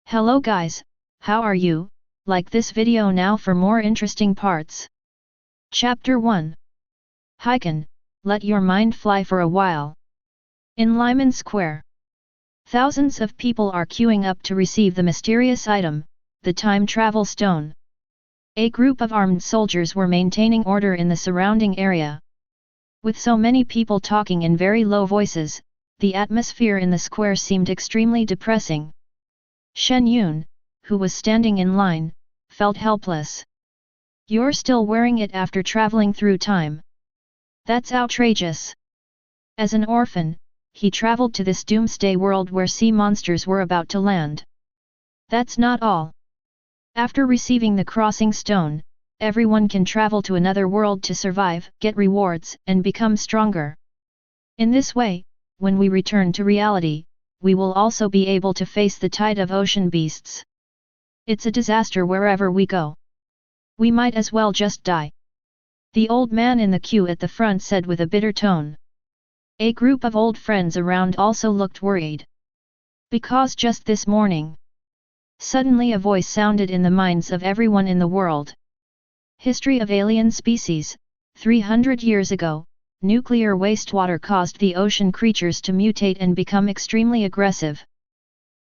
Hello guys, how are you? Like this video now for more interesting parts. Chapter 1. Heiken, let your mind fly for a while. In Lyman Square, thousands of people are queuing up to receive the mysterious item, the time travel stone. A group of armed soldiers were maintaining order in the surrounding area. With so many people talking in very low voices, the atmosphere in the square seemed extremely depressing. Shen Yun, who was standing in line, felt helpless. You're still wearing it after traveling through time. That's outrageous. As an orphan, he traveled to this doomsday world where sea monsters were about to land. That's not all. After receiving the crossing stone, everyone can travel to another world to survive, get rewards, and become stronger. In this way, when we return to reality, we will also be able to face the tide of ocean beasts. It's a disaster wherever we go. We might as well just die. The old man in the queue at the front said with a bitter tone. A group of old friends around also looked worried. Because just this morning, suddenly a voice sounded in the minds of everyone in the world. History of alien species. 300 years ago, nuclear wastewater caused the ocean creatures to mutate and become extremely aggressive.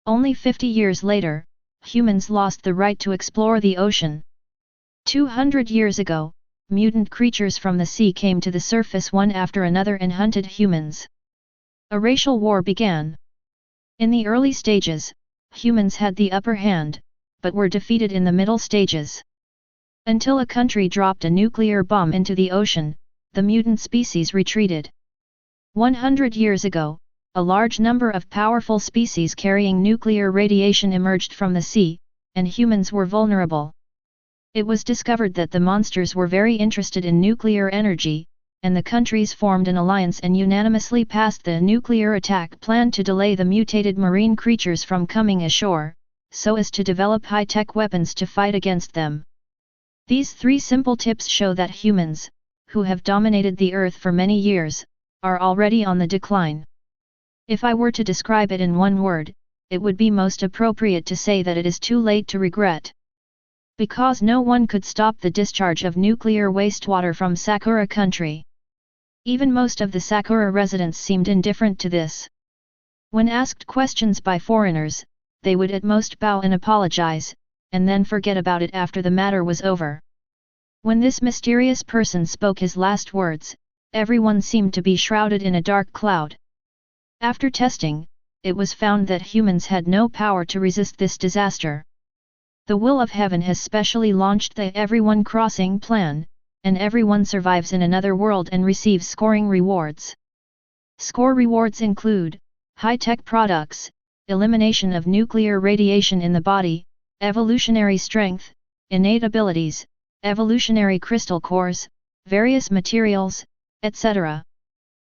Only 50 years later, humans lost the right to explore the ocean. 200 years ago, mutant creatures from the sea came to the surface one after another and hunted humans. A racial war began. In the early stages, humans had the upper hand, but were defeated in the middle stages. Until a country dropped a nuclear bomb into the ocean, the mutant species retreated. 100 years ago, a large number of powerful species carrying nuclear radiation emerged from the sea, and humans were vulnerable. It was discovered that the monsters were very interested in nuclear energy, and the countries formed an alliance and unanimously passed the nuclear attack plan to delay the mutated marine creatures from coming ashore, so as to develop high-tech weapons to fight against them. These three simple tips show that humans, who have dominated the earth for many years, are already on the decline. If I were to describe it in one word, it would be most appropriate to say that it is too late to regret. Because no one could stop the discharge of nuclear wastewater from Sakura country. Even most of the Sakura residents seemed indifferent to this. When asked questions by foreigners, they would at most bow and apologize, and then forget about it after the matter was over. When this mysterious person spoke his last words, everyone seemed to be shrouded in a dark cloud. After testing, it was found that humans had no power to resist this disaster. The will of heaven has specially launched the Everyone Crossing plan, and everyone survives in another world and receives scoring rewards. Score rewards include high-tech products, elimination of nuclear radiation in the body, evolutionary strength, innate abilities, evolutionary crystal cores, various materials, etc.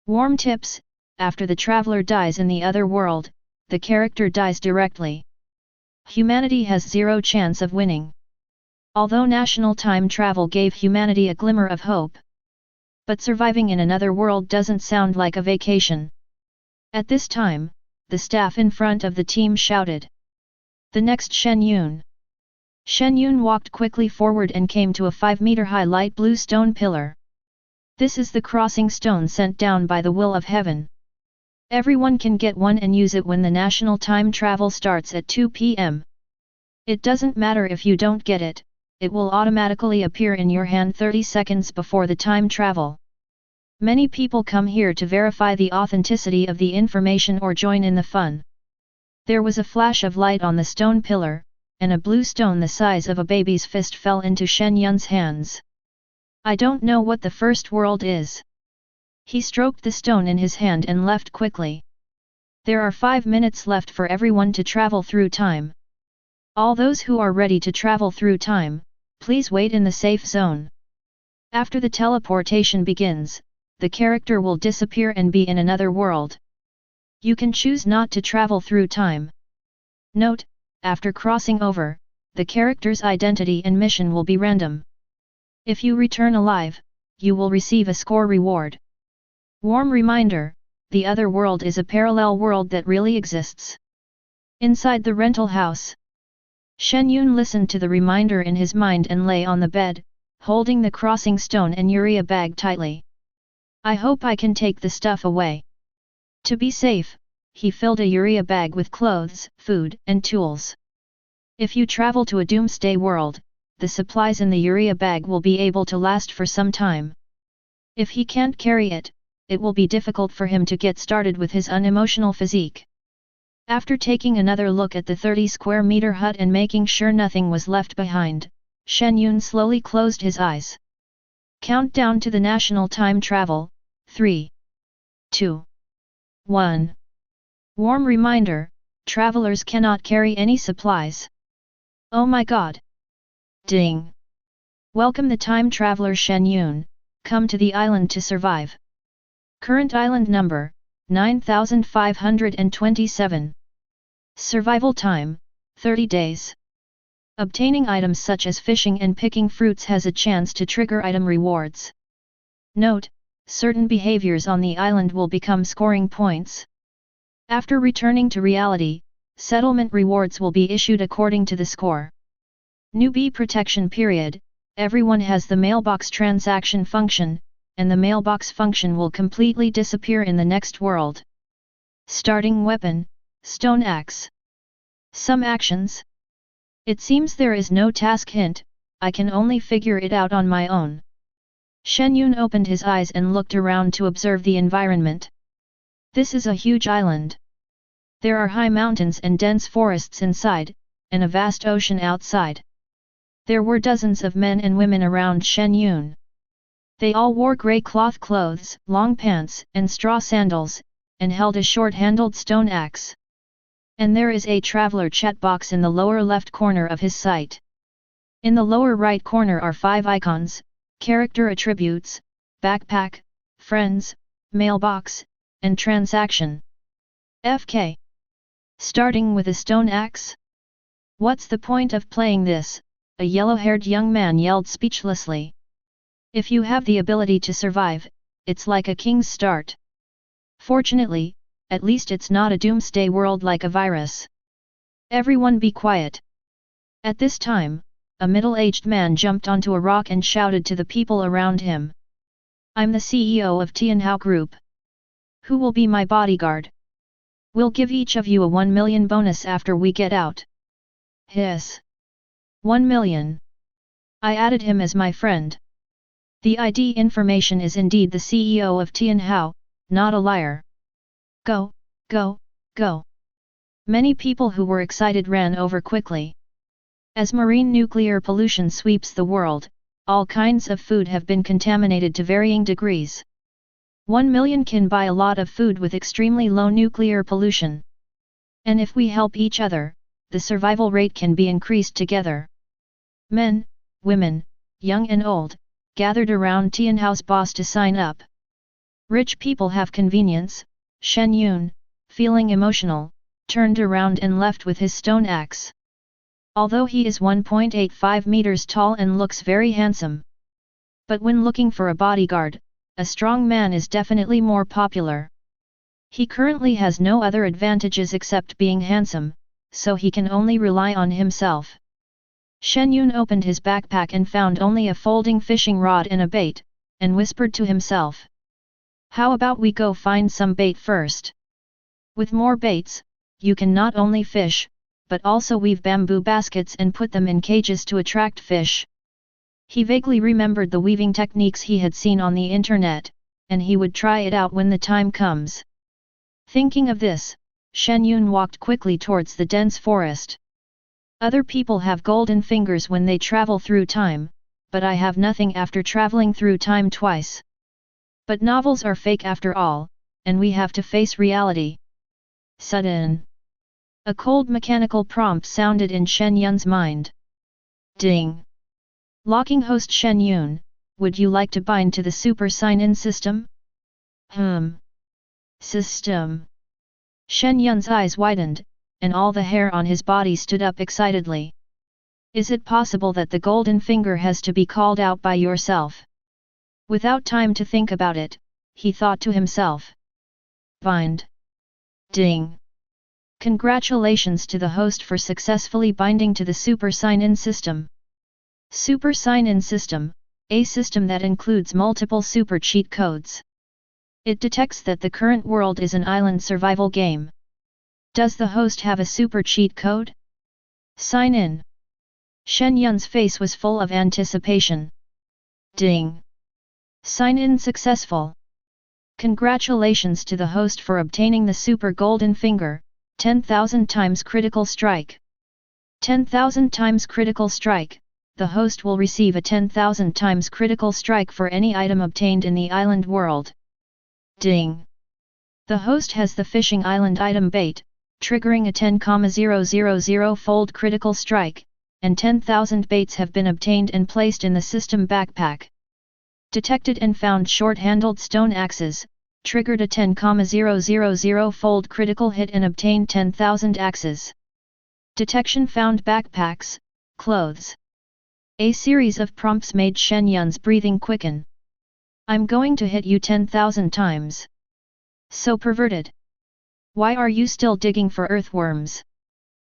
Warm tips: after the traveler dies in the other world, the character dies directly. Humanity has zero chance of winning. Although national time travel gave humanity a glimmer of hope. But surviving in another world doesn't sound like a vacation. At this time, the staff in front of the team shouted. The next Shen Yun. Shen Yun walked quickly forward and came to a 5-meter-high light blue stone pillar. This is the crossing stone sent down by the will of heaven. Everyone can get one and use it when the national time travel starts at 2 p.m. It doesn't matter if you don't get it, it will automatically appear in your hand 30 seconds before the time travel. Many people come here to verify the authenticity of the information or join in the fun. There was a flash of light on the stone pillar, and a blue stone the size of a baby's fist fell into Shen Yun's hands. I don't know what the first world is. He stroked the stone in his hand and left quickly. There are 5 minutes left for everyone to travel through time. All those who are ready to travel through time, please wait in the safe zone. After the teleportation begins, the character will disappear and be in another world. You can choose not to travel through time. Note: after crossing over, the character's identity and mission will be random. If you return alive, you will receive a score reward. Warm reminder: the other world is a parallel world that really exists. Inside the rental house, Shen Yun listened to the reminder in his mind and lay on the bed, holding the crossing stone and urea bag tightly. I hope I can take the stuff away. To be safe, he filled a urea bag with clothes, food, and tools. If you travel to a doomsday world, the supplies in the urea bag will be able to last for some time. If he can't carry it, it will be difficult for him to get started with his unemotional physique. After taking another look at the 30 square meter hut and making sure nothing was left behind, Shen Yun slowly closed his eyes. Countdown to the national time travel, 3, 2, 1. Warm reminder, travelers cannot carry any supplies. Oh my god! Ding! Welcome the time traveler Shen Yun, come to the island to survive. Current island number, 9527. Survival time, 30 days. Obtaining items such as fishing and picking fruits has a chance to trigger item rewards. Note, certain behaviors on the island will become scoring points. After returning to reality, settlement rewards will be issued according to the score. Newbie protection period, everyone has the mailbox transaction function, and the mailbox function will completely disappear in the next world. Starting weapon, stone axe. Some actions. It seems there is no task hint, I can only figure it out on my own. Shen Yun opened his eyes and looked around to observe the environment. This is a huge island. There are high mountains and dense forests inside, and a vast ocean outside. There were dozens of men and women around Shen Yun. They all wore grey cloth clothes, long pants, and straw sandals, and held a short-handled stone axe. And there is a traveler chat box in the lower left corner of his sight. In the lower right corner are 5 icons, character attributes, backpack, friends, mailbox, and transaction. FK. Starting with a stone axe? What's the point of playing this? A yellow-haired young man yelled speechlessly. If you have the ability to survive, it's like a king's start. Fortunately, at least it's not a doomsday world like a virus. Everyone be quiet. At this time, a middle-aged man jumped onto a rock and shouted to the people around him. I'm the CEO of Tianhao Group. Who will be my bodyguard? We'll give each of you a 1 million bonus after we get out. Hiss. 1 million. I added him as my friend. The ID information is indeed the CEO of Tianhao, not a liar. Go, go, go. Many people who were excited ran over quickly. As marine nuclear pollution sweeps the world, all kinds of food have been contaminated to varying degrees. 1 million can buy a lot of food with extremely low nuclear pollution. And if we help each other, the survival rate can be increased together. Men, women, young and old, gathered around Tianhao's boss to sign up. Rich people have convenience. Shen Yun, feeling emotional, turned around and left with his stone axe. Although he is 1.85 meters tall and looks very handsome. But when looking for a bodyguard, a strong man is definitely more popular. He currently has no other advantages except being handsome, so he can only rely on himself. Shen Yun opened his backpack and found only a folding fishing rod and a bait, and whispered to himself. How about we go find some bait first? With more baits, you can not only fish, but also weave bamboo baskets and put them in cages to attract fish. He vaguely remembered the weaving techniques he had seen on the internet, and he would try it out when the time comes. Thinking of this, Shen Yun walked quickly towards the dense forest. Other people have golden fingers when they travel through time, but I have nothing after traveling through time twice. But novels are fake after all, and we have to face reality. Sudden. A cold mechanical prompt sounded in Shen Yun's mind. Ding. Locking host Shen Yun, would you like to bind to the super sign-in system? System. Shen Yun's eyes widened, and all the hair on his body stood up excitedly. Is it possible that the golden finger has to be called out by yourself? Without time to think about it, he thought to himself. Bind. Ding. Congratulations to the host for successfully binding to the Super Sign-In system. Super Sign-In system, a system that includes multiple super cheat codes. It detects that the current world is an island survival game. Does the host have a super cheat code? Sign in. Shen Yun's face was full of anticipation. Ding! Sign in successful. Congratulations to the host for obtaining the Super Golden Finger, 10,000 times critical strike. 10,000 times critical strike. The host will receive a 10,000 times critical strike for any item obtained in the island world. Ding! The host has the fishing island item bait, triggering a 10,000-fold critical strike, and 10,000 baits have been obtained and placed in the system backpack. Detected and found short-handled stone axes, triggered a 10,000-fold critical hit and obtained 10,000 axes. Detection found backpacks, clothes. A series of prompts made Shen Yun's breathing quicken. I'm going to hit you 10,000 times. So perverted. Why are you still digging for earthworms?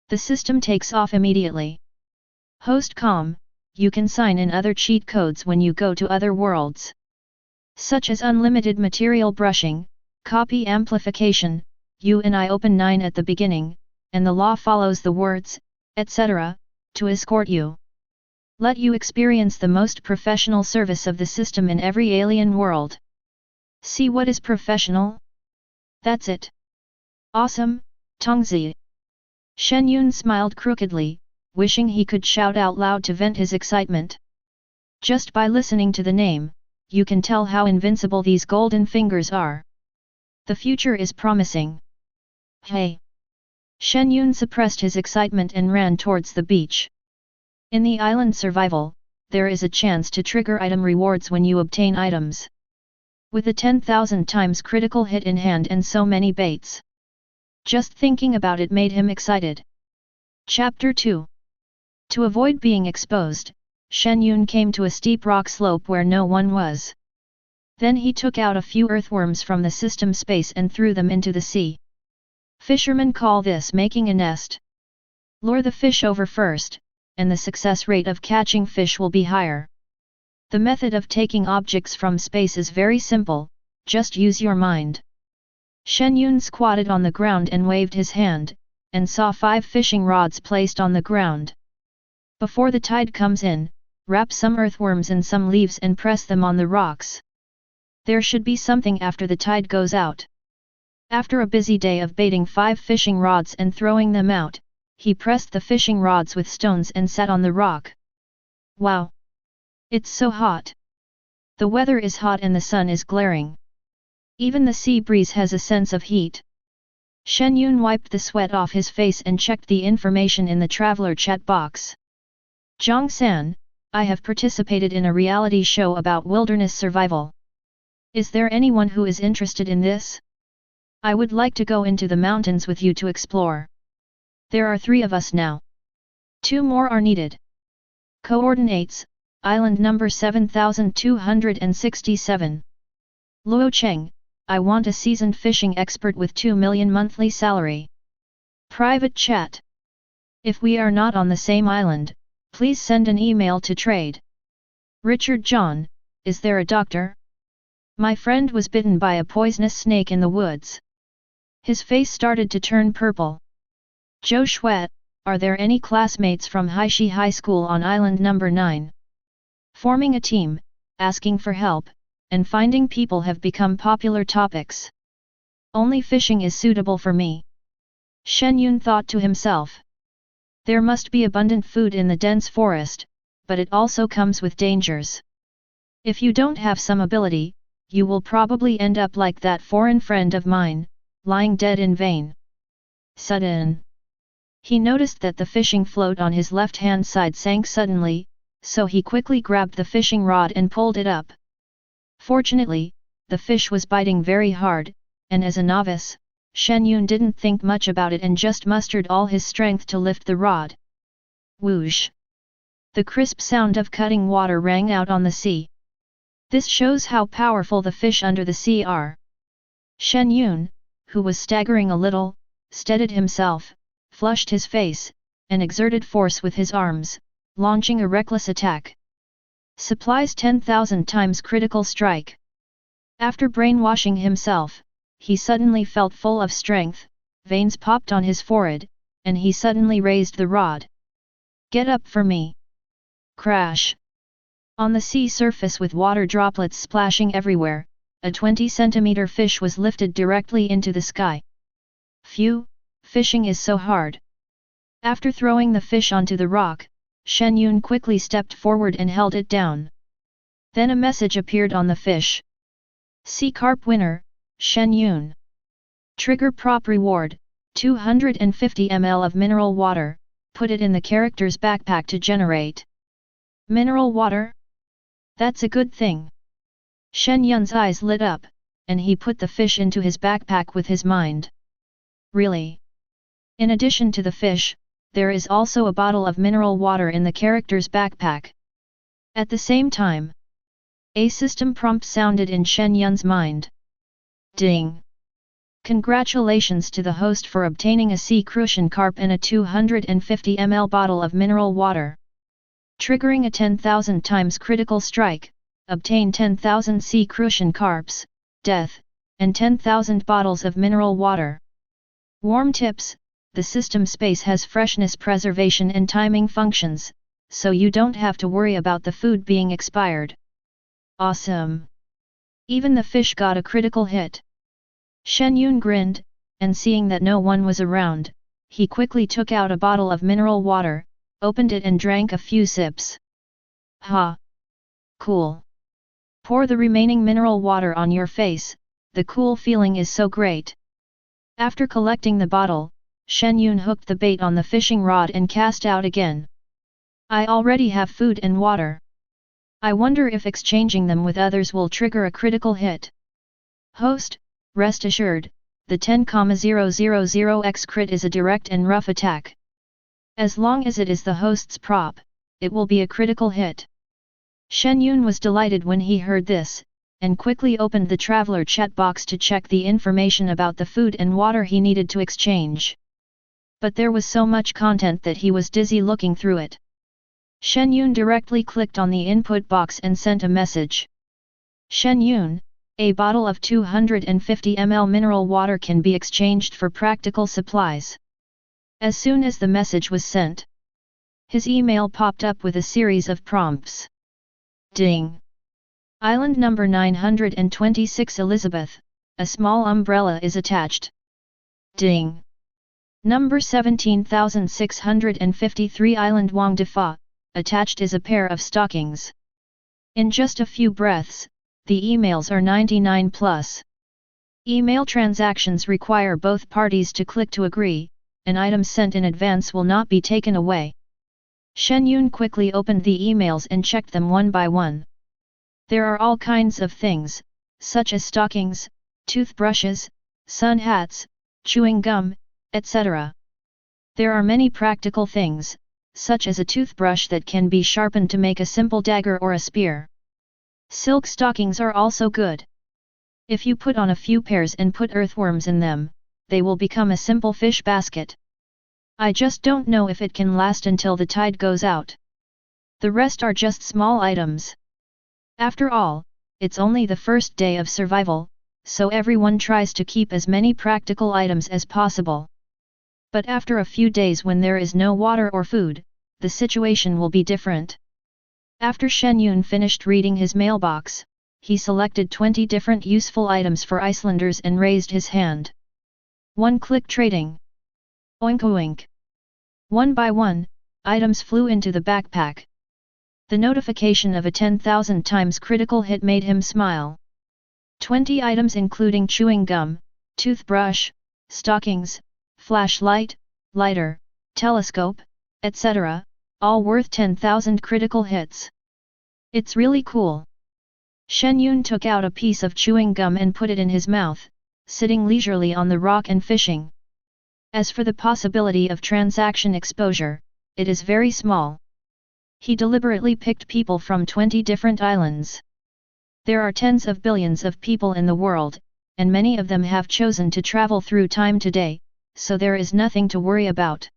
The system takes off immediately. Host calm, you can sign in other cheat codes when you go to other worlds. Such as unlimited material brushing, copy amplification, you and I open 9 at the beginning, and the law follows the words, etc., to escort you. Let you experience the most professional service of the system in every alien world. See what is professional? That's it. Awesome, Tongzi. Shen Yun smiled crookedly, wishing he could shout out loud to vent his excitement. Just by listening to the name, you can tell how invincible these golden fingers are. The future is promising. Hey! Shen Yun suppressed his excitement and ran towards the beach. In the island survival, there is a chance to trigger item rewards when you obtain items. With a 10,000 times critical hit in hand and so many baits. Just thinking about it made him excited. Chapter 2. To avoid being exposed, Shen Yun came to a steep rock slope where no one was. Then he took out a few earthworms from the system space and threw them into the sea. Fishermen call this making a nest. Lure the fish over first, and the success rate of catching fish will be higher. The method of taking objects from space is very simple, just use your mind. Shen Yun squatted on the ground and waved his hand, and saw 5 fishing rods placed on the ground. Before the tide comes in, wrap some earthworms in some leaves and press them on the rocks. There should be something after the tide goes out. After a busy day of baiting 5 fishing rods and throwing them out, he pressed the fishing rods with stones and sat on the rock. Wow! It's so hot! The weather is hot and the sun is glaring. Even the sea breeze has a sense of heat. Shen Yun wiped the sweat off his face and checked the information in the traveler chat box. Zhang San, I have participated in a reality show about wilderness survival. Is there anyone who is interested in this? I would like to go into the mountains with you to explore. There are 3 of us now. 2 more are needed. Coordinates, Island number 7267. Luo Cheng, I want a seasoned fishing expert with 2 million monthly salary. Private chat. If we are not on the same island, please send an email to trade. Richard John, is there a doctor? My friend was bitten by a poisonous snake in the woods. His face started to turn purple. Zhou Shuai, are there any classmates from Haishi High School on island number 9? Forming a team, asking for help, and finding people have become popular topics. Only fishing is suitable for me. Shen Yun thought to himself. There must be abundant food in the dense forest, but it also comes with dangers. If you don't have some ability, you will probably end up like that foreign friend of mine, lying dead in vain. Sudden. He noticed that the fishing float on his left-hand side sank suddenly, so he quickly grabbed the fishing rod and pulled it up. Fortunately, the fish was biting very hard, and as a novice, Shen Yun didn't think much about it and just mustered all his strength to lift the rod. Whoosh! The crisp sound of cutting water rang out on the sea. This shows how powerful the fish under the sea are. Shen Yun, who was staggering a little, steadied himself, flushed his face, and exerted force with his arms, launching a reckless attack. Supplies 10,000 times critical strike. After brainwashing himself, he suddenly felt full of strength, veins popped on his forehead, and he suddenly raised the rod. Get up for me! Crash! On the sea surface with water droplets splashing everywhere, a 20-centimeter fish was lifted directly into the sky. Phew, fishing is so hard. After throwing the fish onto the rock, Shen Yun quickly stepped forward and held it down. Then a message appeared on the fish. Sea Carp winner, Shen Yun. Trigger prop reward, 250 ml of mineral water, put it in the character's backpack to generate. Mineral water? That's a good thing. Shen Yun's eyes lit up, and he put the fish into his backpack with his mind. Really? In addition to the fish, there is also a bottle of mineral water in the character's backpack. At the same time, a system prompt sounded in Shen Yun's mind. Ding! Congratulations to the host for obtaining a sea crucian carp and a 250 ml bottle of mineral water. Triggering a 10,000 times critical strike, obtain 10,000 sea crucian carps, death, and 10,000 bottles of mineral water. Warm tips: the system space has freshness preservation and timing functions, so you don't have to worry about the food being expired. Awesome! Even the fish got a critical hit. Shen Yun grinned, and seeing that no one was around, he quickly took out a bottle of mineral water, opened it and drank a few sips. Ha! Cool! Pour the remaining mineral water on your face, the cool feeling is so great. After collecting the bottle, Shen Yun hooked the bait on the fishing rod and cast out again. I already have food and water. I wonder if exchanging them with others will trigger a critical hit. Host, rest assured, the 10,000x crit is a direct and rough attack. As long as it is the host's prop, it will be a critical hit. Shen Yun was delighted when he heard this, and quickly opened the traveler chat box to check the information about the food and water he needed to exchange. But there was so much content that he was dizzy looking through it. Shen Yun directly clicked on the input box and sent a message. Shen Yun, a bottle of 250 ml mineral water can be exchanged for practical supplies. As soon as the message was sent, his email popped up with a series of prompts. Ding! Island number 926 Elizabeth, a small umbrella is attached. Ding! Number 17,653 Island Wang Defa, attached is a pair of stockings. In just a few breaths, the emails are 99+. Email transactions require both parties to click to agree, and items sent in advance will not be taken away. Shen Yun quickly opened the emails and checked them one by one. There are all kinds of things, such as stockings, toothbrushes, sun hats, chewing gum, etc. There are many practical things, such as a toothbrush that can be sharpened to make a simple dagger or a spear. Silk stockings are also good. If you put on a few pairs and put earthworms in them, they will become a simple fish basket. I just don't know if it can last until the tide goes out. The rest are just small items. After all, it's only the first day of survival, so everyone tries to keep as many practical items as possible. But after a few days when there is no water or food, the situation will be different. After Shen Yun finished reading his mailbox, he selected 20 different useful items for Icelanders and raised his hand. One-click trading. Oink oink. One by one, items flew into the backpack. The notification of a 10,000 times critical hit made him smile. 20 items including chewing gum, toothbrush, stockings, flashlight, lighter, telescope, etc., all worth 10,000 critical hits. It's really cool. Shen Yun took out a piece of chewing gum and put it in his mouth, sitting leisurely on the rock and fishing. As for the possibility of transaction exposure, it is very small. He deliberately picked people from 20 different islands. There are tens of billions of people in the world, and many of them have chosen to travel through time today, so there is nothing to worry about.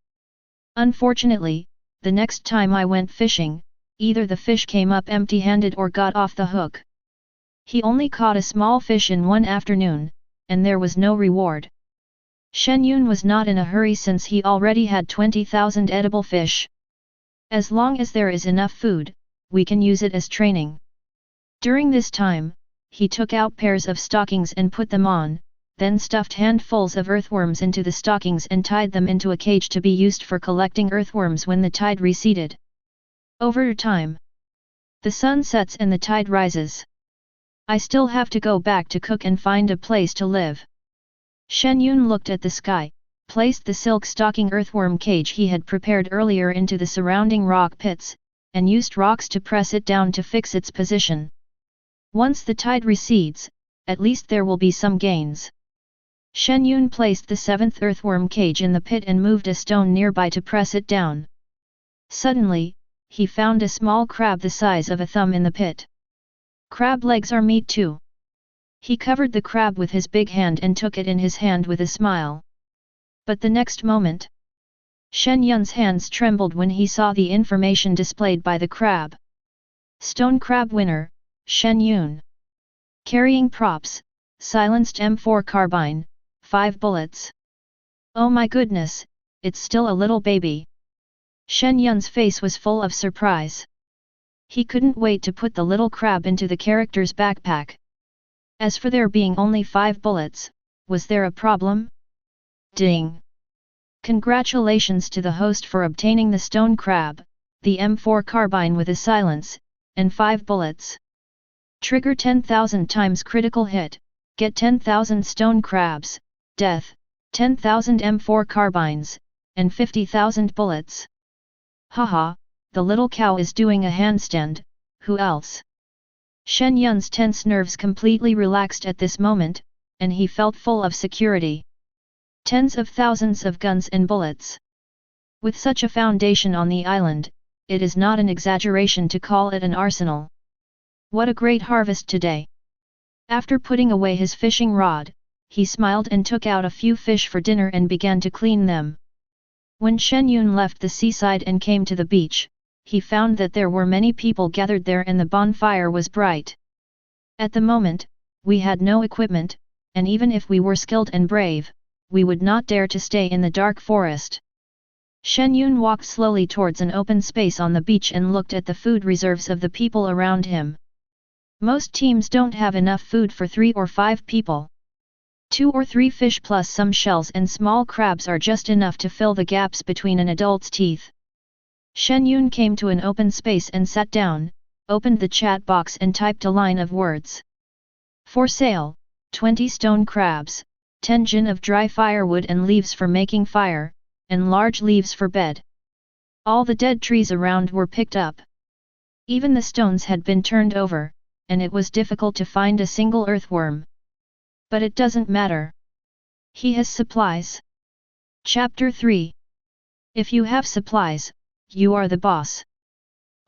Unfortunately, the next time I went fishing, either the fish came up empty-handed or got off the hook. He only caught a small fish in one afternoon, and there was no reward. Shen Yun was not in a hurry since he already had 20,000 edible fish. As long as there is enough food, we can use it as training. During this time, he took out pairs of stockings and put them on, then stuffed handfuls of earthworms into the stockings and tied them into a cage to be used for collecting earthworms when the tide receded. Over time, the sun sets and the tide rises. I still have to go back to cook and find a place to live. Shen Yun looked at the sky, placed the silk stocking earthworm cage he had prepared earlier into the surrounding rock pits, and used rocks to press it down to fix its position. Once the tide recedes, at least there will be some gains. Shen Yun placed the seventh earthworm cage in the pit and moved a stone nearby to press it down. Suddenly, he found a small crab the size of a thumb in the pit. Crab legs are meat too. He covered the crab with his big hand and took it in his hand with a smile. But the next moment, Shen Yun's hands trembled when he saw the information displayed by the crab. Stone crab winner, Shen Yun. Carrying props, silenced M4 carbine, 5 bullets. Oh my goodness, it's still a little baby. Shen Yun's face was full of surprise. He couldn't wait to put the little crab into the character's backpack. As for there being only 5 bullets, was there a problem? Ding! Congratulations to the host for obtaining the stone crab, the M4 carbine with a silence, and 5 bullets. Trigger 10,000 times critical hit, get 10,000 stone crabs, death, 10,000 M4 carbines, and 50,000 bullets. Haha, the little cow is doing a handstand, who else? Shen Yun's tense nerves completely relaxed at this moment, and he felt full of security. Tens of thousands of guns and bullets. With such a foundation on the island, it is not an exaggeration to call it an arsenal. What a great harvest today! After putting away his fishing rod, he smiled and took out a few fish for dinner and began to clean them. When Shen Yun left the seaside and came to the beach, he found that there were many people gathered there and the bonfire was bright. At the moment, we had no equipment, and even if we were skilled and brave, we would not dare to stay in the dark forest. Shen Yun walked slowly towards an open space on the beach and looked at the food reserves of the people around him. Most teams don't have enough food for 3 or 5 people. 2 or 3 fish plus some shells and small crabs are just enough to fill the gaps between an adult's teeth. Shen Yun came to an open space and sat down, opened the chat box and typed a line of words. For sale, 20 stone crabs, 10 jin of dry firewood and leaves for making fire, and large leaves for bed. All the dead trees around were picked up. Even the stones had been turned over, and it was difficult to find a single earthworm. But it doesn't matter. He has supplies. Chapter 3. If you have supplies, you are the boss.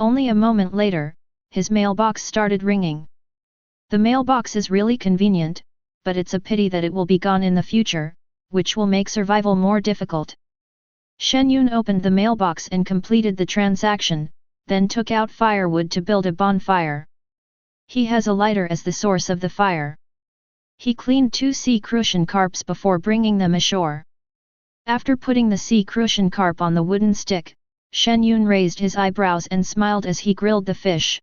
Only a moment later, his mailbox started ringing. The mailbox is really convenient, but it's a pity that it will be gone in the future, which will make survival more difficult. Shen Yun opened the mailbox and completed the transaction, then took out firewood to build a bonfire. He has a lighter as the source of the fire. He cleaned 2 sea crucian carps before bringing them ashore. After putting the sea crucian carp on the wooden stick, Shen Yun raised his eyebrows and smiled as he grilled the fish.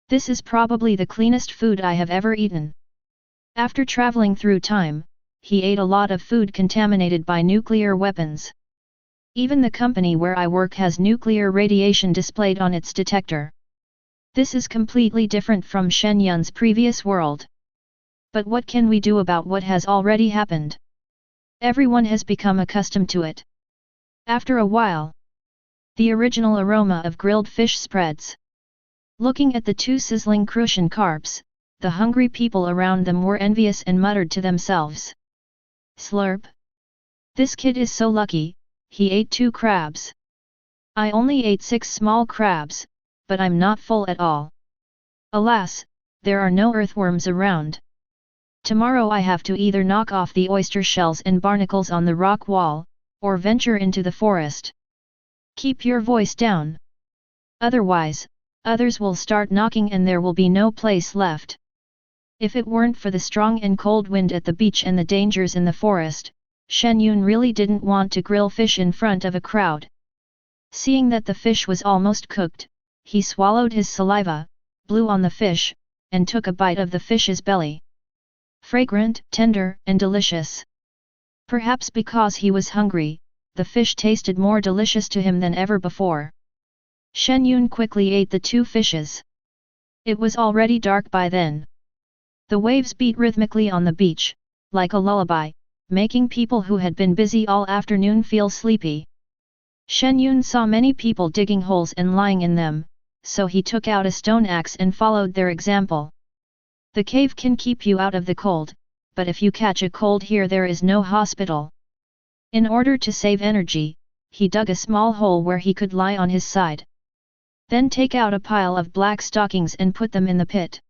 This is probably the cleanest food I have ever eaten. After traveling through time, he ate a lot of food contaminated by nuclear weapons. Even the company where I work has nuclear radiation displayed on its detector. This is completely different from Shen Yun's previous world. But what can we do about what has already happened? Everyone has become accustomed to it. After a while, the original aroma of grilled fish spreads. Looking at the 2 sizzling crucian carps, the hungry people around them were envious and muttered to themselves. Slurp! This kid is so lucky, he ate 2 crabs. I only ate 6 small crabs, but I'm not full at all. Alas, there are no earthworms around. Tomorrow I have to either knock off the oyster shells and barnacles on the rock wall, or venture into the forest. Keep your voice down. Otherwise, others will start knocking and there will be no place left. If it weren't for the strong and cold wind at the beach and the dangers in the forest, Shen Yun really didn't want to grill fish in front of a crowd. Seeing that the fish was almost cooked, he swallowed his saliva, blew on the fish, and took a bite of the fish's belly. Fragrant, tender, and delicious. Perhaps because he was hungry, the fish tasted more delicious to him than ever before. Shen Yun quickly ate the two fishes. It was already dark by then. The waves beat rhythmically on the beach, like a lullaby, making people who had been busy all afternoon feel sleepy. Shen Yun saw many people digging holes and lying in them, so he took out a stone axe and followed their example. The cave can keep you out of the cold, but if you catch a cold here there is no hospital. In order to save energy, he dug a small hole where he could lie on his side. Then take out a pile of black stockings and put them in the pit.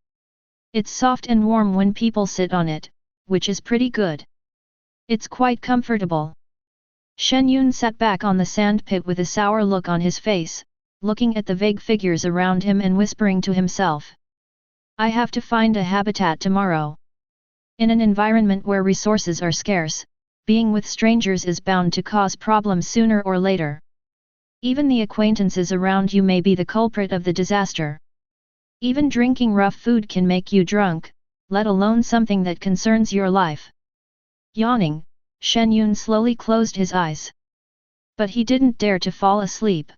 It's soft and warm when people sit on it, which is pretty good. It's quite comfortable. Shen Yun sat back on the sand pit with a sour look on his face, looking at the vague figures around him and whispering to himself. I have to find a habitat tomorrow. In an environment where resources are scarce, being with strangers is bound to cause problems sooner or later. Even the acquaintances around you may be the culprit of the disaster. Even drinking rough food can make you drunk, let alone something that concerns your life. Yawning, Shen Yun slowly closed his eyes. But he didn't dare to fall asleep.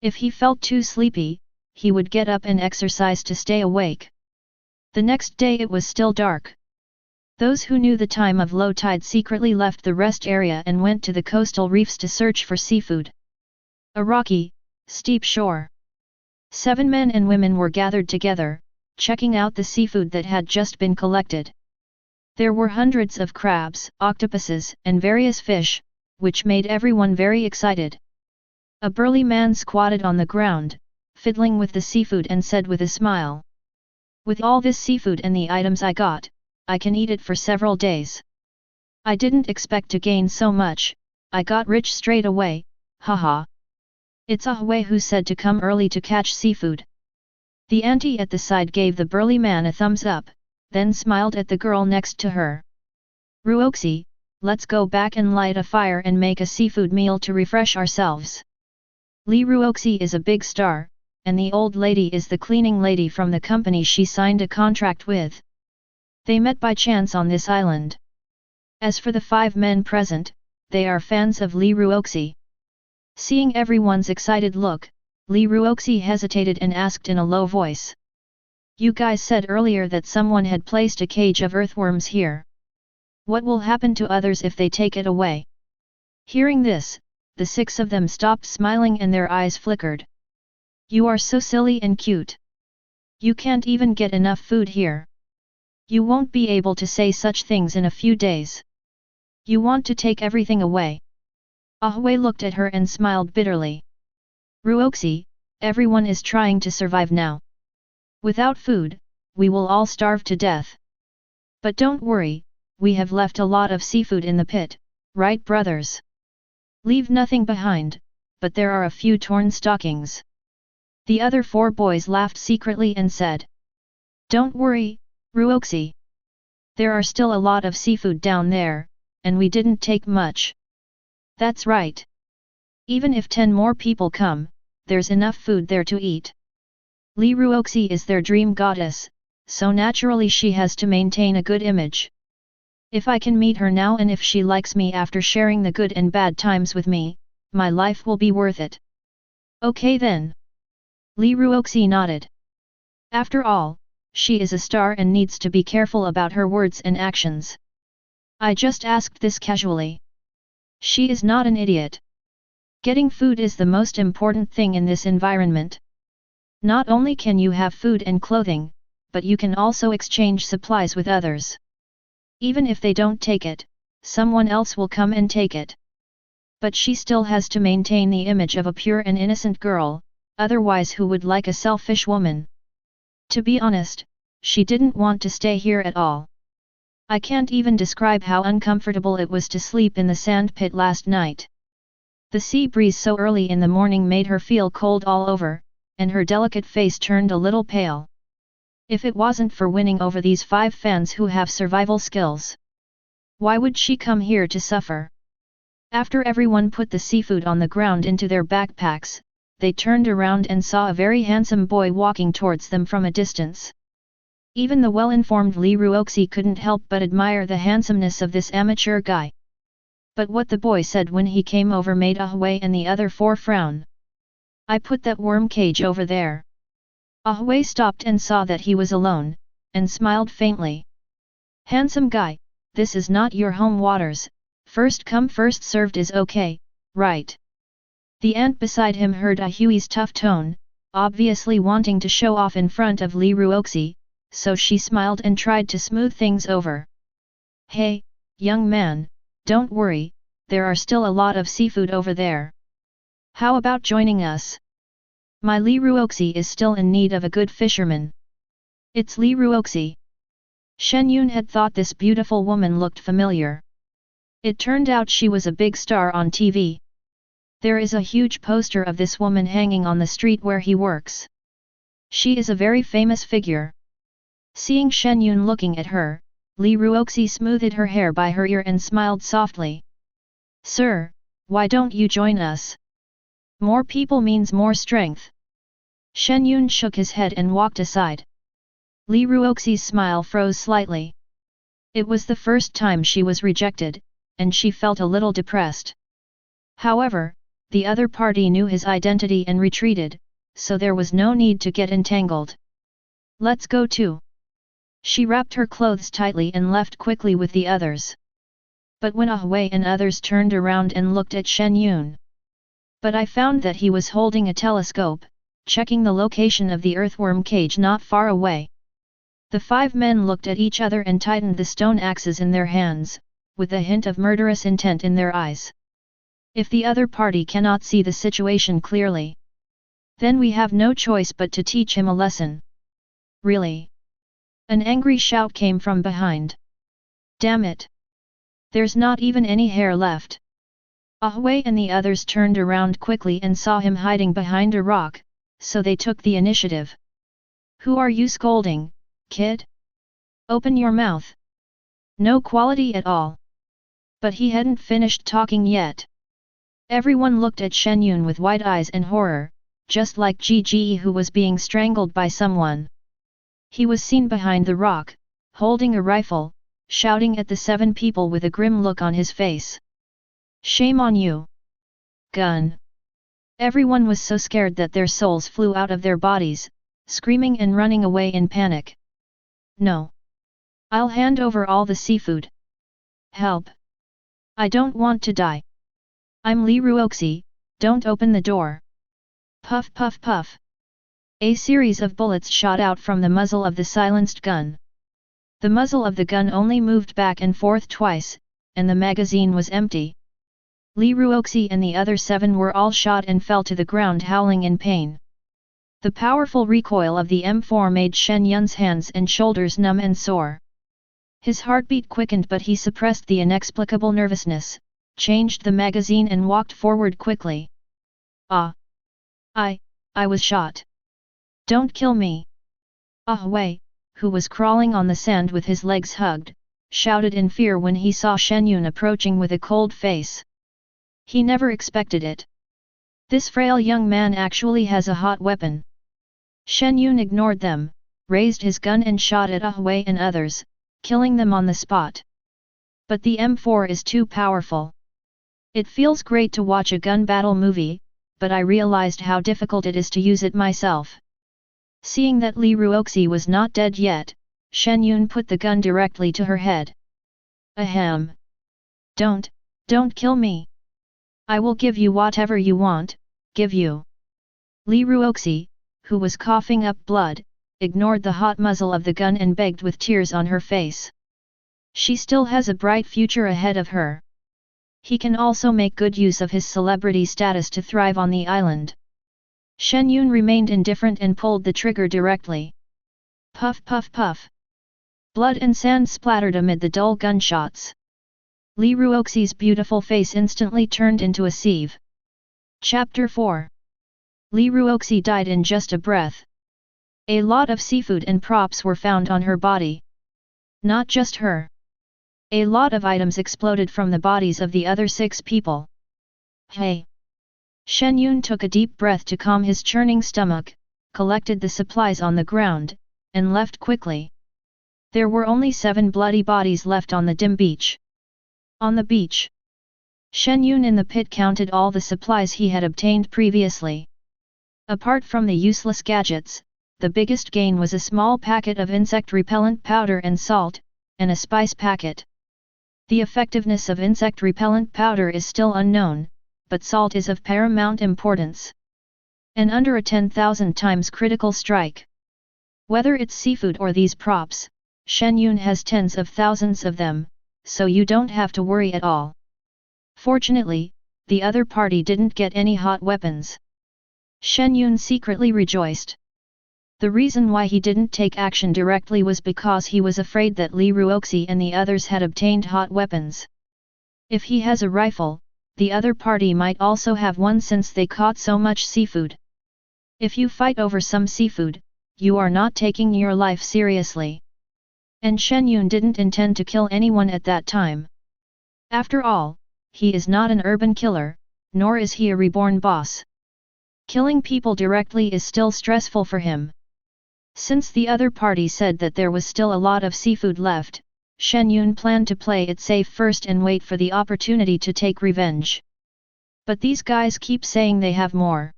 If he felt too sleepy, he would get up and exercise to stay awake. The next day it was still dark. Those who knew the time of low tide secretly left the rest area and went to the coastal reefs to search for seafood. A rocky, steep shore. 7 men and women were gathered together, checking out the seafood that had just been collected. There were hundreds of crabs, octopuses, and various fish, which made everyone very excited. A burly man squatted on the ground, fiddling with the seafood and said with a smile. With all this seafood and the items I got, I can eat it for several days. I didn't expect to gain so much, I got rich straight away, haha. It's Ahway who said to come early to catch seafood. The auntie at the side gave the burly man a thumbs up, then smiled at the girl next to her. Ruoxi, let's go back and light a fire and make a seafood meal to refresh ourselves. Li Ruoxi is a big star, and the old lady is the cleaning lady from the company she signed a contract with. They met by chance on this island. As for the 5 men present, they are fans of Li Ruoxi. Seeing everyone's excited look, Li Ruoxi hesitated and asked in a low voice. You guys said earlier that someone had placed a cage of earthworms here. What will happen to others if they take it away? Hearing this, the 6 of them stopped smiling and their eyes flickered. You are so silly and cute. You can't even get enough food here. You won't be able to say such things in a few days. You want to take everything away. Ahway looked at her and smiled bitterly. Ruoxi, everyone is trying to survive now. Without food, we will all starve to death. But don't worry, we have left a lot of seafood in the pit, right brothers? Leave nothing behind, but there are a few torn stockings. The other 4 boys laughed secretly and said. Don't worry, Ruoxi. There are still a lot of seafood down there, and we didn't take much. That's right. Even if 10 more people come, there's enough food there to eat. Li Ruoxi is their dream goddess, so naturally she has to maintain a good image. If I can meet her now and if she likes me after sharing the good and bad times with me, my life will be worth it. Okay then. Li Ruoxi nodded. After all, she is a star and needs to be careful about her words and actions. I just asked this casually. She is not an idiot. Getting food is the most important thing in this environment. Not only can you have food and clothing, but you can also exchange supplies with others. Even if they don't take it, someone else will come and take it. But she still has to maintain the image of a pure and innocent girl, otherwise who would like a selfish woman? To be honest, she didn't want to stay here at all. I can't even describe how uncomfortable it was to sleep in the sand pit last night. The sea breeze so early in the morning made her feel cold all over, and her delicate face turned a little pale. If it wasn't for winning over these 5 fans who have survival skills, why would she come here to suffer? After everyone put the seafood on the ground into their backpacks, they turned around and saw a very handsome boy walking towards them from a distance. Even the well-informed Li Ruoxi couldn't help but admire the handsomeness of this amateur guy. But what the boy said when he came over made Ahui and the other 4 frown. I put that worm cage over there. Ahui stopped and saw that he was alone, and smiled faintly. Handsome guy, this is not your home waters, first come first served is okay, right? The ant beside him heard Ahui's tough tone, obviously wanting to show off in front of Li Ruoxi, so she smiled and tried to smooth things over. Hey, young man, don't worry, there are still a lot of seafood over there. How about joining us? My Li Ruoxi is still in need of a good fisherman. It's Li Ruoxi. Shen Yun had thought this beautiful woman looked familiar. It turned out she was a big star on TV. There is a huge poster of this woman hanging on the street where he works. She is a very famous figure. Seeing Shen Yun looking at her, Li Ruoxi smoothed her hair by her ear and smiled softly. Sir, why don't you join us? More people means more strength. Shen Yun shook his head and walked aside. Li Ruoxi's smile froze slightly. It was the first time she was rejected, and she felt a little depressed. However, the other party knew his identity and retreated, so there was no need to get entangled. Let's go too. She wrapped her clothes tightly and left quickly with the others. But when Ahui and others turned around and looked at Shen Yun, but I found that he was holding a telescope, checking the location of the earthworm cage not far away. The 5 men looked at each other and tightened the stone axes in their hands, with a hint of murderous intent in their eyes. If the other party cannot see the situation clearly, then we have no choice but to teach him a lesson. Really? An angry shout came from behind. Damn it! There's not even any hair left. Ahui and the others turned around quickly and saw him hiding behind a rock, so they took the initiative. Who are you scolding, kid? Open your mouth. No quality at all. But he hadn't finished talking yet. Everyone looked at Shen Yun with wide eyes and horror, just like Gigi who was being strangled by someone. He was seen behind the rock, holding a rifle, shouting at the 7 people with a grim look on his face. Shame on you! Gun! Everyone was so scared that their souls flew out of their bodies, screaming and running away in panic. No! I'll hand over all the seafood. Help! I don't want to die. I'm Li Ruoxi, don't open the door. Puff puff puff. A series of bullets shot out from the muzzle of the silenced gun. The muzzle of the gun only moved back and forth twice, and the magazine was empty. Li Ruoxi and the other 7 were all shot and fell to the ground howling in pain. The powerful recoil of the M4 made Shen Yun's hands and shoulders numb and sore. His heartbeat quickened, but he suppressed the inexplicable nervousness, changed the magazine and walked forward quickly. Ah! I was shot. Don't kill me! Ahui, who was crawling on the sand with his legs hugged, shouted in fear when he saw Shen Yun approaching with a cold face. He never expected it. This frail young man actually has a hot weapon. Shen Yun ignored them, raised his gun and shot at Ahui and others, killing them on the spot. But the M4 is too powerful. It feels great to watch a gun battle movie, but I realized how difficult it is to use it myself. Seeing that Li Ruoxi was not dead yet, Shen Yun put the gun directly to her head. Ahem! Don't kill me! I will give you whatever you want, give you. Li Ruoxi, who was coughing up blood, ignored the hot muzzle of the gun and begged with tears on her face. She still has a bright future ahead of her. He can also make good use of his celebrity status to thrive on the island. Shen Yun remained indifferent and pulled the trigger directly. Puff puff puff. Blood and sand splattered amid the dull gunshots. Li Ruoxi's beautiful face instantly turned into a sieve. Chapter 4. Li Ruoxi died in just a breath. A lot of seafood and props were found on her body. Not just her. A lot of items exploded from the bodies of the other 6 people. Hey! Shen Yun took a deep breath to calm his churning stomach, collected the supplies on the ground, and left quickly. There were only 7 bloody bodies left on the dim beach. On the beach, Shen Yun in the pit counted all the supplies he had obtained previously. Apart from the useless gadgets, the biggest gain was a small packet of insect repellent powder and salt, and a spice packet. The effectiveness of insect repellent powder is still unknown, but salt is of paramount importance. And under a 10,000 times critical strike. Whether it's seafood or these props, Shen Yun has tens of thousands of them, so you don't have to worry at all. Fortunately, the other party didn't get any hot weapons. Shen Yun secretly rejoiced. The reason why he didn't take action directly was because he was afraid that Li Ruoxi and the others had obtained hot weapons. If he has a rifle, the other party might also have one since they caught so much seafood. If you fight over some seafood, you are not taking your life seriously. And Shen Yun didn't intend to kill anyone at that time. After all, he is not an urban killer, nor is he a reborn boss. Killing people directly is still stressful for him. Since the other party said that there was still a lot of seafood left, Shen Yun planned to play it safe first and wait for the opportunity to take revenge. But these guys keep saying they have more.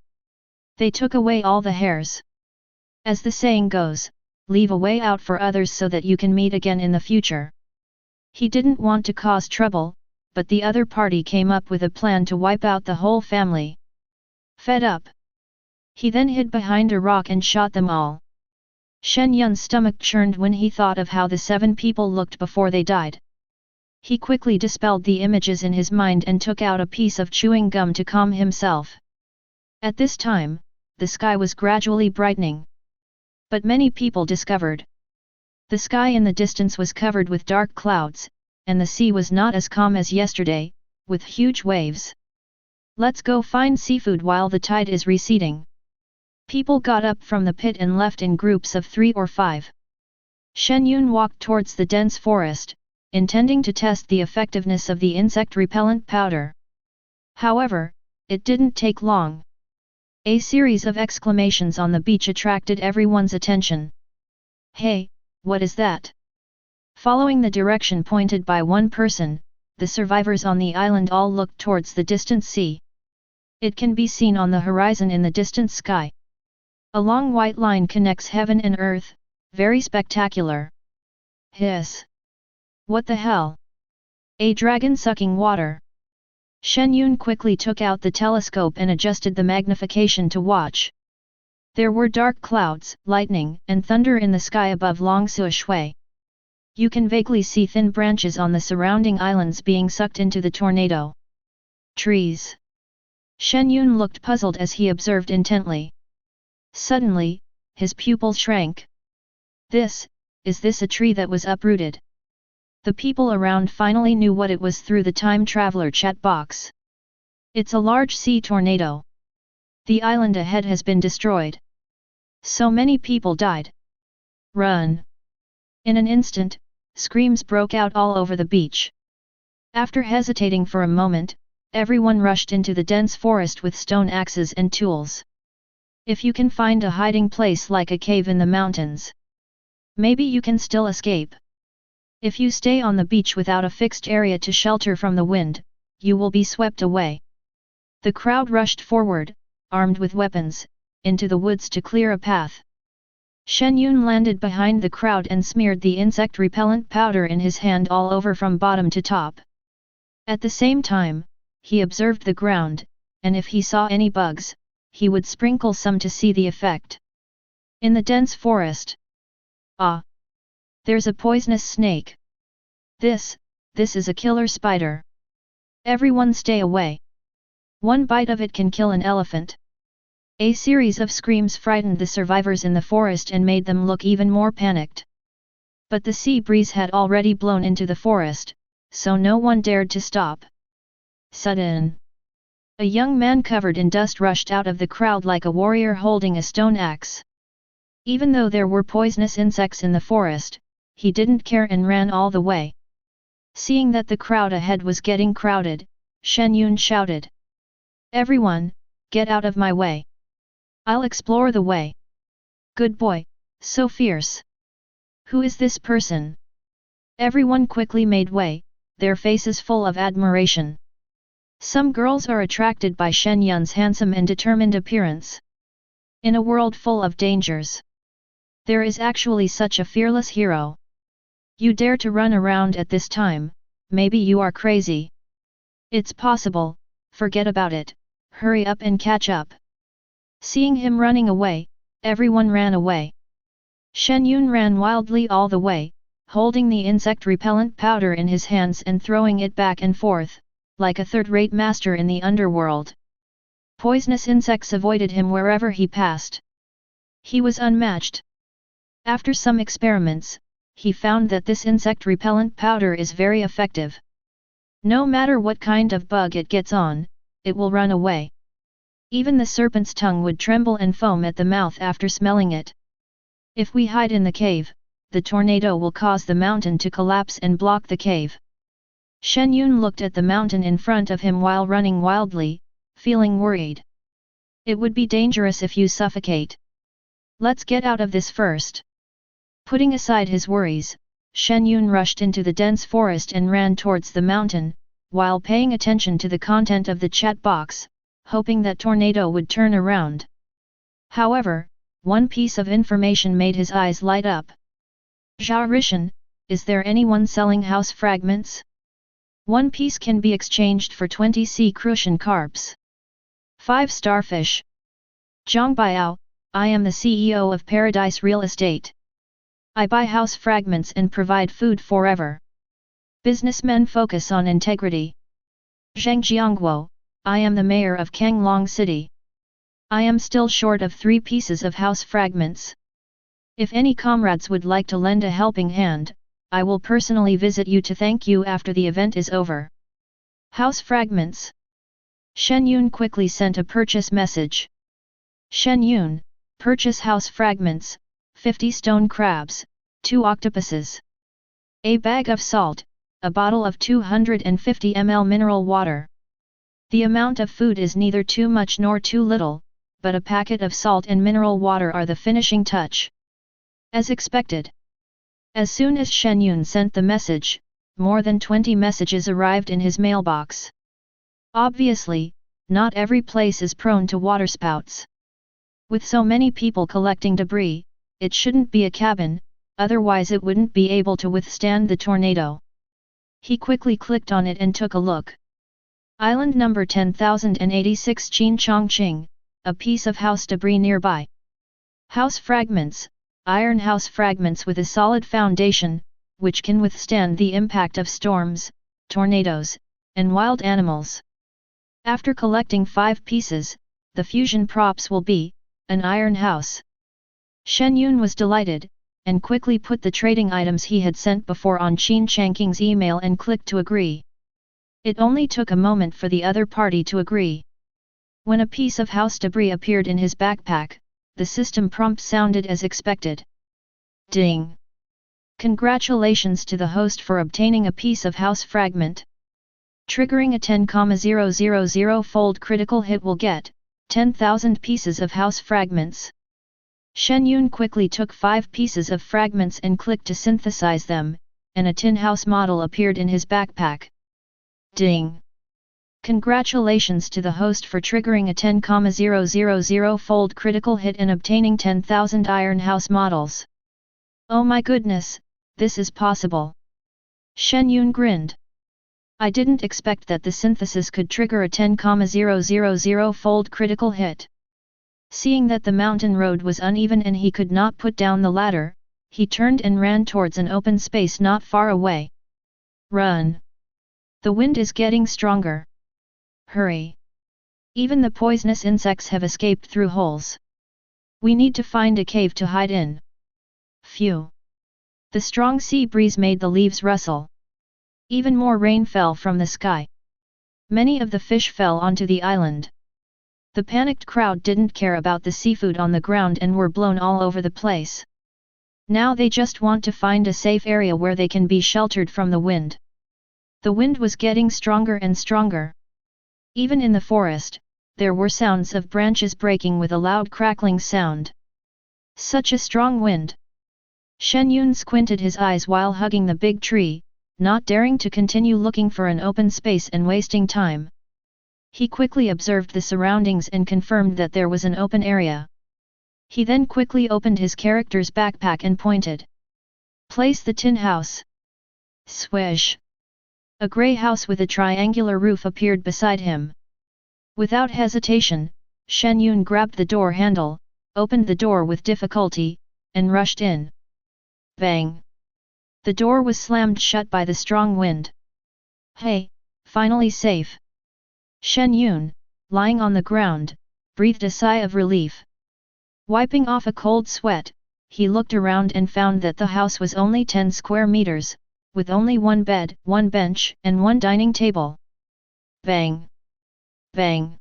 They took away all the hares. As the saying goes, leave a way out for others so that you can meet again in the future. He didn't want to cause trouble, but the other party came up with a plan to wipe out the whole family. Fed up, he then hid behind a rock and shot them all. Shen Yun's stomach churned when he thought of how the 7 people looked before they died. He quickly dispelled the images in his mind and took out a piece of chewing gum to calm himself. At this time, the sky was gradually brightening. But many people discovered. The sky in the distance was covered with dark clouds, and the sea was not as calm as yesterday, with huge waves. Let's go find seafood while the tide is receding. People got up from the pit and left in groups of 3 or 5. Shen Yun walked towards the dense forest, intending to test the effectiveness of the insect repellent powder. However, it didn't take long. A series of exclamations on the beach attracted everyone's attention. Hey, what is that? Following the direction pointed by one person, the survivors on the island all looked towards the distant sea. It can be seen on the horizon in the distant sky. A long white line connects heaven and earth, very spectacular. Hiss! What the hell? A dragon sucking water. Shen Yun quickly took out the telescope and adjusted the magnification to watch. There were dark clouds, lightning, and thunder in the sky above Longsu Shui. You can vaguely see thin branches on the surrounding islands being sucked into the tornado. Trees. Shen Yun looked puzzled as he observed intently. Suddenly, his pupils shrank. Is this a tree that was uprooted? The people around finally knew what it was through the time traveler chat box. It's a large sea tornado. The island ahead has been destroyed. So many people died. Run! In an instant, screams broke out all over the beach. After hesitating for a moment, everyone rushed into the dense forest with stone axes and tools. If you can find a hiding place like a cave in the mountains, maybe you can still escape. If you stay on the beach without a fixed area to shelter from the wind, you will be swept away. The crowd rushed forward, armed with weapons, into the woods to clear a path. Shen Yun landed behind the crowd and smeared the insect repellent powder in his hand all over from bottom to top. At the same time, he observed the ground, and if he saw any bugs, he would sprinkle some to see the effect. In the dense forest. Ah! There's a poisonous snake. This is a killer spider. Everyone stay away. One bite of it can kill an elephant. A series of screams frightened the survivors in the forest and made them look even more panicked. But the sea breeze had already blown into the forest, so no one dared to stop. Sudden! A young man covered in dust rushed out of the crowd like a warrior holding a stone axe. Even though there were poisonous insects in the forest, he didn't care and ran all the way. Seeing that the crowd ahead was getting crowded, Shen Yun shouted. "Everyone, get out of my way! I'll explore the way! Good boy, so fierce! Who is this person?" Everyone quickly made way, their faces full of admiration. Some girls are attracted by Shen Yun's handsome and determined appearance. In a world full of dangers, there is actually such a fearless hero. You dare to run around at this time, maybe you are crazy. It's possible, forget about it, hurry up and catch up. Seeing him running away, everyone ran away. Shen Yun ran wildly all the way, holding the insect repellent powder in his hands and throwing it back and forth, like a third-rate master in the underworld. Poisonous insects avoided him wherever he passed. He was unmatched. After some experiments, he found that this insect repellent powder is very effective. No matter what kind of bug it gets on, it will run away. Even the serpent's tongue would tremble and foam at the mouth after smelling it. If we hide in the cave, the tornado will cause the mountain to collapse and block the cave. Shen Yun looked at the mountain in front of him while running wildly, feeling worried. It would be dangerous if you suffocate. Let's get out of this first. Putting aside his worries, Shen Yun rushed into the dense forest and ran towards the mountain, while paying attention to the content of the chat box, hoping that tornado would turn around. However, one piece of information made his eyes light up. "Zhao Rishan, is there anyone selling house fragments? One piece can be exchanged for 20 sea crucian carps. 5 starfish. Zhang Biao, I am the CEO of Paradise Real Estate. I buy house fragments and provide food forever. Businessmen focus on integrity. Zhang Jiangguo, I am the mayor of Kanglong City. I am still short of 3 pieces of house fragments. If any comrades would like to lend a helping hand, I will personally visit you to thank you after the event is over." House fragments. Shen Yun quickly sent a purchase message. "Shen Yun, purchase house fragments, 50 stone crabs, 2 octopuses. A bag of salt, a bottle of 250 ml mineral water. The amount of food is neither too much nor too little, but a packet of salt and mineral water are the finishing touch." As expected. As soon as Shen Yun sent the message, more than 20 messages arrived in his mailbox. Obviously, not every place is prone to waterspouts. With so many people collecting debris, it shouldn't be a cabin, otherwise it wouldn't be able to withstand the tornado. He quickly clicked on it and took a look. Island number 10,086 Qin Chongqing, a piece of house debris nearby. House fragments, iron house fragments with a solid foundation, which can withstand the impact of storms, tornadoes, and wild animals. After collecting 5 pieces, the fusion props will be an iron house. Shen Yun was delighted, and quickly put the trading items he had sent before on Qin Changqing's email and clicked to agree. It only took a moment for the other party to agree. When a piece of house debris appeared in his backpack, the system prompt sounded as expected. Ding! Congratulations to the host for obtaining a piece of house fragment. Triggering a 10,000-fold critical hit will get 10,000 pieces of house fragments. Shen Yun quickly took 5 pieces of fragments and clicked to synthesize them, and a tin house model appeared in his backpack. Ding! Congratulations to the host for triggering a 10,000-fold critical hit and obtaining 10,000 iron house models. Oh my goodness, this is possible. Shen Yun grinned. I didn't expect that the synthesis could trigger a 10,000-fold critical hit. Seeing that the mountain road was uneven and he could not put down the ladder, he turned and ran towards an open space not far away. Run! The wind is getting stronger. Hurry! Even the poisonous insects have escaped through holes. We need to find a cave to hide in. Phew! The strong sea breeze made the leaves rustle. Even more rain fell from the sky. Many of the fish fell onto the island. The panicked crowd didn't care about the seafood on the ground and were blown all over the place. Now they just want to find a safe area where they can be sheltered from the wind. The wind was getting stronger and stronger. Even in the forest, there were sounds of branches breaking with a loud crackling sound. Such a strong wind! Shen Yun squinted his eyes while hugging the big tree, not daring to continue looking for an open space and wasting time. He quickly observed the surroundings and confirmed that there was an open area. He then quickly opened his character's backpack and pointed. Place the tin house. Swish! A grey house with a triangular roof appeared beside him. Without hesitation, Shen Yun grabbed the door handle, opened the door with difficulty, and rushed in. Bang! The door was slammed shut by the strong wind. Hey, finally safe! Shen Yun, lying on the ground, breathed a sigh of relief. Wiping off a cold sweat, he looked around and found that the house was only 10 square meters, with only one bed, one bench, and one dining table. Bang! Bang!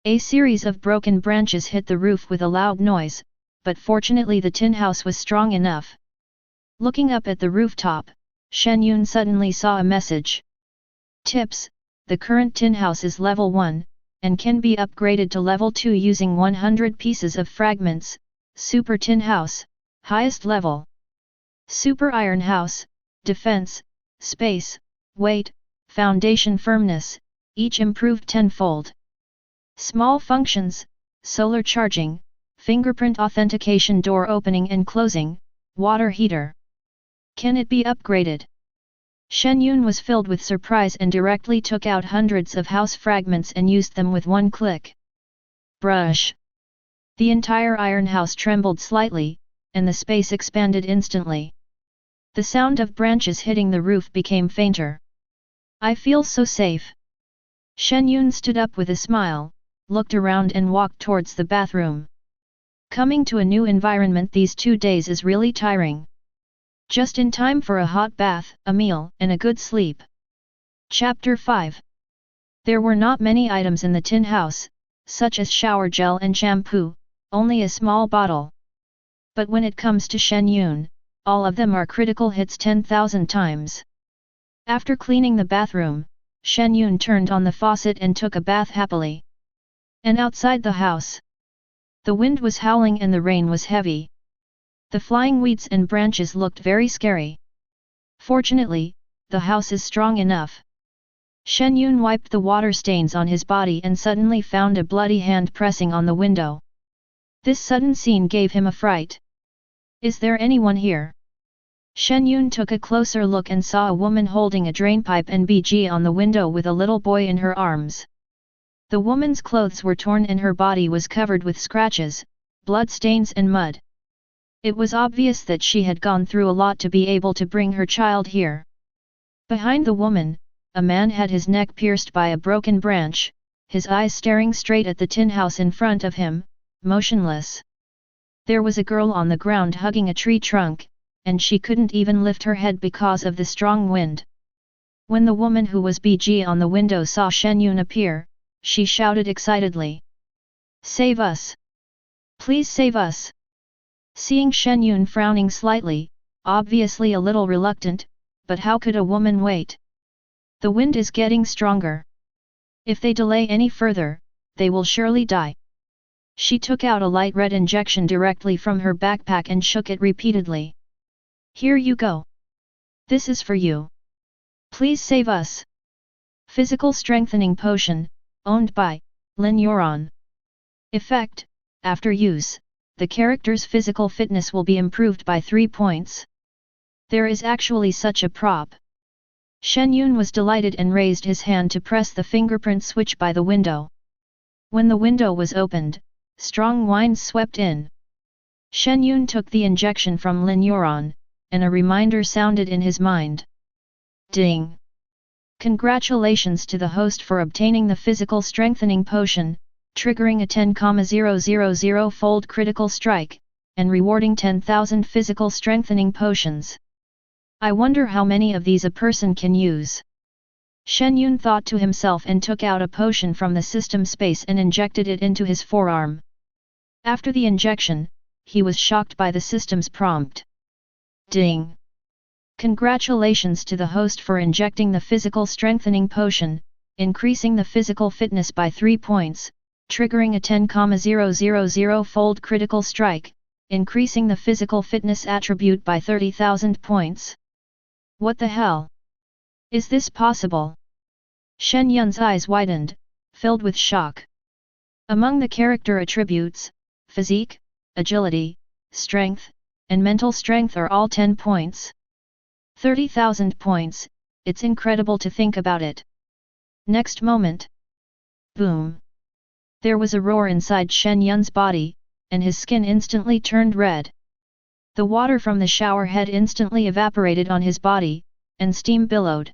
A series of broken branches hit the roof with a loud noise, but fortunately the tin house was strong enough. Looking up at the rooftop, Shen Yun suddenly saw a message. Tips: the current tin house is level 1, and can be upgraded to level 2 using 100 pieces of fragments. Super tin house, highest level. Super iron house, defense, space, weight, foundation firmness, each improved tenfold. Small functions: solar charging, fingerprint authentication, door opening and closing, water heater. Can it be upgraded? Shen Yun was filled with surprise and directly took out hundreds of house fragments and used them with one click. Brush! The entire iron house trembled slightly, and the space expanded instantly. The sound of branches hitting the roof became fainter. I feel so safe. Shen Yun stood up with a smile, looked around and walked towards the bathroom. Coming to a new environment these 2 days is really tiring. Just in time for a hot bath, a meal, and a good sleep. Chapter 5. There were not many items in the tin house, such as shower gel and shampoo, only a small bottle. But when it comes to Shen Yun, all of them are critical hits 10,000 times. After cleaning the bathroom, Shen Yun turned on the faucet and took a bath happily. And outside the house, the wind was howling and the rain was heavy. The flying weeds and branches looked very scary. Fortunately, the house is strong enough. Shen Yun wiped the water stains on his body and suddenly found a bloody hand pressing on the window. This sudden scene gave him a fright. Is there anyone here? Shen Yun took a closer look and saw a woman holding a drainpipe and BG on the window with a little boy in her arms. The woman's clothes were torn and her body was covered with scratches, blood stains and mud. It was obvious that she had gone through a lot to be able to bring her child here. Behind the woman, a man had his neck pierced by a broken branch, his eyes staring straight at the tin house in front of him, motionless. There was a girl on the ground hugging a tree trunk, and she couldn't even lift her head because of the strong wind. When the woman who was BG on the window saw Shen Yun appear, she shouted excitedly. Save us! Please save us! Seeing Shen Yun frowning slightly, obviously a little reluctant, but how could a woman wait? The wind is getting stronger. If they delay any further, they will surely die. She took out a light red injection directly from her backpack and shook it repeatedly. Here you go. This is for you. Please save us. Physical strengthening potion, owned by Lin Yuan. Effect: after use, the character's physical fitness will be improved by 3 points. There is actually such a prop. Shen Yun was delighted and raised his hand to press the fingerprint switch by the window. When the window was opened, strong winds swept in. Shen Yun took the injection from Lin Yuan, and a reminder sounded in his mind. Ding! Congratulations to the host for obtaining the physical strengthening potion, triggering a 10,000-fold critical strike, and rewarding 10,000 physical strengthening potions. I wonder how many of these a person can use. Shen Yun thought to himself and took out a potion from the system space and injected it into his forearm. After the injection, he was shocked by the system's prompt. Ding! Congratulations to the host for injecting the physical strengthening potion, increasing the physical fitness by 3 points, triggering a 10,000-fold critical strike, increasing the physical fitness attribute by 30,000 points. What the hell? Is this possible? Shen Yun's eyes widened, filled with shock. Among the character attributes, physique, agility, strength, and mental strength are all 10 points. 30,000 points, it's incredible to think about it. Next moment. Boom! There was a roar inside Shen Yun's body, and his skin instantly turned red. The water from the shower head instantly evaporated on his body, and steam billowed.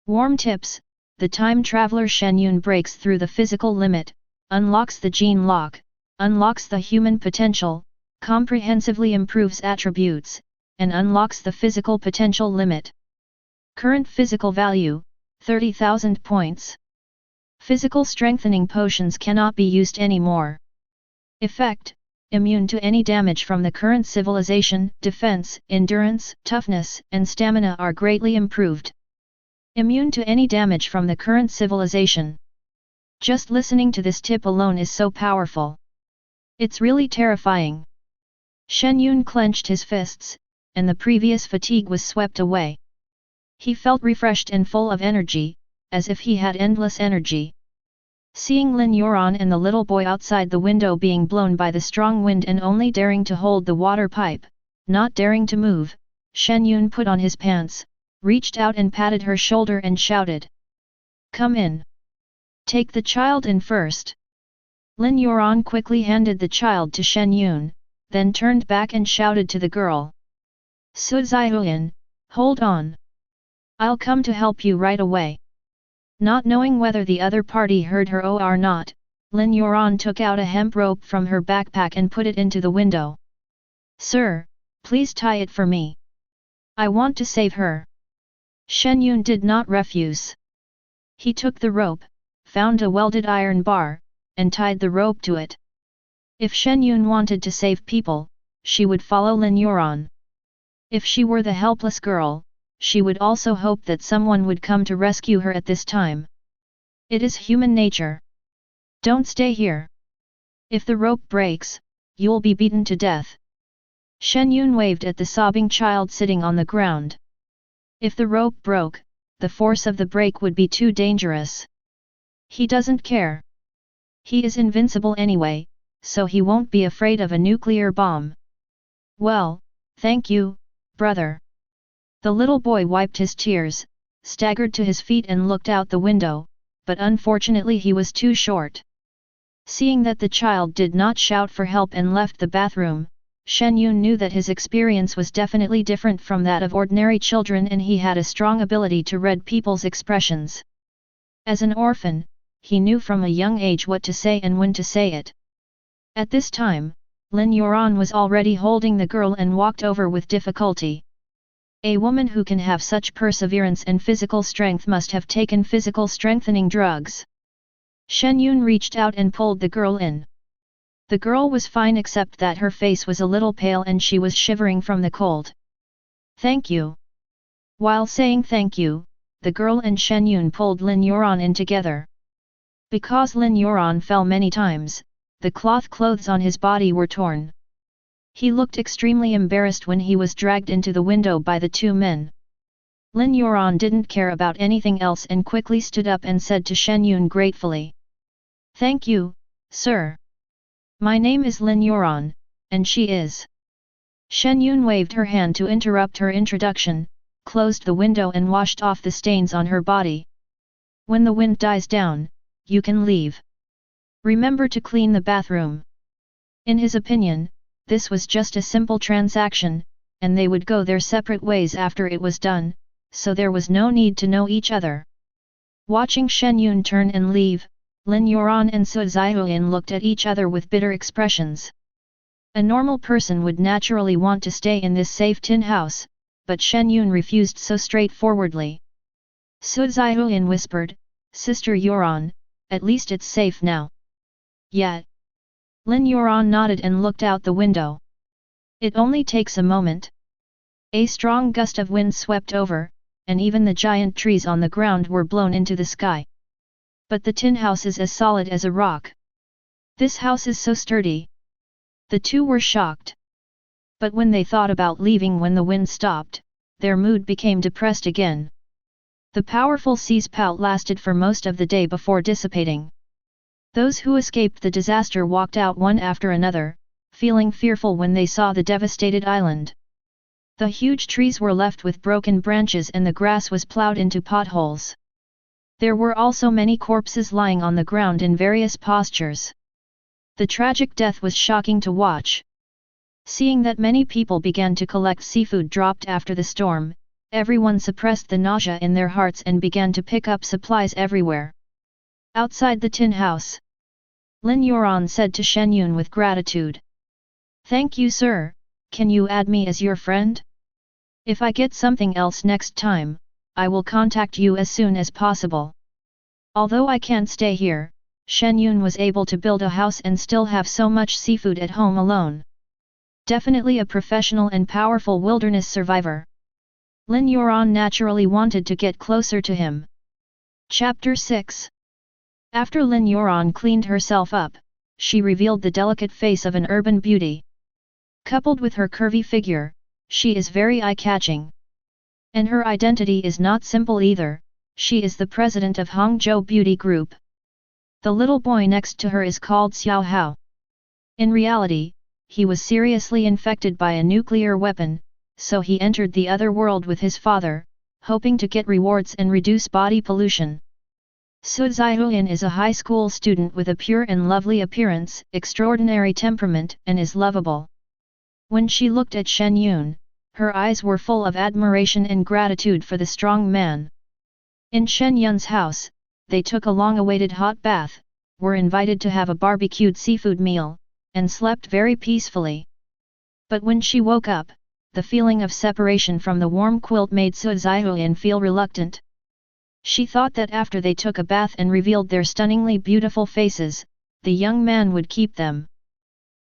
Warm tips, the time traveler Shen Yun breaks through the physical limit, unlocks the gene lock, unlocks the human potential, comprehensively improves attributes, and unlocks the physical potential limit. Current physical value, 30,000 points. Physical strengthening potions cannot be used anymore. Effect: immune to any damage from the current civilization, defense, endurance, toughness, and stamina are greatly improved. Immune to any damage from the current civilization. Just listening to this tip alone is so powerful. It's really terrifying. Shen Yun clenched his fists, and the previous fatigue was swept away. He felt refreshed and full of energy, as if he had endless energy. Seeing Lin Yuan and the little boy outside the window being blown by the strong wind and only daring to hold the water pipe, not daring to move, Shen Yun put on his pants, reached out and patted her shoulder and shouted. Come in. Take the child in first. Lin Yuan quickly handed the child to Shen Yun, then turned back and shouted to the girl. Su Zaihuan, hold on. I'll come to help you right away. Not knowing whether the other party heard her or not, Lin Yuan took out a hemp rope from her backpack and put it into the window. Sir, please tie it for me. I want to save her. Shen Yun did not refuse. He took the rope, found a welded iron bar, and tied the rope to it. If Shen Yun wanted to save people, she would follow Lin Yuan. If she were the helpless girl, she would also hope that someone would come to rescue her at this time. It is human nature. Don't stay here. If the rope breaks, you'll be beaten to death. Shen Yun waved at the sobbing child sitting on the ground. If the rope broke, the force of the break would be too dangerous. He doesn't care. He is invincible anyway, so he won't be afraid of a nuclear bomb. Well, thank you, brother. The little boy wiped his tears, staggered to his feet and looked out the window, but unfortunately he was too short. Seeing that the child did not shout for help and left the bathroom, Shen Yun knew that his experience was definitely different from that of ordinary children and he had a strong ability to read people's expressions. As an orphan, he knew from a young age what to say and when to say it. At this time, Lin Yuan was already holding the girl and walked over with difficulty. A woman who can have such perseverance and physical strength must have taken physical strengthening drugs. Shen Yun reached out and pulled the girl in. The girl was fine except that her face was a little pale and she was shivering from the cold. Thank you. While saying thank you, the girl and Shen Yun pulled Lin Yuan in together. Because Lin Yuan fell many times, the cloth clothes on his body were torn. He looked extremely embarrassed when he was dragged into the window by the two men. Lin Yuan didn't care about anything else and quickly stood up and said to Shen Yun gratefully. Thank you, sir. My name is Lin Yuan, and she is. Shen Yun waved her hand to interrupt her introduction, closed the window and washed off the stains on her body. When the wind dies down, you can leave. Remember to clean the bathroom. In his opinion, this was just a simple transaction, and they would go their separate ways after it was done, so there was no need to know each other. Watching Shen Yun turn and leave, Lin Yuan and Su Zaihuan looked at each other with bitter expressions. A normal person would naturally want to stay in this safe tin house, but Shen Yun refused so straightforwardly. Su Zaihuan whispered, "Sister Yuan, at least it's safe now." Yet. Lin Yuan nodded and looked out the window. It only takes a moment. A strong gust of wind swept over, and even the giant trees on the ground were blown into the sky. But the tin house is as solid as a rock. This house is so sturdy. The two were shocked. But when they thought about leaving when the wind stopped, their mood became depressed again. The powerful sea's pout lasted for most of the day before dissipating. Those who escaped the disaster walked out one after another, feeling fearful when they saw the devastated island. The huge trees were left with broken branches and the grass was plowed into potholes. There were also many corpses lying on the ground in various postures. The tragic death was shocking to watch. Seeing that many people began to collect seafood dropped after the storm, everyone suppressed the nausea in their hearts and began to pick up supplies everywhere. Outside the tin house, Lin Yuan said to Shen Yun with gratitude. "Thank you, sir. Can you add me as your friend? If I get something else next time, I will contact you as soon as possible." Although I can't stay here, Shen Yun was able to build a house and still have so much seafood at home alone. Definitely a professional and powerful wilderness survivor. Lin Yuan naturally wanted to get closer to him. Chapter 6. After Lin Yuan cleaned herself up, she revealed the delicate face of an urban beauty. Coupled with her curvy figure, she is very eye-catching. And her identity is not simple either, she is the president of Hangzhou Beauty Group. The little boy next to her is called Xiao Hao. In reality, he was seriously infected by a nuclear weapon, so he entered the other world with his father, hoping to get rewards and reduce body pollution. Su Zaihuan is a high school student with a pure and lovely appearance, extraordinary temperament, and is lovable. When she looked at Shen Yun, her eyes were full of admiration and gratitude for the strong man. In Shen Yun's house, they took a long-awaited hot bath, were invited to have a barbecued seafood meal, and slept very peacefully. But when she woke up, the feeling of separation from the warm quilt made Su Zaihuan feel reluctant. She thought that after they took a bath and revealed their stunningly beautiful faces, the young man would keep them.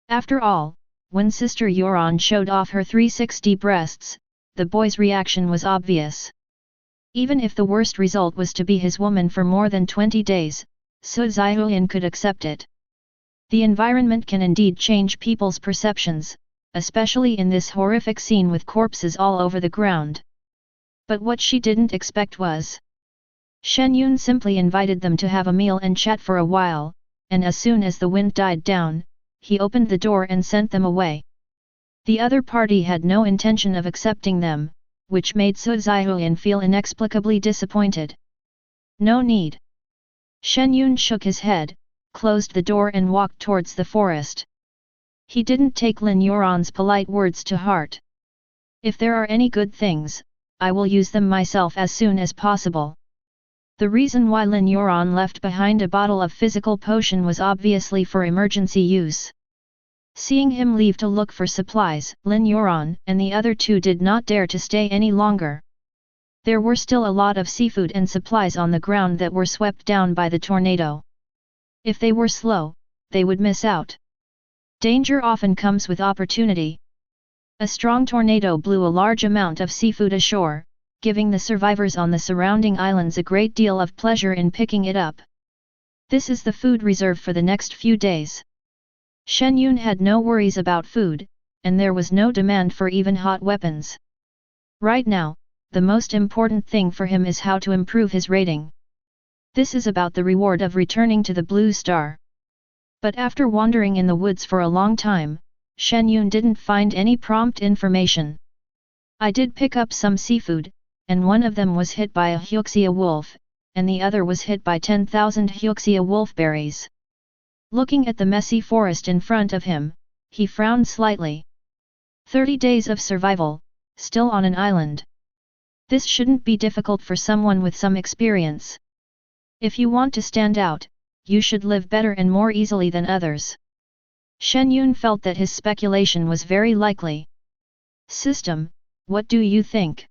After all, when Sister Yuan showed off her 360 breasts, the boy's reaction was obvious. Even if the worst result was to be his woman for more than 20 days, Su Zaihuan could accept it. The environment can indeed change people's perceptions, especially in this horrific scene with corpses all over the ground. But what she didn't expect was, Shen Yun simply invited them to have a meal and chat for a while, and as soon as the wind died down, he opened the door and sent them away. The other party had no intention of accepting them, which made Su Zaihuan feel inexplicably disappointed. No need. Shen Yun shook his head, closed the door and walked towards the forest. He didn't take Lin Yuan's polite words to heart. If there are any good things, I will use them myself as soon as possible. The reason why Lin Yuan left behind a bottle of physical potion was obviously for emergency use. Seeing him leave to look for supplies, Lin Yuan and the other two did not dare to stay any longer. There were still a lot of seafood and supplies on the ground that were swept down by the tornado. If they were slow, they would miss out. Danger often comes with opportunity. A strong tornado blew a large amount of seafood ashore, giving the survivors on the surrounding islands a great deal of pleasure in picking it up. This is the food reserve for the next few days. Shen Yun had no worries about food, and there was no demand for even hot weapons. Right now, the most important thing for him is how to improve his rating. This is about the reward of returning to the Blue Star. But after wandering in the woods for a long time, Shen Yun didn't find any prompt information. I did pick up some seafood, and one of them was hit by a Huxia wolf, and the other was hit by 10,000 Huxia wolfberries. Looking at the messy forest in front of him, he frowned slightly. 30 days of survival, still on an island. This shouldn't be difficult for someone with some experience. If you want to stand out, you should live better and more easily than others. Shen Yun felt that his speculation was very likely. System, What do you think?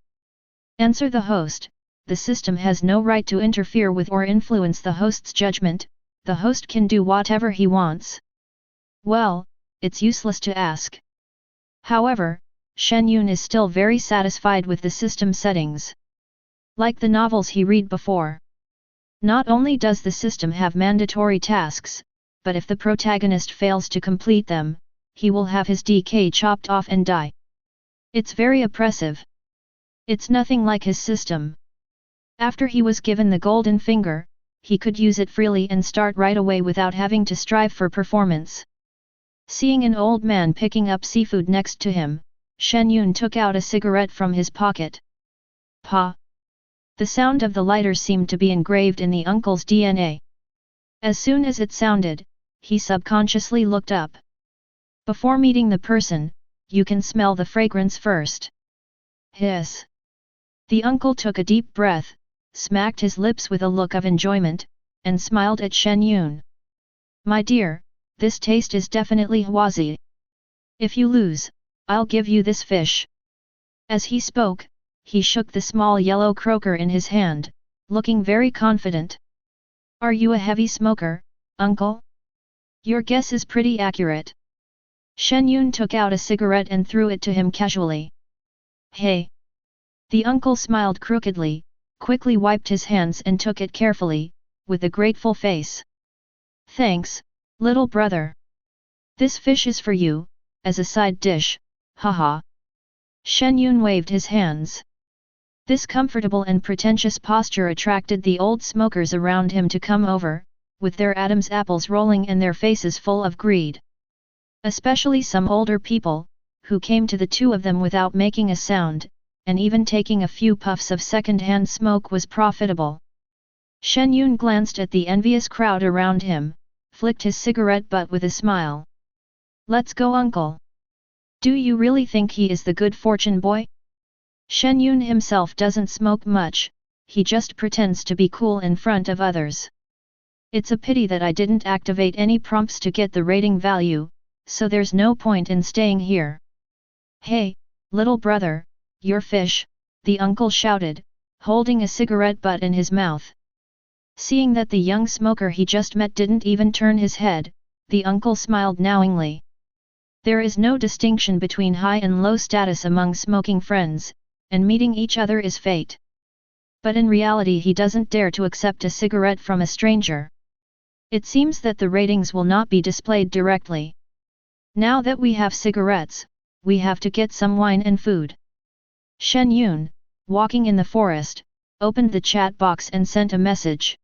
Answer the host. The system has no right to interfere with or influence the host's judgment, the host can do whatever he wants. Well, it's useless to ask. However, Shen Yun is still very satisfied with the system settings. Like the novels he read before. Not only does the system have mandatory tasks, but if the protagonist fails to complete them, he will have his DK chopped off and die. It's very oppressive. It's nothing like his system. After he was given the golden finger, he could use it freely and start right away without having to strive for performance. Seeing an old man picking up seafood next to him, Shen Yun took out a cigarette from his pocket. Pa! The sound of the lighter seemed to be engraved in the uncle's DNA. As soon as it sounded, he subconsciously looked up. Before meeting the person, you can smell the fragrance first. Hiss! The uncle took a deep breath, smacked his lips with a look of enjoyment, and smiled at Shen Yun. My dear, this taste is definitely Huazi. If you lose, I'll give you this fish. As he spoke, he shook the small yellow croaker in his hand, looking very confident. Are you a heavy smoker, uncle? Your guess is pretty accurate. Shen Yun took out a cigarette and threw it to him casually. Hey! The uncle smiled crookedly, quickly wiped his hands and took it carefully, with a grateful face. Thanks, little brother. This fish is for you, as a side dish, haha. Shen Yun waved his hands. This comfortable and pretentious posture attracted the old smokers around him to come over, with their Adam's apples rolling and their faces full of greed. Especially some older people, who came to the two of them without making a sound, and even taking a few puffs of second-hand smoke was profitable. Shen Yun glanced at the envious crowd around him, flicked his cigarette butt with a smile. Let's go, uncle. Do you really think he is the good fortune boy? Shen Yun himself doesn't smoke much, he just pretends to be cool in front of others. It's a pity that I didn't activate any prompts to get the rating value, so there's no point in staying here. Hey, little brother, your fish, the uncle shouted, holding a cigarette butt in his mouth. Seeing that the young smoker he just met didn't even turn his head, the uncle smiled knowingly. There is no distinction between high and low status among smoking friends, and meeting each other is fate. But in reality he doesn't dare to accept a cigarette from a stranger. It seems that the ratings will not be displayed directly. Now that we have cigarettes, we have to get some wine and food. Shen Yun, walking in the forest, opened the chat box and sent a message.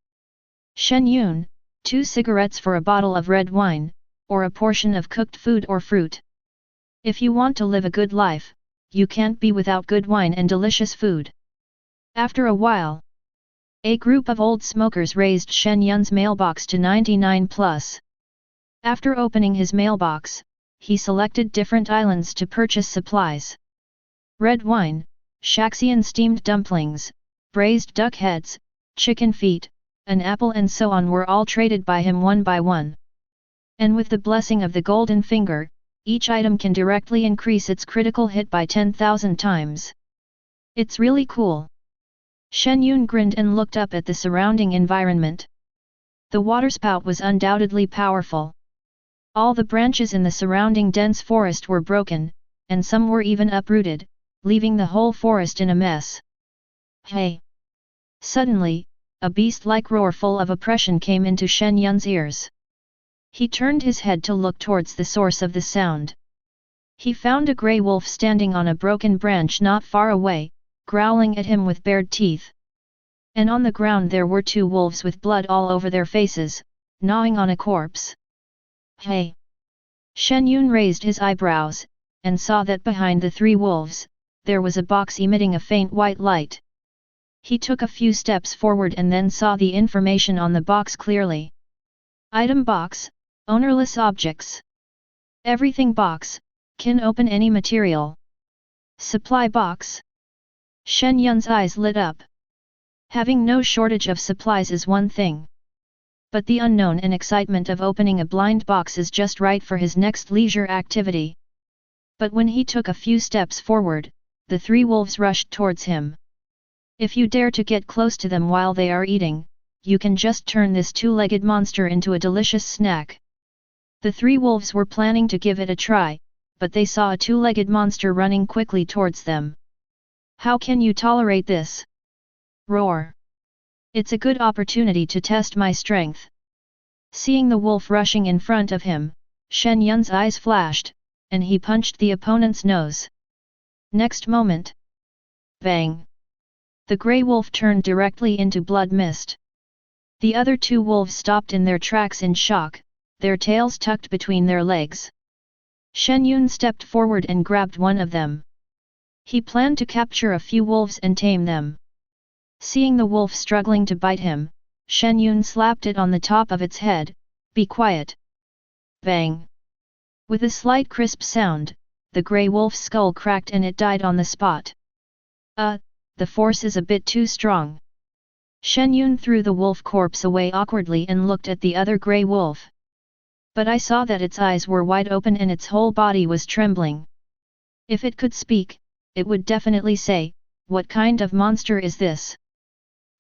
Shen Yun, 2 cigarettes for a bottle of red wine, or a portion of cooked food or fruit. If you want to live a good life, you can't be without good wine and delicious food. After a while, a group of old smokers raised Shen Yun's mailbox to 99+. After opening his mailbox, he selected different islands to purchase supplies. Red wine, Shaxian steamed dumplings, braised duck heads, chicken feet, an apple and so on were all traded by him one by one. And with the blessing of the golden finger, each item can directly increase its critical hit by 10,000 times. It's really cool. Shen Yun grinned and looked up at the surrounding environment. The waterspout was undoubtedly powerful. All the branches in the surrounding dense forest were broken, and some were even uprooted, leaving the whole forest in a mess. Hey! Suddenly, a beast-like roar full of oppression came into Shen Yun's ears. He turned his head to look towards the source of the sound. He found a grey wolf standing on a broken branch not far away, growling at him with bared teeth. And on the ground there were 2 wolves with blood all over their faces, gnawing on a corpse. Hey! Shen Yun raised his eyebrows, and saw that behind the 3 wolves, there was a box emitting a faint white light. He took a few steps forward and then saw the information on the box clearly. Item box, ownerless objects. Everything box, can open any material. Supply box. Shen Yun's eyes lit up. Having no shortage of supplies is one thing. But the unknown and excitement of opening a blind box is just right for his next leisure activity. But when he took a few steps forward, the three wolves rushed towards him. If you dare to get close to them while they are eating, you can just turn this two-legged monster into a delicious snack. The three wolves were planning to give it a try, but they saw a two-legged monster running quickly towards them. How can you tolerate this? Roar! It's a good opportunity to test my strength. Seeing the wolf rushing in front of him, Shen Yun's eyes flashed, and he punched the opponent's nose. Next moment, bang! The grey wolf turned directly into blood mist. The other two wolves stopped in their tracks in shock, their tails tucked between their legs. Shen Yun stepped forward and grabbed one of them. He planned to capture a few wolves and tame them. Seeing the wolf struggling to bite him, Shen Yun slapped it on the top of its head. Be quiet! Bang! With a slight crisp sound, the grey wolf's skull cracked and it died on the spot. The force is a bit too strong. Shen Yun threw the wolf corpse away awkwardly and looked at the other grey wolf. But I saw that its eyes were wide open and its whole body was trembling. If it could speak, it would definitely say, "What kind of monster is this?"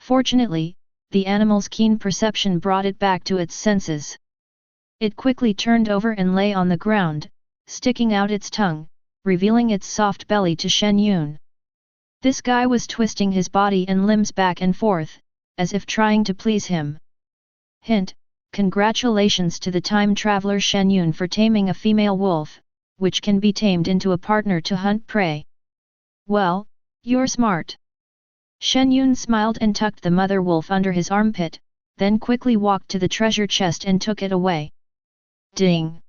Fortunately, the animal's keen perception brought it back to its senses. It quickly turned over and lay on the ground, sticking out its tongue, revealing its soft belly to Shen Yun. This guy was twisting his body and limbs back and forth, as if trying to please him. Hint: congratulations to the time traveler Shen Yun for taming a female wolf, which can be tamed into a partner to hunt prey. Well, you're smart. Shen Yun smiled and tucked the mother wolf under his armpit, then quickly walked to the treasure chest and took it away. Ding!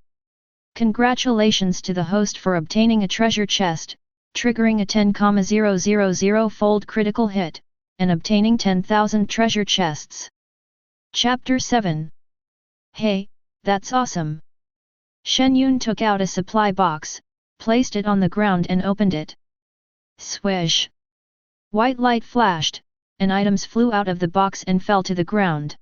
Congratulations to the host for obtaining a treasure chest, triggering a 10,000-fold critical hit, and obtaining 10,000 treasure chests. Chapter 7. Hey, that's awesome! Shen Yun took out a supply box, placed it on the ground and opened it. Swish! White light flashed, and items flew out of the box and fell to the ground.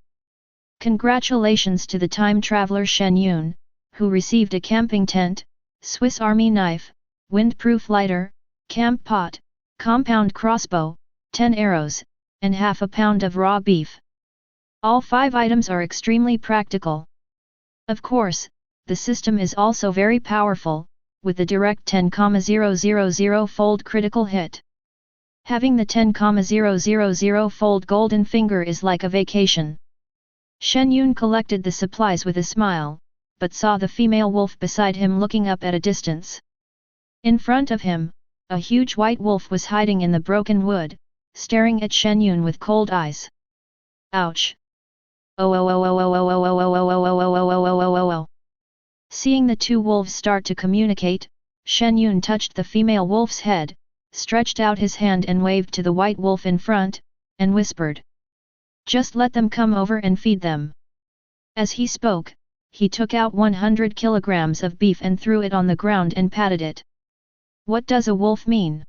Congratulations to the time traveler Shen Yun, who received a camping tent, Swiss Army knife, windproof lighter, camp pot, compound crossbow, 10 arrows, and half a pound of raw beef. All 5 items are extremely practical. Of course, the system is also very powerful, with a direct 10,000-fold critical hit. Having the 10,000-fold golden finger is like a vacation. Shen Yun collected the supplies with a smile, but saw the female wolf beside him looking up at a distance. In front of him, a huge white wolf was hiding in the broken wood, staring at Shen Yun with cold eyes. Ouch! Oh. Seeing the two wolves start to communicate, Shen Yun touched the female wolf's head, stretched out his hand and waved to the white wolf in front, and whispered, "Just let them come over and feed them." As he spoke, he took out 100 kilograms of beef and threw it on the ground and patted it. What does a wolf mean?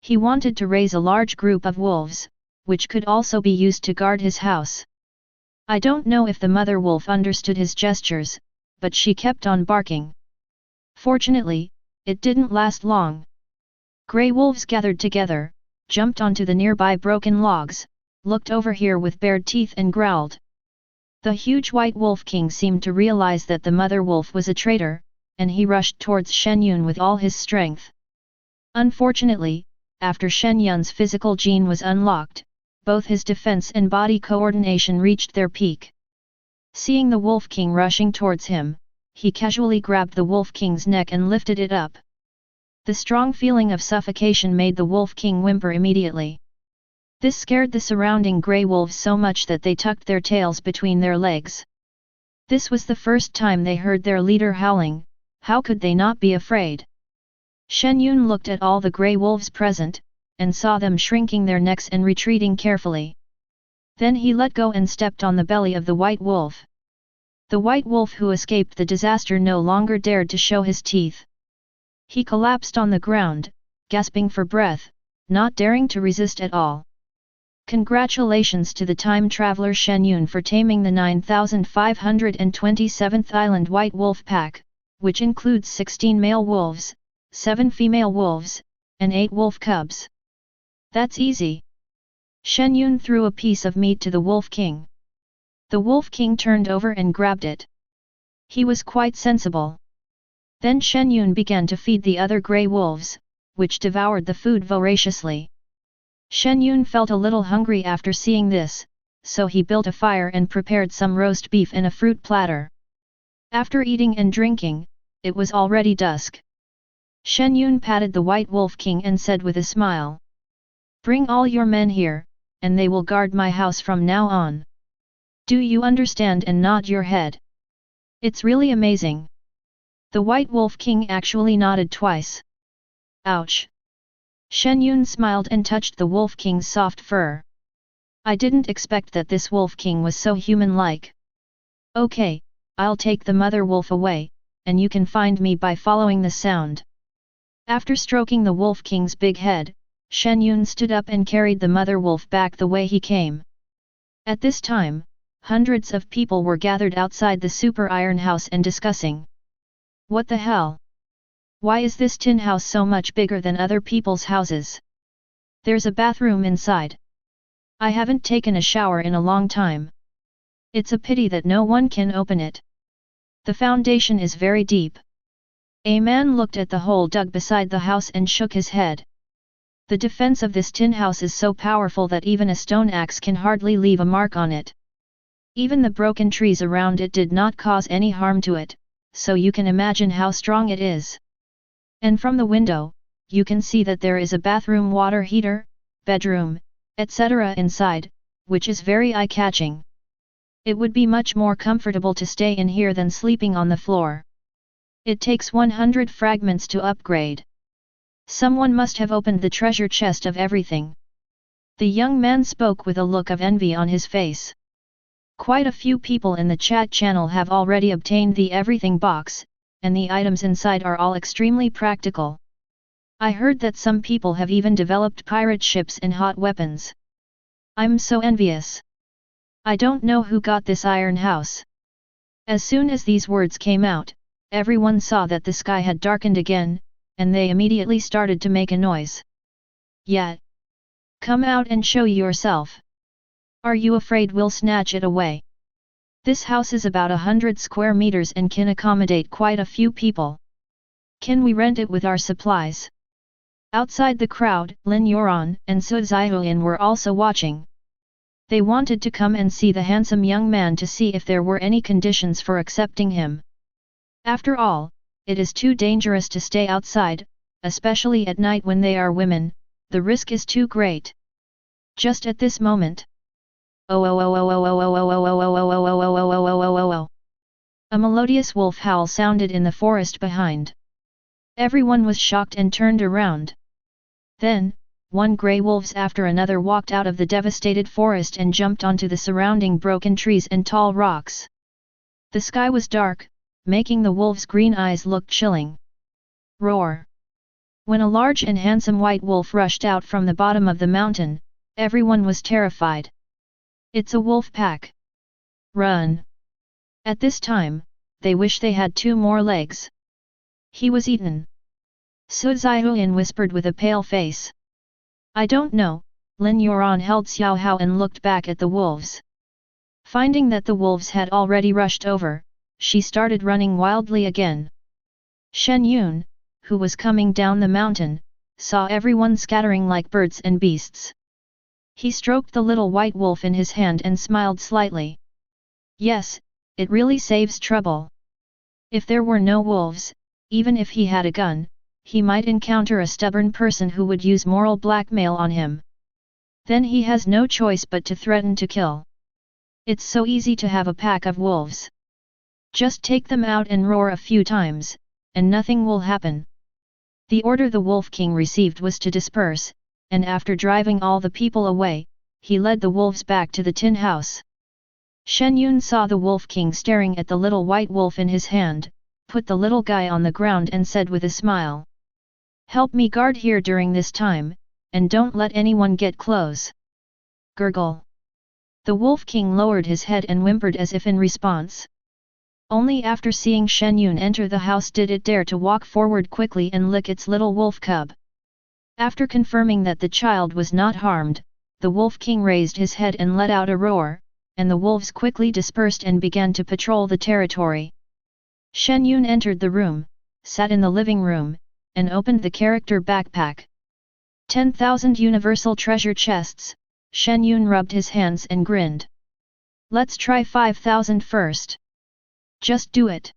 He wanted to raise a large group of wolves, which could also be used to guard his house. I don't know if the mother wolf understood his gestures, but she kept on barking. Fortunately, it didn't last long. Grey wolves gathered together, jumped onto the nearby broken logs, looked over here with bared teeth and growled. The huge white wolf king seemed to realize that the mother wolf was a traitor, and he rushed towards Shen Yun with all his strength. Unfortunately, after Shen Yun's physical gene was unlocked, both his defense and body coordination reached their peak. Seeing the wolf king rushing towards him, he casually grabbed the wolf king's neck and lifted it up. The strong feeling of suffocation made the wolf king whimper immediately. This scared the surrounding grey wolves so much that they tucked their tails between their legs. This was the first time they heard their leader howling. How could they not be afraid? Shen Yun looked at all the grey wolves present, and saw them shrinking their necks and retreating carefully. Then he let go and stepped on the belly of the white wolf. The white wolf who escaped the disaster no longer dared to show his teeth. He collapsed on the ground, gasping for breath, not daring to resist at all. Congratulations to the time traveler Shen Yun for taming the 9527th Island White Wolf Pack, which includes 16 male wolves, 7 female wolves, and 8 wolf cubs. That's easy. Shen Yun threw a piece of meat to the Wolf King. The Wolf King turned over and grabbed it. He was quite sensible. Then Shen Yun began to feed the other grey wolves, which devoured the food voraciously. Shen Yun felt a little hungry after seeing this, so he built a fire and prepared some roast beef and a fruit platter. After eating and drinking, it was already dusk. Shen Yun patted the White Wolf King and said with a smile, "Bring all your men here, and they will guard my house from now on. Do you understand?" and nod your head. It's really amazing. The White Wolf King actually nodded twice. Ouch! Shen Yun smiled and touched the Wolf King's soft fur. I didn't expect that this Wolf King was so human-like. Okay, I'll take the mother wolf away, and you can find me by following the sound. After stroking the Wolf King's big head, Shen Yun stood up and carried the mother wolf back the way he came. At this time, hundreds of people were gathered outside the super iron house and discussing. What the hell? Why is this tin house so much bigger than other people's houses? There's a bathroom inside. I haven't taken a shower in a long time. It's a pity that no one can open it. The foundation is very deep. A man looked at the hole dug beside the house and shook his head. The defense of this tin house is so powerful that even a stone axe can hardly leave a mark on it. Even the broken trees around it did not cause any harm to it, so you can imagine how strong it is. And from the window, you can see that there is a bathroom water heater, bedroom, etc. inside, which is very eye-catching. It would be much more comfortable to stay in here than sleeping on the floor. It takes 100 fragments to upgrade. Someone must have opened the treasure chest of everything. The young man spoke with a look of envy on his face. Quite a few people in the chat channel have already obtained the everything box, and the items inside are all extremely practical. I heard that some people have even developed pirate ships and hot weapons. I'm so envious. I don't know who got this iron house. As soon as these words came out, everyone saw that the sky had darkened again, and they immediately started to make a noise. Yeah. Come out and show yourself. Are you afraid we'll snatch it away? This house is about 100 square meters and can accommodate quite a few people. Can we rent it with our supplies? Outside the crowd, Lin Yuan and Su Zhihuan were also watching. They wanted to come and see the handsome young man to see if there were any conditions for accepting him. After all, it is too dangerous to stay outside, especially at night when they are women, the risk is too great. Just at this moment. A melodious wolf howl sounded in the forest behind. Everyone was shocked and turned around. Then, one grey wolf after another walked out of the devastated forest and jumped onto the surrounding broken trees and tall rocks. The sky was dark, making the wolf's green eyes look chilling. Roar! When a large and handsome white wolf rushed out from the bottom of the mountain, everyone was terrified. It's a wolf pack. Run! At this time, they wish they had 2 more legs. He was eaten. Su Zhihuan whispered with a pale face. I don't know. Lin Yuan held Xiao Hao and looked back at the wolves. Finding that the wolves had already rushed over, she started running wildly again. Shen Yun, who was coming down the mountain, saw everyone scattering like birds and beasts. He stroked the little white wolf in his hand and smiled slightly. Yes, it really saves trouble. If there were no wolves, even if he had a gun, he might encounter a stubborn person who would use moral blackmail on him. Then he has no choice but to threaten to kill. It's so easy to have a pack of wolves. Just take them out and roar a few times, and nothing will happen. The order the Wolf King received was to disperse, and after driving all the people away, he led the wolves back to the tin house. Shen Yun saw the Wolf King staring at the little white wolf in his hand, put the little guy on the ground and said with a smile. Help me guard here during this time, and don't let anyone get close. Gurgle. The Wolf King lowered his head and whimpered as if in response. Only after seeing Shen Yun enter the house did it dare to walk forward quickly and lick its little wolf cub. After confirming that the child was not harmed, the Wolf King raised his head and let out a roar, and the wolves quickly dispersed and began to patrol the territory. Shen Yun entered the room, sat in the living room, and opened the character backpack. 10,000 universal treasure chests. Shen Yun rubbed his hands and grinned. Let's try 5,000 first. Just do it.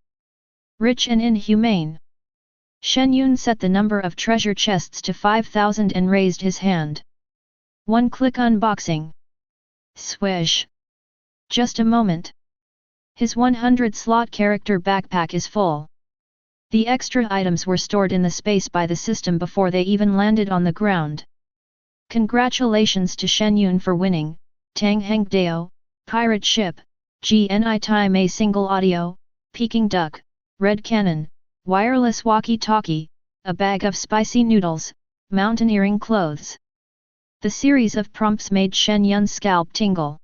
Rich and inhumane. Shen Yun set the number of treasure chests to 5,000 and raised his hand. One click unboxing. Swish. Just a moment. His 100-slot character backpack is full. The extra items were stored in the space by the system before they even landed on the ground. Congratulations to Shen Yun for winning. Tang Heng Dao, Pirate Ship, GNI Time A Single Audio, Peking Duck, Red Cannon, Wireless Walkie-Talkie, a bag of spicy noodles, mountaineering clothes. The series of prompts made Shen Yun's scalp tingle.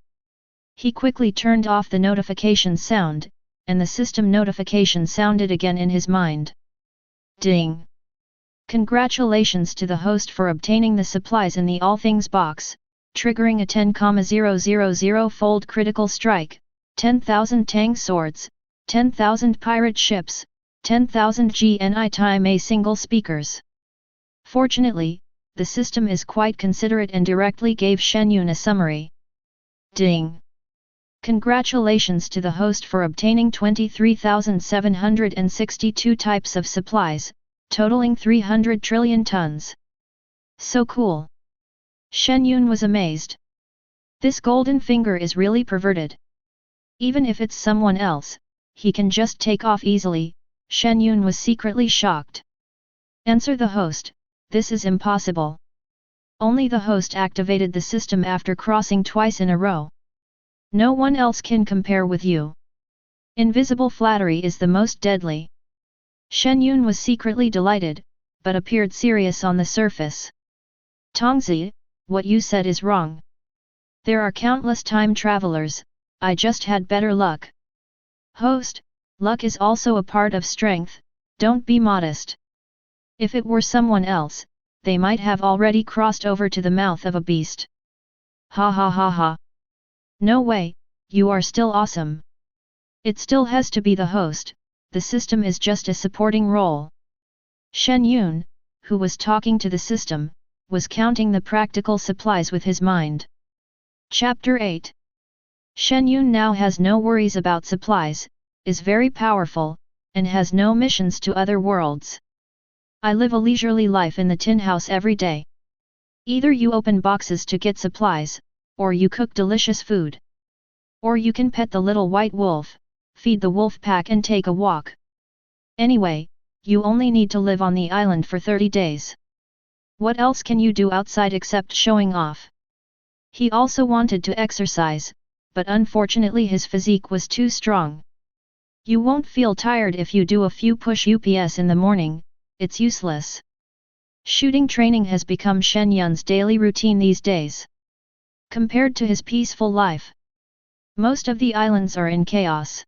He quickly turned off the notification sound, and the system notification sounded again in his mind. Ding! Congratulations to the host for obtaining the supplies in the All Things box, triggering a 10,000-fold critical strike, 10,000 Tang swords, 10,000 pirate ships, 10,000 GNI Time A single speakers. Fortunately, the system is quite considerate and directly gave Shen Yun a summary. Ding! Congratulations to the host for obtaining 23,762 types of supplies, totaling 300 trillion tons. So cool! Shen Yun was amazed. This golden finger is really perverted. Even if it's someone else, he can just take off easily. Shen Yun was secretly shocked. Answer the host, this is impossible. Only the host activated the system after crossing twice in a row. No one else can compare with you. Invisible flattery is the most deadly. Shen Yun was secretly delighted, but appeared serious on the surface. Tongzi, what you said is wrong. There are countless time travelers, I just had better luck. Host, luck is also a part of strength, don't be modest. If it were someone else, they might have already crossed over to the mouth of a beast. Ha ha ha ha. No way, you are still awesome. It still has to be the host, the system is just a supporting role. Shen Yun, who was talking to the system, was counting the practical supplies with his mind. Chapter 8. Shen Yun now has no worries about supplies, is very powerful, and has no missions to other worlds. I live a leisurely life in the tin house every day. Either you open boxes to get supplies, or you cook delicious food. Or you can pet the little white wolf, feed the wolf pack and take a walk. Anyway, you only need to live on the island for 30 days. What else can you do outside except showing off? He also wanted to exercise, but unfortunately his physique was too strong. You won't feel tired if you do a few push-ups in the morning, it's useless. Shooting training has become Shen Yun's daily routine these days. Compared to his peaceful life, most of the islands are in chaos.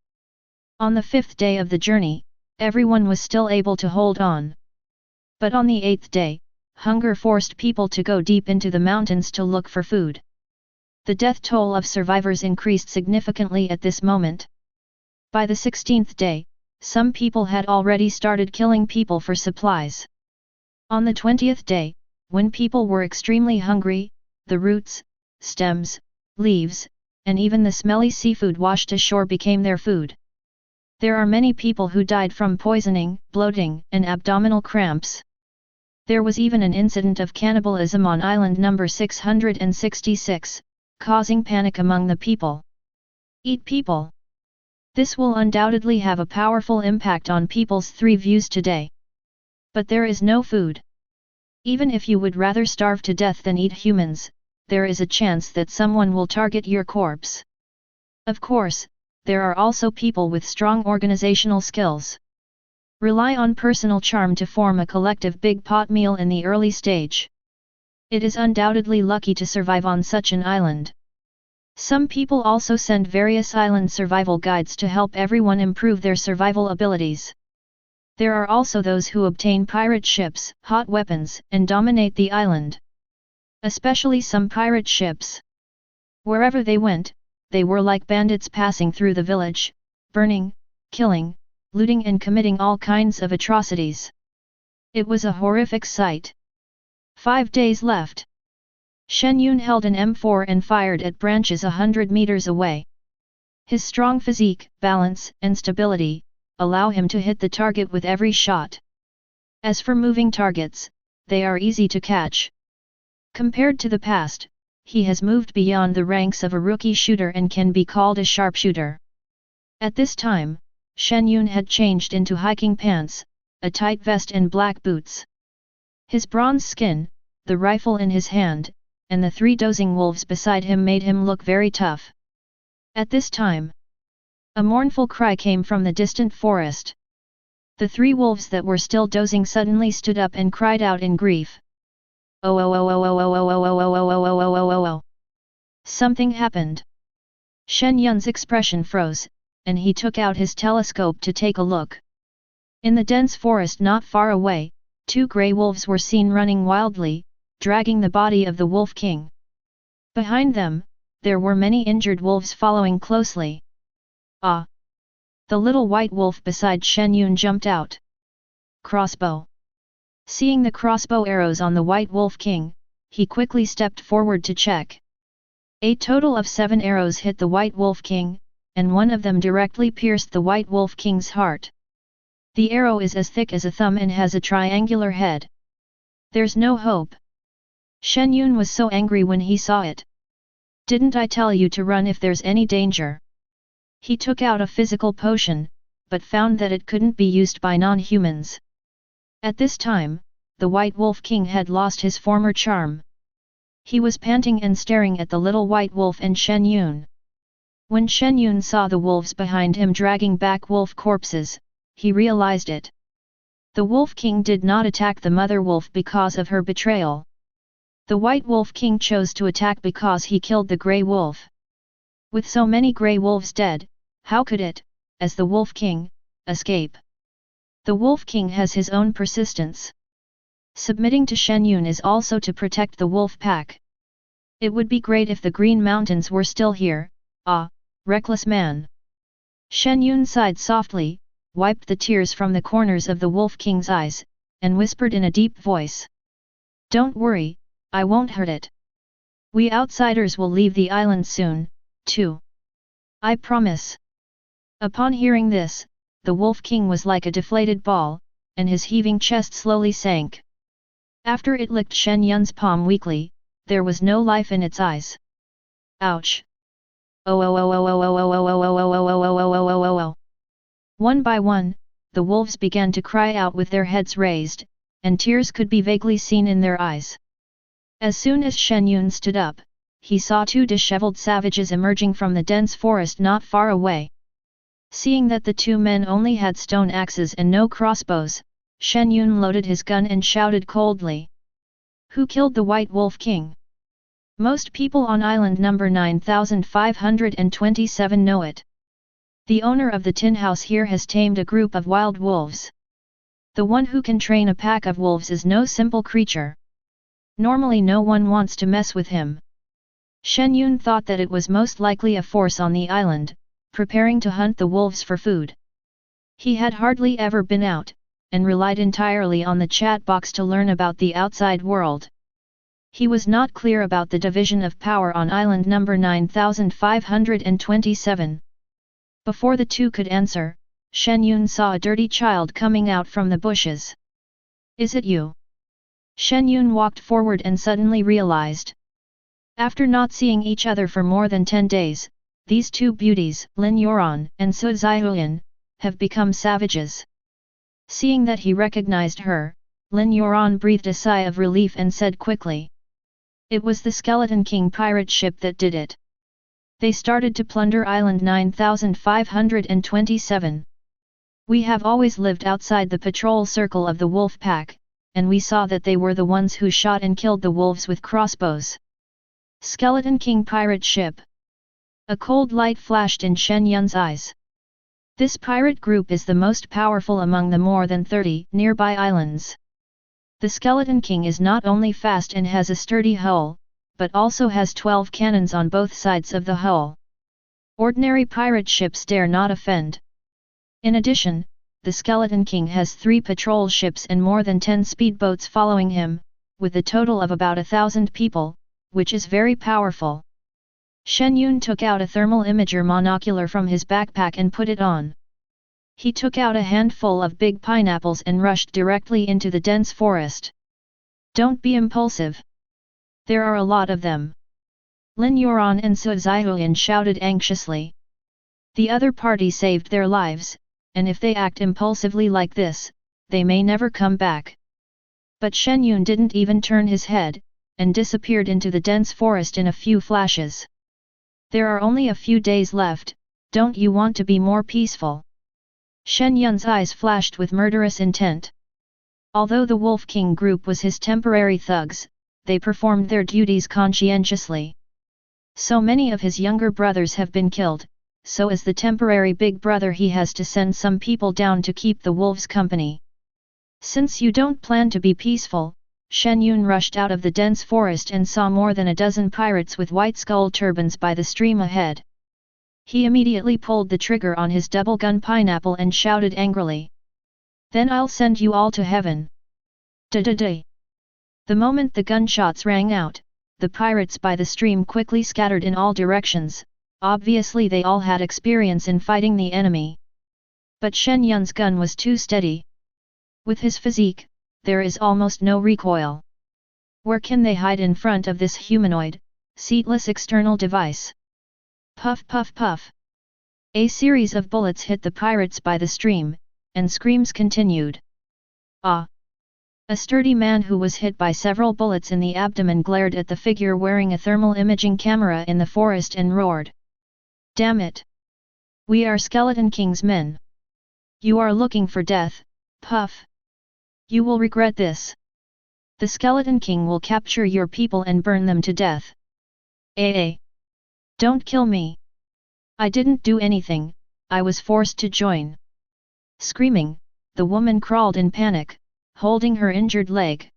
On the 5th day of the journey, everyone was still able to hold on. But on the 8th day, hunger forced people to go deep into the mountains to look for food. The death toll of survivors increased significantly at this moment. By the 16th day, some people had already started killing people for supplies. On the 20th day, when people were extremely hungry, the roots, stems, leaves, and even the smelly seafood washed ashore became their food. There are many people who died from poisoning, bloating, and abdominal cramps. There was even an incident of cannibalism on island number 666, causing panic among the people. Eat people. This will undoubtedly have a powerful impact on people's 3 views today. But there is no food. Even if you would rather starve to death than eat humans, there is a chance that someone will target your corpse. Of course, there are also people with strong organizational skills. Rely on personal charm to form a collective big pot meal in the early stage. It is undoubtedly lucky to survive on such an island. Some people also send various island survival guides to help everyone improve their survival abilities. There are also those who obtain pirate ships, hot weapons, and dominate the island. Especially some pirate ships. Wherever they went, they were like bandits passing through the village, burning, killing, looting and committing all kinds of atrocities. It was a horrific sight. 5 days left. Shen Yun held an M4 and fired at branches 100 meters away. His strong physique, balance, and stability allow him to hit the target with every shot. As for moving targets, they are easy to catch. Compared to the past, he has moved beyond the ranks of a rookie shooter and can be called a sharpshooter. At this time, Shen Yun had changed into hiking pants, a tight vest and black boots. His bronze skin, the rifle in his hand, and the 3 dozing wolves beside him made him look very tough. At this time, a mournful cry came from the distant forest. The 3 wolves that were still dozing suddenly stood up and cried out in grief. Oh oh oh oh oh oh oh oh oh oh oh oh oh oh oh. Something happened. Shen Yun's expression froze, and he took out his telescope to take a look. In the dense forest not far away, 2 grey wolves were seen running wildly, dragging the body of the Wolf King. Behind them, there were many injured wolves following closely. Ah! The little white wolf beside Shen Yun jumped out. Crossbow. Seeing the crossbow arrows on the White Wolf King, he quickly stepped forward to check. A total of 7 arrows hit the White Wolf King, and one of them directly pierced the White Wolf King's heart. The arrow is as thick as a thumb and has a triangular head. There's no hope. Shen Yun was so angry when he saw it. Didn't I tell you to run if there's any danger? He took out a physical potion, but found that it couldn't be used by non-humans. At this time, the White Wolf King had lost his former charm. He was panting and staring at the little white wolf and Shen Yun. When Shen Yun saw the wolves behind him dragging back wolf corpses, he realized it. The Wolf King did not attack the mother wolf because of her betrayal. The White Wolf King chose to attack because he killed the grey wolf. With so many grey wolves dead, how could it, as the Wolf King, escape? The Wolf King has his own persistence. Submitting to Shen Yun is also to protect the wolf pack. It would be great if the Green Mountains were still here, ah, reckless man. Shen Yun sighed softly, wiped the tears from the corners of the Wolf King's eyes, and whispered in a deep voice. Don't worry, I won't hurt it. We outsiders will leave the island soon, too. I promise. Upon hearing this, the Wolf King was like a deflated ball, and his heaving chest slowly sank. After it licked Shen Yun's palm weakly, there was no life in its eyes. Ouch! Oh oh oh oh oh oh oh oh oh oh oh oh oh oh oh oh oh. One by one, the wolves began to cry out with their heads raised, and tears could be vaguely seen in their eyes. As soon as Shen Yun stood up, he saw 2 disheveled savages emerging from the dense forest not far away. Seeing that the 2 men only had stone axes and no crossbows, Shen Yun loaded his gun and shouted coldly. Who killed the White Wolf King? Most people on island number 9527 know it. The owner of the tin house here has tamed a group of wild wolves. The one who can train a pack of wolves is no simple creature. Normally no one wants to mess with him. Shen Yun thought that it was most likely a force on the island, preparing to hunt the wolves for food. He had hardly ever been out, and relied entirely on the chat box to learn about the outside world. He was not clear about the division of power on island number 9527. Before the 2 could answer, Shen Yun saw a dirty child coming out from the bushes. Is it you? Shen Yun walked forward and suddenly realized. After not seeing each other for more than 10 days, these 2 beauties, Lin Yuan and Su Zaihuan, have become savages. Seeing that he recognized her, Lin Yuan breathed a sigh of relief and said quickly. It was the Skeleton King pirate ship that did it. They started to plunder island 9527. We have always lived outside the patrol circle of the wolf pack, and we saw that they were the ones who shot and killed the wolves with crossbows. Skeleton King pirate ship. A cold light flashed in Shen Yun's eyes. This pirate group is the most powerful among the more than 30 nearby islands. The Skeleton King is not only fast and has a sturdy hull, but also has 12 cannons on both sides of the hull. Ordinary pirate ships dare not offend. In addition, the Skeleton King has 3 patrol ships and more than 10 speedboats following him, with a total of about 1,000 people, which is very powerful. Shen Yun took out a thermal imager monocular from his backpack and put it on. He took out a handful of big pineapples and rushed directly into the dense forest. Don't be impulsive. There are a lot of them. Lin Yuan and Su Zaihuan shouted anxiously. The other party saved their lives, and if they act impulsively like this, they may never come back. But Shen Yun didn't even turn his head, and disappeared into the dense forest in a few flashes. There are only a few days left, don't you want to be more peaceful? Shen Yun's eyes flashed with murderous intent. Although the Wolf King group was his temporary thugs, they performed their duties conscientiously. So many of his younger brothers have been killed, so as the temporary big brother he has to send some people down to keep the wolves company. Since you don't plan to be peaceful, Shen Yun rushed out of the dense forest and saw more than a dozen pirates with white skull turbans by the stream ahead. He immediately pulled the trigger on his double-gun pineapple and shouted angrily. Then I'll send you all to heaven. Da-da-da. The moment the gunshots rang out, the pirates by the stream quickly scattered in all directions, obviously they all had experience in fighting the enemy. But Shen Yun's gun was too steady. With his physique, there is almost no recoil. Where can they hide in front of this humanoid, seatless external device? Puff puff puff. A series of bullets hit the pirates by the stream, and screams continued. Ah! A sturdy man who was hit by several bullets in the abdomen glared at the figure wearing a thermal imaging camera in the forest and roared. Damn it! We are Skeleton King's men. You are looking for death, Puff. You will regret this. The Skeleton King will capture your people and burn them to death. Don't kill me. I didn't do anything, I was forced to join. Screaming, the woman crawled in panic, holding her injured leg.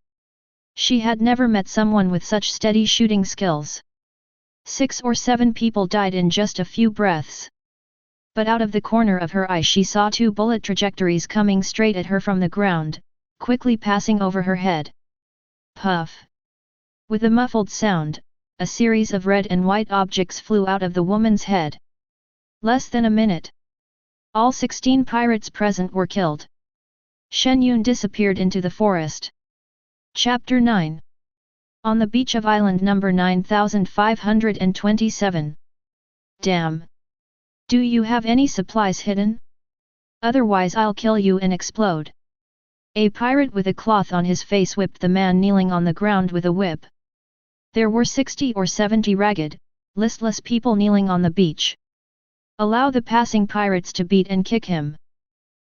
She had never met someone with such steady shooting skills. 6 or 7 people died in just a few breaths. But out of the corner of her eye she saw 2 bullet trajectories coming straight at her from the ground, quickly passing over her head. Puff! With a muffled sound, a series of red and white objects flew out of the woman's head. Less than a minute. All 16 pirates present were killed. Shen Yun disappeared into the forest. Chapter 9. On the beach of island number 9527. Damn! Do you have any supplies hidden? Otherwise I'll kill you and explode. A pirate with a cloth on his face whipped the man kneeling on the ground with a whip. There were 60 or 70 ragged, listless people kneeling on the beach. Allow the passing pirates to beat and kick him.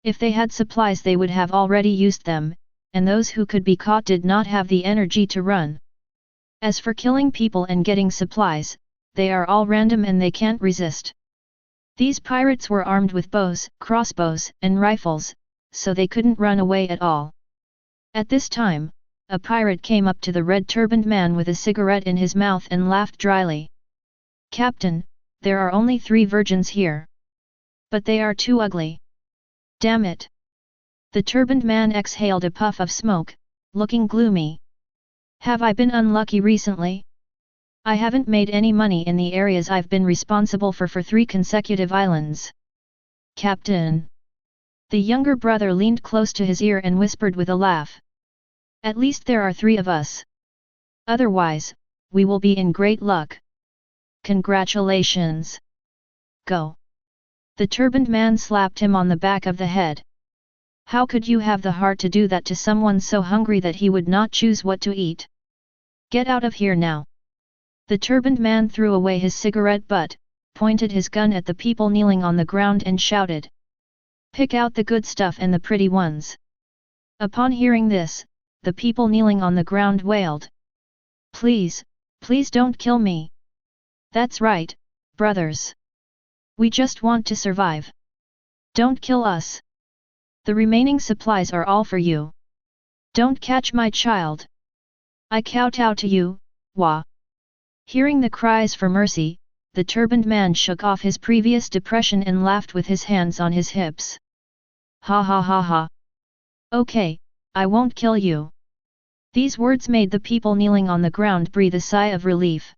If they had supplies they would have already used them, and those who could be caught did not have the energy to run. As for killing people and getting supplies, they are all random and they can't resist. These pirates were armed with bows, crossbows, and rifles, so they couldn't run away at all. At this time, a pirate came up to the red-turbaned man with a cigarette in his mouth and laughed dryly. Captain, there are only 3 virgins here. But they are too ugly. Damn it! The turbaned man exhaled a puff of smoke, looking gloomy. Have I been unlucky recently? I haven't made any money in the areas I've been responsible for 3 consecutive islands. Captain! The younger brother leaned close to his ear and whispered with a laugh. At least there are 3 of us. Otherwise, we will be in great luck. Congratulations! Go! The turbaned man slapped him on the back of the head. How could you have the heart to do that to someone so hungry that he would not choose what to eat? Get out of here now! The turbaned man threw away his cigarette butt, pointed his gun at the people kneeling on the ground and shouted. Pick out the good stuff and the pretty ones. Upon hearing this, the people kneeling on the ground wailed. Please, please don't kill me. That's right, brothers. We just want to survive. Don't kill us. The remaining supplies are all for you. Don't catch my child. I kowtow to you, wah. Hearing the cries for mercy, the turbaned man shook off his previous depression and laughed with his hands on his hips. Ha ha ha ha. Okay, I won't kill you. These words made the people kneeling on the ground breathe a sigh of relief.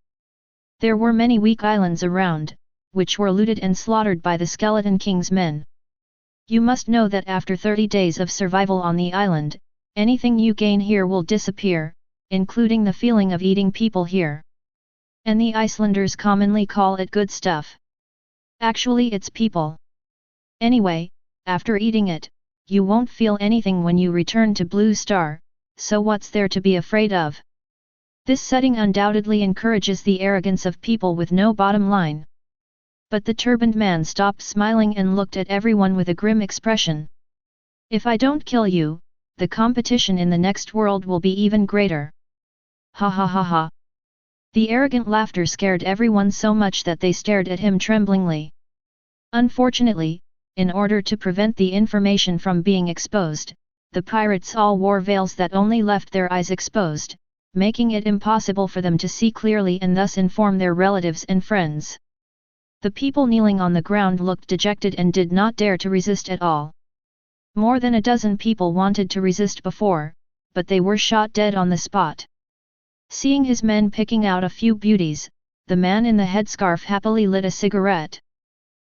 There were many weak islands around, which were looted and slaughtered by the Skeleton King's men. You must know that after 30 days of survival on the island, anything you gain here will disappear, including the feeling of eating people here. And the Icelanders commonly call it good stuff. Actually it's people. Anyway, after eating it, you won't feel anything when you return to Blue Star, so what's there to be afraid of? This setting undoubtedly encourages the arrogance of people with no bottom line. But the turbaned man stopped smiling and looked at everyone with a grim expression. If I don't kill you, the competition in the next world will be even greater. Ha ha ha ha. The arrogant laughter scared everyone so much that they stared at him tremblingly. Unfortunately, in order to prevent the information from being exposed, the pirates all wore veils that only left their eyes exposed, making it impossible for them to see clearly and thus inform their relatives and friends. The people kneeling on the ground looked dejected and did not dare to resist at all. More than a dozen people wanted to resist before, but they were shot dead on the spot. Seeing his men picking out a few beauties, the man in the headscarf happily lit a cigarette.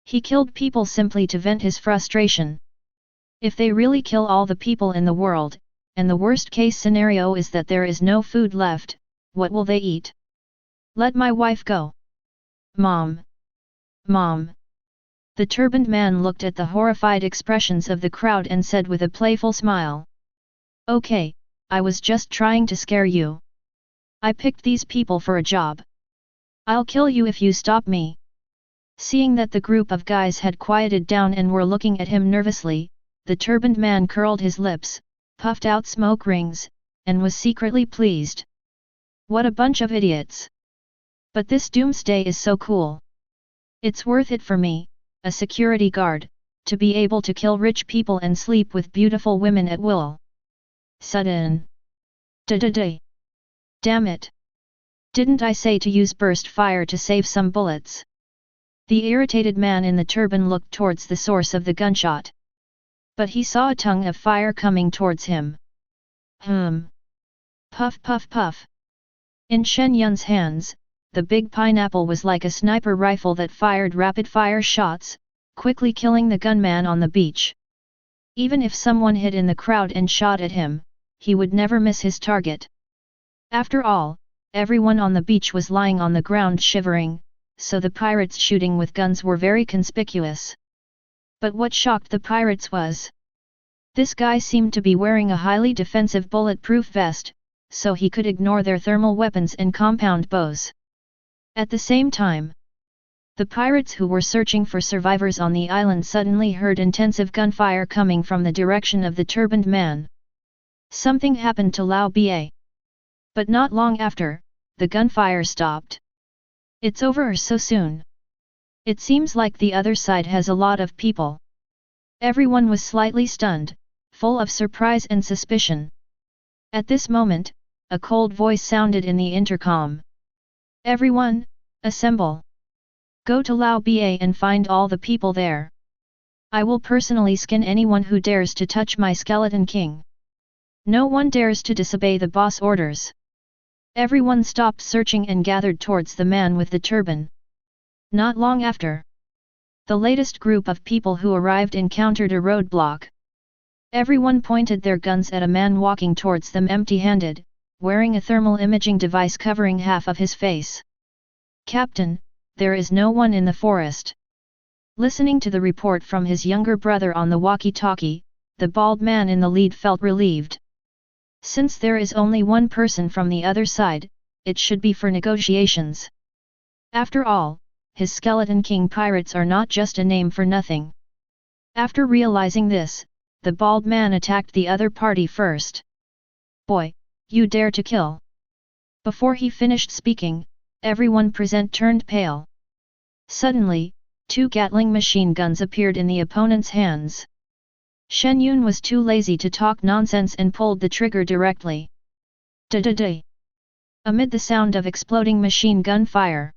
He killed people simply to vent his frustration. If they really kill all the people in the world, and the worst case scenario is that there is no food left, what will they eat? Let my wife go. Mom. Mom. The turbaned man looked at the horrified expressions of the crowd and said with a playful smile. Okay, I was just trying to scare you. I picked these people for a job. I'll kill you if you stop me. Seeing that the group of guys had quieted down and were looking at him nervously, the turbaned man curled his lips, puffed out smoke rings, and was secretly pleased. What a bunch of idiots! But this doomsday is so cool. It's worth it for me, a security guard, to be able to kill rich people and sleep with beautiful women at will. Sudden. Da-da-day. Damn it! Didn't I say to use burst fire to save some bullets? The irritated man in the turban looked towards the source of the gunshot. But he saw a tongue of fire coming towards him. Puff puff puff. In Shen Yun's hands, the big pineapple was like a sniper rifle that fired rapid-fire shots, quickly killing the gunman on the beach. Even if someone hid in the crowd and shot at him, he would never miss his target. After all, everyone on the beach was lying on the ground shivering, so the pirates shooting with guns were very conspicuous. But what shocked the pirates was, this guy seemed to be wearing a highly defensive bulletproof vest, so he could ignore their thermal weapons and compound bows. At the same time, the pirates who were searching for survivors on the island suddenly heard intensive gunfire coming from the direction of the turbaned man. Something happened to Lao Ba. But not long after, the gunfire stopped. It's over so soon. It seems like the other side has a lot of people. Everyone was slightly stunned, full of surprise and suspicion. At this moment, a cold voice sounded in the intercom. Everyone, assemble. Go to Lao Ba and find all the people there. I will personally skin anyone who dares to touch my Skeleton King. No one dares to disobey the boss orders. Everyone stopped searching and gathered towards the man with the turban. Not long after, the latest group of people who arrived encountered a roadblock. Everyone pointed their guns at a man walking towards them empty-handed, wearing a thermal imaging device covering half of his face. Captain, there is no one in the forest. Listening to the report from his younger brother on the walkie-talkie, the bald man in the lead felt relieved. Since there is only one person from the other side, it should be for negotiations. After all, his Skeleton King pirates are not just a name for nothing. After realizing this, the bald man attacked the other party first. Boy, you dare to kill! Before he finished speaking, everyone present turned pale. Suddenly, 2 Gatling machine guns appeared in the opponent's hands. Shen Yun was too lazy to talk nonsense and pulled the trigger directly. Da-da-da! Amid the sound of exploding machine gun fire,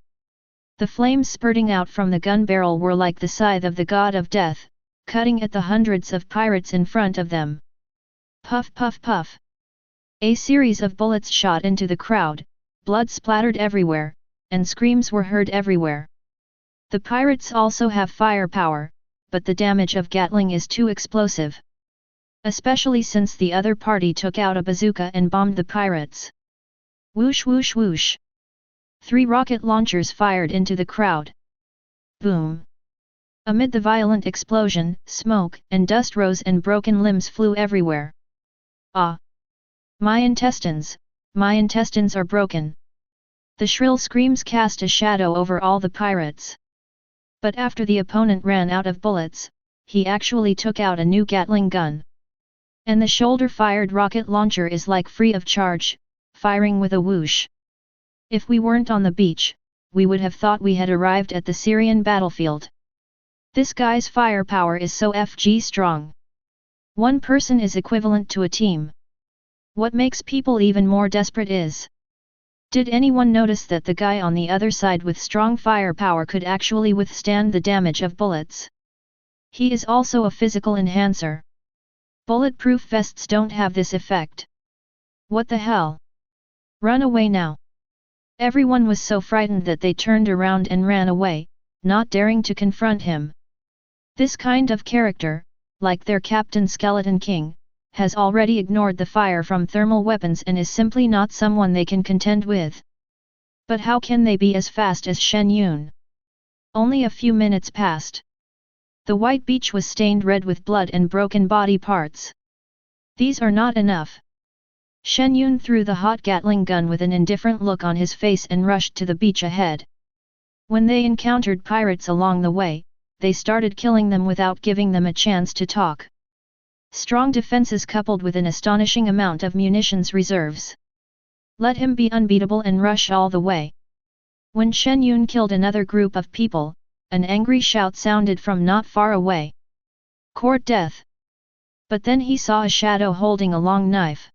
the flames spurting out from the gun barrel were like the scythe of the god of death, cutting at the hundreds of pirates in front of them. Puff puff puff! A series of bullets shot into the crowd, blood splattered everywhere, and screams were heard everywhere. The pirates also have firepower, but the damage of Gatling is too explosive. Especially since the other party took out a bazooka and bombed the pirates. Whoosh whoosh whoosh! 3 rocket launchers fired into the crowd. Boom! Amid the violent explosion, smoke and dust rose and broken limbs flew everywhere. Ah! My intestines are broken! The shrill screams cast a shadow over all the pirates. But after the opponent ran out of bullets, he actually took out a new Gatling gun. And the shoulder-fired rocket launcher is like free of charge, firing with a whoosh. If we weren't on the beach, we would have thought we had arrived at the Syrian battlefield. This guy's firepower is so FG strong. One person is equivalent to a team. What makes people even more desperate is, did anyone notice that the guy on the other side with strong firepower could actually withstand the damage of bullets? He is also a physical enhancer. Bulletproof vests don't have this effect. What the hell? Run away now! Everyone was so frightened that they turned around and ran away, not daring to confront him. This kind of character, like their captain Skeleton King, has already ignored the fire from thermal weapons and is simply not someone they can contend with. But how can they be as fast as Shen Yun? Only a few minutes passed. The white beach was stained red with blood and broken body parts. These are not enough. Shen Yun threw the hot Gatling gun with an indifferent look on his face and rushed to the beach ahead. When they encountered pirates along the way, they started killing them without giving them a chance to talk. Strong defenses coupled with an astonishing amount of munitions reserves. Let him be unbeatable and rush all the way. When Shen Yun killed another group of people, an angry shout sounded from not far away. Court death! But then he saw a shadow holding a long knife.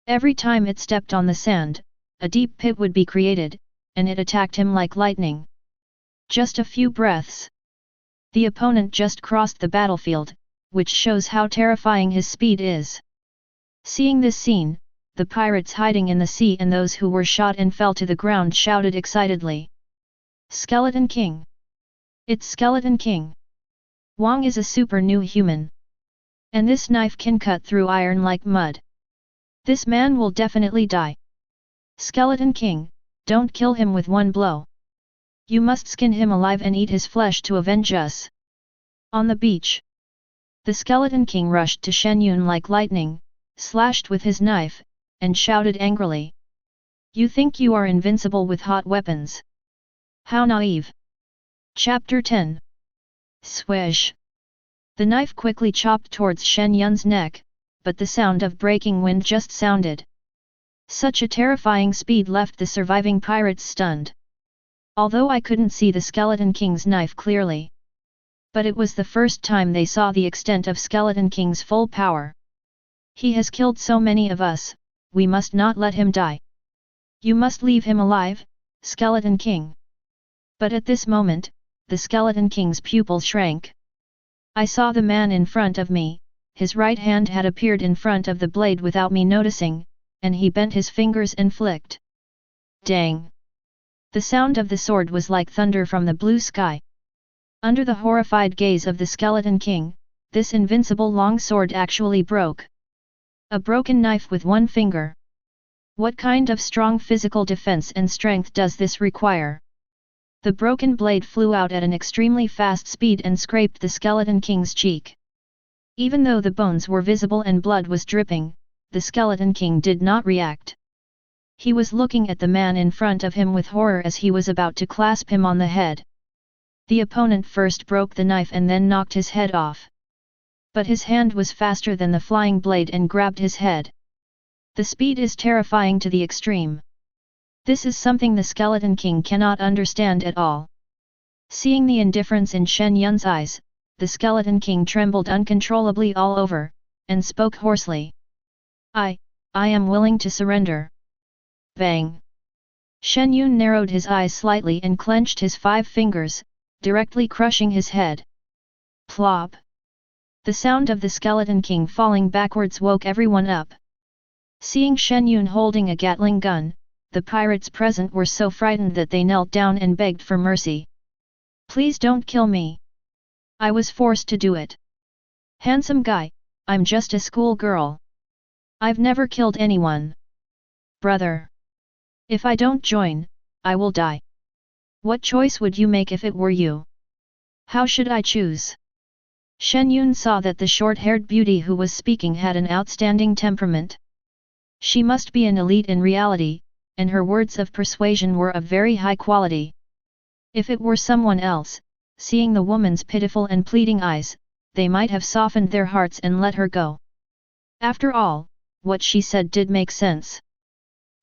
Every time it stepped on the sand, a deep pit would be created, and it attacked him like lightning. Just a few breaths. The opponent just crossed the battlefield, which shows how terrifying his speed is. Seeing this scene, the pirates hiding in the sea and those who were shot and fell to the ground shouted excitedly. Skeleton King! It's Skeleton King! Wang is a super new human. And this knife can cut through iron like mud. This man will definitely die. Skeleton King, don't kill him with one blow. You must skin him alive and eat his flesh to avenge us. On the beach, the Skeleton King rushed to Shen Yun like lightning, slashed with his knife, and shouted angrily. You think you are invincible with hot weapons? How naive! Chapter 10. Swish! The knife quickly chopped towards Shen Yun's neck, but the sound of breaking wind just sounded. Such a terrifying speed left the surviving pirates stunned. Although I couldn't see the Skeleton King's knife clearly. But it was the first time they saw the extent of Skeleton King's full power. He has killed so many of us, we must not let him die. You must leave him alive, Skeleton King. But at this moment, the Skeleton King's pupil shrank. I saw the man in front of me, his right hand had appeared in front of the blade without me noticing, and he bent his fingers and flicked. Dang! The sound of the sword was like thunder from the blue sky. Under the horrified gaze of the Skeleton King, this invincible long sword actually broke. A broken knife with one finger. What kind of strong physical defense and strength does this require? The broken blade flew out at an extremely fast speed and scraped the Skeleton King's cheek. Even though the bones were visible and blood was dripping, the Skeleton King did not react. He was looking at the man in front of him with horror as he was about to clasp him on the head. The opponent first broke the knife and then knocked his head off. But his hand was faster than the flying blade and grabbed his head. The speed is terrifying to the extreme. This is something the Skeleton King cannot understand at all. Seeing the indifference in Shen Yun's eyes, the Skeleton King trembled uncontrollably all over, and spoke hoarsely. I am willing to surrender. Bang! Shen Yun narrowed his eyes slightly and clenched his 5 fingers, directly crushing his head. Plop! The sound of the Skeleton King falling backwards woke everyone up. Seeing Shen Yun holding a Gatling gun, the pirates present were so frightened that they knelt down and begged for mercy. Please don't kill me. I was forced to do it. Handsome guy, I'm just a school girl. I've never killed anyone. Brother. If I don't join, I will die. What choice would you make if it were you? How should I choose? Shen Yun saw that the short-haired beauty who was speaking had an outstanding temperament. She must be an elite in reality, and her words of persuasion were of very high quality. If it were someone else, seeing the woman's pitiful and pleading eyes, they might have softened their hearts and let her go. After all, what she said did make sense.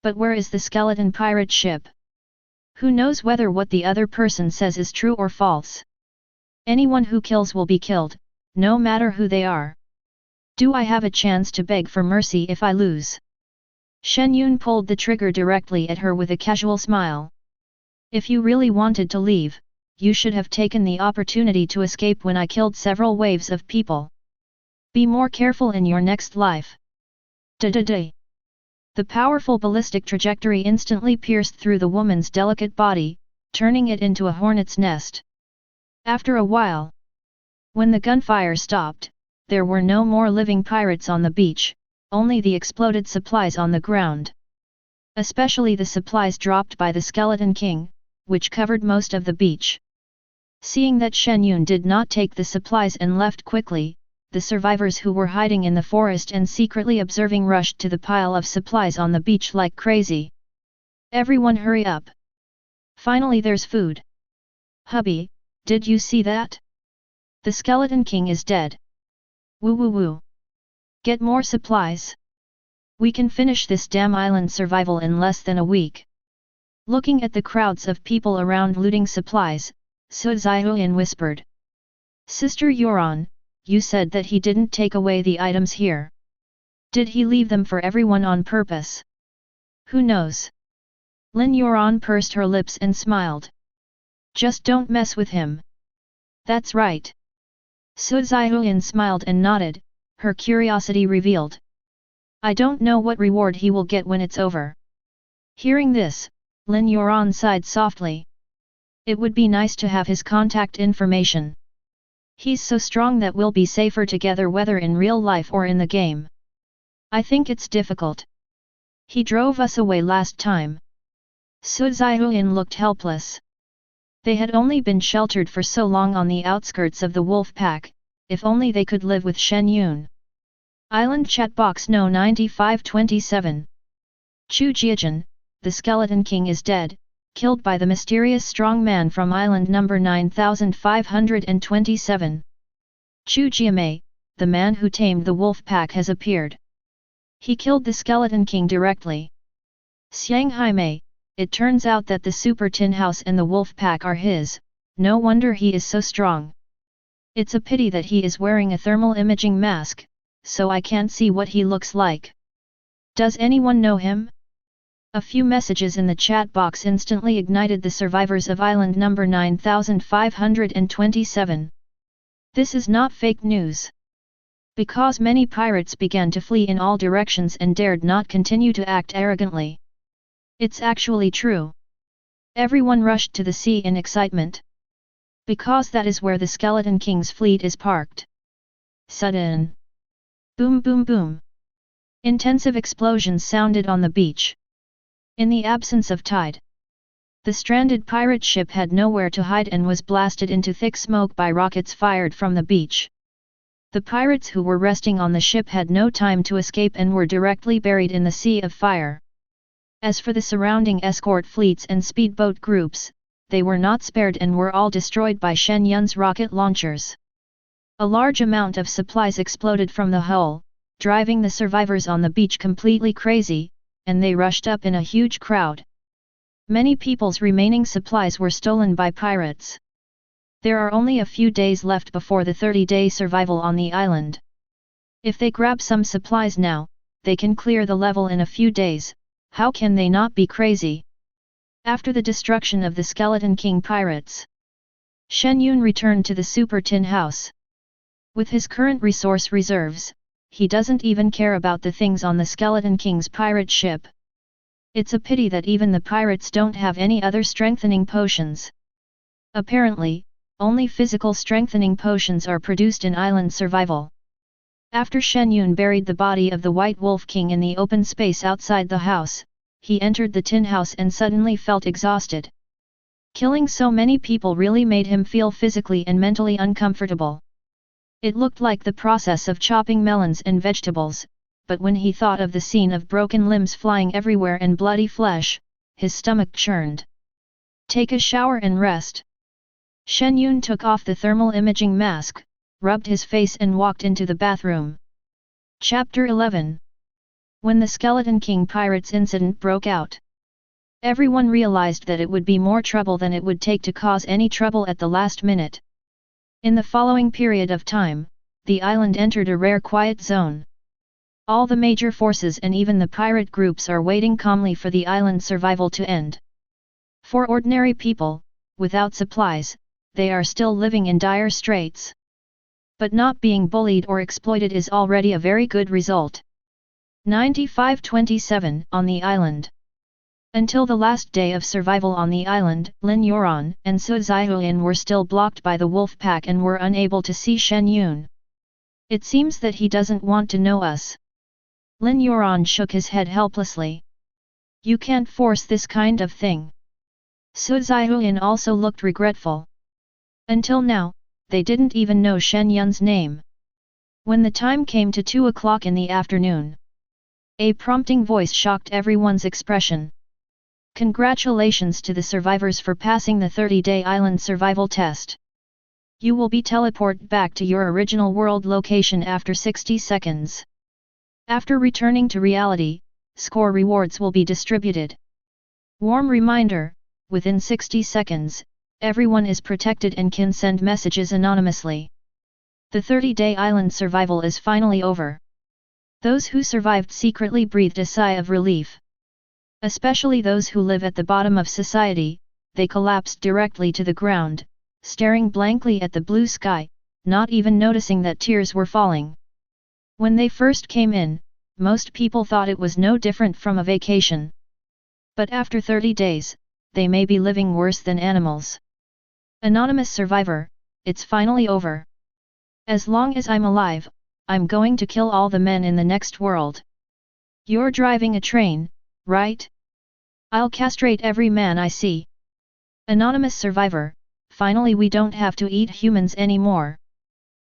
But where is the skeleton pirate ship? Who knows whether what the other person says is true or false? Anyone who kills will be killed, no matter who they are. Do I have a chance to beg for mercy if I lose? Shen Yun pulled the trigger directly at her with a casual smile. If you really wanted to leave, you should have taken the opportunity to escape when I killed several waves of people. Be more careful in your next life. Da-da-da. The powerful ballistic trajectory instantly pierced through the woman's delicate body, turning it into a hornet's nest. After a while, when the gunfire stopped, there were no more living pirates on the beach, only the exploded supplies on the ground. Especially the supplies dropped by the Skeleton King, which covered most of the beach. Seeing that Shen Yun did not take the supplies and left quickly, the survivors who were hiding in the forest and secretly observing rushed to the pile of supplies on the beach like crazy. Everyone hurry up! Finally there's food! Hubby, did you see that? The Skeleton King is dead. Woo woo woo! Get more supplies! We can finish this damn island survival in less than a week. Looking at the crowds of people around looting supplies, Su Zhihuan whispered. Sister Yuan, you said that he didn't take away the items here. Did he leave them for everyone on purpose? Who knows? Lin Yuan pursed her lips and smiled. Just don't mess with him. That's right. Su Zhihuan smiled and nodded, her curiosity revealed. I don't know what reward he will get when it's over. Hearing this, Lin Yuan sighed softly. It would be nice to have his contact information. He's so strong that we'll be safer together whether in real life or in the game. I think it's difficult. He drove us away last time. Su Zhihuan looked helpless. They had only been sheltered for so long on the outskirts of the wolf pack, if only they could live with Shen Yun. Island chat box No 9527. Chu Jiajin, the Skeleton King is dead, killed by the mysterious strong man from island number 9527. Chu Jiamei, the man who tamed the wolf pack has appeared. He killed the Skeleton King directly. Xiang Haimei, it turns out that the Super Tin House and the wolf pack are his, no wonder he is so strong. It's a pity that he is wearing a thermal imaging mask, so I can't see what he looks like. Does anyone know him? A few messages in the chat box instantly ignited the survivors of island number 9527. This is not fake news. Because many pirates began to flee in all directions and dared not continue to act arrogantly. It's actually true. Everyone rushed to the sea in excitement. Because that is where the Skeleton King's fleet is parked. Sudden. Boom boom boom. Intensive explosions sounded on the beach. In the absence of tide, the stranded pirate ship had nowhere to hide and was blasted into thick smoke by rockets fired from the beach. The pirates who were resting on the ship had no time to escape and were directly buried in the sea of fire. As for the surrounding escort fleets and speedboat groups, they were not spared and were all destroyed by Shen Yun's rocket launchers. A large amount of supplies exploded from the hull, driving the survivors on the beach completely crazy, and they rushed up in a huge crowd. Many people's remaining supplies were stolen by pirates. There are only a few days left before the 30-day survival on the island. If they grab some supplies now, they can clear the level in a few days. How can they not be crazy? After the destruction of the Skeleton King pirates, Shen Yun returned to the Super Tin House. With his current resource reserves, he doesn't even care about the things on the Skeleton King's pirate ship. It's a pity that even the pirates don't have any other strengthening potions. Apparently, only physical strengthening potions are produced in island survival. After Shen Yun buried the body of the White Wolf King in the open space outside the house, he entered the tin house and suddenly felt exhausted. Killing so many people really made him feel physically and mentally uncomfortable. It looked like the process of chopping melons and vegetables, but when he thought of the scene of broken limbs flying everywhere and bloody flesh, his stomach churned. Take a shower and rest. Shen Yun took off the thermal imaging mask, rubbed his face and walked into the bathroom. Chapter 11. When the Skeleton King Pirates incident broke out, everyone realized that it would be more trouble than it would take to cause any trouble at the last minute. In the following period of time, the island entered a rare quiet zone. All the major forces and even the pirate groups are waiting calmly for the island's survival to end. For ordinary people, without supplies, they are still living in dire straits. But not being bullied or exploited is already a very good result. 95-27 on the island. Until the last day of survival on the island, Lin Yuan and Su Zaihuan were still blocked by the wolf pack and were unable to see Shen Yun. It seems that he doesn't want to know us. Lin Yuan shook his head helplessly. You can't force this kind of thing. Su Zaihuan also looked regretful. Until now, they didn't even know Shen Yun's name. When the time came to 2 o'clock in the afternoon, a prompting voice shocked everyone's expression. Congratulations to the survivors for passing the 30-day island survival test. You will be teleported back to your original world location after 60 seconds. After returning to reality, score rewards will be distributed. Warm reminder, within 60 seconds, everyone is protected and can send messages anonymously. The 30-day island survival is finally over. Those who survived secretly breathed a sigh of relief. Especially those who live at the bottom of society, they collapsed directly to the ground, staring blankly at the blue sky, not even noticing that tears were falling. When they first came in, most people thought it was no different from a vacation. But after 30 days, they may be living worse than animals. Anonymous survivor, it's finally over. As long as I'm alive, I'm going to kill all the men in the next world. You're driving a train, right? I'll castrate every man I see. Anonymous survivor, finally we don't have to eat humans anymore.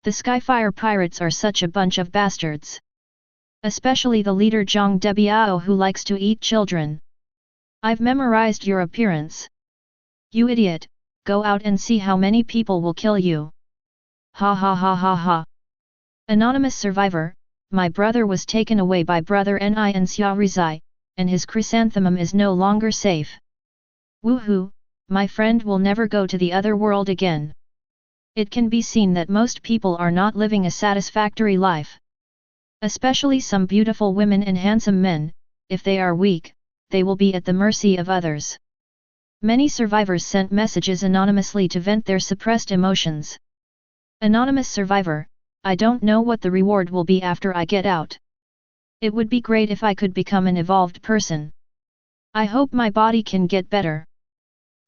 The Skyfire pirates are such a bunch of bastards. Especially the leader Zhang Debiao who likes to eat children. I've memorized your appearance. You idiot, go out and see how many people will kill you. Ha ha ha ha ha. Anonymous survivor, my brother was taken away by brother Ni and Xia Rizai, and his chrysanthemum is no longer safe. Woohoo, my friend will never go to the other world again. It can be seen that most people are not living a satisfactory life. Especially some beautiful women and handsome men, if they are weak, they will be at the mercy of others. Many survivors sent messages anonymously to vent their suppressed emotions. Anonymous survivor, I don't know what the reward will be after I get out. It would be great if I could become an evolved person. I hope my body can get better.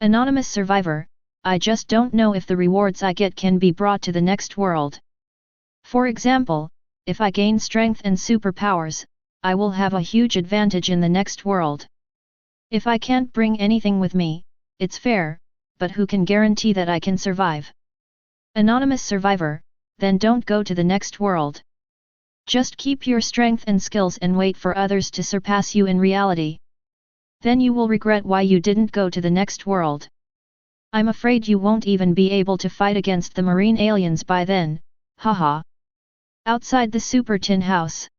Anonymous survivor, I just don't know if the rewards I get can be brought to the next world. For example, if I gain strength and superpowers, I will have a huge advantage in the next world. If I can't bring anything with me, it's fair, but who can guarantee that I can survive? Anonymous survivor, then don't go to the next world. Just keep your strength and skills and wait for others to surpass you in reality. Then you will regret why you didn't go to the next world. I'm afraid you won't even be able to fight against the marine aliens by then, haha. Outside the Super Tin House,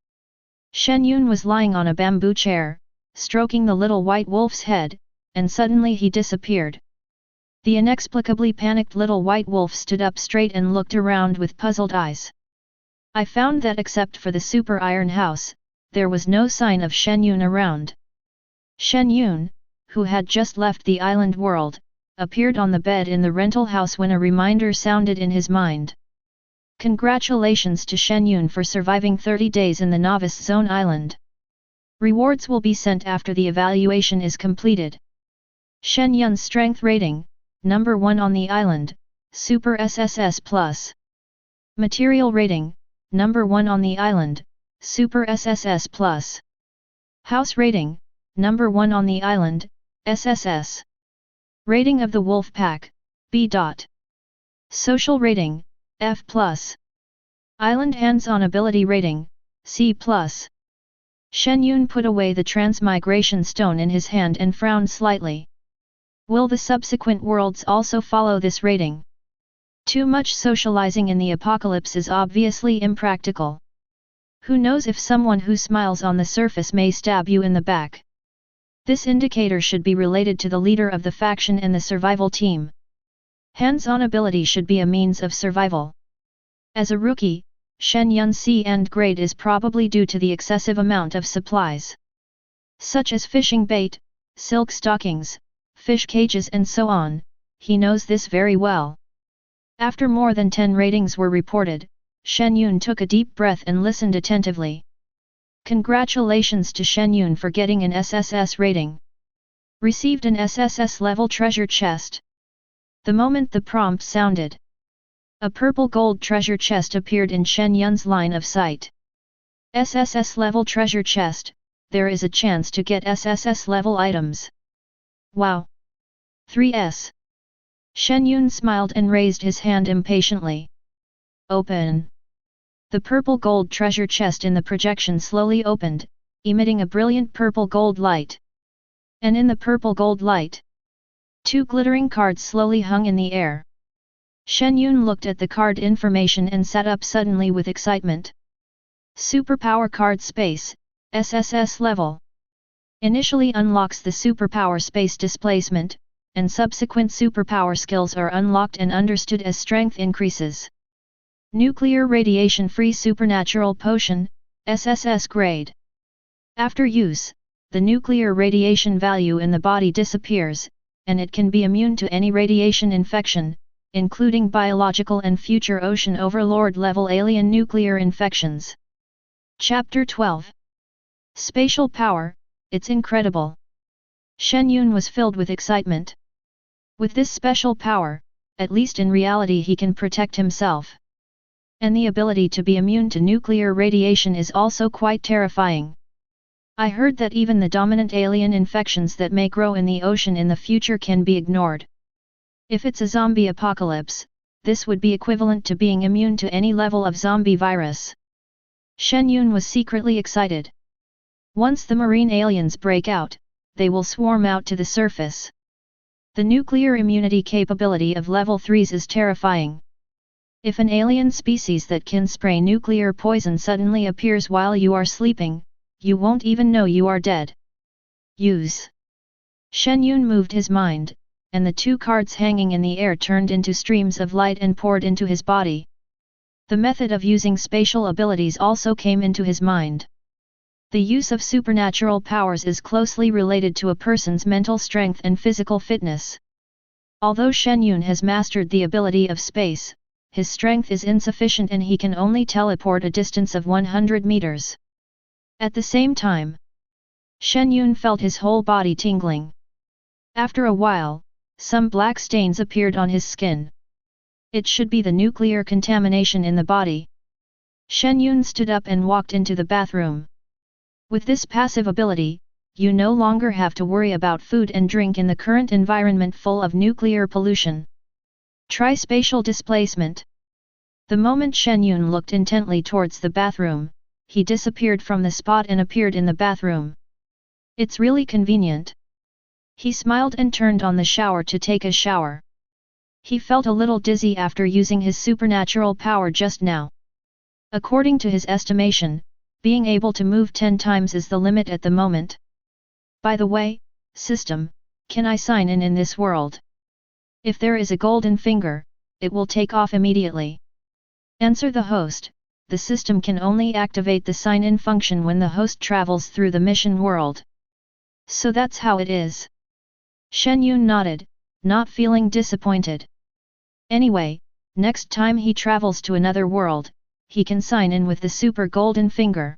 Shen Yun was lying on a bamboo chair, stroking the little white wolf's head, and suddenly he disappeared. The inexplicably panicked little white wolf stood up straight and looked around with puzzled eyes. I found that except for the super iron house, there was no sign of Shen Yun around. Shen Yun, who had just left the island world, appeared on the bed in the rental house when a reminder sounded in his mind. Congratulations to Shen Yun for surviving 30 days in the Novice Zone Island. Rewards will be sent after the evaluation is completed. Shen Yun's strength rating, number 1 on the island, Super SSS+. Material rating, number 1 on the island, Super SSS+. House rating, number 1 on the island, SSS. Rating of the Wolf Pack, B. Social rating, F+. Island hands-on ability rating, C+. Shen Yun put away the transmigration stone in his hand and frowned slightly. Will the subsequent worlds also follow this rating? Too much socializing in the apocalypse is obviously impractical. Who knows if someone who smiles on the surface may stab you in the back? This indicator should be related to the leader of the faction and the survival team. Hands-on ability should be a means of survival. As a rookie, Shen Yun's C-end grade is probably due to the excessive amount of supplies, such as fishing bait, silk stockings, fish cages and so on. He knows this very well. After more than 10 ratings were reported, Shen Yun took a deep breath and listened attentively. Congratulations to Shen Yun for getting an SSS rating. Received an SSS level treasure chest. The moment the prompt sounded, a purple gold treasure chest appeared in Shen Yun's line of sight. SSS level treasure chest, there is a chance to get SSS level items. Wow! 3S. Shen Yun smiled and raised his hand impatiently. Open. The purple gold treasure chest in the projection slowly opened, emitting a brilliant purple gold light. And in the purple gold light, 2 glittering cards slowly hung in the air. Shen Yun looked at the card information and sat up suddenly with excitement. Superpower card space, SSS level. Initially unlocks the superpower space displacement, and subsequent superpower skills are unlocked and understood as strength increases. Nuclear radiation-free supernatural potion, SSS grade. After use, the nuclear radiation value in the body disappears, and it can be immune to any radiation infection, including biological and future ocean overlord level alien nuclear infections. Chapter 12. Spatial power, it's incredible. Shen Yun was filled with excitement. With this special power, at least in reality he can protect himself. And the ability to be immune to nuclear radiation is also quite terrifying. I heard that even the dominant alien infections that may grow in the ocean in the future can be ignored. If it's a zombie apocalypse, this would be equivalent to being immune to any level of zombie virus. Shen Yun was secretly excited. Once the marine aliens break out, they will swarm out to the surface. The nuclear immunity capability of level 3s is terrifying. If an alien species that can spray nuclear poison suddenly appears while you are sleeping, you won't even know you are dead. Use. Shen Yun moved his mind, and the 2 cards hanging in the air turned into streams of light and poured into his body. The method of using spatial abilities also came into his mind. The use of supernatural powers is closely related to a person's mental strength and physical fitness. Although Shen Yun has mastered the ability of space, his strength is insufficient and he can only teleport a distance of 100 meters. At the same time, Shen Yun felt his whole body tingling. After a while, some black stains appeared on his skin. It should be the nuclear contamination in the body. Shen Yun stood up and walked into the bathroom. With this passive ability, you no longer have to worry about food and drink in the current environment full of nuclear pollution. Try spatial displacement. The moment Shen Yun looked intently towards the bathroom, he disappeared from the spot and appeared in the bathroom. It's really convenient. He smiled and turned on the shower to take a shower. He felt a little dizzy after using his supernatural power just now. According to his estimation, being able to move 10 times is the limit at the moment. By the way, system, can I sign in this world? If there is a golden finger, it will take off immediately. Answer the host. The system can only activate the sign-in function when the host travels through the mission world. So that's how it is. Shen Yun nodded, not feeling disappointed. Anyway, next time he travels to another world, he can sign in with the super golden finger.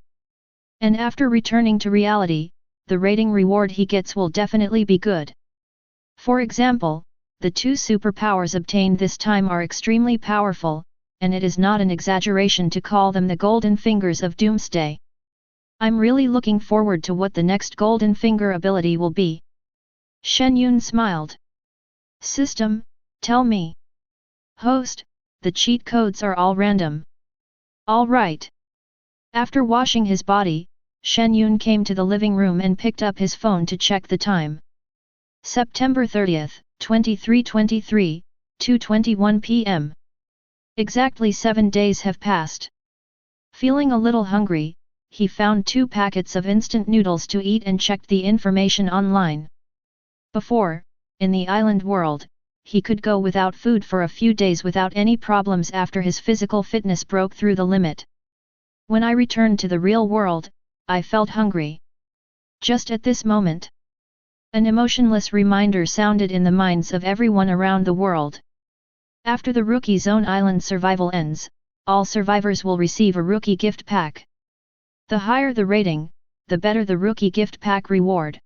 And after returning to reality, the rating reward he gets will definitely be good. For example, the 2 superpowers obtained this time are extremely powerful, and it is not an exaggeration to call them the Golden Fingers of Doomsday. I'm really looking forward to what the next Golden Finger ability will be. Shen Yun smiled. System, tell me. Host, the cheat codes are all random. All right. After washing his body, Shen Yun came to the living room and picked up his phone to check the time. September 30th, 2323, 2:21 p.m. Exactly 7 days have passed. Feeling a little hungry, he found 2 packets of instant noodles to eat and checked the information online. Before, in the island world, he could go without food for a few days without any problems after his physical fitness broke through the limit. When I returned to the real world, I felt hungry. Just at this moment, an emotionless reminder sounded in the minds of everyone around the world. After the Rookie Zone Island survival ends, all survivors will receive a Rookie Gift Pack. The higher the rating, the better the Rookie Gift Pack reward.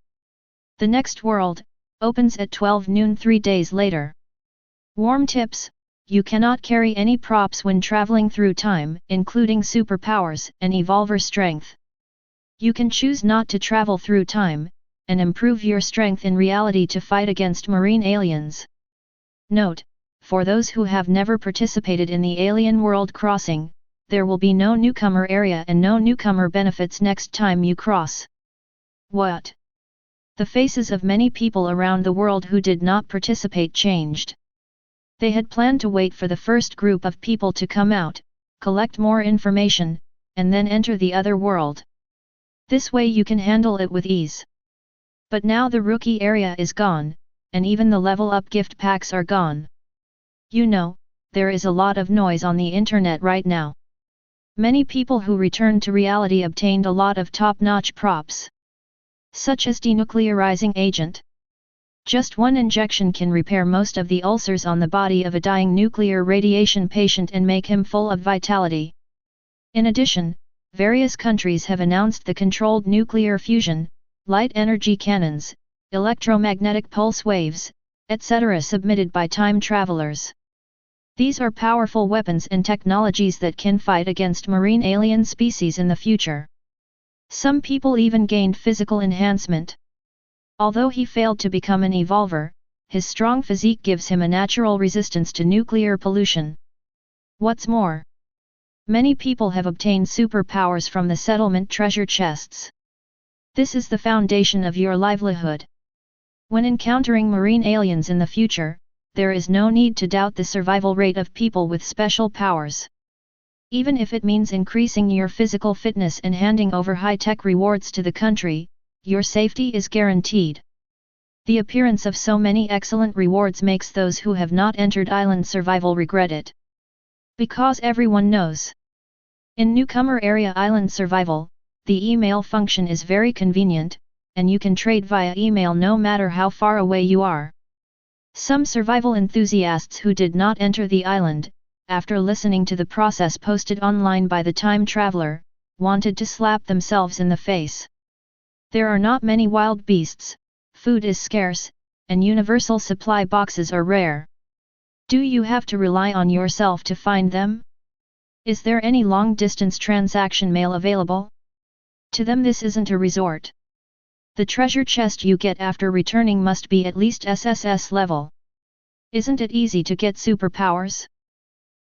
The next world opens at 12 noon 3 days later. Warm tips: you cannot carry any props when traveling through time, including superpowers and evolver strength. You can choose not to travel through time, and improve your strength in reality to fight against marine aliens. Note: for those who have never participated in the alien world crossing, there will be no newcomer area and no newcomer benefits next time you cross. What? The faces of many people around the world who did not participate changed. They had planned to wait for the first group of people to come out, collect more information, and then enter the other world. This way you can handle it with ease. But now the rookie area is gone, and even the level up gift packs are gone. You know, there is a lot of noise on the internet right now. Many people who returned to reality obtained a lot of top-notch props, such as denuclearizing agent. Just one injection can repair most of the ulcers on the body of a dying nuclear radiation patient and make him full of vitality. In addition, various countries have announced the controlled nuclear fusion, light energy cannons, electromagnetic pulse waves, etc. submitted by time travelers. These are powerful weapons and technologies that can fight against marine alien species in the future. Some people even gained physical enhancement. Although he failed to become an evolver, his strong physique gives him a natural resistance to nuclear pollution. What's more, many people have obtained superpowers from the settlement treasure chests. This is the foundation of your livelihood. When encountering marine aliens in the future, there is no need to doubt the survival rate of people with special powers. Even if it means increasing your physical fitness and handing over high-tech rewards to the country, your safety is guaranteed. The appearance of so many excellent rewards makes those who have not entered island survival regret it. Because everyone knows. In newcomer area island survival, the email function is very convenient, and you can trade via email no matter how far away you are. Some survival enthusiasts who did not enter the island, after listening to the process posted online by the time traveler, wanted to slap themselves in the face. There are not many wild beasts, food is scarce, and universal supply boxes are rare. Do you have to rely on yourself to find them? Is there any long-distance transaction mail available? To them this isn't a resort. The treasure chest you get after returning must be at least SSS level. Isn't it easy to get superpowers?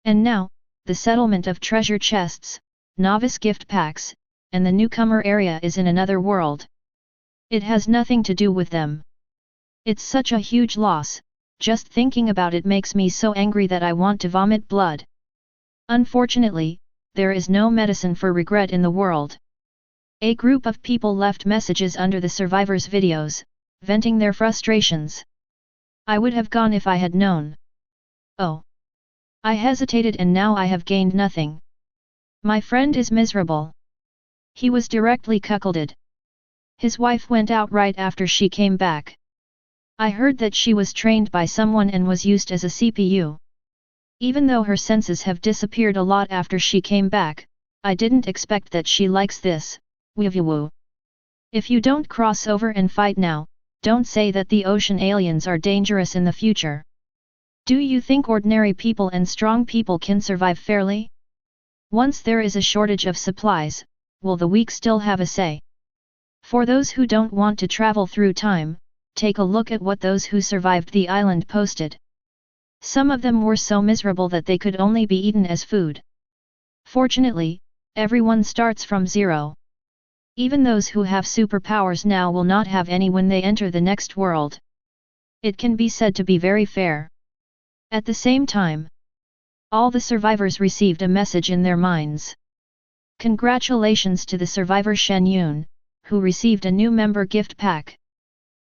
And now, the settlement of treasure chests, novice gift packs, and the newcomer area is in another world. It has nothing to do with them. It's such a huge loss, just thinking about it makes me so angry that I want to vomit blood. Unfortunately, there is no medicine for regret in the world. A group of people left messages under the survivors' videos, venting their frustrations. I would have gone if I had known. Oh. I hesitated and now I have gained nothing. My friend is miserable. He was directly cuckolded. His wife went out right after she came back. I heard that she was trained by someone and was used as a CPU. Even though her senses have disappeared a lot after she came back, I didn't expect that she likes this, woo. If you don't cross over and fight now, don't say that the ocean aliens are dangerous in the future. Do you think ordinary people and strong people can survive fairly? Once there is a shortage of supplies, will the weak still have a say? For those who don't want to travel through time, take a look at what those who survived the island posted. Some of them were so miserable that they could only be eaten as food. Fortunately, everyone starts from zero. Even those who have superpowers now will not have any when they enter the next world. It can be said to be very fair. At the same time, all the survivors received a message in their minds. Congratulations to the survivor Shen Yun, who received a new member gift pack.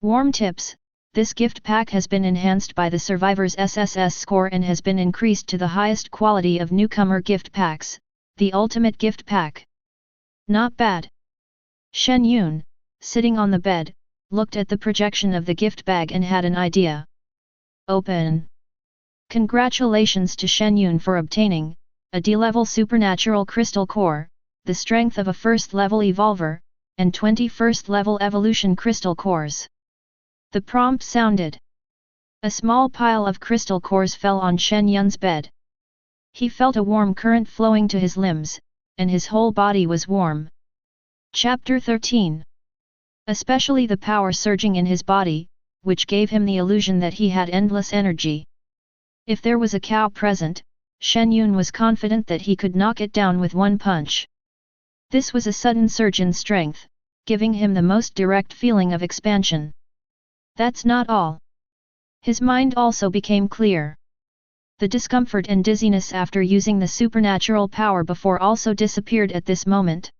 Warm tips: this gift pack has been enhanced by the survivor's SSS score and has been increased to the highest quality of newcomer gift packs, the ultimate gift pack. Not bad. Shen Yun, sitting on the bed, looked at the projection of the gift bag and had an idea. Open. Congratulations to Shen Yun for obtaining a D-level supernatural crystal core, the strength of a first-level evolver, and 20 first-level evolution crystal cores. The prompt sounded. A small pile of crystal cores fell on Shen Yun's bed. He felt a warm current flowing to his limbs, and his whole body was warm. Chapter 13. Especially the power surging in his body, which gave him the illusion that he had endless energy. If there was a cow present, Shen Yun was confident that he could knock it down with one punch. This was a sudden surge in strength, giving him the most direct feeling of expansion. That's not all. His mind also became clear. The discomfort and dizziness after using the supernatural power before also disappeared at this moment.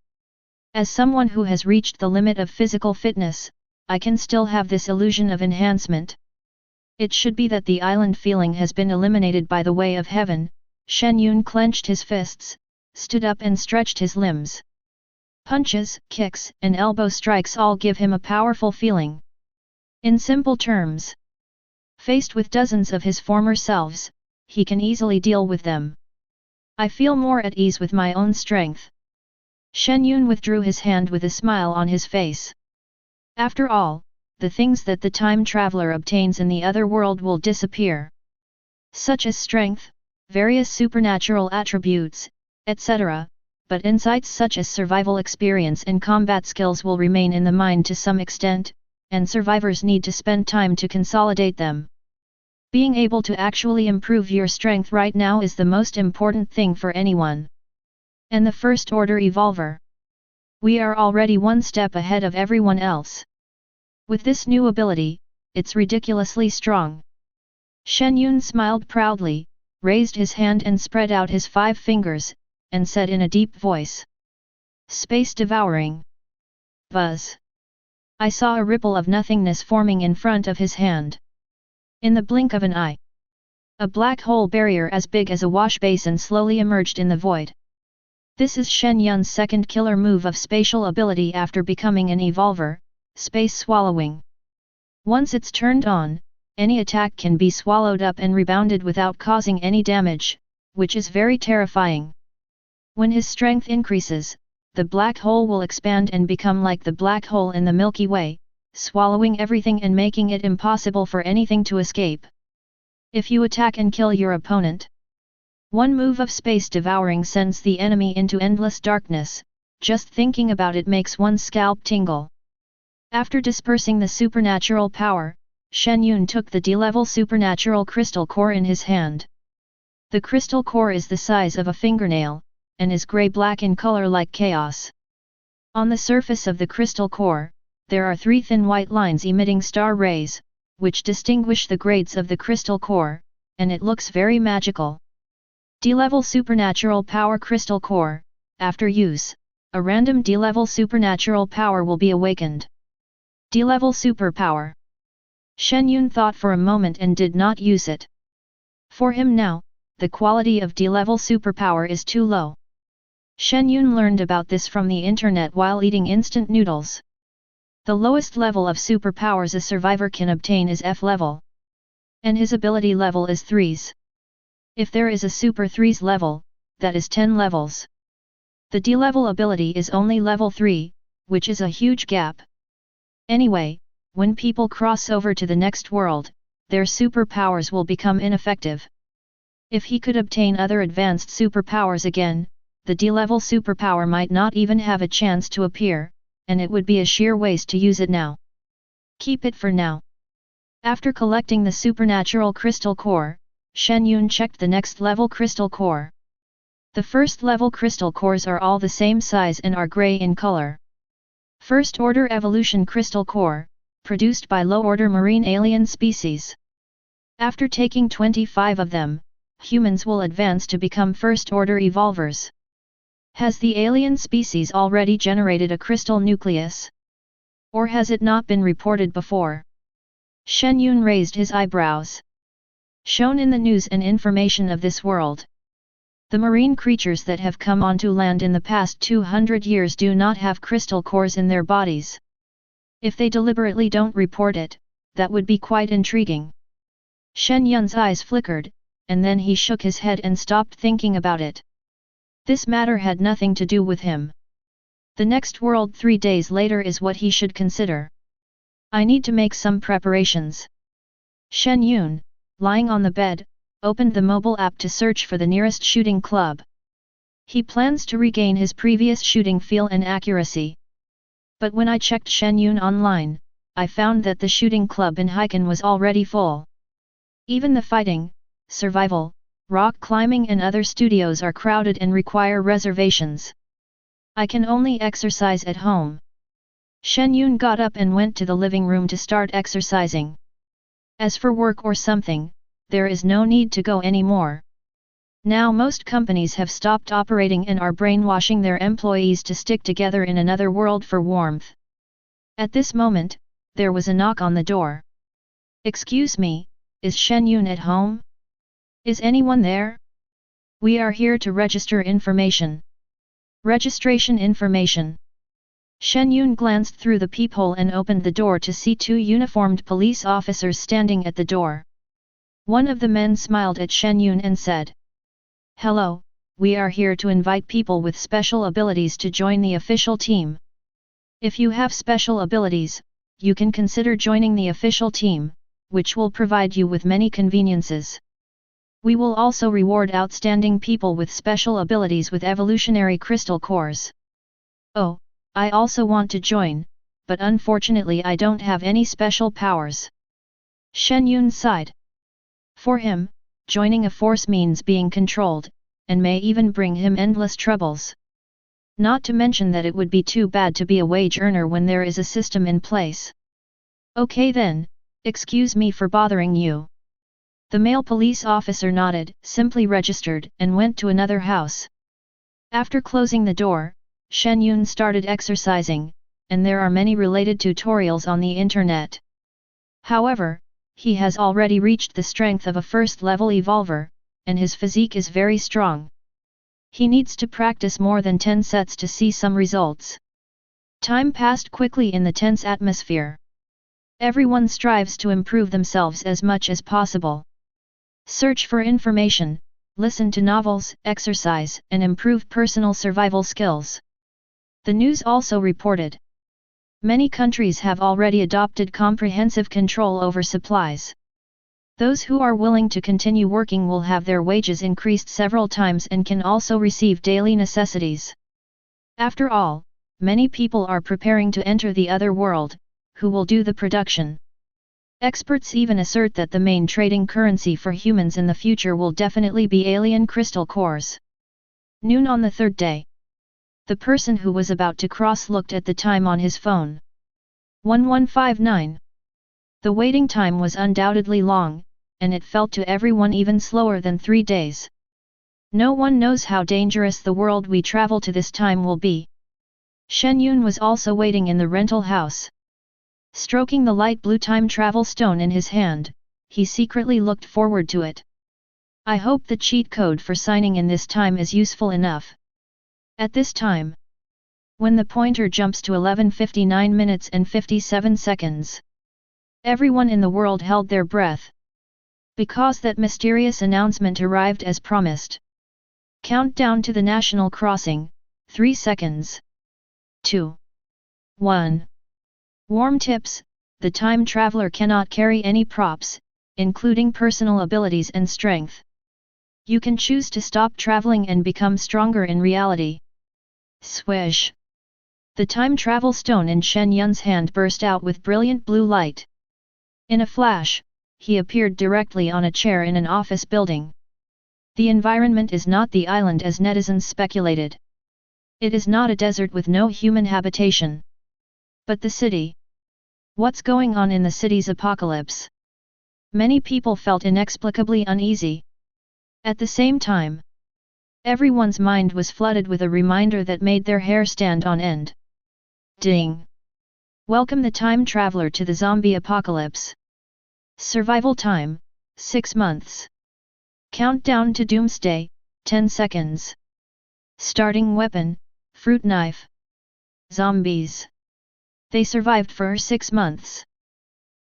As someone who has reached the limit of physical fitness, I can still have this illusion of enhancement. It should be that the island feeling has been eliminated by the way of heaven. Shen Yun clenched his fists, stood up and stretched his limbs. Punches, kicks, and elbow strikes all give him a powerful feeling. In simple terms, faced with dozens of his former selves, he can easily deal with them. I feel more at ease with my own strength. Shen Yun withdrew his hand with a smile on his face. After all, the things that the time traveler obtains in the other world will disappear. Such as strength, various supernatural attributes, etc., but insights such as survival experience and combat skills will remain in the mind to some extent, and survivors need to spend time to consolidate them. Being able to actually improve your strength right now is the most important thing for anyone. And the first order evolver. We are already one step ahead of everyone else. With this new ability, it's ridiculously strong. Shen Yun smiled proudly, raised his hand and spread out his 5 fingers, and said in a deep voice. Space devouring. Buzz. I saw a ripple of nothingness forming in front of his hand. In the blink of an eye, a black hole barrier as big as a wash basin slowly emerged in the void. This is Shen Yun's second killer move of spatial ability after becoming an evolver, space swallowing. Once it's turned on, any attack can be swallowed up and rebounded without causing any damage, which is very terrifying. When his strength increases, the black hole will expand and become like the black hole in the Milky Way, swallowing everything and making it impossible for anything to escape. If you attack and kill your opponent, one move of space devouring sends the enemy into endless darkness. Just thinking about it makes one's scalp tingle. After dispersing the supernatural power, Shen Yun took the D-level supernatural crystal core in his hand. The crystal core is the size of a fingernail, and is grey-black in color like chaos. On the surface of the crystal core, there are 3 thin white lines emitting star rays, which distinguish the grades of the crystal core, and it looks very magical. D-level supernatural power crystal core. After use, a random D-level supernatural power will be awakened. D-level superpower. Shen Yun thought for a moment and did not use it. For him now, the quality of D-level superpower is too low. Shen Yun learned about this from the internet while eating instant noodles. The lowest level of superpowers a survivor can obtain is F level. And his ability level is 3s. If there is a super 3s level, that is 10 levels. The D-level ability is only level 3, which is a huge gap. Anyway, when people cross over to the next world, their superpowers will become ineffective. If he could obtain other advanced superpowers again, the D-level superpower might not even have a chance to appear, and it would be a sheer waste to use it now. Keep it for now. After collecting the supernatural crystal core, Shen Yun checked the next level crystal core. The first level crystal cores are all the same size and are grey in color. First order evolution crystal core, produced by low order marine alien species. After taking 25 of them, humans will advance to become first order evolvers. Has the alien species already generated a crystal nucleus? Or has it not been reported before? Shen Yun raised his eyebrows. Shown in the news and information of this world. The marine creatures that have come onto land in the past 200 years do not have crystal cores in their bodies. If they deliberately don't report it, that would be quite intriguing. Shen Yun's eyes flickered, and then he shook his head and stopped thinking about it. This matter had nothing to do with him. The next world 3 days later is what he should consider. I need to make some preparations. Shen Yun, lying on the bed, opened the mobile app to search for the nearest shooting club. He plans to regain his previous shooting feel and accuracy. But when I checked Shen Yun online, I found that the shooting club in Hiken was already full. Even the fighting, survival, rock climbing and other studios are crowded and require reservations. I can only exercise at home. Shen Yun got up and went to the living room to start exercising. As for work or something, there is no need to go anymore. Now most companies have stopped operating and are brainwashing their employees to stick together in another world for warmth. At this moment, there was a knock on the door. Excuse me, is Shen Yun at home? Is anyone there? We are here to register information. Registration information. Shen Yun glanced through the peephole and opened the door to see 2 uniformed police officers standing at the door. One of the men smiled at Shen Yun and said, "Hello, we are here to invite people with special abilities to join the official team. If you have special abilities, you can consider joining the official team, which will provide you with many conveniences. We will also reward outstanding people with special abilities with evolutionary crystal cores." "Oh, I also want to join, but unfortunately I don't have any special powers." Shen Yun sighed. For him, joining a force means being controlled, and may even bring him endless troubles. Not to mention that it would be too bad to be a wage earner when there is a system in place. "Okay then, excuse me for bothering you." The male police officer nodded, simply registered, and went to another house. After closing the door, Shen Yun started exercising, and there are many related tutorials on the internet. However, he has already reached the strength of a first-level evolver, and his physique is very strong. He needs to practice more than 10 sets to see some results. Time passed quickly in the tense atmosphere. Everyone strives to improve themselves as much as possible. Search for information, listen to novels, exercise, and improve personal survival skills. The news also reported. Many countries have already adopted comprehensive control over supplies. Those who are willing to continue working will have their wages increased several times and can also receive daily necessities. After all, many people are preparing to enter the other world, who will do the production. Experts even assert that the main trading currency for humans in the future will definitely be alien crystal cores. Noon on the 3rd day. The person who was about to cross looked at the time on his phone. 1159. The waiting time was undoubtedly long, and it felt to everyone even slower than 3 days. No one knows how dangerous the world we travel to this time will be. Shen Yun was also waiting in the rental house. Stroking the light blue time travel stone in his hand, he secretly looked forward to it. I hope the cheat code for signing in this time is useful enough. At this time, when the pointer jumps to 11:59 minutes and 57 seconds, everyone in the world held their breath. Because that mysterious announcement arrived as promised. Countdown to the national crossing, 3 seconds. 2. 1. Warm tips, the time traveler cannot carry any props, including personal abilities and strength. You can choose to stop traveling and become stronger in reality. Swish! The time travel stone in Shen Yun's hand burst out with brilliant blue light. In a flash, he appeared directly on a chair in an office building. The environment is not the island as netizens speculated. It is not a desert with no human habitation. But the city. What's going on in the city's apocalypse? Many people felt inexplicably uneasy. At the same time, everyone's mind was flooded with a reminder that made their hair stand on end. Ding! Welcome the time traveler to the zombie apocalypse. Survival time, 6 months. Countdown to doomsday, 10 seconds. Starting weapon, fruit knife. Zombies. They survived for 6 months.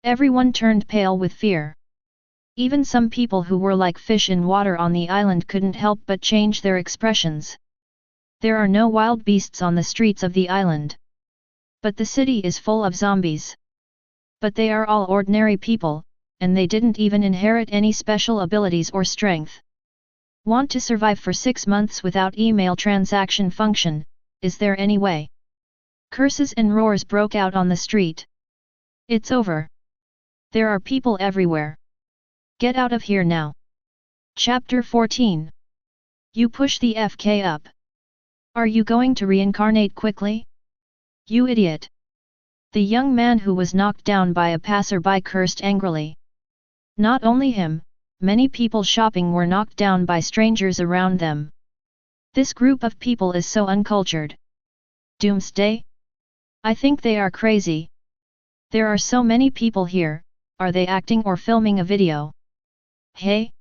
Everyone turned pale with fear. Even some people who were like fish in water on the island couldn't help but change their expressions. There are no wild beasts on the streets of the island. But the city is full of zombies. But they are all ordinary people, and they didn't even inherit any special abilities or strength. Want to survive for 6 months without email transaction function, is there any way? Curses and roars broke out on the street. It's over. There are people everywhere. Get out of here now. Chapter 14. You push the FK up. Are you going to reincarnate quickly? You idiot. The young man who was knocked down by a passerby cursed angrily. Not only him, many people shopping were knocked down by strangers around them. This group of people is so uncultured. Doomsday? I think they are crazy. There are so many people here, are they acting or filming a video? Hey?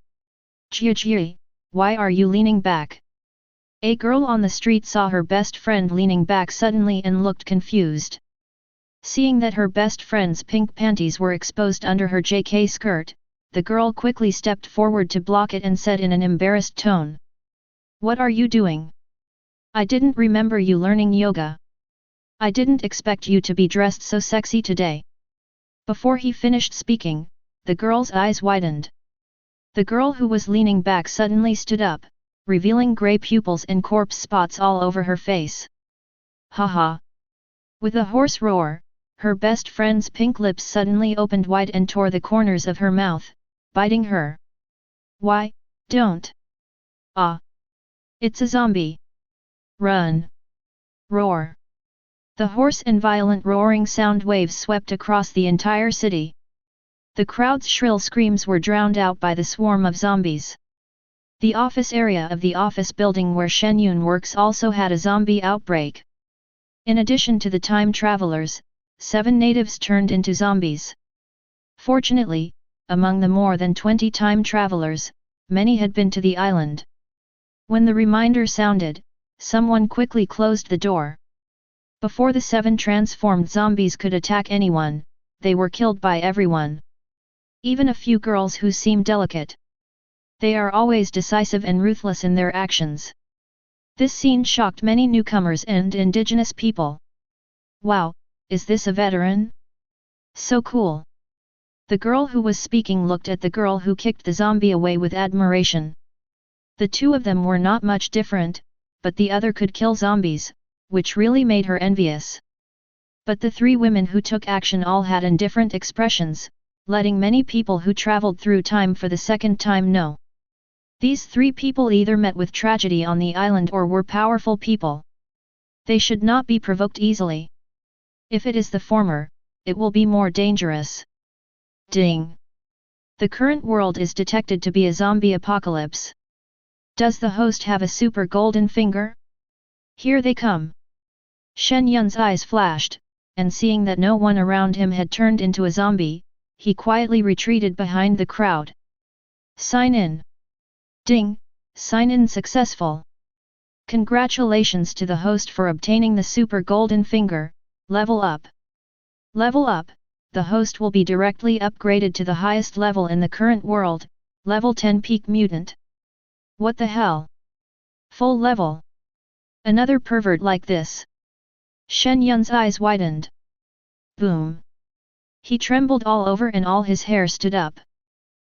Ji, why are you leaning back? A girl on the street saw her best friend leaning back suddenly and looked confused. Seeing that her best friend's pink panties were exposed under her JK skirt, the girl quickly stepped forward to block it and said in an embarrassed tone. What are you doing? I didn't remember you learning yoga. I didn't expect you to be dressed so sexy today. Before he finished speaking, the girl's eyes widened. The girl who was leaning back suddenly stood up, revealing grey pupils and corpse spots all over her face. Haha! With a hoarse roar, her best friend's pink lips suddenly opened wide and tore the corners of her mouth, biting her. Why, don't! Ah! It's a zombie! Run! Roar! The hoarse and violent roaring sound waves swept across the entire city. The crowd's shrill screams were drowned out by the swarm of zombies. The office area of the office building where Shen Yun works also had a zombie outbreak. In addition to the time travelers, 7 natives turned into zombies. Fortunately, among the more than 20 time travelers, many had been to the island. When the reminder sounded, someone quickly closed the door. Before the 7 transformed zombies could attack anyone, they were killed by everyone. Even a few girls who seem delicate. They are always decisive and ruthless in their actions. This scene shocked many newcomers and indigenous people. Wow, is this a veteran? So cool. The girl who was speaking looked at the girl who kicked the zombie away with admiration. The two of them were not much different, but the other could kill zombies, which really made her envious. But the 3 women who took action all had indifferent expressions, letting many people who traveled through time for the second time know. These 3 people either met with tragedy on the island or were powerful people. They should not be provoked easily. If it is the former, it will be more dangerous. Ding! The current world is detected to be a zombie apocalypse. Does the host have a super golden finger? Here they come. Shen Yun's eyes flashed, and seeing that no one around him had turned into a zombie, he quietly retreated behind the crowd. Sign in. Ding, sign in successful. Congratulations to the host for obtaining the Super Golden Finger, level up. Level up, the host will be directly upgraded to the highest level in the current world, level 10 Peak Mutant. What the hell? Full level. Another pervert like this. Shen Yun's eyes widened. Boom. He trembled all over and all his hair stood up.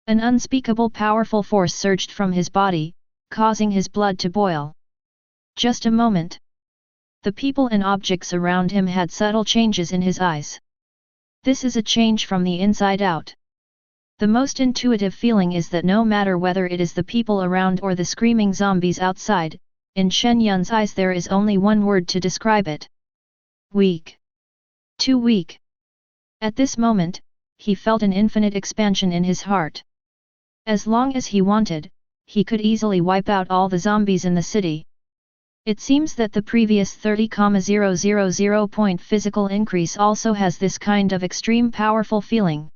An unspeakable powerful force surged from his body, causing his blood to boil. Just a moment. The people and objects around him had subtle changes in his eyes. This is a change from the inside out. The most intuitive feeling is that no matter whether it is the people around or the screaming zombies outside, in Shen Yun's eyes there is only one word to describe it. Weak. Too weak. At this moment, he felt an infinite expansion in his heart. As long as he wanted, he could easily wipe out all the zombies in the city. It seems that the previous 30,000 point physical increase also has this kind of extreme powerful feeling.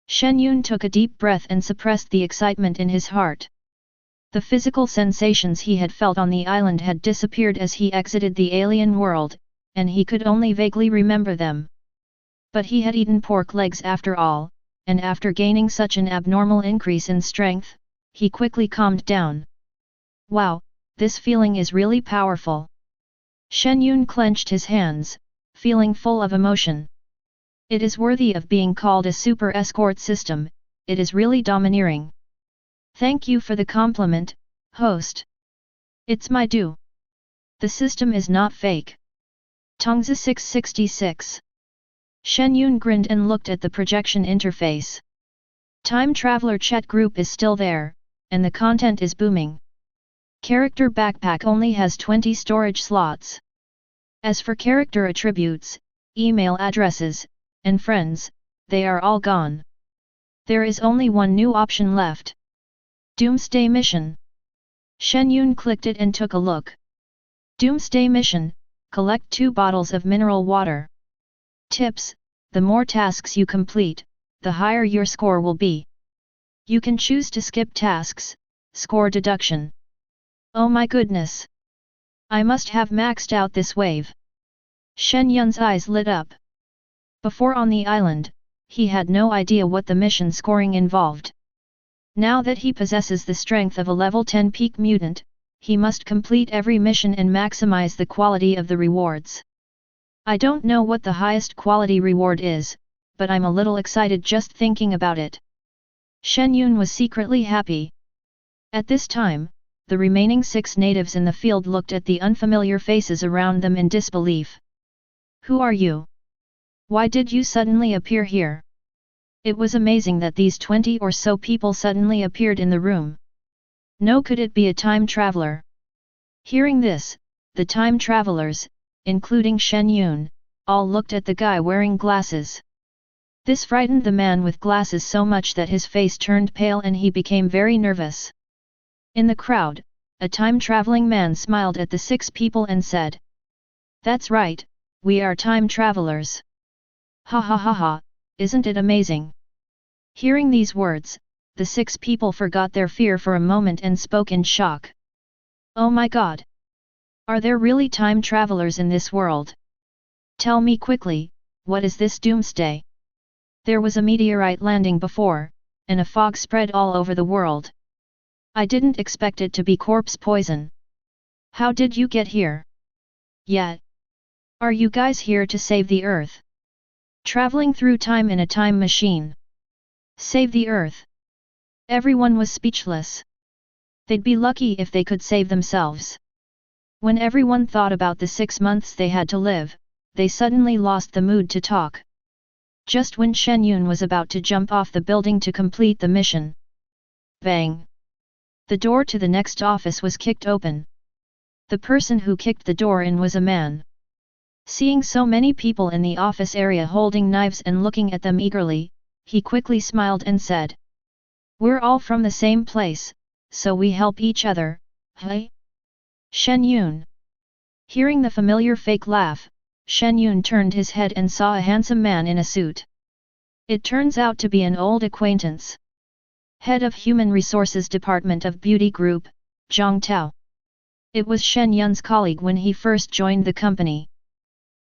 Shen Yun took a deep breath and suppressed the excitement in his heart. The physical sensations he had felt on the island had disappeared as he exited the alien world, and he could only vaguely remember them. But he had eaten pork legs after all, and after gaining such an abnormal increase in strength, he quickly calmed down. Wow, this feeling is really powerful. Shen Yun clenched his hands, feeling full of emotion. It is worthy of being called a super escort system, it is really domineering. Thank you for the compliment, host. It's my due. The system is not fake. Tongzi 666. Shen Yun grinned and looked at the projection interface. Time Traveler chat group is still there, and the content is booming. Character backpack only has 20 storage slots. As for character attributes, email addresses, and friends, they are all gone. There is only one new option left. Doomsday Mission. Shen Yun clicked it and took a look. Doomsday Mission, collect 2 bottles of mineral water. Tips: the more tasks you complete, the higher your score will be. You can choose to skip tasks, score deduction. Oh my goodness! I must have maxed out this wave. Shen Yun's eyes lit up. Before on the island, he had no idea what the mission scoring involved. Now that he possesses the strength of a level 10 peak mutant, he must complete every mission and maximize the quality of the rewards. I don't know what the highest quality reward is, but I'm a little excited just thinking about it. Shen Yun was secretly happy. At this time, the remaining 6 natives in the field looked at the unfamiliar faces around them in disbelief. Who are you? Why did you suddenly appear here? It was amazing that these 20 or so people suddenly appeared in the room. No, could it be a time traveler? Hearing this, the time travelers, including Shen Yun, all looked at the guy wearing glasses. This frightened the man with glasses so much that his face turned pale and he became very nervous. In the crowd, a time-traveling man smiled at the 6 people and said, "That's right, we are time travelers. Ha ha ha ha, isn't it amazing?" Hearing these words, the 6 people forgot their fear for a moment and spoke in shock. Oh my god! Are there really time travelers in this world? Tell me quickly, what is this doomsday? There was a meteorite landing before, and a fog spread all over the world. I didn't expect it to be corpse poison. How did you get here? Yeah. Are you guys here to save the Earth? Traveling through time in a time machine. Save the Earth. Everyone was speechless. They'd be lucky if they could save themselves. When everyone thought about the 6 months they had to live, they suddenly lost the mood to talk. Just when Shen Yun was about to jump off the building to complete the mission. Bang! The door to the next office was kicked open. The person who kicked the door in was a man. Seeing so many people in the office area holding knives and looking at them eagerly, he quickly smiled and said, "We're all from the same place, so we help each other, hey?" Shen Yun. Hearing the familiar fake laugh, Shen Yun turned his head and saw a handsome man in a suit. It turns out to be an old acquaintance. Head of Human Resources Department of Beauty Group, Zhang Tao. It was Shen Yun's colleague when he first joined the company.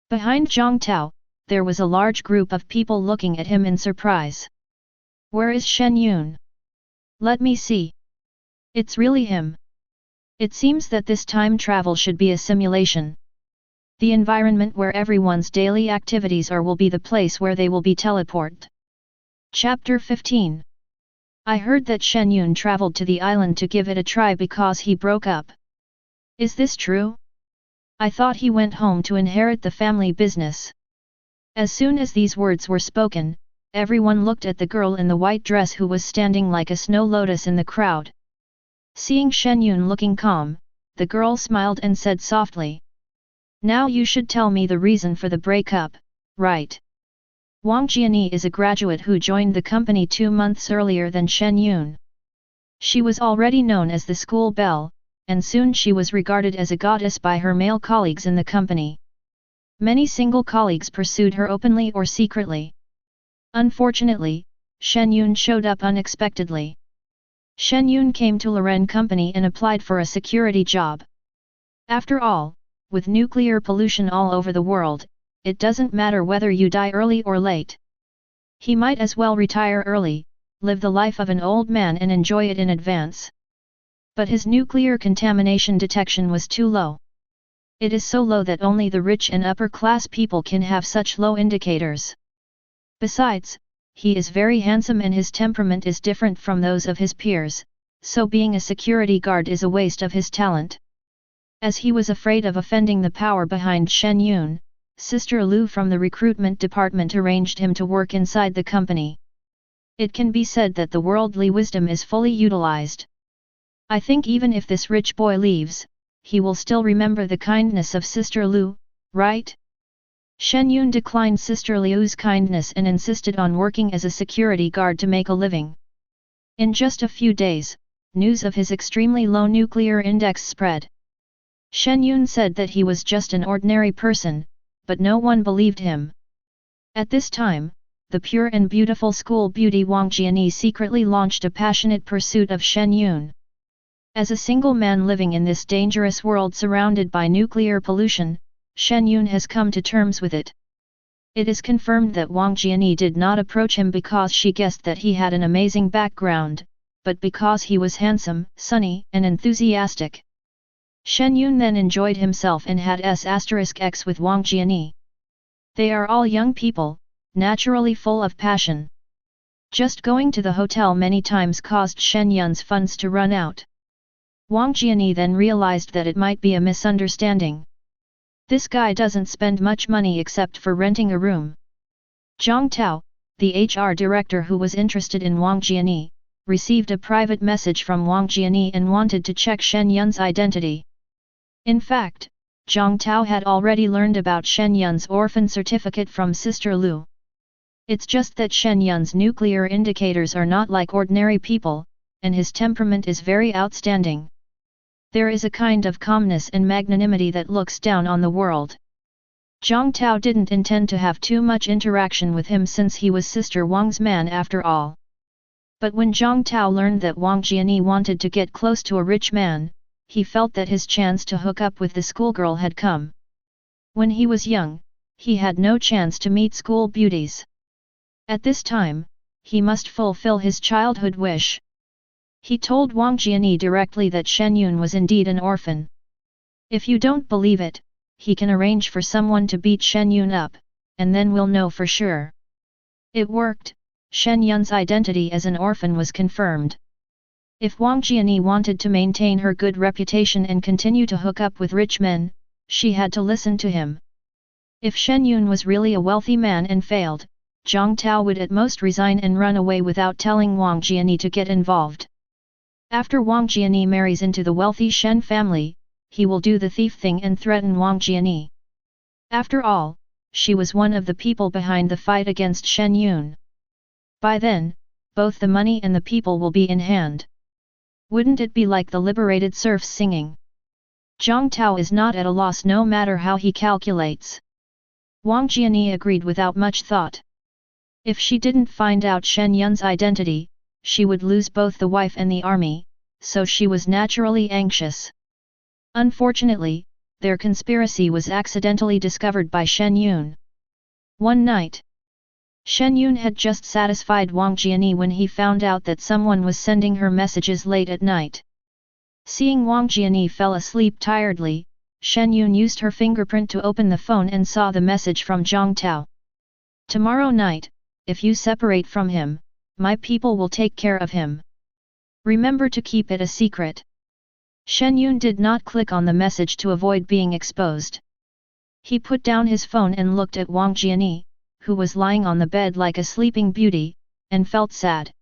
Behind Zhang Tao, there was a large group of people looking at him in surprise. Where is Shen Yun? Let me see. It's really him. It seems that this time travel should be a simulation. The environment where everyone's daily activities are will be the place where they will be teleported. Chapter 15. I heard that Shen Yun traveled to the island to give it a try because he broke up. Is this true? I thought he went home to inherit the family business. As soon as these words were spoken, everyone looked at the girl in the white dress who was standing like a snow lotus in the crowd. Seeing Shen Yun looking calm, the girl smiled and said softly. Now you should tell me the reason for the breakup, right? Wang Jiani is a graduate who joined the company 2 months earlier than Shen Yun. She was already known as the school belle, and soon she was regarded as a goddess by her male colleagues in the company. Many single colleagues pursued her openly or secretly. Unfortunately, Shen Yun showed up unexpectedly. Shen Yun came to Loren Company and applied for a security job. After all, with nuclear pollution all over the world, it doesn't matter whether you die early or late. He might as well retire early, live the life of an old man and enjoy it in advance. But his nuclear contamination detection was too low. It is so low that only the rich and upper-class people can have such low indicators. Besides, he is very handsome and his temperament is different from those of his peers, so being a security guard is a waste of his talent. As he was afraid of offending the power behind Shen Yun, Sister Lu from the recruitment department arranged him to work inside the company. It can be said that the worldly wisdom is fully utilized. I think even if this rich boy leaves, he will still remember the kindness of Sister Lu, right? Shen Yun declined Sister Liu's kindness and insisted on working as a security guard to make a living. In just a few days, news of his extremely low nuclear index spread. Shen Yun said that he was just an ordinary person, but no one believed him. At this time, the pure and beautiful school beauty Wang Jiani secretly launched a passionate pursuit of Shen Yun. As a single man living in this dangerous world surrounded by nuclear pollution, Shen Yun has come to terms with it. It is confirmed that Wang Jiani did not approach him because she guessed that he had an amazing background, but because he was handsome, sunny, and enthusiastic. Shen Yun then enjoyed himself and had S*X with Wang Jiani. They are all young people, naturally full of passion. Just going to the hotel many times caused Shen Yun's funds to run out. Wang Jiani then realized that it might be a misunderstanding. This guy doesn't spend much money except for renting a room. Zhang Tao, the HR director who was interested in Wang Jiani, received a private message from Wang Jiani and wanted to check Shen Yun's identity. In fact, Zhang Tao had already learned about Shen Yun's orphan certificate from Sister Lu. It's just that Shen Yun's nuclear indicators are not like ordinary people, and his temperament is very outstanding. There is a kind of calmness and magnanimity that looks down on the world. Zhang Tao didn't intend to have too much interaction with him since he was Sister Wang's man after all. But when Zhang Tao learned that Wang Jiani wanted to get close to a rich man, he felt that his chance to hook up with the schoolgirl had come. When he was young, he had no chance to meet school beauties. At this time, he must fulfill his childhood wish. He told Wang Jiani directly that Shen Yun was indeed an orphan. If you don't believe it, he can arrange for someone to beat Shen Yun up, and then we'll know for sure. It worked. Shen Yun's identity as an orphan was confirmed. If Wang Jiani wanted to maintain her good reputation and continue to hook up with rich men, she had to listen to him. If Shen Yun was really a wealthy man and failed, Zhang Tao would at most resign and run away without telling Wang Jiani to get involved. After Wang Jiani marries into the wealthy Shen family, he will do the thief thing and threaten Wang Jiani. After all, she was one of the people behind the fight against Shen Yun. By then, both the money and the people will be in hand. Wouldn't it be like the liberated serfs singing? Zhang Tao is not at a loss no matter how he calculates. Wang Jiani agreed without much thought. If she didn't find out Shen Yun's identity, she would lose both the wife and the army, so she was naturally anxious. Unfortunately, their conspiracy was accidentally discovered by Shen Yun. One night, Shen Yun had just satisfied Wang Jiani when he found out that someone was sending her messages late at night. Seeing Wang Jiani fell asleep tiredly, Shen Yun used her fingerprint to open the phone and saw the message from Zhang Tao. Tomorrow night, if you separate from him, my people will take care of him. Remember to keep it a secret. Shen Yun did not click on the message to avoid being exposed. He put down his phone and looked at Wang Jiani, who was lying on the bed like a sleeping beauty, and felt sad.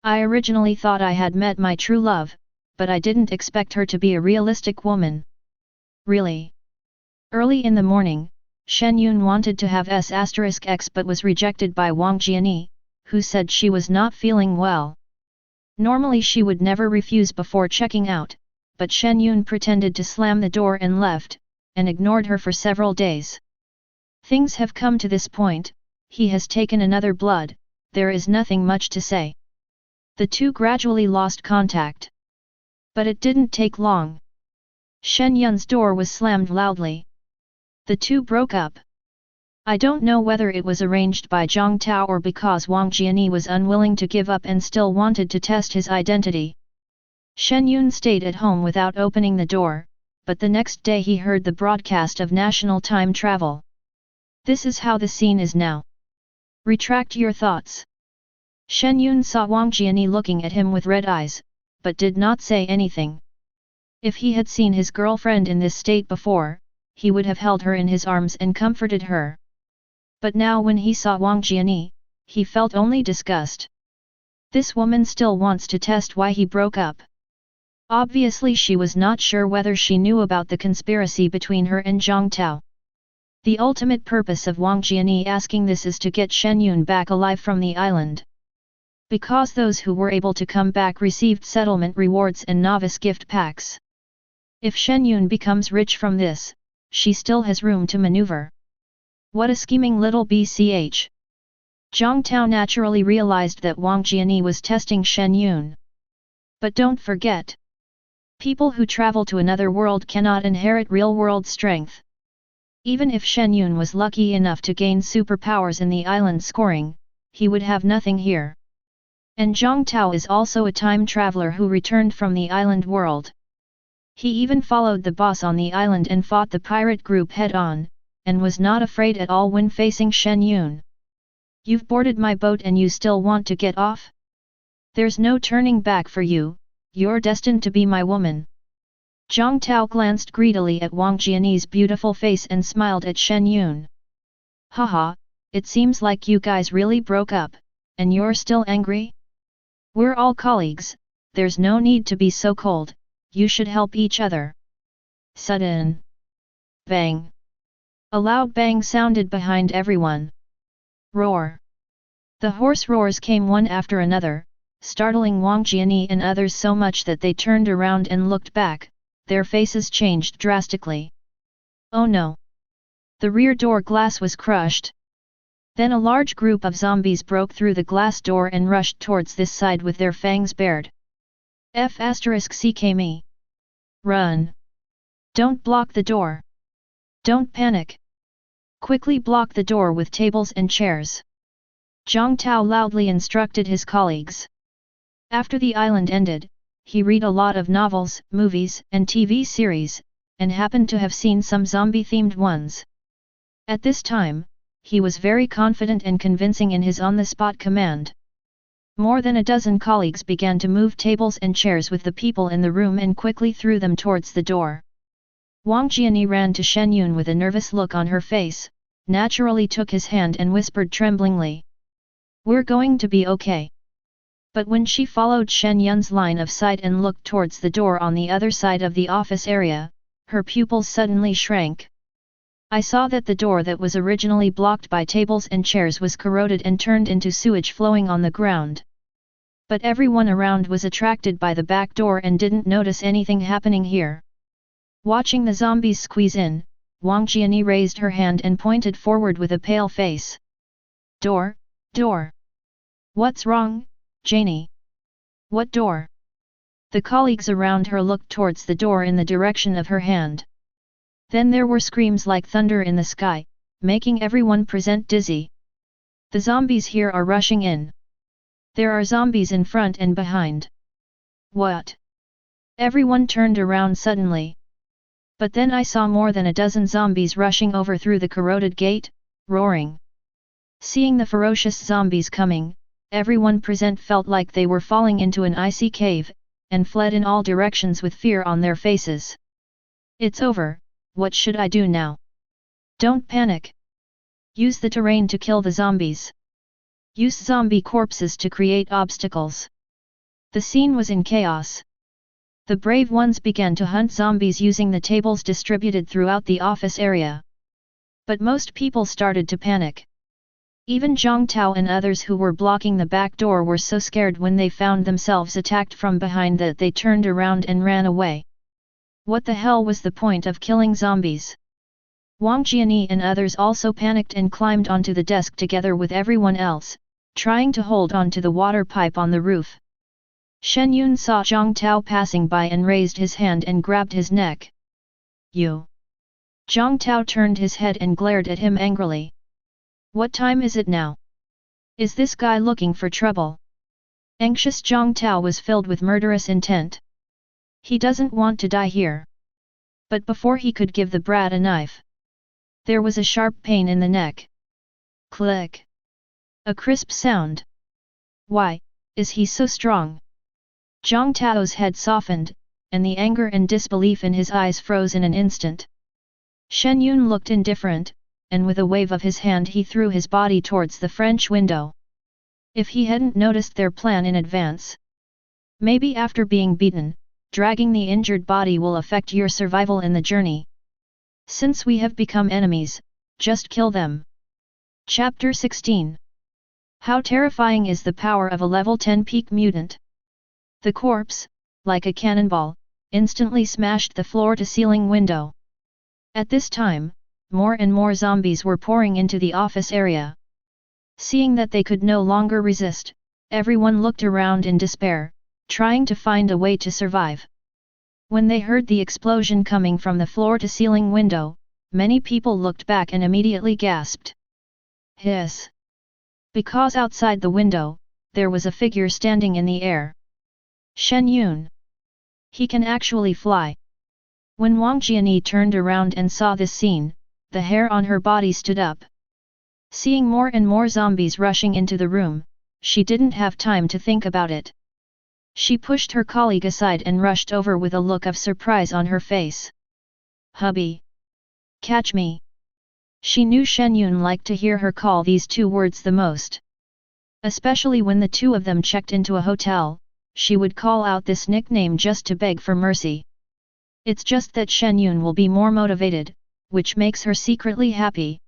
I originally thought I had met my true love, but I didn't expect her to be a realistic woman. Really? Early in the morning, Shen Yun wanted to have S*X but was rejected by Wang Jiani, who said she was not feeling well. Normally she would never refuse before checking out, but Shen Yun pretended to slam the door and left, and ignored her for several days. Things have come to this point, he has taken another blood, there is nothing much to say. The two gradually lost contact. But it didn't take long. Shen Yun's door was slammed loudly. The two broke up. I don't know whether it was arranged by Zhang Tao or because Wang Jiani was unwilling to give up and still wanted to test his identity. Shen Yun stayed at home without opening the door, but the next day he heard the broadcast of national time travel. This is how the scene is now. Retract your thoughts. Shen Yun saw Wang Jiani looking at him with red eyes, but did not say anything. If he had seen his girlfriend in this state before, he would have held her in his arms and comforted her. But now when he saw Wang Jiani, he felt only disgust. This woman still wants to test why he broke up. Obviously she was not sure whether she knew about the conspiracy between her and Zhang Tao. The ultimate purpose of Wang Jiani asking this is to get Shen Yun back alive from the island. Because those who were able to come back received settlement rewards and novice gift packs. If Shen Yun becomes rich from this, she still has room to maneuver. What a scheming little bch. Zhang Tao naturally realized that Wang Jiani was testing Shen Yun. But don't forget. People who travel to another world cannot inherit real-world strength. Even if Shen Yun was lucky enough to gain superpowers in the island scoring, he would have nothing here. And Zhang Tao is also a time traveler who returned from the island world. He even followed the boss on the island and fought the pirate group head-on, and was not afraid at all when facing Shen Yun. You've boarded my boat and you still want to get off? There's no turning back for you, you're destined to be my woman. Zhang Tao glanced greedily at Wang Jiani's beautiful face and smiled at Shen Yun. Haha, it seems like you guys really broke up, and you're still angry? We're all colleagues, there's no need to be so cold, you should help each other. Sudden bang. A loud bang sounded behind everyone. Roar. The horse roars came one after another, startling Wang Jiani and others so much that they turned around and looked back, their faces changed drastically. Oh no! The rear door glass was crushed. Then a large group of zombies broke through the glass door and rushed towards this side with their fangs bared. F***me. Run! Don't block the door! Don't panic! Quickly block the door with tables and chairs. Zhang Tao loudly instructed his colleagues. After the island ended, he read a lot of novels, movies, and TV series, and happened to have seen some zombie-themed ones. At this time, he was very confident and convincing in his on-the-spot command. More than a dozen colleagues began to move tables and chairs with the people in the room and quickly threw them towards the door. Wang Jiani ran to Shen Yun with a nervous look on her face, naturally took his hand and whispered tremblingly. We're going to be okay. But when she followed Shen Yun's line of sight and looked towards the door on the other side of the office area, her pupils suddenly shrank. I saw that the door that was originally blocked by tables and chairs was corroded and turned into sewage flowing on the ground. But everyone around was attracted by the back door and didn't notice anything happening here. Watching the zombies squeeze in, Wang Jiani raised her hand and pointed forward with a pale face. Door, door. What's wrong, Janie? What door? The colleagues around her looked towards the door in the direction of her hand. Then there were screams like thunder in the sky, making everyone present dizzy. The zombies here are rushing in. There are zombies in front and behind. What? Everyone turned around suddenly. But then I saw more than a dozen zombies rushing over through the corroded gate, roaring. Seeing the ferocious zombies coming, everyone present felt like they were falling into an icy cave, and fled in all directions with fear on their faces. It's over, what should I do now? Don't panic. Use the terrain to kill the zombies. Use zombie corpses to create obstacles. The scene was in chaos. The brave ones began to hunt zombies using the tables distributed throughout the office area. But most people started to panic. Even Zhang Tao and others who were blocking the back door were so scared when they found themselves attacked from behind that they turned around and ran away. What the hell was the point of killing zombies? Wang Jiani and others also panicked and climbed onto the desk together with everyone else, trying to hold on to the water pipe on the roof. Shen Yun saw Zhang Tao passing by and raised his hand and grabbed his neck. You! Zhang Tao turned his head and glared at him angrily. What time is it now? Is this guy looking for trouble? Anxious Zhang Tao was filled with murderous intent. He doesn't want to die here. But before he could give the brat a knife, there was a sharp pain in the neck. Click! A crisp sound. Why, is he so strong? Zhang Tao's head softened, and the anger and disbelief in his eyes froze in an instant. Shen Yun looked indifferent, and with a wave of his hand he threw his body towards the French window. If he hadn't noticed their plan in advance. Maybe after being beaten, dragging the injured body will affect your survival in the journey. Since we have become enemies, just kill them. Chapter 16. How terrifying is the power of a level 10 peak mutant? The corpse, like a cannonball, instantly smashed the floor-to-ceiling window. At this time, more and more zombies were pouring into the office area. Seeing that they could no longer resist, everyone looked around in despair, trying to find a way to survive. When they heard the explosion coming from the floor-to-ceiling window, many people looked back and immediately gasped. Hiss! Because outside the window, there was a figure standing in the air. Shen Yun. He can actually fly. When Wang Jiani turned around and saw this scene, the hair on her body stood up. Seeing more and more zombies rushing into the room, she didn't have time to think about it. She pushed her colleague aside and rushed over with a look of surprise on her face. Hubby! Catch me! She knew Shen Yun liked to hear her call these two words the most. Especially when the two of them checked into a hotel, she would call out this nickname just to beg for mercy. It's just that Shen Yun will be more motivated, which makes her secretly happy.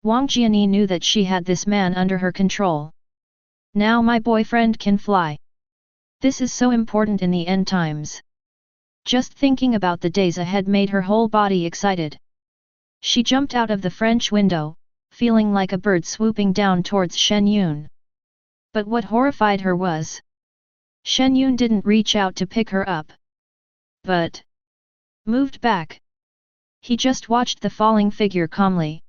Wang Jiani knew that she had this man under her control. Now my boyfriend can fly. This is so important in the end times. Just thinking about the days ahead made her whole body excited. She jumped out of the French window, feeling like a bird swooping down towards Shen Yun. But what horrified her was, Shen Yun didn't reach out to pick her up, but moved back. He just watched the falling figure calmly.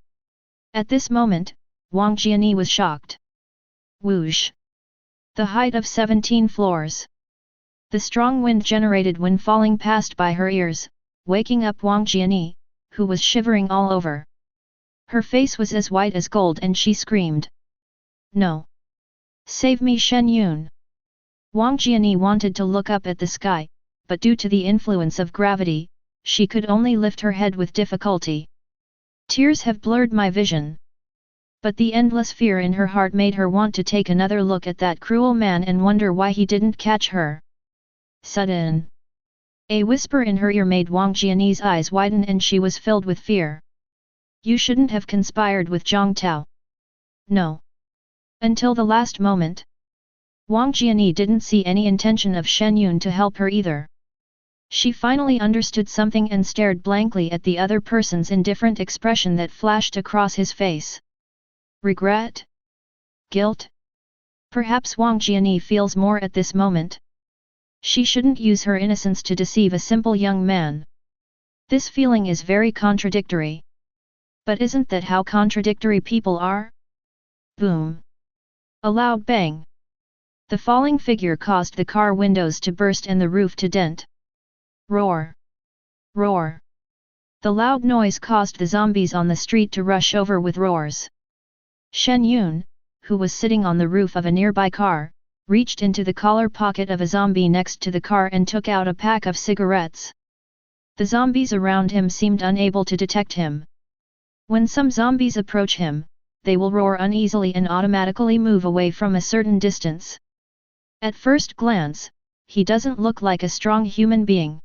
At this moment, Wang Jiani was shocked. Whoosh! The height of 17 floors. The strong wind generated when falling passed by her ears, waking up Wang Jiani, who was shivering all over. Her face was as white as gold and she screamed. No! Save me, Shen Yun! Wang Jiani wanted to look up at the sky, but due to the influence of gravity, she could only lift her head with difficulty. Tears have blurred my vision. But the endless fear in her heart made her want to take another look at that cruel man and wonder why he didn't catch her. Sudden! A whisper in her ear made Wang Jiani's eyes widen and she was filled with fear. You shouldn't have conspired with Zhang Tao. No. Until the last moment. Wang Jiani didn't see any intention of Shen Yun to help her either. She finally understood something and stared blankly at the other person's indifferent expression that flashed across his face. Regret? Guilt? Perhaps Wang Jiani feels more at this moment. She shouldn't use her innocence to deceive a simple young man. This feeling is very contradictory. But isn't that how contradictory people are? Boom! A loud bang. The falling figure caused the car windows to burst and the roof to dent. Roar! Roar! The loud noise caused the zombies on the street to rush over with roars. Shen Yun, who was sitting on the roof of a nearby car, reached into the collar pocket of a zombie next to the car and took out a pack of cigarettes. The zombies around him seemed unable to detect him. When some zombies approach him, they will roar uneasily and automatically move away from a certain distance. At first glance, he doesn't look like a strong human being.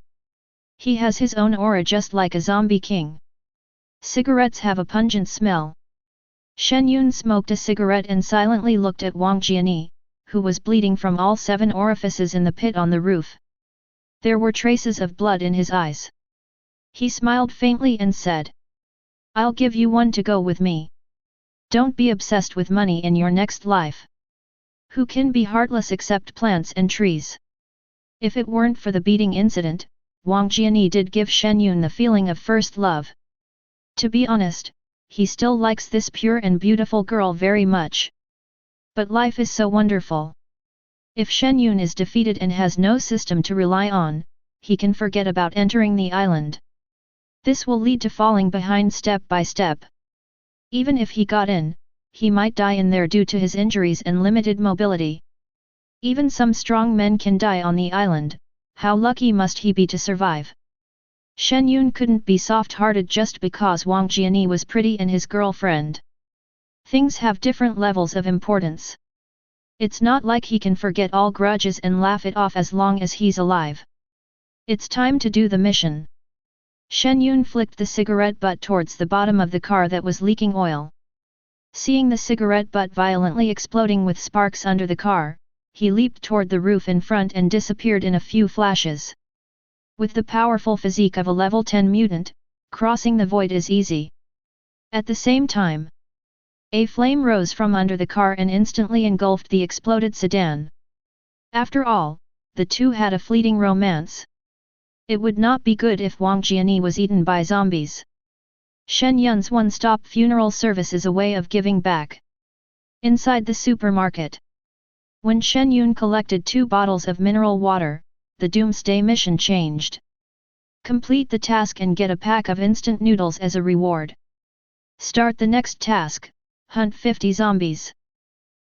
He has his own aura just like a zombie king. Cigarettes have a pungent smell. Shen Yun smoked a cigarette and silently looked at Wang Jiani, who was bleeding from all 7 orifices in the pit on the roof. There were traces of blood in his eyes. He smiled faintly and said, "I'll give you one to go with me. Don't be obsessed with money in your next life. Who can be heartless except plants and trees?" If it weren't for the beating incident, Wang Jiani did give Shen Yun the feeling of first love. To be honest, he still likes this pure and beautiful girl very much. But life is so wonderful. If Shen Yun is defeated and has no system to rely on, he can forget about entering the island. This will lead to falling behind step by step. Even if he got in, he might die in there due to his injuries and limited mobility. Even some strong men can die on the island. How lucky must he be to survive? Shen Yun couldn't be soft-hearted just because Wang Jiani was pretty and his girlfriend. Things have different levels of importance. It's not like he can forget all grudges and laugh it off as long as he's alive. It's time to do the mission. Shen Yun flicked the cigarette butt towards the bottom of the car that was leaking oil. Seeing the cigarette butt violently exploding with sparks under the car, he leaped toward the roof in front and disappeared in a few flashes. With the powerful physique of a level 10 mutant, crossing the void is easy. At the same time, a flame rose from under the car and instantly engulfed the exploded sedan. After all, the two had a fleeting romance. It would not be good if Wang Jiani was eaten by zombies. Shen Yun's one-stop funeral service is a way of giving back. Inside the supermarket, when Shen Yun collected 2 bottles of mineral water, the doomsday mission changed. Complete the task and get a pack of instant noodles as a reward. Start the next task, hunt 50 zombies.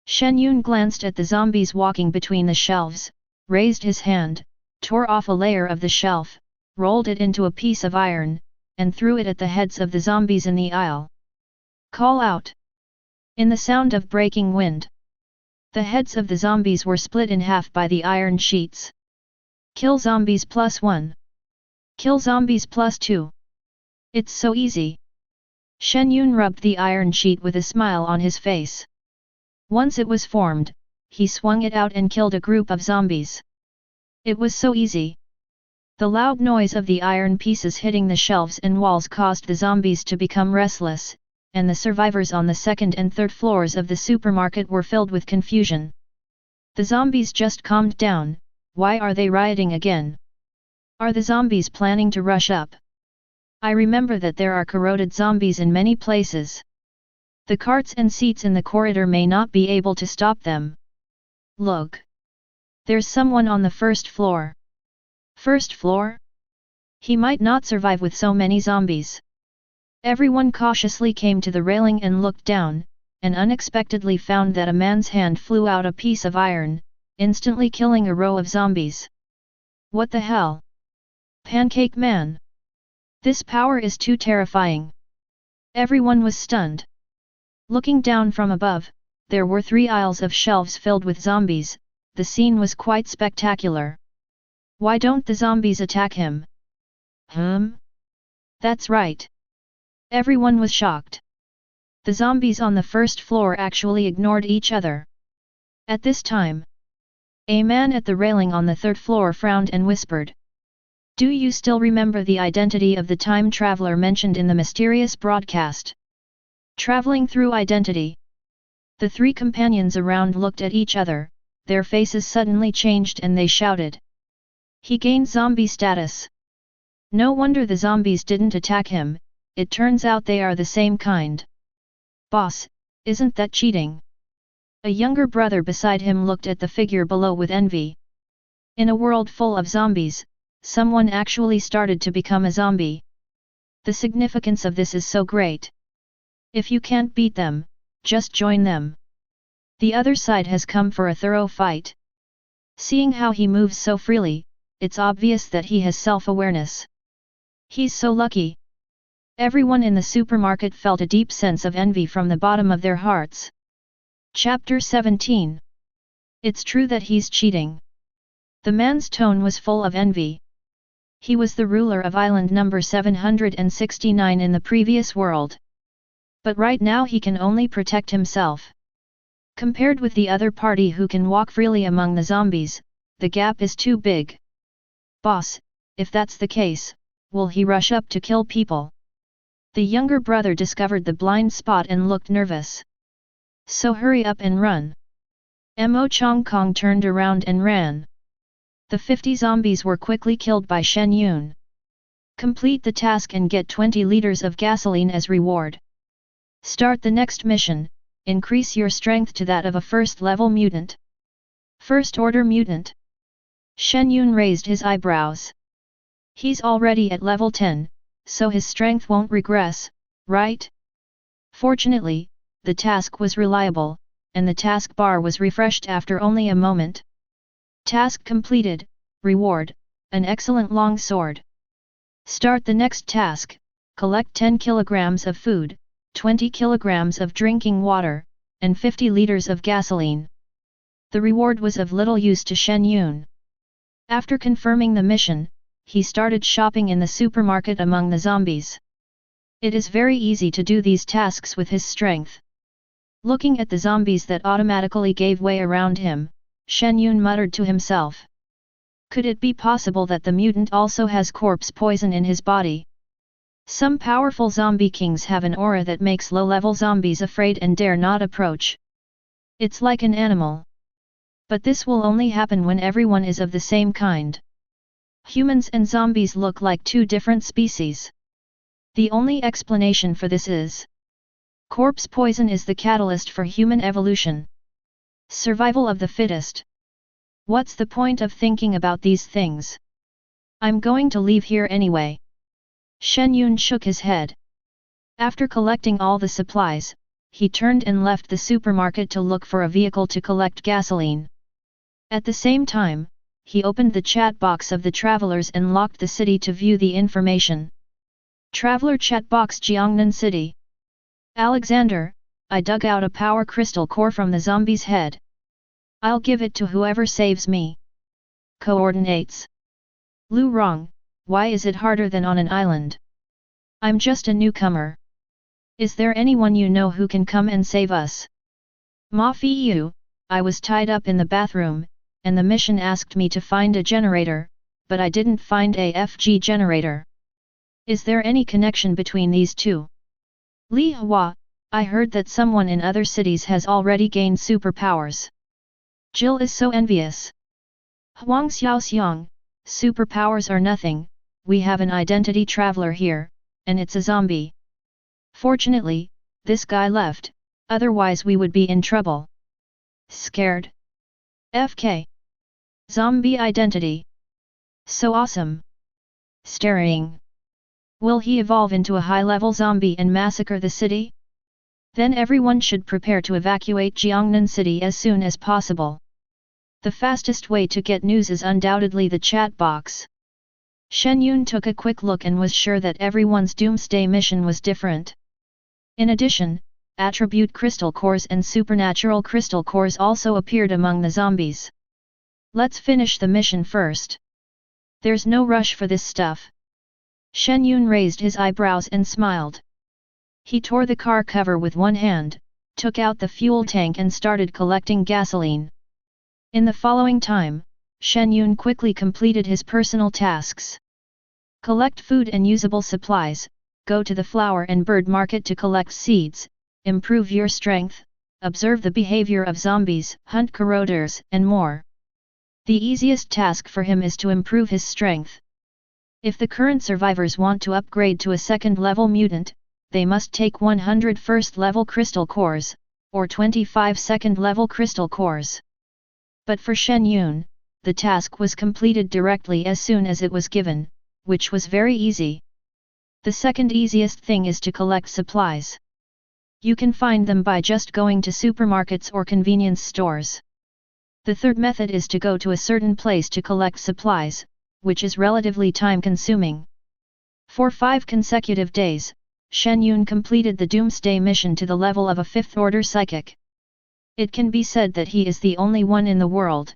Shen Yun glanced at the zombies walking between the shelves, raised his hand, tore off a layer of the shelf, rolled it into a piece of iron, and threw it at the heads of the zombies in the aisle. Call out! In the sound of breaking wind, the heads of the zombies were split in half by the iron sheets. Kill zombies +1. Kill zombies +2. It's so easy. Shen Yun rubbed the iron sheet with a smile on his face. Once it was formed, he swung it out and killed a group of zombies. It was so easy. The loud noise of the iron pieces hitting the shelves and walls caused the zombies to become restless, and the survivors on the 2nd and 3rd floors of the supermarket were filled with confusion. The zombies just calmed down. Why are they rioting again? Are the zombies planning to rush up? I remember that there are corroded zombies in many places. The carts and seats in the corridor may not be able to stop them. Look! There's someone on the 1st floor. 1st floor? He might not survive with so many zombies. Everyone cautiously came to the railing and looked down, and unexpectedly found that a man's hand flew out a piece of iron, instantly killing a row of zombies. What the hell? Pancake Man! This power is too terrifying. Everyone was stunned. Looking down from above, there were 3 aisles of shelves filled with zombies. The scene was quite spectacular. Why don't the zombies attack him? That's right. Everyone was shocked. The zombies on the 1st floor actually ignored each other. At this time, a man at the railing on the 3rd floor frowned and whispered, Do you still remember the identity of the time traveler mentioned in the mysterious broadcast? Traveling through identity. The three companions around looked at each other, their faces suddenly changed and they shouted. He gained zombie status. No wonder the zombies didn't attack him, it turns out they are the same kind. Boss, isn't that cheating? A younger brother beside him looked at the figure below with envy. In a world full of zombies, someone actually started to become a zombie. The significance of this is so great. If you can't beat them, just join them. The other side has come for a thorough fight. Seeing how he moves so freely, it's obvious that he has self-awareness. He's so lucky. Everyone in the supermarket felt a deep sense of envy from the bottom of their hearts. Chapter 17. It's true that he's cheating. The man's tone was full of envy. He was the ruler of island number 769 in the previous world. But right now he can only protect himself. Compared with the other party who can walk freely among the zombies, the gap is too big. Boss, if that's the case, will he rush up to kill people? The younger brother discovered the blind spot and looked nervous. So hurry up and run. Mo Chong Kong turned around and ran. The 50 zombies were quickly killed by Shen Yun. Complete the task and get 20 liters of gasoline as reward. Start the next mission, increase your strength to that of a first-level mutant. First-order mutant. Shen Yun raised his eyebrows. He's already at level 10, so his strength won't regress, right? Fortunately, the task was reliable, and the task bar was refreshed after only a moment. Task completed, reward, an excellent long sword. Start the next task, collect 10 kilograms of food, 20 kilograms of drinking water, and 50 liters of gasoline. The reward was of little use to Shen Yun. After confirming the mission, he started shopping in the supermarket among the zombies. It is very easy to do these tasks with his strength. Looking at the zombies that automatically gave way around him, Shen Yun muttered to himself. Could it be possible that the mutant also has corpse poison in his body? Some powerful zombie kings have an aura that makes low-level zombies afraid and dare not approach. It's like an animal. But this will only happen when everyone is of the same kind. Humans and zombies look like two different species. The only explanation for this is corpse poison is the catalyst for human evolution. Survival of the fittest. What's the point of thinking about these things? I'm going to leave here anyway. Shen Yun shook his head. After collecting all the supplies, he turned and left the supermarket to look for a vehicle to collect gasoline. At the same time, he opened the chat box of the travelers and locked the city to view the information. Traveler chat box Jiangnan City. Alexander, I dug out a power crystal core from the zombie's head. I'll give it to whoever saves me. Coordinates. Lu Rong, why is it harder than on an island? I'm just a newcomer. Is there anyone you know who can come and save us? Ma Fiyu, I was tied up in the bathroom, and the mission asked me to find a generator, but I didn't find a FG generator. Is there any connection between these two? Li Hua, I heard that someone in other cities has already gained superpowers. Jill is so envious. Huang Xiaoxiang, superpowers are nothing, we have an identity traveler here, and it's a zombie. Fortunately, this guy left, otherwise we would be in trouble. Scared? FK. Zombie identity. So awesome. Staring. Will he evolve into a high-level zombie and massacre the city? Then everyone should prepare to evacuate Jiangnan City as soon as possible. The fastest way to get news is undoubtedly the chat box. Shen Yun took a quick look and was sure that everyone's doomsday mission was different. In addition, attribute crystal cores and supernatural crystal cores also appeared among the zombies. Let's finish the mission first. There's no rush for this stuff. Shen Yun raised his eyebrows and smiled. He tore the car cover with one hand, took out the fuel tank and started collecting gasoline. In the following time, Shen Yun quickly completed his personal tasks. Collect food and usable supplies, go to the flower and bird market to collect seeds, improve your strength, observe the behavior of zombies, hunt corroders, and more. The easiest task for him is to improve his strength. If the current survivors want to upgrade to a second-level mutant, they must take 100 first-level crystal cores, or 25 second-level crystal cores. But for Shen Yun, the task was completed directly as soon as it was given, which was very easy. The second easiest thing is to collect supplies. You can find them by just going to supermarkets or convenience stores. The third method is to go to a certain place to collect supplies, which is relatively time-consuming. For 5 consecutive days, Shen Yun completed the Doomsday mission to the level of a 5th-order psychic. It can be said that he is the only one in the world.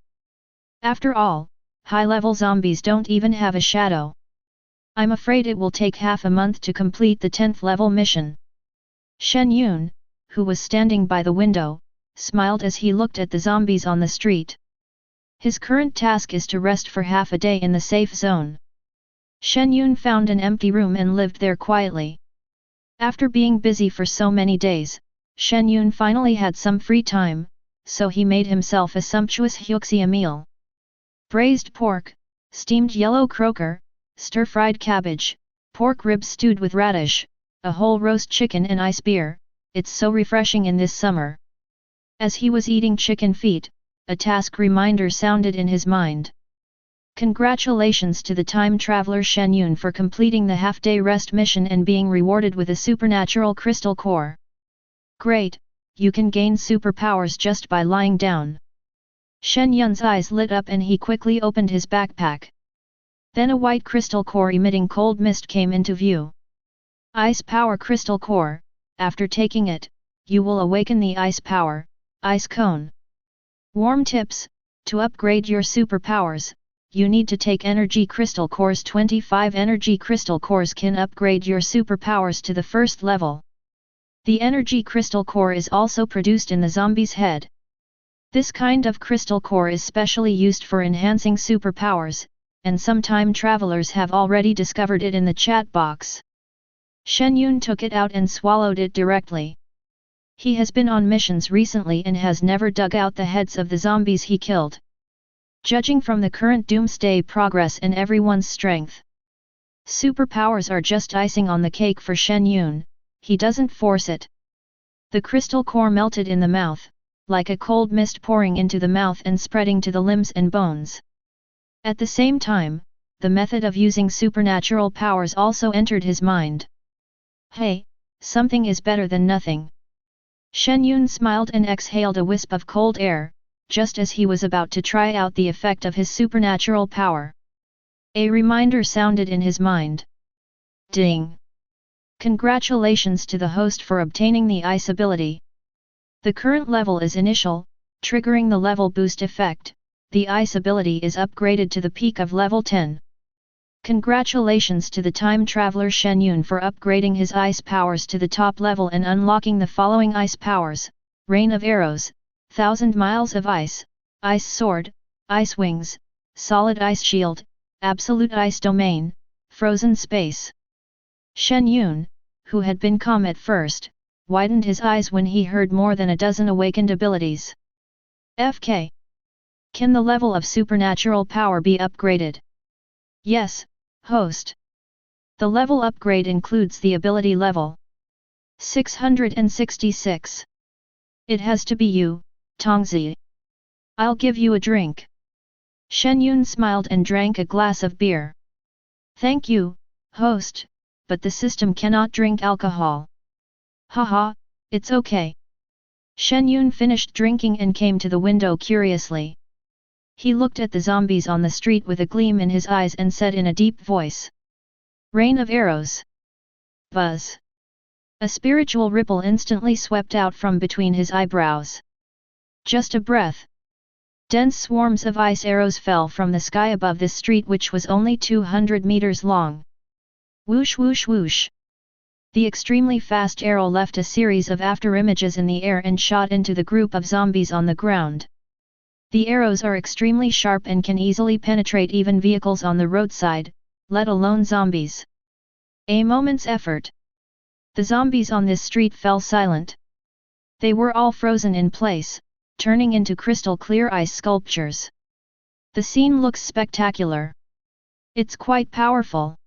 After all, high-level zombies don't even have a shadow. I'm afraid it will take half a month to complete the 10th-level mission. Shen Yun, who was standing by the window, smiled as he looked at the zombies on the street. His current task is to rest for half a day in the safe zone. Shen Yun found an empty room and lived there quietly. After being busy for so many days, Shen Yun finally had some free time, so he made himself a sumptuous hyuxia meal. Braised pork, steamed yellow croaker, stir-fried cabbage, pork ribs stewed with radish, a whole roast chicken and ice beer. It's so refreshing in this summer. As he was eating chicken feet, a task reminder sounded in his mind. Congratulations to the time traveler Shen Yun for completing the half-day rest mission and being rewarded with a supernatural crystal core. Great, you can gain superpowers just by lying down. Shen Yun's eyes lit up and he quickly opened his backpack. Then a white crystal core emitting cold mist came into view. Ice Power Crystal Core. After taking it, you will awaken the Ice Power, Ice Cone. Warm tips: to upgrade your superpowers, you need to take Energy Crystal Cores. 25 Energy Crystal Cores can upgrade your superpowers to the first level. The Energy Crystal Core is also produced in the zombie's head. This kind of crystal core is specially used for enhancing superpowers, and some time travelers have already discovered it in the chat box. Shen Yun took it out and swallowed it directly. He has been on missions recently and has never dug out the heads of the zombies he killed. Judging from the current Doomsday progress and everyone's strength, superpowers are just icing on the cake for Shen Yun. He doesn't force it. The crystal core melted in the mouth, like a cold mist pouring into the mouth and spreading to the limbs and bones. At the same time, the method of using supernatural powers also entered his mind. Hey, something is better than nothing. Shen Yun smiled and exhaled a wisp of cold air, just as he was about to try out the effect of his supernatural power. A reminder sounded in his mind. Ding! Congratulations to the host for obtaining the ice ability. The current level is initial, triggering the level boost effect. The ice ability is upgraded to the peak of level 10. Congratulations to the time traveler Shen Yun for upgrading his ice powers to the top level and unlocking the following ice powers: Rain of Arrows, 1000 Miles of Ice, Ice Sword, Ice Wings, Solid Ice Shield, Absolute Ice Domain, Frozen Space. Shen Yun, who had been calm at first, widened his eyes when he heard more than a dozen awakened abilities. FK. Can the level of supernatural power be upgraded? Yes, host. The level upgrade includes the ability level 666. It has to be you, Tongzi. I'll give you a drink. Shen Yun smiled and drank a glass of beer. Thank you, host, but the system cannot drink alcohol. Haha, it's okay. Shen Yun finished drinking and came to the window curiously. He looked at the zombies on the street with a gleam in his eyes and said in a deep voice. Rain of Arrows. Buzz. A spiritual ripple instantly swept out from between his eyebrows. Just a breath. Dense swarms of ice arrows fell from the sky above this street, which was only 200 meters long. Whoosh whoosh whoosh. The extremely fast arrow left a series of afterimages in the air and shot into the group of zombies on the ground. The arrows are extremely sharp and can easily penetrate even vehicles on the roadside, let alone zombies. A moment's effort. The zombies on this street fell silent. They were all frozen in place, turning into crystal clear ice sculptures. The scene looks spectacular. It's quite powerful.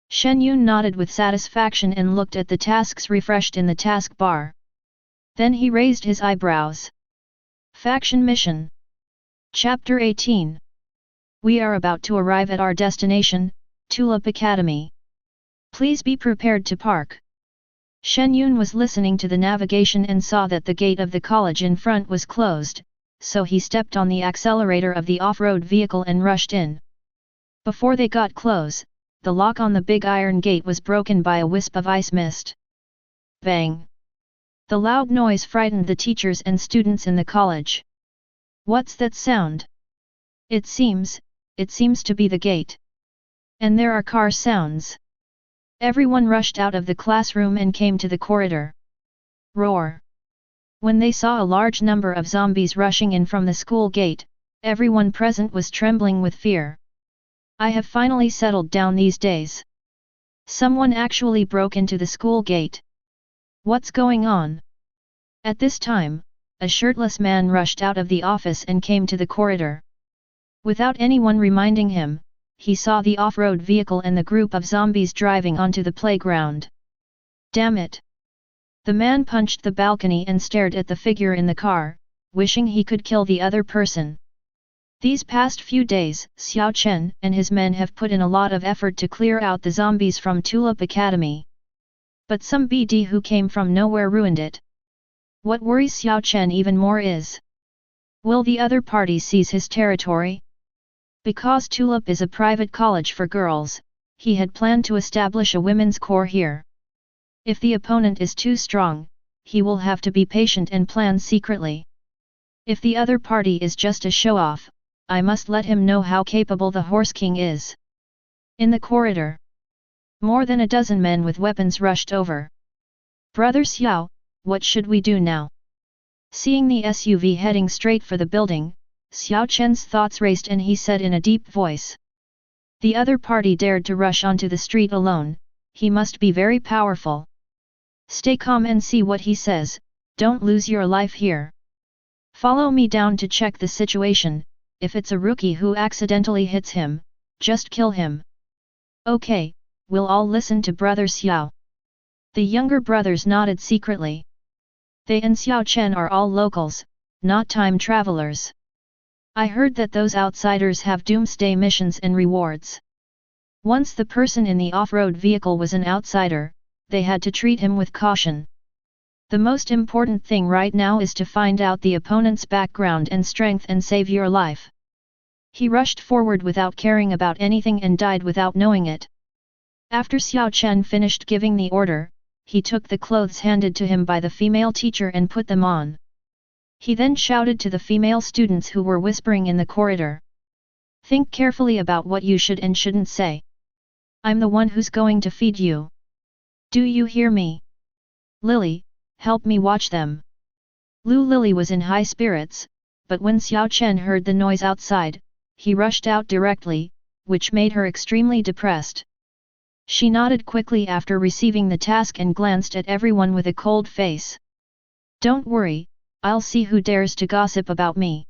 Shen Yun nodded with satisfaction and looked at the tasks refreshed in the task bar. Then he raised his eyebrows. Faction Mission. Chapter 18. We are about to arrive at our destination, Tulip Academy. Please be prepared to park. Shen Yun was listening to the navigation and saw that the gate of the college in front was closed, so he stepped on the accelerator of the off-road vehicle and rushed in. Before they got close, the lock on the big iron gate was broken by a wisp of ice mist. Bang! The loud noise frightened the teachers and students in the college. What's that sound? It seems to be the gate. And there are car sounds. Everyone rushed out of the classroom and came to the corridor. Roar! When they saw a large number of zombies rushing in from the school gate, everyone present was trembling with fear. I have finally settled down these days. Someone actually broke into the school gate. What's going on? At this time, a shirtless man rushed out of the office and came to the corridor. Without anyone reminding him, he saw the off-road vehicle and the group of zombies driving onto the playground. Damn it! The man punched the balcony and stared at the figure in the car, wishing he could kill the other person. These past few days, Xiao Chen and his men have put in a lot of effort to clear out the zombies from Tulip Academy. But some BD who came from nowhere ruined it. What worries Xiao Chen even more is, will the other party seize his territory? Because Tulip is a private college for girls, he had planned to establish a women's corps here. If the opponent is too strong, he will have to be patient and plan secretly. If the other party is just a show-off, I must let him know how capable the Horse King is. In the corridor, more than a dozen men with weapons rushed over. Brother Xiao, what should we do now? Seeing the SUV heading straight for the building, Xiao Chen's thoughts raced and he said in a deep voice. The other party dared to rush onto the street alone, he must be very powerful. Stay calm and see what he says, don't lose your life here. Follow me down to check the situation, if it's a rookie who accidentally hits him, just kill him. Okay, we'll all listen to Brother Xiao. The younger brothers nodded secretly. They and Xiao Chen are all locals, not time travelers. I heard that those outsiders have doomsday missions and rewards. Once the person in the off-road vehicle was an outsider, they had to treat him with caution. The most important thing right now is to find out the opponent's background and strength and save your life. He rushed forward without caring about anything and died without knowing it. After Xiao Chen finished giving the order, he took the clothes handed to him by the female teacher and put them on. He then shouted to the female students who were whispering in the corridor. Think carefully about what you should and shouldn't say. I'm the one who's going to feed you. Do you hear me? Lily, help me watch them. Lu Lily was in high spirits, but when Xiao Chen heard the noise outside, he rushed out directly, which made her extremely depressed. She nodded quickly after receiving the task and glanced at everyone with a cold face. Don't worry, I'll see who dares to gossip about me.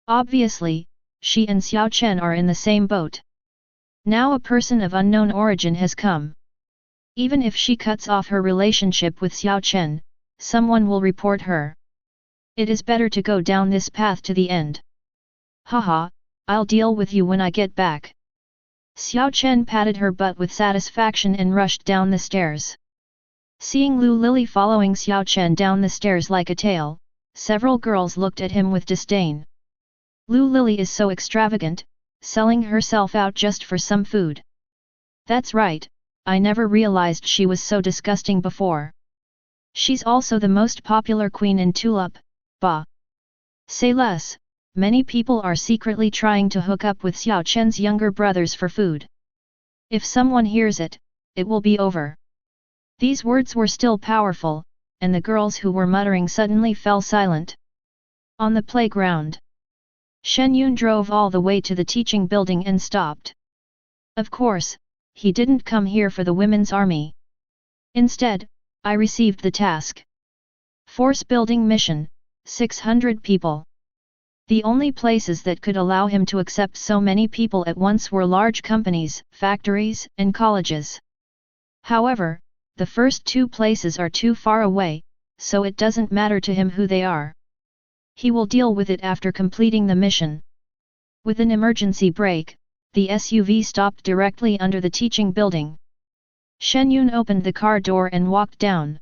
Obviously, she and Xiao Chen are in the same boat. Now a person of unknown origin has come. Even if she cuts off her relationship with Xiao Chen, someone will report her. It is better to go down this path to the end. Haha, I'll deal with you when I get back. Xiao Chen patted her butt with satisfaction and rushed down the stairs. Seeing Lu Lily following Xiao Chen down the stairs like a tail, several girls looked at him with disdain. Lu Lily is so extravagant, selling herself out just for some food. That's right, I never realized she was so disgusting before. She's also the most popular queen in Tulip, bah. Say less, many people are secretly trying to hook up with Xiao Chen's younger brothers for food. If someone hears it, it will be over. These words were still powerful, and the girls who were muttering suddenly fell silent. On the playground, Shen Yun drove all the way to the teaching building and stopped. Of course, he didn't come here for the women's army. Instead, I received the task. Force building mission, 600 people. The only places that could allow him to accept so many people at once were large companies, factories, and colleges. However, the first two places are too far away, so it doesn't matter to him who they are. He will deal with it after completing the mission. With an emergency brake, the SUV stopped directly under the teaching building. Shen Yun opened the car door and walked down.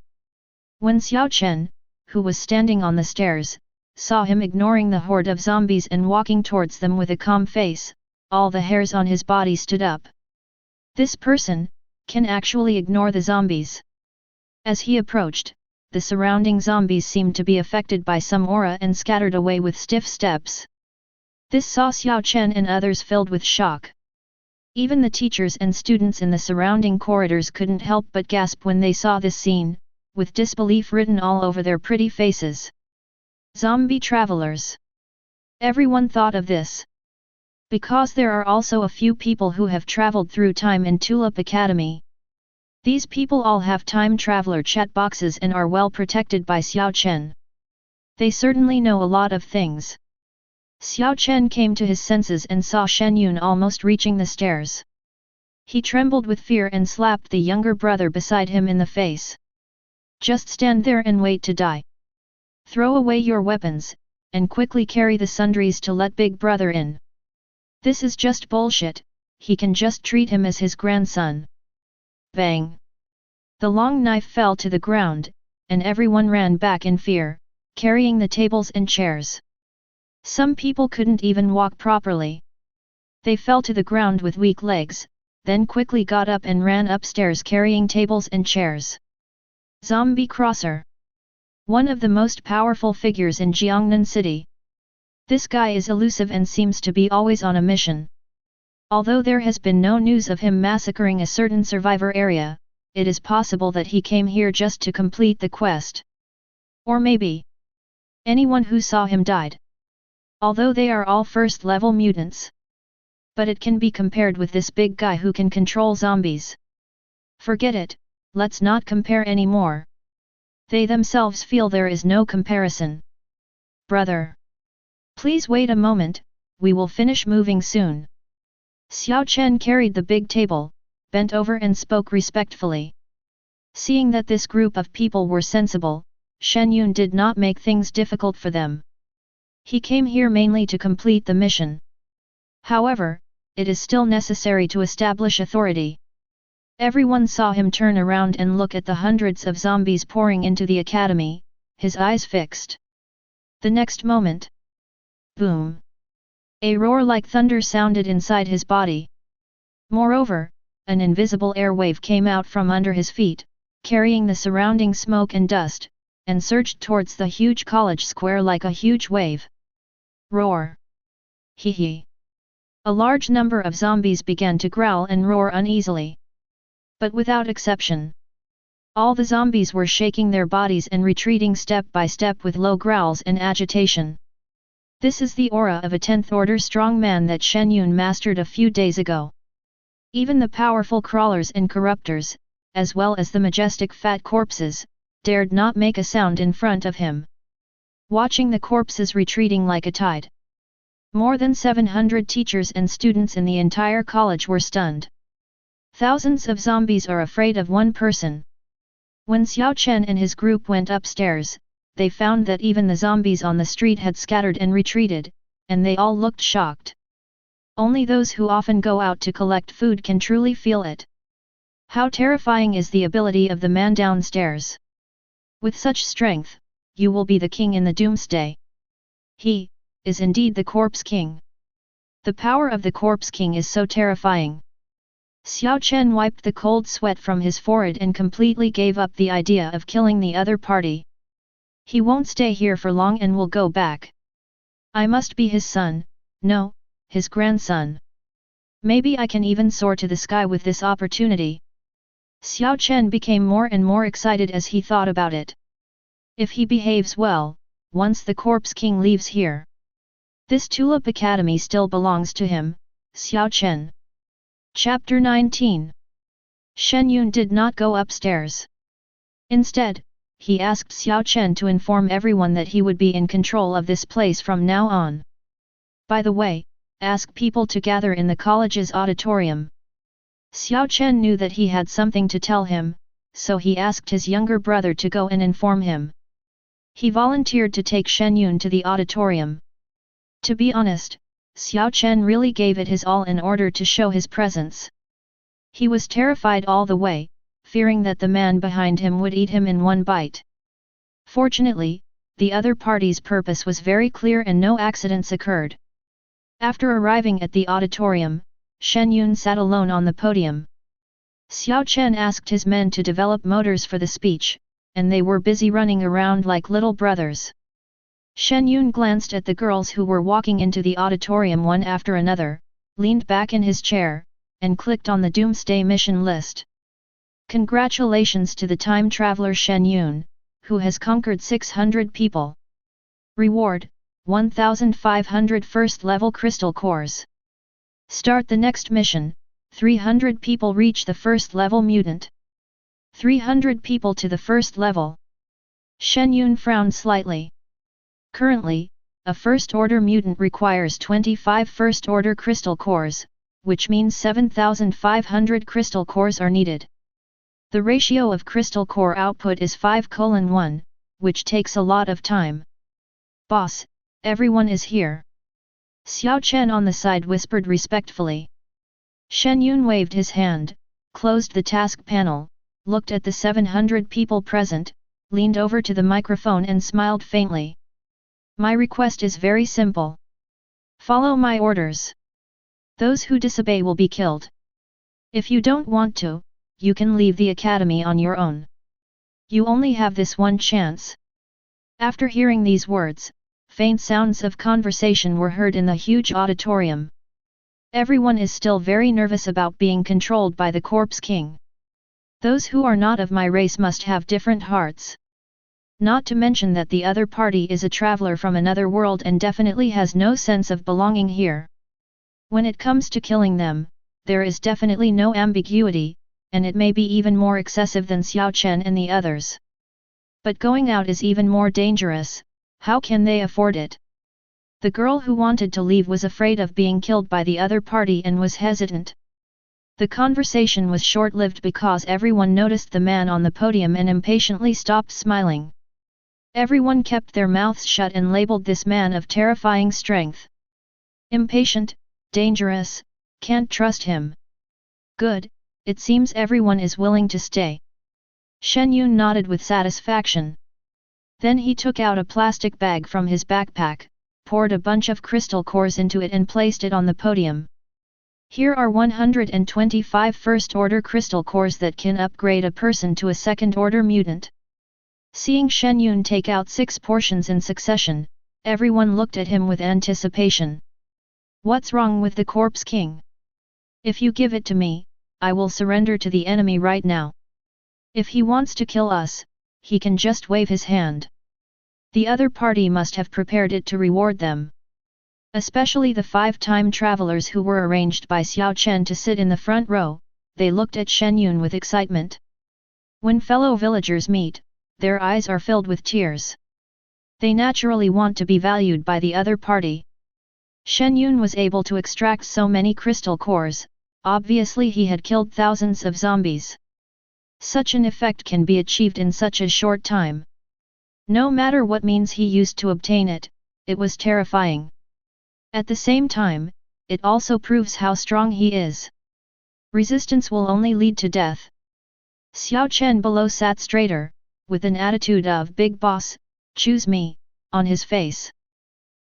When Xiao Chen, who was standing on the stairs, saw him ignoring the horde of zombies and walking towards them with a calm face, all the hairs on his body stood up. This person can actually ignore the zombies. As he approached, the surrounding zombies seemed to be affected by some aura and scattered away with stiff steps. This saw Xiao Chen and others filled with shock. Even the teachers and students in the surrounding corridors couldn't help but gasp when they saw this scene, with disbelief written all over their pretty faces. Zombie travelers. Everyone thought of this. Because there are also a few people who have traveled through time in Tulip Academy. These people all have time traveler chat boxes and are well protected by Xiao Chen. They certainly know a lot of things. Xiao Chen came to his senses and saw Shen Yun almost reaching the stairs. He trembled with fear and slapped the younger brother beside him in the face. Just stand there and wait to die. Throw away your weapons, and quickly carry the sundries to let big brother in. This is just bullshit, he can just treat him as his grandson. Bang! The long knife fell to the ground, and everyone ran back in fear, carrying the tables and chairs. Some people couldn't even walk properly. They fell to the ground with weak legs, then quickly got up and ran upstairs carrying tables and chairs. Zombie Crosser. One of the most powerful figures in Jiangnan City. This guy is elusive and seems to be always on a mission. Although there has been no news of him massacring a certain survivor area, it is possible that he came here just to complete the quest. Or maybe anyone who saw him died. Although they are all first-level mutants. But it can be compared with this big guy who can control zombies. Forget it, let's not compare anymore. They themselves feel there is no comparison. Brother. Please wait a moment, we will finish moving soon. Xiao Chen carried the big table, bent over and spoke respectfully. Seeing that this group of people were sensible, Shen Yun did not make things difficult for them. He came here mainly to complete the mission. However, it is still necessary to establish authority. Everyone saw him turn around and look at the hundreds of zombies pouring into the academy, his eyes fixed. The next moment. Boom! A roar like thunder sounded inside his body. Moreover, an invisible air wave came out from under his feet, carrying the surrounding smoke and dust, and surged towards the huge college square like a huge wave. Roar! Hee hee! A large number of zombies began to growl and roar uneasily. But without exception. All the zombies were shaking their bodies and retreating step by step with low growls and agitation. This is the aura of a 10th order strongman that Shen Yun mastered a few days ago. Even the powerful crawlers and corruptors, as well as the majestic fat corpses, dared not make a sound in front of him. Watching the corpses retreating like a tide. More than 700 teachers and students in the entire college were stunned. Thousands of zombies are afraid of one person. When Xiao Chen and his group went upstairs, they found that even the zombies on the street had scattered and retreated, and they all looked shocked. Only those who often go out to collect food can truly feel it. How terrifying is the ability of the man downstairs. With such strength, you will be the king in the doomsday. He is indeed the Corpse King. The power of the Corpse King is so terrifying. Xiao Chen wiped the cold sweat from his forehead and completely gave up the idea of killing the other party. He won't stay here for long and will go back. I must be his son, no, his grandson. Maybe I can even soar to the sky with this opportunity. Xiao Chen became more and more excited as he thought about it. If he behaves well, once the Corpse King leaves here, this Tulip Academy still belongs to him, Xiao Chen. Chapter 19. Shen Yun did not go upstairs. Instead, he asked Xiao Chen to inform everyone that he would be in control of this place from now on. By the way, ask people to gather in the college's auditorium. Xiao Chen knew that he had something to tell him, so he asked his younger brother to go and inform him. He volunteered to take Shen Yun to the auditorium. To be honest, Xiao Chen really gave it his all in order to show his presence. He was terrified all the way, fearing that the man behind him would eat him in one bite. Fortunately, the other party's purpose was very clear and no accidents occurred. After arriving at the auditorium, Shen Yun sat alone on the podium. Xiao Chen asked his men to develop motors for the speech, and they were busy running around like little brothers. Shen Yun glanced at the girls who were walking into the auditorium one after another, leaned back in his chair, and clicked on the Doomsday mission list. Congratulations to the time traveler Shen Yun, who has conquered 600 people. Reward, 1,500 first-level crystal cores. Start the next mission, 300 people reach the first-level mutant. 300 people to the first level. Shen Yun frowned slightly. Currently, a first-order mutant requires 25 first-order crystal cores, which means 7,500 crystal cores are needed. The ratio of crystal core output is 5:1, which takes a lot of time. Boss, everyone is here. Xiao Chen on the side whispered respectfully. Shen Yun waved his hand, closed the task panel, looked at the 700 people present, leaned over to the microphone and smiled faintly. My request is very simple. Follow my orders. Those who disobey will be killed. If you don't want to, you can leave the academy on your own. You only have this one chance. After hearing these words, faint sounds of conversation were heard in the huge auditorium. Everyone is still very nervous about being controlled by the Corpse King. Those who are not of my race must have different hearts. Not to mention that the other party is a traveler from another world and definitely has no sense of belonging here. When it comes to killing them, there is definitely no ambiguity, and it may be even more excessive than Xiao Chen and the others. But going out is even more dangerous. How can they afford it? The girl who wanted to leave was afraid of being killed by the other party and was hesitant. The conversation was short-lived because everyone noticed the man on the podium and impatiently stopped smiling. Everyone kept their mouths shut and labeled this man of terrifying strength. Impatient, dangerous, can't trust him. Good, it seems everyone is willing to stay. Shen Yun nodded with satisfaction. Then he took out a plastic bag from his backpack, poured a bunch of crystal cores into it and placed it on the podium. Here are 125 first-order crystal cores that can upgrade a person to a second-order mutant. Seeing Shen Yun take out 6 portions in succession, everyone looked at him with anticipation. What's wrong with the Corpse King? If you give it to me, I will surrender to the enemy right now. If he wants to kill us, he can just wave his hand. The other party must have prepared it to reward them. Especially the 5-time travelers who were arranged by Xiao Chen to sit in the front row, they looked at Shen Yun with excitement. When fellow villagers meet, their eyes are filled with tears. They naturally want to be valued by the other party. Shen Yun was able to extract so many crystal cores, obviously he had killed thousands of zombies. Such an effect can be achieved in such a short time. No matter what means he used to obtain it, it was terrifying. At the same time, it also proves how strong he is. Resistance will only lead to death. Xiao Chen below sat straighter, with an attitude of big boss, choose me, on his face.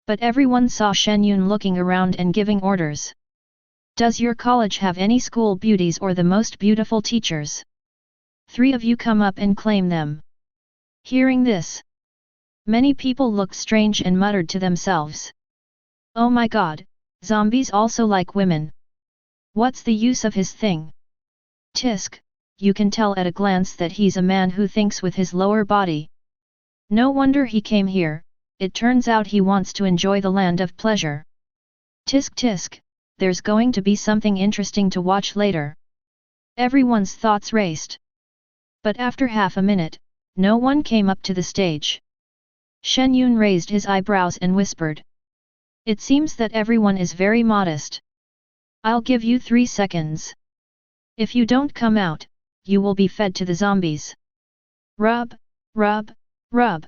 But everyone saw Shen Yun looking around and giving orders. Does your college have any school beauties or the most beautiful teachers? 3 of you come up and claim them. Hearing this, many people looked strange and muttered to themselves. Oh my god, zombies also like women. What's the use of his thing? Tisk, you can tell at a glance that he's a man who thinks with his lower body. No wonder he came here, it turns out he wants to enjoy the land of pleasure. Tisk tisk, there's going to be something interesting to watch later. Everyone's thoughts raced. But after half a minute, no one came up to the stage. Shen Yun raised his eyebrows and whispered. It seems that everyone is very modest. I'll give you 3 seconds. If you don't come out, you will be fed to the zombies. Rub, rub, rub.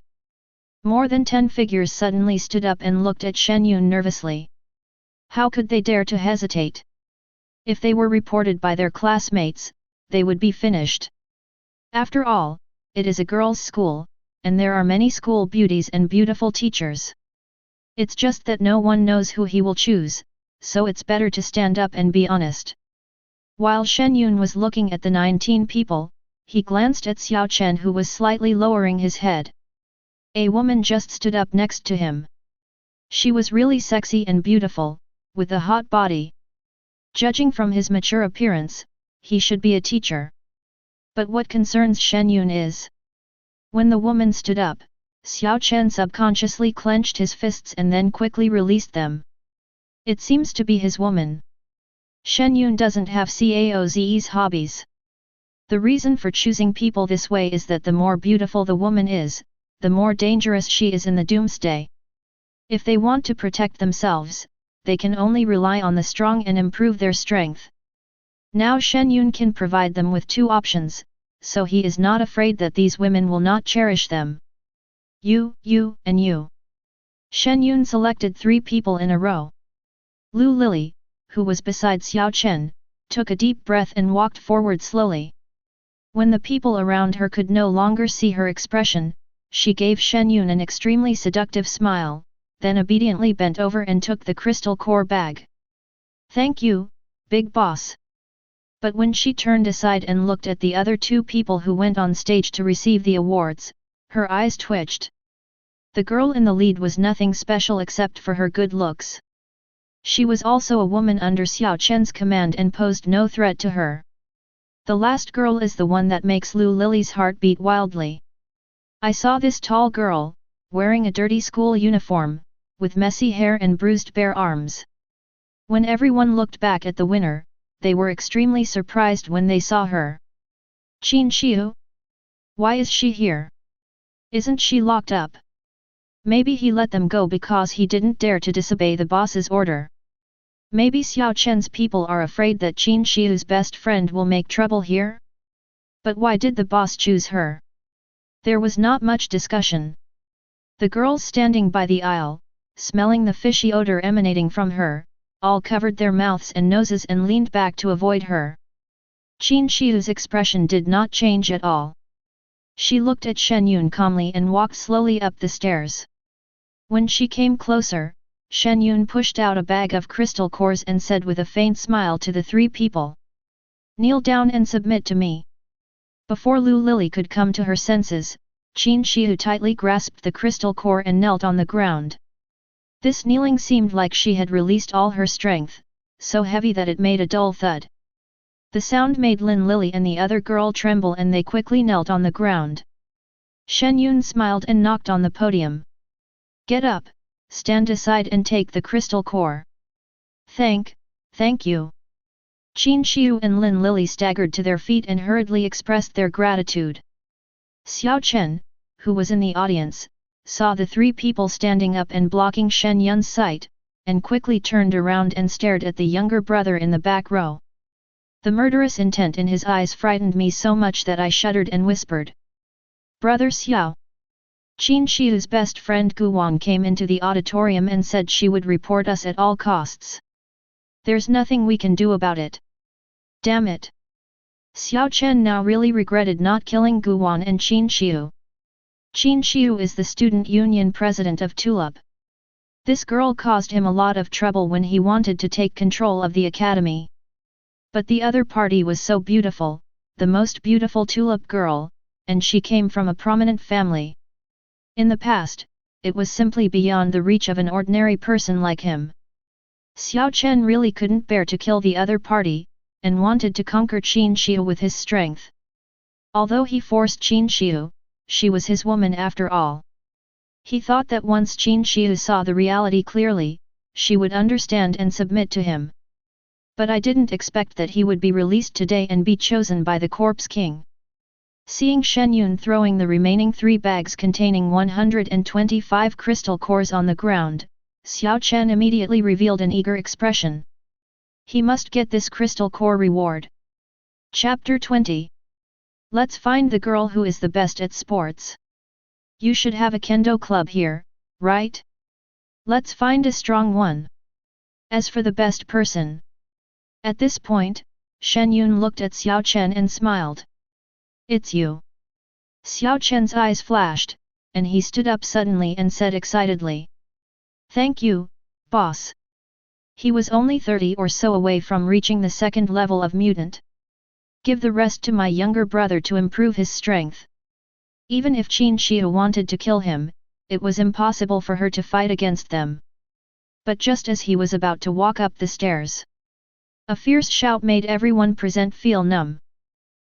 More than 10 figures suddenly stood up and looked at Shen Yun nervously. How could they dare to hesitate? If they were reported by their classmates, they would be finished. After all, it is a girls' school, and there are many school beauties and beautiful teachers. It's just that no one knows who he will choose, so it's better to stand up and be honest. While Shen Yun was looking at the 19 people, he glanced at Xiao Chen who was slightly lowering his head. A woman just stood up next to him. She was really sexy and beautiful, with a hot body. Judging from his mature appearance, he should be a teacher. But what concerns Shen Yun is... When the woman stood up, Xiao Chen subconsciously clenched his fists and then quickly released them. It seems to be his woman. Shen Yun doesn't have Caoze's hobbies. The reason for choosing people this way is that the more beautiful the woman is, the more dangerous she is in the doomsday. If they want to protect themselves, they can only rely on the strong and improve their strength. Now Shen Yun can provide them with 2 options, so he is not afraid that these women will not cherish them. You, and you. Shen Yun selected 3 people in a row. Lu Lily, who was beside Xiao Chen, took a deep breath and walked forward slowly. When the people around her could no longer see her expression, she gave Shen Yun an extremely seductive smile, then obediently bent over and took the crystal core bag. Thank you, big boss. But when she turned aside and looked at the other 2 people who went on stage to receive the awards, her eyes twitched. The girl in the lead was nothing special except for her good looks. She was also a woman under Xiao Chen's command and posed no threat to her. The last girl is the one that makes Lu Lily's heart beat wildly. I saw this tall girl, wearing a dirty school uniform, with messy hair and bruised bare arms. When everyone looked back at the winner, they were extremely surprised when they saw her. Qin Xiu? Why is she here? Isn't she locked up? Maybe he let them go because he didn't dare to disobey the boss's order. Maybe Xiao Chen's people are afraid that Qin Xiu's best friend will make trouble here? But why did the boss choose her? There was not much discussion. The girls standing by the aisle, smelling the fishy odor emanating from her, all covered their mouths and noses and leaned back to avoid her. Qin Xiu's expression did not change at all. She looked at Shen Yun calmly and walked slowly up the stairs. When she came closer, Shen Yun pushed out a bag of crystal cores and said with a faint smile to the 3 people. Kneel down and submit to me. Before Lu Lily could come to her senses, Qin Xiu tightly grasped the crystal core and knelt on the ground. This kneeling seemed like she had released all her strength, so heavy that it made a dull thud. The sound made Lin Lily and the other girl tremble and they quickly knelt on the ground. Shen Yun smiled and knocked on the podium. Get up, stand aside and take the crystal core. Thank you. Qin Xiu and Lin Lily staggered to their feet and hurriedly expressed their gratitude. Xiao Chen, who was in the audience, saw the 3 people standing up and blocking Shen Yun's sight, and quickly turned around and stared at the younger brother in the back row. The murderous intent in his eyes frightened me so much that I shuddered and whispered. Brother Xiao. Qin Xiu's best friend Guwan came into the auditorium and said she would report us at all costs. There's nothing we can do about it. Damn it. Xiao Chen now really regretted not killing Guwan and Qin Xiu. Qin Xiu is the student union president of Tulip. This girl caused him a lot of trouble when he wanted to take control of the academy. But the other party was so beautiful, the most beautiful Tulip girl, and she came from a prominent family. In the past, it was simply beyond the reach of an ordinary person like him. Xiao Chen really couldn't bear to kill the other party, and wanted to conquer Qin Xiu with his strength. Although he forced Qin Xiu, she was his woman after all. He thought that once Qin Xiu saw the reality clearly, she would understand and submit to him. But I didn't expect that he would be released today and be chosen by the Corpse King. Seeing Shen Yun throwing the remaining 3 bags containing 125 crystal cores on the ground, Xiao Chen immediately revealed an eager expression. He must get this crystal core reward. Chapter 20. Let's find the girl who is the best at sports. You should have a kendo club here, right? Let's find a strong one. As for the best person. At this point, Shen Yun looked at Xiao Chen and smiled. It's you. Xiao Chen's eyes flashed, and he stood up suddenly and said excitedly. Thank you, boss. He was only 30 or so away from reaching the 2nd level of mutant. Give the rest to my younger brother to improve his strength. Even if Qin Xiu wanted to kill him, it was impossible for her to fight against them. But just as he was about to walk up the stairs, a fierce shout made everyone present feel numb.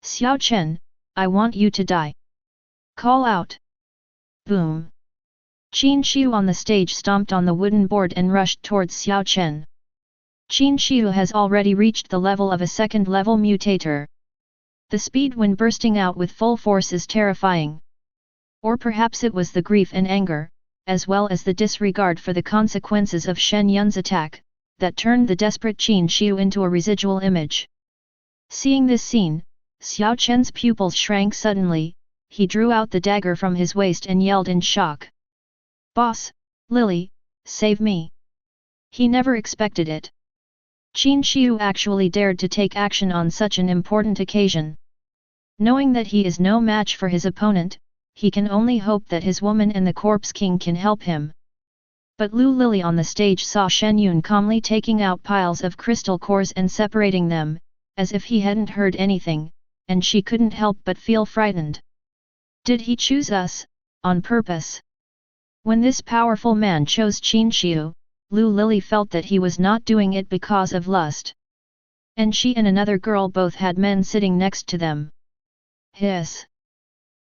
Xiao Chen, I want you to die. Call out. Boom. Qin Xiu on the stage stomped on the wooden board and rushed towards Xiao Chen. Qin Xiu has already reached the level of a 2nd level mutator. The speed when bursting out with full force is terrifying. Or perhaps it was the grief and anger, as well as the disregard for the consequences of Shen Yun's attack, that turned the desperate Qin Xiu into a residual image. Seeing this scene, Xiao Chen's pupils shrank suddenly, he drew out the dagger from his waist and yelled in shock. Boss, Lily, save me. He never expected it. Qin Xiu actually dared to take action on such an important occasion. Knowing that he is no match for his opponent, he can only hope that his woman and the Corpse King can help him. But Lu Lily on the stage saw Shen Yun calmly taking out piles of crystal cores and separating them, as if he hadn't heard anything, and she couldn't help but feel frightened. Did he choose us, on purpose? When this powerful man chose Qin Xiu, Lu Lily felt that he was not doing it because of lust. And she and another girl both had men sitting next to them. Hiss.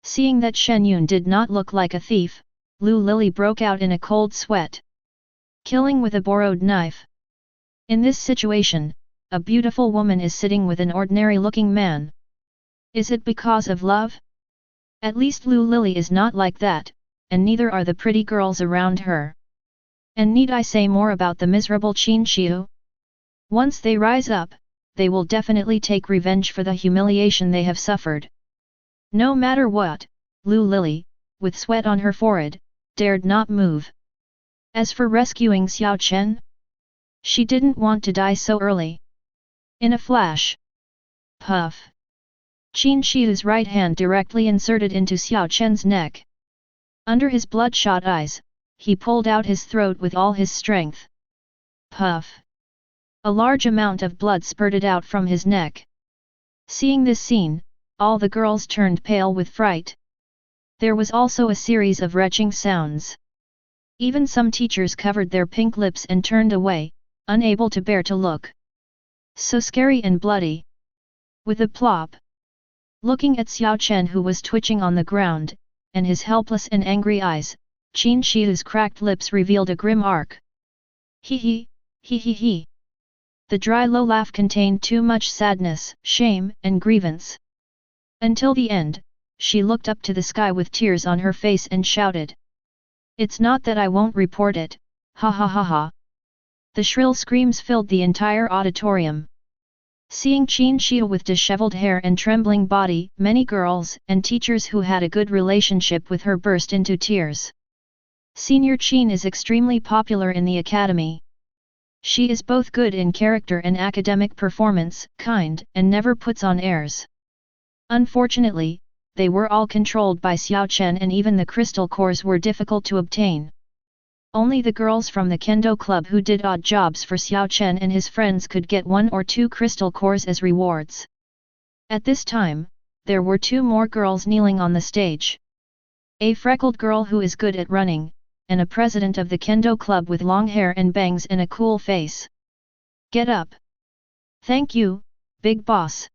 Seeing that Shen Yun did not look like a thief, Lu Lily broke out in a cold sweat. Killing with a borrowed knife. In this situation, a beautiful woman is sitting with an ordinary-looking man. Is it because of love? At least Lu Lily is not like that, and neither are the pretty girls around her. And need I say more about the miserable Qin Xiu? Once they rise up, they will definitely take revenge for the humiliation they have suffered. No matter what, Lu Lily, with sweat on her forehead, dared not move. As for rescuing Xiao Chen, she didn't want to die so early. In a flash. Puff. Qin Xiu's right hand directly inserted into Xiao Chen's neck. Under his bloodshot eyes, he pulled out his throat with all his strength. Puff. A large amount of blood spurted out from his neck. Seeing this scene, all the girls turned pale with fright. There was also a series of retching sounds. Even some teachers covered their pink lips and turned away, unable to bear to look. So scary and bloody. With a plop. Looking at Xiao Chen who was twitching on the ground, and his helpless and angry eyes, Qin Xiu's cracked lips revealed a grim arc. Hee hee, hee hee hee. The dry low laugh contained too much sadness, shame, and grievance. Until the end, she looked up to the sky with tears on her face and shouted. It's not that I won't report it, ha ha ha ha. The shrill screams filled the entire auditorium. Seeing Qin Xiu with disheveled hair and trembling body, many girls and teachers who had a good relationship with her burst into tears. Senior Qin is extremely popular in the academy. She is both good in character and academic performance, kind, and never puts on airs. Unfortunately, they were all controlled by Xiao Chen and even the crystal cores were difficult to obtain. Only the girls from the Kendo Club who did odd jobs for Xiao Chen and his friends could get 1 or 2 crystal cores as rewards. At this time, there were 2 more girls kneeling on the stage. A freckled girl who is good at running, and a president of the Kendo Club with long hair and bangs and a cool face. Get up! Thank you, big boss!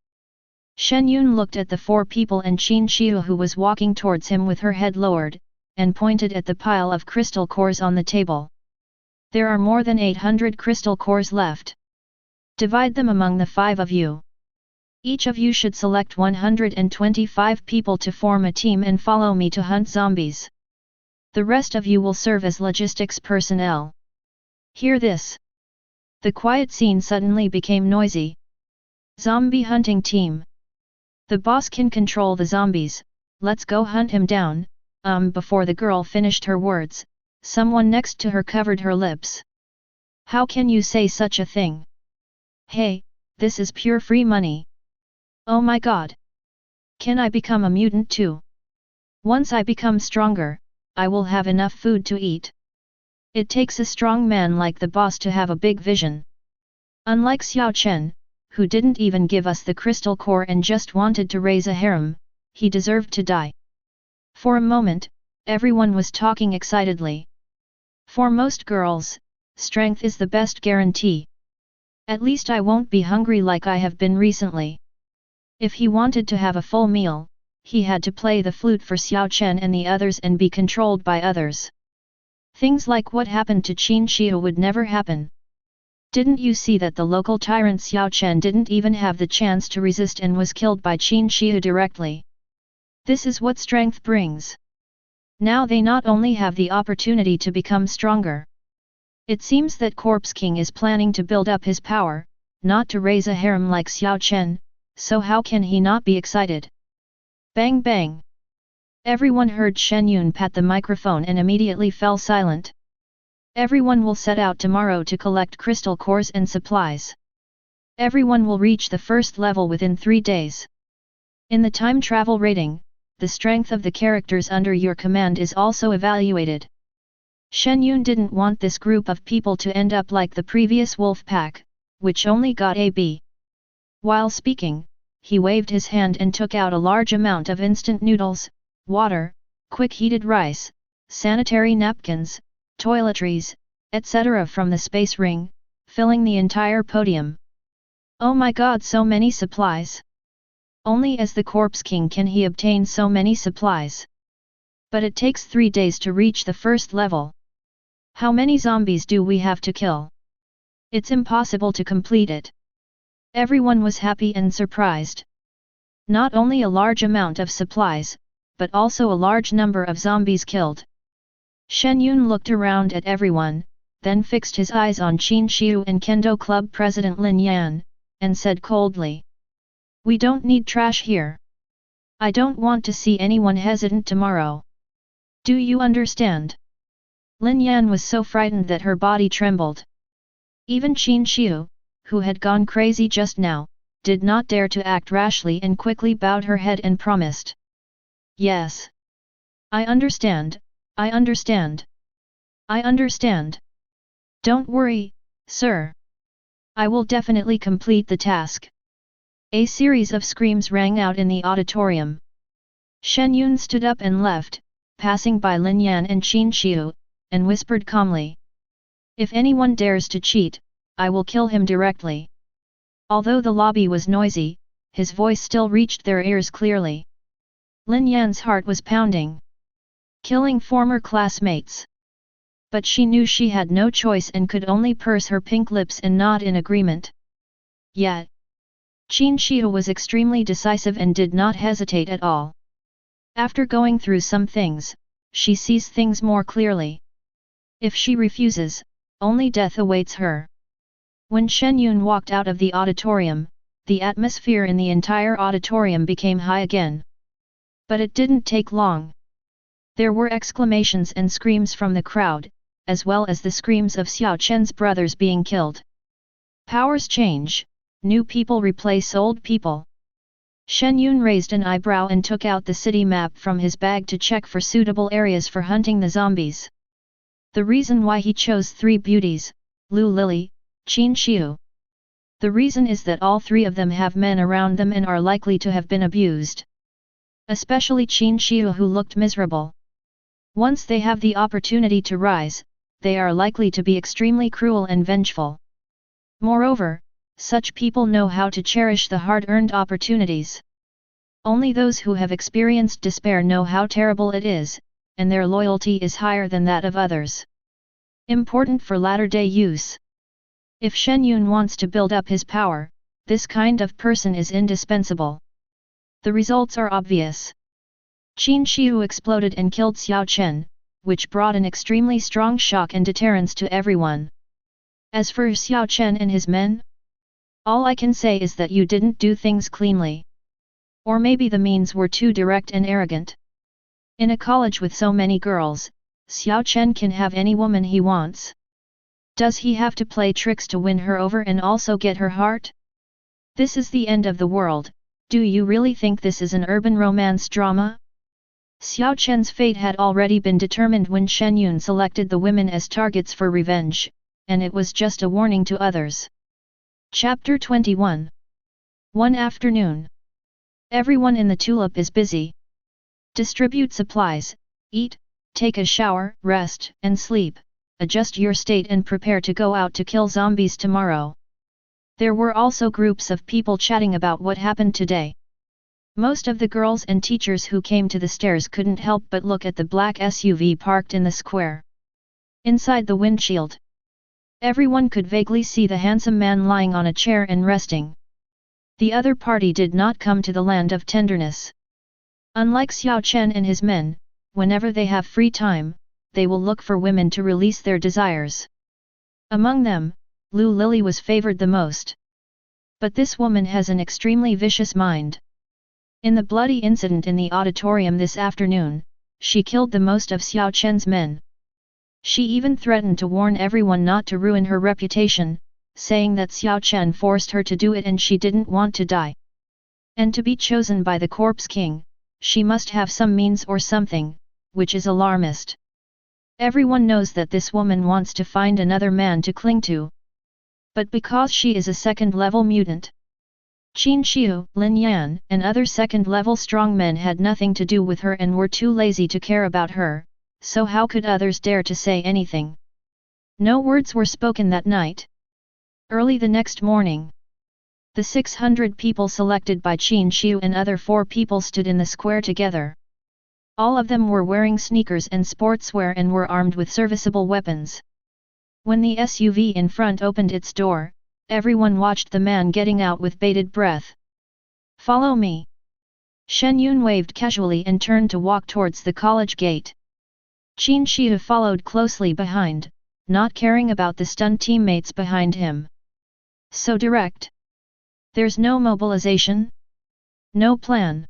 Shen Yun looked at the 4 people and Qin Xiu who was walking towards him with her head lowered, and pointed at the pile of crystal cores on the table. There are more than 800 crystal cores left. Divide them among the 5 of you. Each of you should select 125 people to form a team and follow me to hunt zombies. The rest of you will serve as logistics personnel. Hear this. The quiet scene suddenly became noisy. Zombie hunting team. The boss can control the zombies, let's go hunt him down. Before the girl finished her words, someone next to her covered her lips. How can you say such a thing? Hey, this is pure free money. Oh my god! Can I become a mutant too? Once I become stronger, I will have enough food to eat. It takes a strong man like the boss to have a big vision. Unlike Xiao Chen, who didn't even give us the crystal core and just wanted to raise a harem, he deserved to die. For a moment, everyone was talking excitedly. For most girls, strength is the best guarantee. At least I won't be hungry like I have been recently. If he wanted to have a full meal, he had to play the flute for Xiao Chen and the others and be controlled by others. Things like what happened to Qin Xiu would never happen. Didn't you see that the local tyrant Xiao Chen didn't even have the chance to resist and was killed by Qin Xiu directly? This is what strength brings. Now they not only have the opportunity to become stronger. It seems that Corpse King is planning to build up his power, not to raise a harem like Xiao Chen, so how can he not be excited? Bang bang! Everyone heard Shen Yun pat the microphone and immediately fell silent. Everyone will set out tomorrow to collect crystal cores and supplies. Everyone will reach the first level within 3 days. In the time travel rating, the strength of the characters under your command is also evaluated. Shen Yun didn't want this group of people to end up like the previous wolf pack, which only got a B. While speaking, he waved his hand and took out a large amount of instant noodles, water, quick heated rice, sanitary napkins, toiletries, etc. from the space ring, filling the entire podium. Oh my god, so many supplies! Only as the Corpse King can he obtain so many supplies. But it takes 3 days to reach the first level. How many zombies do we have to kill? It's impossible to complete it. Everyone was happy and surprised. Not only a large amount of supplies, but also a large number of zombies killed. Shen Yun looked around at everyone, then fixed his eyes on Qin Xiu and Kendo Club President Lin Yan, and said coldly, "We don't need trash here. I don't want to see anyone hesitant tomorrow. Do you understand?" Lin Yan was so frightened that her body trembled. Even Qin Xiu, who had gone crazy just now, did not dare to act rashly and quickly bowed her head and promised. "Yes. I understand, I understand. I understand. Don't worry, sir. I will definitely complete the task." A series of screams rang out in the auditorium. Shen Yun stood up and left, passing by Lin Yan and Qin Xiu, and whispered calmly, "If anyone dares to cheat, I will kill him directly." Although the lobby was noisy, his voice still reached their ears clearly. Lin Yan's heart was pounding. Killing former classmates. But she knew she had no choice and could only purse her pink lips and nod in agreement. Yet, Qin Xiu was extremely decisive and did not hesitate at all. After going through some things, she sees things more clearly. If she refuses, only death awaits her. When Shen Yun walked out of the auditorium, the atmosphere in the entire auditorium became high again. But it didn't take long. There were exclamations and screams from the crowd, as well as the screams of Xiao Chen's brothers being killed. Powers change, new people replace old people. Shen Yun raised an eyebrow and took out the city map from his bag to check for suitable areas for hunting the zombies. The reason why he chose 3 beauties, Lu Lily, Qin Xiu. The reason is that all 3 of them have men around them and are likely to have been abused. Especially Qin Xiu, who looked miserable. Once they have the opportunity to rise, they are likely to be extremely cruel and vengeful. Moreover, such people know how to cherish the hard-earned opportunities. Only those who have experienced despair know how terrible it is, and their loyalty is higher than that of others. Important for latter-day use. If Shen Yun wants to build up his power, this kind of person is indispensable. The results are obvious. Qin Shihu exploded and killed Xiao Chen, which brought an extremely strong shock and deterrence to everyone. As for Xiao Chen and his men, all I can say is that you didn't do things cleanly. Or maybe the means were too direct and arrogant. In a college with so many girls, Xiao Chen can have any woman he wants. Does he have to play tricks to win her over and also get her heart? This is the end of the world. Do you really think this is an urban romance drama? Xiao Chen's fate had already been determined when Shen Yun selected the women as targets for revenge, and it was just a warning to others. Chapter 21. One afternoon. Everyone in the tulip is busy. Distribute supplies, eat, take a shower, rest, and sleep, adjust your state and prepare to go out to kill zombies tomorrow. There were also groups of people chatting about what happened today. Most of the girls and teachers who came to the stairs couldn't help but look at the black SUV parked in the square. Inside the windshield, everyone could vaguely see the handsome man lying on a chair and resting. The other party did not come to the land of tenderness. Unlike Xiao Chen and his men, whenever they have free time, they will look for women to release their desires. Among them, Lu Lily was favored the most. But this woman has an extremely vicious mind. In the bloody incident in the auditorium this afternoon, she killed the most of Xiao Chen's men. She even threatened to warn everyone not to ruin her reputation, saying that Xiao Chen forced her to do it and she didn't want to die. And to be chosen by the Corpse King, she must have some means or something, which is alarmist. Everyone knows that this woman wants to find another man to cling to. But because she is a second-level mutant, Qin Shihu, Lin Yan, and other second-level strongmen had nothing to do with her and were too lazy to care about her, so how could others dare to say anything? No words were spoken that night. Early the next morning, the 600 people selected by Qin Shihu and other 4 people stood in the square together. All of them were wearing sneakers and sportswear and were armed with serviceable weapons. When the SUV in front opened its door, everyone watched the man getting out with bated breath. "Follow me." Shen Yun waved casually and turned to walk towards the college gate. Qin Shihu followed closely behind, not caring about the stunned teammates behind him. So direct. There's no mobilization? No plan.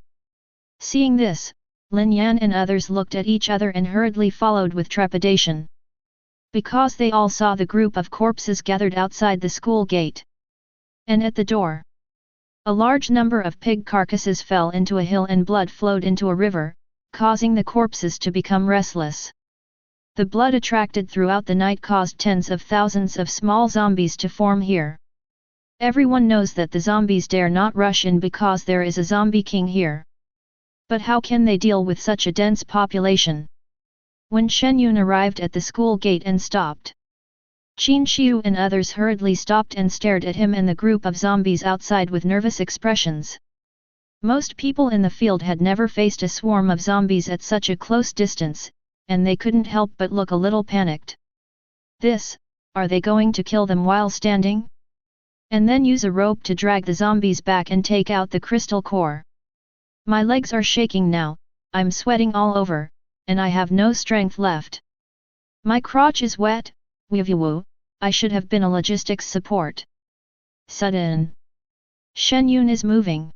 Seeing this, Lin Yan and others looked at each other and hurriedly followed with trepidation. Because they all saw the group of corpses gathered outside the school gate. And at the door, a large number of pig carcasses fell into a hill and blood flowed into a river, causing the corpses to become restless. The blood attracted throughout the night caused tens of thousands of small zombies to form here. Everyone knows that the zombies dare not rush in because there is a zombie king here. But how can they deal with such a dense population? When Shen Yun arrived at the school gate and stopped, Qin Shihu and others hurriedly stopped and stared at him and the group of zombies outside with nervous expressions. Most people in the field had never faced a swarm of zombies at such a close distance, and they couldn't help but look a little panicked. Are they going to kill them while standing? And then use a rope to drag the zombies back and take out the crystal core? My legs are shaking now, I'm sweating all over, and I have no strength left. My crotch is wet, woo, I should have been a logistics support. Sudden. Shen Yun is moving.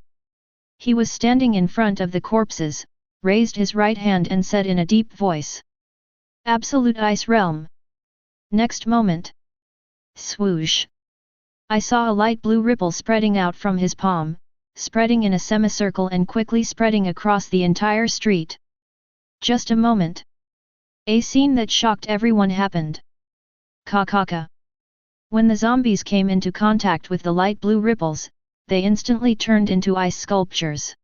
He was standing in front of the corpses, raised his right hand and said in a deep voice. Absolute Ice Realm. Next moment. Swoosh. I saw a light blue ripple spreading out from his palm, spreading in a semicircle and quickly spreading across the entire street. Just a moment. A scene that shocked everyone happened. Ka. When the zombies came into contact with the light blue ripples, they instantly turned into ice sculptures.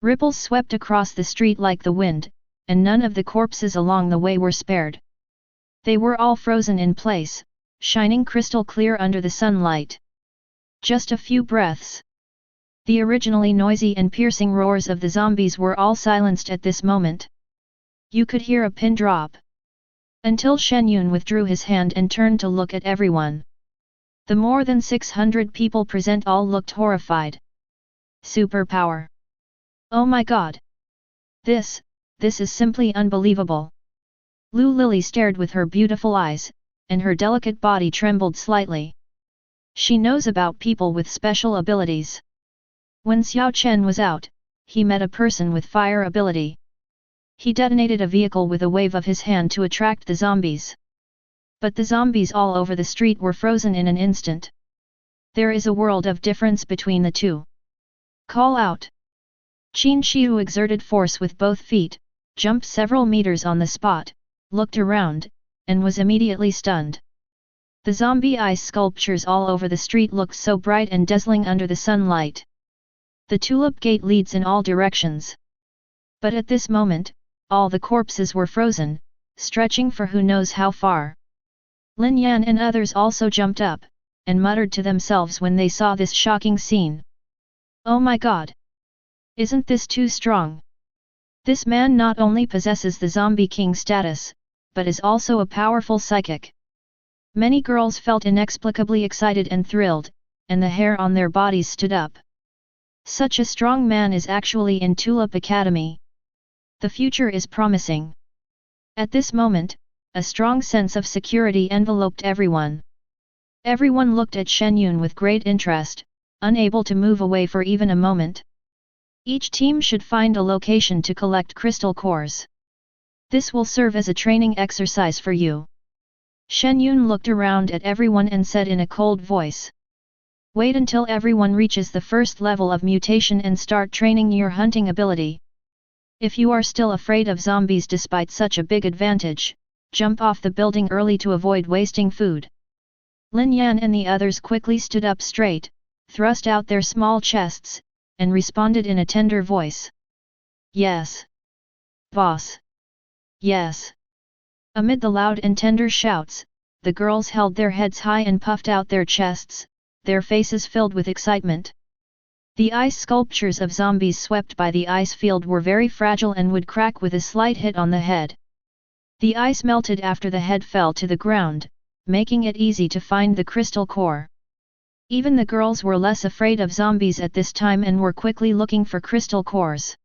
Ripples swept across the street like the wind, and none of the corpses along the way were spared. They were all frozen in place, shining crystal clear under the sunlight. Just a few breaths. The originally noisy and piercing roars of the zombies were all silenced at this moment. You could hear a pin drop. Until Shen Yun withdrew his hand and turned to look at everyone. The more than 600 people present all looked horrified. Superpower. Oh my god! This is simply unbelievable. Lu Lily stared with her beautiful eyes, and her delicate body trembled slightly. She knows about people with special abilities. When Xiao Chen was out, he met a person with fire ability. He detonated a vehicle with a wave of his hand to attract the zombies. But the zombies all over the street were frozen in an instant. There is a world of difference between the two. Call out! Qin Shiu exerted force with both feet, jumped several meters on the spot, looked around, and was immediately stunned. The zombie ice sculptures all over the street looked so bright and dazzling under the sunlight. The tulip gate leads in all directions. But at this moment, all the corpses were frozen, stretching for who knows how far. Lin Yan and others also jumped up, and muttered to themselves when they saw this shocking scene. Oh my god! Isn't this too strong? This man not only possesses the zombie king status, but is also a powerful psychic. Many girls felt inexplicably excited and thrilled, and the hair on their bodies stood up. Such a strong man is actually in Tulip Academy. The future is promising. At this moment, a strong sense of security enveloped everyone. Everyone looked at Shen Yun with great interest, unable to move away for even a moment. Each team should find a location to collect crystal cores. This will serve as a training exercise for you. Shen Yun looked around at everyone and said in a cold voice. Wait until everyone reaches the first level of mutation and start training your hunting ability. If you are still afraid of zombies despite such a big advantage, jump off the building early to avoid wasting food. Lin Yan and the others quickly stood up straight, thrust out their small chests, and responded in a tender voice. Yes. Boss. Yes. Amid the loud and tender shouts, the girls held their heads high and puffed out their chests, their faces filled with excitement. The ice sculptures of zombies swept by the ice field were very fragile and would crack with a slight hit on the head. The ice melted after the head fell to the ground, making it easy to find the crystal core. Even the girls were less afraid of zombies at this time and were quickly looking for crystal cores.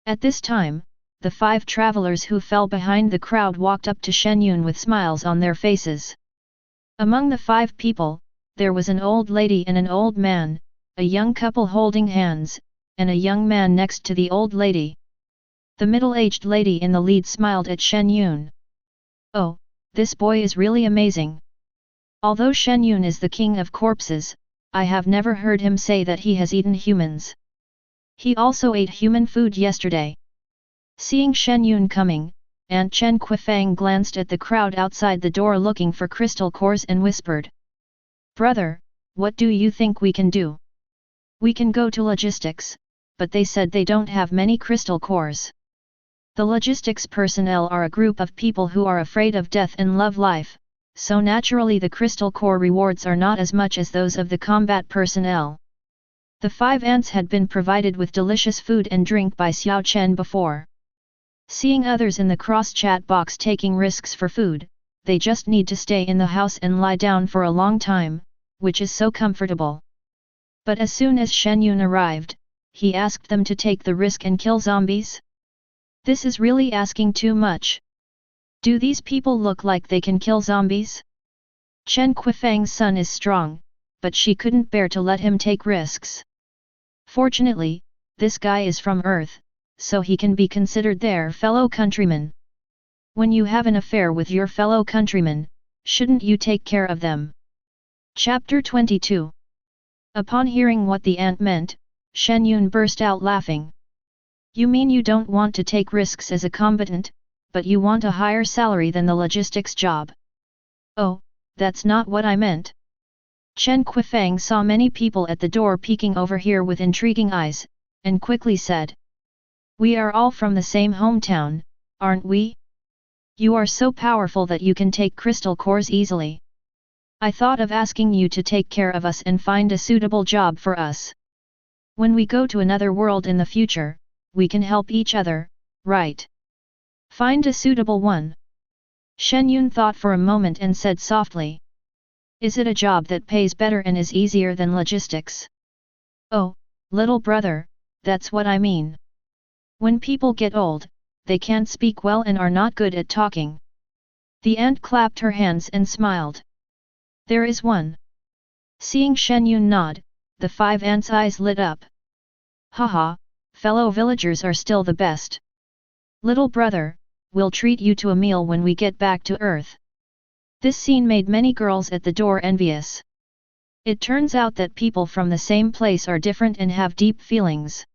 At this time, the 5 travelers who fell behind the crowd walked up to Shen Yun with smiles on their faces. Among the 5 people, there was an old lady and an old man, a young couple holding hands, and a young man next to the old lady. The middle-aged lady in the lead smiled at Shen Yun. Oh, this boy is really amazing. Although Shen Yun is the king of corpses, I have never heard him say that he has eaten humans. He also ate human food yesterday. Seeing Shen Yun coming, Aunt Chen Quifang glanced at the crowd outside the door looking for crystal cores and whispered. Brother, what do you think we can do? We can go to logistics, but they said they don't have many crystal cores. The logistics personnel are a group of people who are afraid of death and love life, so naturally the crystal core rewards are not as much as those of the combat personnel. The 5 ants had been provided with delicious food and drink by Xiao Chen before. Seeing others in the cross-chat box taking risks for food, they just need to stay in the house and lie down for a long time, which is so comfortable. But as soon as Shen Yun arrived, he asked them to take the risk and kill zombies? This is really asking too much. Do these people look like they can kill zombies? Chen Quifang's son is strong, but she couldn't bear to let him take risks. Fortunately, this guy is from Earth, so he can be considered their fellow countryman. When you have an affair with your fellow countrymen, shouldn't you take care of them? Chapter 22. Upon hearing what the ant meant, Shen Yun burst out laughing. You mean you don't want to take risks as a combatant, but you want a higher salary than the logistics job? Oh, that's not what I meant. Chen Quifang saw many people at the door peeking over here with intriguing eyes, and quickly said. We are all from the same hometown, aren't we? You are so powerful that you can take crystal cores easily. I thought of asking you to take care of us and find a suitable job for us. When we go to another world in the future, we can help each other, right? Find a suitable one. Shen Yun thought for a moment and said softly. Is it a job that pays better and is easier than logistics? Oh, little brother, that's what I mean. When people get old, they can't speak well and are not good at talking. The ant clapped her hands and smiled. There is one. Seeing Shen Yun nod, the 5 ants' eyes lit up. Haha, fellow villagers are still the best. Little brother, we'll treat you to a meal when we get back to Earth. This scene made many girls at the door envious. It turns out that people from the same place are different and have deep feelings.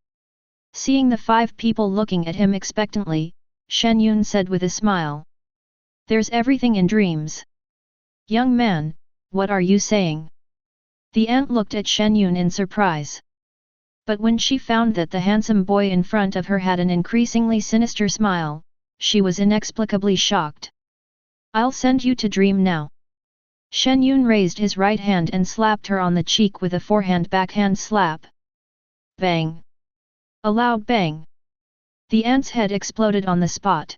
Seeing the 5 people looking at him expectantly, Shen Yun said with a smile. There's everything in dreams. Young man, what are you saying? The ant looked at Shen Yun in surprise. But when she found that the handsome boy in front of her had an increasingly sinister smile, she was inexplicably shocked. I'll send you to dream now. Shen Yun raised his right hand and slapped her on the cheek with a forehand backhand slap. Bang! A loud bang. The ant's head exploded on the spot.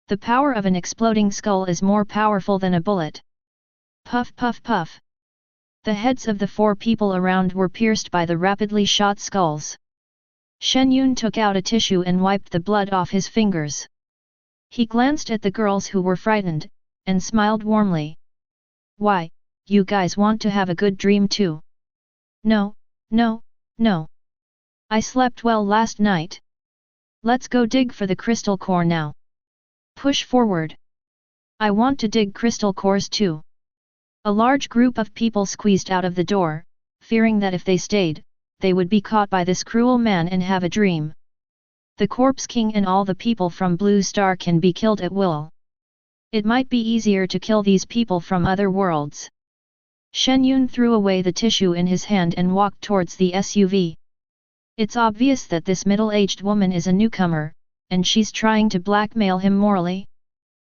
The power of an exploding skull is more powerful than a bullet. Puff puff puff. The heads of the 4 people around were pierced by the rapidly shot skulls. Shen Yun took out a tissue and wiped the blood off his fingers. He glanced at the girls who were frightened, and smiled warmly. Why, you guys want to have a good dream too? No, no, no. I slept well last night. Let's go dig for the crystal core now. Push forward. I want to dig crystal cores too. A large group of people squeezed out of the door, fearing that if they stayed, they would be caught by this cruel man and have a dream. The Corpse King and all the people from Blue Star can be killed at will. It might be easier to kill these people from other worlds. Shen Yun threw away the tissue in his hand and walked towards the SUV. It's obvious that this middle-aged woman is a newcomer, and she's trying to blackmail him morally.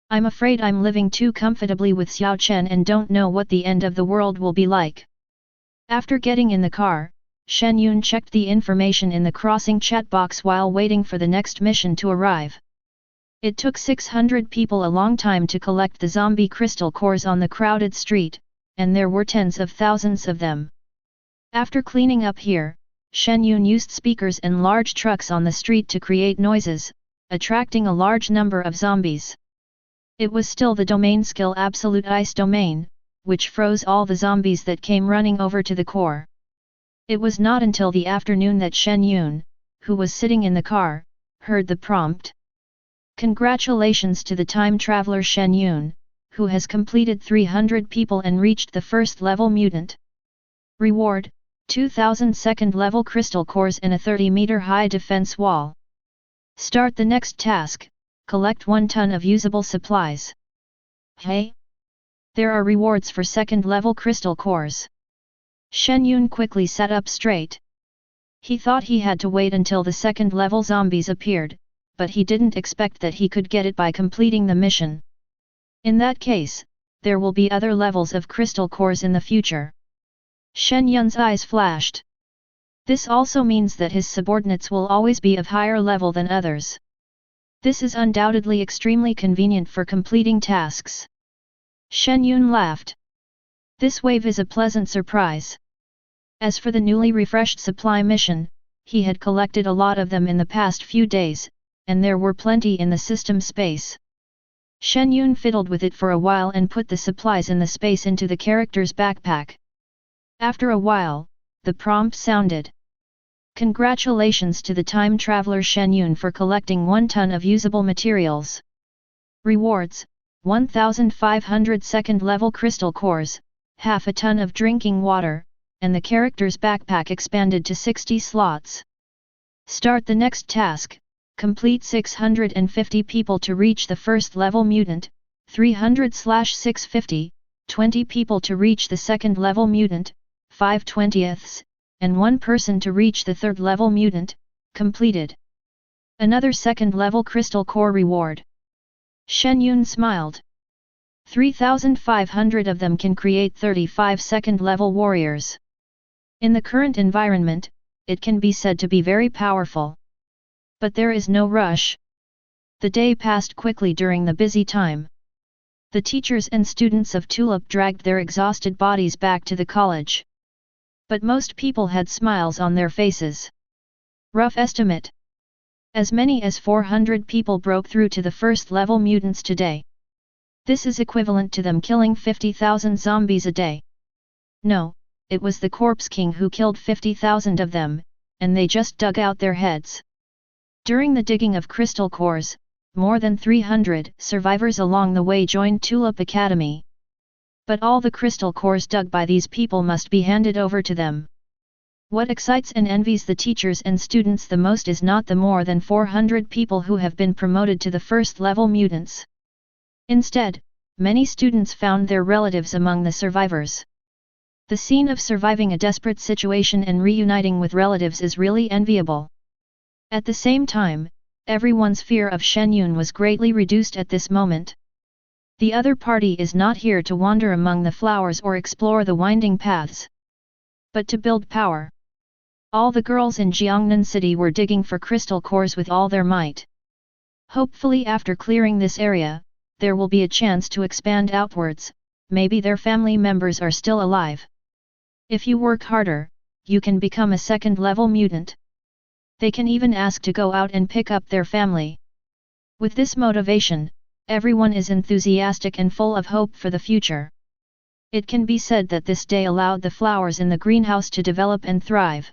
I'm afraid I'm living too comfortably with Xiao Chen and don't know what the end of the world will be like. After getting in the car, Shen Yun checked the information in the crossing chat box while waiting for the next mission to arrive. It took 600 people a long time to collect the zombie crystal cores on the crowded street, and there were tens of thousands of them. After cleaning up here, Shen Yun used speakers and large trucks on the street to create noises, attracting a large number of zombies. It was still the domain skill Absolute Ice Domain, which froze all the zombies that came running over to the core. It was not until the afternoon that Shen Yun, who was sitting in the car, heard the prompt. Congratulations to the time traveler Shen Yun, who has completed 300 people and reached the first level mutant. Reward: 2000 second level crystal cores and a 30-meter high defense wall. Start the next task, collect 1 ton of usable supplies. Hey! There are rewards for second level crystal cores. Shen Yun quickly sat up straight. He thought he had to wait until the second level zombies appeared, but he didn't expect that he could get it by completing the mission. In that case, there will be other levels of crystal cores in the future. Shen Yun's eyes flashed. This also means that his subordinates will always be of higher level than others. This is undoubtedly extremely convenient for completing tasks. Shen Yun laughed. This wave is a pleasant surprise. As for the newly refreshed supply mission, he had collected a lot of them in the past few days, and there were plenty in the system space. Shen Yun fiddled with it for a while and put the supplies in the space into the character's backpack. After a while, the prompt sounded. Congratulations to the time traveler Shen Yun for collecting 1 ton of usable materials. Rewards: 1500 second level crystal cores, half a ton of drinking water, and the character's backpack expanded to 60 slots. Start the next task, complete 650 people to reach the first level mutant, 300/650, 20 people to reach the second level mutant, 5/20ths, and 1 person to reach the third level mutant, completed. Another second level crystal core reward. Shen Yun smiled. 3,500 of them can create 35 second level warriors. In the current environment, it can be said to be very powerful. But there is no rush. The day passed quickly during the busy time. The teachers and students of Tulip dragged their exhausted bodies back to the college. But most people had smiles on their faces. Rough estimate. As many as 400 people broke through to the first level mutants today. This is equivalent to them killing 50,000 zombies a day. No, it was the Corpse King who killed 50,000 of them, and they just dug out their heads. During the digging of crystal cores, more than 300 survivors along the way joined Tulip Academy. But all the crystal cores dug by these people must be handed over to them. What excites and envies the teachers and students the most is not the more than 400 people who have been promoted to the first level mutants. Instead, many students found their relatives among the survivors. The scene of surviving a desperate situation and reuniting with relatives is really enviable. At the same time, everyone's fear of Shen Yun was greatly reduced at this moment. The other party is not here to wander among the flowers or explore the winding paths, but to build power. All the girls in Jiangnan City were digging for crystal cores with all their might. Hopefully after clearing this area, there will be a chance to expand outwards, maybe their family members are still alive. If you work harder, you can become a second-level mutant. They can even ask to go out and pick up their family. With this motivation, everyone is enthusiastic and full of hope for the future. It can be said that this day allowed the flowers in the greenhouse to develop and thrive.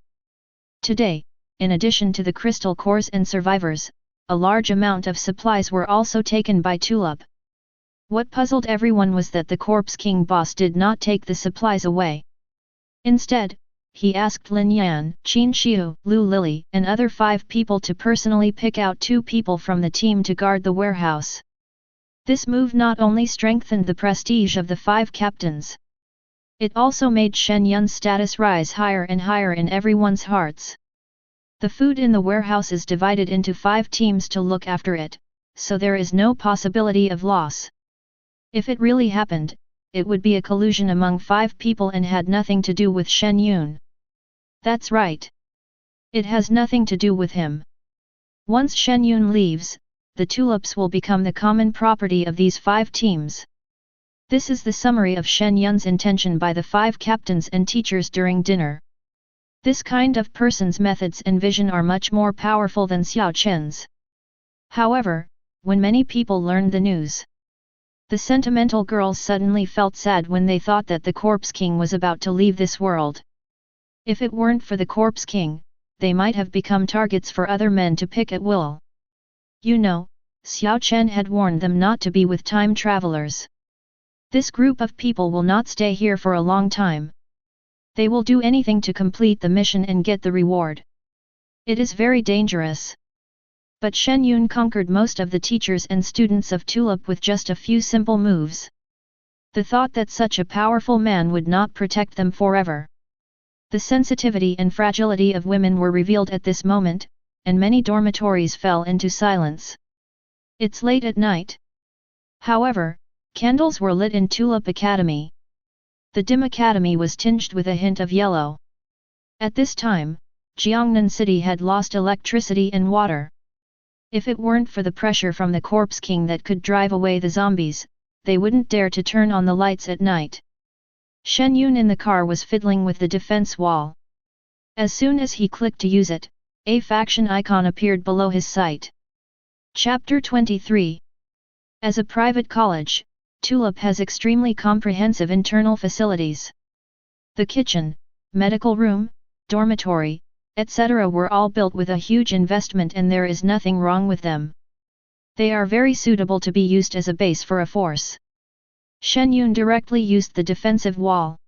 Today, in addition to the crystal cores and survivors, a large amount of supplies were also taken by Tulip. What puzzled everyone was that the Corpse King boss did not take the supplies away. Instead, he asked Lin Yan, Qin Xiu, Lu Lily, and other 5 people to personally pick out 2 people from the team to guard the warehouse. This move not only strengthened the prestige of the 5 captains. It also made Shen Yun's status rise higher and higher in everyone's hearts. The food in the warehouse is divided into 5 teams to look after it, so there is no possibility of loss. If it really happened, it would be a collusion among 5 people and had nothing to do with Shen Yun. That's right. It has nothing to do with him. Once Shen Yun leaves, the tulips will become the common property of these 5 teams. This is the summary of Shen Yun's intention by the 5 captains and teachers during dinner. This kind of person's methods and vision are much more powerful than Xiao Chen's. However, when many people learned the news, the sentimental girls suddenly felt sad when they thought that the Corpse King was about to leave this world. If it weren't for the Corpse King, they might have become targets for other men to pick at will. You know, Xiao Chen had warned them not to be with time travelers. This group of people will not stay here for a long time. They will do anything to complete the mission and get the reward. It is very dangerous. But Shen Yun conquered most of the teachers and students of Tulip with just a few simple moves. The thought that such a powerful man would not protect them forever. The sensitivity and fragility of women were revealed at this moment, and many dormitories fell into silence. It's late at night. However, candles were lit in Tulip Academy. The dim academy was tinged with a hint of yellow. At this time, Jiangnan City had lost electricity and water. If it weren't for the pressure from the Corpse King that could drive away the zombies, they wouldn't dare to turn on the lights at night. Shen Yun in the car was fiddling with the defense wall. As soon as he clicked to use it, a faction icon appeared below his sight. Chapter 23. As a private college, Tulip has extremely comprehensive internal facilities. The kitchen, medical room, dormitory, etc. were all built with a huge investment, and there is nothing wrong with them. They are very suitable to be used as a base for a force. Shen Yun directly used the defensive wall.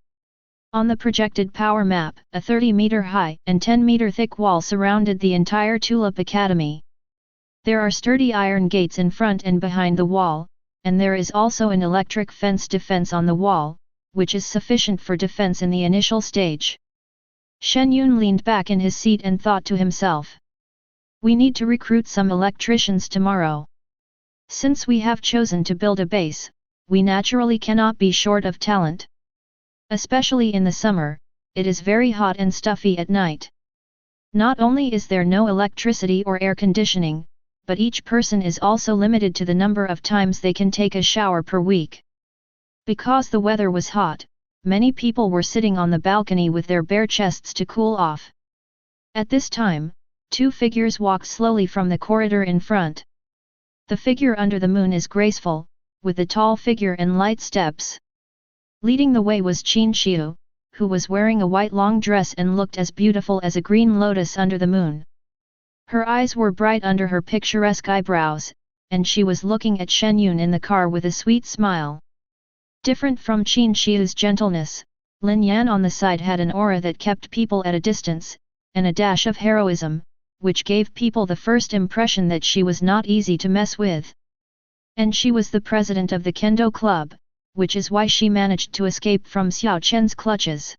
On the projected power map, a 30-meter high and 10-meter thick wall surrounded the entire Tulip Academy. There are sturdy iron gates in front and behind the wall, and there is also an electric fence defense on the wall, which is sufficient for defense in the initial stage. Shen Yun leaned back in his seat and thought to himself. We need to recruit some electricians tomorrow. Since we have chosen to build a base, we naturally cannot be short of talent. Especially in the summer, it is very hot and stuffy at night. Not only is there no electricity or air conditioning, but each person is also limited to the number of times they can take a shower per week. Because the weather was hot, many people were sitting on the balcony with their bare chests to cool off. At this time, two figures walked slowly from the corridor in front. The figure under the moon is graceful, with a tall figure and light steps. Leading the way was Qin Xiu, who was wearing a white long dress and looked as beautiful as a green lotus under the moon. Her eyes were bright under her picturesque eyebrows, and she was looking at Shen Yun in the car with a sweet smile. Different from Qin Xiu's gentleness, Lin Yan on the side had an aura that kept people at a distance, and a dash of heroism, which gave people the first impression that she was not easy to mess with. And she was the president of the Kendo Club, which is why she managed to escape from Xiao Chen's clutches.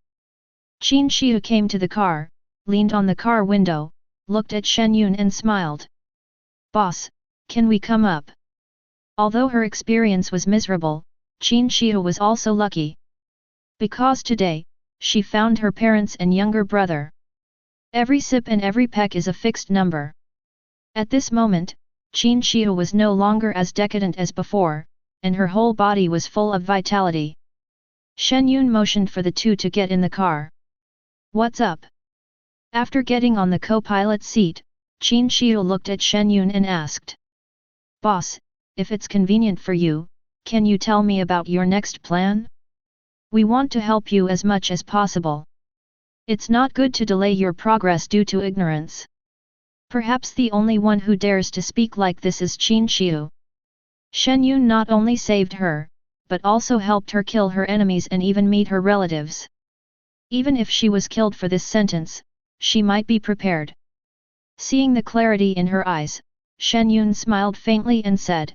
Qin Xiu came to the car, leaned on the car window, looked at Shen Yun and smiled. "Boss, can we come up?" Although her experience was miserable, Qin Xiu was also lucky. Because today, she found her parents and younger brother. Every sip and every peck is a fixed number. At this moment, Qin Xiu was no longer as decadent as before, and her whole body was full of vitality. Shen Yun motioned for the two to get in the car. "What's up?" After getting on the co-pilot seat, Qin Xiu looked at Shen Yun and asked. "Boss, if it's convenient for you, can you tell me about your next plan? We want to help you as much as possible. It's not good to delay your progress due to ignorance." Perhaps the only one who dares to speak like this is Qin Xiu. Shen Yun not only saved her, but also helped her kill her enemies and even meet her relatives. Even if she was killed for this sentence, she might be prepared. Seeing the clarity in her eyes, Shen Yun smiled faintly and said,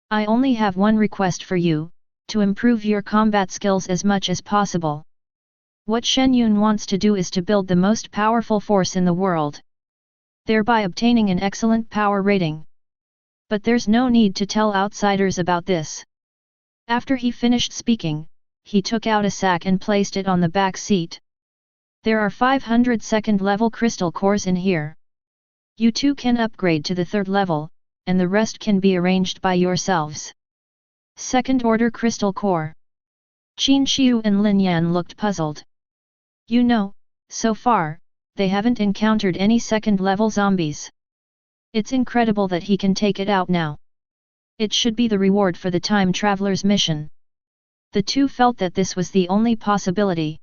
"I only have one request for you, to improve your combat skills as much as possible." What Shen Yun wants to do is to build the most powerful force in the world, thereby obtaining an excellent power rating. But there's no need to tell outsiders about this. After he finished speaking, he took out a sack and placed it on the back seat. "There are 500 second level crystal cores in here. You two can upgrade to the third level, and the rest can be arranged by yourselves." Second order crystal core. Qin Xiu and Lin Yan looked puzzled. You know, so far, they haven't encountered any second level zombies. It's incredible that he can take it out now. It should be the reward for the time traveler's mission. The two felt that this was the only possibility.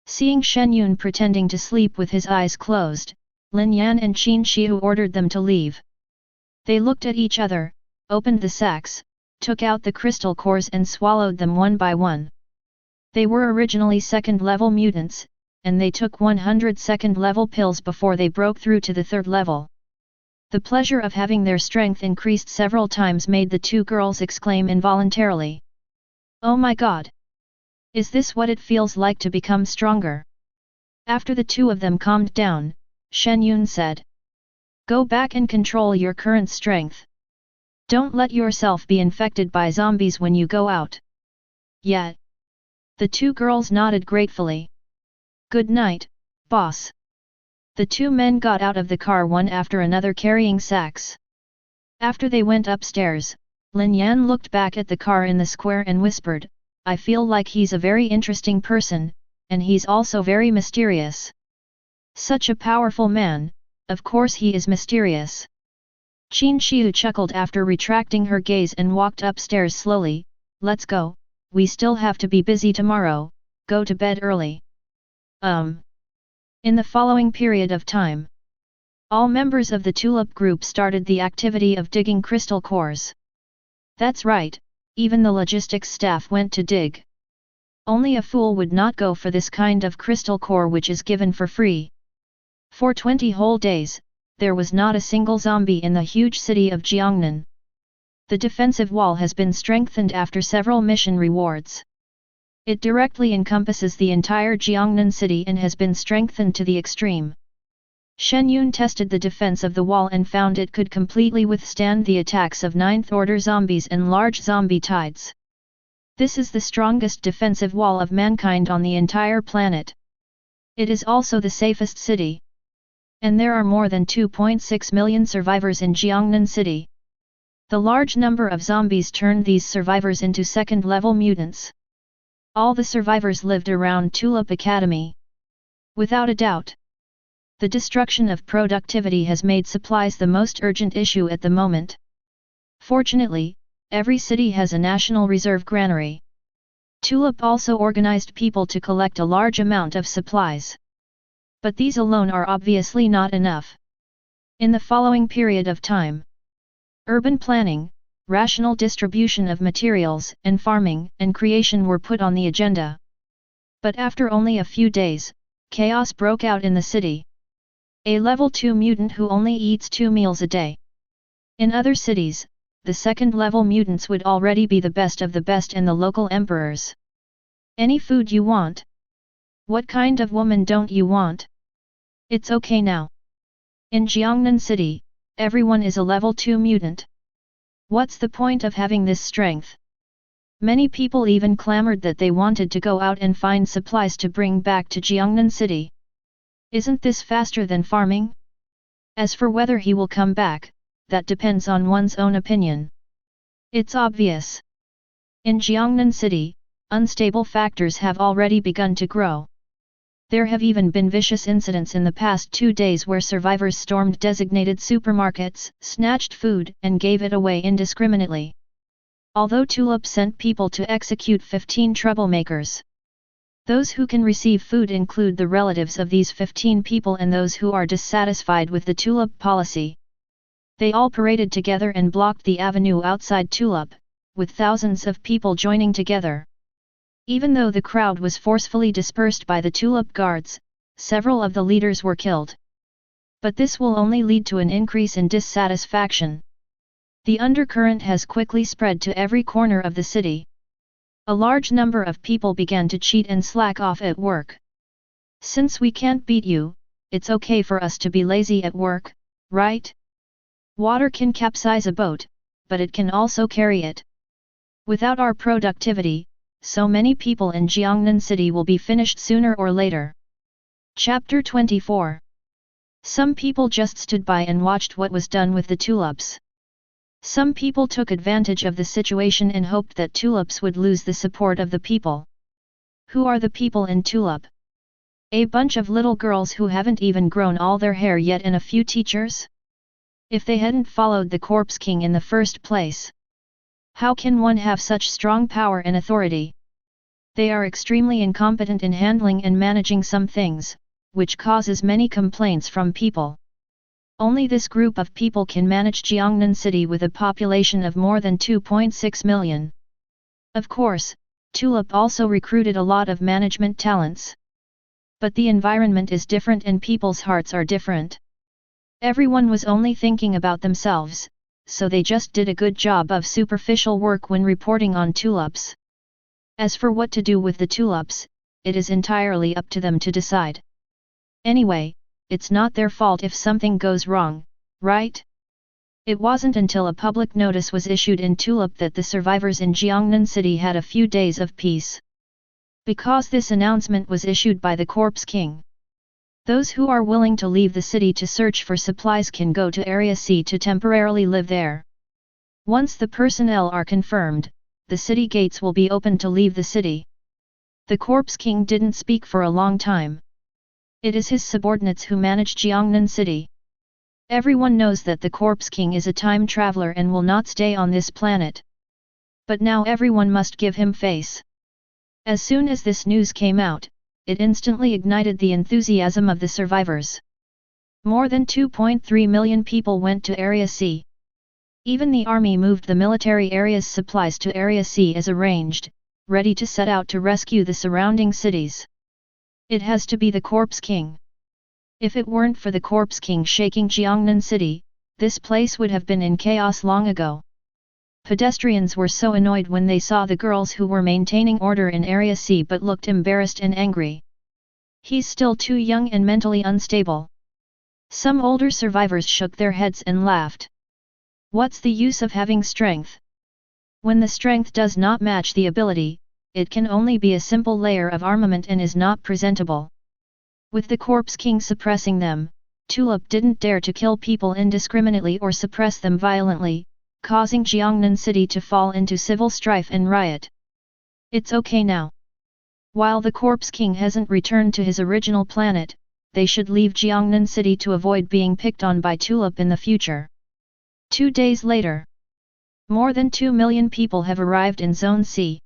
Seeing Shen Yun pretending to sleep with his eyes closed, Lin Yan and Qin Xiu ordered them to leave. They looked at each other, opened the sacks, took out the crystal cores and swallowed them one by one. They were originally second-level mutants, and they took 100 second-level pills before they broke through to the third level. The pleasure of having their strength increased several times made the two girls exclaim involuntarily. "Oh my god! Is this what it feels like to become stronger?" After the two of them calmed down, Shen Yun said, "Go back and control your current strength. Don't let yourself be infected by zombies when you go out." "Yeah." The two girls nodded gratefully. "Good night, boss." The two men got out of the car one after another carrying sacks. After they went upstairs, Lin Yan looked back at the car in the square and whispered, "I feel like he's a very interesting person, and he's also very mysterious. Such a powerful man, of course he is mysterious." Qin Xiu chuckled after retracting her gaze and walked upstairs slowly. "Let's go, we still have to be busy tomorrow, go to bed early." In the following period of time, all members of the Tulip group started the activity of digging crystal cores. That's right, even the logistics staff went to dig. Only a fool would not go for this kind of crystal core which is given for free. For 20 whole days, there was not a single zombie in the huge city of Jiangnan. The defensive wall has been strengthened after several mission rewards. It directly encompasses the entire Jiangnan city and has been strengthened to the extreme. Shen Yun tested the defense of the wall and found it could completely withstand the attacks of 9th-order zombies and large zombie tides. This is the strongest defensive wall of mankind on the entire planet. It is also the safest city. And there are more than 2.6 million survivors in Jiangnan City. The large number of zombies turned these survivors into second-level mutants. All the survivors lived around Tulip Academy. Without a doubt, the destruction of productivity has made supplies the most urgent issue at the moment. Fortunately, every city has a national reserve granary. Tulip also organized people to collect a large amount of supplies. But these alone are obviously not enough. In the following period of time, urban planning, rational distribution of materials, and farming and creation were put on the agenda. But after only a few days, chaos broke out in the city. A level 2 mutant who only eats 2 meals a day. In other cities, the second-level mutants would already be the best of the best and the local emperors. Any food you want? What kind of woman don't you want? It's okay now. In Jiangnan City, everyone is a level 2 mutant. What's the point of having this strength? Many people even clamored that they wanted to go out and find supplies to bring back to Jiangnan City. Isn't this faster than farming? As for whether he will come back, that depends on one's own opinion. It's obvious. In Jiangnan City, unstable factors have already begun to grow. There have even been vicious incidents in the past 2 days where survivors stormed designated supermarkets, snatched food, and gave it away indiscriminately. Although Tulip sent people to execute 15 troublemakers. Those who can receive food include the relatives of these 15 people and those who are dissatisfied with the Tulip policy. They all paraded together and blocked the avenue outside Tulip, with thousands of people joining together. Even though the crowd was forcefully dispersed by the Tulip guards, several of the leaders were killed. But this will only lead to an increase in dissatisfaction. The undercurrent has quickly spread to every corner of the city. A large number of people began to cheat and slack off at work. Since we can't beat you, it's okay for us to be lazy at work, right? Water can capsize a boat, but it can also carry it. Without our productivity, so many people in Jiangnan City will be finished sooner or later. Chapter 24. Some people just stood by and watched what was done with the tulips. Some people took advantage of the situation and hoped that tulips would lose the support of the people. Who are the people in Tulip? A bunch of little girls who haven't even grown all their hair yet and a few teachers? If they hadn't followed the Corpse King in the first place, how can one have such strong power and authority? They are extremely incompetent in handling and managing some things, which causes many complaints from people. Only this group of people can manage Jiangnan City with a population of more than 2.6 million. Of course, Tulip also recruited a lot of management talents. But the environment is different and people's hearts are different. Everyone was only thinking about themselves, so they just did a good job of superficial work when reporting on tulips. As for what to do with the tulips, it is entirely up to them to decide. Anyway, it's not their fault if something goes wrong, right? It wasn't until a public notice was issued in Tulip that the survivors in Jiangnan City had a few days of peace. Because this announcement was issued by the Corpse King. Those who are willing to leave the city to search for supplies can go to Area C to temporarily live there. Once the personnel are confirmed, the city gates will be open to leave the city. The Corpse King didn't speak for a long time. It is his subordinates who manage Jiangnan City. Everyone knows that the Corpse King is a time traveler and will not stay on this planet. But now everyone must give him face. As soon as this news came out, it instantly ignited the enthusiasm of the survivors. More than 2.3 million people went to Area C. Even the army moved the military area's supplies to Area C as arranged, ready to set out to rescue the surrounding cities. It has to be the Corpse King. If it weren't for the Corpse King shaking Jiangnan City, this place would have been in chaos long ago. Pedestrians were so annoyed when they saw the girls who were maintaining order in Area C but looked embarrassed and angry. He's still too young and mentally unstable. Some older survivors shook their heads and laughed. What's the use of having strength? When the strength does not match the ability, it can only be a simple layer of armament and is not presentable. With the Corpse King suppressing them, Tulip didn't dare to kill people indiscriminately or suppress them violently, causing Jiangnan City to fall into civil strife and riot. It's okay now. While the Corpse King hasn't returned to his original planet, they should leave Jiangnan City to avoid being picked on by Tulip in the future. 2 days later, more than 2 million people have arrived in Zone C.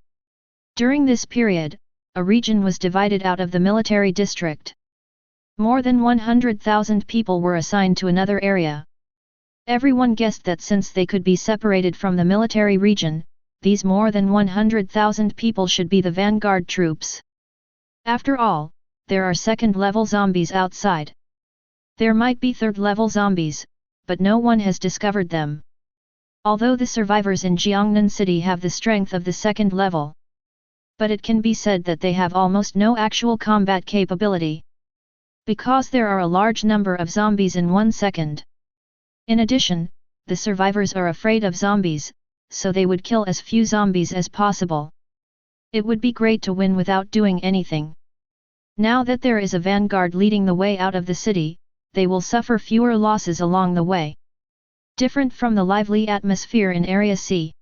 During this period, a region was divided out of the military district. More than 100,000 people were assigned to another area. Everyone guessed that since they could be separated from the military region, these more than 100,000 people should be the vanguard troops. After all, there are second-level zombies outside. There might be third-level zombies, but no one has discovered them. Although the survivors in Jiangnan City have the strength of the second level, but it can be said that they have almost no actual combat capability, because there are a large number of zombies in 1 second. In addition, the survivors are afraid of zombies, so they would kill as few zombies as possible. It would be great to win without doing anything. Now that there is a vanguard leading the way out of the city, they will suffer fewer losses along the way. Different from the lively atmosphere in Area C.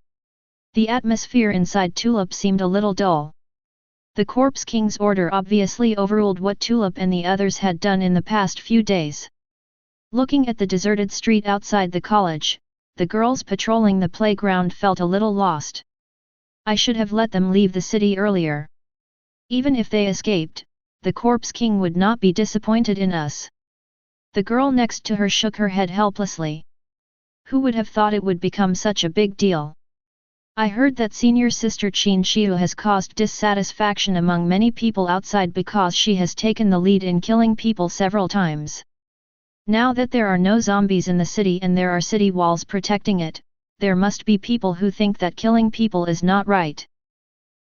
The atmosphere inside Tulip seemed a little dull. The Corpse King's order obviously overruled what Tulip and the others had done in the past few days. Looking at the deserted street outside the college, the girls patrolling the playground felt a little lost. I should have let them leave the city earlier. Even if they escaped, the Corpse King would not be disappointed in us. The girl next to her shook her head helplessly. Who would have thought it would become such a big deal? I heard that senior sister Qin Xiu has caused dissatisfaction among many people outside because she has taken the lead in killing people several times. Now that there are no zombies in the city and there are city walls protecting it, there must be people who think that killing people is not right.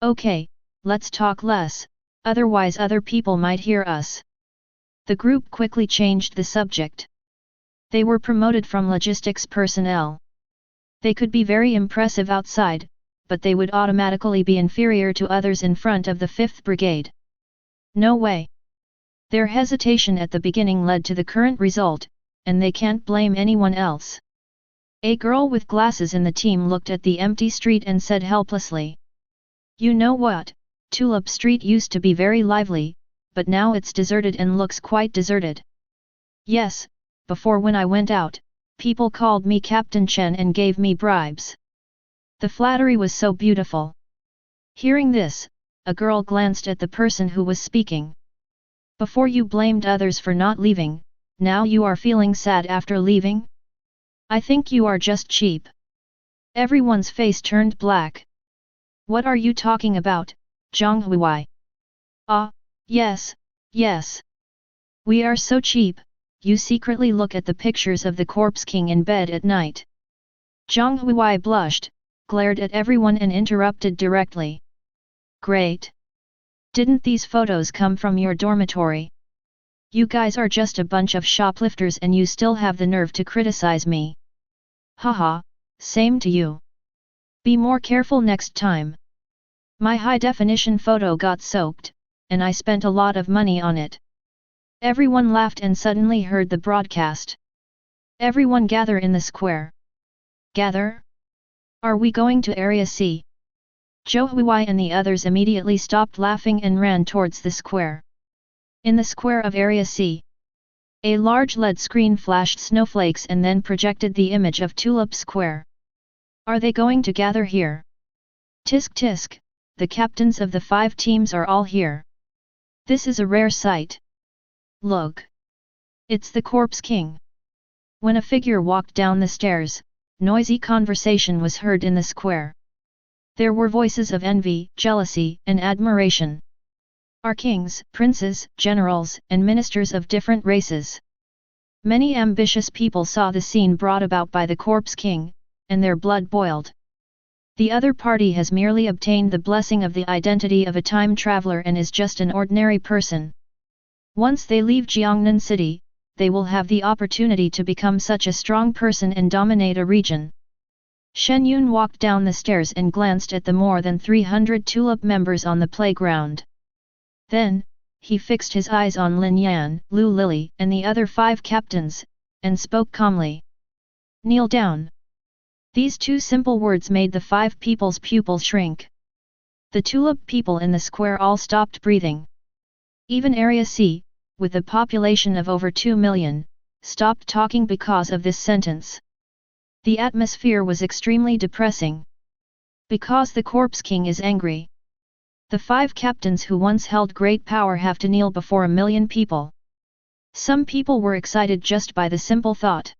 Okay, let's talk less, otherwise other people might hear us. The group quickly changed the subject. They were promoted from logistics personnel. They could be very impressive outside, but they would automatically be inferior to others in front of the 5th Brigade. No way. Their hesitation at the beginning led to the current result, and they can't blame anyone else. A girl with glasses in the team looked at the empty street and said helplessly. You know what, Tulip Street used to be very lively, but now it's deserted and looks quite deserted. Yes, before when I went out, people called me Captain Chen and gave me bribes. The flattery was so beautiful. Hearing this, a girl glanced at the person who was speaking. Before you blamed others for not leaving, now you are feeling sad after leaving? I think you are just cheap. Everyone's face turned black. What are you talking about, Zhang Huai? Ah, yes, yes. We are so cheap. You secretly look at the pictures of the Corpse King in bed at night. Zhang Huai blushed, glared at everyone and interrupted directly. Great! Didn't these photos come from your dormitory? You guys are just a bunch of shoplifters and you still have the nerve to criticize me. Haha, same to you. Be more careful next time. My high-definition photo got soaked, and I spent a lot of money on it. Everyone laughed and suddenly heard the broadcast. Everyone gather in the square. Gather? Are we going to Area C? Zhou Huai and the others immediately stopped laughing and ran towards the square. In the square of Area C, a large LED screen flashed snowflakes and then projected the image of Tulip Square. Are they going to gather here? Tisk tisk, the captains of the 5 teams are all here. This is a rare sight. Look! It's the Corpse King. When a figure walked down the stairs, noisy conversation was heard in the square. There were voices of envy, jealousy, and admiration. Are kings, princes, generals, and ministers of different races. Many ambitious people saw the scene brought about by the Corpse King, and their blood boiled. The other party has merely obtained the blessing of the identity of a time traveler and is just an ordinary person. Once they leave Jiangnan City, they will have the opportunity to become such a strong person and dominate a region. Shen Yun walked down the stairs and glanced at the more than 300 Tulip members on the playground. Then, he fixed his eyes on Lin Yan, Lu Lily, and the other 5 captains, and spoke calmly. "Kneel down." These 2 simple words made the 5 people's pupils shrink. The tulip people in the square all stopped breathing. Even Area C, with a population of over 2 million, stopped talking because of this sentence. The atmosphere was extremely depressing. Because the Corpse King is angry. The 5 captains who once held great power have to kneel before a million people. Some people were excited just by the simple thought.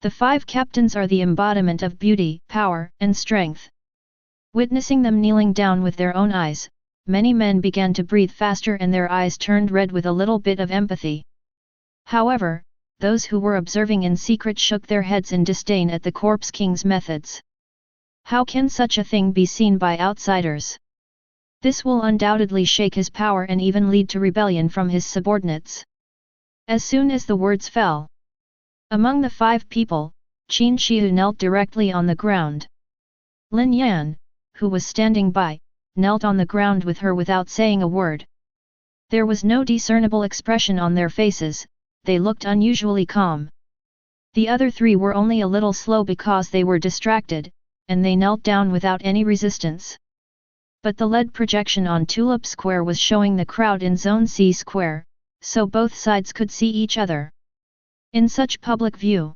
The 5 captains are the embodiment of beauty, power, and strength. Witnessing them kneeling down with their own eyes, many men began to breathe faster and their eyes turned red with a little bit of empathy. However, those who were observing in secret shook their heads in disdain at the Corpse King's methods. How can such a thing be seen by outsiders? This will undoubtedly shake his power and even lead to rebellion from his subordinates. As soon as the words fell, among the 5 people, Qin Shihu knelt directly on the ground. Lin Yan, who was standing by, knelt on the ground with her without saying a word. There was no discernible expression on their faces, they looked unusually calm. The other 3 were only a little slow because they were distracted, and they knelt down without any resistance. But the LED projection on Tulip Square was showing the crowd in Zone C Square, so both sides could see each other. In such public view,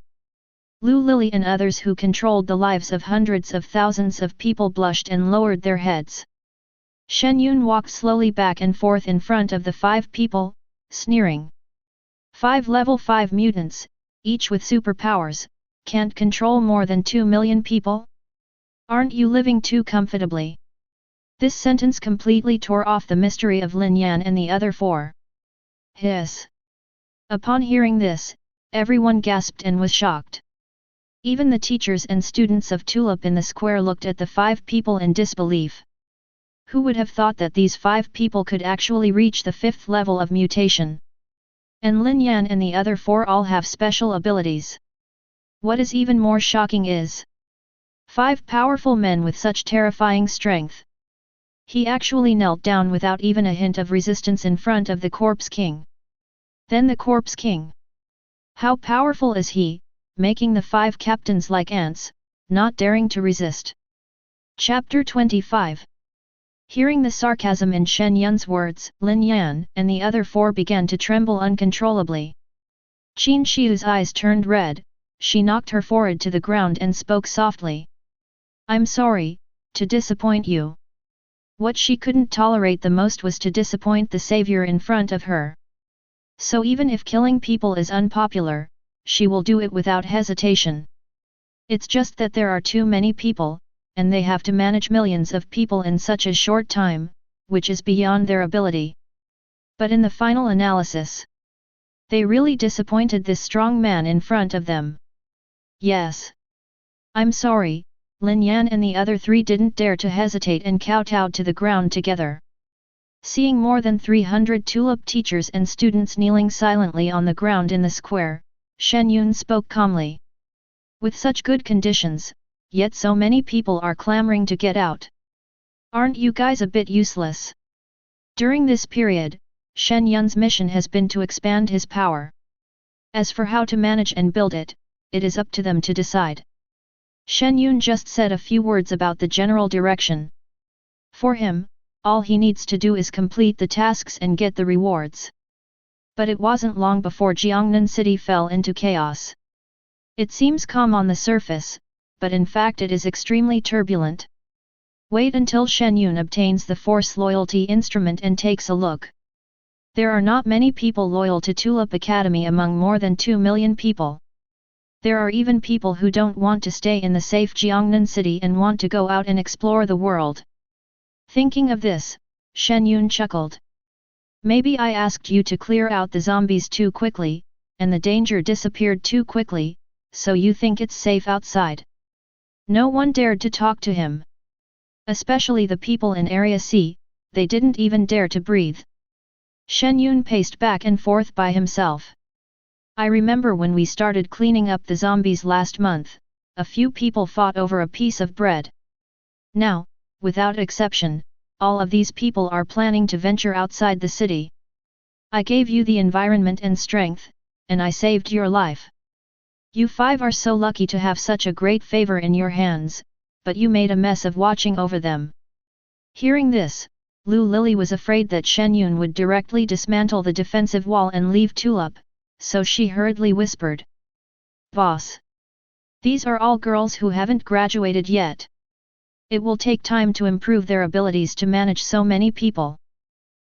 Lu Lily and others who controlled the lives of hundreds of thousands of people blushed and lowered their heads. Shen Yun walked slowly back and forth in front of the 5 people, sneering. 5 level 5 mutants, each with superpowers, can't control more than 2 million people? Aren't you living too comfortably? This sentence completely tore off the mystery of Lin Yan and the other 4. Hiss. Upon hearing this, everyone gasped and was shocked. Even the teachers and students of Tulip in the square looked at the 5 people in disbelief. Who would have thought that these 5 people could actually reach the 5th level of mutation? And Lin Yan and the other 4 all have special abilities. What is even more shocking is 5 powerful men with such terrifying strength. He actually knelt down without even a hint of resistance in front of the Corpse King. Then the Corpse King. How powerful is he, making the 5 captains like ants, not daring to resist. Chapter 25. Hearing the sarcasm in Shen Yun's words, Lin Yan and the other 4 began to tremble uncontrollably. Qin Shihu's eyes turned red, she knocked her forehead to the ground and spoke softly. "I'm sorry, to disappoint you." What she couldn't tolerate the most was to disappoint the savior in front of her. So even if killing people is unpopular, she will do it without hesitation. It's just that there are too many people, and they have to manage millions of people in such a short time, which is beyond their ability. But in the final analysis, they really disappointed this strong man in front of them. Yes. I'm sorry, Lin Yan and the other 3 didn't dare to hesitate and kowtowed to the ground together. Seeing more than 300 tulip teachers and students kneeling silently on the ground in the square, Shen Yun spoke calmly. With such good conditions, yet so many people are clamoring to get out. Aren't you guys a bit useless? During this period, Shen Yun's mission has been to expand his power. As for how to manage and build it, it is up to them to decide. Shen Yun just said a few words about the general direction. For him, all he needs to do is complete the tasks and get the rewards. But it wasn't long before Jiangnan City fell into chaos. It seems calm on the surface, but in fact it is extremely turbulent. Wait until Shen Yun obtains the Force Loyalty instrument and takes a look. There are not many people loyal to Tulip Academy among more than 2 million people. There are even people who don't want to stay in the safe Jiangnan City and want to go out and explore the world. Thinking of this, Shen Yun chuckled. Maybe I asked you to clear out the zombies too quickly, and the danger disappeared too quickly, so you think it's safe outside. No one dared to talk to him. Especially the people in Area C, they didn't even dare to breathe. Shen Yun paced back and forth by himself. I remember when we started cleaning up the zombies last month, a few people fought over a piece of bread. Now, without exception, all of these people are planning to venture outside the city. I gave you the environment and strength, and I saved your life. You 5 are so lucky to have such a great favor in your hands, but you made a mess of watching over them. Hearing this, Lu Lily was afraid that Shen Yun would directly dismantle the defensive wall and leave Tulip, so she hurriedly whispered. Boss! These are all girls who haven't graduated yet. It will take time to improve their abilities to manage so many people.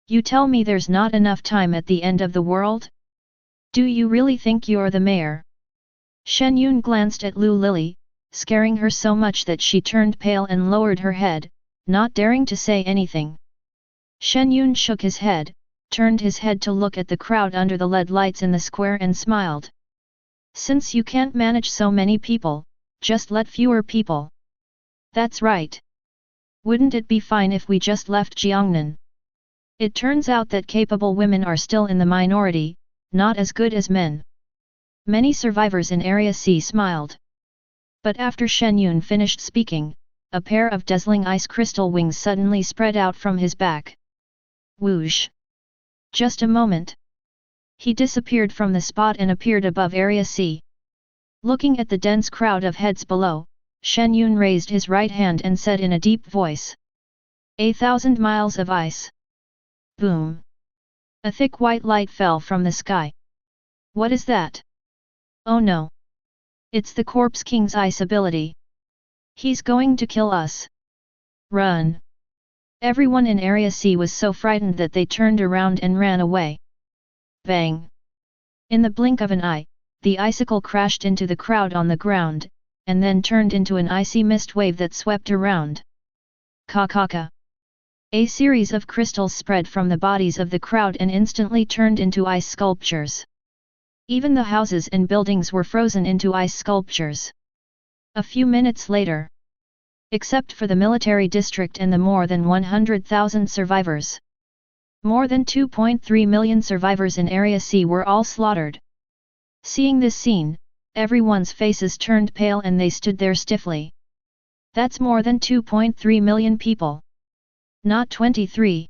You tell me there's not enough time at the end of the world? Do you really think you're the mayor? Shen Yun glanced at Lu Lily, scaring her so much that she turned pale and lowered her head, not daring to say anything. Shen Yun shook his head, turned his head to look at the crowd under the LED lights in the square and smiled. Since you can't manage so many people, just let fewer people. That's right. Wouldn't it be fine if we just left Jiangnan? It turns out that capable women are still in the minority, not as good as men. Many survivors in Area C smiled. But after Shen Yun finished speaking, a pair of dazzling ice crystal wings suddenly spread out from his back. Whoosh! Just a moment. He disappeared from the spot and appeared above Area C. Looking at the dense crowd of heads below, Shen Yun raised his right hand and said in a deep voice. 1,000 miles of ice. Boom! A thick white light fell from the sky. What is that? Oh no! It's the Corpse King's ice ability. He's going to kill us. Run! Everyone in Area C was so frightened that they turned around and ran away. Bang! In the blink of an eye, the icicle crashed into the crowd on the ground, and then turned into an icy mist wave that swept around. Ka-ka-ka! A series of crystals spread from the bodies of the crowd and instantly turned into ice sculptures. Even the houses and buildings were frozen into ice sculptures. A few minutes later, except for the military district and the more than 100,000 survivors, more than 2.3 million survivors in Area C were all slaughtered. Seeing this scene, everyone's faces turned pale and they stood there stiffly. That's more than 2.3 million people. Not 23.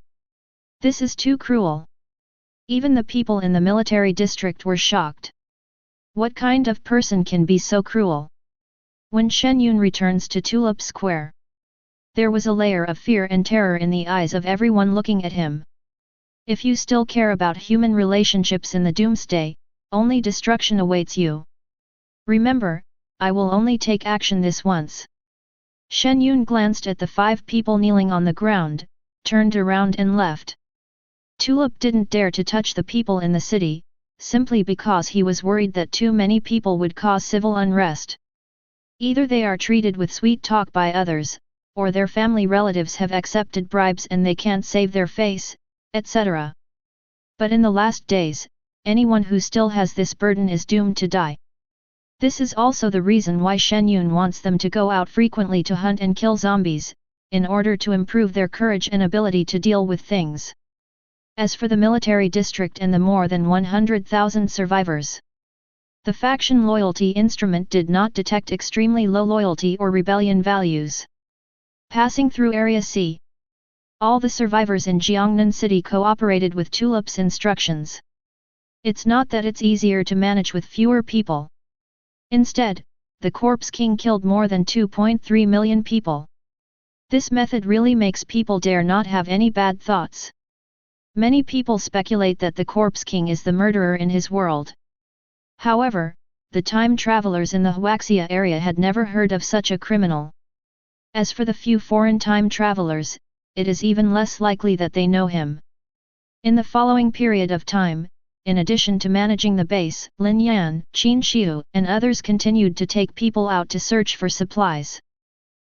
This is too cruel. Even the people in the military district were shocked. What kind of person can be so cruel? When Shen Yun returns to Tulip Square, there was a layer of fear and terror in the eyes of everyone looking at him. If you still care about human relationships in the doomsday, only destruction awaits you. Remember, I will only take action this once. Shen Yun glanced at the 5 people kneeling on the ground, turned around and left. Tulip didn't dare to touch the people in the city, simply because he was worried that too many people would cause civil unrest. Either they are treated with sweet talk by others, or their family relatives have accepted bribes and they can't save their face, etc. But in the last days, anyone who still has this burden is doomed to die. This is also the reason why Shen Yun wants them to go out frequently to hunt and kill zombies, in order to improve their courage and ability to deal with things. As for the military district and the more than 100,000 survivors, the faction loyalty instrument did not detect extremely low loyalty or rebellion values. Passing through Area C, all the survivors in Jiangnan City cooperated with Tulip's instructions. It's not that it's easier to manage with fewer people. Instead, the Corpse King killed more than 2.3 million people. This method really makes people dare not have any bad thoughts. Many people speculate that the Corpse King is the murderer in his world. However, the time travelers in the Huaxia area had never heard of such a criminal. As for the few foreign time travelers, it is even less likely that they know him. In the following period of time, in addition to managing the base, Lin Yan, Qin Xiu, and others continued to take people out to search for supplies.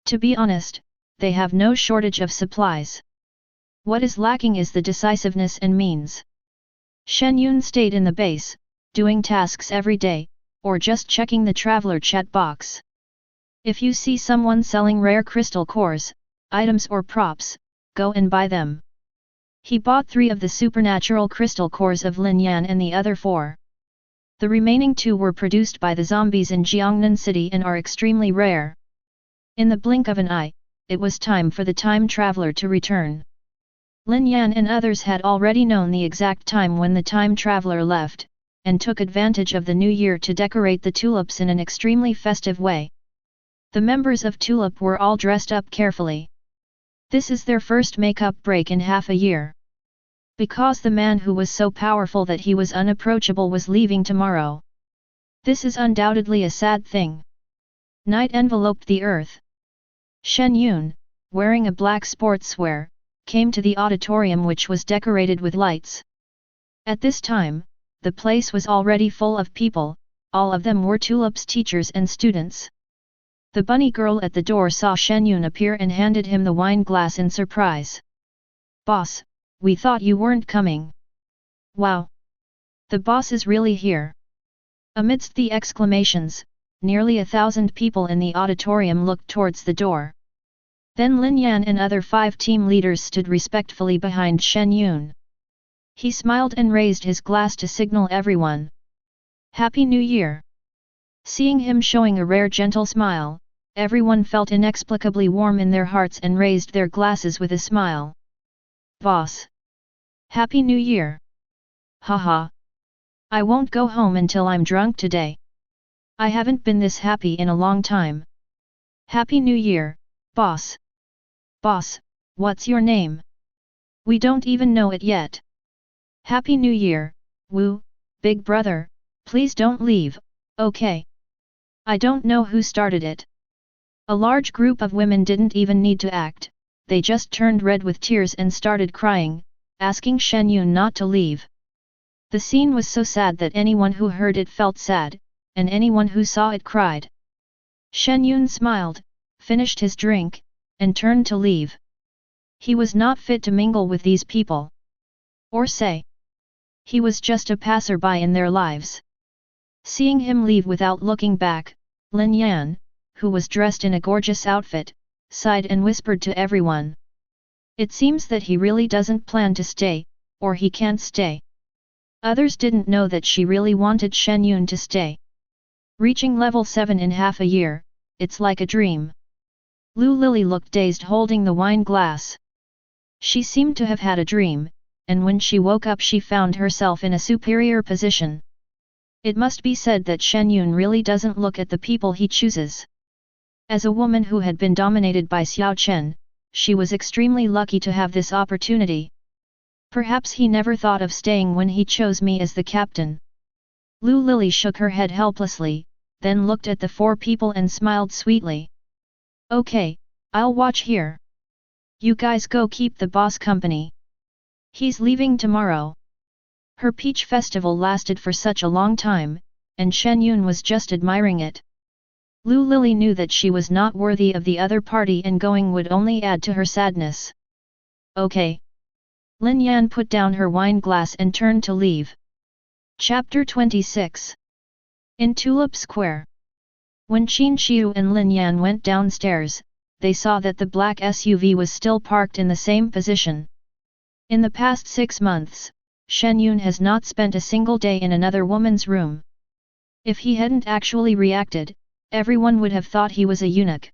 To be honest, they have no shortage of supplies. What is lacking is the decisiveness and means. Shen Yun stayed in the base, doing tasks every day, or just checking the traveler chat box. If you see someone selling rare crystal cores, items or props, go and buy them. He bought 3 of the supernatural crystal cores of Lin Yan and the other 4. The remaining 2 were produced by the zombies in Jiangnan City and are extremely rare. In the blink of an eye, it was time for the time traveler to return. Lin Yan and others had already known the exact time when the time traveler left, and took advantage of the new year to decorate the tulips in an extremely festive way. The members of Tulip were all dressed up carefully. This is their first makeup break in half a year. Because the man who was so powerful that he was unapproachable was leaving tomorrow. This is undoubtedly a sad thing. Night enveloped the earth. Shen Yun, wearing a black sportswear, came to the auditorium which was decorated with lights. At this time, the place was already full of people, all of them were Tulip's teachers and students. The bunny girl at the door saw Shen Yun appear and handed him the wine glass in surprise. "Boss, we thought you weren't coming." "Wow! The boss is really here." Amidst the exclamations, nearly 1,000 people in the auditorium looked towards the door. Then Lin Yan and other 5 team leaders stood respectfully behind Shen Yun. He smiled and raised his glass to signal everyone. "Happy New Year!" Seeing him showing a rare gentle smile, everyone felt inexplicably warm in their hearts and raised their glasses with a smile. "Boss! Happy New Year!" "Haha! I won't go home until I'm drunk today. I haven't been this happy in a long time." "Happy New Year, boss!" "Boss, what's your name? We don't even know it yet." "Happy New Year, Wu, big brother, please don't leave, okay?" "I don't know who started it." A large group of women didn't even need to act, they just turned red with tears and started crying, asking Shen Yun not to leave. The scene was so sad that anyone who heard it felt sad, and anyone who saw it cried. Shen Yun smiled, finished his drink, and turned to leave. He was not fit to mingle with these people. Or say, he was just a passerby in their lives. Seeing him leave without looking back, Lin Yan, who was dressed in a gorgeous outfit, sighed and whispered to everyone. It seems that he really doesn't plan to stay, or he can't stay. Others didn't know that she really wanted Shen Yun to stay. Reaching level 7 in half a year, it's like a dream. Lu Lily looked dazed holding the wine glass. She seemed to have had a dream, and when she woke up she found herself in a superior position. It must be said that Shen Yun really doesn't look at the people he chooses. As a woman who had been dominated by Xiao Chen, she was extremely lucky to have this opportunity. Perhaps he never thought of staying when he chose me as the captain. Lu Lily shook her head helplessly, then looked at the 4 people and smiled sweetly. "Okay, I'll watch here. You guys go keep the boss company. He's leaving tomorrow." Her peach festival lasted for such a long time, and Shen Yun was just admiring it. Lu Lily knew that she was not worthy of the other party and going would only add to her sadness. "Okay." Lin Yan put down her wine glass and turned to leave. Chapter 26. In Tulip Square. When Qin Xiu and Lin Yan went downstairs, they saw that the black SUV was still parked in the same position. In the past 6 months, Shen Yun has not spent a single day in another woman's room. If he hadn't actually reacted, everyone would have thought he was a eunuch.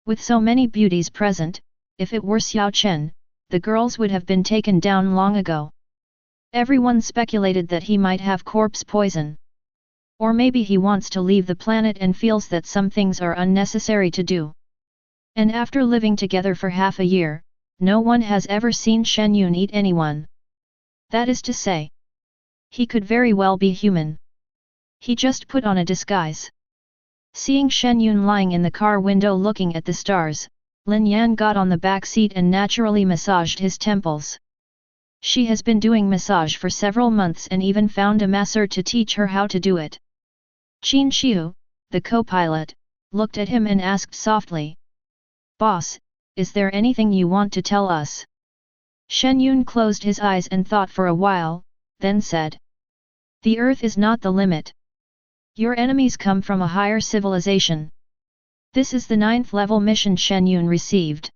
With so many beauties present, if it were Xiao Chen, the girls would have been taken down long ago. Everyone speculated that he might have corpse poison. Or maybe he wants to leave the planet and feels that some things are unnecessary to do. And after living together for half a year, no one has ever seen Shen Yun eat anyone. That is to say, he could very well be human. He just put on a disguise. Seeing Shen Yun lying in the car window looking at the stars, Lin Yan got on the back seat and naturally massaged his temples. She has been doing massage for several months and even found a masseur to teach her how to do it. Qin Xiu, the co-pilot, looked at him and asked softly. "Boss, is there anything you want to tell us?" Shen Yun closed his eyes and thought for a while, then said. "The earth is not the limit. Your enemies come from a higher civilization. This is the 9th level mission Shen Yun received.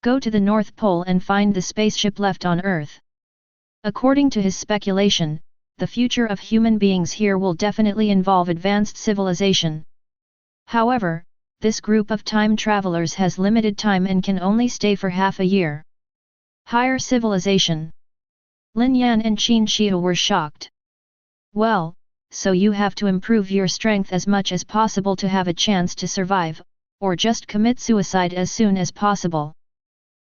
Go to the North Pole and find the spaceship left on Earth." According to his speculation, the future of human beings here will definitely involve advanced civilization. However, this group of time travelers has limited time and can only stay for half a year. Higher civilization. Lin Yan and Qin Xiu were shocked. Well, so you have to improve your strength as much as possible to have a chance to survive, or just commit suicide as soon as possible.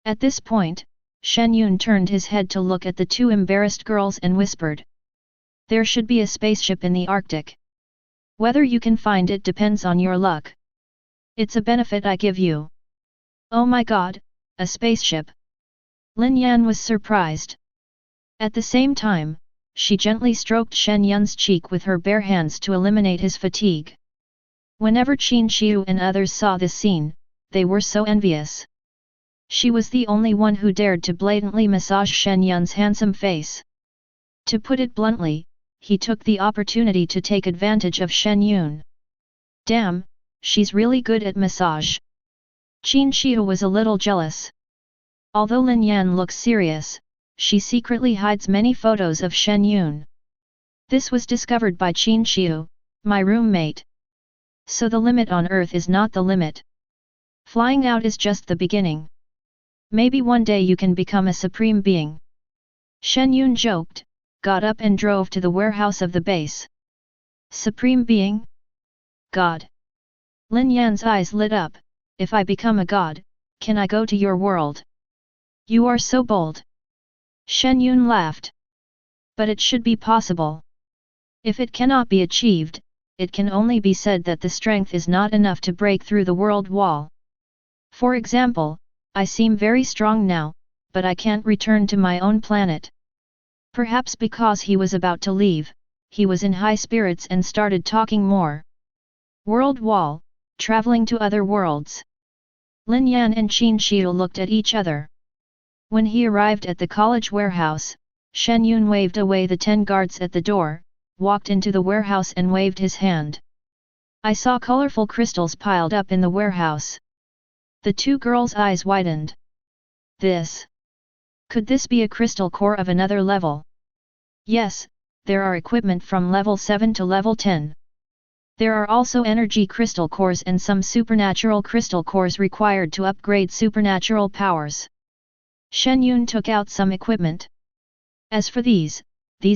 At this point, Shen Yun turned his head to look at the two embarrassed girls and whispered. There should be a spaceship in the Arctic. Whether you can find it depends on your luck. It's a benefit I give you. Oh my god, a spaceship. Lin Yan was surprised. At the same time, she gently stroked Shen Yun's cheek with her bare hands to eliminate his fatigue. Whenever Qin Xiu and others saw this scene, they were so envious. She was the only one who dared to blatantly massage Shen Yun's handsome face. To put it bluntly, he took the opportunity to take advantage of Shen Yun. Damn, she's really good at massage. Qin Xiu was a little jealous. Although Lin Yan looks serious, she secretly hides many photos of Shen Yun. This was discovered by Qin Xiu, my roommate. So the limit on Earth is not the limit. Flying out is just the beginning. Maybe one day you can become a supreme being. Shen Yun joked, got up and drove to the warehouse of the base. Supreme being? God. Lin Yan's eyes lit up. If I become a god, can I go to your world? You are so bold. Shen Yun laughed. But it should be possible. If it cannot be achieved, it can only be said that the strength is not enough to break through the world wall. For example, I seem very strong now, but I can't return to my own planet. Perhaps because he was about to leave, he was in high spirits and started talking more. World wall, traveling to other worlds. Lin Yan and Qin Xiu looked at each other. When he arrived at the college warehouse, Shen Yun waved away the 10 guards at the door, walked into the warehouse and waved his hand. I saw colorful crystals piled up in the warehouse. The two girls' eyes widened. Could this be a crystal core of another level? Yes, there are equipment from level 7 to level 10. There are also energy crystal cores and some supernatural crystal cores required to upgrade supernatural powers. Shen Yun took out some equipment. As for these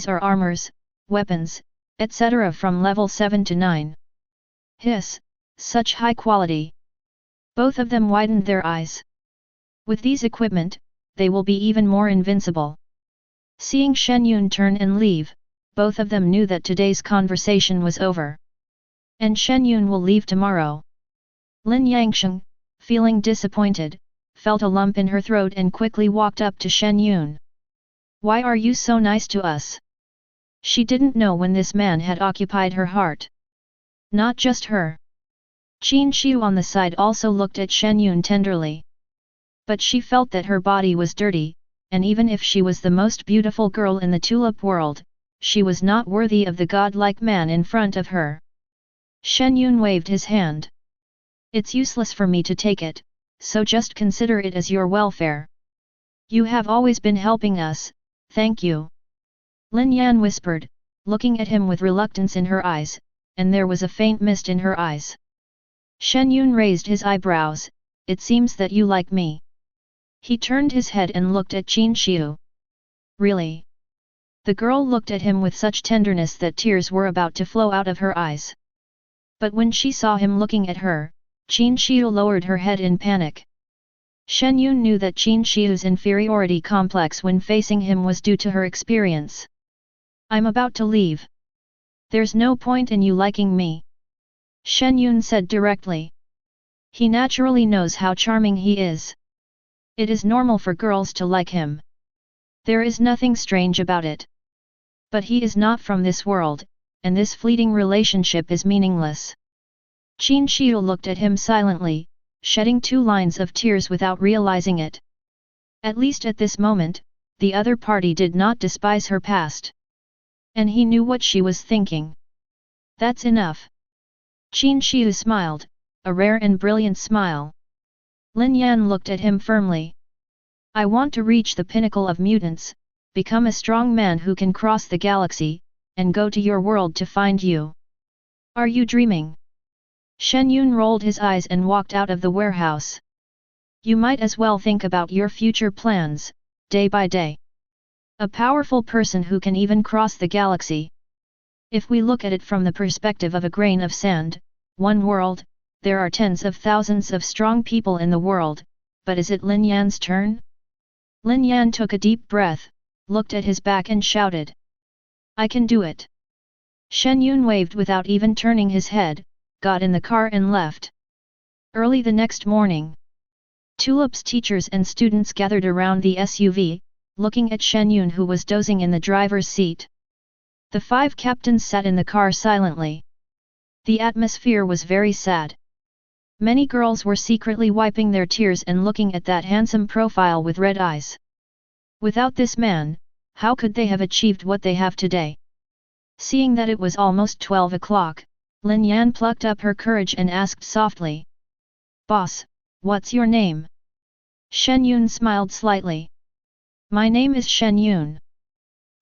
are armors, weapons, etc. from level 7 to 9. Hiss, such high quality. Both of them widened their eyes. With these equipment, they will be even more invincible. Seeing Shen Yun turn and leave, both of them knew that today's conversation was over. And Shen Yun will leave tomorrow. Lin Yangsheng, feeling disappointed, felt a lump in her throat and quickly walked up to Shen Yun. Why are you so nice to us? She didn't know when this man had occupied her heart. Not just her. Qin Xiu on the side also looked at Shen Yun tenderly. But she felt that her body was dirty, and even if she was the most beautiful girl in the tulip world, she was not worthy of the godlike man in front of her. Shen Yun waved his hand. It's useless for me to take it, so just consider it as your welfare. You have always been helping us, thank you. Lin Yan whispered, looking at him with reluctance in her eyes, and there was a faint mist in her eyes. Shen Yun raised his eyebrows, it seems that you like me. He turned his head and looked at Qin Xiu. Really? The girl looked at him with such tenderness that tears were about to flow out of her eyes. But when she saw him looking at her, Qin Xiu lowered her head in panic. Shen Yun knew that Qin Xiu's inferiority complex when facing him was due to her experience. I'm about to leave. There's no point in you liking me. Shen Yun said directly. He naturally knows how charming he is. It is normal for girls to like him. There is nothing strange about it. But he is not from this world, and this fleeting relationship is meaningless. Qin Xiu looked at him silently, shedding 2 lines of tears without realizing it. At least at this moment, the other party did not despise her past. And he knew what she was thinking. That's enough. Qin Xiu smiled, a rare and brilliant smile. Lin Yan looked at him firmly. I want to reach the pinnacle of mutants, become a strong man who can cross the galaxy, and go to your world to find you. Are you dreaming? Shen Yun rolled his eyes and walked out of the warehouse. You might as well think about your future plans, day by day. A powerful person who can even cross the galaxy. If we look at it from the perspective of a grain of sand, one world, there are tens of thousands of strong people in the world, but is it Lin Yan's turn? Lin Yan took a deep breath, looked at his back and shouted. I can do it. Shen Yun waved without even turning his head, got in the car and left. Early the next morning, Tulip's teachers and students gathered around the SUV, looking at Shen Yun who was dozing in the driver's seat. The 5 captains sat in the car silently. The atmosphere was very sad. Many girls were secretly wiping their tears and looking at that handsome profile with red eyes. Without this man, how could they have achieved what they have today? Seeing that it was almost 12 o'clock, Lin Yan plucked up her courage and asked softly. Boss, what's your name? Shen Yun smiled slightly. My name is Shen Yun.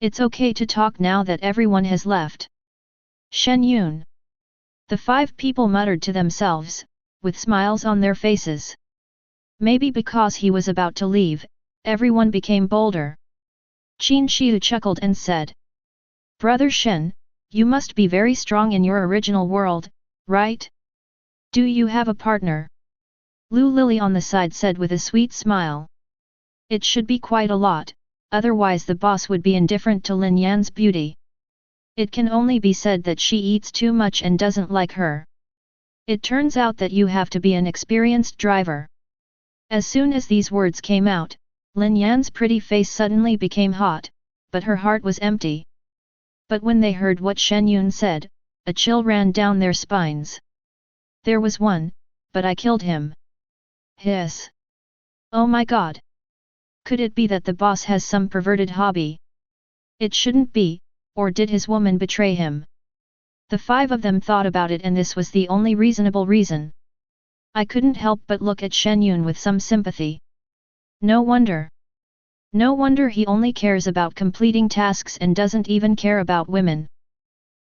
It's okay to talk now that everyone has left. Shen Yun. The 5 people muttered to themselves, with smiles on their faces. Maybe because he was about to leave, everyone became bolder. Qin Shiu chuckled and said. Brother Shen, you must be very strong in your original world, right? Do you have a partner? Lu Lily on the side said with a sweet smile. It should be quite a lot, otherwise the boss would be indifferent to Lin Yan's beauty. It can only be said that she eats too much and doesn't like her. It turns out that you have to be an experienced driver. As soon as these words came out, Lin Yan's pretty face suddenly became hot, but her heart was empty. But when they heard what Shen Yun said, a chill ran down their spines. There was one, but I killed him. Hiss. Oh my god. Could it be that the boss has some perverted hobby? It shouldn't be, or did his woman betray him? The 5 of them thought about it and this was the only reasonable reason. I couldn't help but look at Shen Yun with some sympathy. No wonder. No wonder he only cares about completing tasks and doesn't even care about women.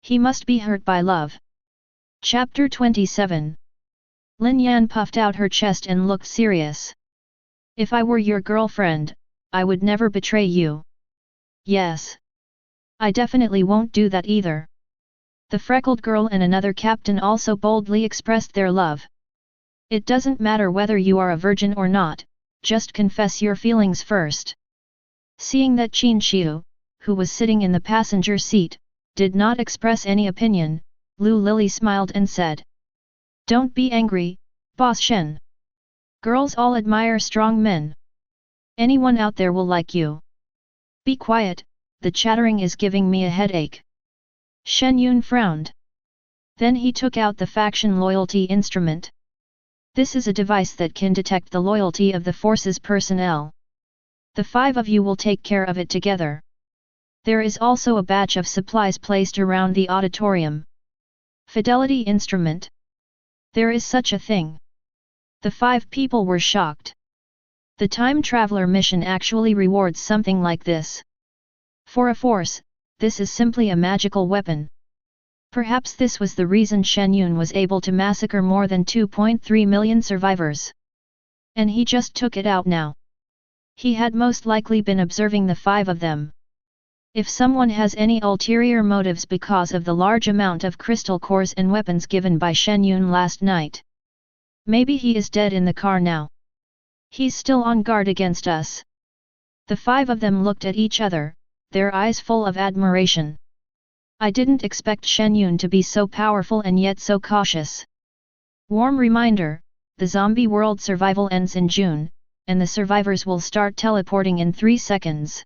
He must be hurt by love. Chapter 27. Lin Yan puffed out her chest and looked serious. If I were your girlfriend, I would never betray you. Yes. I definitely won't do that either. The freckled girl and another captain also boldly expressed their love. It doesn't matter whether you are a virgin or not, just confess your feelings first. Seeing that Qin Shiu, who was sitting in the passenger seat, did not express any opinion, Lu Lily smiled and said. Don't be angry, Boss Shen. Girls all admire strong men. Anyone out there will like you. Be quiet, the chattering is giving me a headache. Shen Yun frowned. Then he took out the faction loyalty instrument. This is a device that can detect the loyalty of the force's personnel. The 5 of you will take care of it together. There is also a batch of supplies placed around the auditorium. Fidelity instrument. There is such a thing. The 5 people were shocked. The time traveler mission actually rewards something like this. For a force, this is simply a magical weapon. Perhaps this was the reason Shen Yun was able to massacre more than 2.3 million survivors. And he just took it out now. He had most likely been observing the 5 of them. If someone has any ulterior motives because of the large amount of crystal cores and weapons given by Shen Yun last night. Maybe he is dead in the car now. He's still on guard against us. The 5 of them looked at each other, their eyes full of admiration. I didn't expect Shen Yun to be so powerful and yet so cautious. Warm reminder, the zombie world survival ends in June, and the survivors will start teleporting in 3 seconds.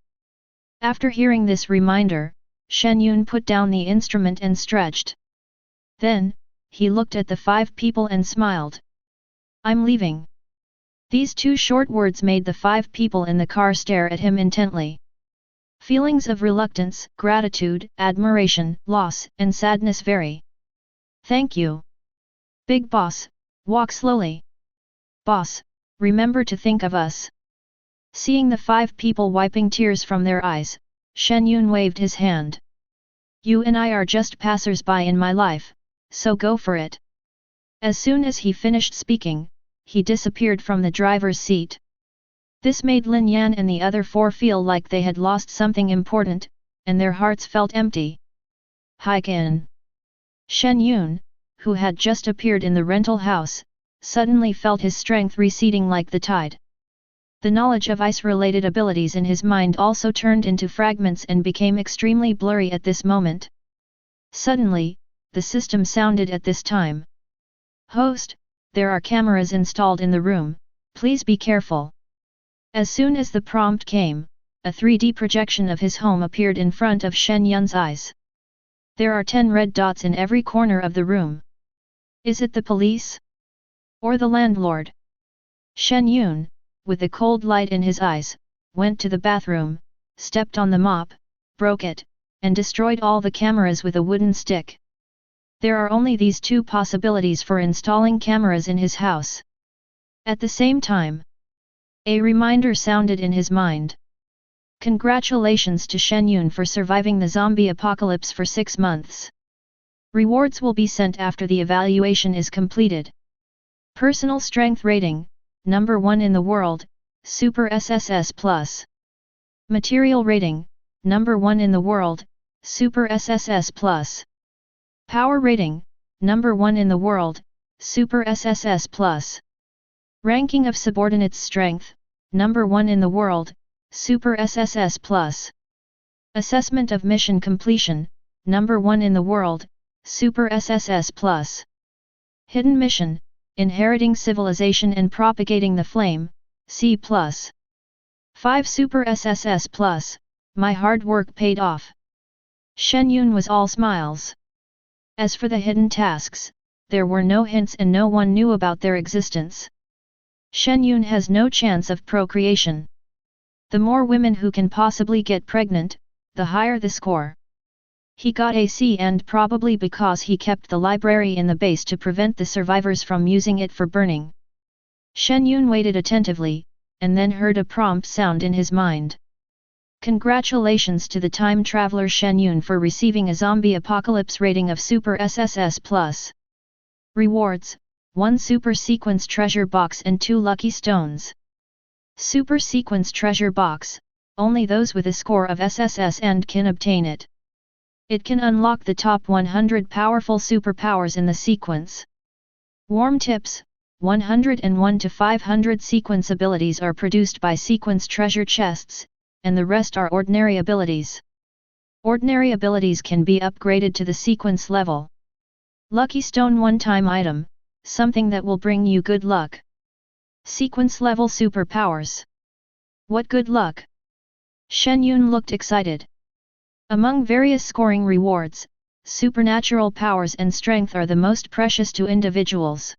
After hearing this reminder, Shen Yun put down the instrument and stretched. Then, he looked at the 5 people and smiled. I'm leaving. These 2 short words made the 5 people in the car stare at him intently. Feelings of reluctance, gratitude, admiration, loss, and sadness vary. Thank you. Big boss, walk slowly. Boss, remember to think of us. Seeing the 5 people wiping tears from their eyes, Shen Yun waved his hand. You and I are just passers-by in my life, so go for it. As soon as he finished speaking, he disappeared from the driver's seat. This made Lin Yan and the other four feel like they had lost something important, and their hearts felt empty. Hiken. Shen Yun, who had just appeared in the rental house, suddenly felt his strength receding like the tide. The knowledge of ice-related abilities in his mind also turned into fragments and became extremely blurry at this moment. Suddenly, the system sounded at this time. "Host, there are cameras installed in the room, please be careful." As soon as the prompt came, a 3D projection of his home appeared in front of Shen Yun's eyes. There are 10 red dots in every corner of the room. Is it the police? Or the landlord? Shen Yun, with the cold light in his eyes, went to the bathroom, stepped on the mop, broke it, and destroyed all the cameras with a wooden stick. There are only these two possibilities for installing cameras in his house. At the same time, a reminder sounded in his mind. Congratulations to Shen Yun for surviving the zombie apocalypse for 6 months. Rewards will be sent after the evaluation is completed. Personal Strength Rating, number 1 in the world, Super SSS+. Material Rating, number 1 in the world, Super SSS+. Power Rating, number 1 in the world, Super SSS+. Ranking of Subordinates Strength, number 1 in the world, Super SSS+. Assessment of Mission Completion, number 1 in the world, Super SSS+. Hidden Mission, Inheriting Civilization and Propagating the Flame, C+. 5 Super SSS+, my hard work paid off. Shen Yun was all smiles. As for the hidden tasks, there were no hints and no one knew about their existence. Shen Yun has no chance of procreation. The more women who can possibly get pregnant, the higher the score. He got a C, and probably because he kept the library in the base to prevent the survivors from using it for burning. Shen Yun waited attentively, and then heard a prompt sound in his mind. Congratulations to the time traveler Shen Yun for receiving a zombie apocalypse rating of Super SSS+. Rewards, 1 Super Sequence Treasure Box and 2 Lucky Stones. Super Sequence Treasure Box, only those with a score of SSS and can obtain it. It can unlock the top 100 powerful superpowers in the sequence. Warm tips, 101 to 500 sequence abilities are produced by sequence treasure chests, and the rest are ordinary abilities. Ordinary abilities can be upgraded to the sequence level. Lucky Stone one-time item, something that will bring you good luck. Sequence level superpowers. What good luck! Shen Yun looked excited. Among various scoring rewards, supernatural powers and strength are the most precious to individuals.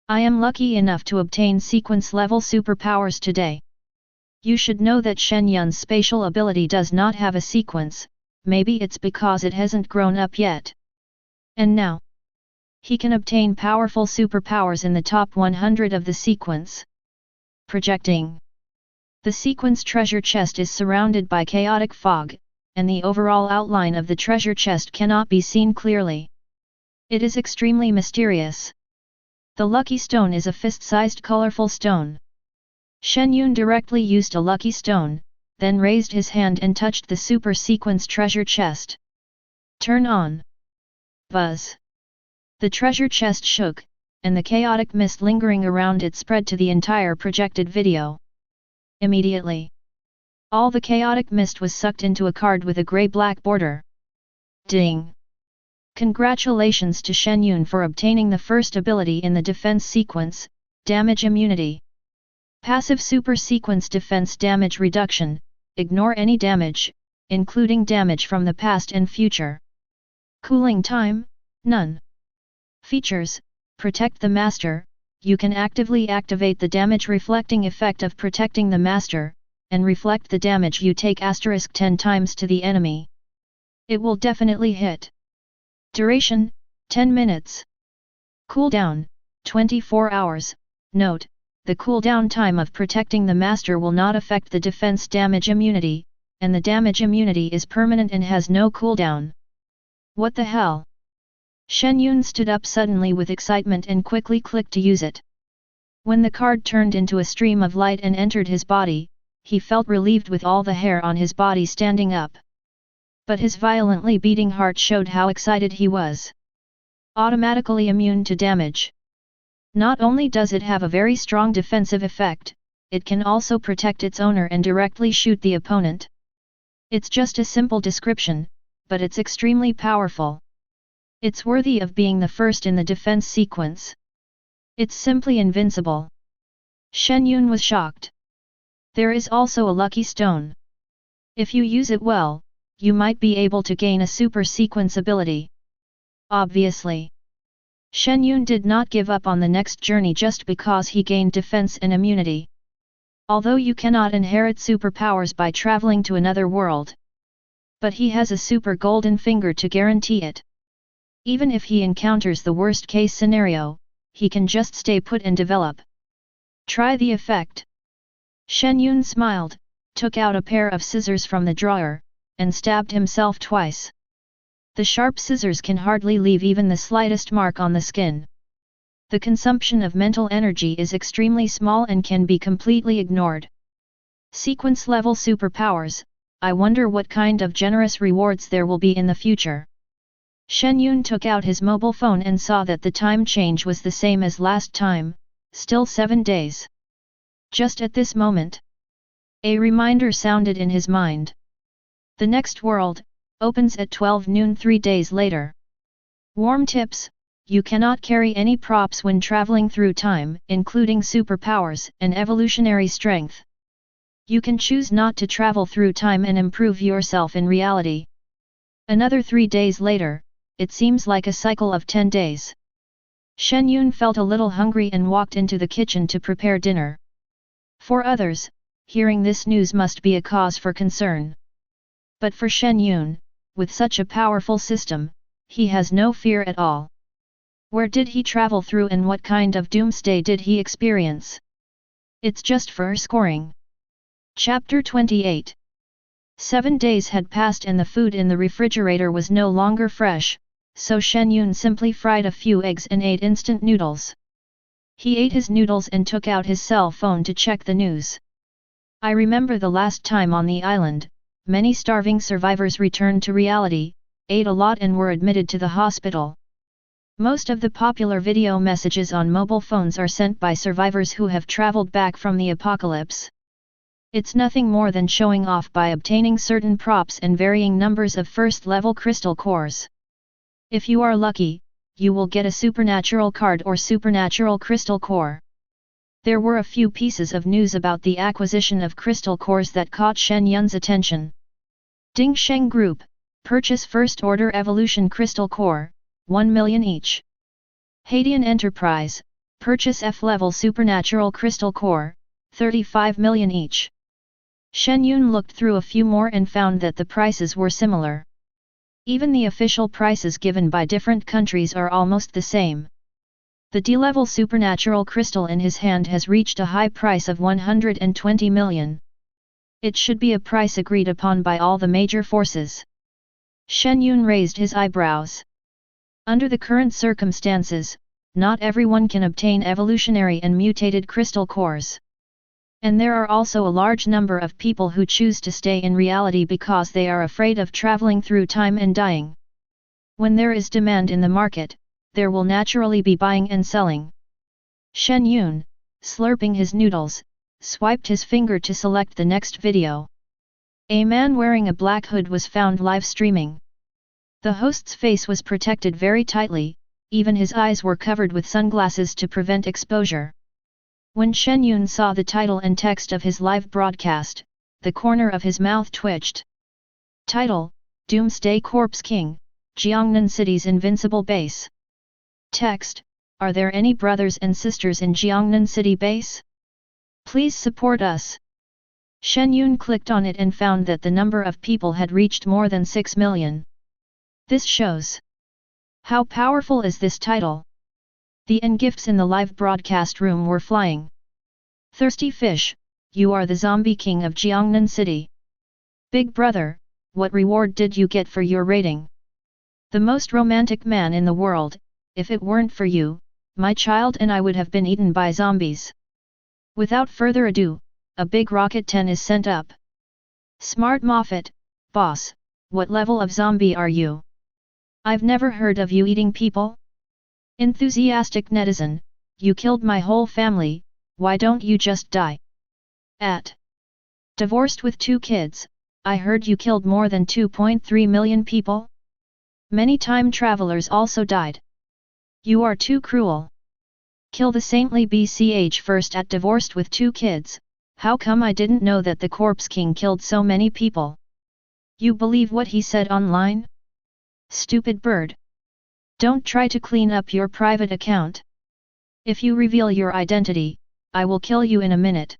I am lucky enough to obtain sequence level superpowers today. You should know that Shen Yun's spatial ability does not have a sequence, maybe it's because it hasn't grown up yet. And now, he can obtain powerful superpowers in the top 100 of the sequence. Projecting. The sequence treasure chest is surrounded by chaotic fog, and the overall outline of the treasure chest cannot be seen clearly. It is extremely mysterious. The lucky stone is a fist-sized colorful stone. Shen Yun directly used a lucky stone, then raised his hand and touched the super sequence treasure chest. Turn on. Buzz. The treasure chest shook, and the chaotic mist lingering around it spread to the entire projected video. Immediately, all the chaotic mist was sucked into a card with a grey-black border. Ding! Congratulations to Shen Yun for obtaining the first ability in the defense sequence, Damage Immunity. Passive Super Sequence Defense Damage Reduction, ignore any damage, including damage from the past and future. Cooling time, none. Features, Protect the Master, you can actively activate the damage reflecting effect of protecting the Master, and reflect the damage you take *10 times to the enemy. It will definitely hit. Duration, 10 minutes. Cooldown, 24 hours, note, the cooldown time of protecting the Master will not affect the defense damage immunity, and the damage immunity is permanent and has no cooldown. What the hell? Shen Yun stood up suddenly with excitement and quickly clicked to use it. When the card turned into a stream of light and entered his body, he felt relieved with all the hair on his body standing up. But his violently beating heart showed how excited he was. Automatically immune to damage. Not only does it have a very strong defensive effect, it can also protect its owner and directly shoot the opponent. It's just a simple description, but it's extremely powerful. It's worthy of being the first in the defense sequence. It's simply invincible. Shen Yun was shocked. There is also a lucky stone. If you use it well, you might be able to gain a super sequence ability. Obviously. Shen Yun did not give up on the next journey just because he gained defense and immunity. Although you cannot inherit superpowers by traveling to another world. But he has a super golden finger to guarantee it. Even if he encounters the worst case scenario, he can just stay put and develop. Try the effect. Shen Yun smiled, took out a pair of scissors from the drawer, and stabbed himself twice. The sharp scissors can hardly leave even the slightest mark on the skin. The consumption of mental energy is extremely small and can be completely ignored. Sequence level superpowers, I wonder what kind of generous rewards there will be in the future. Shen Yun took out his mobile phone and saw that the time change was the same as last time, still 7 days. Just at this moment, a reminder sounded in his mind. The next world opens at 12 noon 3 days later. Warm tips: you cannot carry any props when traveling through time, including superpowers and evolutionary strength. You can choose not to travel through time and improve yourself in reality. Another 3 days later, it seems like a cycle of 10 days. Shen Yun felt a little hungry and walked into the kitchen to prepare dinner. For others, hearing this news must be a cause for concern. But for Shen Yun, with such a powerful system, he has no fear at all. Where did he travel through and what kind of doomsday did he experience? It's just for scoring. Chapter 28. 7 days had passed and the food in the refrigerator was no longer fresh, so Shen Yun simply fried a few eggs and ate instant noodles. He ate his noodles and took out his cell phone to check the news. I remember the last time on the island, many starving survivors returned to reality, ate a lot and were admitted to the hospital. Most of the popular video messages on mobile phones are sent by survivors who have traveled back from the apocalypse. It's nothing more than showing off by obtaining certain props and varying numbers of first-level crystal cores. If you are lucky, you will get a supernatural card or supernatural crystal core. There were a few pieces of news about the acquisition of crystal cores that caught Shen Yun's attention. Ding Sheng Group, purchase First Order Evolution Crystal Core, 1 million each. Hadean Enterprise, purchase F-level Supernatural Crystal Core, 35 million each. Shen Yun looked through a few more and found that the prices were similar. Even the official prices given by different countries are almost the same. The D-level supernatural crystal in his hand has reached a high price of 120 million. It should be a price agreed upon by all the major forces. Shen Yun raised his eyebrows. Under the current circumstances, not everyone can obtain evolutionary and mutated crystal cores. And there are also a large number of people who choose to stay in reality because they are afraid of traveling through time and dying. When there is demand in the market, there will naturally be buying and selling. Shen Yun, slurping his noodles, swiped his finger to select the next video. A man wearing a black hood was found live streaming. The host's face was protected very tightly, even his eyes were covered with sunglasses to prevent exposure. When Shen Yun saw the title and text of his live broadcast, the corner of his mouth twitched. Title: Doomsday Corpse King, Jiangnan City's Invincible Base. Text: Are there any brothers and sisters in Jiangnan City Base? Please support us. Shen Yun clicked on it and found that the number of people had reached more than 6 million. This shows. How powerful is this title? The gifts in the live broadcast room were flying. Thirsty Fish, you are the zombie king of Jiangnan City. Big brother, what reward did you get for your rating? The most romantic man in the world, if it weren't for you, my child and I would have been eaten by zombies. Without further ado, a big rocket 10 is sent up. Smart Moffat, boss, what level of zombie are you? I've never heard of you eating people. Enthusiastic netizen, you killed my whole family, why don't you just die? Divorced with 2 kids, I heard you killed more than 2.3 million people? Many time travelers also died. You are too cruel. Kill the saintly BCH first at divorced with 2 kids, how come I didn't know that the Corpse King killed so many people? You believe what he said online? Stupid bird. Don't try to clean up your private account. If you reveal your identity, I will kill you in a minute.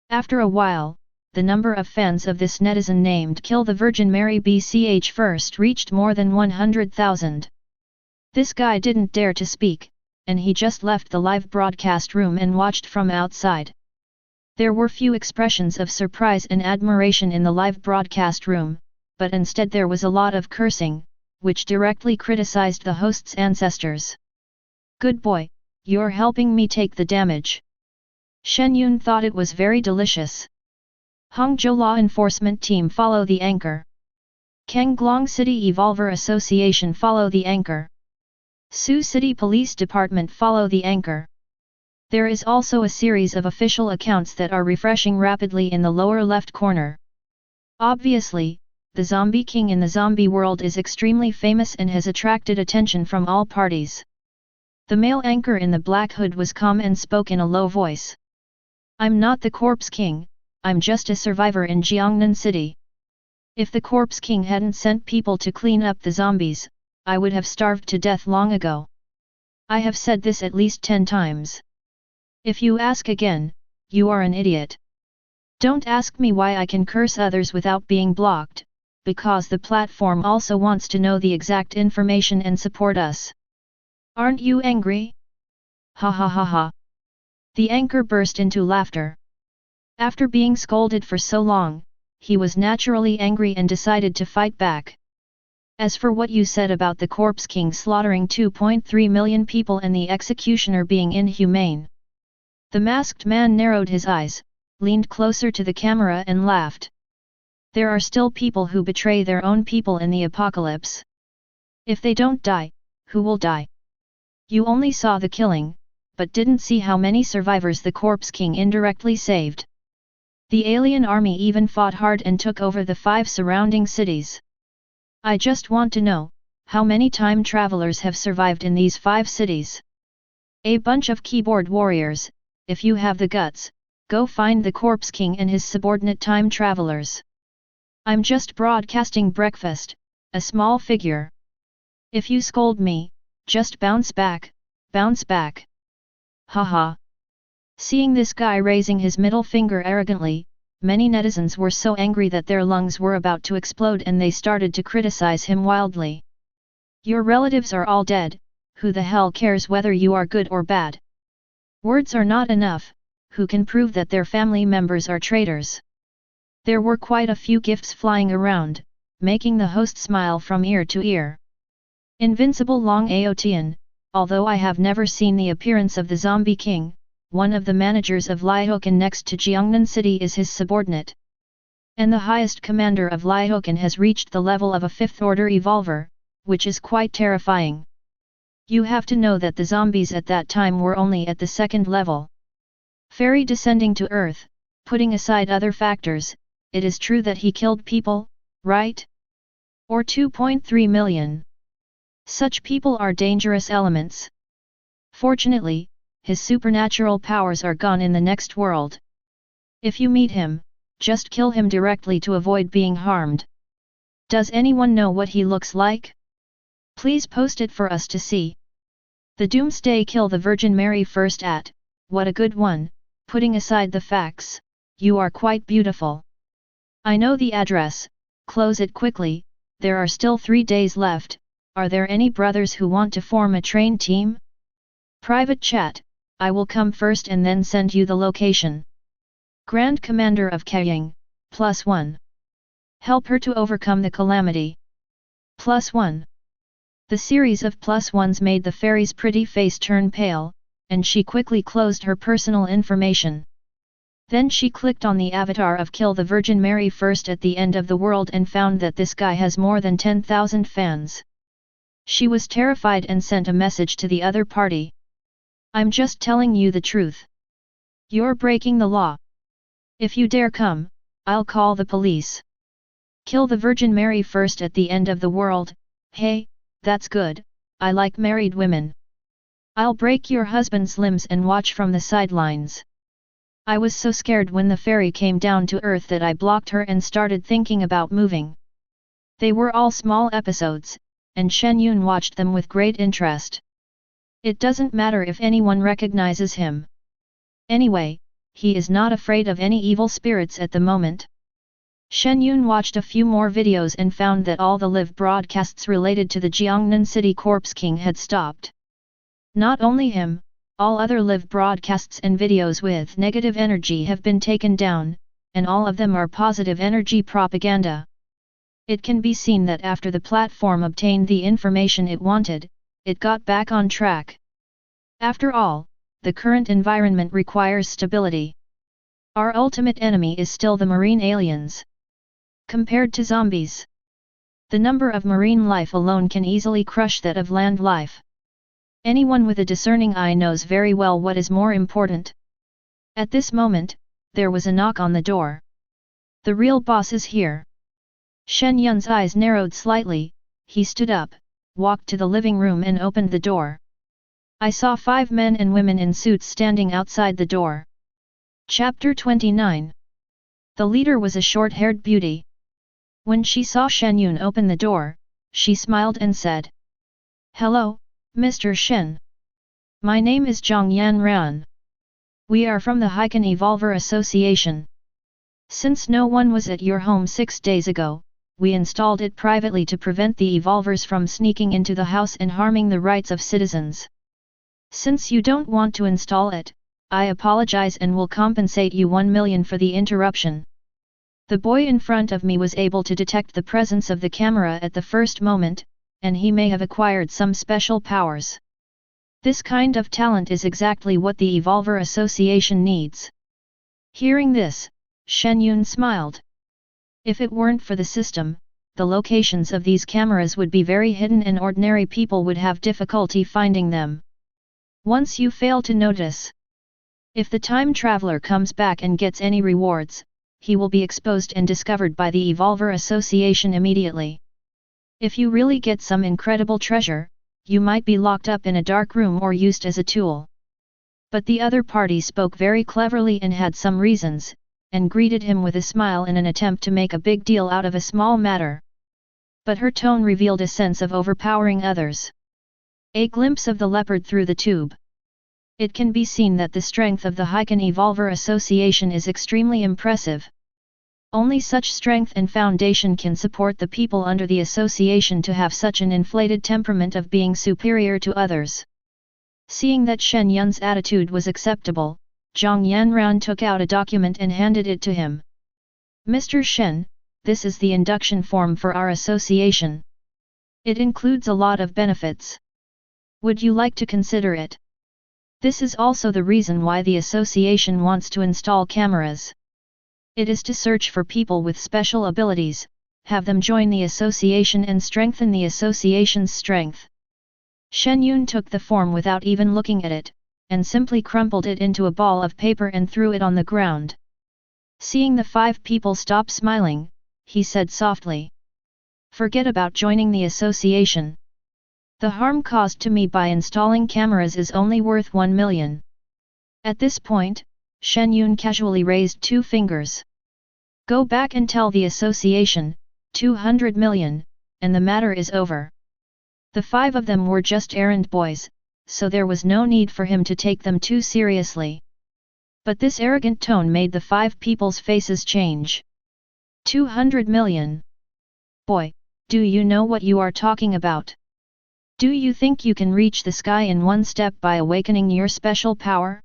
After a while, the number of fans of this netizen named Kill the Virgin Mary BCH first reached more than 100,000. This guy didn't dare to speak, and he just left the live broadcast room and watched from outside. There were few expressions of surprise and admiration in the live broadcast room, but instead there was a lot of cursing, which directly criticized the host's ancestors. Good boy, you're helping me take the damage. Shen Yun thought it was very delicious. Hangzhou Law Enforcement Team follow the anchor. Kenglong City Evolver Association follow the anchor. Su City Police Department follow the anchor. There is also a series of official accounts that are refreshing rapidly in the lower left corner. Obviously, the Zombie King in the zombie world is extremely famous and has attracted attention from all parties. The male anchor in the black hood was calm and spoke in a low voice. I'm not the Corpse King, I'm just a survivor in Jiangnan City. If the Corpse King hadn't sent people to clean up the zombies, I would have starved to death long ago. I have said this at least 10 times. If you ask again, you are an idiot. Don't ask me why I can curse others without being blocked, because the platform also wants to know the exact information and support us. Aren't you angry? Ha ha ha ha. The anchor burst into laughter. After being scolded for so long, he was naturally angry and decided to fight back. As for what you said about the Corpse King slaughtering 2.3 million people and the executioner being inhumane. The masked man narrowed his eyes, leaned closer to the camera and laughed. There are still people who betray their own people in the apocalypse. If they don't die, who will die? You only saw the killing, but didn't see how many survivors the Corpse King indirectly saved. The alien army even fought hard and took over the 5 surrounding cities. I just want to know, how many time travelers have survived in these 5 cities? A bunch of keyboard warriors. If you have the guts, go find the Corpse King and his subordinate time travelers. I'm just broadcasting breakfast, a small figure. If you scold me, just bounce back, bounce back. Haha. Seeing this guy raising his middle finger arrogantly, many netizens were so angry that their lungs were about to explode and they started to criticize him wildly. Your relatives are all dead, who the hell cares whether you are good or bad? Words are not enough, who can prove that their family members are traitors? There were quite a few gifts flying around, making the host smile from ear to ear. Invincible Long Aotian, although I have never seen the appearance of the Zombie King, one of the managers of Lihokan next to Jiangnan City is his subordinate. And the highest commander of Lihokan has reached the level of a 5th order evolver, which is quite terrifying. You have to know that the zombies at that time were only at the 2nd level. Fairy descending to Earth, putting aside other factors, it is true that he killed people, right? Or 2.3 million. Such people are dangerous elements. Fortunately, his supernatural powers are gone in the next world. If you meet him, just kill him directly to avoid being harmed. Does anyone know what he looks like? Please post it for us to see. The Doomsday Kill the Virgin Mary first at, what a good one, putting aside the facts, you are quite beautiful. I know the address, close it quickly, there are still 3 days left, are there any brothers who want to form a train team? Private chat, I will come first and then send you the location. Grand Commander of Kaying, +1. Help her to overcome the calamity. +1. The series of +1s made the fairy's pretty face turn pale, and she quickly closed her personal information. Then she clicked on the avatar of Kill the Virgin Mary first at the end of the world and found that this guy has more than 10,000 fans. She was terrified and sent a message to the other party. I'm just telling you the truth. You're breaking the law. If you dare come, I'll call the police. Kill the Virgin Mary first at the end of the world. Hey, that's good, I like married women. I'll break your husband's limbs and watch from the sidelines. I was so scared when the fairy came down to earth that I blocked her and started thinking about moving. They were all small episodes, and Shen Yun watched them with great interest. It doesn't matter if anyone recognizes him. Anyway, he is not afraid of any evil spirits at the moment. Shen Yun watched a few more videos and found that all the live broadcasts related to the Jiangnan City Corpse King had stopped. Not only him, all other live broadcasts and videos with negative energy have been taken down, and all of them are positive energy propaganda. It can be seen that after the platform obtained the information it wanted, it got back on track. After all, the current environment requires stability. Our ultimate enemy is still the marine aliens. Compared to zombies, the number of marine life alone can easily crush that of land life. Anyone with a discerning eye knows very well what is more important. At this moment, there was a knock on the door. The real boss is here. Shen Yun's eyes narrowed slightly, he stood up, walked to the living room and opened the door. I saw 5 men and women in suits standing outside the door. Chapter 29. The leader was a short-haired beauty. When she saw Shen Yun open the door, she smiled and said, "Hello, Mr. Shen. My name is Zhang Yanran. We are from the Heiken Evolver Association. Since no one was at your home 6 days ago, we installed it privately to prevent the evolvers from sneaking into the house and harming the rights of citizens. Since you don't want to install it, I apologize and will compensate you 1 million for the interruption." The boy in front of me was able to detect the presence of the camera at the first moment, and he may have acquired some special powers. This kind of talent is exactly what the Evolver Association needs. Hearing this, Shen Yun smiled. If it weren't for the system, the locations of these cameras would be very hidden and ordinary people would have difficulty finding them. Once you fail to notice, if the time traveler comes back and gets any rewards, he will be exposed and discovered by the Evolver Association immediately. If you really get some incredible treasure, you might be locked up in a dark room or used as a tool. But the other party spoke very cleverly and had some reasons, and greeted him with a smile in an attempt to make a big deal out of a small matter. But her tone revealed a sense of overpowering others. A glimpse of the leopard through the tube. It can be seen that the strength of the Heiken Evolver Association is extremely impressive. Only such strength and foundation can support the people under the association to have such an inflated temperament of being superior to others. Seeing that Shen Yun's attitude was acceptable, Zhang Yanran took out a document and handed it to him. "Mr. Shen, this is the induction form for our association. It includes a lot of benefits. Would you like to consider it? This is also the reason why the association wants to install cameras. It is to search for people with special abilities, have them join the association and strengthen the association's strength." Shen Yun took the form without even looking at it, and simply crumpled it into a ball of paper and threw it on the ground. Seeing the 5 people stop smiling, he said softly, "Forget about joining the association. The harm caused to me by installing cameras is only worth 1 million. At this point, Shen Yun casually raised 2 fingers. "Go back and tell the association, 200 million, and the matter is over." The 5 of them were just errand boys, so there was no need for him to take them too seriously. But this arrogant tone made the 5 people's faces change. 200 million? Boy, do you know what you are talking about? Do you think you can reach the sky in 1 step by awakening your special power?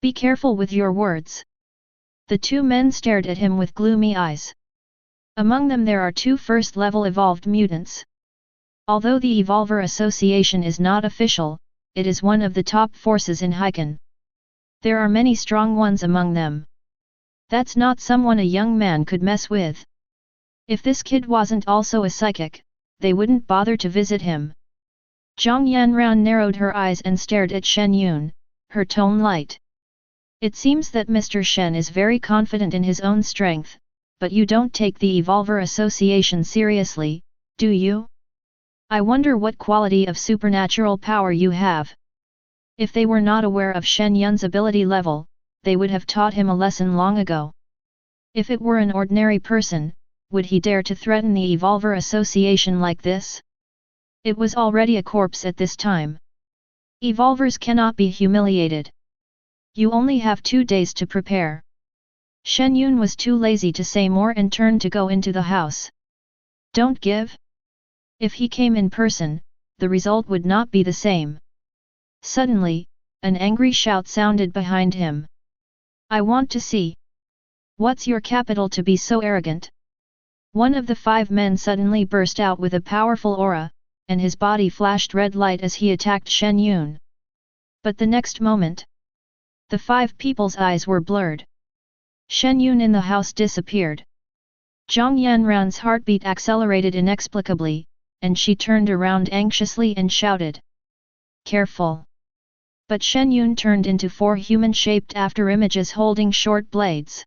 Be careful with your words." The 2 men stared at him with gloomy eyes. Among them there are 2 first-level evolved mutants. Although the Evolver Association is not official, it is one of the top forces in Hiken. There are many strong ones among them. That's not someone a young man could mess with. If this kid wasn't also a psychic, they wouldn't bother to visit him. Zhang Yanran narrowed her eyes and stared at Shen Yun, her tone light. It seems that Mr. Shen is very confident in his own strength, but you don't take the Evolver Association seriously, do you? I wonder what quality of supernatural power you have. If they were not aware of Shen Yun's ability level, they would have taught him a lesson long ago. If it were an ordinary person, would he dare to threaten the Evolver Association like this? It was already a corpse at this time. Evolvers cannot be humiliated. You only have 2 days to prepare. Shen Yun was too lazy to say more and turned to go into the house. Don't give? If he came in person, the result would not be the same. Suddenly, an angry shout sounded behind him. I want to see. What's your capital to be so arrogant? One of the 5 men suddenly burst out with a powerful aura, and his body flashed red light as he attacked Shen Yun. But the next moment, the 5 people's eyes were blurred. Shen Yun in the house disappeared. Zhang Yanran's heartbeat accelerated inexplicably, and she turned around anxiously and shouted. Careful! But Shen Yun turned into 4 human-shaped afterimages holding short blades.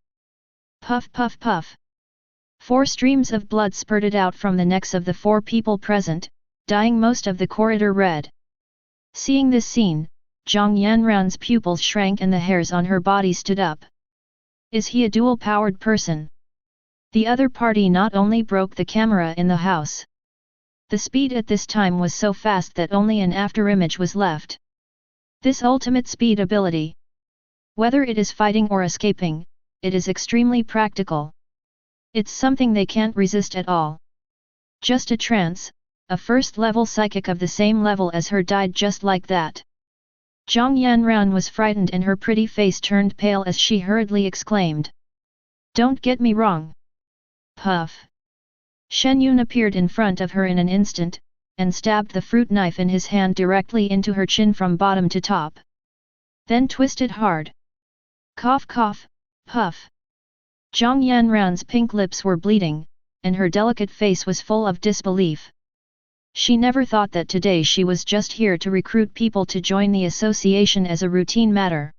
Puff puff puff! 4 streams of blood spurted out from the necks of the 4 people present, dyeing most of the corridor red. Seeing this scene, Zhang Yanran's pupils shrank and the hairs on her body stood up. Is he a dual-powered person? The other party not only broke the camera in the house. The speed at this time was so fast that only an afterimage was left. This ultimate speed ability. Whether it is fighting or escaping, it is extremely practical. It's something they can't resist at all. Just a trance, a first-level psychic of the same level as her died just like that. Zhang Yanran was frightened and her pretty face turned pale as she hurriedly exclaimed. Don't get me wrong. Puff. Shen Yun appeared in front of her in an instant, and stabbed the fruit knife in his hand directly into her chin from bottom to top. Then twisted hard. Cough cough, puff. Zhang Yanran's pink lips were bleeding, and her delicate face was full of disbelief. She never thought that today she was just here to recruit people to join the association as a routine matter.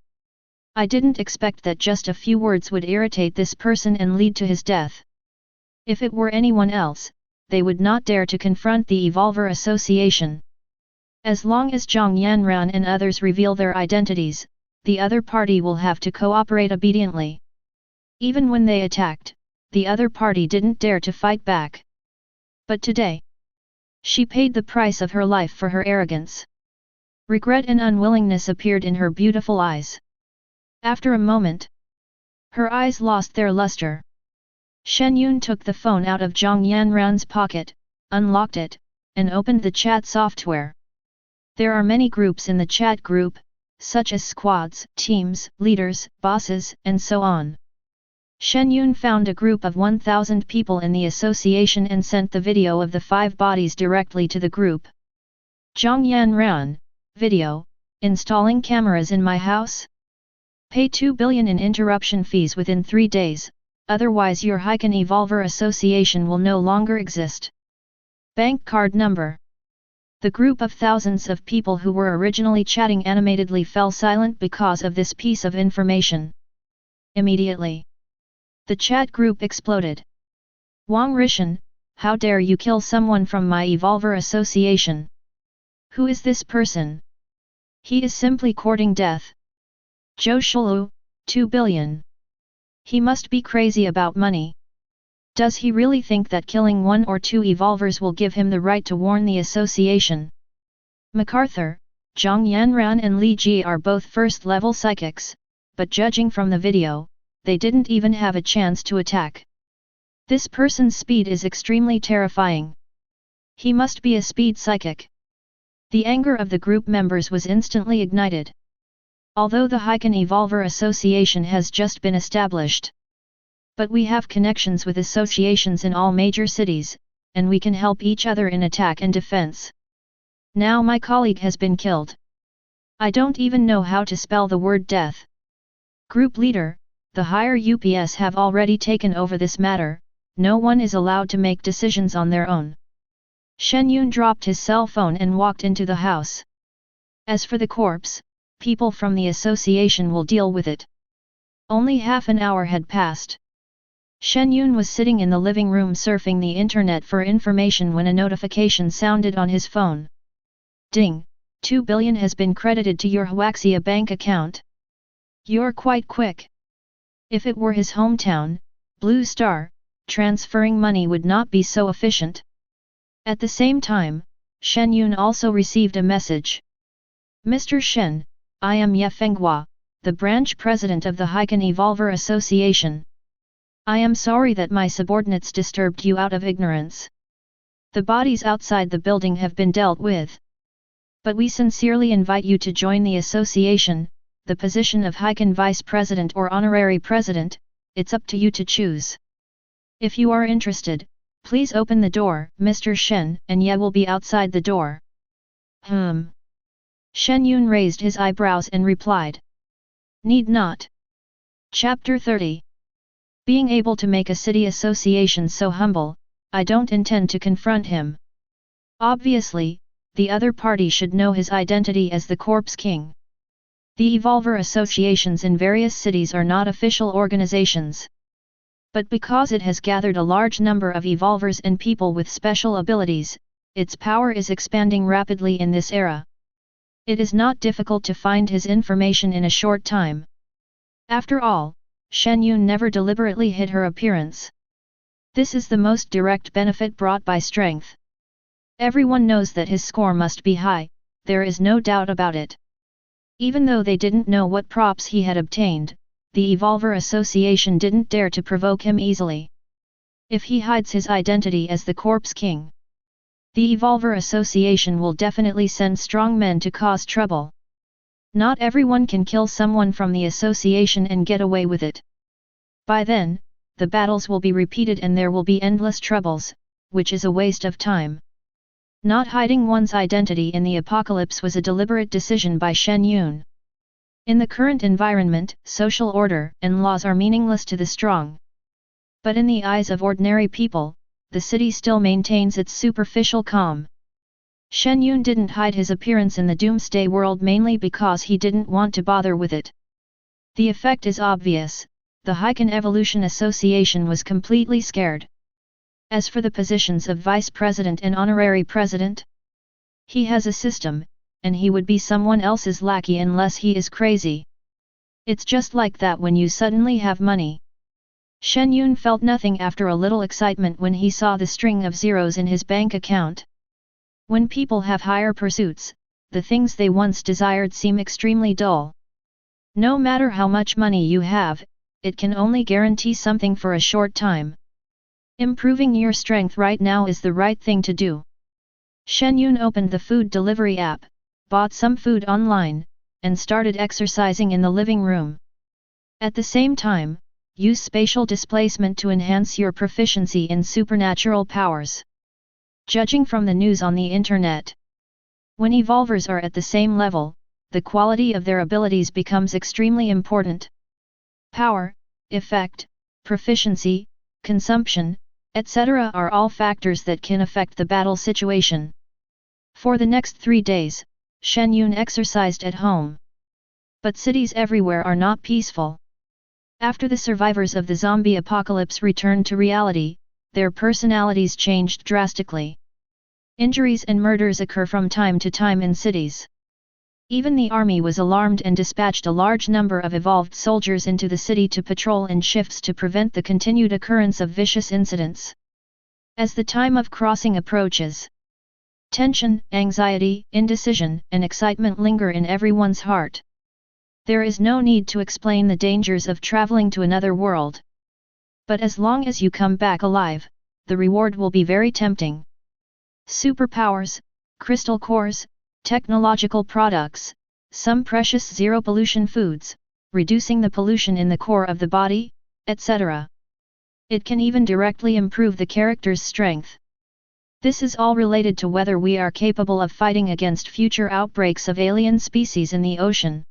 I didn't expect that just a few words would irritate this person and lead to his death. If it were anyone else, they would not dare to confront the Evolver Association. As long as Zhang Yanran and others reveal their identities, the other party will have to cooperate obediently. Even when they attacked, the other party didn't dare to fight back. But today, she paid the price of her life for her arrogance. Regret and unwillingness appeared in her beautiful eyes. After a moment, her eyes lost their luster. Shen Yun took the phone out of Zhang Yanran's pocket, unlocked it, and opened the chat software. There are many groups in the chat group, such as squads, teams, leaders, bosses, and so on. Shen Yun found a group of 1,000 people in the association and sent the video of the 5 bodies directly to the group. Zhang Yanran, video, installing cameras in my house? Pay 2 billion in interruption fees within 3 days. Otherwise your Hiken Evolver Association will no longer exist. Bank card number. The group of thousands of people who were originally chatting animatedly fell silent because of this piece of information. Immediately, the chat group exploded. Wang Rishan, how dare you kill someone from my Evolver Association? Who is this person? He is simply courting death. Zhou Shulu, 2 billion. He must be crazy about money. Does he really think that killing 1 or 2 evolvers will give him the right to warn the association? MacArthur, Zhang Yanran and Li Ji are both first-level psychics, but judging from the video, they didn't even have a chance to attack. This person's speed is extremely terrifying. He must be a speed psychic. The anger of the group members was instantly ignited. Although the Hiken Evolver Association has just been established, but we have connections with associations in all major cities, and we can help each other in attack and defense. Now my colleague has been killed. I don't even know how to spell the word death. Group leader, the higher UPS have already taken over this matter, no one is allowed to make decisions on their own. Shen Yun dropped his cell phone and walked into the house. As for the corpse, people from the association will deal with it. Only half an hour had passed. Shen Yun was sitting in the living room surfing the internet for information when a notification sounded on his phone. Ding! 2 billion has been credited to your Huaxia bank account. You're quite quick. If it were his hometown, Blue Star, transferring money would not be so efficient. At the same time, Shen Yun also received a message. Mr. Shen, I am Ye Fenghua, the branch president of the Heiken Evolver Association. I am sorry that my subordinates disturbed you out of ignorance. The bodies outside the building have been dealt with. But we sincerely invite you to join the association, the position of Heiken vice president or honorary president, it's up to you to choose. If you are interested, please open the door, Mr. Shen, and Ye will be outside the door. Shen Yun raised his eyebrows and replied. Need not. Chapter 30. Being able to make a city association so humble, I don't intend to confront him. Obviously, the other party should know his identity as the Corpse King. The Evolver associations in various cities are not official organizations. But because it has gathered a large number of Evolvers and people with special abilities, its power is expanding rapidly in this era. It is not difficult to find his information in a short time. After all, Shen Yun never deliberately hid her appearance. This is the most direct benefit brought by strength. Everyone knows that his score must be high, there is no doubt about it. Even though they didn't know what props he had obtained, the Evolver Association didn't dare to provoke him easily. If he hides his identity as the Corpse King, the Evolver Association will definitely send strong men to cause trouble. Not everyone can kill someone from the association and get away with it. By then, the battles will be repeated and there will be endless troubles, which is a waste of time. Not hiding one's identity in the apocalypse was a deliberate decision by Shen Yun. In the current environment, social order and laws are meaningless to the strong. But in the eyes of ordinary people, the city still maintains its superficial calm. Shen Yun didn't hide his appearance in the Doomsday World mainly because he didn't want to bother with it. The effect is obvious, the Heiken Evolution Association was completely scared. As for the positions of Vice President and Honorary President, he has a system, and he would be someone else's lackey unless he is crazy. It's just like that when you suddenly have money. Shen Yun felt nothing after a little excitement when he saw the string of zeros in his bank account. When people have higher pursuits, the things they once desired seem extremely dull. No matter how much money you have, it can only guarantee something for a short time. Improving your strength right now is the right thing to do. Shen Yun opened the food delivery app, bought some food online, and started exercising in the living room. At the same time, use spatial displacement to enhance your proficiency in supernatural powers. Judging from the news on the internet, when evolvers are at the same level, the quality of their abilities becomes extremely important. Power, effect, proficiency, consumption, etc. are all factors that can affect the battle situation. For the next 3 days, Shen Yun exercised at home. But cities everywhere are not peaceful. After the survivors of the zombie apocalypse returned to reality, their personalities changed drastically. Injuries and murders occur from time to time in cities. Even the army was alarmed and dispatched a large number of evolved soldiers into the city to patrol in shifts to prevent the continued occurrence of vicious incidents. As the time of crossing approaches, tension, anxiety, indecision, and excitement linger in everyone's heart. There is no need to explain the dangers of traveling to another world. But as long as you come back alive, the reward will be very tempting. Superpowers, crystal cores, technological products, some precious zero-pollution foods, reducing the pollution in the core of the body, etc. It can even directly improve the character's strength. This is all related to whether we are capable of fighting against future outbreaks of alien species in the ocean.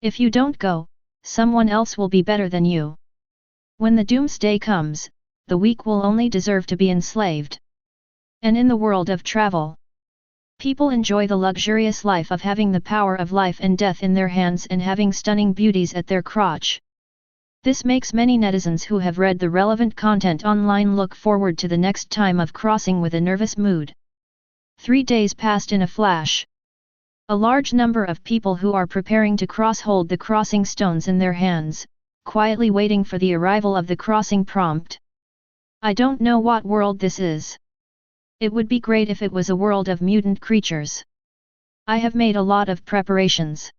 If you don't go, someone else will be better than you. When the doomsday comes, the weak will only deserve to be enslaved. And in the world of travel, people enjoy the luxurious life of having the power of life and death in their hands and having stunning beauties at their crotch. This makes many netizens who have read the relevant content online look forward to the next time of crossing with a nervous mood. 3 days passed in a flash. A large number of people who are preparing to cross hold the crossing stones in their hands, quietly waiting for the arrival of the crossing prompt. I don't know what world this is. It would be great if it was a world of mutant creatures. I have made a lot of preparations.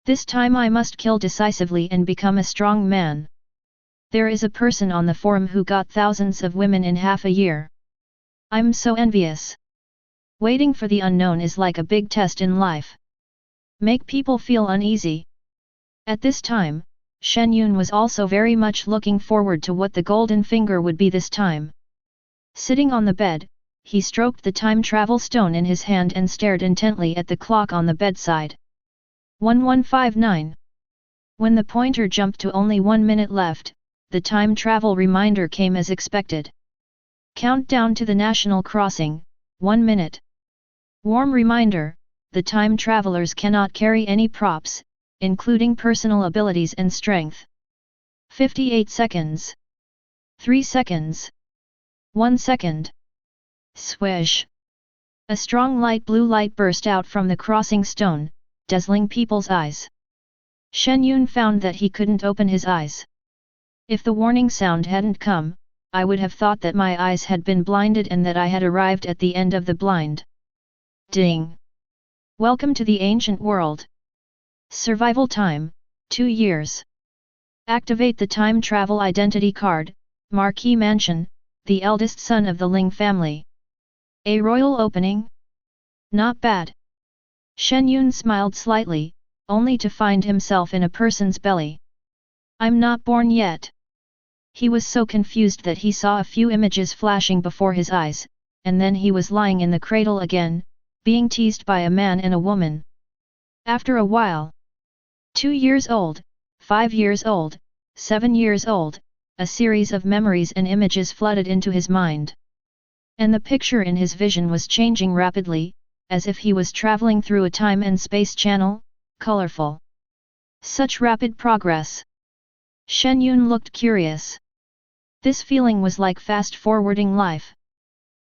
This time I must kill decisively and become a strong man. There is a person on the forum who got thousands of women in half a year. I'm so envious. Waiting for the unknown is like a big test in life. Make people feel uneasy. At this time, Shen Yun was also very much looking forward to what the golden finger would be this time. Sitting on the bed, he stroked the time travel stone in his hand and stared intently at the clock on the bedside. 1159. When the pointer jumped to only 1 minute left, the time travel reminder came as expected. Countdown to the national crossing, 1 minute. Warm reminder, the time travelers cannot carry any props, including personal abilities and strength. 58 seconds. 3 seconds. 1 second. Swish. A strong light blue light burst out from the crossing stone, dazzling people's eyes. Shen Yun found that he couldn't open his eyes. If the warning sound hadn't come, I would have thought that my eyes had been blinded and that I had arrived at the end of the blind. Ding! Welcome to the ancient world. Survival time, 2 years. Activate the time travel identity card, Marquis Mansion, the eldest son of the Ling family. A royal opening? Not bad. Shen Yun smiled slightly, only to find himself in a person's belly. I'm not born yet. He was so confused that he saw a few images flashing before his eyes, and then he was lying in the cradle again, being teased by a man and a woman. After a while, 2 years old, 5 years old, 7 years old, a series of memories and images flooded into his mind. And the picture in his vision was changing rapidly, as if he was traveling through a time and space channel, colorful. Such rapid progress. Shen Yun looked curious. This feeling was like fast-forwarding life.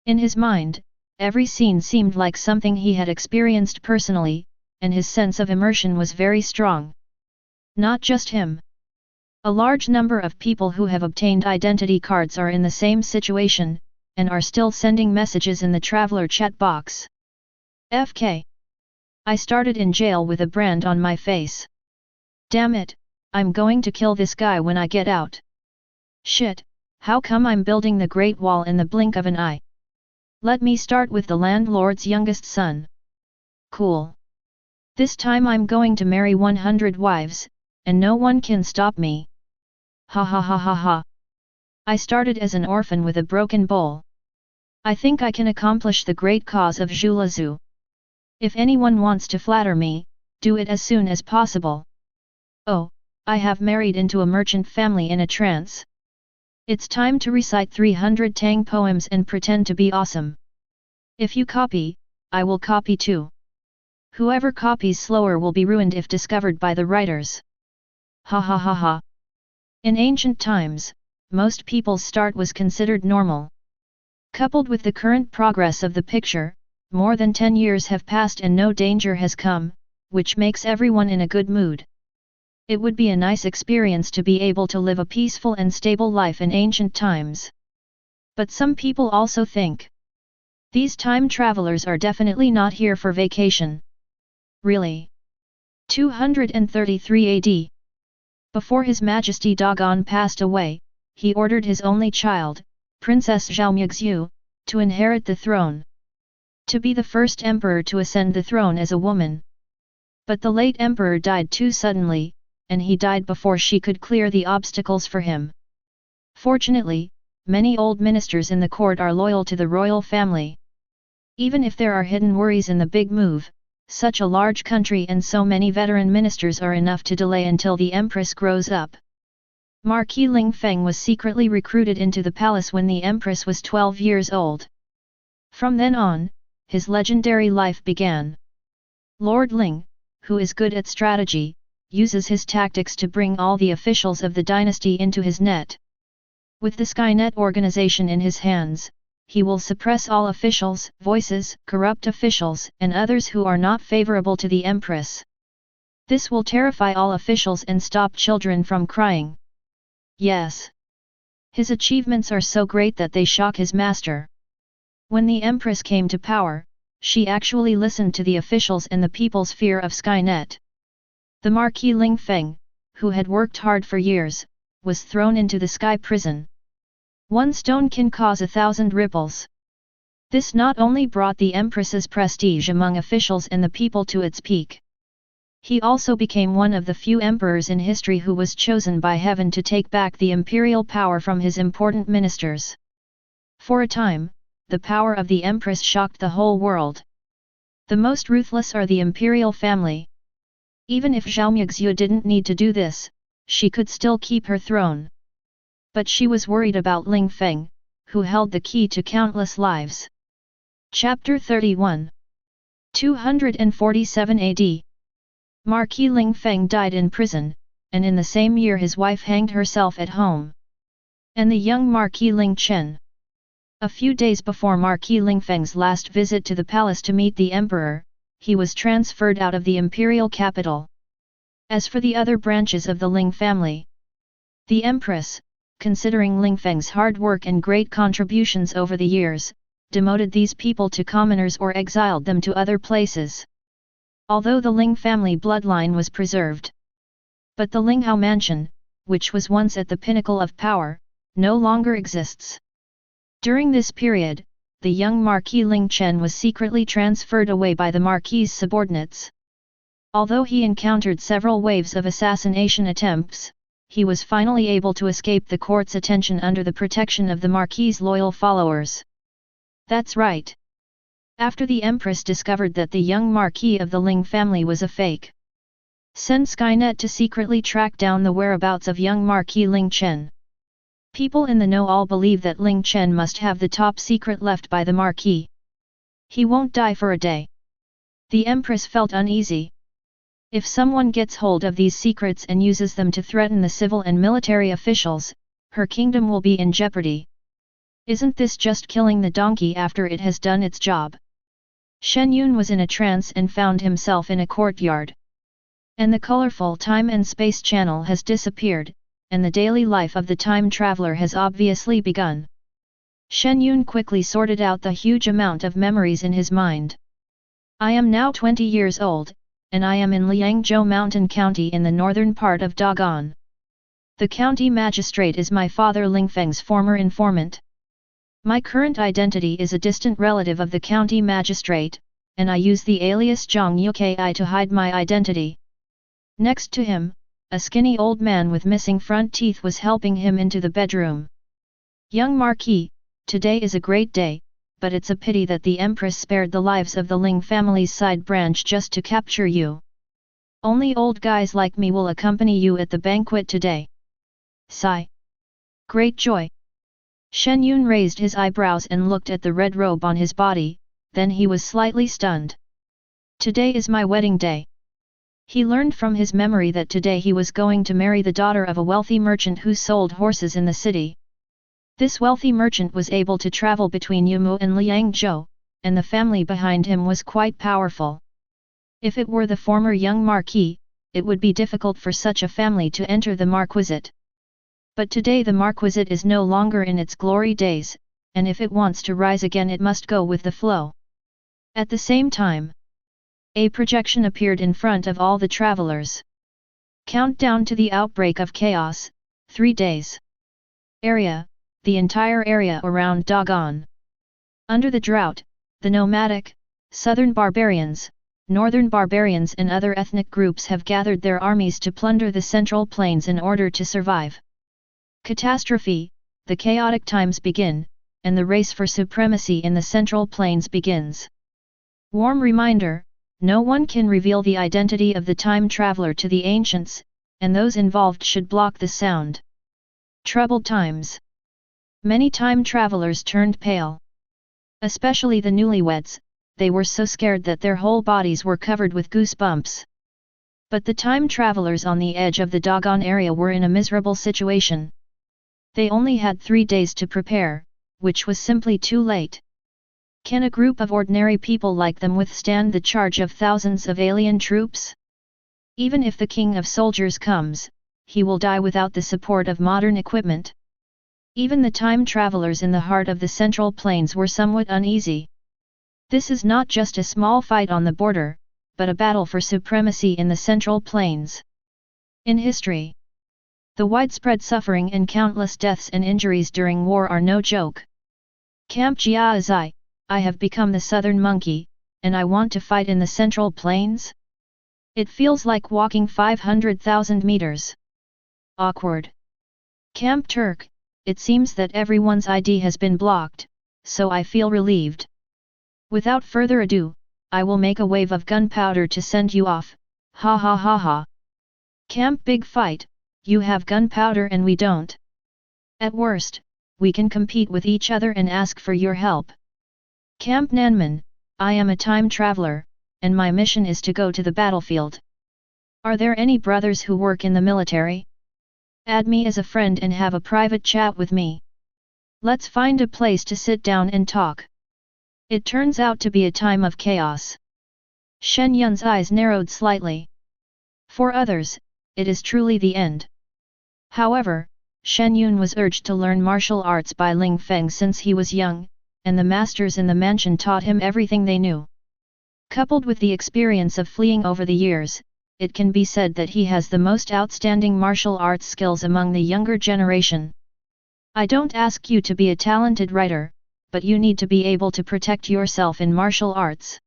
In his mind, every scene seemed like something he had experienced personally, and his sense of immersion was very strong. Not just him. A large number of people who have obtained identity cards are in the same situation, and are still sending messages in the traveler chat box. FK. I started in jail with a brand on my face. Damn it, I'm going to kill this guy when I get out. Shit, how come I'm building the Great Wall in the blink of an eye? Let me start with the landlord's youngest son. Cool. This time I'm going to marry 100 wives, and no one can stop me. Ha ha ha ha ha. I started as an orphan with a broken bowl. I think I can accomplish the great cause of Zhulazu. If anyone wants to flatter me, do it as soon as possible. Oh, I have married into a merchant family in a trance. It's time to recite 300 Tang poems and pretend to be awesome. If you copy, I will copy too. Whoever copies slower will be ruined if discovered by the writers. Ha ha ha ha. In ancient times, most people's start was considered normal. Coupled with the current progress of the picture, more than 10 years have passed and no danger has come, which makes everyone in a good mood. It would be a nice experience to be able to live a peaceful and stable life in ancient times. But some people also think these time travelers are definitely not here for vacation. Really? 233 AD. Before His Majesty Dogon passed away, he ordered his only child, Princess Zhaomyuxiu, to inherit the throne. To be the first emperor to ascend the throne as a woman. But the late emperor died too suddenly, and he died before she could clear the obstacles for him. Fortunately, many old ministers in the court are loyal to the royal family. Even if there are hidden worries in the big move, such a large country and so many veteran ministers are enough to delay until the empress grows up. Marquis Ling Feng was secretly recruited into the palace when the empress was 12 years old. From then on, his legendary life began. Lord Ling, who is good at strategy, uses his tactics to bring all the officials of the dynasty into his net. With the Skynet organization in his hands, he will suppress all officials, voices, corrupt officials, and others who are not favorable to the empress. This will terrify all officials and stop children from crying. Yes. His achievements are so great that they shock his master. When the empress came to power, she actually listened to the officials and the people's fear of Skynet. The Marquis Ling Feng, who had worked hard for years, was thrown into the sky prison. One stone can cause 1,000 ripples. This not only brought the empress's prestige among officials and the people to its peak. He also became one of the few emperors in history who was chosen by heaven to take back the imperial power from his important ministers. For a time, the power of the empress shocked the whole world. The most ruthless are the imperial family. Even if Zhao Mixue didn't need to do this, she could still keep her throne. But she was worried about Ling Feng, who held the key to countless lives. Chapter 31 247 AD. Marquis Ling Feng died in prison, and in the same year his wife hanged herself at home. And the young Marquis Ling Chen. A few days before Marquis Ling Feng's last visit to the palace to meet the emperor, he was transferred out of the imperial capital. As for the other branches of the Ling family, the empress, considering Ling Feng's hard work and great contributions over the years, demoted these people to commoners or exiled them to other places. Although the Ling family bloodline was preserved. But the Linghao mansion, which was once at the pinnacle of power, no longer exists. During this period, the young Marquis Ling Chen was secretly transferred away by the Marquis's subordinates. Although he encountered several waves of assassination attempts, he was finally able to escape the court's attention under the protection of the Marquis's loyal followers. That's right. After the Empress discovered that the young Marquis of the Ling family was a fake, send Skynet to secretly track down the whereabouts of young Marquis Ling Chen. People in the know all believe that Ling Chen must have the top secret left by the Marquis. He won't die for a day. The Empress felt uneasy. If someone gets hold of these secrets and uses them to threaten the civil and military officials, her kingdom will be in jeopardy. Isn't this just killing the donkey after it has done its job? Shen Yun was in a trance and found himself in a courtyard. And the colorful time and space channel has disappeared, and the daily life of the time traveler has obviously begun. Shen Yun quickly sorted out the huge amount of memories in his mind. I am now 20 years old, and I am in Liangzhou Mountain County in the northern part of Dagon. The county magistrate is my father Ling Feng's former informant. My current identity is a distant relative of the county magistrate, and I use the alias Zhang Yuki to hide my identity. Next to him, a skinny old man with missing front teeth was helping him into the bedroom. Young Marquis, today is a great day, but it's a pity that the Empress spared the lives of the Ling family's side branch just to capture you. Only old guys like me will accompany you at the banquet today. Sigh. Great joy. Shen Yun raised his eyebrows and looked at the red robe on his body, then he was slightly stunned. Today is my wedding day. He learned from his memory that today he was going to marry the daughter of a wealthy merchant who sold horses in the city. This wealthy merchant was able to travel between Yumu and Liangzhou, and the family behind him was quite powerful. If it were the former young Marquis, it would be difficult for such a family to enter the Marquisate. But today the Marquisate is no longer in its glory days, and if it wants to rise again it must go with the flow. At the same time, a projection appeared in front of all the travelers. Countdown to the outbreak of chaos, 3 days. Area, the entire area around Dagon. Under the drought, the nomadic, southern barbarians, northern barbarians and other ethnic groups have gathered their armies to plunder the central plains in order to survive. Catastrophe, the chaotic times begin, and the race for supremacy in the Central Plains begins. Warm reminder, no one can reveal the identity of the time traveler to the ancients, and those involved should block the sound. Troubled times. Many time travelers turned pale. Especially the newlyweds, they were so scared that their whole bodies were covered with goosebumps. But the time travelers on the edge of the doggone area were in a miserable situation. They only had 3 days to prepare, which was simply too late. Can a group of ordinary people like them withstand the charge of thousands of alien troops? Even if the king of soldiers comes, he will die without the support of modern equipment. Even the time travelers in the heart of the Central Plains were somewhat uneasy. This is not just a small fight on the border, but a battle for supremacy in the Central Plains. In history, the widespread suffering and countless deaths and injuries during war are no joke. Camp Jiazai, I have become the southern monkey, and I want to fight in the Central Plains? It feels like walking 500,000 meters. Awkward. Camp Turk, it seems that everyone's ID has been blocked, so I feel relieved. Without further ado, I will make a wave of gunpowder to send you off, ha ha ha ha. Camp Big Fight, you have gunpowder and we don't. At worst, we can compete with each other and ask for your help. Camp Nanman, I am a time traveler, and my mission is to go to the battlefield. Are there any brothers who work in the military? Add me as a friend and have a private chat with me. Let's find a place to sit down and talk. It turns out to be a time of chaos. Shen Yun's eyes narrowed slightly. For others, it is truly the end. However, Shen Yun was urged to learn martial arts by Ling Feng since he was young, and the masters in the mansion taught him everything they knew. Coupled with the experience of fleeing over the years, it can be said that he has the most outstanding martial arts skills among the younger generation. I don't ask you to be a talented writer, but you need to be able to protect yourself in martial arts.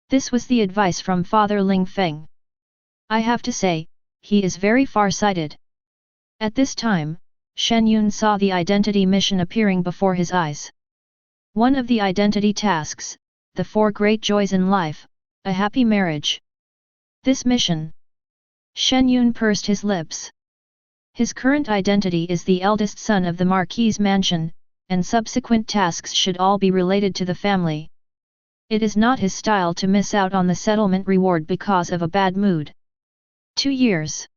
This was the advice from Father Ling Feng. I have to say, he is very far-sighted. At this time, Shen Yun saw the identity mission appearing before his eyes. One of the identity tasks, the 4 great joys in life, a happy marriage. This mission. Shen Yun pursed his lips. His current identity is the eldest son of the Marquis's mansion, and subsequent tasks should all be related to the family. It is not his style to miss out on the settlement reward because of a bad mood. 2 years.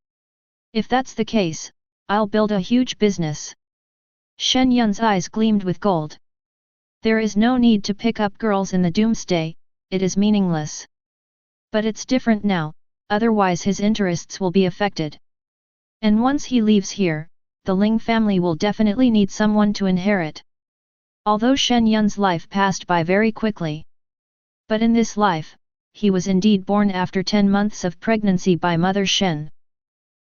If that's the case, I'll build a huge business. Shen Yun's eyes gleamed with gold. There is no need to pick up girls in the doomsday, it is meaningless. But it's different now, otherwise his interests will be affected. And once he leaves here, the Ling family will definitely need someone to inherit. Although Shen Yun's life passed by very quickly. But in this life, he was indeed born after 10 months of pregnancy by Mother Shen.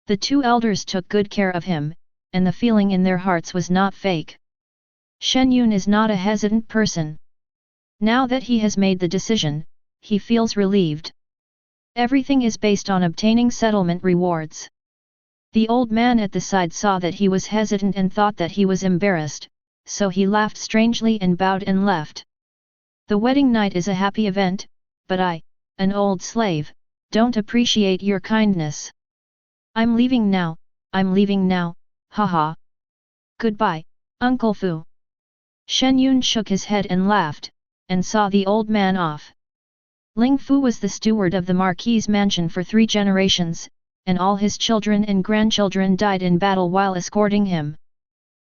The 2 elders took good care of him, and the feeling in their hearts was not fake. Shen Yun is not a hesitant person. Now that he has made the decision, he feels relieved. Everything is based on obtaining settlement rewards. The old man at the side saw that he was hesitant and thought that he was embarrassed, so he laughed strangely and bowed and left. The wedding night is a happy event, but I, an old slave, don't appreciate your kindness. I'm leaving now, haha. Goodbye, Uncle Fu. Shen Yun shook his head and laughed, and saw the old man off. Ling Fu was the steward of the Marquis's mansion for 3 generations, and all his children and grandchildren died in battle while escorting him.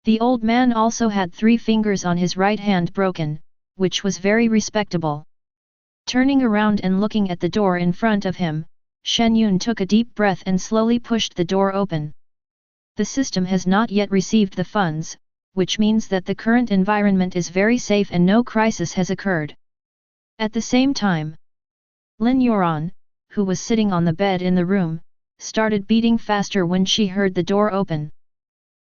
The old man also had 3 fingers on his right hand broken, which was very respectable. Turning around and looking at the door in front of him, Shen Yun took a deep breath and slowly pushed the door open. The system has not yet received the funds, which means that the current environment is very safe and no crisis has occurred. At the same time, Lin Yuan, who was sitting on the bed in the room, started beating faster when she heard the door open.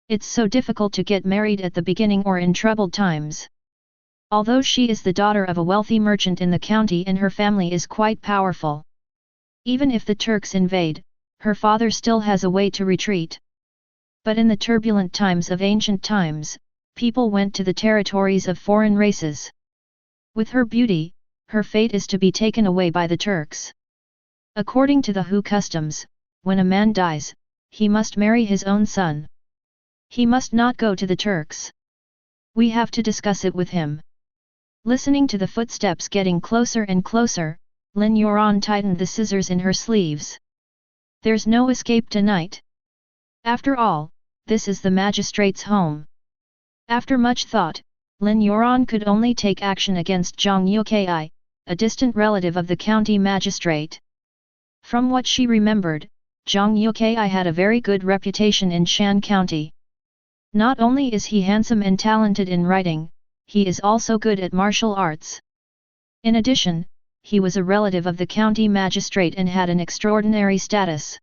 It's so difficult to get married at the beginning or in troubled times. Although she is the daughter of a wealthy merchant in the county and her family is quite powerful. Even if the Turks invade, her father still has a way to retreat. But in the turbulent times of ancient times, people went to the territories of foreign races. With her beauty, her fate is to be taken away by the Turks. According to the Hu customs, when a man dies, he must marry his own son. He must not go to the Turks. We have to discuss it with him. Listening to the footsteps getting closer and closer, Lin Yuan tightened the scissors in her sleeves. There's no escape tonight. After all, this is the magistrate's home. After much thought, Lin Yuan could only take action against Zhang Yuki, a distant relative of the county magistrate. From what she remembered, Zhang Yuki had a very good reputation in Shan County. Not only is he handsome and talented in writing, he is also good at martial arts. In addition, he was a relative of the county magistrate and had an extraordinary status.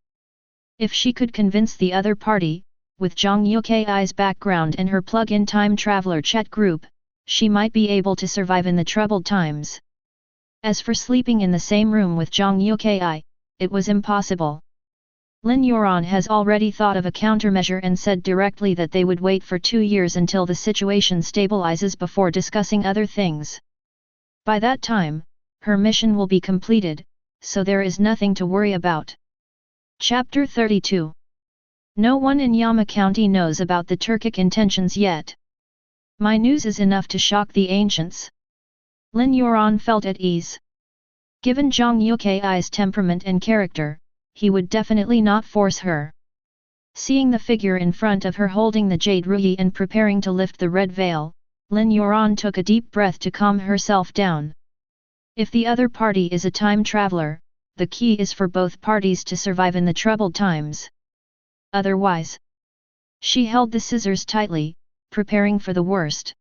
If she could convince the other party, with Zhang Yuki's background and her plug-in time traveler Chet group, she might be able to survive in the troubled times. As for sleeping in the same room with Zhang Yuki, it was impossible. Lin Yuan has already thought of a countermeasure and said directly that they would wait for 2 years until the situation stabilizes before discussing other things. By that time, her mission will be completed, so there is nothing to worry about. Chapter 32. No one in Yama County knows about the Turkic intentions yet. My news is enough to shock the ancients. Lin Yuan felt at ease. Given Zhang Yuki's temperament and character, he would definitely not force her. Seeing the figure in front of her holding the jade ruyi and preparing to lift the red veil, Lin Yuan took a deep breath to calm herself down. If the other party is a time traveler, the key is for both parties to survive in the troubled times. Otherwise, she held the scissors tightly, preparing for the worst.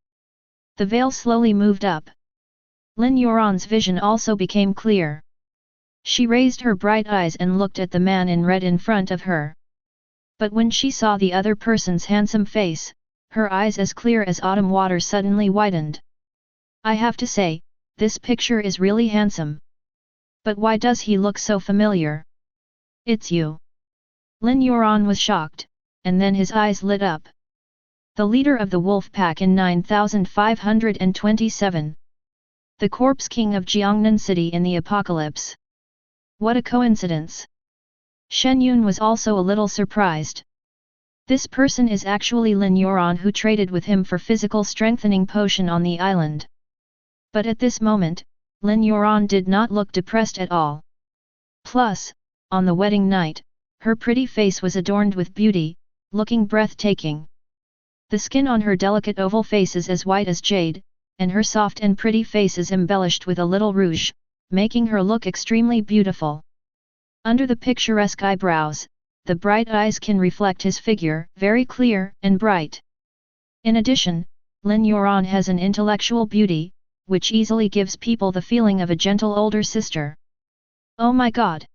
The veil slowly moved up. Lin Yuan's vision also became clear. She raised her bright eyes and looked at the man in red in front of her. But when she saw the other person's handsome face, her eyes as clear as autumn water suddenly widened. I have to say, this picture is really handsome. But why does he look so familiar? It's you. Lin Yuan was shocked, and then his eyes lit up. The leader of the wolf pack in 9527. The corpse king of Jiangnan City in the apocalypse. What a coincidence! Shen Yun was also a little surprised. This person is actually Lin Yuan, who traded with him for physical strengthening potion on the island. But at this moment, Lin Yuan did not look depressed at all. Plus, on the wedding night, her pretty face was adorned with beauty, looking breathtaking. The skin on her delicate oval face is as white as jade, and her soft and pretty face is embellished with a little rouge, making her look extremely beautiful. Under the picturesque eyebrows, the bright eyes can reflect his figure, very clear and bright. In addition, Lin Yuan has an intellectual beauty, which easily gives people the feeling of a gentle older sister. Oh my god!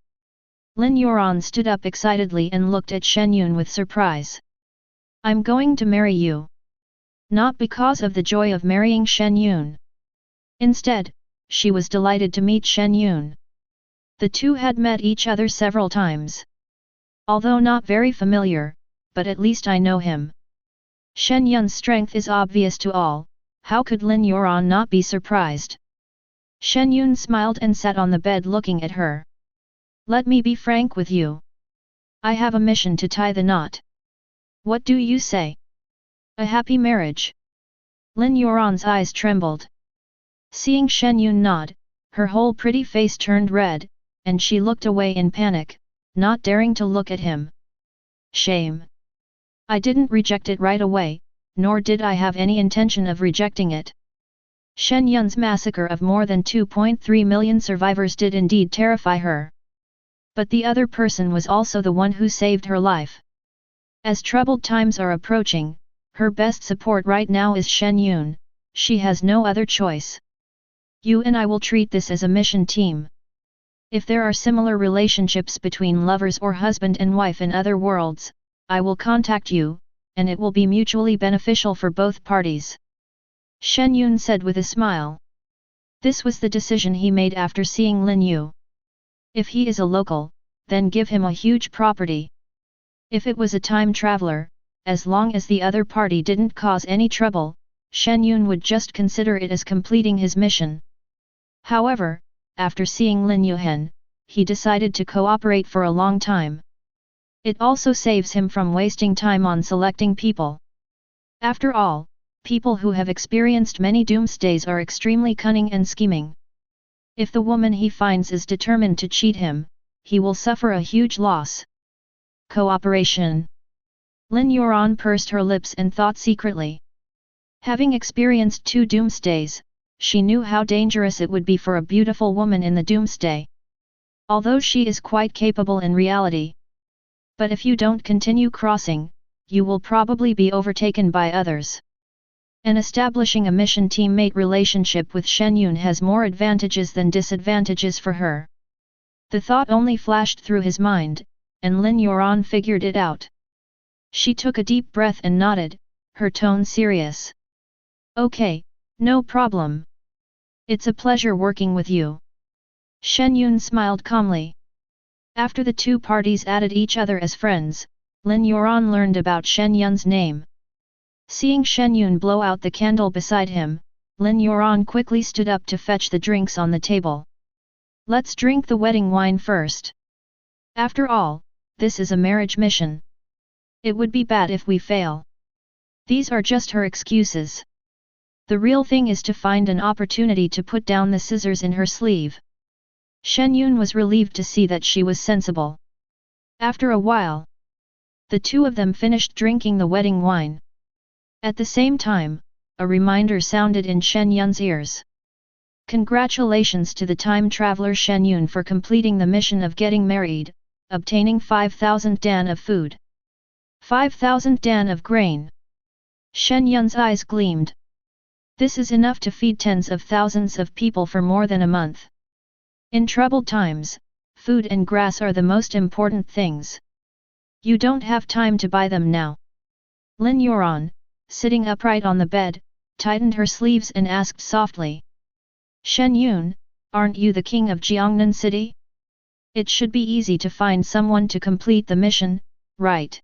Lin Yuan stood up excitedly and looked at Shen Yun with surprise. I'm going to marry you. Not because of the joy of marrying Shen Yun. Instead, she was delighted to meet Shen Yun. The two had met each other several times. Although not very familiar, but at least I know him. Shen Yun's strength is obvious to all, how could Lin Yuan not be surprised? Shen Yun smiled and sat on the bed looking at her. Let me be frank with you. I have a mission to tie the knot. What do you say? A happy marriage? Lin Yuan's eyes trembled. Seeing Shen Yun nod, her whole pretty face turned red, and she looked away in panic, not daring to look at him. Shame. I didn't reject it right away, nor did I have any intention of rejecting it. Shen Yun's massacre of more than 2.3 million survivors did indeed terrify her. But the other person was also the one who saved her life. As troubled times are approaching, her best support right now is Shen Yun, she has no other choice. You and I will treat this as a mission team. If there are similar relationships between lovers or husband and wife in other worlds, I will contact you, and it will be mutually beneficial for both parties. Shen Yun said with a smile. This was the decision he made after seeing Lin Yu. If he is a local, then give him a huge property. If it was a time traveler, as long as the other party didn't cause any trouble, Shen Yun would just consider it as completing his mission. However, after seeing Lin Yuhen, he decided to cooperate for a long time. It also saves him from wasting time on selecting people. After all, people who have experienced many doomsdays are extremely cunning and scheming. If the woman he finds is determined to cheat him, he will suffer a huge loss. Cooperation. Lin Yuan pursed her lips and thought secretly. Having experienced 2 doomsdays, she knew how dangerous it would be for a beautiful woman in the doomsday. Although she is quite capable in reality. But if you don't continue crossing, you will probably be overtaken by others. And establishing a mission teammate relationship with Shen Yun has more advantages than disadvantages for her. The thought only flashed through his mind, and Lin Yuan figured it out. She took a deep breath and nodded, her tone serious. Okay, no problem. It's a pleasure working with you. Shen Yun smiled calmly. After the 2 parties added each other as friends, Lin Yuan learned about Shen Yun's name. Seeing Shen Yun blow out the candle beside him, Lin Yuan quickly stood up to fetch the drinks on the table. Let's drink the wedding wine first. After all, this is a marriage mission. It would be bad if we fail. These are just her excuses. The real thing is to find an opportunity to put down the scissors in her sleeve. Shen Yun was relieved to see that she was sensible. After a while, the 2 of them finished drinking the wedding wine. At the same time, a reminder sounded in Shen Yun's ears. Congratulations to the time traveler Shen Yun for completing the mission of getting married, obtaining 5,000 dan of food. 5,000 dan of grain. Shen Yun's eyes gleamed. This is enough to feed tens of thousands of people for more than a month. In troubled times, food and grass are the most important things. You don't have time to buy them now. Lin Yuan, sitting upright on the bed, tightened her sleeves and asked softly. Shen Yun, aren't you the king of Jiangnan City? It should be easy to find someone to complete the mission, right?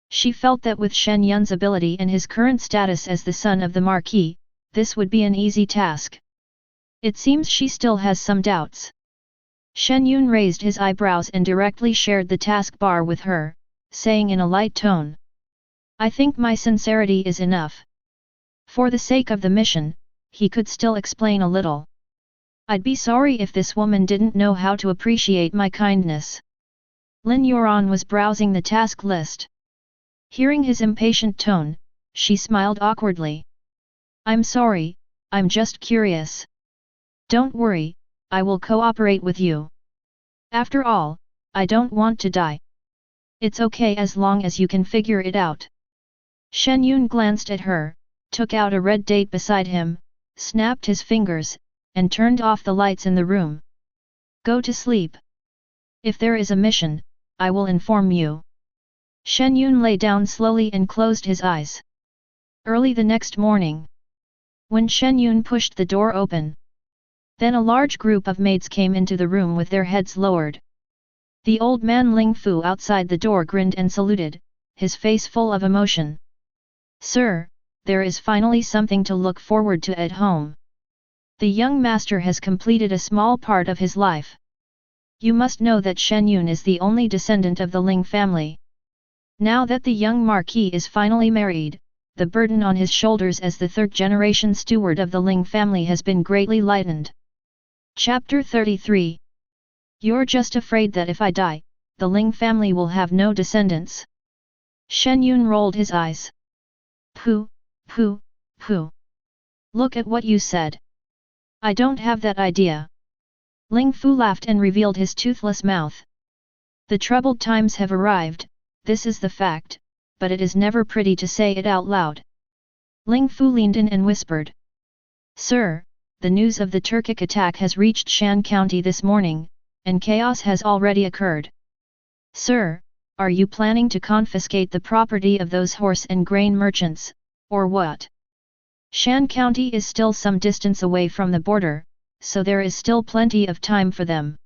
She felt that with Shen Yun's ability and his current status as the son of the Marquis, this would be an easy task. It seems she still has some doubts. Shen Yun raised his eyebrows and directly shared the taskbar with her, saying in a light tone. I think my sincerity is enough. For the sake of the mission, he could still explain a little. I'd be sorry if this woman didn't know how to appreciate my kindness. Lin Yuan was browsing the task list. Hearing his impatient tone, she smiled awkwardly. I'm sorry, I'm just curious. Don't worry, I will cooperate with you. After all, I don't want to die. It's okay as long as you can figure it out. Shen Yun glanced at her, took out a red date beside him, snapped his fingers, and turned off the lights in the room. Go to sleep. If there is a mission, I will inform you. Shen Yun lay down slowly and closed his eyes. Early the next morning, when Shen Yun pushed the door open, then a large group of maids came into the room with their heads lowered. The old man Ling Fu outside the door grinned and saluted, his face full of emotion. Sir, there is finally something to look forward to at home. The young master has completed a small part of his life. You must know that Shen Yun is the only descendant of the Ling family. Now that the young marquis is finally married, the burden on his shoulders as the 3rd-generation steward of the Ling family has been greatly lightened. Chapter 33. You're just afraid that if I die, the Ling family will have no descendants. Shen Yun rolled his eyes. Pooh, pooh, pooh. Look at what you said. I don't have that idea. Ling Fu laughed and revealed his toothless mouth. The troubled times have arrived, this is the fact, but it is never pretty to say it out loud. Ling Fu leaned in and whispered. Sir, the news of the Turkic attack has reached Shan County this morning, and chaos has already occurred. Sir, are you planning to confiscate the property of those horse and grain merchants, or what? Shan County is still some distance away from the border, so there is still plenty of time for them.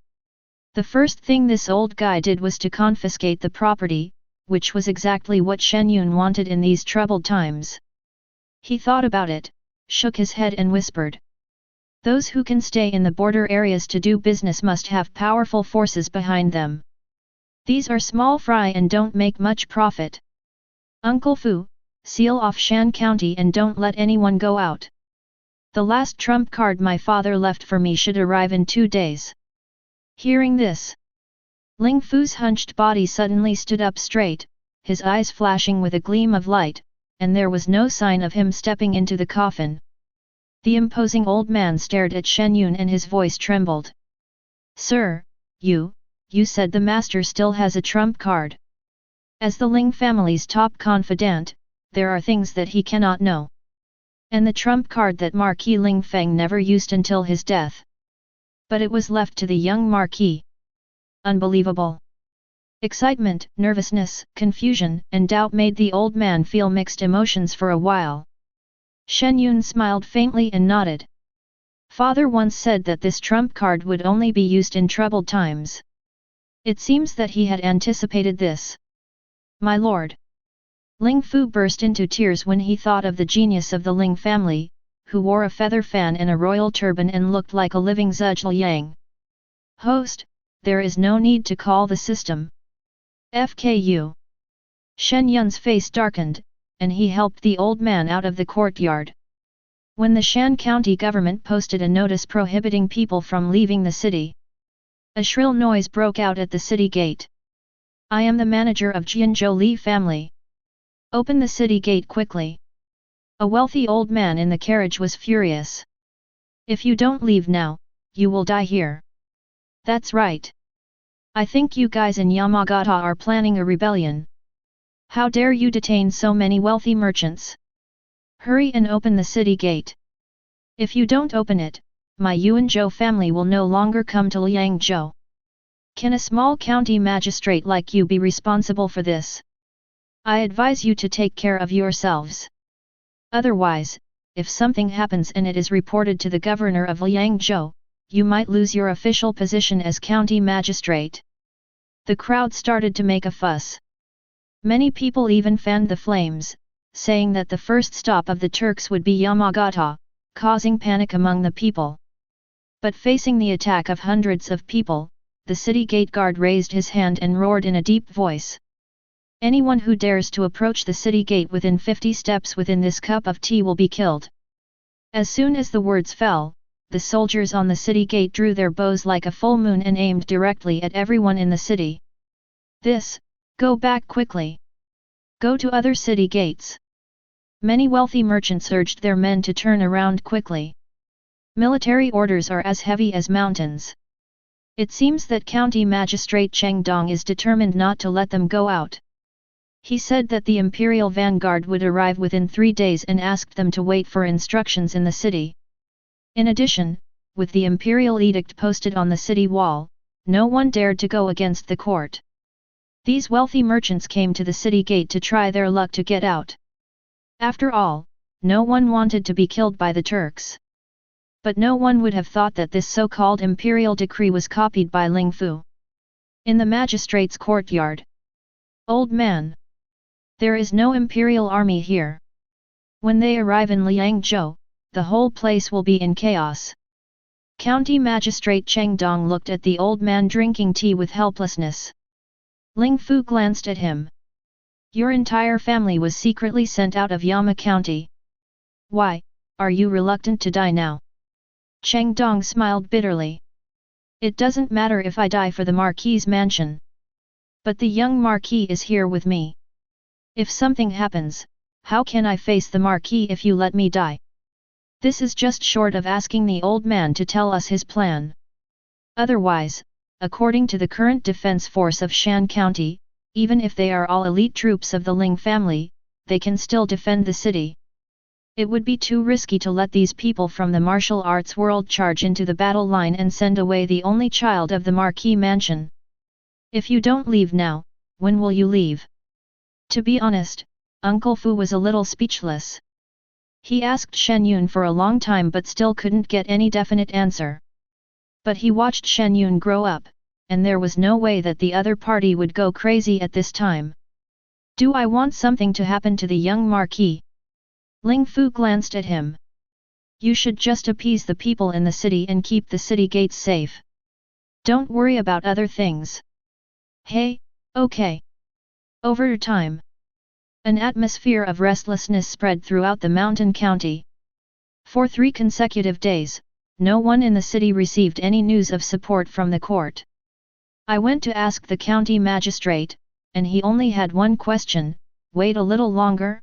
The first thing this old guy did was to confiscate the property, which was exactly what Shen Yun wanted in these troubled times. He thought about it, shook his head and whispered. Those who can stay in the border areas to do business must have powerful forces behind them. These are small fry and don't make much profit. Uncle Fu, seal off Shan County and don't let anyone go out. The last trump card my father left for me should arrive in 2 days. Hearing this, Ling Fu's hunched body suddenly stood up straight, his eyes flashing with a gleam of light, and there was no sign of him stepping into the coffin. The imposing old man stared at Shen Yun and his voice trembled. Sir, you said the master still has a trump card. As the Ling family's top confidant, there are things that he cannot know. And the trump card that Marquis Ling Feng never used until his death. But it was left to the young Marquis. Unbelievable. Excitement, nervousness, confusion, and doubt made the old man feel mixed emotions for a while. Shen Yun smiled faintly and nodded. Father once said that this trump card would only be used in troubled times. It seems that he had anticipated this. My lord. Ling Fu burst into tears when he thought of the genius of the Ling family, who wore a feather fan and a royal turban and looked like a living Zhujiang. Host, there is no need to call the system. FKU. Shen Yun's face darkened, and he helped the old man out of the courtyard. When the Shan County government posted a notice prohibiting people from leaving the city, a shrill noise broke out at the city gate. I am the manager of Jianzhou Li family. Open the city gate quickly. A wealthy old man in the carriage was furious. If you don't leave now, you will die here. That's right. I think you guys in Yamagata are planning a rebellion. How dare you detain so many wealthy merchants? Hurry and open the city gate. If you don't open it, my Yuanzhou family will no longer come to Liangzhou. Can a small county magistrate like you be responsible for this? I advise you to take care of yourselves. Otherwise, if something happens and it is reported to the governor of Liangzhou, you might lose your official position as county magistrate. The crowd started to make a fuss. Many people even fanned the flames, saying that the first stop of the Turks would be Yamagata, causing panic among the people. But facing the attack of hundreds of people, the city gate guard raised his hand and roared in a deep voice. Anyone who dares to approach the city gate within 50 steps within this cup of tea will be killed. As soon as the words fell, the soldiers on the city gate drew their bows like a full moon and aimed directly at everyone in the city. Go back quickly. Go to other city gates. Many wealthy merchants urged their men to turn around quickly. Military orders are as heavy as mountains. It seems that County Magistrate Cheng Dong is determined not to let them go out. He said that the Imperial Vanguard would arrive within 3 days and asked them to wait for instructions in the city. In addition, with the Imperial Edict posted on the city wall, no one dared to go against the court. These wealthy merchants came to the city gate to try their luck to get out. After all, no one wanted to be killed by the Turks. But no one would have thought that this so-called imperial decree was copied by Ling Fu. In the magistrate's courtyard. Old man. There is no imperial army here. When they arrive in Liangzhou, the whole place will be in chaos. County Magistrate Cheng Dong looked at the old man drinking tea with helplessness. Ling Fu glanced at him. Your entire family was secretly sent out of Yama County. Why, are you reluctant to die now? Cheng Dong smiled bitterly. It doesn't matter if I die for the Marquis's mansion. But the young Marquis is here with me. If something happens, how can I face the Marquis if you let me die? This is just short of asking the old man to tell us his plan. Otherwise, according to the current defense force of Shan County, even if they are all elite troops of the Ling family, they can still defend the city. It would be too risky to let these people from the martial arts world charge into the battle line and send away the only child of the Marquis mansion. If you don't leave now, when will you leave? To be honest, Uncle Fu was a little speechless. He asked Shen Yun for a long time but still couldn't get any definite answer. But he watched Shen Yun grow up, and there was no way that the other party would go crazy at this time. Do I want something to happen to the young Marquis? Ling Fu glanced at him. You should just appease the people in the city and keep the city gates safe. Don't worry about other things. Hey, okay. Over time, an atmosphere of restlessness spread throughout the mountain county. For 3 consecutive days, no one in the city received any news of support from the court. I went to ask the county magistrate, and he only had one question: wait a little longer?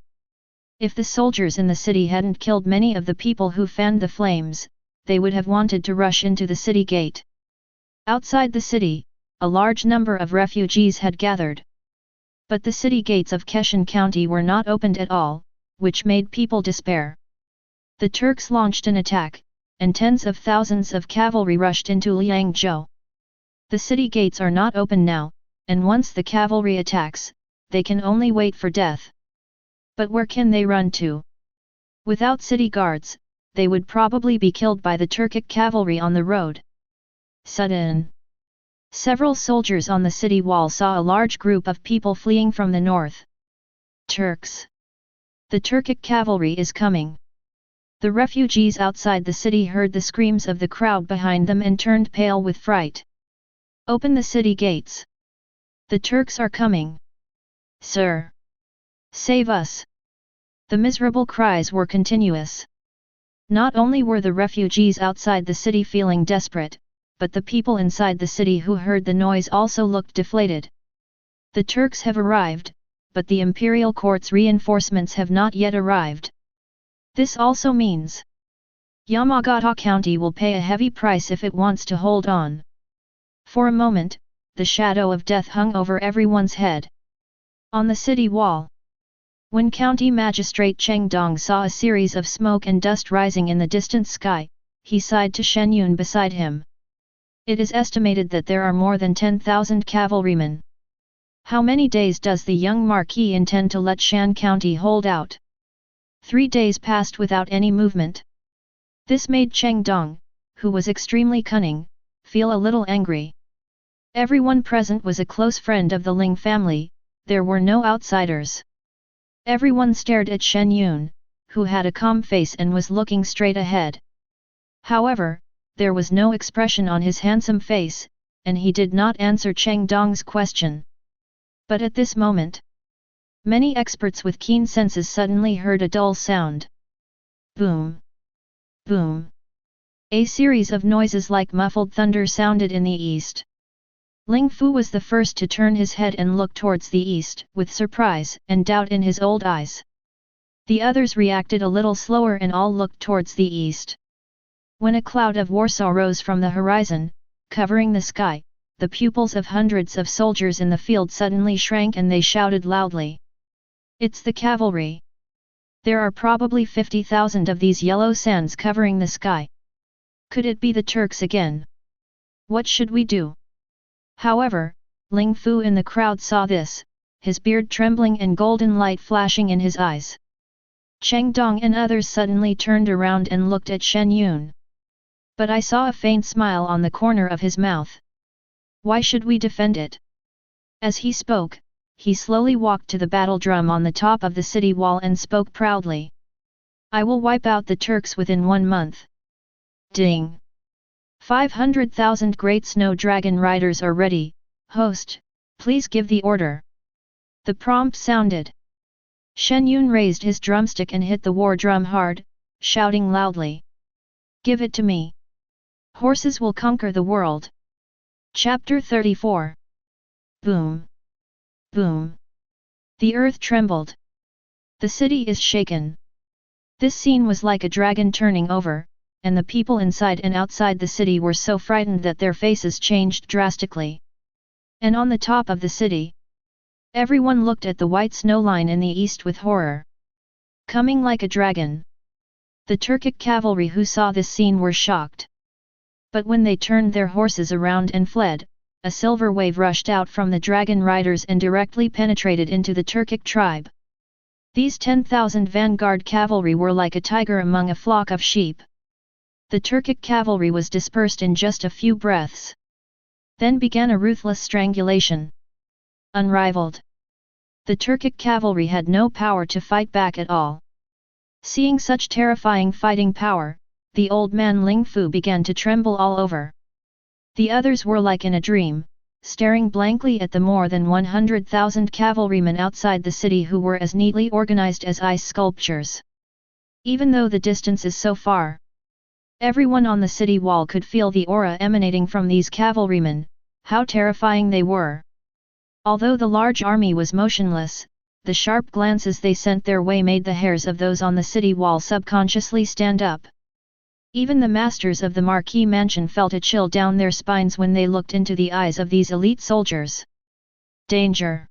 If the soldiers in the city hadn't killed many of the people who fanned the flames, they would have wanted to rush into the city gate. Outside the city, a large number of refugees had gathered. But the city gates of Keshan County were not opened at all, which made people despair. The Turks launched an attack, and tens of thousands of cavalry rushed into Liangzhou. The city gates are not open now, and once the cavalry attacks, they can only wait for death. But where can they run to? Without city guards, they would probably be killed by the Turkic cavalry on the road. Sudden. Several soldiers on the city wall saw a large group of people fleeing from the north. Turks. The Turkic cavalry is coming. The refugees outside the city heard the screams of the crowd behind them and turned pale with fright. Open the city gates. The Turks are coming. Sir. Save us. The miserable cries were continuous. Not only were the refugees outside the city feeling desperate, but the people inside the city who heard the noise also looked deflated. The Turks have arrived, but the imperial court's reinforcements have not yet arrived. This also means Yamagata County will pay a heavy price if it wants to hold on. For a moment, the shadow of death hung over everyone's head. On the city wall, when County Magistrate Cheng Dong saw a series of smoke and dust rising in the distant sky, he sighed to Shen Yun beside him. It is estimated that there are more than 10,000 cavalrymen. How many days does the young Marquis intend to let Shan County hold out? 3 days passed without any movement. This made Cheng Dong, who was extremely cunning, feel a little angry. Everyone present was a close friend of the Ling family, there were no outsiders. Everyone stared at Shen Yun, who had a calm face and was looking straight ahead. However, there was no expression on his handsome face, and he did not answer Cheng Dong's question. But at this moment, many experts with keen senses suddenly heard a dull sound. Boom! Boom! A series of noises like muffled thunder sounded in the east. Ling Fu was the first to turn his head and look towards the east, with surprise and doubt in his old eyes. The others reacted a little slower and all looked towards the east. When a cloud of warsaw rose from the horizon, covering the sky, the pupils of hundreds of soldiers in the field suddenly shrank and they shouted loudly. It's the cavalry! There are probably 50,000 of these yellow sands covering the sky. Could it be the Turks again? What should we do? However, Ling Fu in the crowd saw this, his beard trembling and golden light flashing in his eyes. Cheng Dong and others suddenly turned around and looked at Shen Yun. But I saw a faint smile on the corner of his mouth. Why should we defend it? As he spoke, he slowly walked to the battle drum on the top of the city wall and spoke proudly. I will wipe out the Turks within 1 month. Ding! 500,000 great snow dragon riders are ready. Host, please give the order. The prompt sounded. Shen Yun raised his drumstick and hit the war drum hard, shouting loudly. Give it to me. Horses will conquer the world. Chapter 34. Boom! Boom! The earth trembled. The city is shaken. This scene was like a dragon turning over, and the people inside and outside the city were so frightened that their faces changed drastically. And on the top of the city, everyone looked at the white snow line in the east with horror. Coming like a dragon. The Turkic cavalry who saw this scene were shocked. But when they turned their horses around and fled, a silver wave rushed out from the dragon riders and directly penetrated into the Turkic tribe. These 10,000 vanguard cavalry were like a tiger among a flock of sheep. The Turkic cavalry was dispersed in just a few breaths. Then began a ruthless strangulation. Unrivaled. The Turkic cavalry had no power to fight back at all. Seeing such terrifying fighting power, the old man Ling Fu began to tremble all over. The others were like in a dream, staring blankly at the more than 100,000 cavalrymen outside the city who were as neatly organized as ice sculptures. Even though the distance is so far, everyone on the city wall could feel the aura emanating from these cavalrymen, how terrifying they were. Although the large army was motionless, the sharp glances they sent their way made the hairs of those on the city wall subconsciously stand up. Even the masters of the Marquis mansion felt a chill down their spines when they looked into the eyes of these elite soldiers. Danger!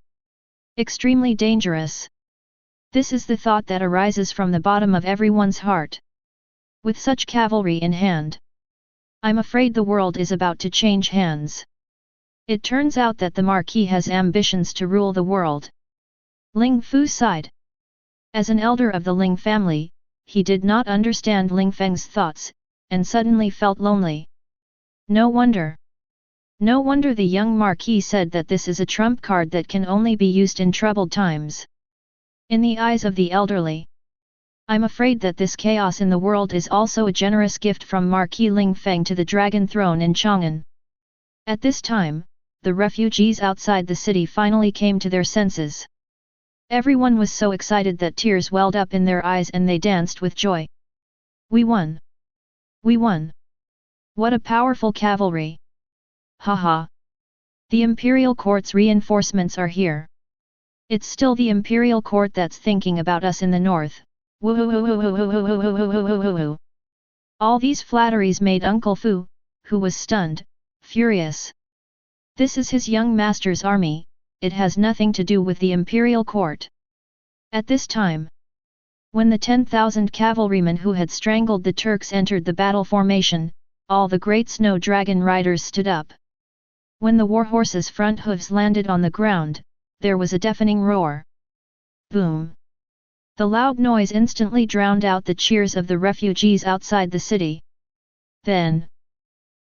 Extremely dangerous! This is the thought that arises from the bottom of everyone's heart. With such cavalry in hand, I'm afraid the world is about to change hands. It turns out that the Marquis has ambitions to rule the world. Ling Fu sighed. As an elder of the Ling family, he did not understand Ling Feng's thoughts, and suddenly felt lonely. No wonder. No wonder the young Marquis said that this is a trump card that can only be used in troubled times. In the eyes of the elderly, I'm afraid that this chaos in the world is also a generous gift from Marquis Ling Feng to the Dragon Throne in Chang'an. At this time, the refugees outside the city finally came to their senses. Everyone was so excited that tears welled up in their eyes and they danced with joy. We won! We won! What a powerful cavalry! Haha! The Imperial Court's reinforcements are here. It's still the Imperial Court that's thinking about us in the north. Woo-hoo-hoo-hoo-hoo-hoo-hoo-hoo-hoo-hoo-hoo-hoo. All these flatteries made Uncle Fu, who was stunned, furious. This is his young master's army, it has nothing to do with the Imperial Court. At this time, when the 10,000 cavalrymen who had strangled the Turks entered the battle formation, all the great Snow Dragon riders stood up. When the warhorses' front hooves landed on the ground, there was a deafening roar. Boom! The loud noise instantly drowned out the cheers of the refugees outside the city. Then,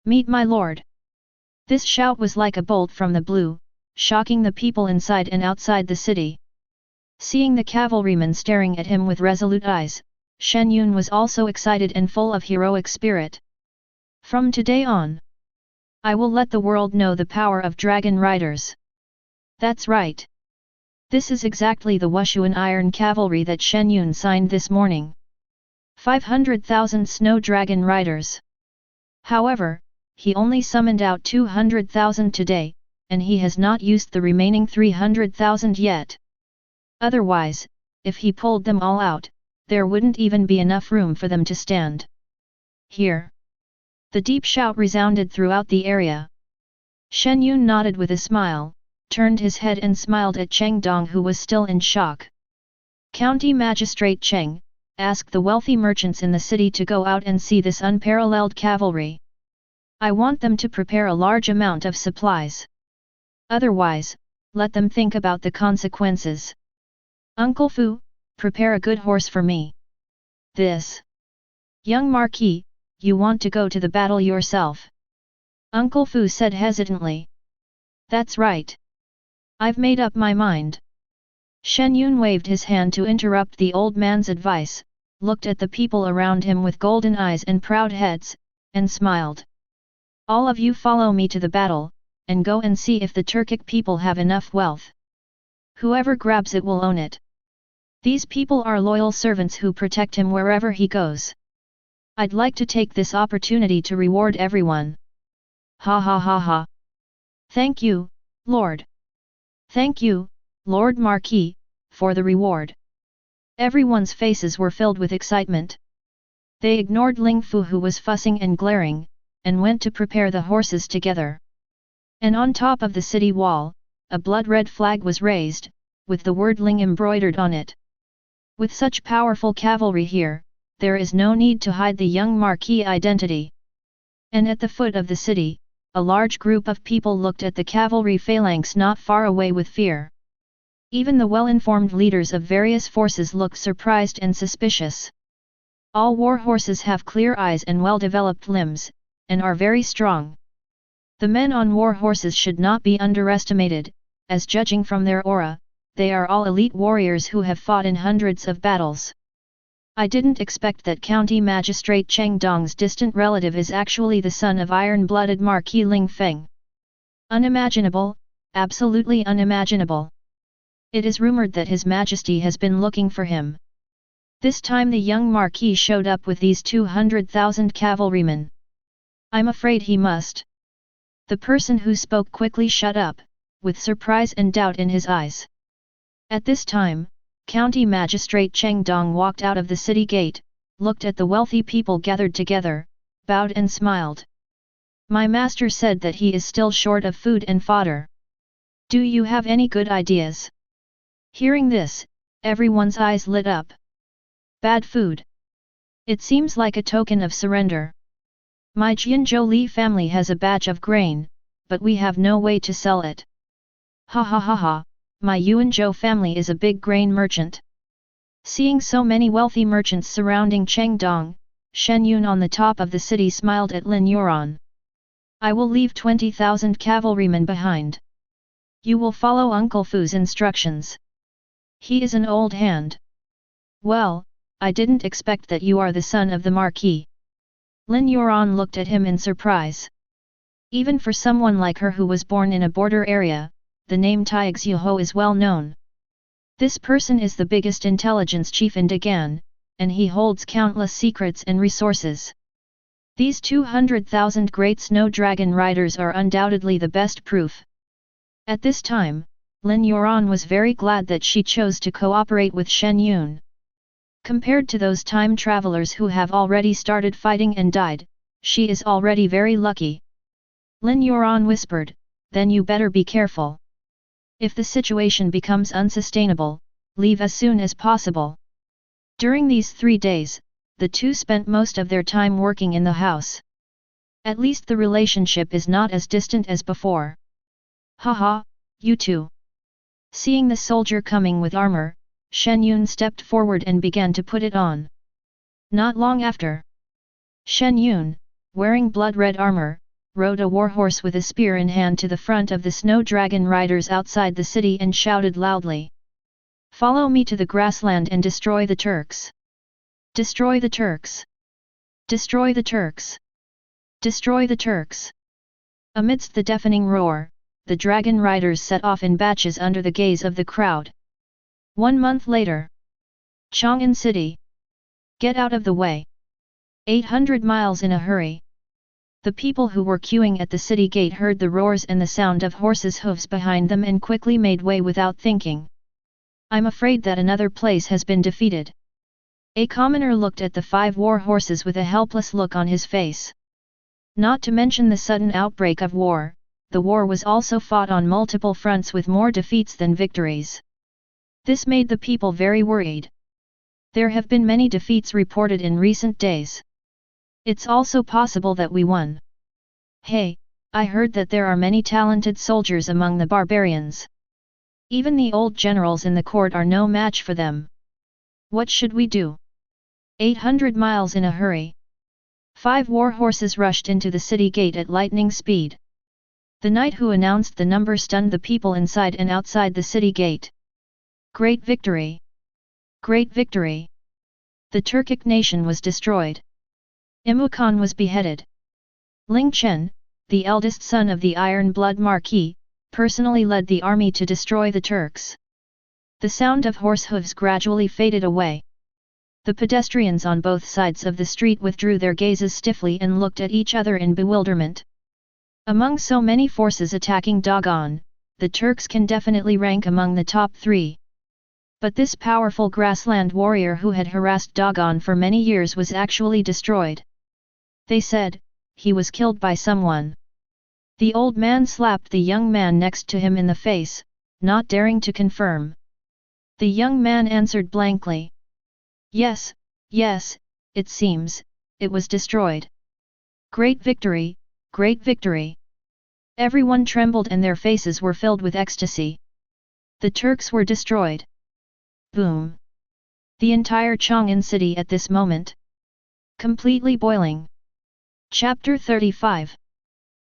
meet my lord! This shout was like a bolt from the blue, shocking the people inside and outside the city. Seeing the cavalrymen staring at him with resolute eyes, Shen Yun was also excited and full of heroic spirit. From today on, I will let the world know the power of dragon riders. That's right. This is exactly the Wushuan Iron Cavalry that Shen Yun signed this morning. 500,000 Snow Dragon riders. However, he only summoned out 200,000 today, and he has not used the remaining 300,000 yet. Otherwise, if he pulled them all out, there wouldn't even be enough room for them to stand. Here! The deep shout resounded throughout the area. Shen Yun nodded with a smile, turned his head and smiled at Cheng Dong who was still in shock. County Magistrate Cheng, ask the wealthy merchants in the city to go out and see this unparalleled cavalry. I want them to prepare a large amount of supplies. Otherwise, let them think about the consequences. Uncle Fu, prepare a good horse for me. This. Young Marquis, you want to go to the battle yourself? Uncle Fu said hesitantly. That's right. I've made up my mind. Shen Yun waved his hand to interrupt the old man's advice, looked at the people around him with golden eyes and proud heads, and smiled. All of you follow me to the battle, and go and see if the Turkic people have enough wealth. Whoever grabs it will own it. These people are loyal servants who protect him wherever he goes. I'd like to take this opportunity to reward everyone. Ha ha ha ha. Thank you, Lord. Thank you, Lord Marquis, for the reward. Everyone's faces were filled with excitement. They ignored Ling Fu who was fussing and glaring, and went to prepare the horses together. And on top of the city wall, a blood-red flag was raised, with the word Ling embroidered on it. With such powerful cavalry here, there is no need to hide the young Marquis identity. And at the foot of the city, a large group of people looked at the cavalry phalanx not far away with fear. Even the well-informed leaders of various forces looked surprised and suspicious. All war horses have clear eyes and well-developed limbs, and are very strong. The men on war horses should not be underestimated, as judging from their aura, they are all elite warriors who have fought in hundreds of battles. I didn't expect that County Magistrate Cheng Dong's distant relative is actually the son of iron-blooded Marquis Ling Feng. Unimaginable, absolutely unimaginable. It is rumored that His Majesty has been looking for him. This time the young Marquis showed up with these 200,000 cavalrymen. I'm afraid he must. The person who spoke quickly shut up, with surprise and doubt in his eyes. At this time, County Magistrate Cheng Dong walked out of the city gate, looked at the wealthy people gathered together, bowed and smiled. My master said that he is still short of food and fodder. Do you have any good ideas? Hearing this, everyone's eyes lit up. Bad food. It seems like a token of surrender. My Jianzhou Li family has a batch of grain, but we have no way to sell it. Ha ha ha ha, my Yuanzhou family is a big grain merchant. Seeing so many wealthy merchants surrounding Cheng Dong, Shen Yun on the top of the city smiled at Lin Yuan. I will leave 20,000 cavalrymen behind. You will follow Uncle Fu's instructions. He is an old hand. Well, I didn't expect that you are the son of the Marquis. Lin Yuan looked at him in surprise. Even for someone like her who was born in a border area, the name Taixuho is well known. This person is the biggest intelligence chief in Dagan, and he holds countless secrets and resources. These 200,000 great Snow Dragon riders are undoubtedly the best proof. At this time, Lin Yuan was very glad that she chose to cooperate with Shen Yun. Compared to those time travelers who have already started fighting and died, she is already very lucky. Lin Yuan whispered, then you better be careful. If the situation becomes unsustainable, leave as soon as possible. During these 3 days, the two spent most of their time working in the house. At least the relationship is not as distant as before. Haha, you two. Seeing the soldier coming with armor, Shen Yun stepped forward and began to put it on. Not long after, Shen Yun, wearing blood-red armor, rode a warhorse with a spear in hand to the front of the Snow Dragon riders outside the city and shouted loudly. Follow me to the grassland and destroy the Turks. Destroy the Turks. Destroy the Turks. Destroy the Turks. Amidst the deafening roar, the dragon riders set off in batches under the gaze of the crowd. 1 month later. Chang'an City. Get out of the way. 800 miles in a hurry. The people who were queuing at the city gate heard the roars and the sound of horses' hooves behind them and quickly made way without thinking. I'm afraid that another place has been defeated. A commoner looked at the 5 war horses with a helpless look on his face. Not to mention the sudden outbreak of war, the war was also fought on multiple fronts with more defeats than victories. This made the people very worried. There have been many defeats reported in recent days. It's also possible that we won. Hey, I heard that there are many talented soldiers among the barbarians. Even the old generals in the court are no match for them. What should we do? 800 miles in a hurry. 5 war horses rushed into the city gate at lightning speed. The knight who announced the number stunned the people inside and outside the city gate. Great victory! Great victory! The Turkic nation was destroyed. Imu Khan was beheaded. Ling Chen, the eldest son of the Iron Blood Marquis, personally led the army to destroy the Turks. The sound of horse hooves gradually faded away. The pedestrians on both sides of the street withdrew their gazes stiffly and looked at each other in bewilderment. Among so many forces attacking Dagan, the Turks can definitely rank among the top 3. But this powerful grassland warrior who had harassed Dagan for many years was actually destroyed. They said, he was killed by someone. The old man slapped the young man next to him in the face, not daring to confirm. The young man answered blankly. Yes, yes, it seems, it was destroyed. Great victory, great victory. Everyone trembled and their faces were filled with ecstasy. The Turks were destroyed. Boom. The entire Chang'an city at this moment. Completely boiling. Chapter 35.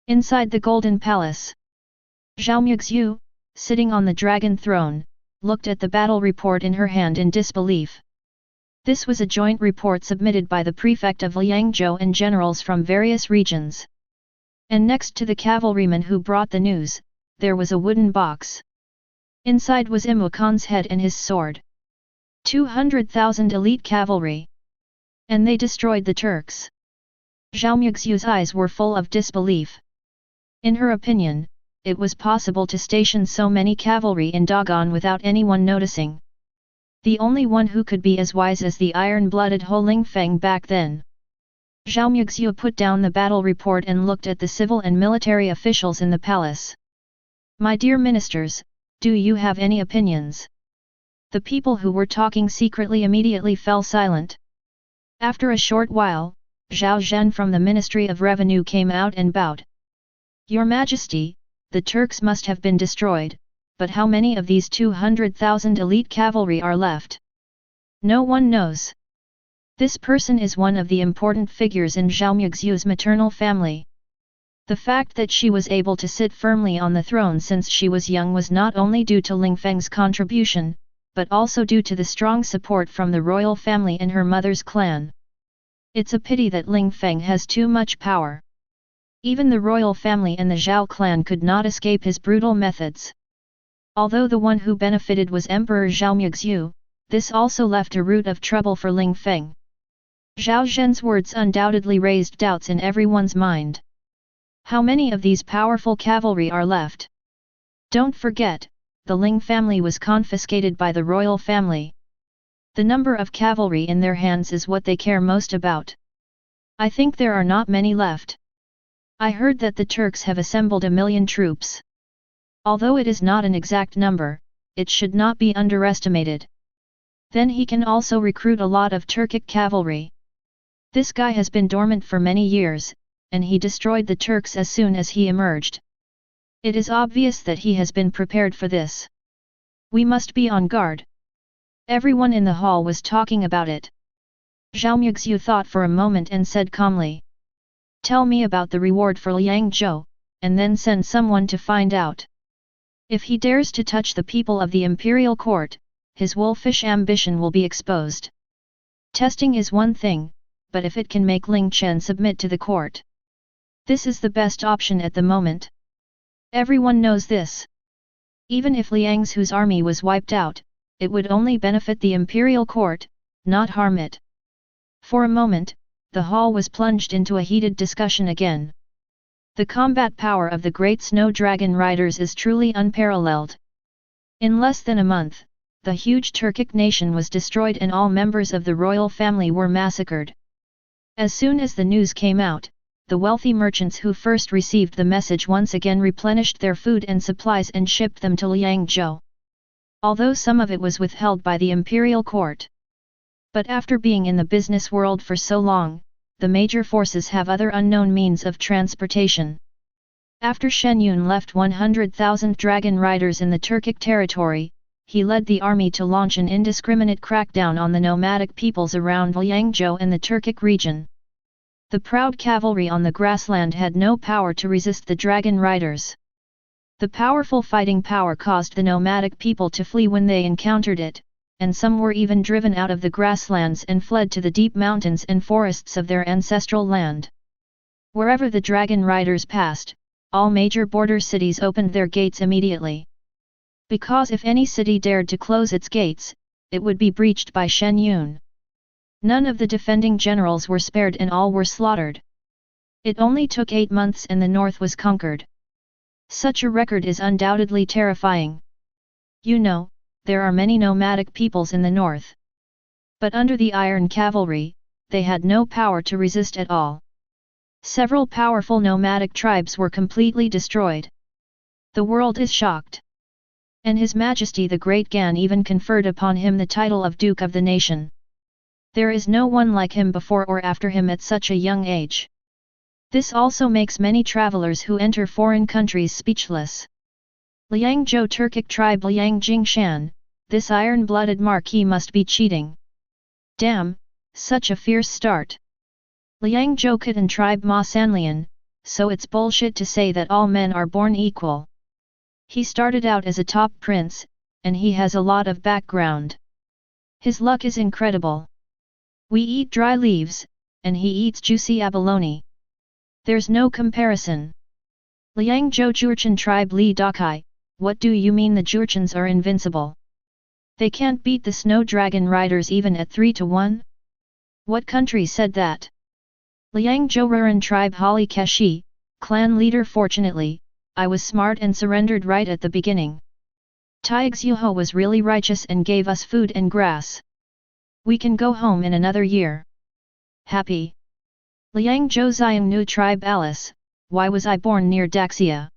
Inside the Golden Palace. Zhao Mugxiu, sitting on the dragon throne, looked at the battle report in her hand in disbelief. This was a joint report submitted by the prefect of Liangzhou and generals from various regions. And next to the cavalryman who brought the news, there was a wooden box. Inside was Imwu Khan's head and his sword. 200,000 elite cavalry. And they destroyed the Turks. Zhao Mugxiu's eyes were full of disbelief. In her opinion, it was possible to station so many cavalry in Dogon without anyone noticing. The only one who could be as wise as the iron-blooded Ho Lingfeng back then. Zhao Mugxiu put down the battle report and looked at the civil and military officials in the palace. My dear ministers, do you have any opinions? The people who were talking secretly immediately fell silent. After a short while, Zhao Zhen from the Ministry of Revenue came out and bowed. Your Majesty, the Turks must have been destroyed, but how many of these 200,000 elite cavalry are left? No one knows. This person is one of the important figures in Zhao Mugxiu's maternal family. The fact that she was able to sit firmly on the throne since she was young was not only due to Ling Feng's contribution, but also due to the strong support from the royal family and her mother's clan. It's a pity that Ling Feng has too much power. Even the royal family and the Zhao clan could not escape his brutal methods. Although the one who benefited was Emperor Zhao Mugxiu, this also left a root of trouble for Ling Feng. Zhao Zhen's words undoubtedly raised doubts in everyone's mind. How many of these powerful cavalry are left? Don't forget, the Ling family was confiscated by the royal family. The number of cavalry in their hands is what they care most about. I think there are not many left. I heard that the Turks have assembled 1 million troops. Although it is not an exact number, it should not be underestimated. Then he can also recruit a lot of Turkic cavalry. This guy has been dormant for many years, and he destroyed the Turks as soon as he emerged. It is obvious that he has been prepared for this. We must be on guard. Everyone in the hall was talking about it. Zhao Mugxiu thought for a moment and said calmly. Tell me about the reward for Liangzhou, and then send someone to find out. If he dares to touch the people of the imperial court, his wolfish ambition will be exposed. Testing is one thing, but if it can make Ling Chen submit to the court, this is the best option at the moment. Everyone knows this. Even if Liangzhu's army was wiped out, it would only benefit the imperial court, not harm it. For a moment, the hall was plunged into a heated discussion again. The combat power of the great Snow Dragon riders is truly unparalleled. In less than a month, the huge Turkic nation was destroyed and all members of the royal family were massacred. As soon as the news came out, the wealthy merchants who first received the message once again replenished their food and supplies and shipped them to Liangzhou. Although some of it was withheld by the imperial court. But after being in the business world for so long, the major forces have other unknown means of transportation. After Shen Yun left 100,000 dragon riders in the Turkic territory, he led the army to launch an indiscriminate crackdown on the nomadic peoples around Liangzhou and the Turkic region. The proud cavalry on the grassland had no power to resist the dragon riders. The powerful fighting power caused the nomadic people to flee when they encountered it, and some were even driven out of the grasslands and fled to the deep mountains and forests of their ancestral land. Wherever the dragon riders passed, all major border cities opened their gates immediately. Because if any city dared to close its gates, it would be breached by Shen Yun. None of the defending generals were spared and all were slaughtered. It only took 8 months and the north was conquered. Such a record is undoubtedly terrifying. You know, there are many nomadic peoples in the north. But under the Iron Cavalry, they had no power to resist at all. Several powerful nomadic tribes were completely destroyed. The world is shocked. And His Majesty the Great Gan even conferred upon him the title of Duke of the Nation. There is no one like him before or after him at such a young age. This also makes many travelers who enter foreign countries speechless. Liangzhou Turkic tribe Liang Jingshan, this iron-blooded marquis must be cheating. Damn, such a fierce start. Liangzhou Khitan tribe Ma Sanlian, so it's bullshit to say that all men are born equal. He started out as a top prince, and he has a lot of background. His luck is incredible. We eat dry leaves, and he eats juicy abalone. There's no comparison. Liangzhou Jurchen tribe Li Dakai, what do you mean the Jurchens are invincible? They can't beat the Snow Dragon Riders even at 3-1? What country said that? Liangzhou Ruran tribe Hali Keshi, clan leader. Fortunately, I was smart and surrendered right at the beginning. Taixuho was really righteous and gave us food and grass. We can go home in another year. Happy. Liangzhou Xiangnu tribe Alice, why was I born near Daxia?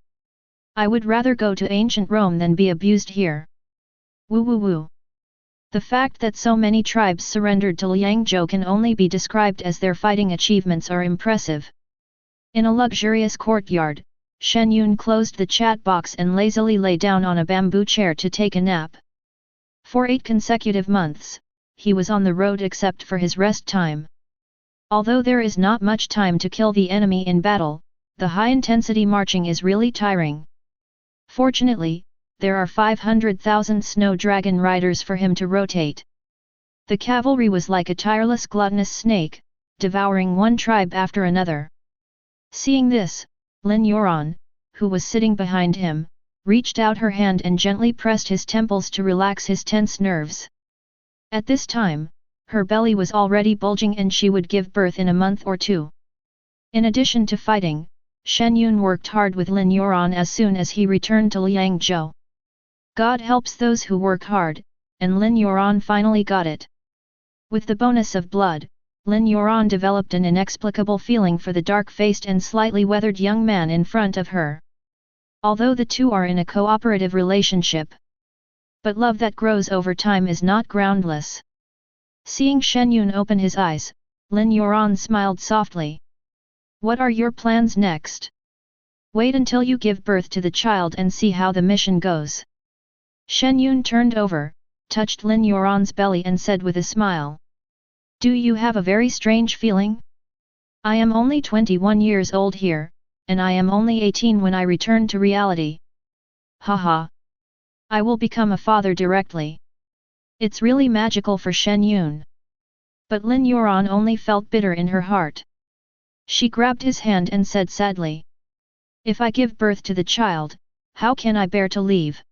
I would rather go to ancient Rome than be abused here. Woo woo woo. The fact that so many tribes surrendered to Liangzhou can only be described as their fighting achievements are impressive. In a luxurious courtyard, Shen Yun closed the chat box and lazily lay down on a bamboo chair to take a nap. For 8 consecutive months, he was on the road except for his rest time. Although there is not much time to kill the enemy in battle, the high-intensity marching is really tiring. Fortunately, there are 500,000 Snow Dragon Riders for him to rotate. The cavalry was like a tireless gluttonous snake, devouring one tribe after another. Seeing this, Lin Yuan, who was sitting behind him, reached out her hand and gently pressed his temples to relax his tense nerves. At this time, her belly was already bulging and she would give birth in a month or 2. In addition to fighting, Shen Yun worked hard with Lin Yuan as soon as he returned to Liangzhou. God helps those who work hard, and Lin Yuan finally got it. With the bonus of blood, Lin Yuan developed an inexplicable feeling for the dark-faced and slightly weathered young man in front of her. Although the two are in a cooperative relationship. But love that grows over time is not groundless. Seeing Shen Yun open his eyes, Lin Yuan smiled softly. What are your plans next? Wait until you give birth to the child and see how the mission goes. Shen Yun turned over, touched Lin Yuan's belly and said with a smile. Do you have a very strange feeling? I am only 21 years old here, and I am only 18 when I return to reality. Haha. I will become a father directly. It's really magical for Shen Yun. But Lin Yuan only felt bitter in her heart. She grabbed his hand and said sadly. If I give birth to the child, how can I bear to leave?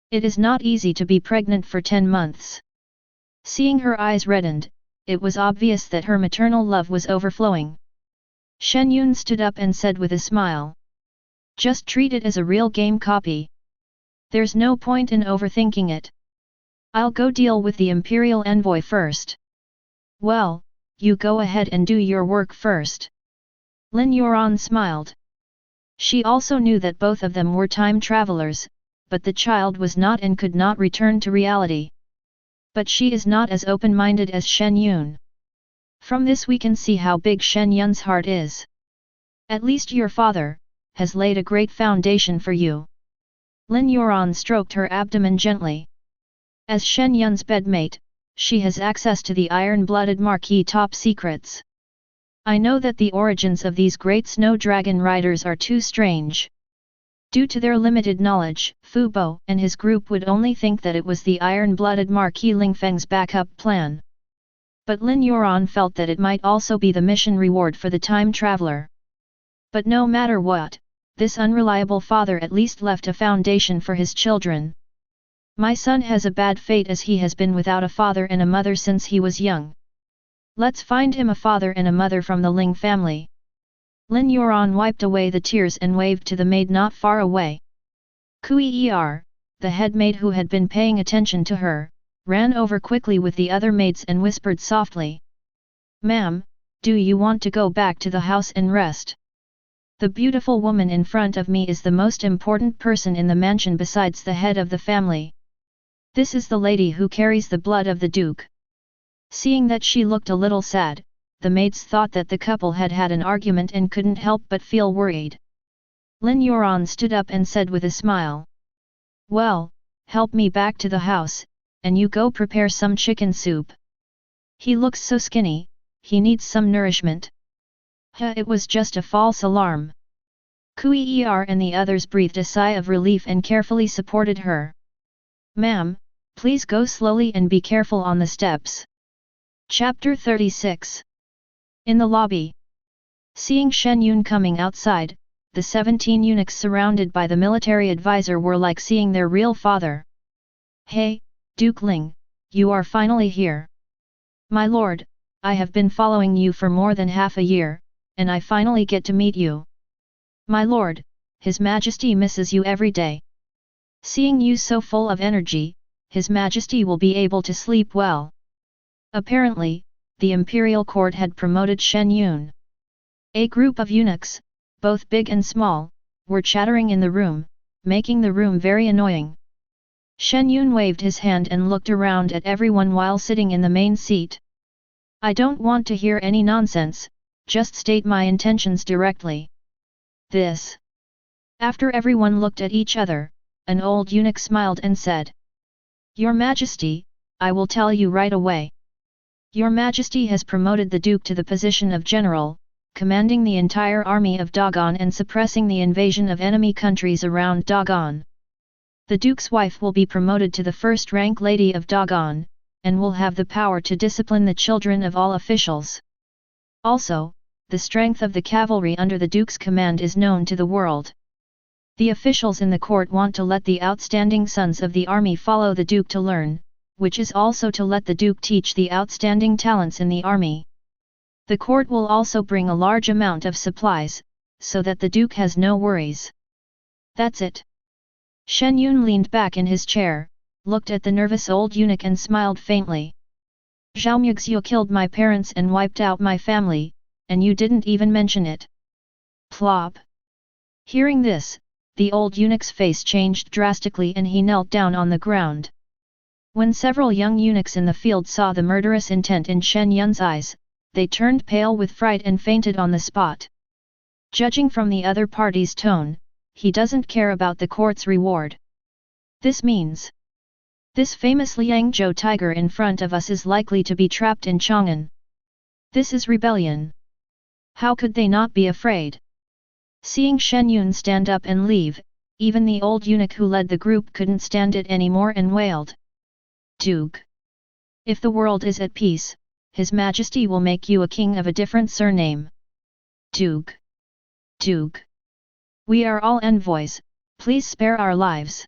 It is not easy to be pregnant for 10 months. Seeing her eyes reddened, it was obvious that her maternal love was overflowing. Shen Yun stood up and said with a smile. Just treat it as a real game copy. There's no point in overthinking it. I'll go deal with the Imperial Envoy first. Well, you go ahead and do your work first. Lin Yuan smiled. She also knew that both of them were time travelers, but the child was not and could not return to reality. But she is not as open-minded as Shen Yun. From this we can see how big Shen Yun's heart is. At least your father has laid a great foundation for you. Lin Yuan stroked her abdomen gently. As Shen Yun's bedmate, she has access to the iron-blooded Marquis top secrets. I know that the origins of these great Snow Dragon Riders are too strange. Due to their limited knowledge, Fu Bo and his group would only think that it was the iron-blooded Marquis Lingfeng's backup plan. But Lin Yuan felt that it might also be the mission reward for the time traveler. But no matter what, this unreliable father at least left a foundation for his children. My son has a bad fate as he has been without a father and a mother since he was young. Let's find him a father and a mother from the Ling family. Lin Yuan wiped away the tears and waved to the maid not far away. Kui Er, the head maid who had been paying attention to her, ran over quickly with the other maids and whispered softly. Ma'am, do you want to go back to the house and rest? The beautiful woman in front of me is the most important person in the mansion besides the head of the family. This is the lady who carries the blood of the Duke. Seeing that she looked a little sad, the maids thought that the couple had had an argument and couldn't help but feel worried. Lin Yuan stood up and said with a smile. Well, help me back to the house, and you go prepare some chicken soup. He looks so skinny, he needs some nourishment. It was just a false alarm. Kui Er and the others breathed a sigh of relief and carefully supported her. Ma'am, please go slowly and be careful on the steps. Chapter 36. In the lobby. Seeing Shen Yun coming outside, the 17 eunuchs surrounded by the military advisor were like seeing their real father. Hey, Duke Ling, you are finally here. My lord, I have been following you for more than half a year, and I finally get to meet you. My lord, His Majesty misses you every day. Seeing you so full of energy, His Majesty will be able to sleep well. Apparently, the imperial court had promoted Shen Yun. A group of eunuchs, both big and small, were chattering in the room, making the room very annoying. Shen Yun waved his hand and looked around at everyone while sitting in the main seat. I don't want to hear any nonsense, just state my intentions directly. This. After everyone looked at each other, an old eunuch smiled and said, Your Majesty, I will tell you right away. Your Majesty has promoted the Duke to the position of General, commanding the entire army of Dogon and suppressing the invasion of enemy countries around Dogon. The Duke's wife will be promoted to the first rank Lady of Dogon, and will have the power to discipline the children of all officials. Also, the strength of the cavalry under the Duke's command is known to the world. The officials in the court want to let the outstanding sons of the army follow the Duke to learn, which is also to let the Duke teach the outstanding talents in the army. The court will also bring a large amount of supplies, so that the Duke has no worries. That's it. Shen Yun leaned back in his chair, looked at the nervous old eunuch and smiled faintly. Zhao Mugxiu killed my parents and wiped out my family, and you didn't even mention it. Plop. Hearing this, the old eunuch's face changed drastically and he knelt down on the ground. When several young eunuchs in the field saw the murderous intent in Shen Yun's eyes, they turned pale with fright and fainted on the spot. Judging from the other party's tone, he doesn't care about the court's reward. This means this famous Liangzhou tiger in front of us is likely to be trapped in Chang'an. This is rebellion. How could they not be afraid? Seeing Shen Yun stand up and leave, even the old eunuch who led the group couldn't stand it anymore and wailed. Duke. If the world is at peace, His Majesty will make you a king of a different surname. Duke. Duke. We are all envoys, please spare our lives.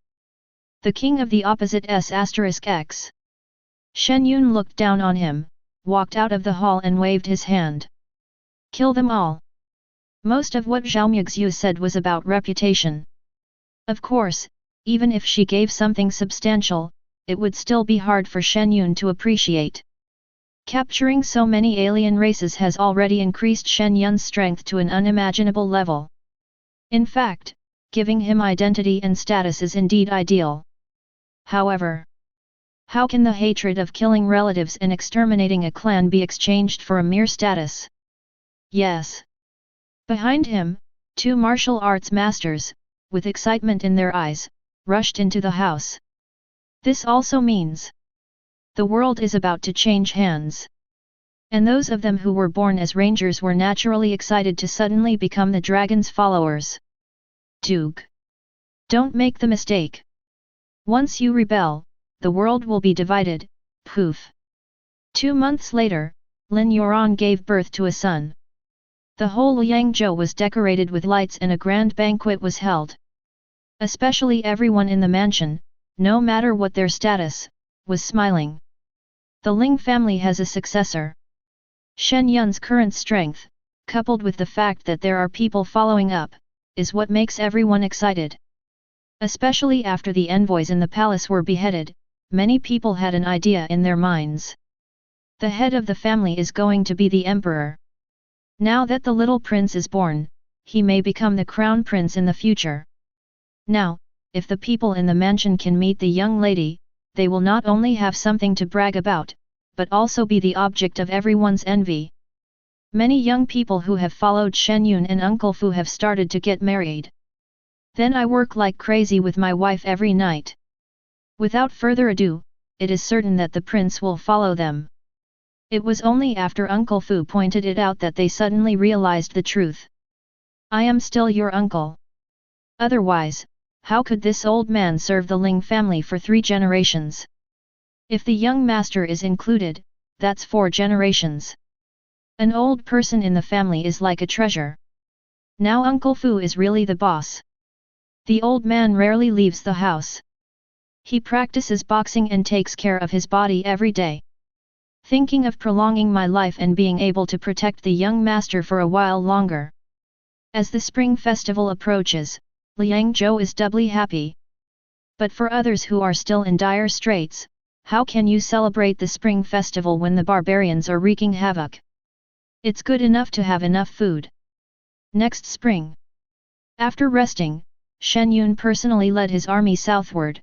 The king of the opposite S**X. Shen Yun looked down on him, walked out of the hall and waved his hand. Kill them all. Most of what Zhao Mugxiu said was about reputation. Of course, even if she gave something substantial, it would still be hard for Shen Yun to appreciate. Capturing so many alien races has already increased Shen Yun's strength to an unimaginable level. In fact, giving him identity and status is indeed ideal. However, how can the hatred of killing relatives and exterminating a clan be exchanged for a mere status? Yes. Behind him, two martial arts masters, with excitement in their eyes, rushed into the house. This also means the world is about to change hands. And those of them who were born as rangers were naturally excited to suddenly become the dragon's followers. Duke. Don't make the mistake. Once you rebel, the world will be divided, poof. 2 months later, Lin Yuan gave birth to a son. The whole Liangzhou was decorated with lights and a grand banquet was held. Especially everyone in the mansion, no matter what their status, was smiling. The Ling family has a successor. Shen Yun's current strength, coupled with the fact that there are people following up, is what makes everyone excited. Especially after the envoys in the palace were beheaded, many people had an idea in their minds. The head of the family is going to be the emperor. Now that the little prince is born, he may become the crown prince in the future. Now, if the people in the mansion can meet the young lady, they will not only have something to brag about, but also be the object of everyone's envy. Many young people who have followed Shen Yun and Uncle Fu have started to get married. Then I work like crazy with my wife every night. Without further ado, it is certain that the prince will follow them. It was only after Uncle Fu pointed it out that they suddenly realized the truth. I am still your uncle. Otherwise, How could this old man serve the Ling family for 3 generations? If the young master is included, that's 4 generations. An old person in the family is like a treasure. Now Uncle Fu is really the boss. The old man rarely leaves the house. He practices boxing and takes care of his body every day. Thinking of prolonging my life and being able to protect the young master for a while longer. As the spring festival approaches, Liang Zhou is doubly happy. But for others who are still in dire straits, how can you celebrate the spring festival when the barbarians are wreaking havoc? It's good enough to have enough food. Next spring. After resting, Shen Yun personally led his army southward.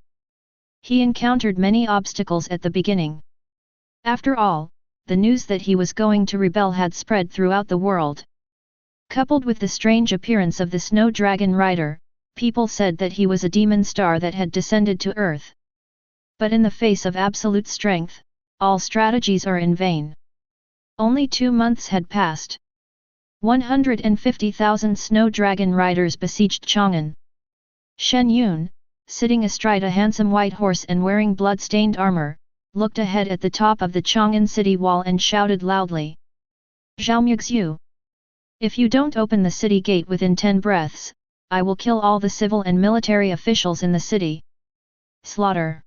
He encountered many obstacles at the beginning. After all, the news that he was going to rebel had spread throughout the world. Coupled with the strange appearance of the Snow Dragon rider, people said that he was a demon star that had descended to earth. But in the face of absolute strength, all strategies are in vain. Only 2 months had passed. 150,000 Snow Dragon riders besieged Chang'an. Shen Yun, sitting astride a handsome white horse and wearing blood-stained armor, looked ahead at the top of the Chang'an city wall and shouted loudly. Zhaomyuxiu! If you don't open the city gate within 10 breaths, I will kill all the civil and military officials in the city. Slaughter!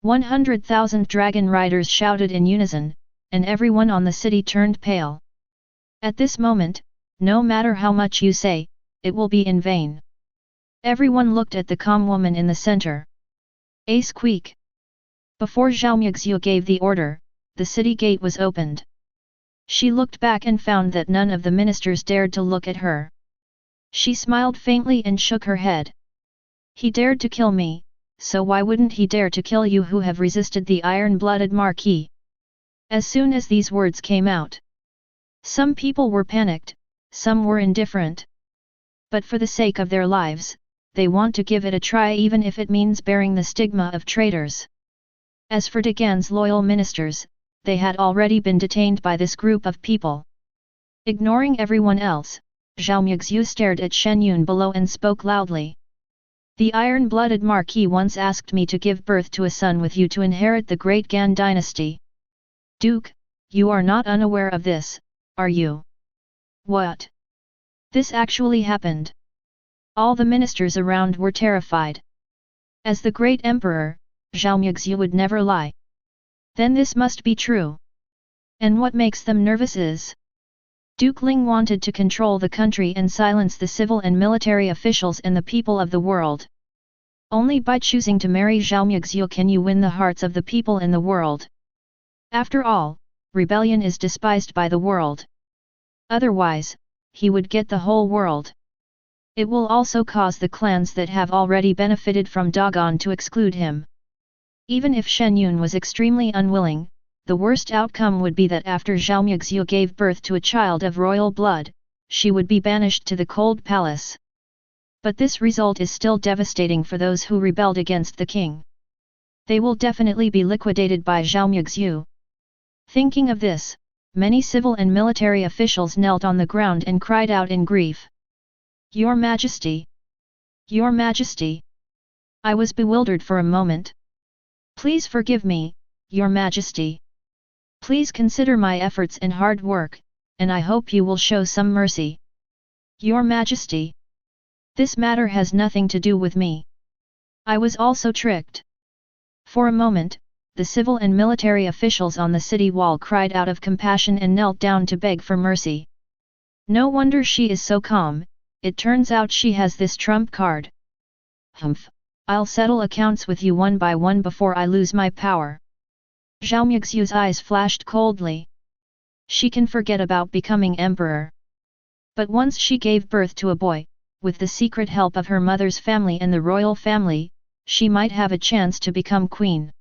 100,000 dragon riders shouted in unison, and everyone on the city turned pale. At this moment, no matter how much you say, it will be in vain. Everyone looked at the calm woman in the center. A squeak! Before Zhaomyuxiu gave the order, the city gate was opened. She looked back and found that none of the ministers dared to look at her. She smiled faintly and shook her head. He dared to kill me, so why wouldn't he dare to kill you who have resisted the iron-blooded Marquis? As soon as these words came out, some people were panicked, some were indifferent. But for the sake of their lives, they want to give it a try even if it means bearing the stigma of traitors. As for Dagan's loyal ministers, they had already been detained by this group of people. Ignoring everyone else, Zhaomyuxiu stared at Shen Yun below and spoke loudly. The iron-blooded Marquis once asked me to give birth to a son with you to inherit the great Gan dynasty. Duke, you are not unaware of this, are you? What? This actually happened. All the ministers around were terrified. As the great emperor, Zhaomyuxiu would never lie. Then this must be true. And what makes them nervous is Duke Ling wanted to control the country and silence the civil and military officials and the people of the world. Only by choosing to marry Zhaomyuxiu can you win the hearts of the people in the world. After all, rebellion is despised by the world. Otherwise, he would get the whole world. It will also cause the clans that have already benefited from Dagon to exclude him. Even if Shen Yun was extremely unwilling, the worst outcome would be that after Zhaomyuxiu gave birth to a child of royal blood, she would be banished to the cold palace. But this result is still devastating for those who rebelled against the king. They will definitely be liquidated by Zhaomyuxiu. Thinking of this, many civil and military officials knelt on the ground and cried out in grief. Your Majesty! Your Majesty! I was bewildered for a moment. Please forgive me, Your Majesty. Please consider my efforts and hard work, and I hope you will show some mercy. Your Majesty! This matter has nothing to do with me. I was also tricked. For a moment, the civil and military officials on the city wall cried out of compassion and knelt down to beg for mercy. No wonder she is so calm, it turns out she has this trump card. Humph, I'll settle accounts with you one by one before I lose my power. Zhaomyuxiu's eyes flashed coldly. She can forget about becoming emperor. But once she gave birth to a boy, with the secret help of her mother's family and the royal family, she might have a chance to become queen.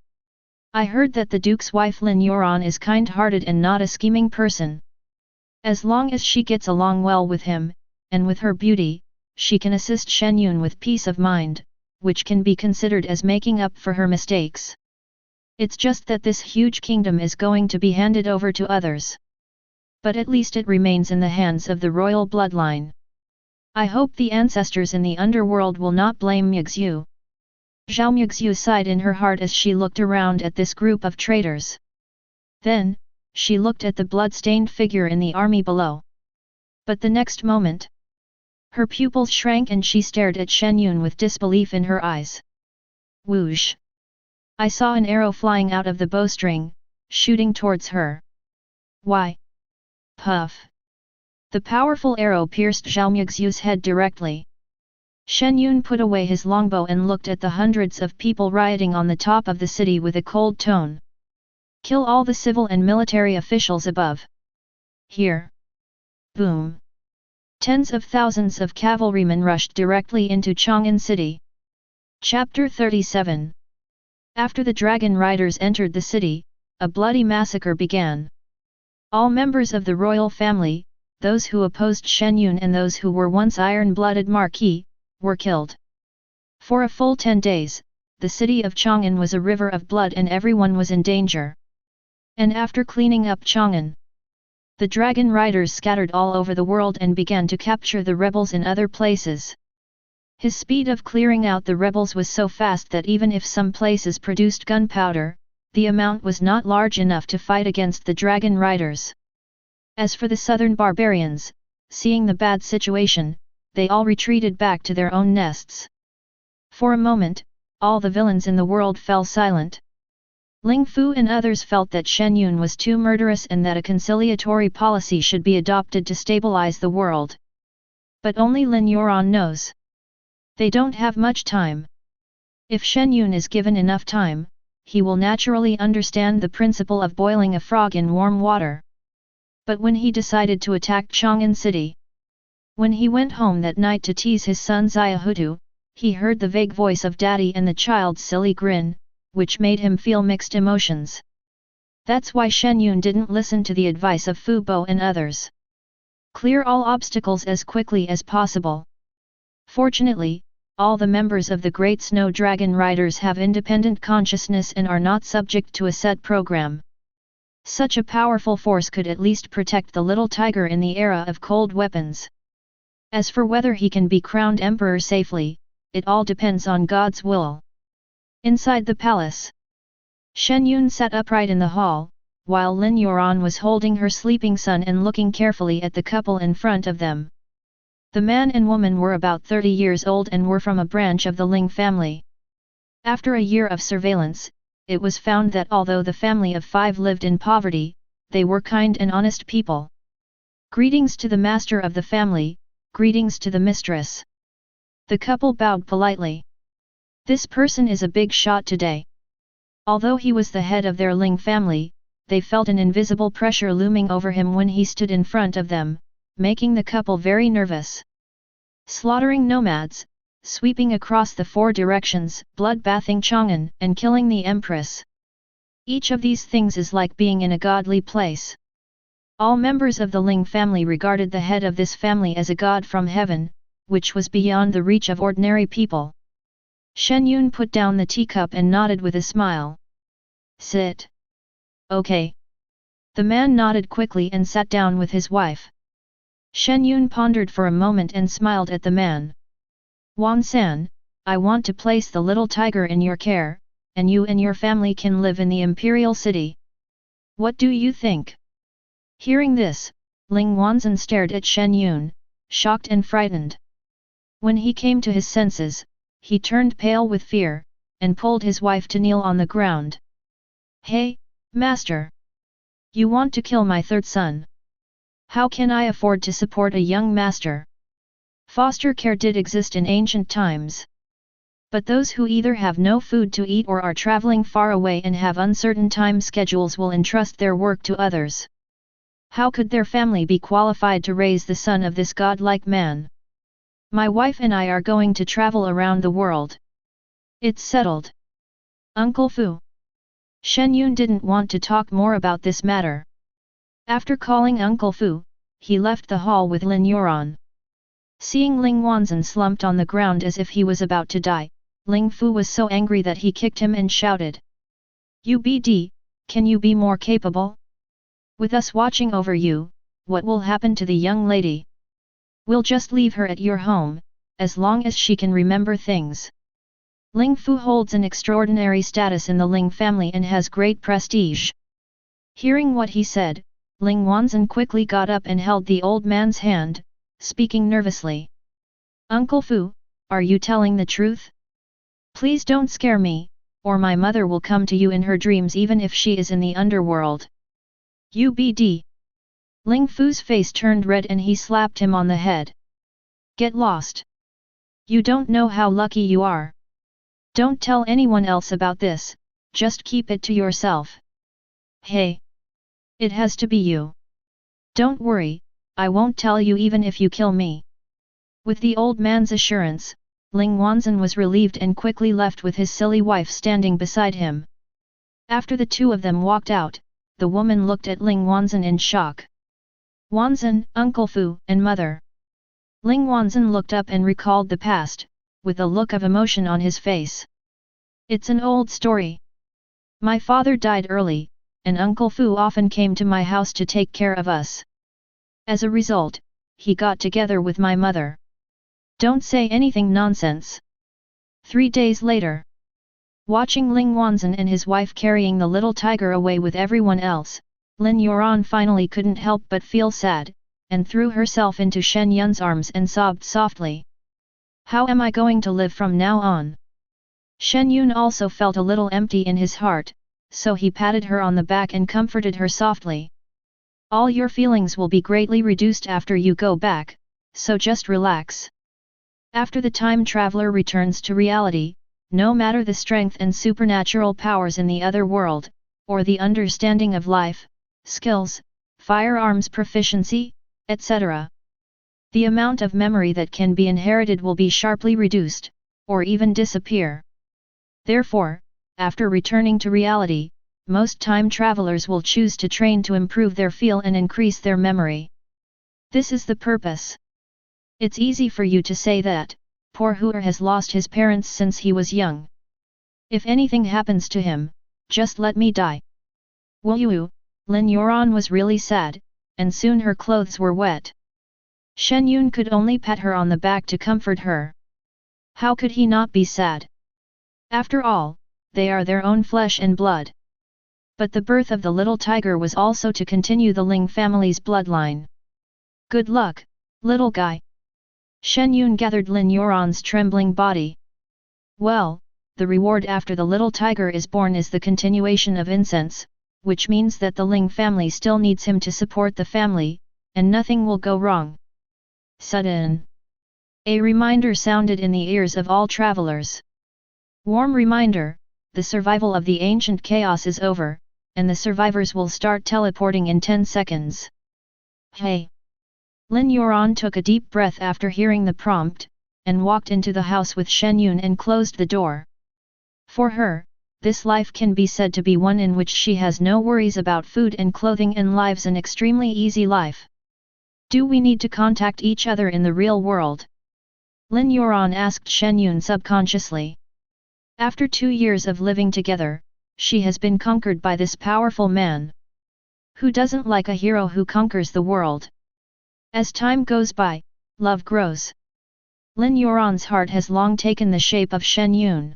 I heard that the duke's wife Lin Yuan is kind-hearted and not a scheming person. As long as she gets along well with him, and with her beauty, she can assist Shen Yun with peace of mind, which can be considered as making up for her mistakes. It's just that this huge kingdom is going to be handed over to others. But at least it remains in the hands of the royal bloodline. I hope the ancestors in the underworld will not blame Mugzhu. Zhao Mugzhu sighed in her heart as she looked around at this group of traitors. Then, she looked at the blood-stained figure in the army below. But the next moment, her pupils shrank and she stared at Shen Yun with disbelief in her eyes. Whoosh! I saw an arrow flying out of the bowstring, shooting towards her. Why? Puff! The powerful arrow pierced Zhao Mugzhu's head directly. Shen Yun put away his longbow and looked at the hundreds of people rioting on the top of the city with a cold tone. Kill all the civil and military officials above. Here. Boom. Tens of thousands of cavalrymen rushed directly into Chang'an City. Chapter 37. After the dragon riders entered the city, a bloody massacre began. All members of the royal family, those who opposed Shen Yun and those who were once iron-blooded marquis, were killed. For a full 10 days, the city of Chang'an was a river of blood and everyone was in danger. And after cleaning up Chang'an, the dragon riders scattered all over the world and began to capture the rebels in other places. His speed of clearing out the rebels was so fast that even if some places produced gunpowder, the amount was not large enough to fight against the dragon riders. As for the southern barbarians, seeing the bad situation, they all retreated back to their own nests. For a moment, all the villains in the world fell silent. Ling Fu and others felt that Shen Yun was too murderous and that a conciliatory policy should be adopted to stabilize the world. But only Lin Yuan knows. They don't have much time. If Shen Yun is given enough time, he will naturally understand the principle of boiling a frog in warm water. But when he decided to attack Chang'an City, when he went home that night to tease his son Xiaohutu, he heard the vague voice of Daddy and the child's silly grin, which made him feel mixed emotions. That's why Shen Yun didn't listen to the advice of Fu Bo and others. Clear all obstacles as quickly as possible. Fortunately, all the members of the Great Snow Dragon Riders have independent consciousness and are not subject to a set program. Such a powerful force could at least protect the little tiger in the era of cold weapons. As for whether he can be crowned emperor safely, it all depends on God's will. Inside the palace, Shen Yun sat upright in the hall, while Lin Yuan was holding her sleeping son and looking carefully at the couple in front of them. The man and woman were about 30 years old and were from a branch of the Ling family. After a year of surveillance, it was found that although the family of 5 lived in poverty, they were kind and honest people. Greetings to the master of the family, greetings to the mistress. The couple bowed politely. This person is a big shot today. Although he was the head of their Ling family, they felt an invisible pressure looming over him when he stood in front of them, making the couple very nervous. Slaughtering nomads, sweeping across the 4 directions, blood-bathing Chang'an, and killing the empress. Each of these things is like being in a godly place. All members of the Ling family regarded the head of this family as a god from heaven, which was beyond the reach of ordinary people. Shen Yun put down the teacup and nodded with a smile. Sit. Okay. The man nodded quickly and sat down with his wife. Shen Yun pondered for a moment and smiled at the man. Wan San, I want to place the little tiger in your care, and you and your family can live in the imperial city. What do you think? Hearing this, Ling Wanzan stared at Shen Yun, shocked and frightened. When he came to his senses, he turned pale with fear, and pulled his wife to kneel on the ground. Hey, master! You want to kill my 3rd son? How can I afford to support a young master? Foster care did exist in ancient times. But those who either have no food to eat or are traveling far away and have uncertain time schedules will entrust their work to others. How could their family be qualified to raise the son of this godlike man? My wife and I are going to travel around the world. It's settled. Uncle Fu. Shen Yun didn't want to talk more about this matter. After calling Uncle Fu, he left the hall with Lin Yuan. Seeing Ling Wanzan slumped on the ground as if he was about to die, Ling Fu was so angry that he kicked him and shouted. UBD, can you be more capable? With us watching over you, what will happen to the young lady? We'll just leave her at your home, as long as she can remember things. Ling Fu holds an extraordinary status in the Ling family and has great prestige. Hearing what he said, Ling Wanzan quickly got up and held the old man's hand, speaking nervously. Uncle Fu, are you telling the truth? Please don't scare me, or my mother will come to you in her dreams even if she is in the underworld. UBD. Ling Fu's face turned red and he slapped him on the head. Get lost. You don't know how lucky you are. Don't tell anyone else about this, just keep it to yourself. Hey! It has to be you. Don't worry, I won't tell you even if you kill me. With the old man's assurance, Ling Wanzan was relieved and quickly left with his silly wife standing beside him. After the two of them walked out, the woman looked at Ling Wanzan in shock. Wanzan, Uncle Fu, and Mother. Ling Wanzan looked up and recalled the past, with a look of emotion on his face. It's an old story. My father died early, and Uncle Fu often came to my house to take care of us. As a result, he got together with my mother. Don't say anything nonsense. 3 days later. Watching Ling Wanzan and his wife carrying the little tiger away with everyone else, Lin Yuan finally couldn't help but feel sad, and threw herself into Shen Yun's arms and sobbed softly. How am I going to live from now on? Shen Yun also felt a little empty in his heart, so he patted her on the back and comforted her softly. All your feelings will be greatly reduced after you go back, so just relax. After the time traveler returns to reality, no matter the strength and supernatural powers in the other world, or the understanding of life, skills, firearms proficiency, etc. The amount of memory that can be inherited will be sharply reduced, or even disappear. Therefore, after returning to reality, most time travelers will choose to train to improve their feel and increase their memory. This is the purpose. It's easy for you to say that, poor Huer has lost his parents since he was young. If anything happens to him, just let me die. Wu Yu, Lin Yuan was really sad, and soon her clothes were wet. Shen Yun could only pat her on the back to comfort her. How could he not be sad? After all, they are their own flesh and blood. But the birth of the little tiger was also to continue the Ling family's bloodline. Good luck, little guy. Shen Yun gathered Lin Yuan's trembling body. Well, the reward after the little tiger is born is the continuation of incense, which means that the Ling family still needs him to support the family, and nothing will go wrong. Sudden. A reminder sounded in the ears of all travelers. Warm reminder, the survival of the ancient chaos is over, and the survivors will start teleporting in 10 seconds. Hey! Lin Yuan took a deep breath after hearing the prompt, and walked into the house with Shen Yun and closed the door. For her, this life can be said to be one in which she has no worries about food and clothing and lives an extremely easy life. Do we need to contact each other in the real world? Lin Yuan asked Shen Yun subconsciously. After 2 years of living together, she has been conquered by this powerful man. Who doesn't like a hero who conquers the world? As time goes by, love grows. Lin Yuan's heart has long taken the shape of Shen Yun.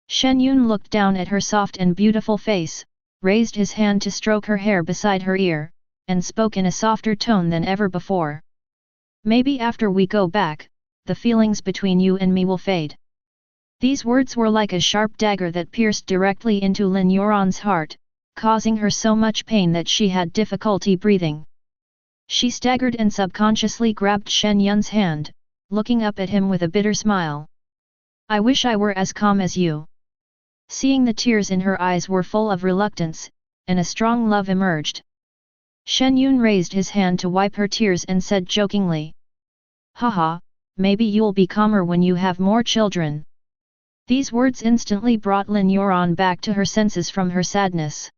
Shen Yun looked down at her soft and beautiful face, raised his hand to stroke her hair beside her ear, and spoke in a softer tone than ever before. Maybe after we go back, the feelings between you and me will fade. These words were like a sharp dagger that pierced directly into Lin Yuan's heart, causing her so much pain that she had difficulty breathing. She staggered and subconsciously grabbed Shen Yun's hand, looking up at him with a bitter smile. I wish I were as calm as you. Seeing the tears in her eyes were full of reluctance, and a strong love emerged. Shen Yun raised his hand to wipe her tears and said jokingly. Haha, maybe you'll be calmer when you have more children. These words instantly brought Lin Yuan back to her senses from her sadness.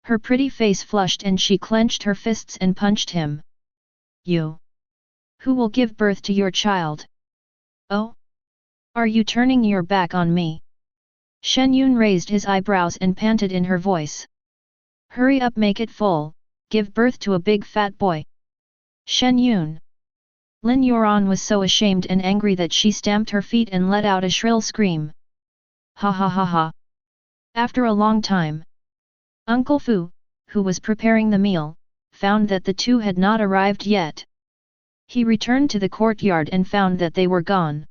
Her pretty face flushed and she clenched her fists and punched him. You! Who will give birth to your child? Oh? Are you turning your back on me? Shen Yun raised his eyebrows and panted in her voice. Hurry up, make it full, give birth to a big fat boy. Shen Yun! Lin Yuan was so ashamed and angry that she stamped her feet and let out a shrill scream. Ha ha ha ha. After a long time, Uncle Fu, who was preparing the meal, found that the two had not arrived yet. He returned to the courtyard and found that they were gone.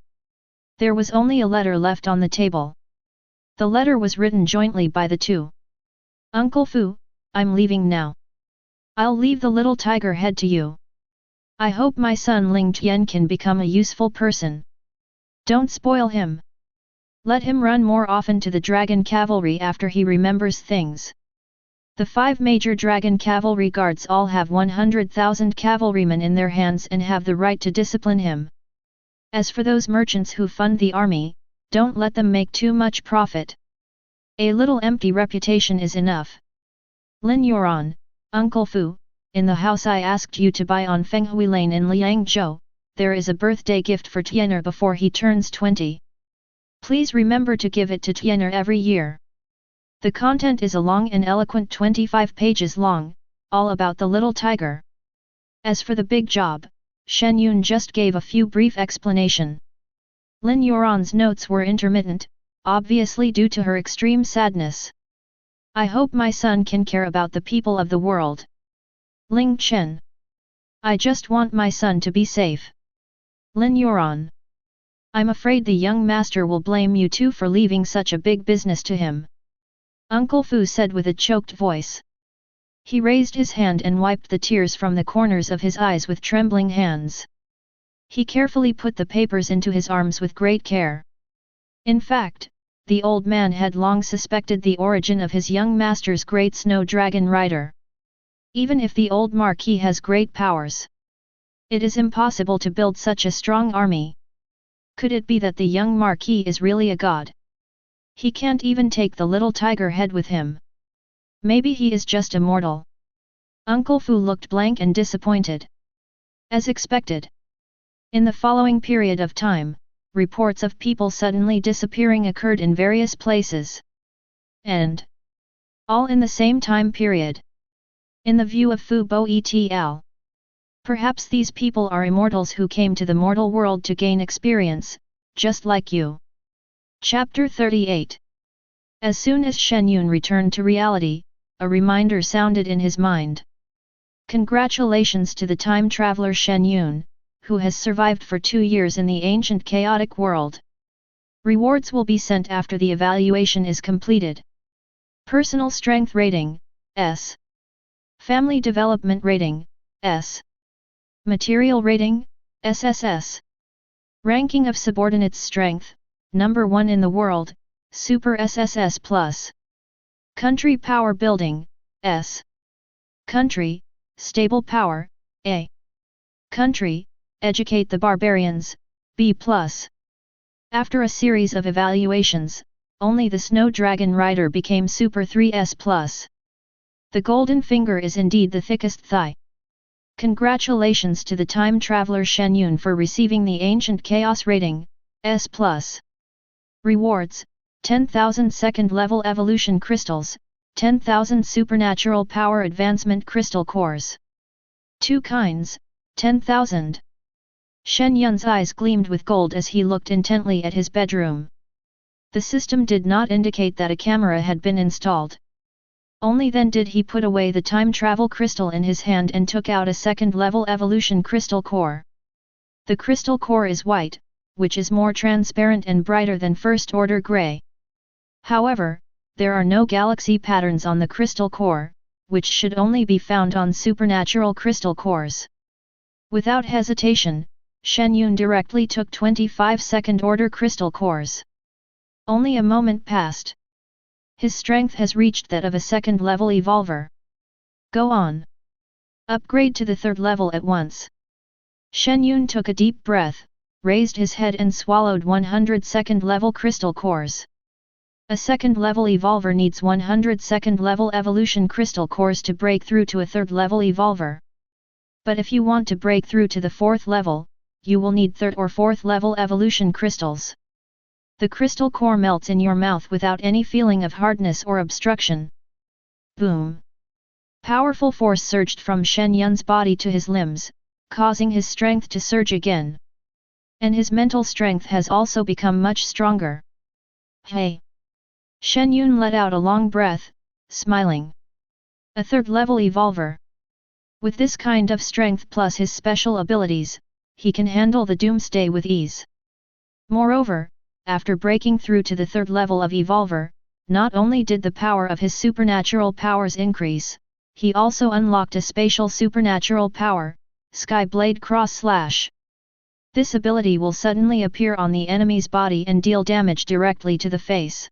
There was only a letter left on the table. The letter was written jointly by the two. Uncle Fu, I'm leaving now. I'll leave the little tiger head to you. I hope my son Ling Tian can become a useful person. Don't spoil him. Let him run more often to the dragon cavalry after he remembers things. The 5 major dragon cavalry guards all have 100,000 cavalrymen in their hands and have the right to discipline him. As for those merchants who fund the army, don't let them make too much profit. A little empty reputation is enough. Lin Yuan, Uncle Fu, in the house I asked you to buy on Fenghui Lane in Liangzhou, there is a birthday gift for Tian'er before he turns 20. Please remember to give it to Tian'er every year. The content is a long and eloquent 25 pages long, all about the little tiger. As for the big job, Shen Yun just gave a few brief explanation. Lin Yuan's notes were intermittent, obviously due to her extreme sadness. I hope my son can care about the people of the world. Ling Chen. I just want my son to be safe. Lin Yuan. I'm afraid the young master will blame you too for leaving such a big business to him. Uncle Fu said with a choked voice. He raised his hand and wiped the tears from the corners of his eyes with trembling hands. He carefully put the papers into his arms with great care. In fact, the old man had long suspected the origin of his young master's great Snow Dragon rider. Even if the old Marquis has great powers, it is impossible to build such a strong army. Could it be that the young Marquis is really a god? He can't even take the little tiger head with him. Maybe he is just a mortal. Uncle Fu looked blank and disappointed. As expected. In the following period of time, reports of people suddenly disappearing occurred in various places. And all in the same time period. In the view of Fu Bo et. Perhaps these people are immortals who came to the mortal world to gain experience, just like you. Chapter 38. As soon as Shen Yun returned to reality, a reminder sounded in his mind. Congratulations to the time traveler Shen Yun, who has survived for 2 years in the ancient chaotic world. Rewards will be sent after the evaluation is completed. Personal Strength Rating, S. Family Development Rating, S. Material Rating, SSS. Ranking of Subordinates Strength, Number 1 in the world, Super SSS+. Country Power Building, S. Country, Stable Power, A. Country, Educate the Barbarians, B+. After a series of evaluations, only the Snow Dragon Rider became Super 3S+. The golden finger is indeed the thickest thigh. Congratulations to the time traveler Shen Yun for receiving the Ancient Chaos Rating, S+. Rewards, 10,000 second level evolution crystals, 10,000 supernatural power advancement crystal cores. 2 kinds, 10,000. Shen Yun's eyes gleamed with gold as he looked intently at his bedroom. The system did not indicate that a camera had been installed. Only then did he put away the time travel crystal in his hand and took out a second level evolution crystal core. The crystal core is white, which is more transparent and brighter than first order gray. However, there are no galaxy patterns on the crystal core, which should only be found on supernatural crystal cores. Without hesitation, Shen Yun directly took 25 second order crystal cores. Only a moment passed. His strength has reached that of a second level evolver. Go on. Upgrade to the 3rd level at once. Shen Yun took a deep breath, raised his head and swallowed 100 second level crystal cores. A second level evolver needs 100 second level evolution crystal cores to break through to a 3rd level evolver. But if you want to break through to the 4th level, you will need 3rd or 4th level evolution crystals. The crystal core melts in your mouth without any feeling of hardness or obstruction. Boom! Powerful force surged from Shen Yun's body to his limbs, causing his strength to surge again. And his mental strength has also become much stronger. Hey! Shen Yun let out a long breath, smiling. A third-level evolver. With this kind of strength plus his special abilities, he can handle the doomsday with ease. Moreover, after breaking through to the third level of evolver, not only did the power of his supernatural powers increase, he also unlocked a spatial supernatural power, Sky Blade Cross Slash. This ability will suddenly appear on the enemy's body and deal damage directly to the face.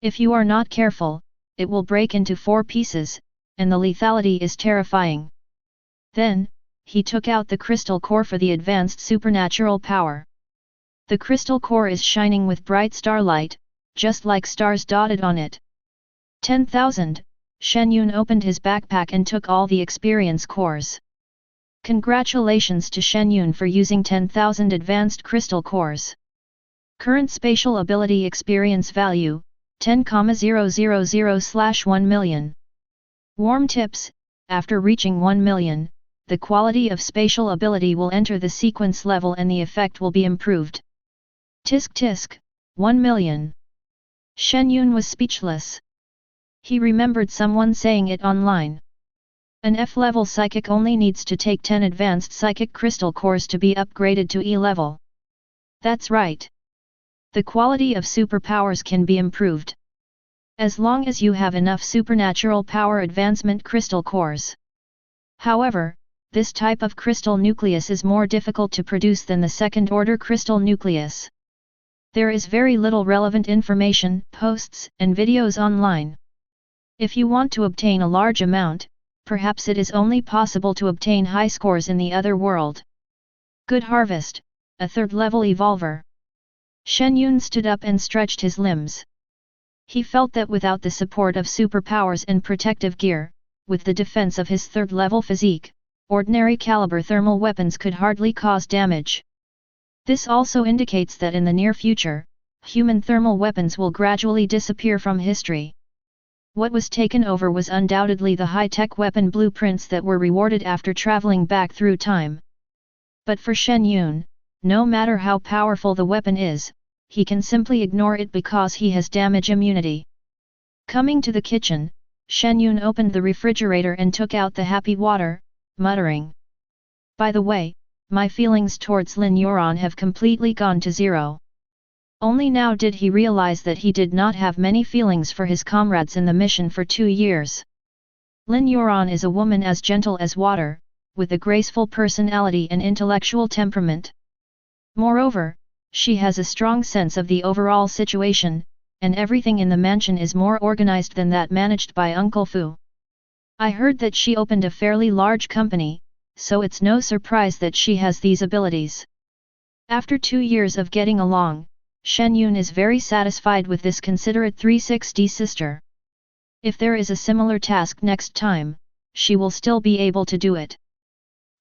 If you are not careful, it will break into 4 pieces, and the lethality is terrifying. Then, he took out the crystal core for the advanced supernatural power. The crystal core is shining with bright starlight, just like stars dotted on it. 10,000, Shen Yun opened his backpack and took all the experience cores. Congratulations to Shen Yun for using 10,000 advanced crystal cores. Current spatial ability experience value, 10,000/1 million. Warm tips, after reaching 1 million, the quality of spatial ability will enter the sequence level and the effect will be improved. Tisk tisk, 1 million. Shen Yun was speechless. He remembered someone saying it online. An F-level psychic only needs to take 10 advanced psychic crystal cores to be upgraded to E-level. That's right. The quality of superpowers can be improved. As long as you have enough supernatural power advancement crystal cores. However, this type of crystal nucleus is more difficult to produce than the second-order crystal nucleus. There is very little relevant information, posts, and videos online. If you want to obtain a large amount, perhaps it is only possible to obtain high scores in the other world. Good harvest, a third-level evolver. Shen Yun stood up and stretched his limbs. He felt that without the support of superpowers and protective gear, with the defense of his third-level physique, ordinary caliber thermal weapons could hardly cause damage. This also indicates that in the near future, human thermal weapons will gradually disappear from history. What was taken over was undoubtedly the high-tech weapon blueprints that were rewarded after traveling back through time. But for Shen Yun, no matter how powerful the weapon is, he can simply ignore it because he has damage immunity. Coming to the kitchen, Shen Yun opened the refrigerator and took out the happy water, muttering. By the way, my feelings towards Lin Yuan have completely gone to zero. Only now did he realize that he did not have many feelings for his comrades in the mission for 2 years. Lin Yuan is a woman as gentle as water, with a graceful personality and intellectual temperament. Moreover, she has a strong sense of the overall situation, and everything in the mansion is more organized than that managed by Uncle Fu. I heard that she opened a fairly large company, so it's no surprise that she has these abilities. After 2 years of getting along, Shen Yun is very satisfied with this considerate 360 sister. If there is a similar task next time, she will still be able to do it.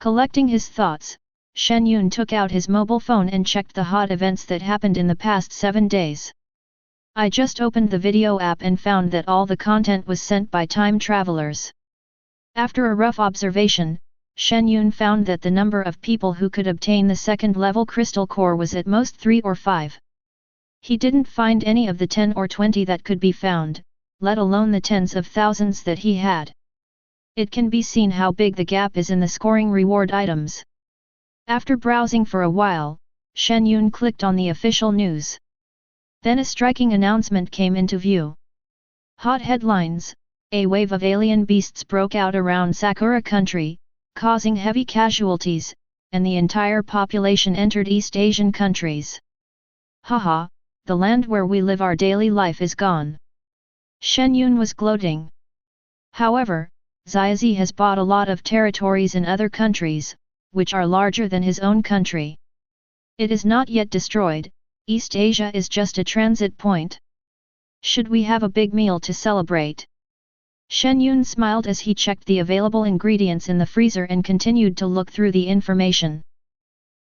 Collecting his thoughts, Shen Yun took out his mobile phone and checked the hot events that happened in the past 7 days. I just opened the video app and found that all the content was sent by time travelers. After a rough observation, Shen Yun found that the number of people who could obtain the second-level crystal core was at most 3 or 5. He didn't find any of the 10 or 20 that could be found, let alone the tens of thousands that he had. It can be seen how big the gap is in the scoring reward items. After browsing for a while, Shen Yun clicked on the official news. Then a striking announcement came into view. Hot headlines: a wave of alien beasts broke out around Sakura country, causing heavy casualties, and the entire population entered East Asian countries. Haha, the land where we live our daily life is gone. Shen Yun was gloating. However, Xiaozi has bought a lot of territories in other countries, which are larger than his own country. It is not yet destroyed, East Asia is just a transit point. Should we have a big meal to celebrate? Shen Yun smiled as he checked the available ingredients in the freezer and continued to look through the information.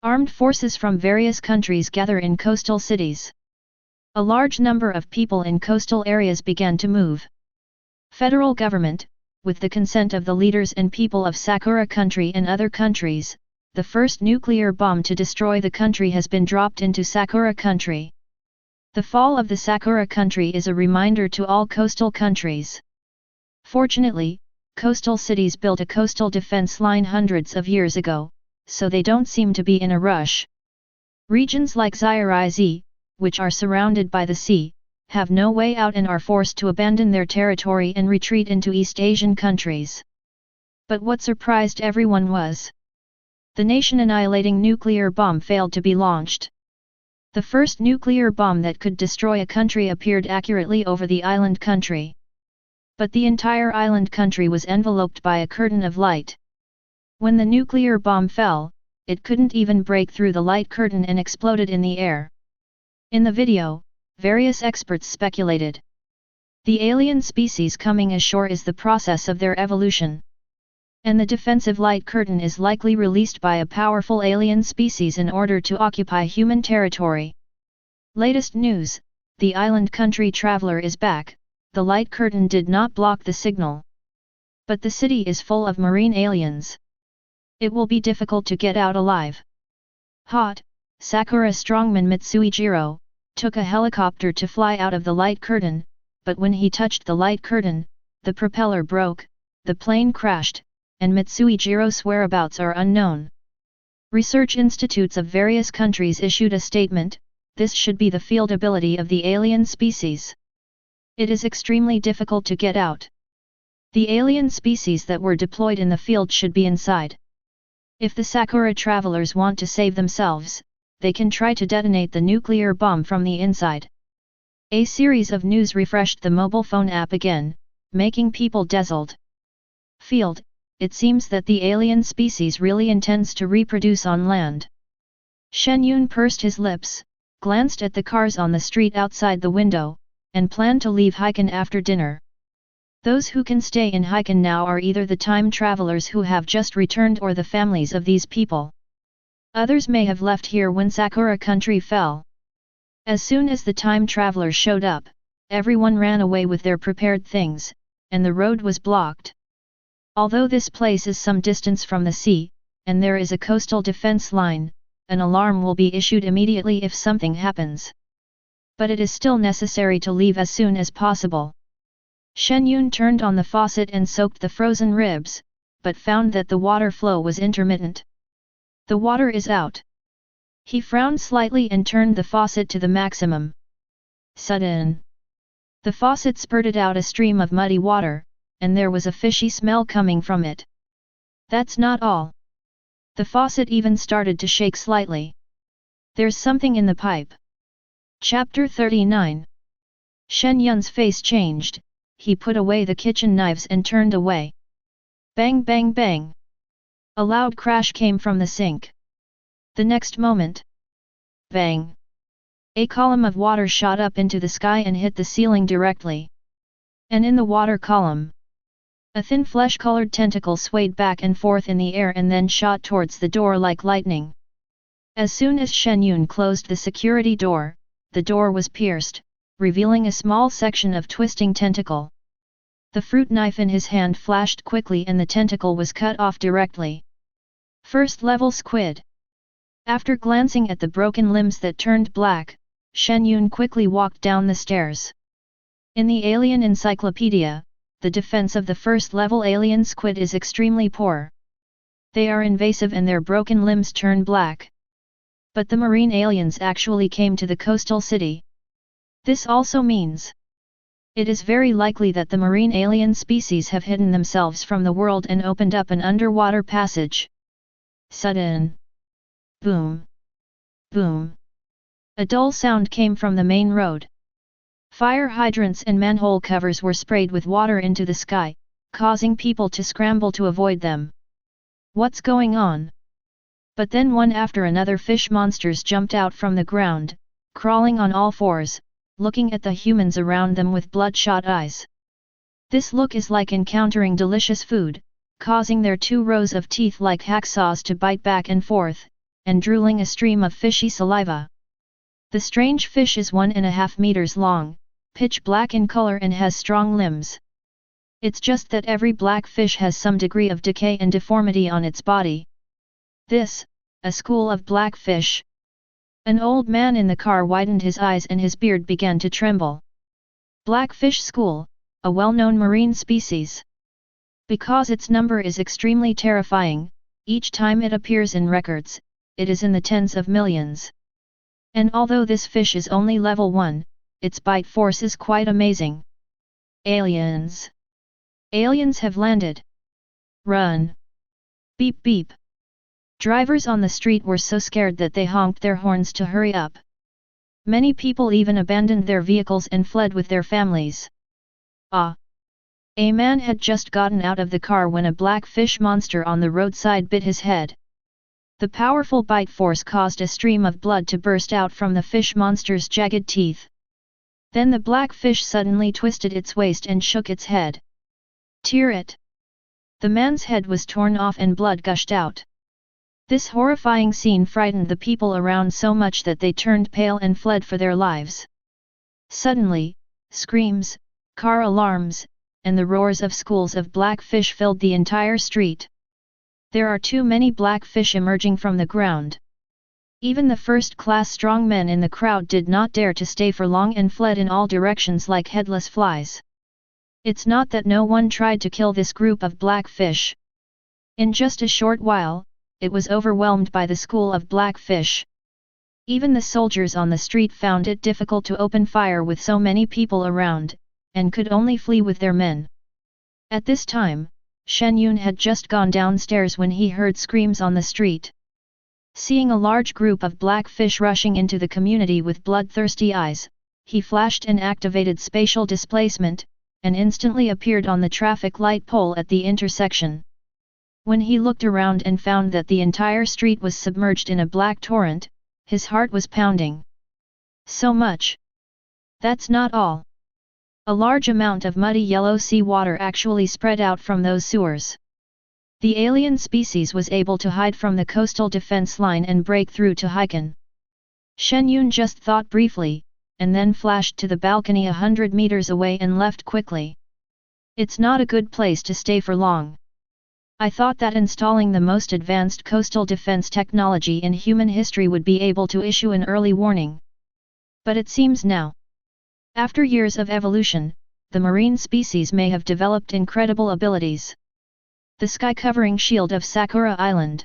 Armed forces from various countries gather in coastal cities. A large number of people in coastal areas began to move. Federal government, with the consent of the leaders and people of Sakura country and other countries, the first nuclear bomb to destroy the country has been dropped into Sakura country. The fall of the Sakura country is a reminder to all coastal countries. Fortunately, coastal cities built a coastal defense line hundreds of years ago, so they don't seem to be in a rush. Regions like Xiarizi, which are surrounded by the sea, have no way out and are forced to abandon their territory and retreat into East Asian countries. But what surprised everyone was the nation-annihilating nuclear bomb failed to be launched. The first nuclear bomb that could destroy a country appeared accurately over the island country. But the entire island country was enveloped by a curtain of light. When the nuclear bomb fell, it couldn't even break through the light curtain and exploded in the air. In the video, various experts speculated. The alien species coming ashore is the process of their evolution. And the defensive light curtain is likely released by a powerful alien species in order to occupy human territory. Latest news, the island country traveler is back. The light curtain did not block the signal. But the city is full of marine aliens. It will be difficult to get out alive. Hot, Sakura strongman Mitsuijiro took a helicopter to fly out of the light curtain, but when he touched the light curtain, the propeller broke, the plane crashed, and Mitsuijiro's whereabouts are unknown. Research institutes of various countries issued a statement, this should be the field ability of the alien species. It is extremely difficult to get out. The alien species that were deployed in the field should be inside. If the Sakura travelers want to save themselves, they can try to detonate the nuclear bomb from the inside. A series of news refreshed the mobile phone app again, making people dazzled. Field, it seems that the alien species really intends to reproduce on land. Shen Yun pursed his lips, glanced at the cars on the street outside the window, and planned to leave Heiken after dinner. Those who can stay in Heiken now are either the time travelers who have just returned or the families of these people. Others may have left here when Sakura country fell. As soon as the time travelers showed up, everyone ran away with their prepared things, and the road was blocked. Although this place is some distance from the sea, and there is a coastal defense line, an alarm will be issued immediately if something happens. But it is still necessary to leave as soon as possible. Shen Yun turned on the faucet and soaked the frozen ribs, but found that the water flow was intermittent. The water is out. He frowned slightly and turned the faucet to the maximum. Sudden. The faucet spurted out a stream of muddy water, and there was a fishy smell coming from it. That's not all. The faucet even started to shake slightly. There's something in the pipe. Chapter 39. Shen Yun's face changed, he put away the kitchen knives and turned away. Bang bang bang. A loud crash came from the sink. The next moment. Bang. A column of water shot up into the sky and hit the ceiling directly. And in the water column, a thin flesh-colored tentacle swayed back and forth in the air and then shot towards the door like lightning. As soon as Shen Yun closed the security door, the door was pierced, revealing a small section of twisting tentacle. The fruit knife in his hand flashed quickly and the tentacle was cut off directly. First level squid. After glancing at the broken limbs that turned black, Shen Yun quickly walked down the stairs. In the Alien Encyclopedia, the defense of the first level alien squid is extremely poor. They are invasive and their broken limbs turn black. But the marine aliens actually came to the coastal city. This also means it is very likely that the marine alien species have hidden themselves from the world and opened up an underwater passage. Sudden. Boom. Boom. A dull sound came from the main road. Fire hydrants and manhole covers were sprayed with water into the sky, causing people to scramble to avoid them. What's going on? But then one after another fish monsters jumped out from the ground, crawling on all fours, looking at the humans around them with bloodshot eyes. This look is like encountering delicious food, causing their 2 rows of teeth like hacksaws to bite back and forth, and drooling a stream of fishy saliva. The strange fish is 1.5 meters long, pitch black in color and has strong limbs. It's just that every black fish has some degree of decay and deformity on its body. This, a school of blackfish. An old man in the car widened his eyes and his beard began to tremble. Blackfish school, a well-known marine species. Because its number is extremely terrifying, each time it appears in records, it is in the tens of millions. And although this fish is only level 1, its bite force is quite amazing. Aliens! Aliens have landed! Run! Beep beep! Drivers on the street were so scared that they honked their horns to hurry up. Many people even abandoned their vehicles and fled with their families. Ah! A man had just gotten out of the car when a blackfish monster on the roadside bit his head. The powerful bite force caused a stream of blood to burst out from the fish monster's jagged teeth. Then the blackfish suddenly twisted its waist and shook its head. Tear it! The man's head was torn off and blood gushed out. This horrifying scene frightened the people around so much that they turned pale and fled for their lives. Suddenly, screams, car alarms, and the roars of schools of blackfish filled the entire street. There are too many blackfish emerging from the ground. Even the first-class strong men in the crowd did not dare to stay for long and fled in all directions like headless flies. It's not that no one tried to kill this group of blackfish. In just a short while, it was overwhelmed by the school of blackfish. Even the soldiers on the street found it difficult to open fire with so many people around, and could only flee with their men. At this time, Shen Yun had just gone downstairs when he heard screams on the street. Seeing a large group of blackfish rushing into the community with bloodthirsty eyes, he flashed and activated spatial displacement, and instantly appeared on the traffic light pole at the intersection. When he looked around and found that the entire street was submerged in a black torrent, his heart was pounding. So much! That's not all. A large amount of muddy yellow sea water actually spread out from those sewers. The alien species was able to hide from the coastal defense line and break through to Hiken. Shen Yun just thought briefly, and then flashed to the balcony 100 meters away and left quickly. It's not a good place to stay for long. I thought that installing the most advanced coastal defense technology in human history would be able to issue an early warning. But it seems now. After years of evolution, the marine species may have developed incredible abilities. The sky-covering shield of Sakura Island.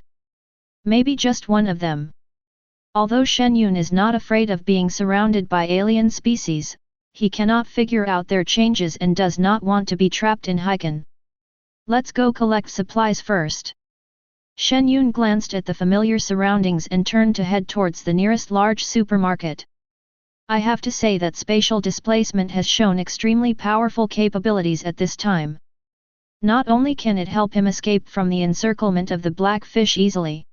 Maybe just one of them. Although Shen Yun is not afraid of being surrounded by alien species, he cannot figure out their changes and does not want to be trapped in Hiken. Let's go collect supplies first. Shen Yun glanced at the familiar surroundings and turned to head towards the nearest large supermarket. I have to say that spatial displacement has shown extremely powerful capabilities at this time. Not only can it help him escape from the encirclement of the blackfish easily.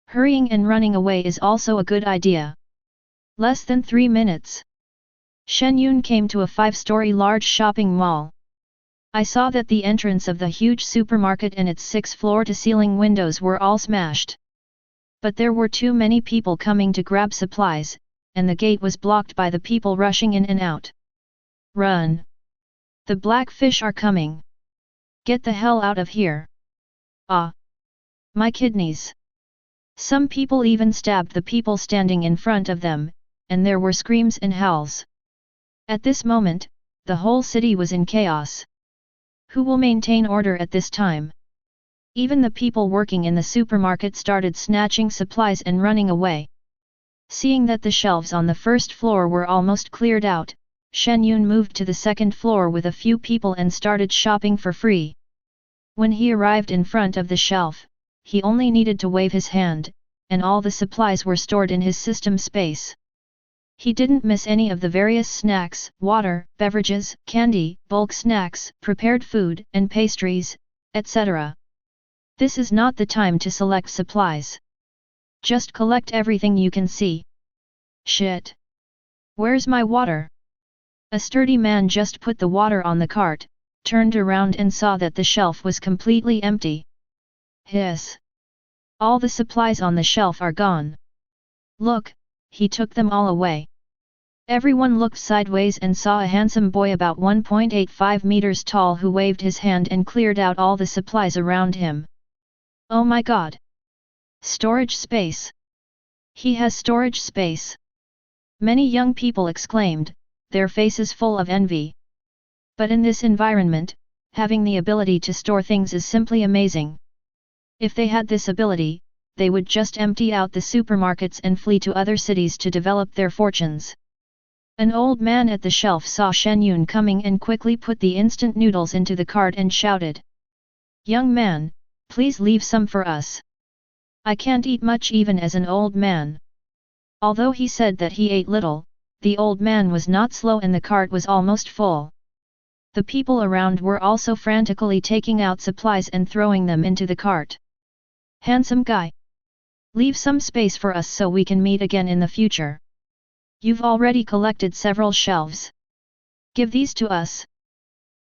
Hurrying and running away is also a good idea. Less than 3 minutes. Shen Yun came to a 5-story large shopping mall. I saw that the entrance of the huge supermarket and its 6 floor-to-ceiling windows were all smashed. But there were too many people coming to grab supplies, and the gate was blocked by the people rushing in and out. Run! The blackfish are coming! Get the hell out of here! Ah! My kidneys! Some people even stabbed the people standing in front of them, and there were screams and howls. At this moment, the whole city was in chaos. Who will maintain order at this time? Even the people working in the supermarket started snatching supplies and running away. Seeing that the shelves on the first floor were almost cleared out, Shen Yun moved to the second floor with a few people and started shopping for free. When he arrived in front of the shelf, he only needed to wave his hand, and all the supplies were stored in his system space. He didn't miss any of the various snacks, water, beverages, candy, bulk snacks, prepared food, and pastries, etc. This is not the time to select supplies. Just collect everything you can see. Shit! Where's my water? A sturdy man just put the water on the cart, turned around and saw that the shelf was completely empty. Hiss! All the supplies on the shelf are gone. Look! He took them all away. Everyone looked sideways and saw a handsome boy about 1.85 meters tall who waved his hand and cleared out all the supplies around him. Oh my god! Storage space. He has storage space. Many young people exclaimed, their faces full of envy. But in this environment, having the ability to store things is simply amazing. If they had this ability, they would just empty out the supermarkets and flee to other cities to develop their fortunes. An old man at the shelf saw Shen Yun coming and quickly put the instant noodles into the cart and shouted. "Young man, please leave some for us. I can't eat much even as an old man." Although he said that he ate little, the old man was not slow and the cart was almost full. The people around were also frantically taking out supplies and throwing them into the cart. "Handsome guy. Leave some space for us so we can meet again in the future. You've already collected several shelves. Give these to us."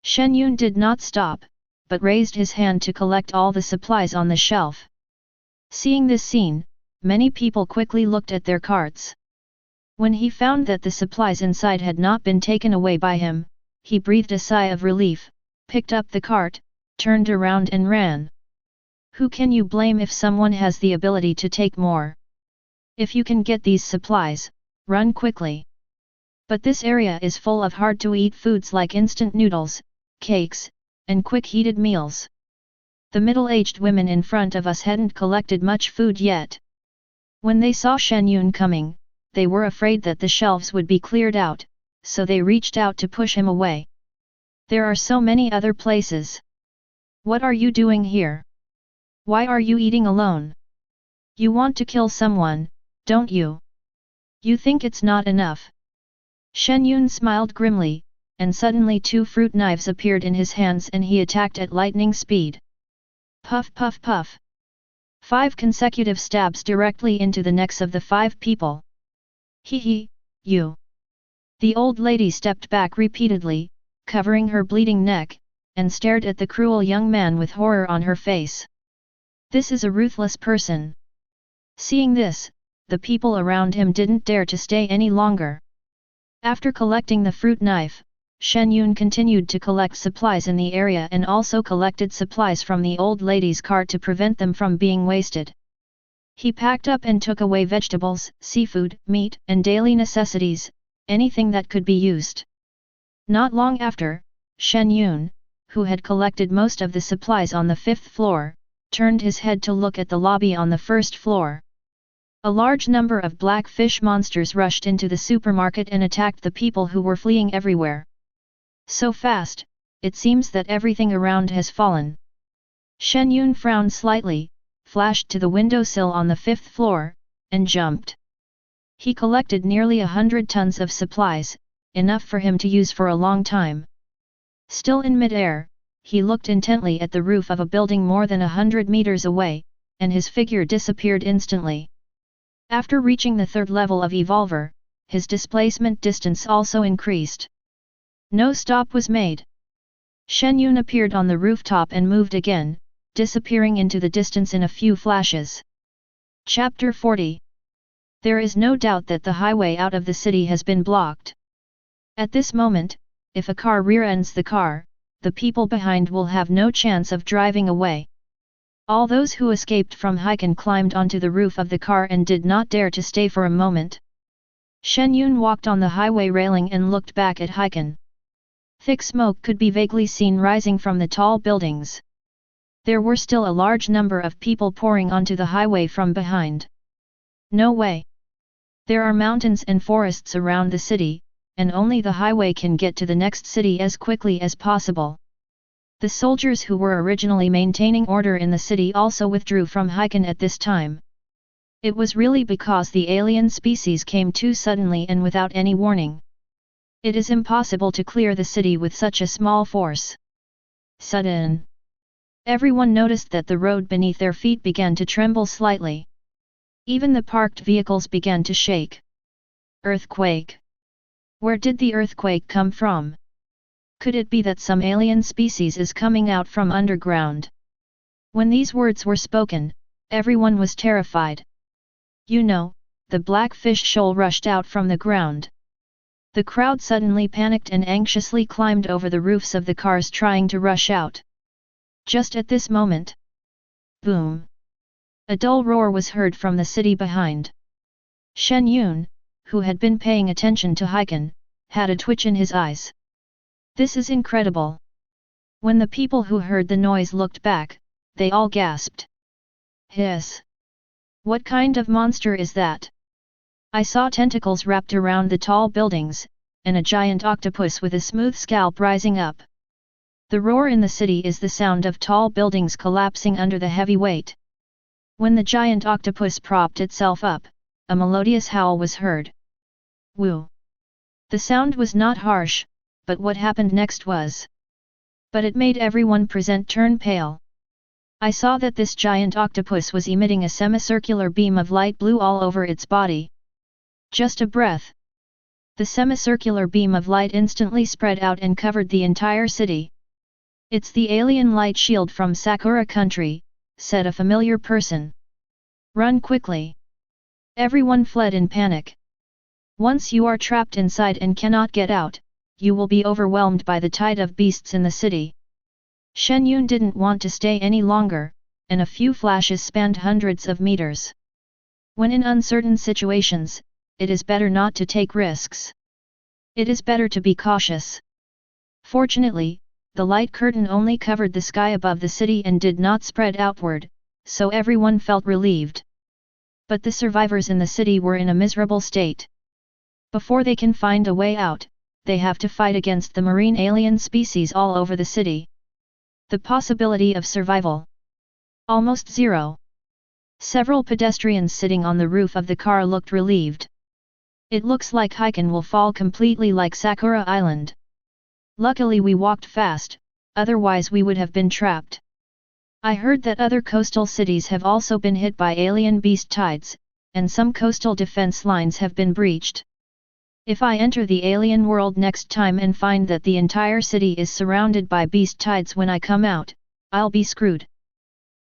Shen Yun did not stop, but raised his hand to collect all the supplies on the shelf. Seeing this scene, many people quickly looked at their carts. When he found that the supplies inside had not been taken away by him, he breathed a sigh of relief, picked up the cart, turned around and ran. Who can you blame if someone has the ability to take more? If you can get these supplies, run quickly. But this area is full of hard-to-eat foods like instant noodles, cakes, and quick-heated meals. The middle-aged women in front of us hadn't collected much food yet. When they saw Shen Yun coming, they were afraid that the shelves would be cleared out, so they reached out to push him away. "There are so many other places. What are you doing here? Why are you eating alone? You want to kill someone, don't you? You think it's not enough?" Shen Yun smiled grimly, and suddenly 2 fruit knives appeared in his hands and he attacked at lightning speed. Puff puff puff. 5 consecutive stabs directly into the necks of the 5 people. "Hee, you." The old lady stepped back repeatedly, covering her bleeding neck, and stared at the cruel young man with horror on her face. This is a ruthless person. Seeing this, the people around him didn't dare to stay any longer. After collecting the fruit knife, Shen Yun continued to collect supplies in the area and also collected supplies from the old lady's cart to prevent them from being wasted. He packed up and took away vegetables, seafood, meat, and daily necessities, anything that could be used. Not long after, Shen Yun, who had collected most of the supplies on the 5th floor, turned his head to look at the lobby on the 1st floor. A large number of black fish monsters rushed into the supermarket and attacked the people who were fleeing everywhere. So fast, it seems that everything around has fallen. Shen Yun frowned slightly, flashed to the windowsill on the 5th floor, and jumped. He collected nearly 100 tons of supplies, enough for him to use for a long time. Still in mid-air, he looked intently at the roof of a building more than 100 meters away, and his figure disappeared instantly. After reaching the 3rd level of Evolver, his displacement distance also increased. No stop was made. Shen Yun appeared on the rooftop and moved again, disappearing into the distance in a few flashes. Chapter 40. There is no doubt that the highway out of the city has been blocked. At this moment, if a car rear-ends the car, the people behind will have no chance of driving away. All those who escaped from Heiken climbed onto the roof of the car and did not dare to stay for a moment. Shen Yun walked on the highway railing and looked back at Heiken. Thick smoke could be vaguely seen rising from the tall buildings. There were still a large number of people pouring onto the highway from behind. No way. There are mountains and forests around the city, and only the highway can get to the next city as quickly as possible. The soldiers who were originally maintaining order in the city also withdrew from Heiken at this time. It was really because the alien species came too suddenly and without any warning. It is impossible to clear the city with such a small force. Sudden. Everyone noticed that the road beneath their feet began to tremble slightly. Even the parked vehicles began to shake. Earthquake. Where did the earthquake come from? Could it be that some alien species is coming out from underground? When these words were spoken, everyone was terrified. You know, the black fish shoal rushed out from the ground. The crowd suddenly panicked and anxiously climbed over the roofs of the cars trying to rush out. Just at this moment. Boom! A dull roar was heard from the city behind. Shen Yun, who had been paying attention to Hiken, had a twitch in his eyes. This is incredible. When the people who heard the noise looked back, they all gasped. Hiss! What kind of monster is that? I saw tentacles wrapped around the tall buildings, and a giant octopus with a smooth scalp rising up. The roar in the city is the sound of tall buildings collapsing under the heavy weight. When the giant octopus propped itself up, a melodious howl was heard. Woo! The sound was not harsh, but what happened next was. But it made everyone present turn pale. I saw that this giant octopus was emitting a semicircular beam of light blue all over its body. Just a breath. The semicircular beam of light instantly spread out and covered the entire city. It's the alien light shield from Sakura country, said a familiar person. Run quickly. Everyone fled in panic. Once you are trapped inside and cannot get out, you will be overwhelmed by the tide of beasts in the city. Shen Yun didn't want to stay any longer, and a few flashes spanned hundreds of meters. When in uncertain situations, it is better not to take risks. It is better to be cautious. Fortunately, the light curtain only covered the sky above the city and did not spread outward, so everyone felt relieved. But the survivors in the city were in a miserable state. Before they can find a way out, they have to fight against the marine alien species all over the city. The possibility of survival. Almost zero. Several pedestrians sitting on the roof of the car looked relieved. It looks like Hiken will fall completely like Sakura Island. Luckily we walked fast, otherwise we would have been trapped. I heard that other coastal cities have also been hit by alien beast tides, and some coastal defense lines have been breached. If I enter the alien world next time and find that the entire city is surrounded by beast tides when I come out, I'll be screwed.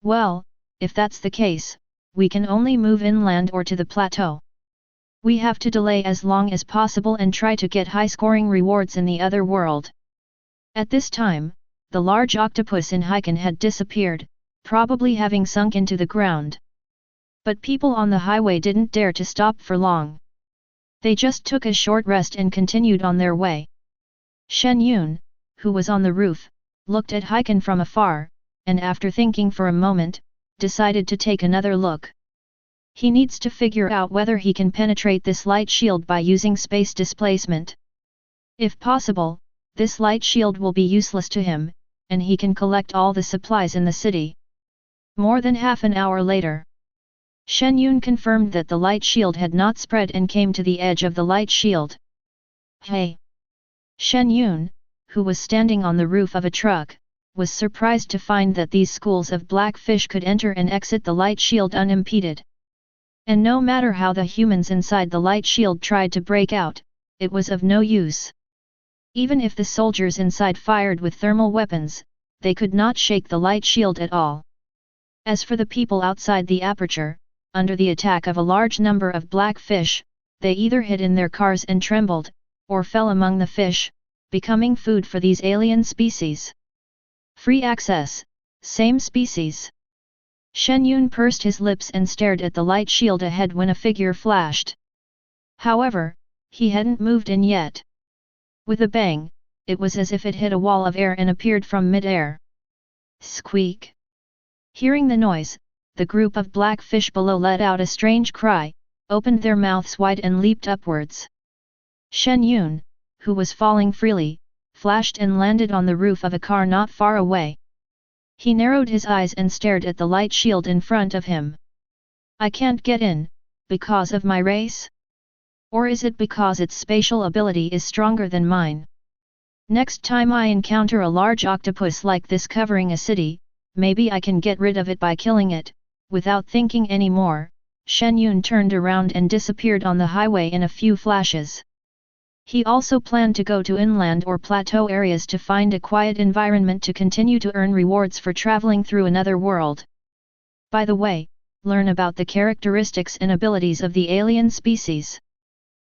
Well, if that's the case, we can only move inland or to the plateau. We have to delay as long as possible and try to get high-scoring rewards in the other world. At this time, the large octopus in Hiken had disappeared, probably having sunk into the ground. But people on the highway didn't dare to stop for long. They just took a short rest and continued on their way. Shen Yun, who was on the roof, looked at Hiken from afar, and after thinking for a moment, decided to take another look. He needs to figure out whether he can penetrate this light shield by using space displacement. If possible, this light shield will be useless to him, and he can collect all the supplies in the city. More than half an hour later, Shen Yun confirmed that the light shield had not spread and came to the edge of the light shield. Hey! Shen Yun, who was standing on the roof of a truck, was surprised to find that these schools of black fish could enter and exit the light shield unimpeded. And no matter how the humans inside the light shield tried to break out, it was of no use. Even if the soldiers inside fired with thermal weapons, they could not shake the light shield at all. As for the people outside the aperture, under the attack of a large number of black fish, they either hid in their cars and trembled, or fell among the fish, becoming food for these alien species. Free access, same species. Shen Yun pursed his lips and stared at the light shield ahead when a figure flashed. However, he hadn't moved in yet. With a bang, it was as if it hit a wall of air and appeared from mid-air. Squeak! Hearing the noise, the group of black fish below let out a strange cry, opened their mouths wide and leaped upwards. Shen Yun, who was falling freely, flashed and landed on the roof of a car not far away. He narrowed his eyes and stared at the light shield in front of him. I can't get in, because of my race? Or is it because its spatial ability is stronger than mine? Next time I encounter a large octopus like this covering a city, maybe I can get rid of it by killing it. Without thinking any more, Shen Yun turned around and disappeared on the highway in a few flashes. He also planned to go to inland or plateau areas to find a quiet environment to continue to earn rewards for traveling through another world. By the way, learn about the characteristics and abilities of the alien species.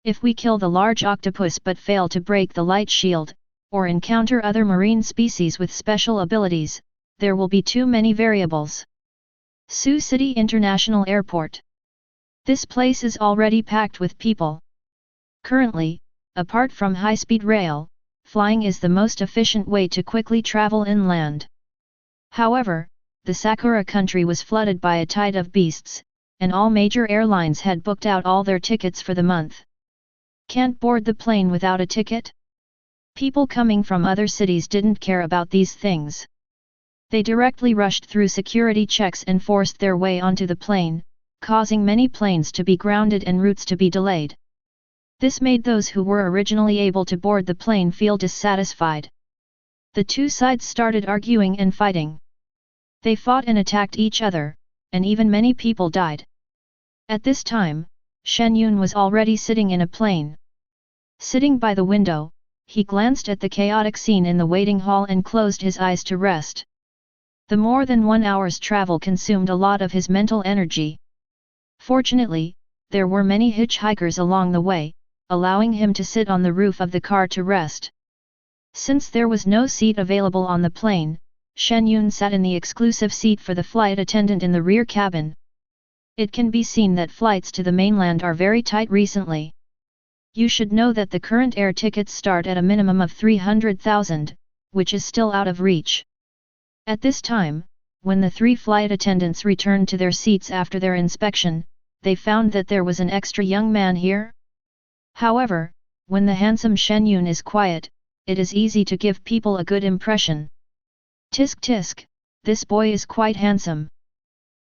If we kill the large octopus but fail to break the light shield, or encounter other marine species with special abilities, there will be too many variables. Sioux City International Airport. This place is already packed with people. Currently, apart from high-speed rail, flying is the most efficient way to quickly travel inland. However, the Sakura country was flooded by a tide of beasts, and all major airlines had booked out all their tickets for the month. Can't board the plane without a ticket? People coming from other cities didn't care about these things. They directly rushed through security checks and forced their way onto the plane, causing many planes to be grounded and routes to be delayed. This made those who were originally able to board the plane feel dissatisfied. The two sides started arguing and fighting. They fought and attacked each other, and even many people died. At this time, Shen Yun was already sitting in a plane. Sitting by the window, he glanced at the chaotic scene in the waiting hall and closed his eyes to rest. The more than 1 hour's travel consumed a lot of his mental energy. Fortunately, there were many hitchhikers along the way, allowing him to sit on the roof of the car to rest. Since there was no seat available on the plane, Shen Yun sat in the exclusive seat for the flight attendant in the rear cabin. It can be seen that flights to the mainland are very tight recently. You should know that the current air tickets start at a minimum of 300,000, which is still out of reach. At this time, when the 3 flight attendants returned to their seats after their inspection, they found that there was an extra young man here. However, when the handsome Shen Yun is quiet, it is easy to give people a good impression. Tisk tisk, this boy is quite handsome.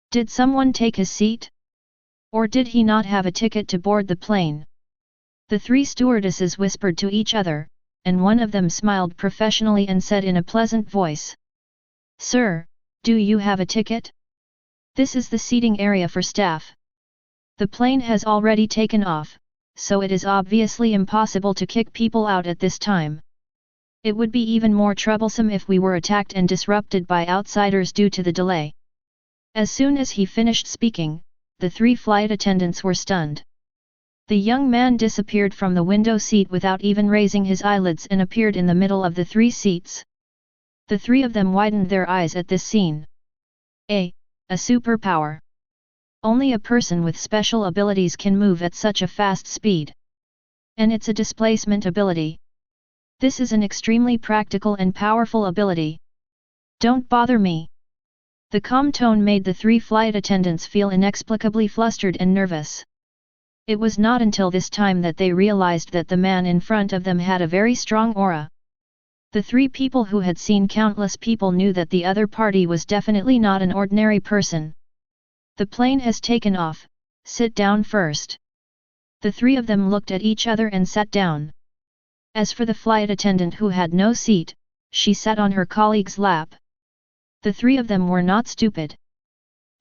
Did someone take his seat? Or did he not have a ticket to board the plane? The 3 stewardesses whispered to each other, and one of them smiled professionally and said in a pleasant voice, "Sir, do you have a ticket? This is the seating area for staff. The plane has already taken off, so it is obviously impossible to kick people out at this time. It would be even more troublesome if we were attacked and disrupted by outsiders due to the delay." As soon as he finished speaking, the 3 flight attendants were stunned. The young man disappeared from the window seat without even raising his eyelids and appeared in the middle of the 3 seats. The 3 of them widened their eyes at this scene. A superpower. Only a person with special abilities can move at such a fast speed. And it's a displacement ability. This is an extremely practical and powerful ability. Don't bother me. The calm tone made the 3 flight attendants feel inexplicably flustered and nervous. It was not until this time that they realized that the man in front of them had a very strong aura. The 3 people who had seen countless people knew that the other party was definitely not an ordinary person. The plane has taken off, sit down first. The 3 of them looked at each other and sat down. As for the flight attendant who had no seat, she sat on her colleague's lap. The 3 of them were not stupid.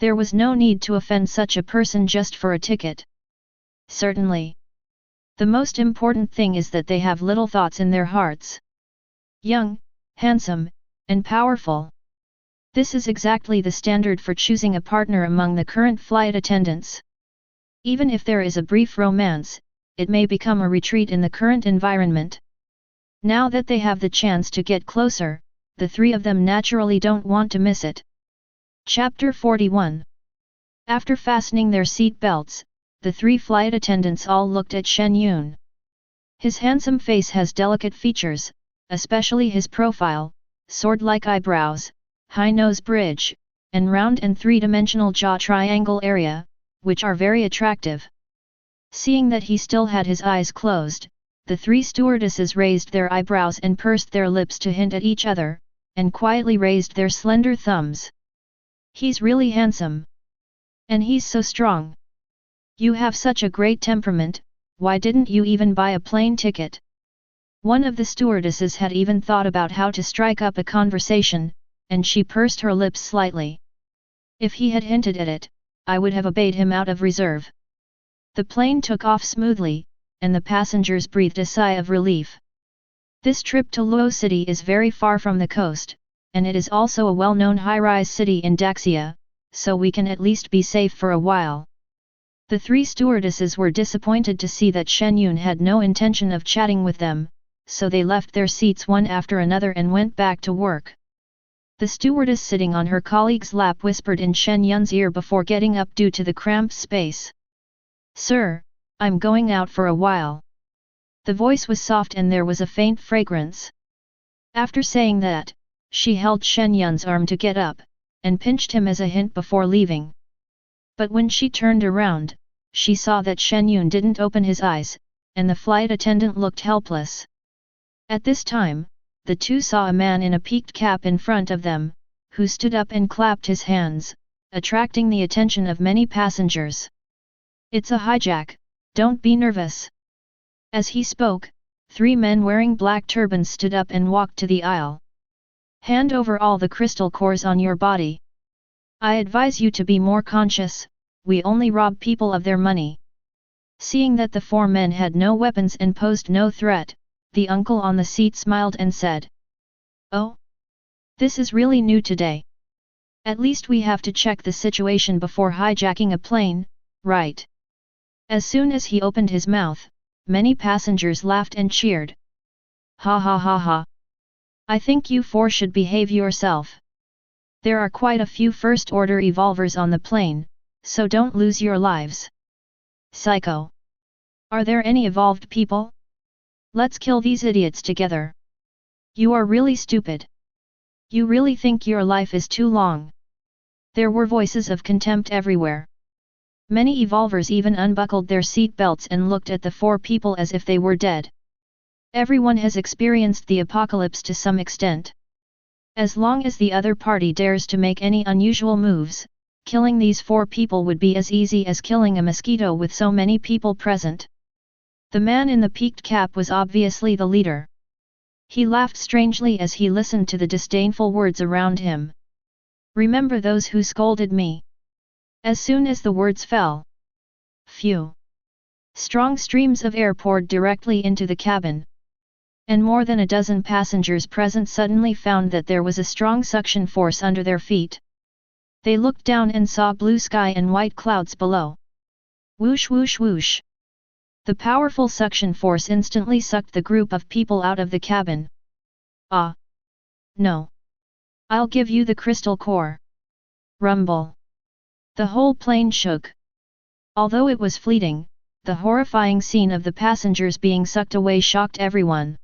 There was no need to offend such a person just for a ticket. Certainly. The most important thing is that they have little thoughts in their hearts. Young, handsome, and powerful. This is exactly the standard for choosing a partner among the current flight attendants. Even if there is a brief romance, it may become a retreat in the current environment. Now that they have the chance to get closer, the 3 of them naturally don't want to miss it. Chapter 41. After fastening their seat belts, the 3 flight attendants all looked at Shen Yun. His handsome face has delicate features, especially his profile, sword-like eyebrows, high nose bridge, and round and 3-dimensional jaw triangle area, which are very attractive. Seeing that he still had his eyes closed, the 3 stewardesses raised their eyebrows and pursed their lips to hint at each other, and quietly raised their slender thumbs. He's really handsome. And he's so strong. You have such a great temperament, why didn't you even buy a plane ticket? One of the stewardesses had even thought about how to strike up a conversation, and she pursed her lips slightly. If he had hinted at it, I would have obeyed him out of reserve. The plane took off smoothly, and the passengers breathed a sigh of relief. This trip to Luo City is very far from the coast, and it is also a well-known high-rise city in Daxia, so we can at least be safe for a while. The 3 stewardesses were disappointed to see that Shen Yun had no intention of chatting with them, so they left their seats one after another and went back to work. The stewardess sitting on her colleague's lap whispered in Shen Yun's ear before getting up due to the cramped space. "Sir, I'm going out for a while." The voice was soft and there was a faint fragrance. After saying that, she held Shen Yun's arm to get up, and pinched him as a hint before leaving. But when she turned around, she saw that Shen Yun didn't open his eyes, and the flight attendant looked helpless. At this time, the two saw a man in a peaked cap in front of them, who stood up and clapped his hands, attracting the attention of many passengers. "It's a hijack, don't be nervous." As he spoke, 3 men wearing black turbans stood up and walked to the aisle. "Hand over all the crystal cores on your body. I advise you to be more conscious, we only rob people of their money." Seeing that the 4 men had no weapons and posed no threat, the uncle on the seat smiled and said, "Oh? This is really new today. At least we have to check the situation before hijacking a plane, right?" As soon as he opened his mouth, many passengers laughed and cheered. "Ha ha ha ha. I think you 4 should behave yourself. There are quite a few first-order evolvers on the plane, so don't lose your lives." "Psycho. Are there any evolved people? Let's kill these idiots together. You are really stupid. You really think your life is too long?" There were voices of contempt everywhere. Many evolvers even unbuckled their seat belts and looked at the 4 people as if they were dead. Everyone has experienced the apocalypse to some extent. As long as the other party dares to make any unusual moves, killing these 4 people would be as easy as killing a mosquito with so many people present. The man in the peaked cap was obviously the leader. He laughed strangely as he listened to the disdainful words around him. "Remember those who scolded me?" As soon as the words fell, phew! Strong streams of air poured directly into the cabin. And more than a dozen passengers present suddenly found that there was a strong suction force under their feet. They looked down and saw blue sky and white clouds below. Whoosh whoosh whoosh! The powerful suction force instantly sucked the group of people out of the cabin. "Ah! No! I'll give you the crystal core!" Rumble! The whole plane shook. Although it was fleeting, the horrifying scene of the passengers being sucked away shocked everyone.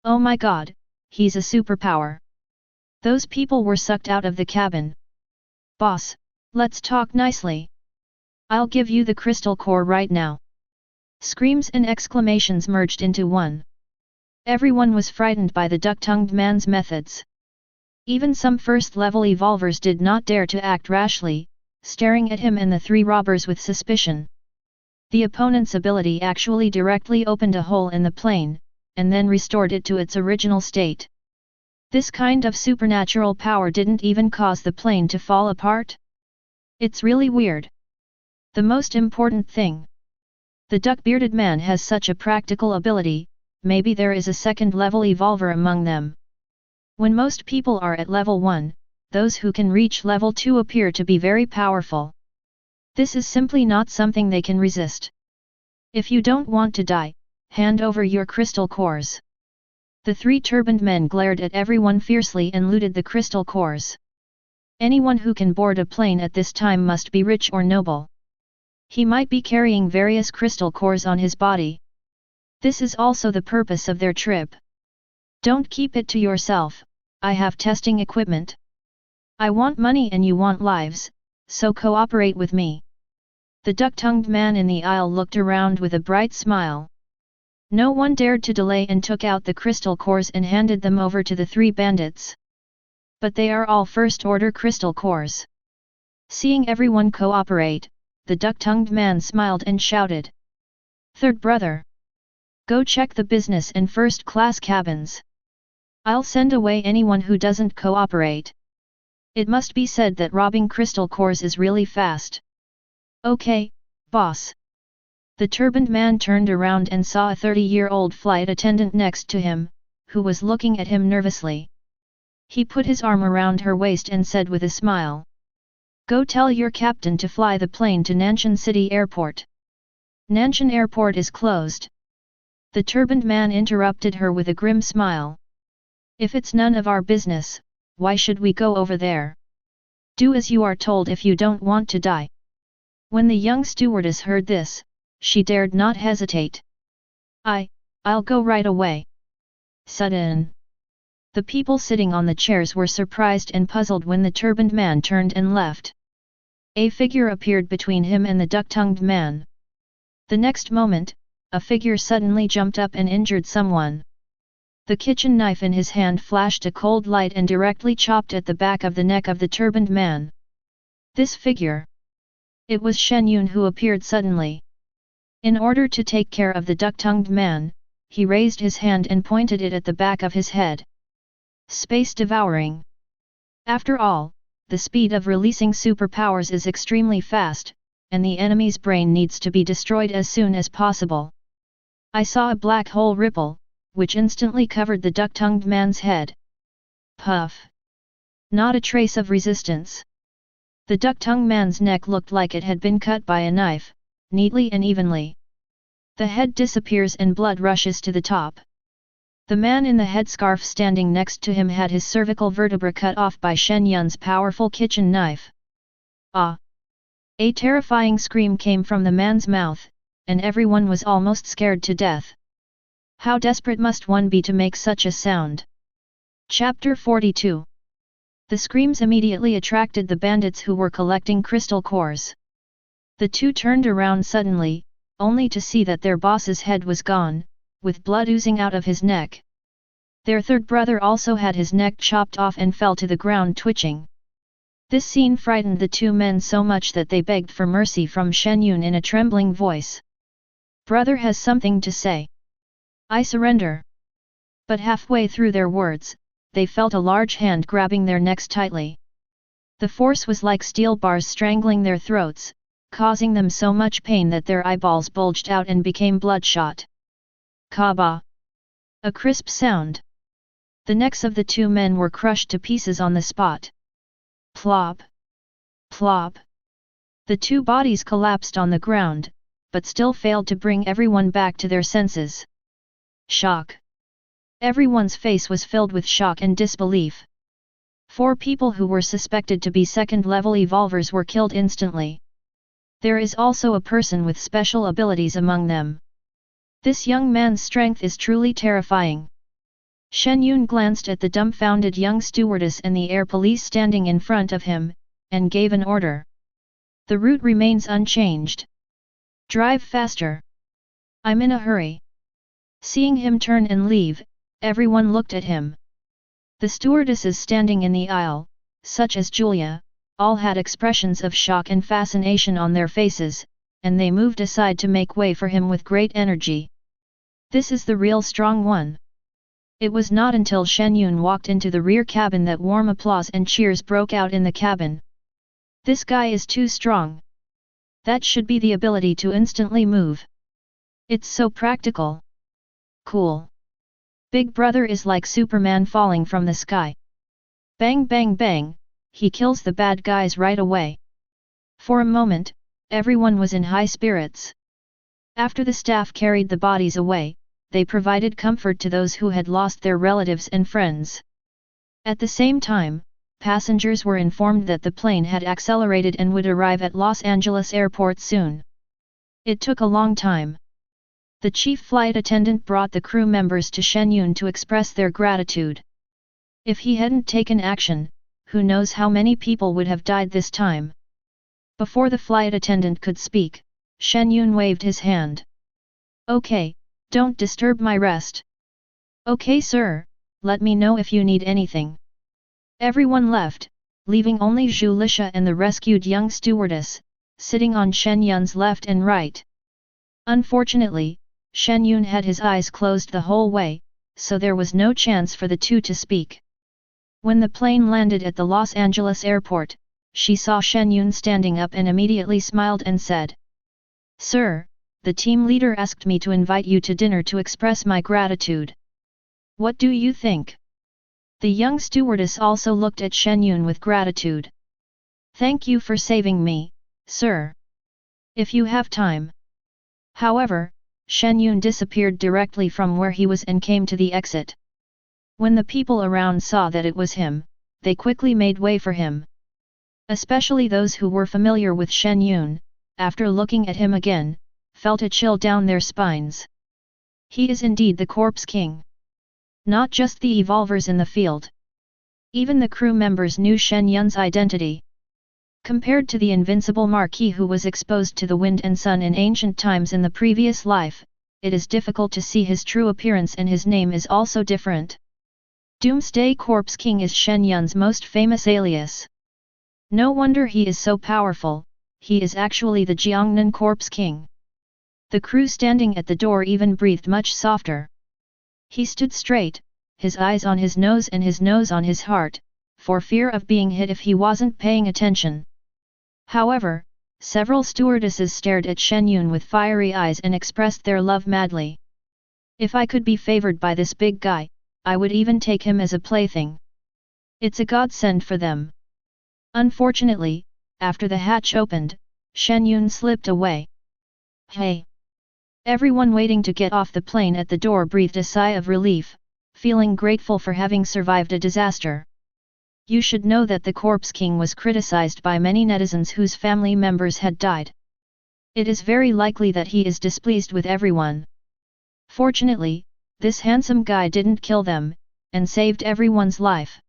"Oh my god, he's a superpower!" Those people were sucked out of the cabin. "Boss, let's talk nicely. I'll give you the crystal core right now." Screams and exclamations merged into one. Everyone was frightened by the duck-tongued man's methods. Even some first-level evolvers did not dare to act rashly, staring at him and the 3 robbers with suspicion. The opponent's ability actually directly opened a hole in the plane, and then restored it to its original state. This kind of supernatural power didn't even cause the plane to fall apart? It's really weird. The most important thing. The duck-bearded man has such a practical ability, maybe there is a second-level evolver among them. When most people are at level 1, those who can reach level 2 appear to be very powerful. This is simply not something they can resist. If you don't want to die, hand over your crystal cores. The 3 turbaned men glared at everyone fiercely and looted the crystal cores. Anyone who can board a plane at this time must be rich or noble. He might be carrying various crystal cores on his body. This is also the purpose of their trip. Don't keep it to yourself, I have testing equipment. I want money and you want lives, so cooperate with me. The duck-tongued man in the aisle looked around with a bright smile. No one dared to delay and took out the crystal cores and handed them over to the 3 bandits. But they are all first-order crystal cores. Seeing everyone cooperate, the duck-tongued man smiled and shouted. "Third brother! Go check the business and first-class cabins. I'll send away anyone who doesn't cooperate." It must be said that robbing crystal cores is really fast. "Okay, boss." The turbaned man turned around and saw a 30-year-old flight attendant next to him, who was looking at him nervously. He put his arm around her waist and said with a smile. "Go tell your captain to fly the plane to Nanshan City Airport. Nanshan Airport is closed." The turbaned man interrupted her with a grim smile. "If it's none of our business, why should we go over there? Do as you are told if you don't want to die. When the young stewardess heard this, she dared not hesitate. I'll go right away. Sudden. The people sitting on the chairs were surprised and puzzled when the turbaned man turned and left. A figure appeared between him and the duck-tongued man. The next moment, a figure suddenly jumped up and injured someone. The kitchen knife in his hand flashed a cold light and directly chopped at the back of the neck of the turbaned man. This figure. It was Shen Yun who appeared suddenly. In order to take care of the duck-tongued man, he raised his hand and pointed it at the back of his head. Space devouring. After all, the speed of releasing superpowers is extremely fast, and the enemy's brain needs to be destroyed as soon as possible. I saw a black hole ripple, which instantly covered the duck-tongued man's head. Puff! Not a trace of resistance. The duck-tongued man's neck looked like it had been cut by a knife, neatly and evenly. The head disappears and blood rushes to the top. The man in the headscarf standing next to him had his cervical vertebra cut off by Shen Yun's powerful kitchen knife. Ah! A terrifying scream came from the man's mouth, and everyone was almost scared to death. How desperate must one be to make such a sound? Chapter 42. The screams immediately attracted the bandits who were collecting crystal cores. The two turned around suddenly, only to see that their boss's head was gone, with blood oozing out of his neck. Their third brother also had his neck chopped off and fell to the ground twitching. This scene frightened the two men so much that they begged for mercy from Shen Yun in a trembling voice. Brother has something to say. I surrender. But halfway through their words, they felt a large hand grabbing their necks tightly. The force was like steel bars strangling their throats, causing them so much pain that their eyeballs bulged out and became bloodshot. Kaba! A crisp sound. The necks of the two men were crushed to pieces on the spot. Plop! Plop! The two bodies collapsed on the ground, but still failed to bring everyone back to their senses. Shock! Everyone's face was filled with shock and disbelief. 4 people who were suspected to be second-level evolvers were killed instantly. There is also a person with special abilities among them. This young man's strength is truly terrifying. Shen Yun glanced at the dumbfounded young stewardess and the air police standing in front of him, and gave an order. The route remains unchanged. Drive faster. I'm in a hurry. Seeing him turn and leave, everyone looked at him. The stewardesses standing in the aisle, such as Julia, all had expressions of shock and fascination on their faces, and they moved aside to make way for him with great energy. This is the real strong one. It was not until Shen Yun walked into the rear cabin that warm applause and cheers broke out in the cabin. This guy is too strong. That should be the ability to instantly move. It's so practical. Cool. Big brother is like Superman falling from the sky. Bang bang bang, he kills the bad guys right away. For a moment, everyone was in high spirits. After the staff carried the bodies away, they provided comfort to those who had lost their relatives and friends. At the same time, passengers were informed that the plane had accelerated and would arrive at Los Angeles Airport soon. It took a long time. The chief flight attendant brought the crew members to Shen Yun to express their gratitude. If he hadn't taken action, who knows how many people would have died this time. Before the flight attendant could speak, Shen Yun waved his hand. Okay, don't disturb my rest. Okay sir, let me know if you need anything. Everyone left, leaving only Zhu Lisha and the rescued young stewardess, sitting on Shen Yun's left and right. Unfortunately, Shen Yun had his eyes closed the whole way, so there was no chance for the two to speak. When the plane landed at the Los Angeles airport, she saw Shen Yun standing up and immediately smiled and said, Sir, the team leader asked me to invite you to dinner to express my gratitude. What do you think? The young stewardess also looked at Shen Yun with gratitude. Thank you for saving me, sir. If you have time. However, Shen Yun disappeared directly from where he was and came to the exit. When the people around saw that it was him, they quickly made way for him. Especially those who were familiar with Shen Yun, after looking at him again, felt a chill down their spines. He is indeed the Corpse King. Not just the evolvers in the field. Even the crew members knew Shen Yun's identity. Compared to the invincible Marquis who was exposed to the wind and sun in ancient times in the previous life, it is difficult to see his true appearance, and his name is also different. Doomsday Corpse King is Shen Yun's most famous alias. No wonder he is so powerful, he is actually the Jiangnan Corpse King. The crew standing at the door even breathed much softer. He stood straight, his eyes on his nose and his nose on his heart, for fear of being hit if he wasn't paying attention. However, several stewardesses stared at Shen Yun with fiery eyes and expressed their love madly. If I could be favored by this big guy, I would even take him as a plaything. It's a godsend for them. Unfortunately, after the hatch opened, Shen Yun slipped away. Hey! Everyone waiting to get off the plane at the door breathed a sigh of relief, feeling grateful for having survived a disaster. You should know that the Corpse King was criticized by many netizens whose family members had died. It is very likely that he is displeased with everyone. Fortunately, this handsome guy didn't kill them, and saved everyone's life.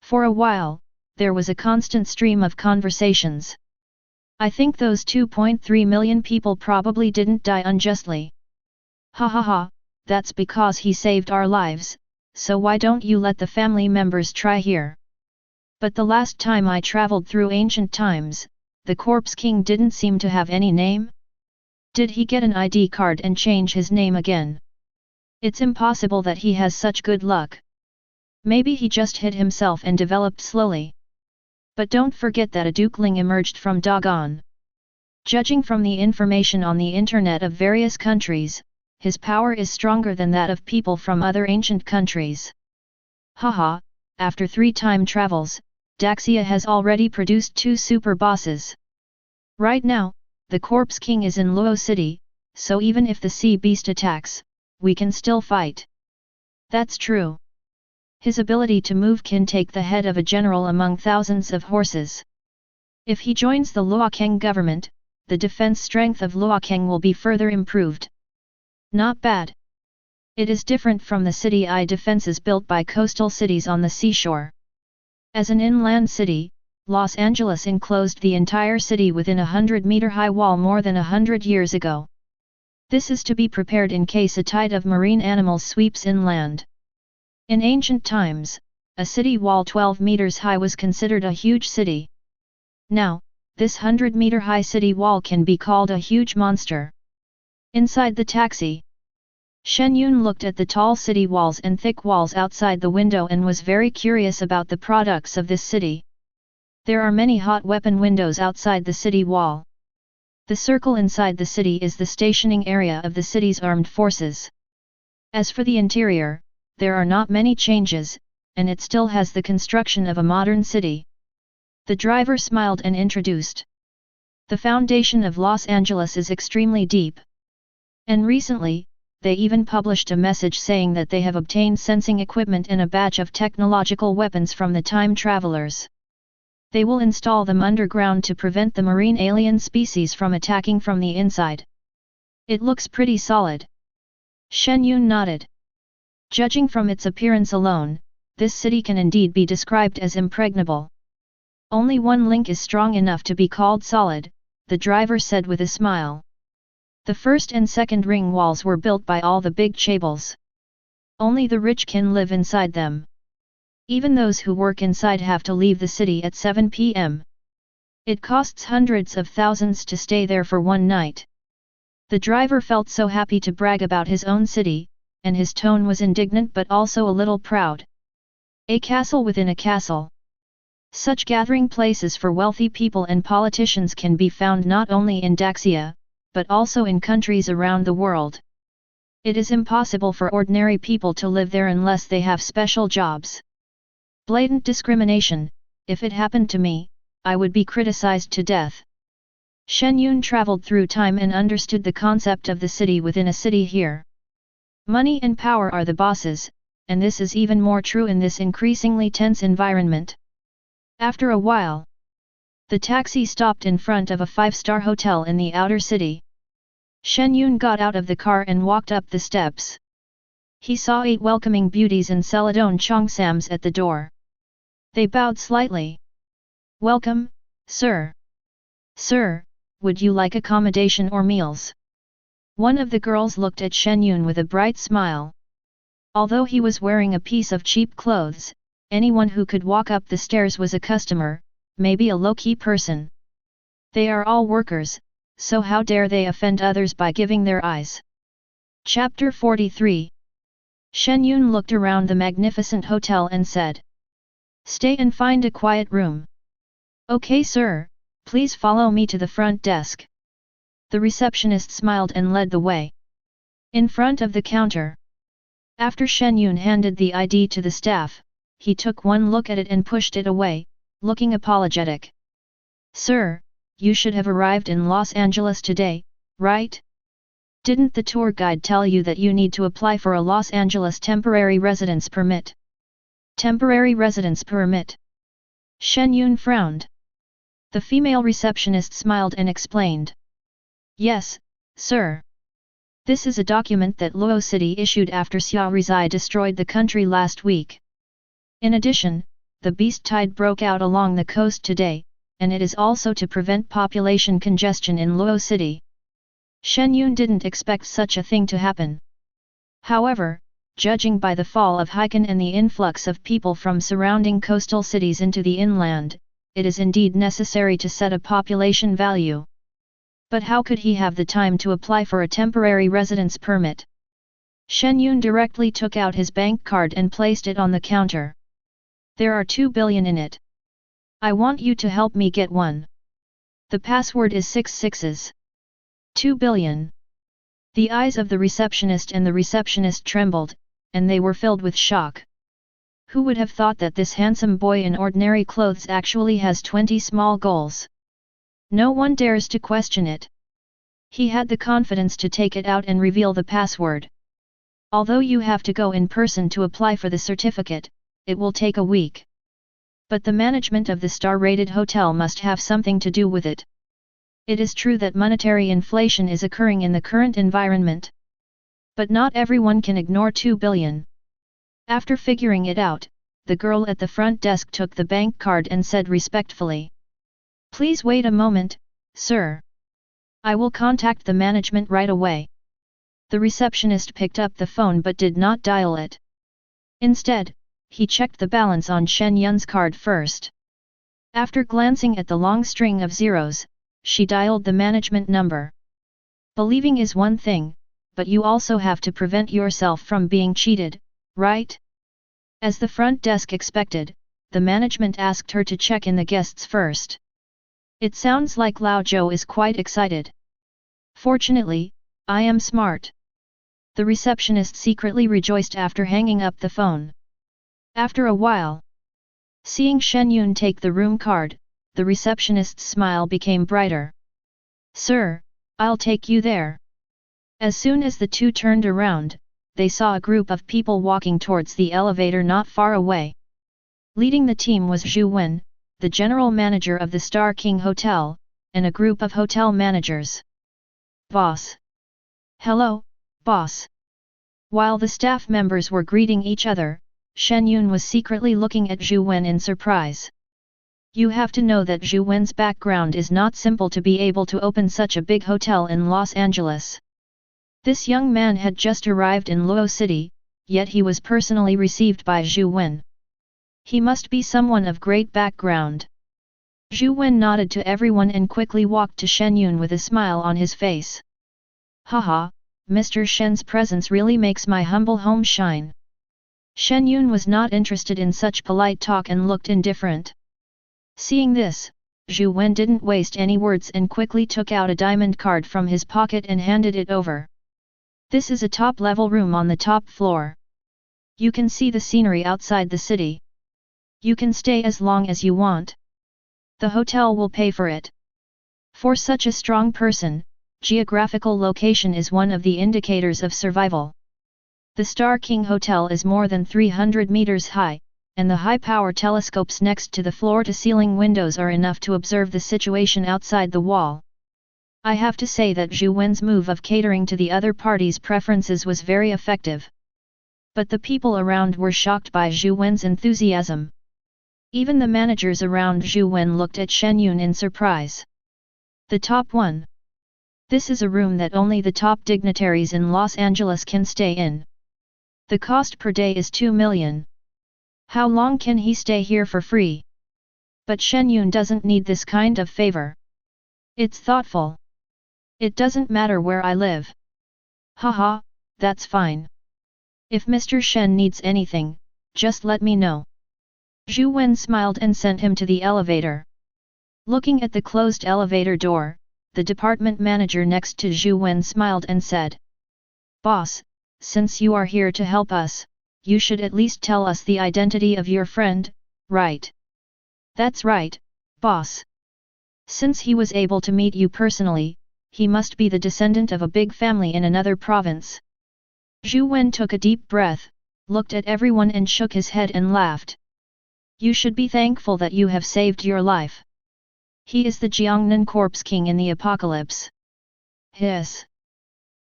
For a while, there was a constant stream of conversations. I think those 2.3 million people probably didn't die unjustly. Ha ha ha, that's because he saved our lives, so why don't you let the family members try here? But the last time I traveled through ancient times, the Corpse King didn't seem to have any name? Did he get an ID card and change his name again? It's impossible that he has such good luck. Maybe he just hid himself and developed slowly. But don't forget that a dukeling emerged from Dogon. Judging from the information on the internet of various countries, his power is stronger than that of people from other ancient countries. Haha, after 3 time travels, Daxia has already produced 2 super bosses. Right now, the Corpse King is in Luo City, so even if the sea beast attacks, we can still fight. That's true. His ability to move can take the head of a general among thousands of horses. If he joins the Luokeng government, the defense strength of Luokeng will be further improved. Not bad. It is different from the city-eye defenses built by coastal cities on the seashore. As an inland city, Los Angeles enclosed the entire city within a 100-meter-high wall more than 100 years ago. This is to be prepared in case a tide of marine animals sweeps inland. In ancient times, a city wall 12 meters high was considered a huge city. Now, this 100-meter-high city wall can be called a huge monster. Inside the taxi, Shen Yun looked at the tall city walls and thick walls outside the window and was very curious about the products of this city. There are many hot weapon windows outside the city wall. The circle inside the city is the stationing area of the city's armed forces. As for the interior, there are not many changes, and it still has the construction of a modern city. The driver smiled and introduced. The foundation of Los Angeles is extremely deep. And recently, they even published a message saying that they have obtained sensing equipment and a batch of technological weapons from the time travelers. They will install them underground to prevent the marine alien species from attacking from the inside. It looks pretty solid. Shen Yun nodded. Judging from its appearance alone, this city can indeed be described as impregnable. Only one link is strong enough to be called solid, the driver said with a smile. The first and second ring walls were built by all the big chaebols. Only the rich can live inside them. Even those who work inside have to leave the city at 7 p.m. It costs hundreds of thousands to stay there for one night. The driver felt so happy to brag about his own city, and his tone was indignant but also a little proud. A castle within a castle. Such gathering places for wealthy people and politicians can be found not only in Daxia, but also in countries around the world. It is impossible for ordinary people to live there unless they have special jobs. Blatant discrimination. If it happened to me, I would be criticized to death. Shen Yun traveled through time and understood the concept of the city within a city here. Money and power are the bosses, and this is even more true in this increasingly tense environment. After a while, the taxi stopped in front of a five-star hotel in the outer city. Shen Yun got out of the car and walked up the steps. He saw 8 welcoming beauties and Celadon Cheongsams at the door. They bowed slightly. "Welcome, sir. Sir, would you like accommodation or meals?" One of the girls looked at Shen Yun with a bright smile. Although he was wearing a piece of cheap clothes, anyone who could walk up the stairs was a customer, maybe a low-key person. They are all workers, so how dare they offend others by giving their eyes? Chapter 43. Shen Yun looked around the magnificent hotel and said, "Stay and find a quiet room." "Okay sir, please follow me to the front desk." The receptionist smiled and led the way. In front of the counter. After Shen Yun handed the ID to the staff, he took one look at it and pushed it away, looking apologetic. "Sir, you should have arrived in Los Angeles today, right? Didn't the tour guide tell you that you need to apply for a Los Angeles temporary residence permit?" "Temporary residence permit?" Shen Yun frowned. The female receptionist smiled and explained. "Yes, sir. This is a document that Luo City issued after Xia Rizai destroyed the country last week. In addition, the beast tide broke out along the coast today, and it is also to prevent population congestion in Luo City." Shen Yun didn't expect such a thing to happen. However, judging by the fall of Haikan and the influx of people from surrounding coastal cities into the inland, it is indeed necessary to set a population value. But how could he have the time to apply for a temporary residence permit? Shen Yun directly took out his bank card and placed it on the counter. "There are 2 billion in it. I want you to help me get one. The password is 6 sixes. 2 billion. The eyes of the receptionist trembled, and they were filled with shock. Who would have thought that this handsome boy in ordinary clothes actually has 20 small goals? No one dares to question it. He had the confidence to take it out and reveal the password. "Although you have to go in person to apply for the certificate, it will take a week. But the management of the star-rated hotel must have something to do with it. It is true that monetary inflation is occurring in the current environment. But not everyone can ignore 2 billion. After figuring it out, the girl at the front desk took the bank card and said respectfully, "Please wait a moment, sir. I will contact the management right away." The receptionist picked up the phone but did not dial it. Instead, he checked the balance on Shen Yun's card first. After glancing at the long string of zeros, she dialed the management number. "Believing is one thing, but you also have to prevent yourself from being cheated, right?" As the front desk expected, the management asked her to check in the guests first. "It sounds like Lao Zhou is quite excited. Fortunately, I am smart." The receptionist secretly rejoiced after hanging up the phone. After a while, seeing Shen Yun take the room card, the receptionist's smile became brighter. "Sir, I'll take you there." As soon as the two turned around, they saw a group of people walking towards the elevator not far away. Leading the team was Zhu Wen, the general manager of the Star King Hotel, and a group of hotel managers. "Boss." "Hello, boss." While the staff members were greeting each other, Shen Yun was secretly looking at Zhu Wen in surprise. You have to know that Zhu Wen's background is not simple to be able to open such a big hotel in Los Angeles. This young man had just arrived in Luo City, yet he was personally received by Zhu Wen. He must be someone of great background. Zhu Wen nodded to everyone and quickly walked to Shen Yun with a smile on his face. "Haha, Mr. Shen's presence really makes my humble home shine." Shen Yun was not interested in such polite talk and looked indifferent. Seeing this, Zhu Wen didn't waste any words and quickly took out a diamond card from his pocket and handed it over. "This is a top-level room on the top floor. You can see the scenery outside the city. You can stay as long as you want. The hotel will pay for it." For such a strong person, geographical location is one of the indicators of survival. The Star King Hotel is more than 300 meters high, and the high-power telescopes next to the floor-to-ceiling windows are enough to observe the situation outside the wall. I have to say that Zhu Wen's move of catering to the other party's preferences was very effective. But the people around were shocked by Zhu Wen's enthusiasm. Even the managers around Zhu Wen looked at Shen Yun in surprise. The top one. This is a room that only the top dignitaries in Los Angeles can stay in. The cost per day is 2 million. How long can he stay here for free? But Shen Yun doesn't need this kind of favor. It's thoughtful. It doesn't matter where I live. Haha, that's fine. If Mr. Shen needs anything, just let me know. Zhu Wen smiled and sent him to the elevator. Looking at the closed elevator door, the department manager next to Zhu Wen smiled and said, "Boss, since you are here to help us, you should at least tell us the identity of your friend, right?" "That's right, boss. Since he was able to meet you personally, he must be the descendant of a big family in another province." Zhu Wen took a deep breath, looked at everyone and shook his head and laughed. "You should be thankful that you have saved your life. He is the Jiangnan Corpse King in the apocalypse." "Hiss.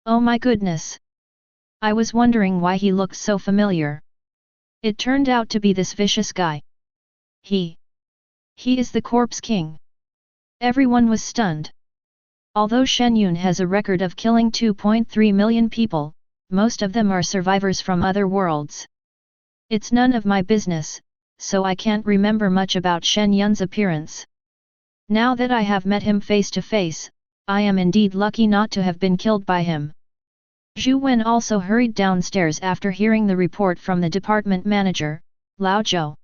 Oh my goodness. I was wondering why he looked so familiar. It turned out to be this vicious guy. He is the Corpse King." Everyone was stunned. Although Shen Yun has a record of killing 2.3 million people, most of them are survivors from other worlds. It's none of my business, so I can't remember much about Shen Yun's appearance. Now that I have met him face to face, I am indeed lucky not to have been killed by him. Zhu Wen also hurried downstairs after hearing the report from the department manager, Lao Zhou.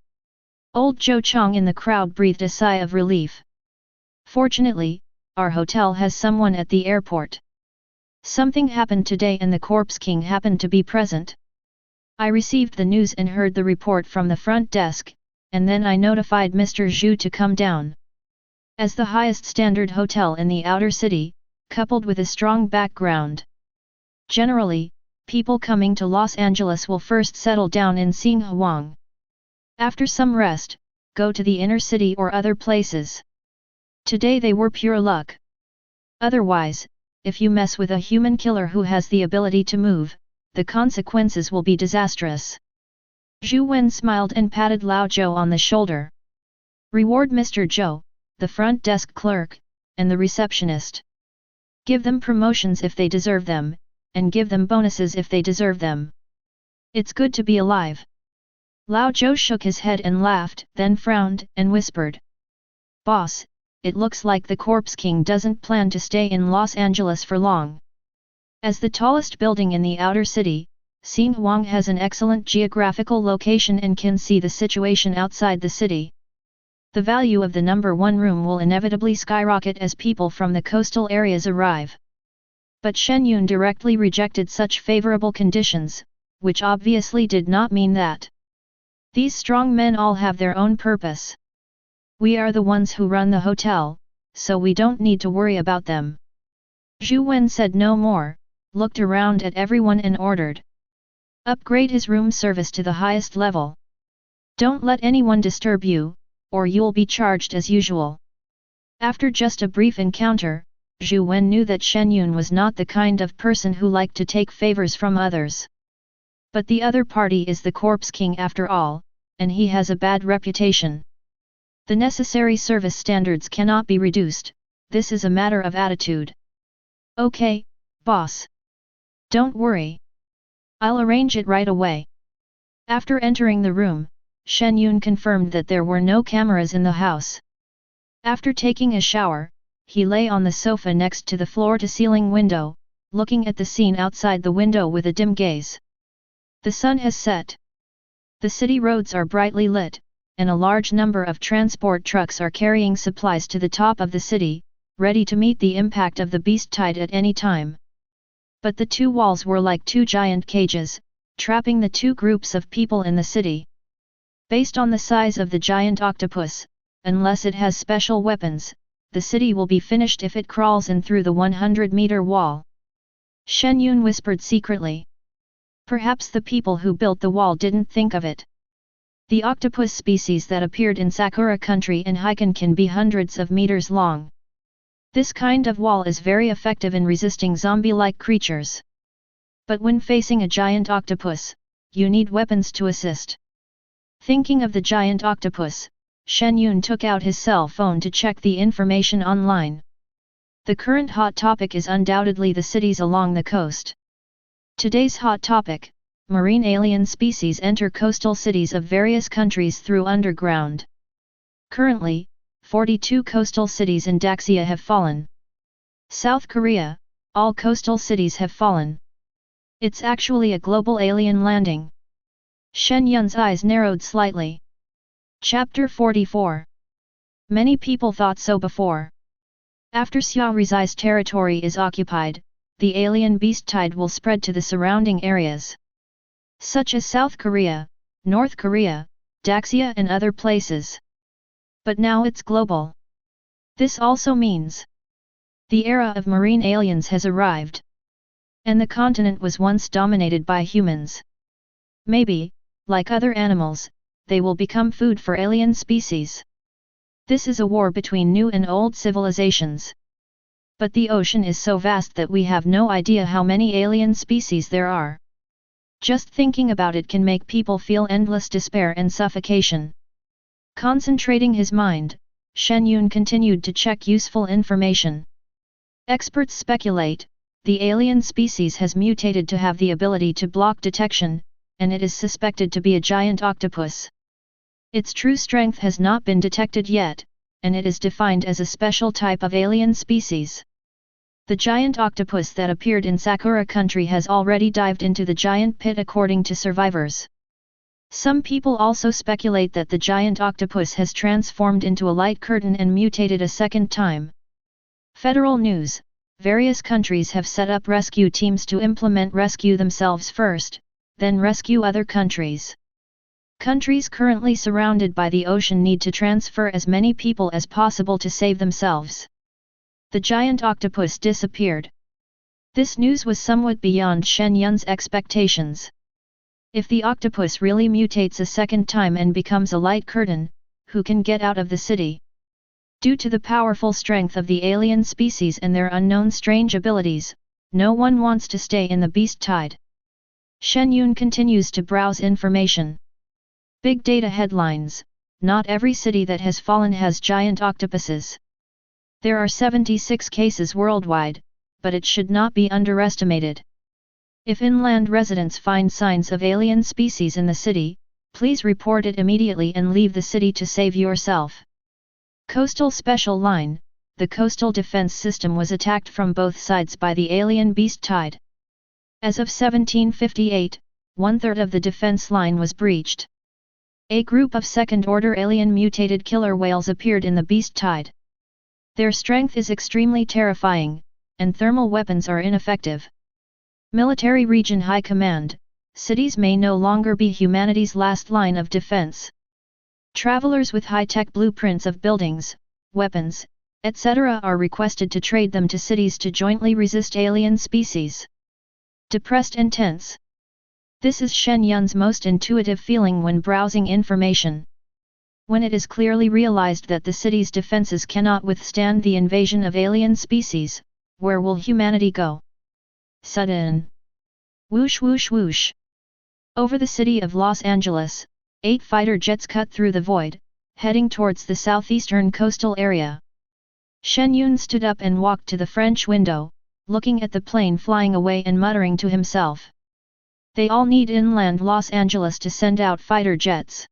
Old Zhou Chong in the crowd breathed a sigh of relief. "Fortunately, our hotel has someone at the airport. Something happened today and the Corpse King happened to be present. I received the news and heard the report from the front desk, and then I notified Mr. Zhu to come down." As the highest standard hotel in the outer city, coupled with a strong background. Generally, people coming to Los Angeles will first settle down in Xinhuang. After some rest, go to the inner city or other places. Today they were pure luck. Otherwise, if you mess with a human killer who has the ability to move, the consequences will be disastrous. Zhu Wen smiled and patted Lao Zhou on the shoulder. "Reward Mr. Zhou, the front desk clerk, and the receptionist. Give them promotions if they deserve them, and give them bonuses if they deserve them. It's good to be alive." Lao Zhou shook his head and laughed, then frowned and whispered, "Boss, it looks like the Corpse King doesn't plan to stay in Los Angeles for long." As the tallest building in the outer city, Xinhuang has an excellent geographical location and can see the situation outside the city. The value of the number 1 room will inevitably skyrocket as people from the coastal areas arrive. But Shen Yun directly rejected such favorable conditions, which obviously did not mean that. These strong men all have their own purpose. We are the ones who run the hotel, so we don't need to worry about them. Zhu Wen said no more, looked around at everyone and ordered. Upgrade his room service to the highest level. Don't let anyone disturb you, or you'll be charged as usual. After just a brief encounter, Zhu Wen knew that Shen Yun was not the kind of person who liked to take favors from others. But the other party is the Corpse King after all, and he has a bad reputation. The necessary service standards cannot be reduced, this is a matter of attitude. "Okay, boss. Don't worry. I'll arrange it right away." After entering the room, Shen Yun confirmed that there were no cameras in the house. After taking a shower, he lay on the sofa next to the floor-to-ceiling window, looking at the scene outside the window with a dim gaze. The sun has set. The city roads are brightly lit, and a large number of transport trucks are carrying supplies to the top of the city, ready to meet the impact of the beast tide at any time. But the two walls were like two giant cages, trapping the two groups of people in the city. Based on the size of the giant octopus, unless it has special weapons, the city will be finished if it crawls in through the 100-meter wall. Shen Yun whispered secretly. Perhaps the people who built the wall didn't think of it. The octopus species that appeared in Sakura country and Heiken can be hundreds of meters long. This kind of wall is very effective in resisting zombie-like creatures. But when facing a giant octopus, you need weapons to assist. Thinking of the giant octopus, Shen Yun took out his cell phone to check the information online. The current hot topic is undoubtedly the cities along the coast. Today's hot topic: marine alien species enter coastal cities of various countries through underground. Currently, 42 coastal cities in Daxia have fallen. South Korea, all coastal cities have fallen. It's actually a global alien landing. Shen Yun's eyes narrowed slightly. Chapter 44. Many people thought so before. After Xiaorizai's territory is occupied, the alien beast tide will spread to the surrounding areas, such as South Korea, North Korea, Daxia and other places. But now it's global. This also means the era of marine aliens has arrived. And the continent was once dominated by humans. Maybe, like other animals, they will become food for alien species. This is a war between new and old civilizations. But the ocean is so vast that we have no idea how many alien species there are. Just thinking about it can make people feel endless despair and suffocation. Concentrating his mind, Shen Yun continued to check useful information. Experts speculate, the alien species has mutated to have the ability to block detection, and it is suspected to be a giant octopus. Its true strength has not been detected yet, and it is defined as a special type of alien species. The giant octopus that appeared in Sakura country has already dived into the giant pit according to survivors. Some people also speculate that the giant octopus has transformed into a light curtain and mutated a second time. Federal news: various countries have set up rescue teams to implement rescue themselves first, then rescue other countries. Countries currently surrounded by the ocean need to transfer as many people as possible to save themselves. The giant octopus disappeared. This news was somewhat beyond Shen Yun's expectations. If the octopus really mutates a second time and becomes a light curtain, who can get out of the city? Due to the powerful strength of the alien species and their unknown strange abilities, no one wants to stay in the beast tide. Shen Yun continues to browse information. Big data headlines: not every city that has fallen has giant octopuses. There are 76 cases worldwide, but it should not be underestimated. If inland residents find signs of alien species in the city, please report it immediately and leave the city to save yourself. Coastal Special Line: the coastal defense system was attacked from both sides by the alien beast tide. As of 1758, 1/3 of the defense line was breached. A group of second-order alien mutated killer whales appeared in the beast tide. Their strength is extremely terrifying, and thermal weapons are ineffective. Military Region High Command: cities may no longer be humanity's last line of defense. Travelers with high-tech blueprints of buildings, weapons, etc. are requested to trade them to cities to jointly resist alien species. Depressed and tense. This is Shen Yun's most intuitive feeling when browsing information. When it is clearly realized that the city's defenses cannot withstand the invasion of alien species, where will humanity go? Sudden. Whoosh whoosh whoosh. Over the city of Los Angeles, 8 fighter jets cut through the void, heading towards the southeastern coastal area. Shen Yun stood up and walked to the French window, looking at the plane flying away and muttering to himself. They all need inland Los Angeles to send out fighter jets.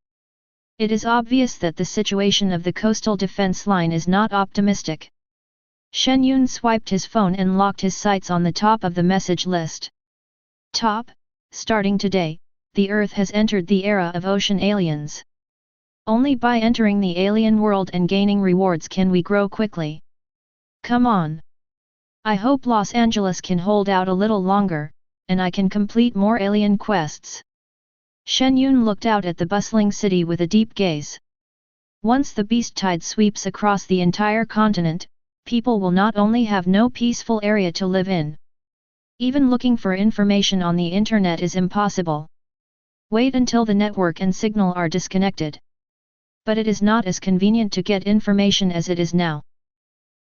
It is obvious that the situation of the coastal defense line is not optimistic. Shen Yun swiped his phone and locked his sights on the top of the message list. Top: starting today, the Earth has entered the era of ocean aliens. Only by entering the alien world and gaining rewards can we grow quickly. Come on! I hope Los Angeles can hold out a little longer, and I can complete more alien quests. Shen Yun looked out at the bustling city with a deep gaze. Once the beast tide sweeps across the entire continent, people will not only have no peaceful area to live in. Even looking for information on the internet is impossible. Wait until the network and signal are disconnected. But it is not as convenient to get information as it is now.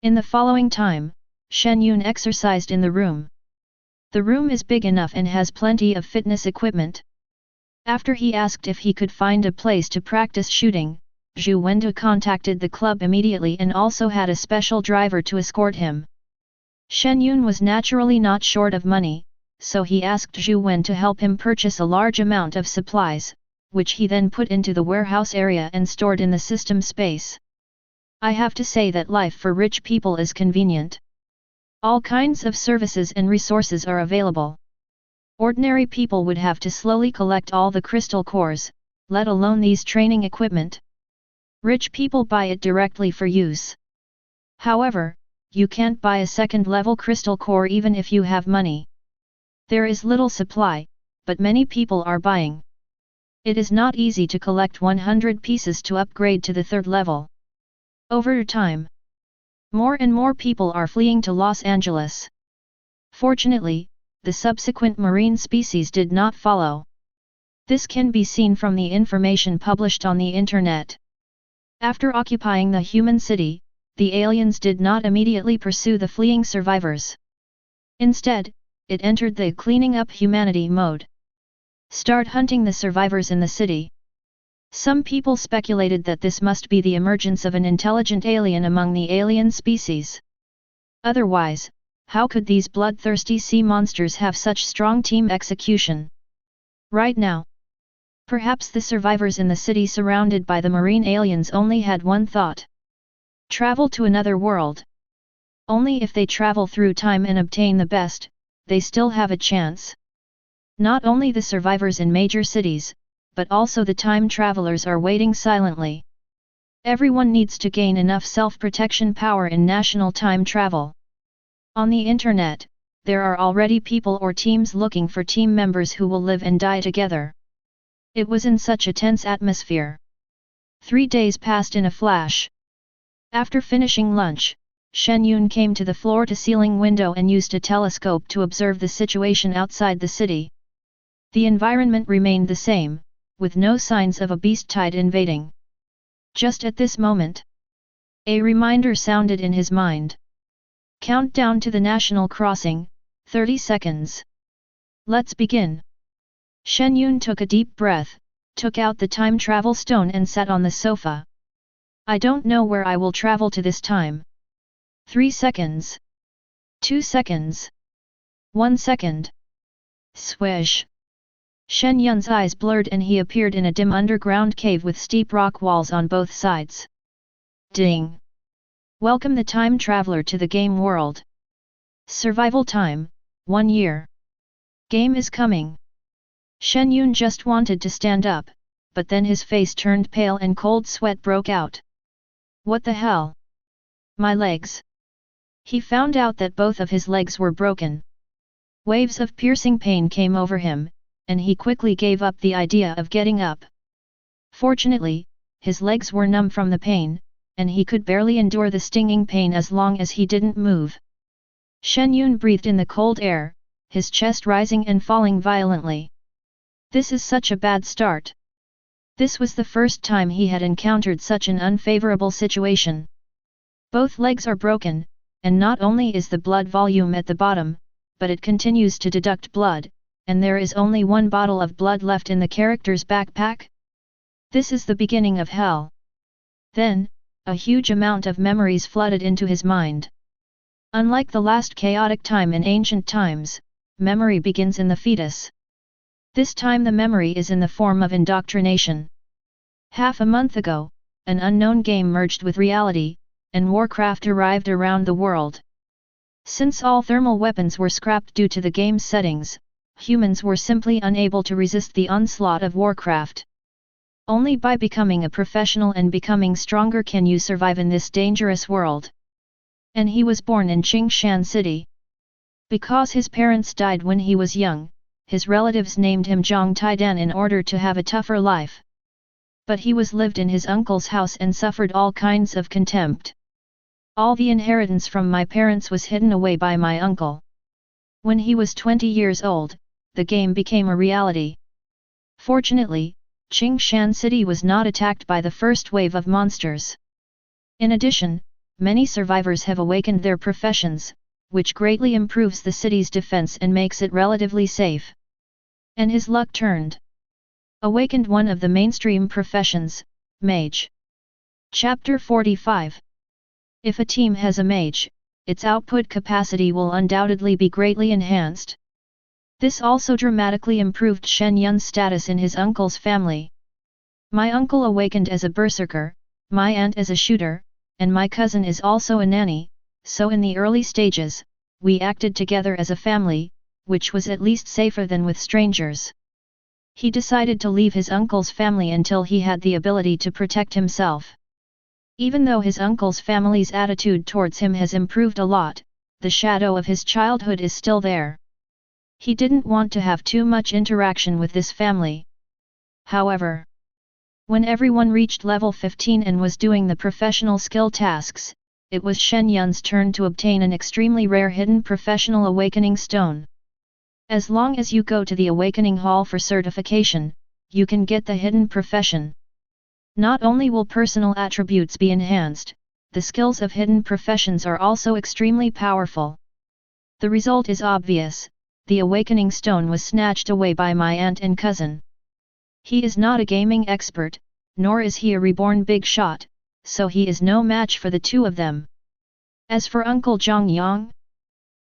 In the following time, Shen Yun exercised in the room. The room is big enough and has plenty of fitness equipment. After he asked if he could find a place to practice shooting, Zhu Wenda contacted the club immediately and also had a special driver to escort him. Shen Yun was naturally not short of money, so he asked Zhu Wen to help him purchase a large amount of supplies, which he then put into the warehouse area and stored in the system space. I have to say that life for rich people is convenient. All kinds of services and resources are available. Ordinary people would have to slowly collect all the crystal cores, let alone these training equipment. Rich people buy it directly for use. However, you can't buy a second-level crystal core even if you have money. There is little supply, but many people are buying. It is not easy to collect 100 pieces to upgrade to the third level. Over time, more and more people are fleeing to Los Angeles. Fortunately, the subsequent marine species did not follow. This can be seen from the information published on the internet. After occupying the human city, the aliens did not immediately pursue the fleeing survivors. Instead, it entered the cleaning up humanity mode. Start hunting the survivors in the city. Some people speculated that this must be the emergence of an intelligent alien among the alien species. Otherwise, how could these bloodthirsty sea monsters have such strong team execution? Right now, perhaps the survivors in the city surrounded by the marine aliens only had one thought. Travel to another world. Only if they travel through time and obtain the best, they still have a chance. Not only the survivors in major cities, but also the time travelers are waiting silently. Everyone needs to gain enough self-protection power in national time travel. On the internet, there are already people or teams looking for team members who will live and die together. It was in such a tense atmosphere. 3 days passed in a flash. After finishing lunch, Shen Yun came to the floor-to-ceiling window and used a telescope to observe the situation outside the city. The environment remained the same, with no signs of a beast tide invading. Just at this moment, a reminder sounded in his mind. Countdown to the national crossing, 30 seconds. Let's begin. Shen Yun took a deep breath, took out the time travel stone and sat on the sofa. I don't know where I will travel to this time. 3 seconds. 2 seconds. 1 second. Swish. Shen Yun's eyes blurred and he appeared in a dim underground cave with steep rock walls on both sides. Ding! Welcome the time traveler to the game world. Survival time, 1 year. Game is coming. Shen Yun just wanted to stand up, but then his face turned pale and cold sweat broke out. What the hell? My legs. He found out that both of his legs were broken. Waves of piercing pain came over him, and he quickly gave up the idea of getting up. Fortunately, his legs were numb from the pain, and he could barely endure the stinging pain as long as he didn't move. Shen Yun breathed in the cold air, his chest rising and falling violently. This is such a bad start. This was the first time he had encountered such an unfavorable situation. Both legs are broken, and not only is the blood volume at the bottom, but it continues to deduct blood, and there is only 1 bottle of blood left in the character's backpack? This is the beginning of hell. Then, a huge amount of memories flooded into his mind. Unlike the last chaotic time in ancient times, memory begins in the fetus. This time the memory is in the form of indoctrination. Half a month ago, an unknown game merged with reality, and Warcraft arrived around the world. Since all thermal weapons were scrapped due to the game's settings, humans were simply unable to resist the onslaught of Warcraft. Only by becoming a professional and becoming stronger can you survive in this dangerous world. And he was born in Qingshan City. Because his parents died when he was young, his relatives named him Zhang Taidan in order to have a tougher life. But he was lived in his uncle's house and suffered all kinds of contempt. All the inheritance from my parents was hidden away by my uncle. When he was 20 years old, the game became a reality. Fortunately, Qingshan City was not attacked by the first wave of monsters. In addition, many survivors have awakened their professions, which greatly improves the city's defense and makes it relatively safe. And his luck turned. Awakened one of the mainstream professions, Mage. Chapter 45. If a team has a mage, its output capacity will undoubtedly be greatly enhanced. This also dramatically improved Shen Yun's status in his uncle's family. My uncle awakened as a berserker, my aunt as a shooter, and my cousin is also a nanny, so in the early stages, we acted together as a family, which was at least safer than with strangers. He decided to leave his uncle's family until he had the ability to protect himself. Even though his uncle's family's attitude towards him has improved a lot, the shadow of his childhood is still there. He didn't want to have too much interaction with this family. However, when everyone reached level 15 and was doing the professional skill tasks, it was Shen Yun's turn to obtain an extremely rare hidden professional awakening stone. As long as you go to the awakening hall for certification, you can get the hidden profession. Not only will personal attributes be enhanced, the skills of hidden professions are also extremely powerful. The result is obvious. The awakening stone was snatched away by my aunt and cousin. He is not a gaming expert, nor is he a reborn big shot, so he is no match for the two of them. As for Uncle Zhang Yang,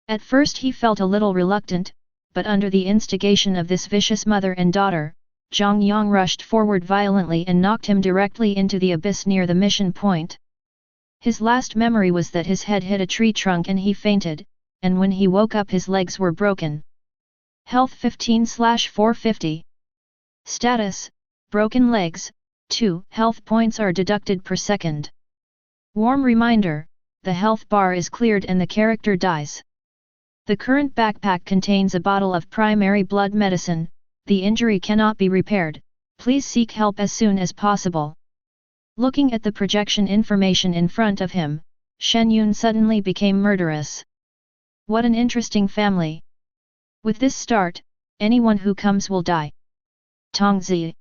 at first he felt a little reluctant, but under the instigation of this vicious mother and daughter, Zhang Yang rushed forward violently and knocked him directly into the abyss near the mission point. His last memory was that his head hit a tree trunk and he fainted, and when he woke up his legs were broken. Health 15/450. Status: broken legs, 2 health points are deducted per second. Warm reminder, the health bar is cleared and the character dies. The current backpack contains a bottle of primary blood medicine. The injury cannot be repaired, please seek help as soon as possible. Looking at the projection information in front of him, Shen Yun suddenly became murderous. What an interesting family. With this start, anyone who comes will die. Tongzi.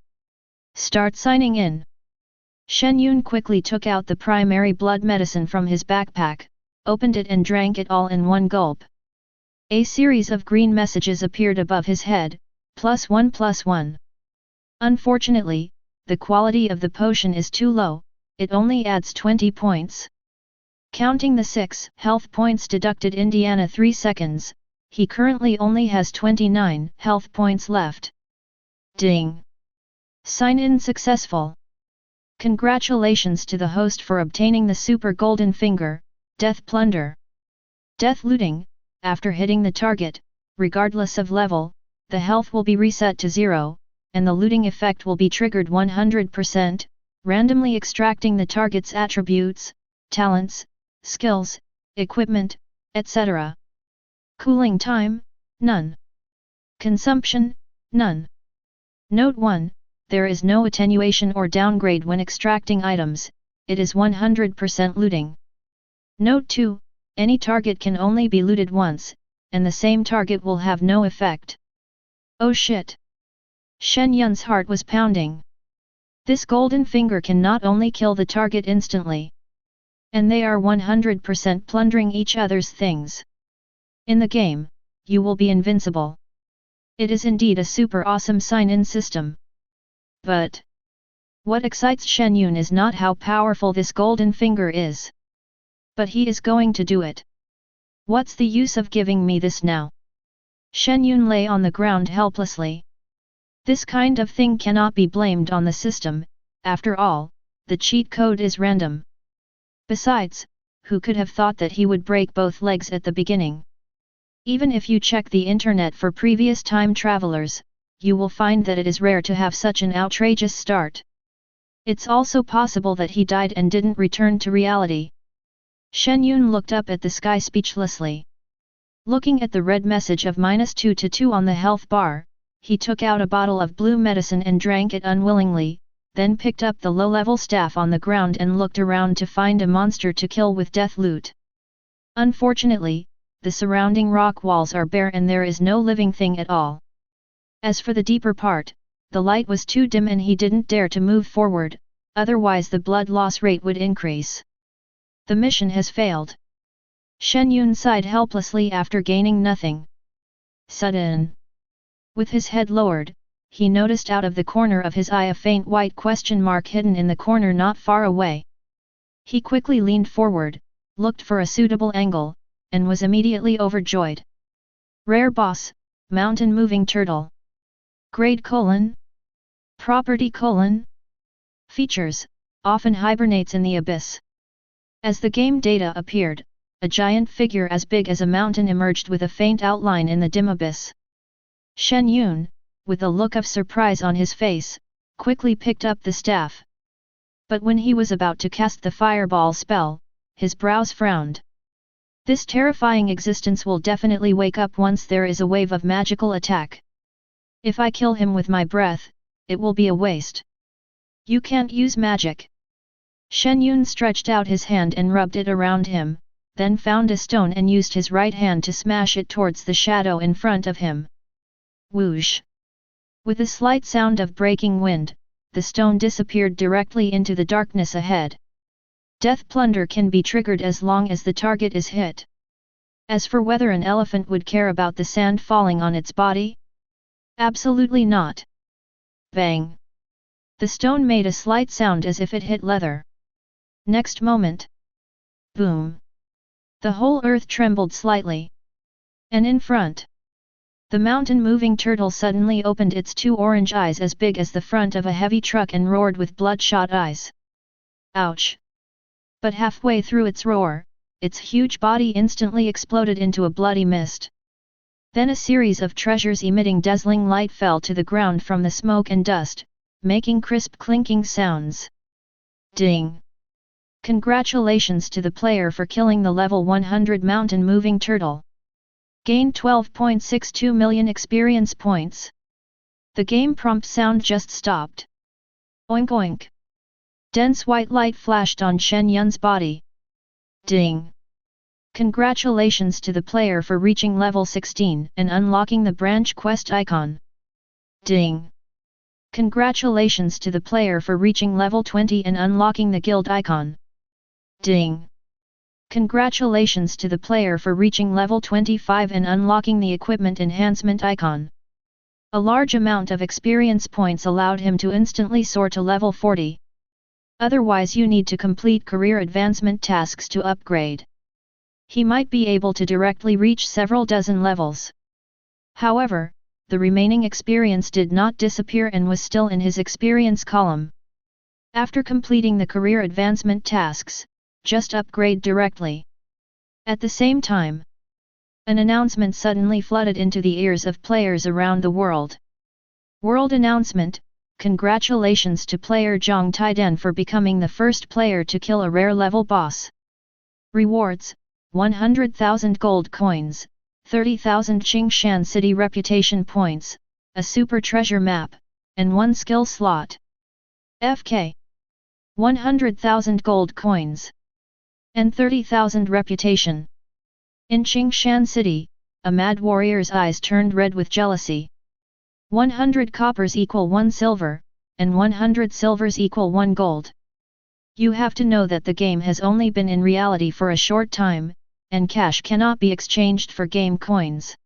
Start signing in. Shen Yun quickly took out the primary blood medicine from his backpack, opened it and drank it all in one gulp. A series of green messages appeared above his head, +1+1. Unfortunately, the quality of the potion is too low, it only adds 20 points. Counting the 6 health points deducted Indiana 3 seconds, he currently only has 29 health points left. Ding! Sign in successful. Congratulations to the host for obtaining the Super Golden Finger, Death Plunder. Death Looting, after hitting the target, regardless of level, the health will be reset to 0, and the looting effect will be triggered 100%, randomly extracting the target's attributes, talents, skills, equipment, etc. Cooling time, none. Consumption, none. Note 1, there is no attenuation or downgrade when extracting items, it is 100% looting. Note 2, any target can only be looted once, and the same target will have no effect. Oh shit! Shen Yun's heart was pounding. This golden finger can not only kill the target instantly, and they are 100% plundering each other's things. In the game, you will be invincible. It is indeed a super awesome sign-in system. But what excites Shen Yun is not how powerful this golden finger is. But he is going to do it. What's the use of giving me this now? Shen Yun lay on the ground helplessly. This kind of thing cannot be blamed on the system, after all, the cheat code is random. Besides, who could have thought that he would break both legs at the beginning? Even if you check the internet for previous time travelers, you will find that it is rare to have such an outrageous start. It's also possible that he died and didn't return to reality. Shen Yun looked up at the sky speechlessly. Looking at the red message of -2 to 2 on the health bar, he took out a bottle of blue medicine and drank it unwillingly, then picked up the low-level staff on the ground and looked around to find a monster to kill with death loot. Unfortunately, the surrounding rock walls are bare and there is no living thing at all. As for the deeper part, the light was too dim and he didn't dare to move forward, otherwise the blood loss rate would increase. The mission has failed. Shen Yun sighed helplessly after gaining nothing. Sudden. With his head lowered, he noticed out of the corner of his eye a faint white question mark hidden in the corner not far away. He quickly leaned forward, looked for a suitable angle, and was immediately overjoyed. Rare boss, mountain moving turtle. Grade : Property : Features: often hibernates in the abyss. As the game data appeared, a giant figure as big as a mountain emerged with a faint outline in the dim abyss. Shen Yun, with a look of surprise on his face, quickly picked up the staff. But when he was about to cast the fireball spell, his brows frowned. This terrifying existence will definitely wake up once there is a wave of magical attack. If I kill him with my breath, it will be a waste. You can't use magic. Shen Yun stretched out his hand and rubbed it around him, then found a stone and used his right hand to smash it towards the shadow in front of him. Whoosh! With a slight sound of breaking wind, the stone disappeared directly into the darkness ahead. Death plunder can be triggered as long as the target is hit. As for whether an elephant would care about the sand falling on its body? Absolutely not. Bang! The stone made a slight sound as if it hit leather. Next moment. Boom! The whole earth trembled slightly. And in front, the mountain-moving turtle suddenly opened its two orange eyes as big as the front of a heavy truck and roared with bloodshot eyes. Ouch! But halfway through its roar, its huge body instantly exploded into a bloody mist. Then a series of treasures emitting dazzling light fell to the ground from the smoke and dust, making crisp clinking sounds. Ding! Congratulations to the player for killing the level 100 mountain-moving turtle. Gained 12.62 million experience points. The game prompt sound just stopped. Oink oink. Dense white light flashed on Shen Yun's body. Ding! Congratulations to the player for reaching level 16 and unlocking the branch quest icon. Ding! Congratulations to the player for reaching level 20 and unlocking the guild icon. Ding! Congratulations to the player for reaching level 25 and unlocking the equipment enhancement icon. A large amount of experience points allowed him to instantly soar to level 40. Otherwise you need to complete career advancement tasks to upgrade. He might be able to directly reach several dozen levels. However, the remaining experience did not disappear and was still in his experience column. After completing the career advancement tasks, just upgrade directly. At the same time, an announcement suddenly flooded into the ears of players around the world. World announcement: congratulations to player Zhang Taiden for becoming the first player to kill a rare level boss. Rewards: 100,000 gold coins, 30,000 Qingshan City reputation points, a super treasure map, and 1 skill slot. FK 100,000 gold coins and 30,000 reputation. In Qingshan City, a mad warrior's eyes turned red with jealousy. 100 coppers equal 1 silver, and 100 silvers equal 1 gold. You have to know that the game has only been in reality for a short time, and cash cannot be exchanged for game coins.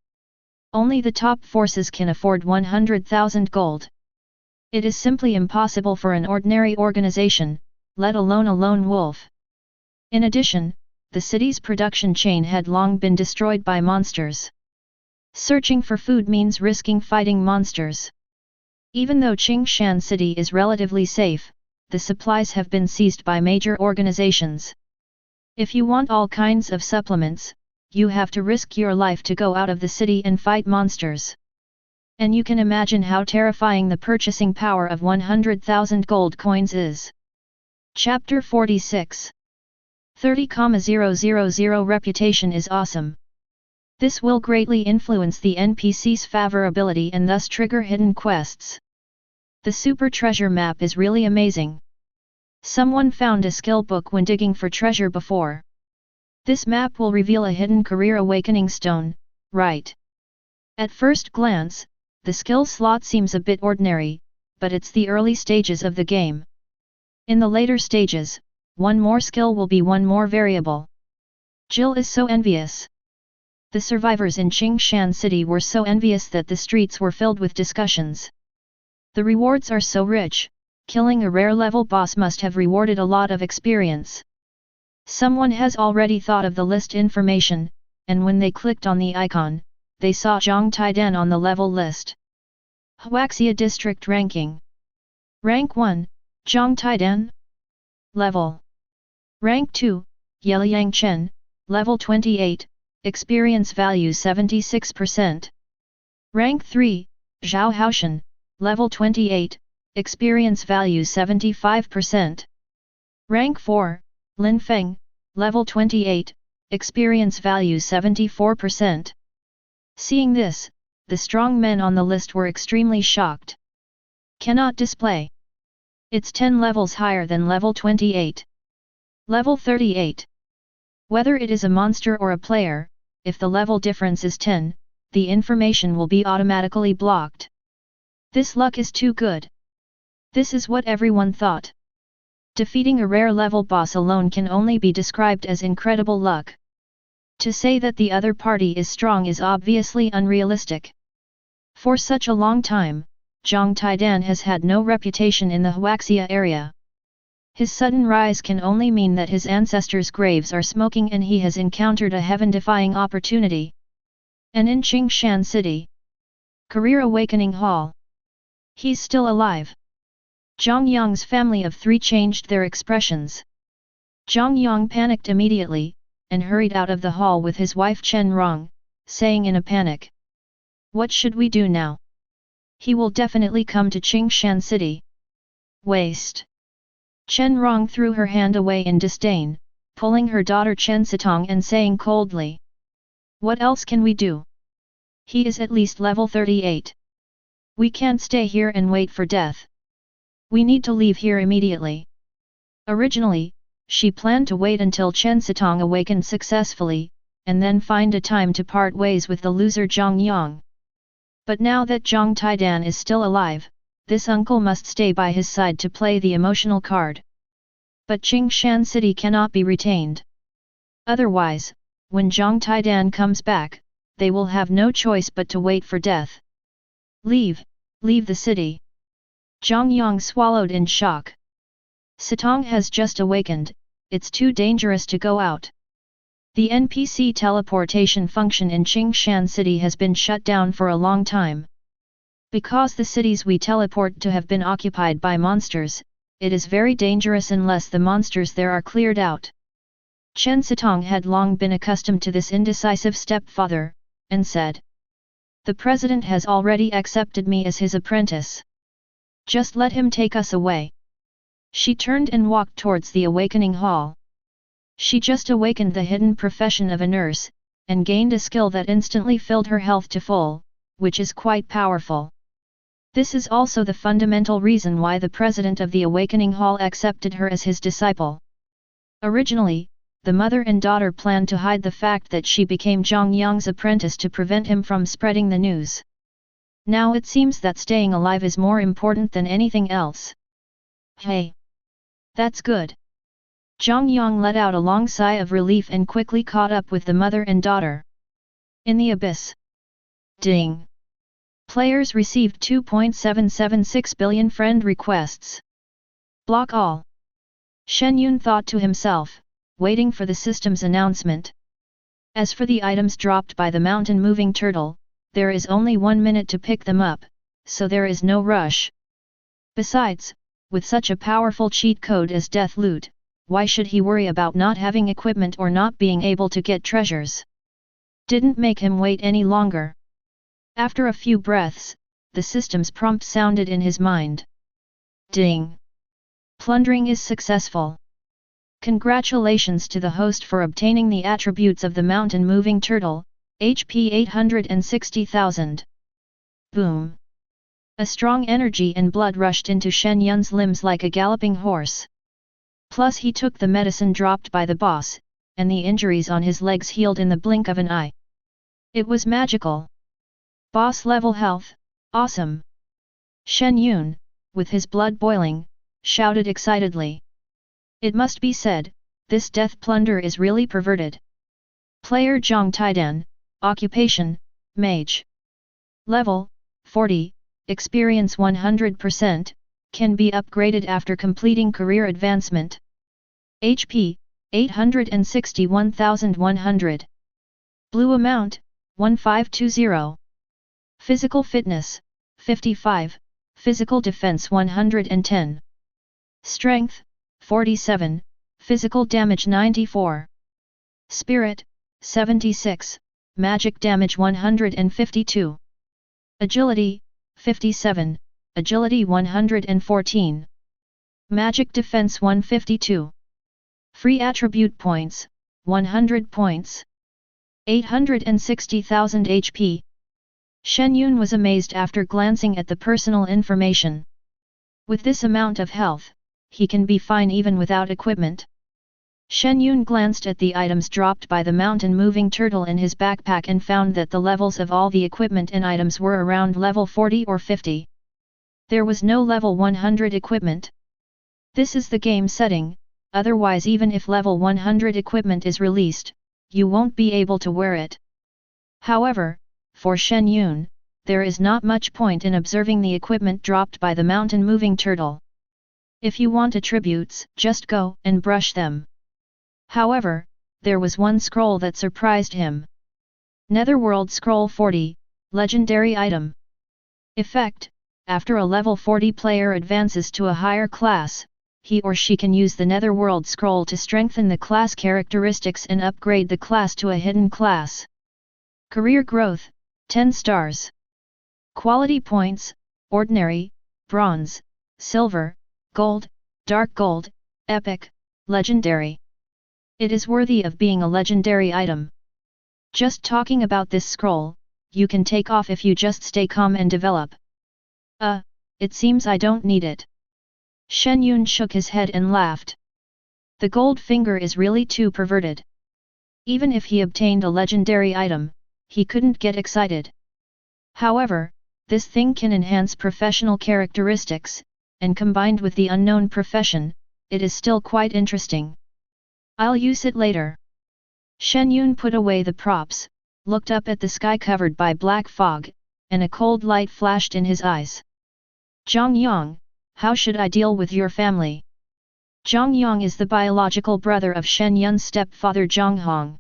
Only the top forces can afford 100,000 gold. It is simply impossible for an ordinary organization, let alone a lone wolf. In addition, the city's production chain had long been destroyed by monsters. Searching for food means risking fighting monsters. Even though Qingshan City is relatively safe, the supplies have been seized by major organizations. If you want all kinds of supplements, you have to risk your life to go out of the city and fight monsters. And you can imagine how terrifying the purchasing power of 100,000 gold coins is. Chapter 46. 30,000 reputation is awesome. This will greatly influence the NPC's favorability and thus trigger hidden quests. The super treasure map is really amazing. Someone found a skill book when digging for treasure before. This map will reveal a hidden career awakening stone, right? At first glance, the skill slot seems a bit ordinary, but it's the early stages of the game. In the later stages, one more skill will be one more variable. Jill is so envious. The survivors in Qingshan City were so envious that the streets were filled with discussions. The rewards are so rich, killing a rare level boss must have rewarded a lot of experience. Someone has already thought of the list information, and when they clicked on the icon, they saw Zhang Taidan on the level list. Huaxia District Ranking. Rank 1, Zhang Taidan. Level. Rank 2, Yeliang Chen, level 28, experience value 76%. Rank 3, Zhao Haoshan, level 28, experience value 75%. Rank 4, Lin Feng, level 28, experience value 74%. Seeing this, the strong men on the list were extremely shocked. Cannot display. It's 10 levels higher than level 28. Level 38. Whether it is a monster or a player, if the level difference is 10, the information will be automatically blocked. This luck is too good. This is what everyone thought. Defeating a rare level boss alone can only be described as incredible luck. To say that the other party is strong is obviously unrealistic. For such a long time, Zhang Taidan has had no reputation in the Huaxia area. His sudden rise can only mean that his ancestors' graves are smoking and he has encountered a heaven-defying opportunity. And in Qingshan City. Career Awakening Hall. He's still alive. Zhang Yang's family of 3 changed their expressions. Zhang Yang panicked immediately, and hurried out of the hall with his wife Chen Rong, saying in a panic. What should we do now? He will definitely come to Qingshan City. Waste. Chen Rong threw her hand away in disdain, pulling her daughter Chen Sitong and saying coldly. What else can we do? He is at least level 38. We can't stay here and wait for death. We need to leave here immediately. Originally, she planned to wait until Chen Sitong awakened successfully, and then find a time to part ways with the loser Zhang Yang. But now that Zhang Taidan is still alive, this uncle must stay by his side to play the emotional card. But Qingshan City cannot be retained. Otherwise, when Zhang Taidan comes back, they will have no choice but to wait for death. Leave the city. Zhang Yang swallowed in shock. Sitong has just awakened, it's too dangerous to go out. The NPC teleportation function in Qingshan City has been shut down for a long time. Because the cities we teleport to have been occupied by monsters, it is very dangerous unless the monsters there are cleared out. Chen Sitong had long been accustomed to this indecisive stepfather, and said. The president has already accepted me as his apprentice. Just let him take us away. She turned and walked towards the awakening hall. She just awakened the hidden profession of a nurse, and gained a skill that instantly filled her health to full, which is quite powerful. This is also the fundamental reason why the president of the Awakening Hall accepted her as his disciple. Originally, the mother and daughter planned to hide the fact that she became Zhang Yang's apprentice to prevent him from spreading the news. Now it seems that staying alive is more important than anything else. Hey! That's good. Zhang Yang let out a long sigh of relief and quickly caught up with the mother and daughter. In the abyss. Ding! Players received 2.776 billion friend requests. Block all. Shen Yun thought to himself, waiting for the system's announcement. As for the items dropped by the mountain-moving turtle, there is only 1 minute to pick them up, so there is no rush. Besides, with such a powerful cheat code as Death Loot, why should he worry about not having equipment or not being able to get treasures? Didn't make him wait any longer. After a few breaths, the system's prompt sounded in his mind. Ding! Plundering is successful. Congratulations to the host for obtaining the attributes of the mountain-moving turtle, HP 860,000. Boom! A strong energy and blood rushed into Shen Yun's limbs like a galloping horse. Plus he took the medicine dropped by the boss, and the injuries on his legs healed in the blink of an eye. It was magical. Boss level health, awesome! Shen Yun, with his blood boiling, shouted excitedly. It must be said, this death plunder is really perverted. Player Zhang Taidan, occupation, mage. Level, 40, experience 100%, can be upgraded after completing career advancement. HP, 861,100. Blue amount, 1520. Physical fitness, 55, physical defense 110. Strength, 47, physical damage 94. Spirit, 76, magic damage 152. Agility, 57, agility 114. Magic defense 152. Free attribute points, 100 points. 860,000 HP. Shen Yun was amazed after glancing at the personal information. With this amount of health, he can be fine even without equipment. Shen Yun glanced at the items dropped by the mountain-moving turtle in his backpack and found that the levels of all the equipment and items were around level 40 or 50. There was no level 100 equipment. This is the game setting, otherwise even if level 100 equipment is released, you won't be able to wear it. However, for Shen Yun, there is not much point in observing the equipment dropped by the mountain-moving turtle. If you want attributes, just go and brush them. However, there was one scroll that surprised him. Netherworld Scroll 40, Legendary Item. Effect: after a level 40 player advances to a higher class, he or she can use the Netherworld Scroll to strengthen the class characteristics and upgrade the class to a hidden class. Career growth, 10 stars. Quality points, Ordinary, Bronze, Silver, Gold, Dark Gold, Epic, Legendary. It is worthy of being a legendary item. Just talking about this scroll, you can take off if you just stay calm and develop. It seems I don't need it. Shen Yun shook his head and laughed. The gold finger is really too perverted. Even if he obtained a legendary item, he couldn't get excited. However, this thing can enhance professional characteristics, and combined with the unknown profession, it is still quite interesting. I'll use it later. Shen Yun put away the props, looked up at the sky covered by black fog, and a cold light flashed in his eyes. Zhang Yang, how should I deal with your family? Zhang Yang is the biological brother of Shen Yun's stepfather Zhang Hong.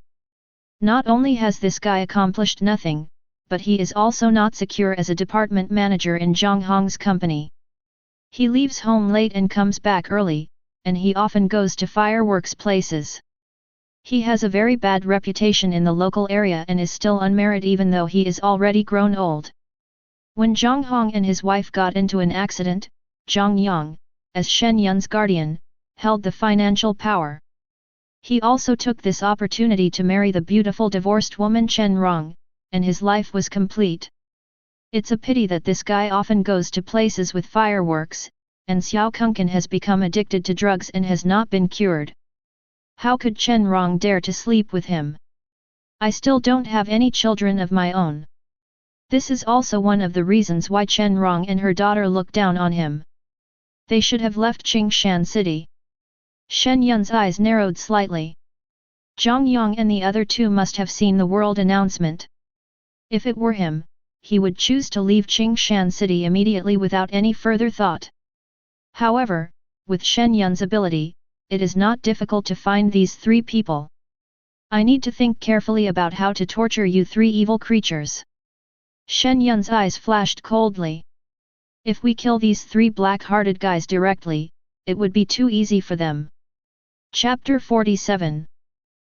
Not only has this guy accomplished nothing, but he is also not secure as a department manager in Zhang Hong's company. He leaves home late and comes back early, and he often goes to fireworks places. He has a very bad reputation in the local area and is still unmarried even though he is already grown old. When Zhang Hong and his wife got into an accident, Zhang Yang, as Shen Yun's guardian, held the financial power. He also took this opportunity to marry the beautiful divorced woman Chen Rong, and his life was complete. It's a pity that this guy often goes to places with fireworks, and Xiao Kunkan has become addicted to drugs and has not been cured. How could Chen Rong dare to sleep with him? I still don't have any children of my own. This is also one of the reasons why Chen Rong and her daughter look down on him. They should have left Qingshan City. Shen Yun's eyes narrowed slightly. Zhang Yang and the other two must have seen the world announcement. If it were him, he would choose to leave Qingshan City immediately without any further thought. However, with Shen Yun's ability, it is not difficult to find these three people. I need to think carefully about how to torture you three evil creatures. Shen Yun's eyes flashed coldly. If we kill these three black-hearted guys directly, it would be too easy for them. Chapter 47.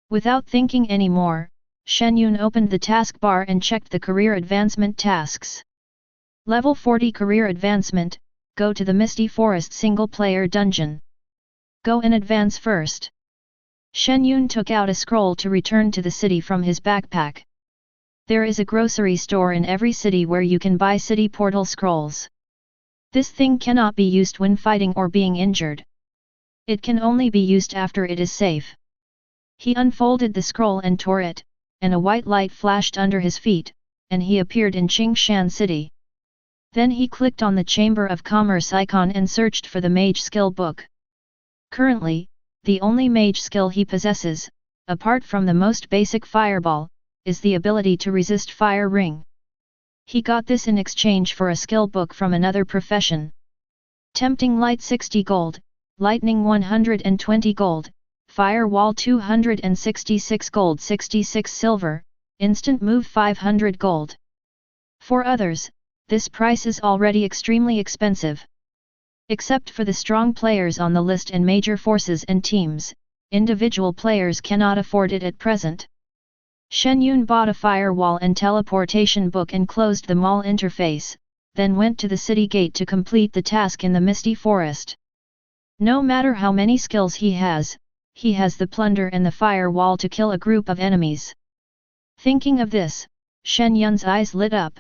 Without thinking any more, Shen Yun opened the taskbar and checked the career advancement tasks. Level 40 career advancement, go to the Misty Forest single-player dungeon. Go and advance first. Shen Yun took out a scroll to return to the city from his backpack. There is a grocery store in every city where you can buy city portal scrolls. This thing cannot be used when fighting or being injured. It can only be used after it is safe. He unfolded the scroll and tore it, and a white light flashed under his feet, and he appeared in Qingshan City. Then he clicked on the Chamber of Commerce icon and searched for the Mage Skill book. Currently, the only mage skill he possesses, apart from the most basic fireball, is the ability to resist fire ring. He got this in exchange for a skill book from another profession. Tempting Light 60 gold, Lightning 120 gold, Firewall 266 gold 66 silver, Instant Move 500 gold. For others, this price is already extremely expensive. Except for the strong players on the list and major forces and teams, individual players cannot afford it at present. Shen Yun bought a firewall and teleportation book and closed the mall interface, then went to the city gate to complete the task in the misty forest. No matter how many skills he has the plunder and the firewall to kill a group of enemies. Thinking of this, Shen Yun's eyes lit up.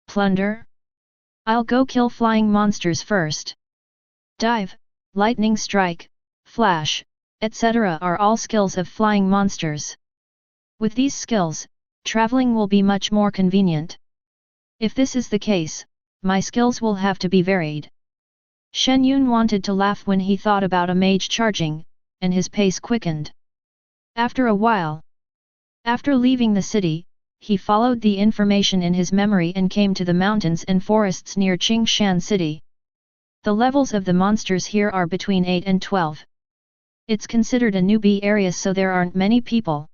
Plunder? I'll go kill flying monsters first. Dive, lightning strike, flash, etc. are all skills of flying monsters. With these skills, traveling will be much more convenient. If this is the case, my skills will have to be varied. Shen Yun wanted to laugh when he thought about a mage charging, and his pace quickened. After a while, after leaving the city, he followed the information in his memory and came to the mountains and forests near Qingshan City. The levels of the monsters here are between 8 and 12. It's considered a newbie area, so there aren't many people.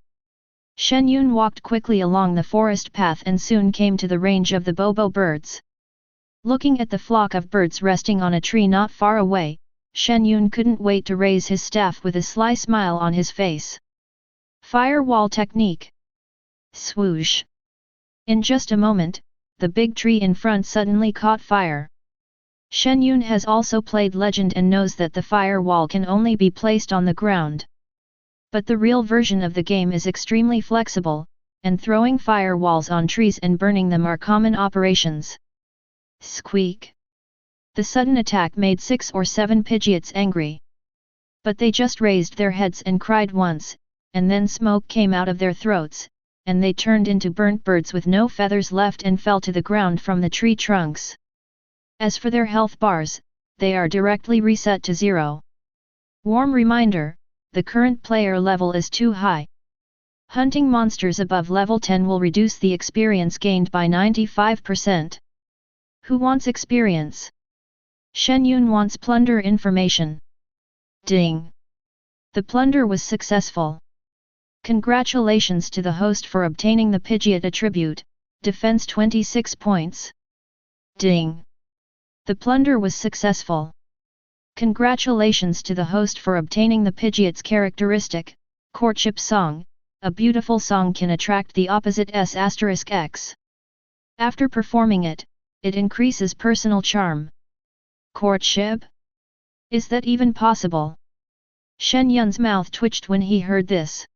Shen Yun walked quickly along the forest path and soon came to the range of the bobo birds. Looking at the flock of birds resting on a tree not far away, Shen Yun couldn't wait to raise his staff with a sly smile on his face. Firewall technique. Swoosh! In just a moment, the big tree in front suddenly caught fire. Shen Yun has also played Legend and knows that the firewall can only be placed on the ground. But the real version of the game is extremely flexible, and throwing firewalls on trees and burning them are common operations. Squeak! The sudden attack made 6 or 7 Pidgeots angry. But they just raised their heads and cried once, and then smoke came out of their throats, and they turned into burnt birds with no feathers left and fell to the ground from the tree trunks. As for their health bars, they are directly reset to 0. Warm reminder, the current player level is too high. Hunting monsters above level 10 will reduce the experience gained by 95%. Who wants experience? Shen Yun wants plunder information. Ding! The plunder was successful. Congratulations to the host for obtaining the Pidgeot attribute, defense 26 points. Ding! The plunder was successful. Congratulations to the host for obtaining the Pidgeot's characteristic, courtship song. A beautiful song can attract the opposite S**X. After performing it, it increases personal charm. Courtship? Is that even possible? Shen Yun's mouth twitched when he heard this.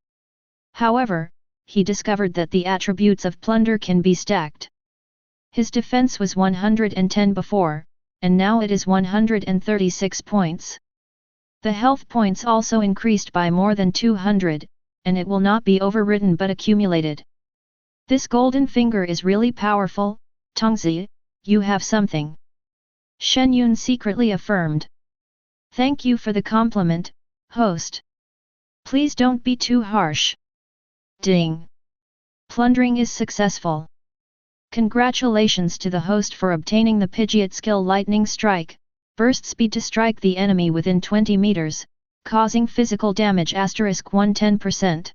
However, he discovered that the attributes of plunder can be stacked. His defense was 110 before, and now it is 136 points. The health points also increased by more than 200, and it will not be overwritten but accumulated. This golden finger is really powerful, Tongzi, you have something. Shen Yun secretly affirmed. Thank you for the compliment, host. Please don't be too harsh. Ding! Plundering is successful. Congratulations to the host for obtaining the Pidgeot skill Lightning Strike, burst speed to strike the enemy within 20 meters, causing physical damage *110%.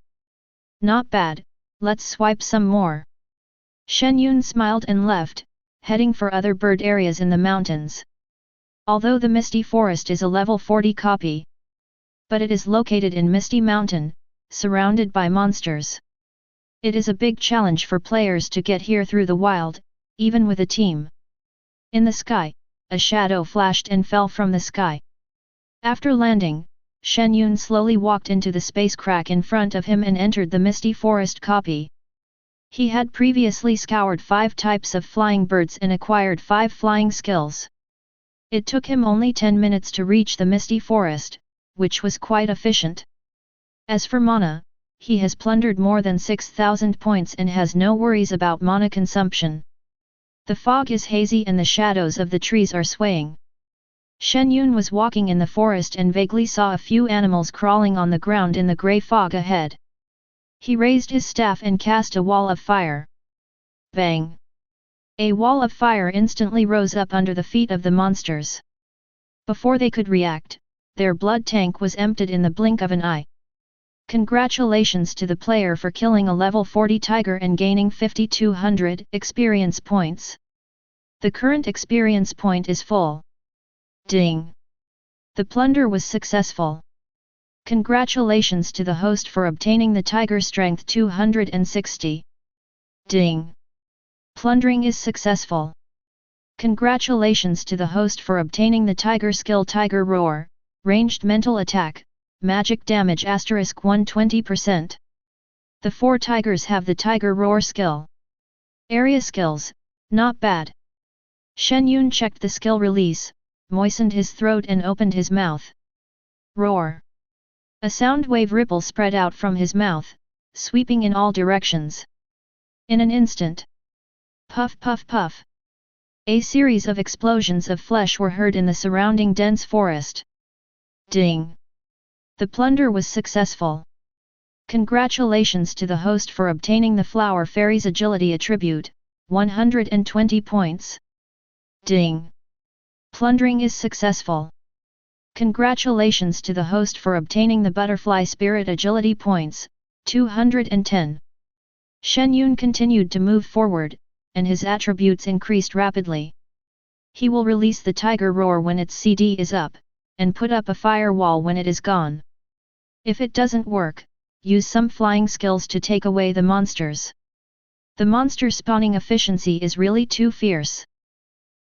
Not bad, let's swipe some more. Shen Yun smiled and left, heading for other bird areas in the mountains. Although the Misty Forest is a level 40 copy, but it is located in Misty Mountain, surrounded by monsters. It is a big challenge for players to get here through the wild, even with a team. In the sky, a shadow flashed and fell from the sky. After landing, Shen Yun slowly walked into the space crack in front of him and entered the Misty Forest copy. He had previously scoured 5 types of flying birds and acquired 5 flying skills. It took him only 10 minutes to reach the Misty Forest, which was quite efficient. As for mana, he has plundered more than 6,000 points and has no worries about mana consumption. The fog is hazy and the shadows of the trees are swaying. Shen Yun was walking in the forest and vaguely saw a few animals crawling on the ground in the grey fog ahead. He raised his staff and cast a wall of fire. Bang! A wall of fire instantly rose up under the feet of the monsters. Before they could react, their blood tank was emptied in the blink of an eye. Congratulations to the player for killing a level 40 tiger and gaining 5200 experience points. The current experience point is full. Ding! The plunder was successful. Congratulations to the host for obtaining the tiger strength 260. Ding! Plundering is successful. Congratulations to the host for obtaining the tiger skill Tiger Roar, ranged mental attack, magic damage asterisk 120%. The 4 tigers have the Tiger Roar skill. Area skills, not bad. Shen Yun checked the skill release, moistened his throat and opened his mouth. Roar! A sound wave ripple spread out from his mouth, sweeping in all directions. In an instant. Puff puff puff. A series of explosions of flesh were heard in the surrounding dense forest. Ding! The plunder was successful. Congratulations to the host for obtaining the Flower Fairy's Agility attribute, 120 points. Ding! Plundering is successful. Congratulations to the host for obtaining the Butterfly Spirit Agility points, 210. Shen Yun continued to move forward, and his attributes increased rapidly. He will release the Tiger Roar when its CD is up, and put up a firewall when it is gone. If it doesn't work, use some flying skills to take away the monsters. The monster spawning efficiency is really too fierce.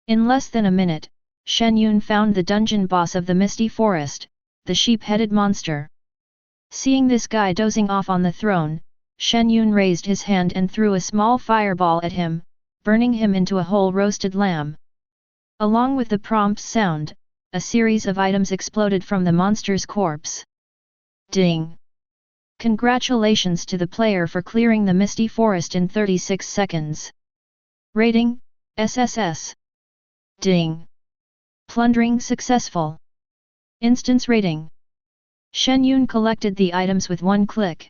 In less than a minute, Shen Yun found the dungeon boss of the Misty Forest, the sheep-headed monster. Seeing this guy dozing off on the throne, Shen Yun raised his hand and threw a small fireball at him, burning him into a whole roasted lamb. Along with the prompt sound, a series of items exploded from the monster's corpse. Ding! Congratulations to the player for clearing the Misty Forest in 36 seconds. Rating, SSS. Ding! Plundering successful. Instance rating. Shen Yun collected the items with one click.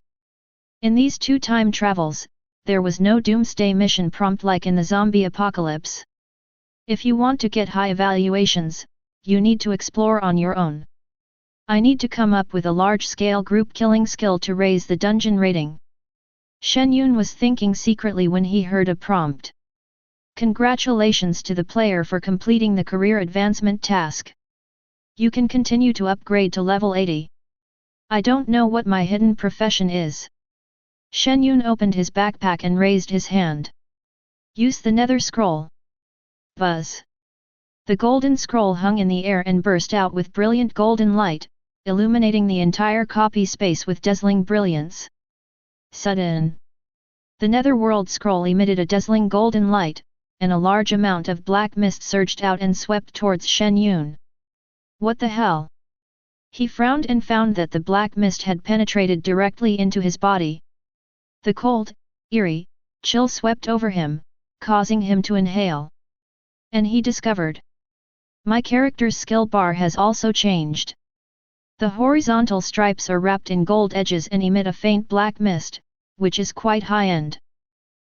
In these 2 time travels, there was no doomsday mission prompt like in the zombie apocalypse. If you want to get high evaluations, you need to explore on your own. I need to come up with a large-scale group killing skill to raise the dungeon rating. Shen Yun was thinking secretly when he heard a prompt. Congratulations to the player for completing the career advancement task. You can continue to upgrade to level 80. I don't know what my hidden profession is. Shen Yun opened his backpack and raised his hand. Use the nether scroll. Buzz. The golden scroll hung in the air and burst out with brilliant golden light, illuminating the entire copy space with dazzling brilliance. Sudden. The netherworld scroll emitted a dazzling golden light, and a large amount of black mist surged out and swept towards Shen Yun. What the hell? He frowned and found that the black mist had penetrated directly into his body. The cold, eerie, chill swept over him, causing him to inhale. And he discovered. My character's skill bar has also changed. The horizontal stripes are wrapped in gold edges and emit a faint black mist, which is quite high-end.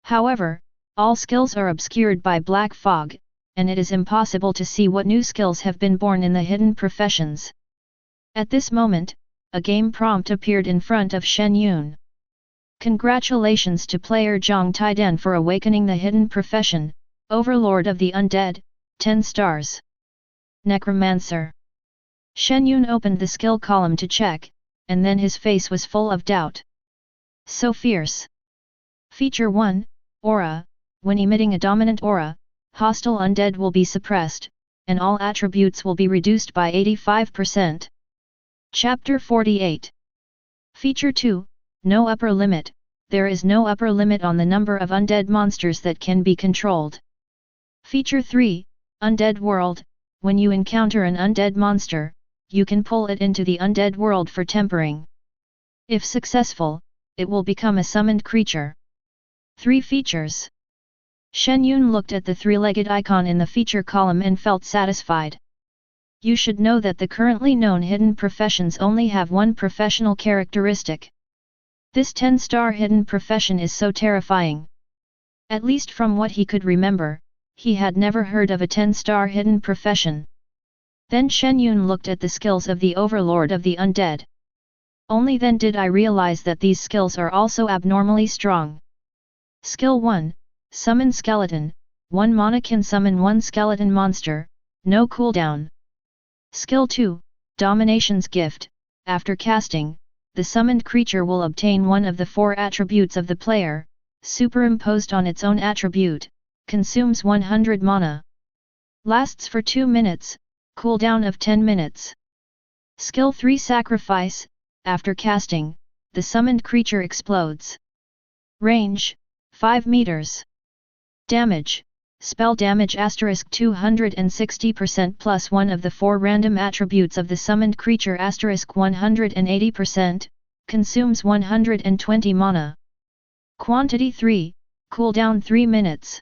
However, all skills are obscured by black fog, and it is impossible to see what new skills have been born in the hidden professions. At this moment, a game prompt appeared in front of Shen Yun. Congratulations to player Zhang Taidan for awakening the hidden profession, Overlord of the Undead, 10 stars. Necromancer. Shen Yun opened the skill column to check, and then his face was full of doubt. So fierce. Feature 1, Aura. When emitting a dominant aura, hostile undead will be suppressed, and all attributes will be reduced by 85%. Chapter 48. Feature 2, No upper limit. There is no upper limit on the number of undead monsters that can be controlled. Feature 3, Undead World. When you encounter an undead monster, you can pull it into the undead world for tempering. If successful, it will become a summoned creature. 3 features. Shen Yun looked at the 3-legged icon in the feature column and felt satisfied. You should know that the currently known hidden professions only have one professional characteristic. This 10-star hidden profession is so terrifying. At least from what he could remember, he had never heard of a 10-star hidden profession. Then Shen Yun looked at the skills of the Overlord of the Undead. Only then did I realize that these skills are also abnormally strong. Skill 1, Summon Skeleton, 1 mana can summon 1 skeleton monster, no cooldown. Skill 2, Domination's Gift, after casting, the summoned creature will obtain one of the 4 attributes of the player, superimposed on its own attribute, consumes 100 mana. Lasts for 2 minutes, cooldown of 10 minutes. Skill 3 Sacrifice, after casting, the summoned creature explodes. Range, 5 meters. Damage, spell damage * 260% plus 1 of the 4 random attributes of the summoned creature * 180%, consumes 120 mana. Quantity 3, cooldown 3 minutes.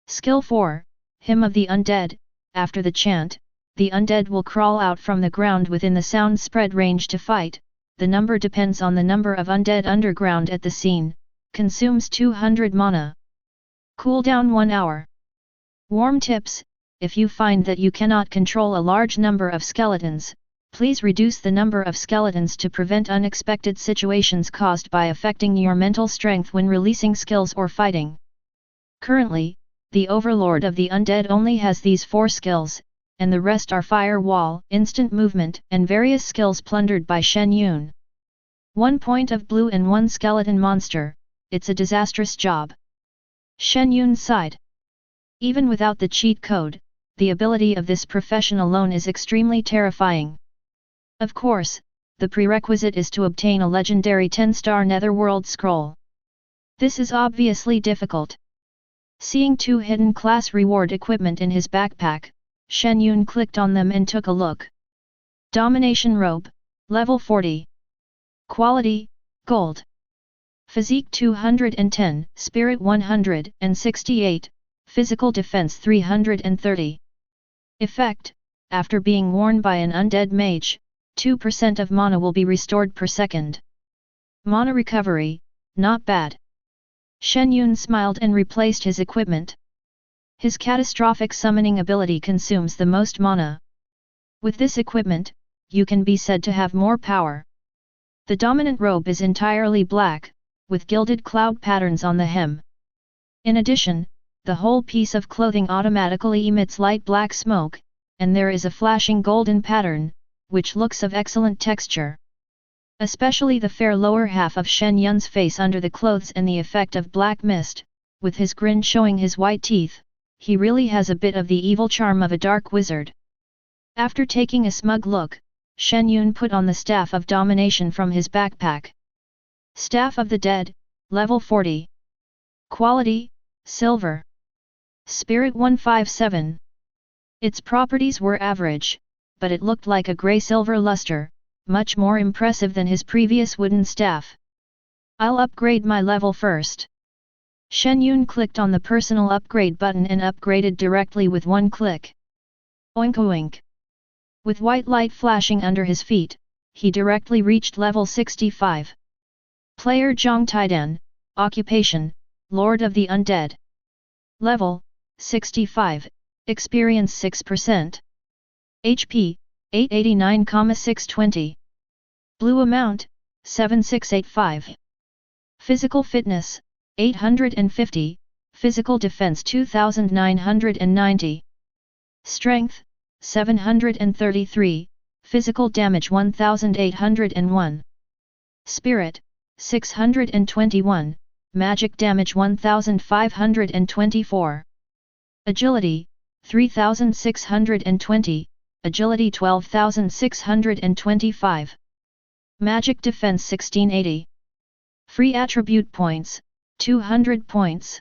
Skill 4, Hymn of the Undead, after the chant, the undead will crawl out from the ground within the sound spread range to fight. The number depends on the number of undead underground at the scene, consumes 200 mana. Cooldown 1 hour. Warm tips: if you find that you cannot control a large number of skeletons, please reduce the number of skeletons to prevent unexpected situations caused by affecting your mental strength when releasing skills or fighting. Currently, the Overlord of the Undead only has these 4 skills, and the rest are Fire Wall, Instant Movement, and various skills plundered by Shen Yun. 1 point of blue and 1 skeleton monster, it's a disastrous job. Shen Yun sighed. Even without the cheat code, the ability of this profession alone is extremely terrifying. Of course, the prerequisite is to obtain a legendary 10-star Netherworld scroll. This is obviously difficult. Seeing 2 hidden class reward equipment in his backpack, Shen Yun clicked on them and took a look. Domination Robe, level 40. Quality, Gold. Physique 210, Spirit 168, Physical Defense 330. Effect: after being worn by an undead mage, 2% of mana will be restored per second. Mana recovery, not bad. Shen Yun smiled and replaced his equipment. His catastrophic summoning ability consumes the most mana. With this equipment, you can be said to have more power. The dominant robe is entirely black, with gilded cloud patterns on the hem. In addition, the whole piece of clothing automatically emits light black smoke, and there is a flashing golden pattern, which looks of excellent texture. Especially the fair lower half of Shen Yun's face under the clothes and the effect of black mist, with his grin showing his white teeth, he really has a bit of the evil charm of a dark wizard. After taking a smug look, Shen Yun put on the Staff of Domination from his backpack. Staff of the Dead, level 40. Quality, Silver. Spirit 157. Its properties were average, but it looked like a grey-silver luster, much more impressive than his previous wooden staff. I'll upgrade my level first. Shen Yun clicked on the personal upgrade button and upgraded directly with 1 click. Oink oink. With white light flashing under his feet, he directly reached level 65. Player Zhang Taidan, Occupation, Lord of the Undead. Level, 65, Experience 6%. HP, 889,620. Blue Amount, 7685. Physical Fitness, 850, Physical Defense 2990. Strength, 733, Physical Damage 1801. Spirit, 621, Magic Damage 1524. Agility, 3620, Agility 12625. Magic Defense 1680. Free Attribute Points, 200 points.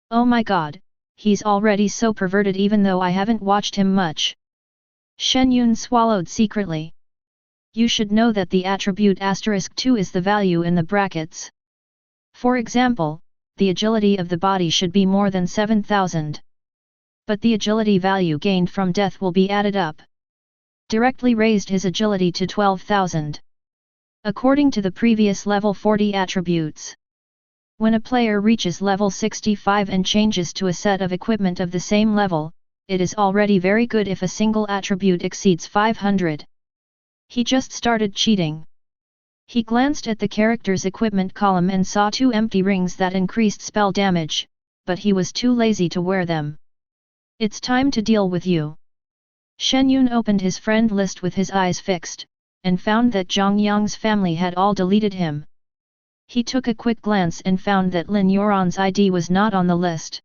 Oh my god, he's already so perverted even though I haven't watched him much. Shen Yun swallowed secretly. You should know that the attribute *2 is the value in the brackets. For example, the agility of the body should be more than 7,000. But the agility value gained from death will be added up. Directly raised his agility to 12,000. According to the previous level 40 attributes. When a player reaches level 65 and changes to a set of equipment of the same level, it is already very good if a single attribute exceeds 500. He just started cheating. He glanced at the character's equipment column and saw 2 empty rings that increased spell damage, but he was too lazy to wear them. It's time to deal with you. Shen Yun opened his friend list with his eyes fixed, and found that Zhang Yang's family had all deleted him. He took a quick glance and found that Lin Yuran's ID was not on the list.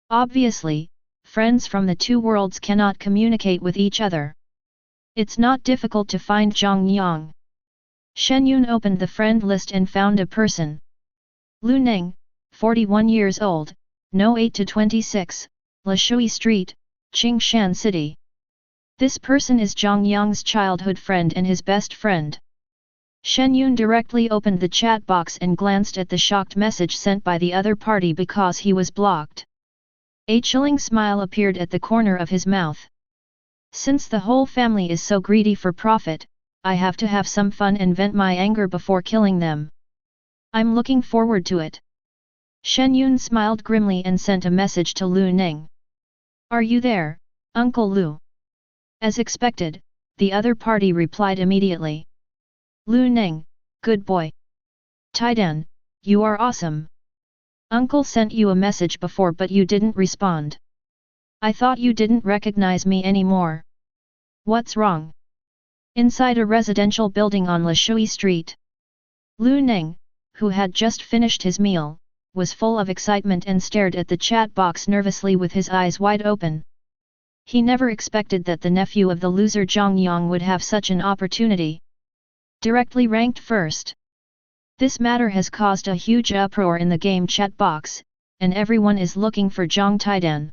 Obviously, friends from the two worlds cannot communicate with each other. It's not difficult to find Zhang Yang. Shen Yun opened the friend list and found a person. Lu Ning, 41 years old, no 8 to 26, Lishui Street, Qingshan City. This person is Zhang Yang's childhood friend and his best friend. Shen Yun directly opened the chat box and glanced at the shocked message sent by the other party because he was blocked. A chilling smile appeared at the corner of his mouth. Since the whole family is so greedy for profit, I have to have some fun and vent my anger before killing them. I'm looking forward to it. Shen Yun smiled grimly and sent a message to Lu Ning. Are you there, Uncle Lu? As expected, the other party replied immediately. Lu Ning, good boy. Taidan, you are awesome. Uncle sent you a message before but you didn't respond. I thought you didn't recognize me anymore. What's wrong? Inside a residential building on Lishui Street. Lu Ning, who had just finished his meal, was full of excitement and stared at the chat box nervously with his eyes wide open. He never expected that the nephew of the loser Zhang Yang would have such an opportunity. Directly ranked first. This matter has caused a huge uproar in the game chat box, and everyone is looking for Zhang Taidan.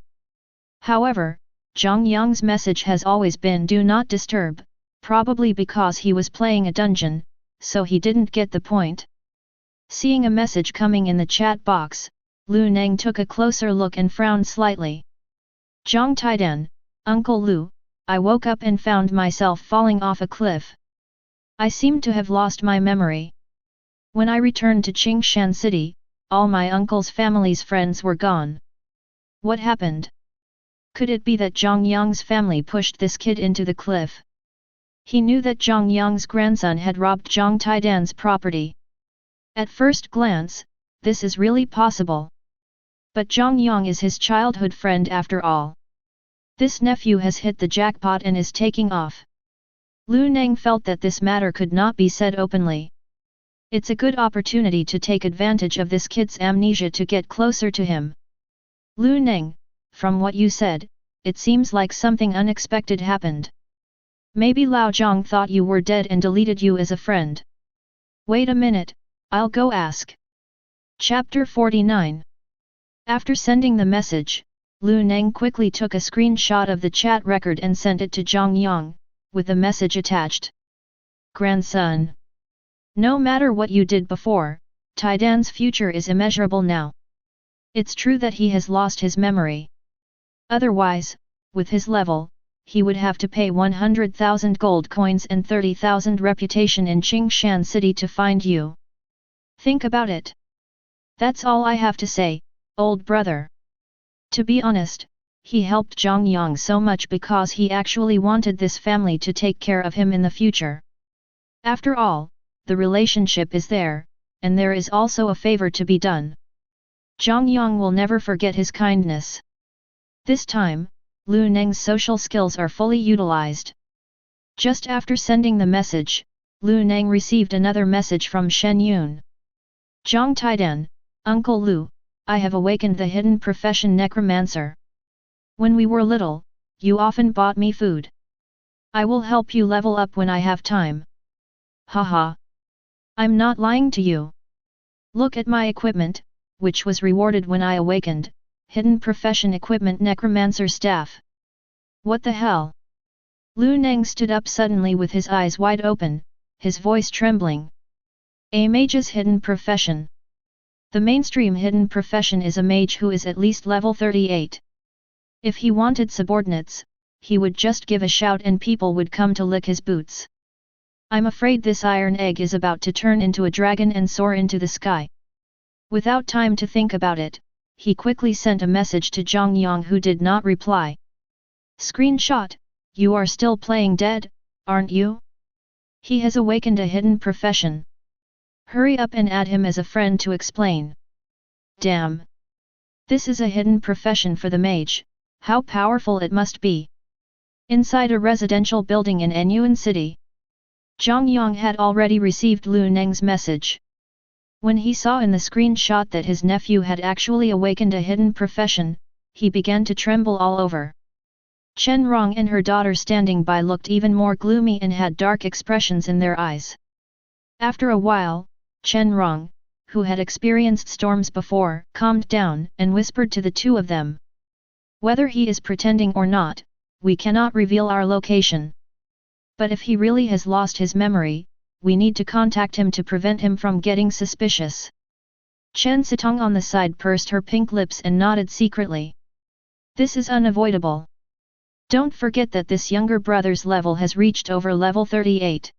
However, Zhang Yang's message has always been do not disturb, probably because he was playing a dungeon, so he didn't get the point. Seeing a message coming in the chat box, Lu Ning took a closer look and frowned slightly. Zhang Taidan, Uncle Lu, I woke up and found myself falling off a cliff. I seem to have lost my memory. When I returned to Qingshan City, all my uncle's family's friends were gone. What happened? Could it be that Zhang Yang's family pushed this kid into the cliff? He knew that Zhang Yang's grandson had robbed Zhang Taidan's property. At first glance, this is really possible. But Zhang Yang is his childhood friend after all. This nephew has hit the jackpot and is taking off. Lu Ning felt that this matter could not be said openly. It's a good opportunity to take advantage of this kid's amnesia to get closer to him. Lu Ning, from what you said, it seems like something unexpected happened. Maybe Lao Zhang thought you were dead and deleted you as a friend. Wait a minute, I'll go ask. Chapter 49. After sending the message, Lu Ning quickly took a screenshot of the chat record and sent it to Zhang Yang, with the message attached. Grandson. No matter what you did before, Taidan's future is immeasurable now. It's true that he has lost his memory. Otherwise, with his level, he would have to pay 100,000 gold coins and 30,000 reputation in Qingshan City to find you. Think about it. That's all I have to say, old brother. To be honest, he helped Zhang Yang so much because he actually wanted this family to take care of him in the future. After all, the relationship is there, and there is also a favor to be done. Zhang Yang will never forget his kindness. This time, Lu Ning's social skills are fully utilized. Just after sending the message, Lu Ning received another message from Shen Yun. Zhang Taidan, Uncle Lu, I have awakened the hidden profession necromancer. When we were little, you often bought me food. I will help you level up when I have time. Haha. I'm not lying to you. Look at my equipment, which was rewarded when I awakened, hidden profession equipment necromancer staff. What the hell? Lu Neng stood up suddenly with his eyes wide open, his voice trembling. A mage's hidden profession. The mainstream hidden profession is a mage who is at least level 38. If he wanted subordinates, he would just give a shout and people would come to lick his boots. I'm afraid this iron egg is about to turn into a dragon and soar into the sky. Without time to think about it, he quickly sent a message to Zhang Yang, who did not reply. Screenshot: you are still playing dead, aren't you? He has awakened a hidden profession. Hurry up and add him as a friend to explain. Damn! This is a hidden profession for the mage, how powerful it must be. Inside a residential building in Enyuan City, Zhang Yang had already received Lu Neng's message. When he saw in the screenshot that his nephew had actually awakened a hidden profession, he began to tremble all over. Chen Rong and her daughter standing by looked even more gloomy and had dark expressions in their eyes. After a while, Chen Rong, who had experienced storms before, calmed down and whispered to the two of them. Whether he is pretending or not, we cannot reveal our location. But if he really has lost his memory, we need to contact him to prevent him from getting suspicious. Chen Sitong on the side pursed her pink lips and nodded secretly. This is unavoidable. Don't forget that this younger brother's level has reached over level 38.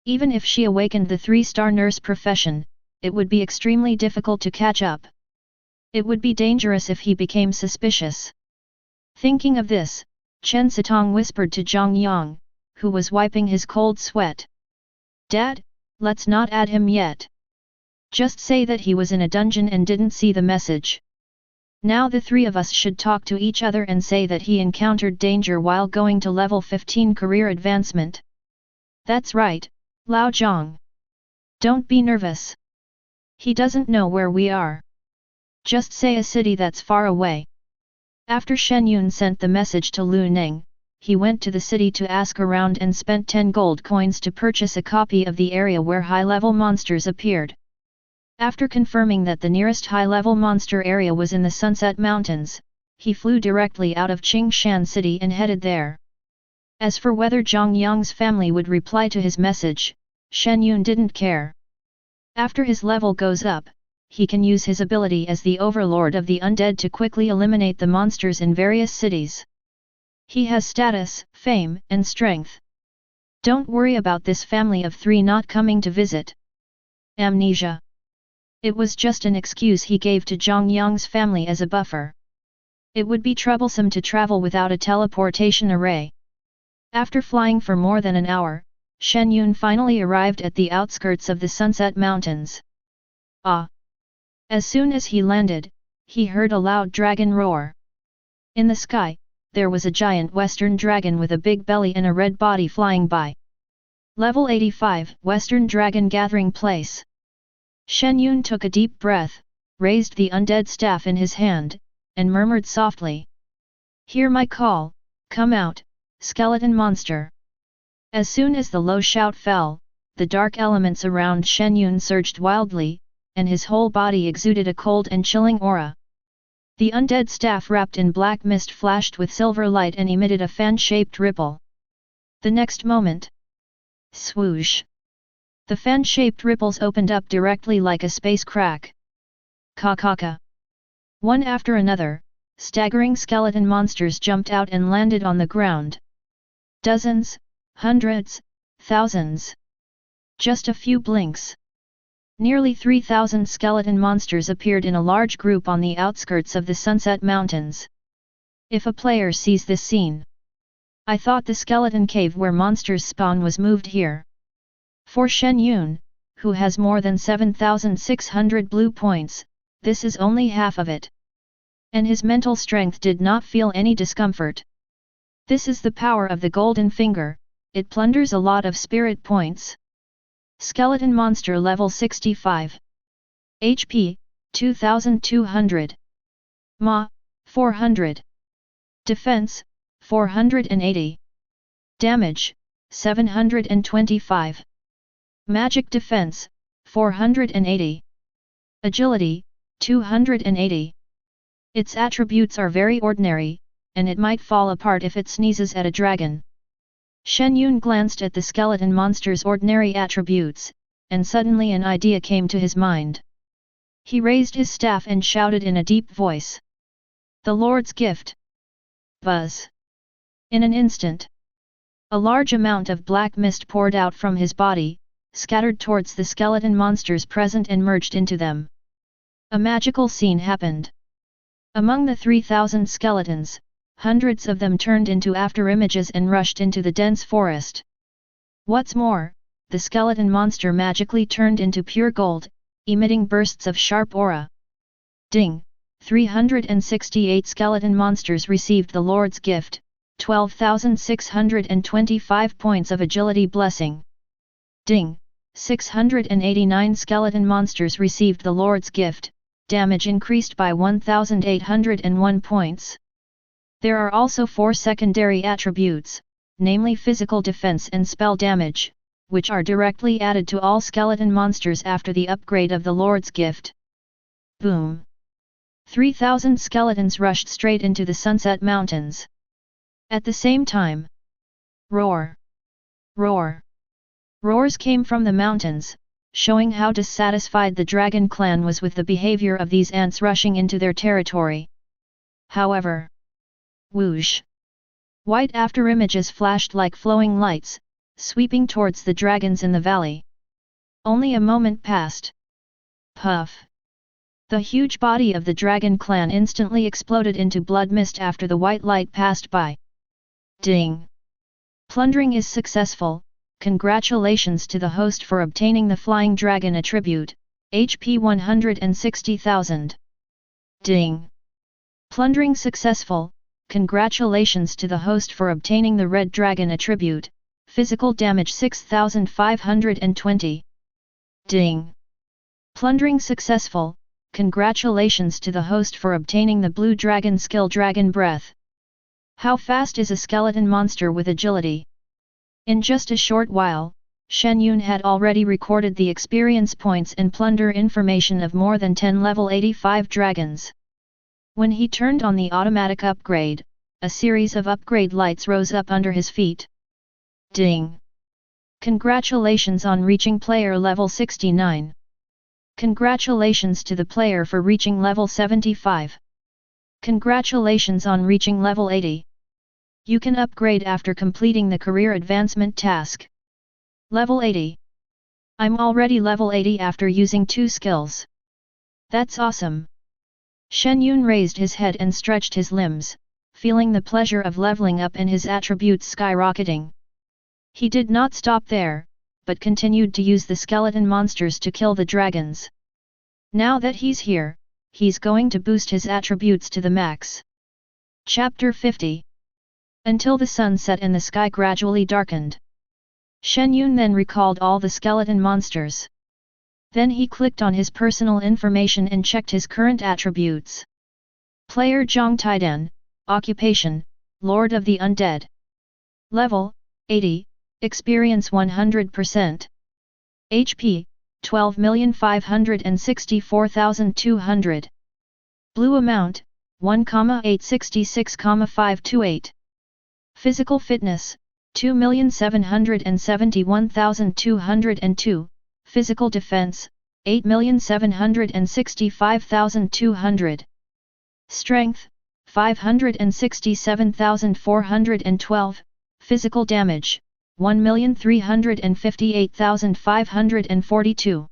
Even if she awakened the 3-star nurse profession, it would be extremely difficult to catch up. It would be dangerous if he became suspicious. Thinking of this, Chen Sitong whispered to Zhang Yang, who was wiping his cold sweat. Dad, let's not add him yet. Just say that he was in a dungeon and didn't see the message. Now the three of us should talk to each other and say that he encountered danger while going to level 15 career advancement. That's right, Lao Zhang. Don't be nervous. He doesn't know where we are. Just say a city that's far away. After Shen Yun sent the message to Lu Neng, he went to the city to ask around and spent 10 gold coins to purchase a copy of the area where high-level monsters appeared. After confirming that the nearest high-level monster area was in the Sunset Mountains, he flew directly out of Qingshan City and headed there. As for whether Zhang Yang's family would reply to his message, Shen Yun didn't care. After his level goes up, he can use his ability as the overlord of the undead to quickly eliminate the monsters in various cities. He has status, fame, and strength. Don't worry about this family of 3 not coming to visit. Amnesia. It was just an excuse he gave to Zhang Yang's family as a buffer. It would be troublesome to travel without a teleportation array. After flying for more than an hour, Shen Yun finally arrived at the outskirts of the Sunset Mountains. Ah! As soon as he landed, he heard a loud dragon roar. In the sky, there was a giant western dragon with a big belly and a red body flying by. Level 85, Western Dragon Gathering Place. Shen Yun took a deep breath, raised the undead staff in his hand, and murmured softly. Hear my call, come out, skeleton monster. As soon as the low shout fell, the dark elements around Shen Yun surged wildly, and his whole body exuded a cold and chilling aura. The undead staff wrapped in black mist flashed with silver light and emitted a fan-shaped ripple. The next moment, swoosh! The fan-shaped ripples opened up directly like a space crack. Ka-ka-ka! One after another, staggering skeleton monsters jumped out and landed on the ground. Dozens, hundreds, thousands. Just a few blinks. Nearly 3,000 skeleton monsters appeared in a large group on the outskirts of the Sunset Mountains. If a player sees this scene, I thought the skeleton cave where monsters spawn was moved here. For Shen Yun, who has more than 7,600 blue points, this is only half of it. And his mental strength did not feel any discomfort. This is the power of the Golden Finger, it plunders a lot of spirit points. Skeleton monster level 65. HP, 2200. Ma, 400. Defense, 480. Damage, 725. Magic defense, 480. Agility, 280. Its attributes are very ordinary, and it might fall apart if it sneezes at a dragon. Shen Yun glanced at the skeleton monster's ordinary attributes, and suddenly an idea came to his mind. He raised his staff and shouted in a deep voice. The Lord's gift! Buzz! In an instant, a large amount of black mist poured out from his body, scattered towards the skeleton monsters present and merged into them. A magical scene happened. Among the 3,000 skeletons, hundreds of them turned into afterimages and rushed into the dense forest. What's more, the skeleton monster magically turned into pure gold, emitting bursts of sharp aura. Ding! 368 skeleton monsters received the Lord's gift, 12,625 points of agility blessing. Ding! 689 skeleton monsters received the Lord's gift, damage increased by 1,801 points. There are also 4 secondary attributes, namely physical defense and spell damage, which are directly added to all skeleton monsters after the upgrade of the Lord's gift. Boom! 3,000 skeletons rushed straight into the Sunset Mountains. At the same time, roar! Roar! Roars came from the mountains, showing how dissatisfied the Dragon Clan was with the behavior of these ants rushing into their territory. However, whoosh! White afterimages flashed like flowing lights, sweeping towards the dragons in the valley. Only a moment passed. Puff! The huge body of the Dragon Clan instantly exploded into blood mist after the white light passed by. Ding! Plundering is successful. Congratulations to the host for obtaining the Flying Dragon attribute, HP 160,000. Ding! Plundering successful. Congratulations to the host for obtaining the Red Dragon attribute, physical damage 6,520. Ding! Plundering successful. Congratulations to the host for obtaining the Blue Dragon skill Dragon Breath. How fast is a skeleton monster with agility? In just a short while, Shen Yun had already recorded the experience points and plunder information of more than 10 level 85 dragons. When he turned on the automatic upgrade, a series of upgrade lights rose up under his feet. Ding! Congratulations on reaching player level 69. Congratulations to the player for reaching level 75. Congratulations on reaching level 80. You can upgrade after completing the career advancement task. Level 80. I'm already level 80 after using 2 skills. That's awesome. Shen Yun raised his head and stretched his limbs, feeling the pleasure of leveling up and his attributes skyrocketing. He did not stop there, but continued to use the skeleton monsters to kill the dragons. Now that he's here, he's going to boost his attributes to the max. Chapter 50. Until the sun set and the sky gradually darkened. Shen Yun then recalled all the skeleton monsters. Then he clicked on his personal information and checked his current attributes. Player Zhang Taidan, Occupation, Lord of the Undead. Level, 80, Experience 100%. HP, 12,564,200. Blue amount, 1,866,528. Physical fitness, 2,771,202, physical defense, 8,765,200. Strength, 567,412, physical damage, 1,358,542.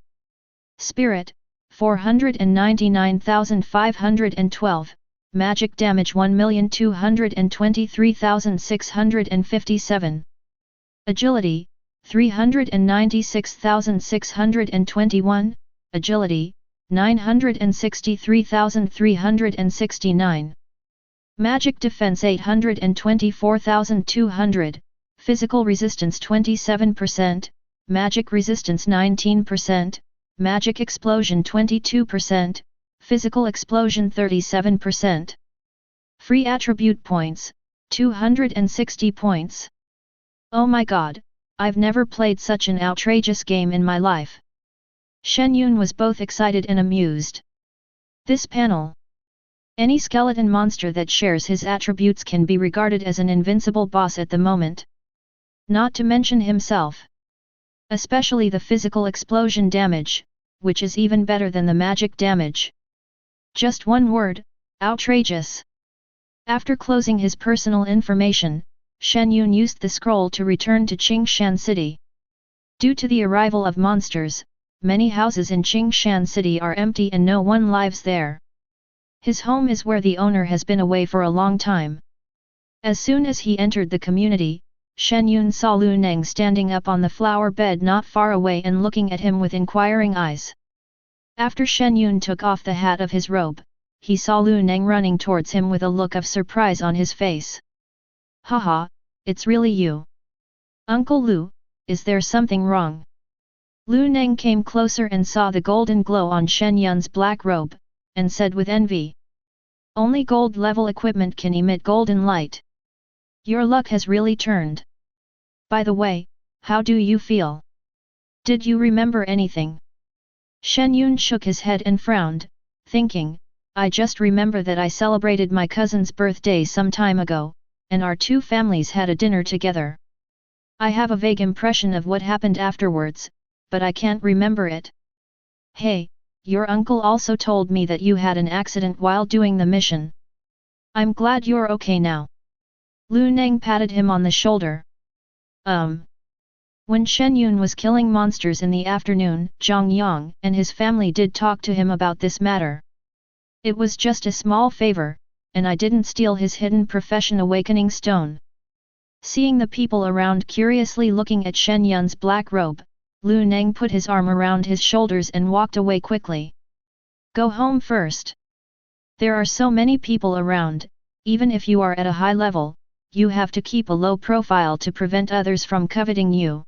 Spirit, 499,512. Magic damage 1,223,657. Agility, 396,621, Agility, 963,369. Magic defense 824,200, Physical resistance 27%, Magic resistance 19%, Magic explosion 22%, Physical explosion 37%. Free attribute points, 260 points. Oh my god, I've never played such an outrageous game in my life. Shen Yun was both excited and amused. This panel. Any skeleton monster that shares his attributes can be regarded as an invincible boss at the moment. Not to mention himself. Especially the physical explosion damage, which is even better than the magic damage. Just one word, outrageous. After closing his personal information, Shen Yun used the scroll to return to Qingshan City. Due to the arrival of monsters, many houses in Qingshan City are empty and no one lives there. His home is where the owner has been away for a long time. As soon as he entered the community, Shen Yun saw Lu Neng standing up on the flower bed not far away and looking at him with inquiring eyes. After Shen Yun took off the hat of his robe, he saw Lu Neng running towards him with a look of surprise on his face. Haha, it's really you. Uncle Lu, is there something wrong? Lu Neng came closer and saw the golden glow on Shen Yun's black robe, and said with envy. Only gold-level equipment can emit golden light. Your luck has really turned. By the way, how do you feel? Did you remember anything? Shen Yun shook his head and frowned, thinking, I just remember that I celebrated my cousin's birthday some time ago, and our two families had a dinner together. I have a vague impression of what happened afterwards, but I can't remember it. Hey, your uncle also told me that you had an accident while doing the mission. I'm glad you're okay now. Lu Neng patted him on the shoulder. When Shen Yun was killing monsters in the afternoon, Zhang Yang and his family did talk to him about this matter. It was just a small favor, and I didn't steal his hidden profession awakening stone. Seeing the people around curiously looking at Shen Yun's black robe, Lu Neng put his arm around his shoulders and walked away quickly. Go home first. There are so many people around, even if you are at a high level, you have to keep a low profile to prevent others from coveting you.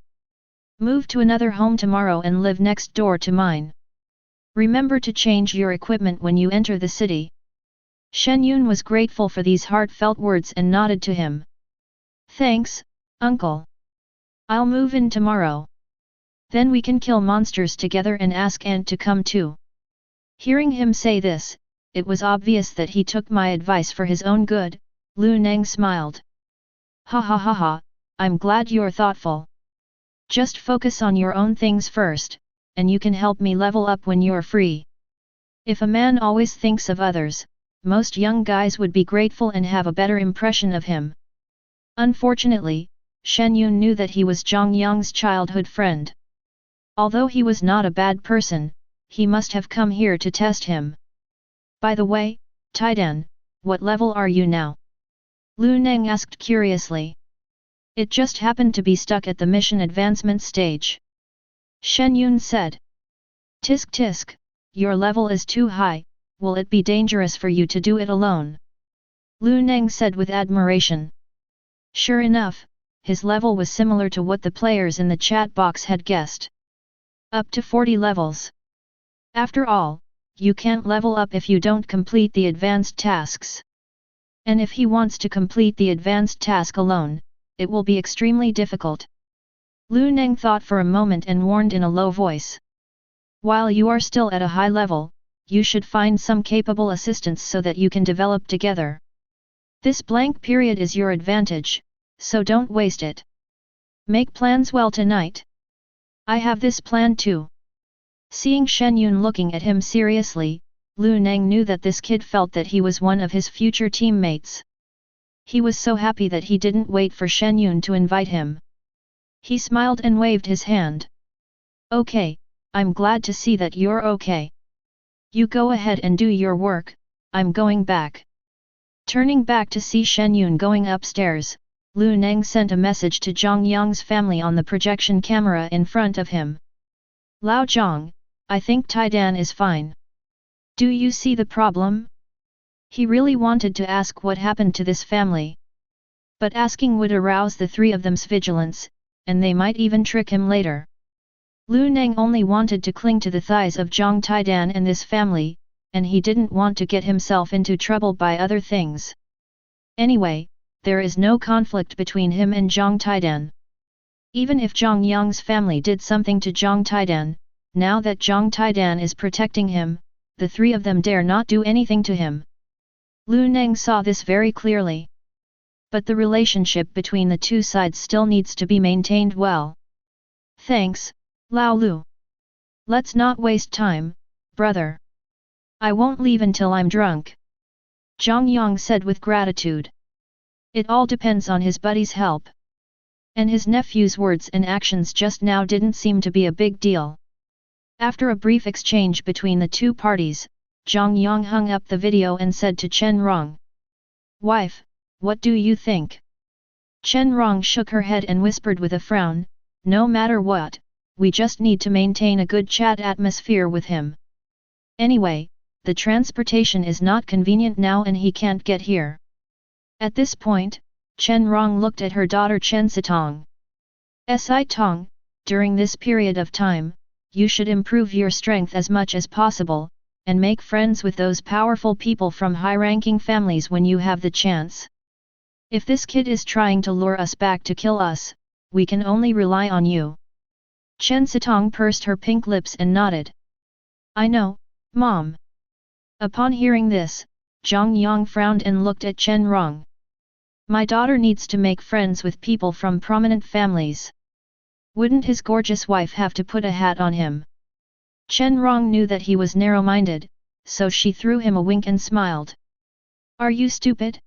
Move to another home tomorrow and live next door to mine. Remember to change your equipment when you enter the city. Shen Yun was grateful for these heartfelt words and nodded to him. Thanks, uncle. I'll move in tomorrow. Then we can kill monsters together and ask Aunt to come too. Hearing him say this, it was obvious that he took my advice for his own good. Lu Neng smiled. Ha ha ha ha, I'm glad you're thoughtful. Just focus on your own things first, and you can help me level up when you're free. If a man always thinks of others, most young guys would be grateful and have a better impression of him. Unfortunately, Shen Yun knew that he was Zhang Yang's childhood friend. Although he was not a bad person, he must have come here to test him. By the way, Taidan, what level are you now? Lu Neng asked curiously. It just happened to be stuck at the mission advancement stage. Shen Yun said. Tisk tisk, your level is too high, will it be dangerous for you to do it alone? Lu Neng said with admiration. Sure enough, his level was similar to what the players in the chat box had guessed. Up to 40 levels. After all, you can't level up if you don't complete the advanced tasks. And if he wants to complete the advanced task alone, it will be extremely difficult. Lu Neng thought for a moment and warned in a low voice. While you are still at a high level, you should find some capable assistants so that you can develop together. This blank period is your advantage, so don't waste it. Make plans well tonight. I have this plan too. Seeing Shen Yun looking at him seriously, Lu Neng knew that this kid felt that he was one of his future teammates. He was so happy that he didn't wait for Shen Yun to invite him. He smiled and waved his hand. Okay, I'm glad to see that you're okay. You go ahead and do your work, I'm going back. Turning back to see Shen Yun going upstairs, Lu Neng sent a message to Zhang Yang's family on the projection camera in front of him. Lao Zhang, I think Taidan is fine. Do you see the problem? He really wanted to ask what happened to this family. But asking would arouse the three of them's vigilance, and they might even trick him later. Lu Neng only wanted to cling to the thighs of Zhang Taidan and this family, and he didn't want to get himself into trouble by other things. Anyway, there is no conflict between him and Zhang Taidan. Even if Zhang Yang's family did something to Zhang Taidan, now that Zhang Taidan is protecting him, the three of them dare not do anything to him. Lu Neng saw this very clearly. but the relationship between the two sides still needs to be maintained well. Thanks, Lao Lu. Let's not waste time, brother. I won't leave until I'm drunk. Zhang Yang said with gratitude. It all depends on his buddy's help. And his nephew's words and actions just now didn't seem to be a big deal. After a brief exchange between the two parties, Zhang Yang hung up the video and said to Chen Rong. Wife, what do you think? Chen Rong shook her head and whispered with a frown, no matter what, we just need to maintain a good chat atmosphere with him. Anyway, the transportation is not convenient now and he can't get here. At this point, Chen Rong looked at her daughter Chen Sitong. Si Tong, during this period of time, you should improve your strength as much as possible, and make friends with those powerful people from high-ranking families when you have the chance. If this kid is trying to lure us back to kill us, we can only rely on you. Chen Sitong pursed her pink lips and nodded. I know, Mom. Upon hearing this, Zhang Yang frowned and looked at Chen Rong. My daughter needs to make friends with people from prominent families. Wouldn't his gorgeous wife have to put a hat on him? Chen Rong knew that he was narrow-minded, so she threw him a wink and smiled. Are you stupid?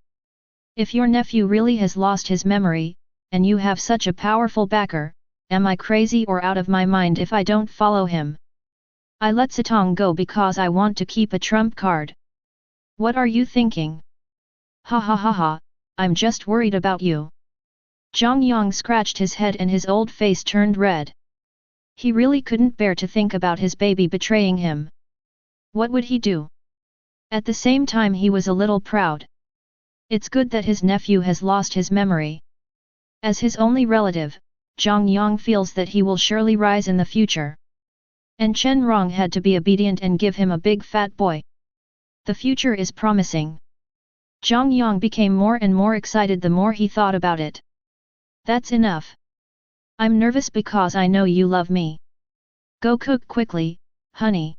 If your nephew really has lost his memory, and you have such a powerful backer, am I crazy or out of my mind if I don't follow him? I let Sitong go because I want to keep a trump card. What are you thinking? Ha ha ha ha, I'm just worried about you. Zhang Yang scratched his head and his old face turned red. He really couldn't bear to think about his baby betraying him. What would he do? At the same time he was a little proud. It's good that his nephew has lost his memory. As his only relative, Zhang Yang feels that he will surely rise in the future. And Chen Rong had to be obedient and give him a big fat boy. The future is promising. Zhang Yang became more and more excited the more he thought about it. That's enough. I'm nervous because I know you love me. Go cook quickly, honey.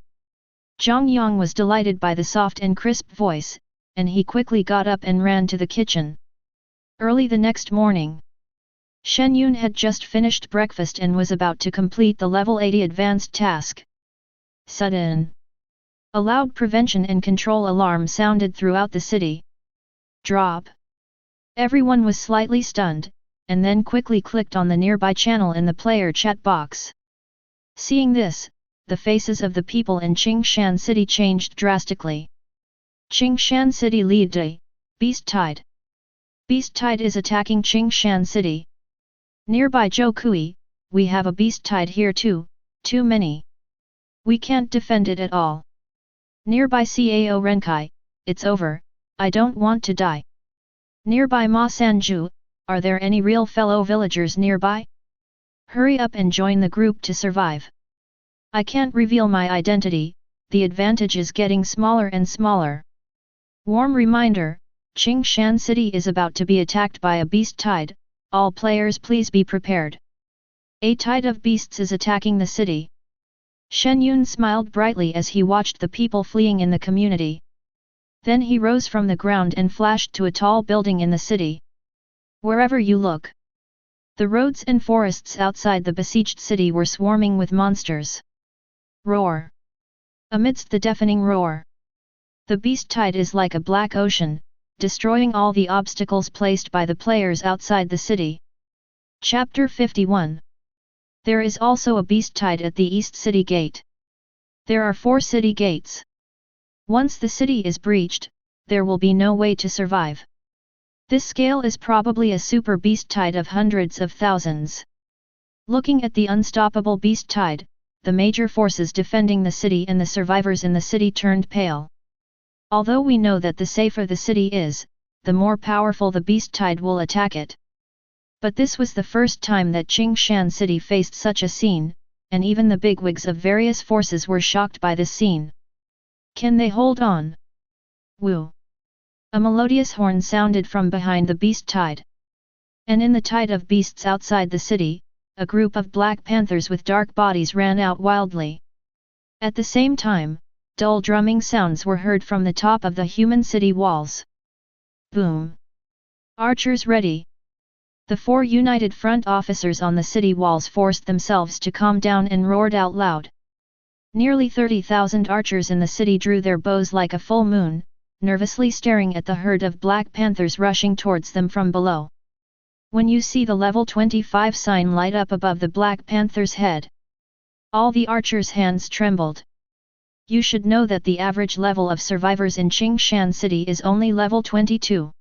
Zhang Yang was delighted by the soft and crisp voice, and he quickly got up and ran to the kitchen. Early the next morning, Shen Yun had just finished breakfast and was about to complete the level 80 advanced task. Sudden! A loud prevention and control alarm sounded throughout the city. Drop! Everyone was slightly stunned, and then quickly clicked on the nearby channel in the player chat box. Seeing this, the faces of the people in Qingshan City changed drastically. Qingshan City lead day, Beast Tide. Beast Tide is attacking Qingshan City. Nearby Zhou Kui, we have a Beast Tide here too, too many. We can't defend it at all. Nearby Cao Renkai, it's over, I don't want to die. Nearby Ma Sanju, are there any real fellow villagers nearby? Hurry up and join the group to survive. I can't reveal my identity, the advantage is getting smaller and smaller. Warm reminder, Qingshan City is about to be attacked by a beast tide, all players please be prepared. A tide of beasts is attacking the city. Shen Yun smiled brightly as he watched the people fleeing in the community. Then he rose from the ground and flashed to a tall building in the city. Wherever you look, the roads and forests outside the besieged city were swarming with monsters. Roar! Amidst the deafening roar, the beast tide is like a black ocean, destroying all the obstacles placed by the players outside the city. Chapter 51. There is also a beast tide at the East City Gate. There are 4 city gates. Once the city is breached, there will be no way to survive. This scale is probably a super beast tide of hundreds of thousands. Looking at the unstoppable beast tide, the major forces defending the city and the survivors in the city turned pale. Although we know that the safer the city is, the more powerful the beast tide will attack it. But this was the first time that Qingshan City faced such a scene, and even the bigwigs of various forces were shocked by this scene. Can they hold on? Woo! A melodious horn sounded from behind the beast tide. And in the tide of beasts outside the city, a group of black panthers with dark bodies ran out wildly. At the same time, dull drumming sounds were heard from the top of the human city walls. Boom! Archers ready. The 4 united front officers on the city walls forced themselves to calm down and roared out loud. Nearly 30,000 archers in the city drew their bows like a full moon, nervously staring at the herd of Black Panthers rushing towards them from below. When you see the level 25 sign light up above the Black Panther's head, all the archers' hands trembled. You should know that the average level of survivors in Qingshan City is only level 22.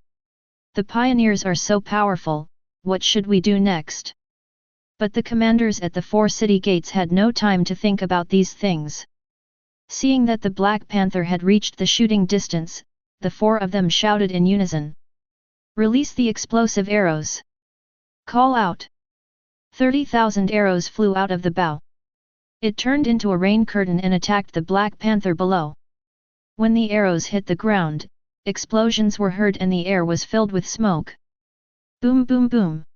The pioneers are so powerful, what should we do next? But the commanders at the 4 city gates had no time to think about these things. Seeing that the Black Panther had reached the shooting distance, the 4 of them shouted in unison. Release the explosive arrows. Call out. 30,000 arrows flew out of the bow. It turned into a rain curtain and attacked the Black Panther below. When the arrows hit the ground, explosions were heard and the air was filled with smoke. Boom boom boom.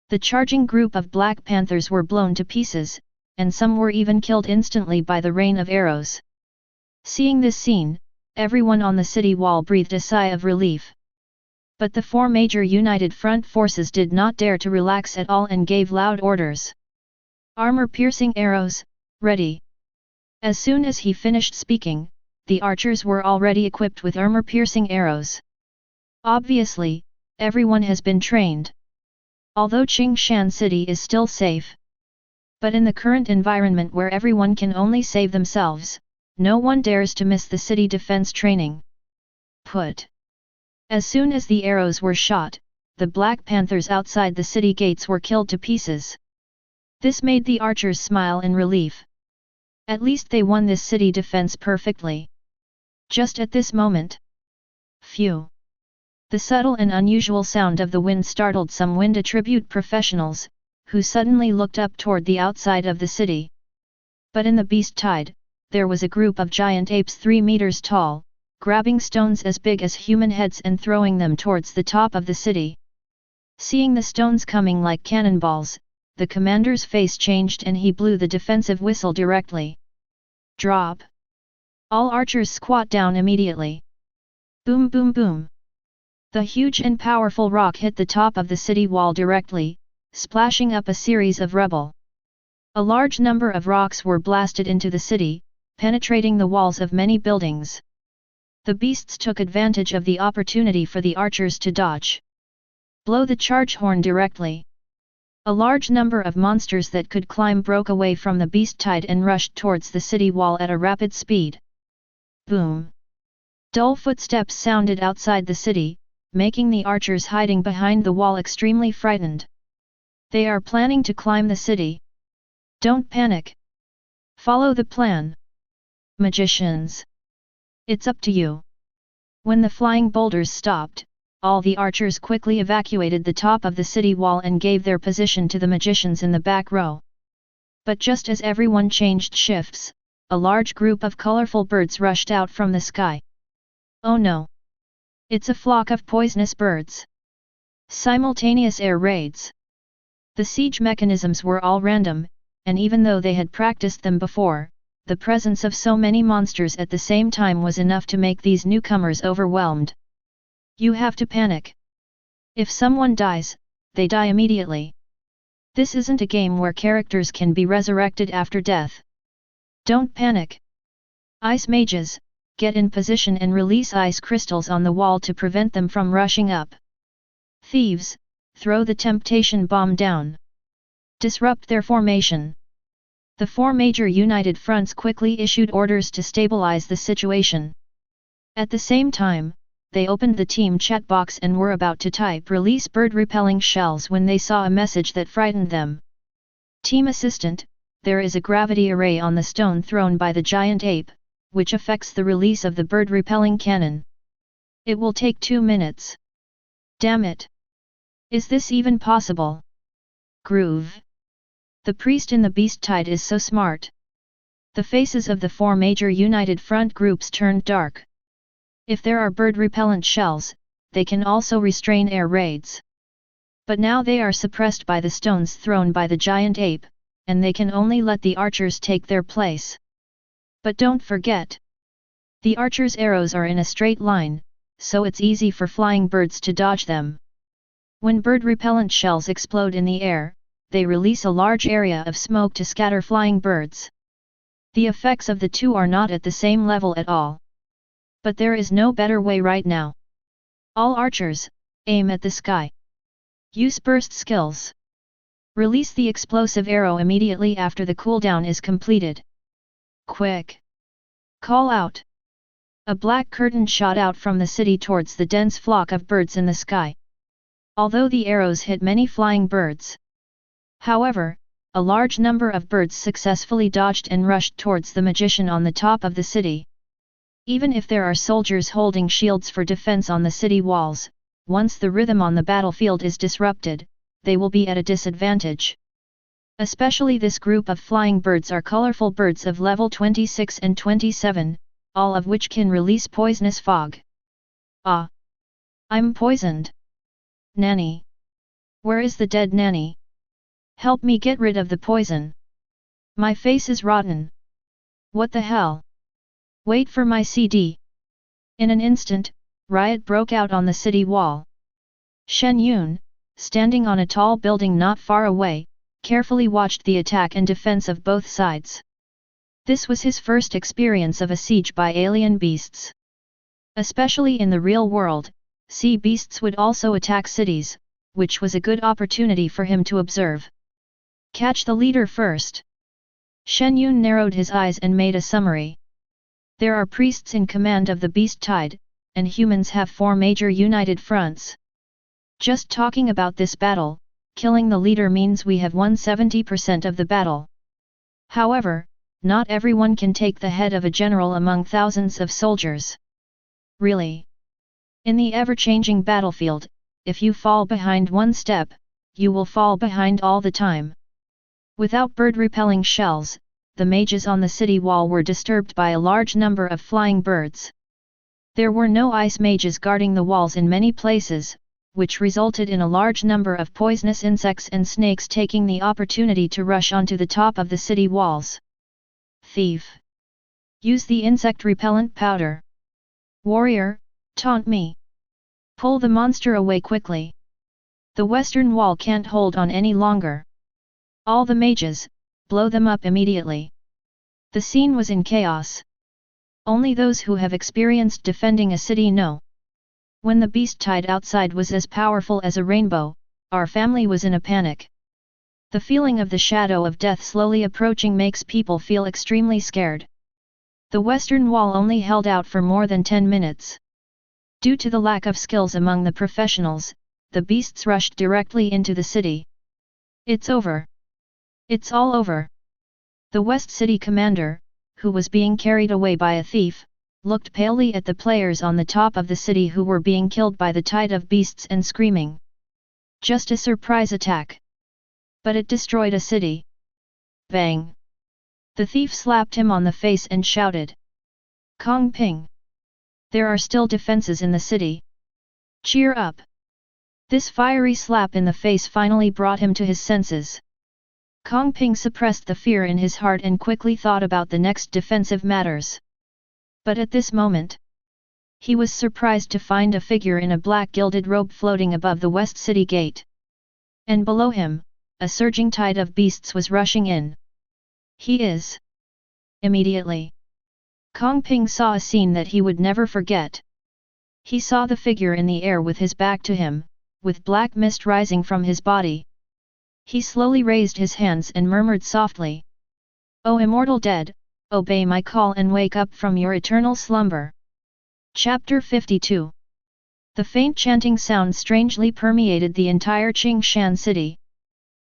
The charging group of Black Panthers were blown to pieces, and some were even killed instantly by the rain of arrows. Seeing this scene, everyone on the city wall breathed a sigh of relief. But the 4 major united front forces did not dare to relax at all and gave loud orders. Armor-piercing arrows, ready. As soon as he finished speaking, the archers were already equipped with armor-piercing arrows. Obviously, everyone has been trained. Although Qingshan City is still safe. But in the current environment where everyone can only save themselves, no one dares to miss the city defense training. Put. As soon as the arrows were shot, the Black Panthers outside the city gates were killed to pieces. This made the archers smile in relief. At least they won this city defense perfectly. Just at this moment. Phew. The subtle and unusual sound of the wind startled some wind attribute professionals, who suddenly looked up toward the outside of the city. But in the beast tide, there was a group of giant apes 3 meters tall, grabbing stones as big as human heads and throwing them towards the top of the city. Seeing the stones coming like cannonballs, the commander's face changed and he blew the defensive whistle directly. Drop! All archers squat down immediately. Boom boom boom! The huge and powerful rock hit the top of the city wall directly, splashing up a series of rubble. A large number of rocks were blasted into the city, penetrating the walls of many buildings. The beasts took advantage of the opportunity for the archers to dodge. Blow the charge horn directly. A large number of monsters that could climb broke away from the beast tide and rushed towards the city wall at a rapid speed. Boom! Dull footsteps sounded outside the city, making the archers hiding behind the wall extremely frightened. They are planning to climb the city. Don't panic. Follow the plan. Magicians. It's up to you. When the flying boulders stopped, all the archers quickly evacuated the top of the city wall and gave their position to the magicians in the back row. But just as everyone changed shifts, a large group of colorful birds rushed out from the sky. Oh no! It's a flock of poisonous birds. Simultaneous air raids. The siege mechanisms were all random, and even though they had practiced them before, the presence of so many monsters at the same time was enough to make these newcomers overwhelmed. You have to panic. If someone dies, they die immediately. This isn't a game where characters can be resurrected after death. Don't panic. Ice mages, get in position and release ice crystals on the wall to prevent them from rushing up. Thieves, throw the temptation bomb down. Disrupt their formation. The 4 major united fronts quickly issued orders to stabilize the situation. At the same time, they opened the team chat box and were about to type release bird-repelling shells when they saw a message that frightened them. Team assistant, there is a gravity array on the stone thrown by the giant ape, which affects the release of the bird-repelling cannon. It will take 2 minutes. Damn it! Is this even possible? Groove. The priest in the beast tide is so smart. The faces of the 4 major united front groups turned dark. If there are bird-repellent shells, they can also restrain air raids. But now they are suppressed by the stones thrown by the giant ape, and they can only let the archers take their place. But don't forget. The archers' arrows are in a straight line, so it's easy for flying birds to dodge them. When bird-repellent shells explode in the air, they release a large area of smoke to scatter flying birds. The effects of the two are not at the same level at all. But there is no better way right now. All archers, aim at the sky. Use burst skills. Release the explosive arrow immediately after the cooldown is completed. Quick! Call out! A black curtain shot out from the city towards the dense flock of birds in the sky. Although the arrows hit many flying birds. However, a large number of birds successfully dodged and rushed towards the magician on the top of the city. Even if there are soldiers holding shields for defense on the city walls, once the rhythm on the battlefield is disrupted, they will be at a disadvantage. Especially this group of flying birds are colorful birds of level 26 and 27, all of which can release poisonous fog. Ah! I'm poisoned! Nanny! Where is the dead nanny? Help me get rid of the poison! My face is rotten! What the hell? Wait for my CD! In an instant, riot broke out on the city wall. Shen Yun, standing on a tall building not far away, carefully watched the attack and defense of both sides. This was his first experience of a siege by alien beasts. Especially in the real world, sea beasts would also attack cities, which was a good opportunity for him to observe. Catch the leader first. Shen Yun narrowed his eyes and made a summary. There are priests in command of the beast tide, and humans have 4 major united fronts. Just talking about this battle, killing the leader means we have won 70% of the battle. However, not everyone can take the head of a general among thousands of soldiers. Really? In the ever-changing battlefield, if you fall behind one step, you will fall behind all the time. Without bird-repelling shells, the mages on the city wall were disturbed by a large number of flying birds. There were no ice mages guarding the walls in many places, which resulted in a large number of poisonous insects and snakes taking the opportunity to rush onto the top of the city walls. Thief! Use the insect repellent powder. Warrior, taunt me. Pull the monster away quickly. The western wall can't hold on any longer. All the mages, blow them up immediately. The scene was in chaos. Only those who have experienced defending a city know. When the beast tide outside was as powerful as a rainbow, our family was in a panic. The feeling of the shadow of death slowly approaching makes people feel extremely scared. The western wall only held out for more than 10 minutes. Due to the lack of skills among the professionals, the beasts rushed directly into the city. It's over. It's all over. The West City commander, who was being carried away by a thief, looked palely at the players on the top of the city who were being killed by the tide of beasts and screaming. Just a surprise attack. But it destroyed a city. Bang! The thief slapped him on the face and shouted. Kong Ping! There are still defenses in the city. Cheer up! This fiery slap in the face finally brought him to his senses. Kong Ping suppressed the fear in his heart and quickly thought about the next defensive matters. But at this moment, he was surprised to find a figure in a black gilded robe floating above the West City gate. And below him, a surging tide of beasts was rushing in. He is. Immediately, Kong Ping saw a scene that he would never forget. He saw the figure in the air with his back to him, with black mist rising from his body. He slowly raised his hands and murmured softly. O immortal dead, obey my call and wake up from your eternal slumber. Chapter 52. The faint chanting sound strangely permeated the entire Qingshan city.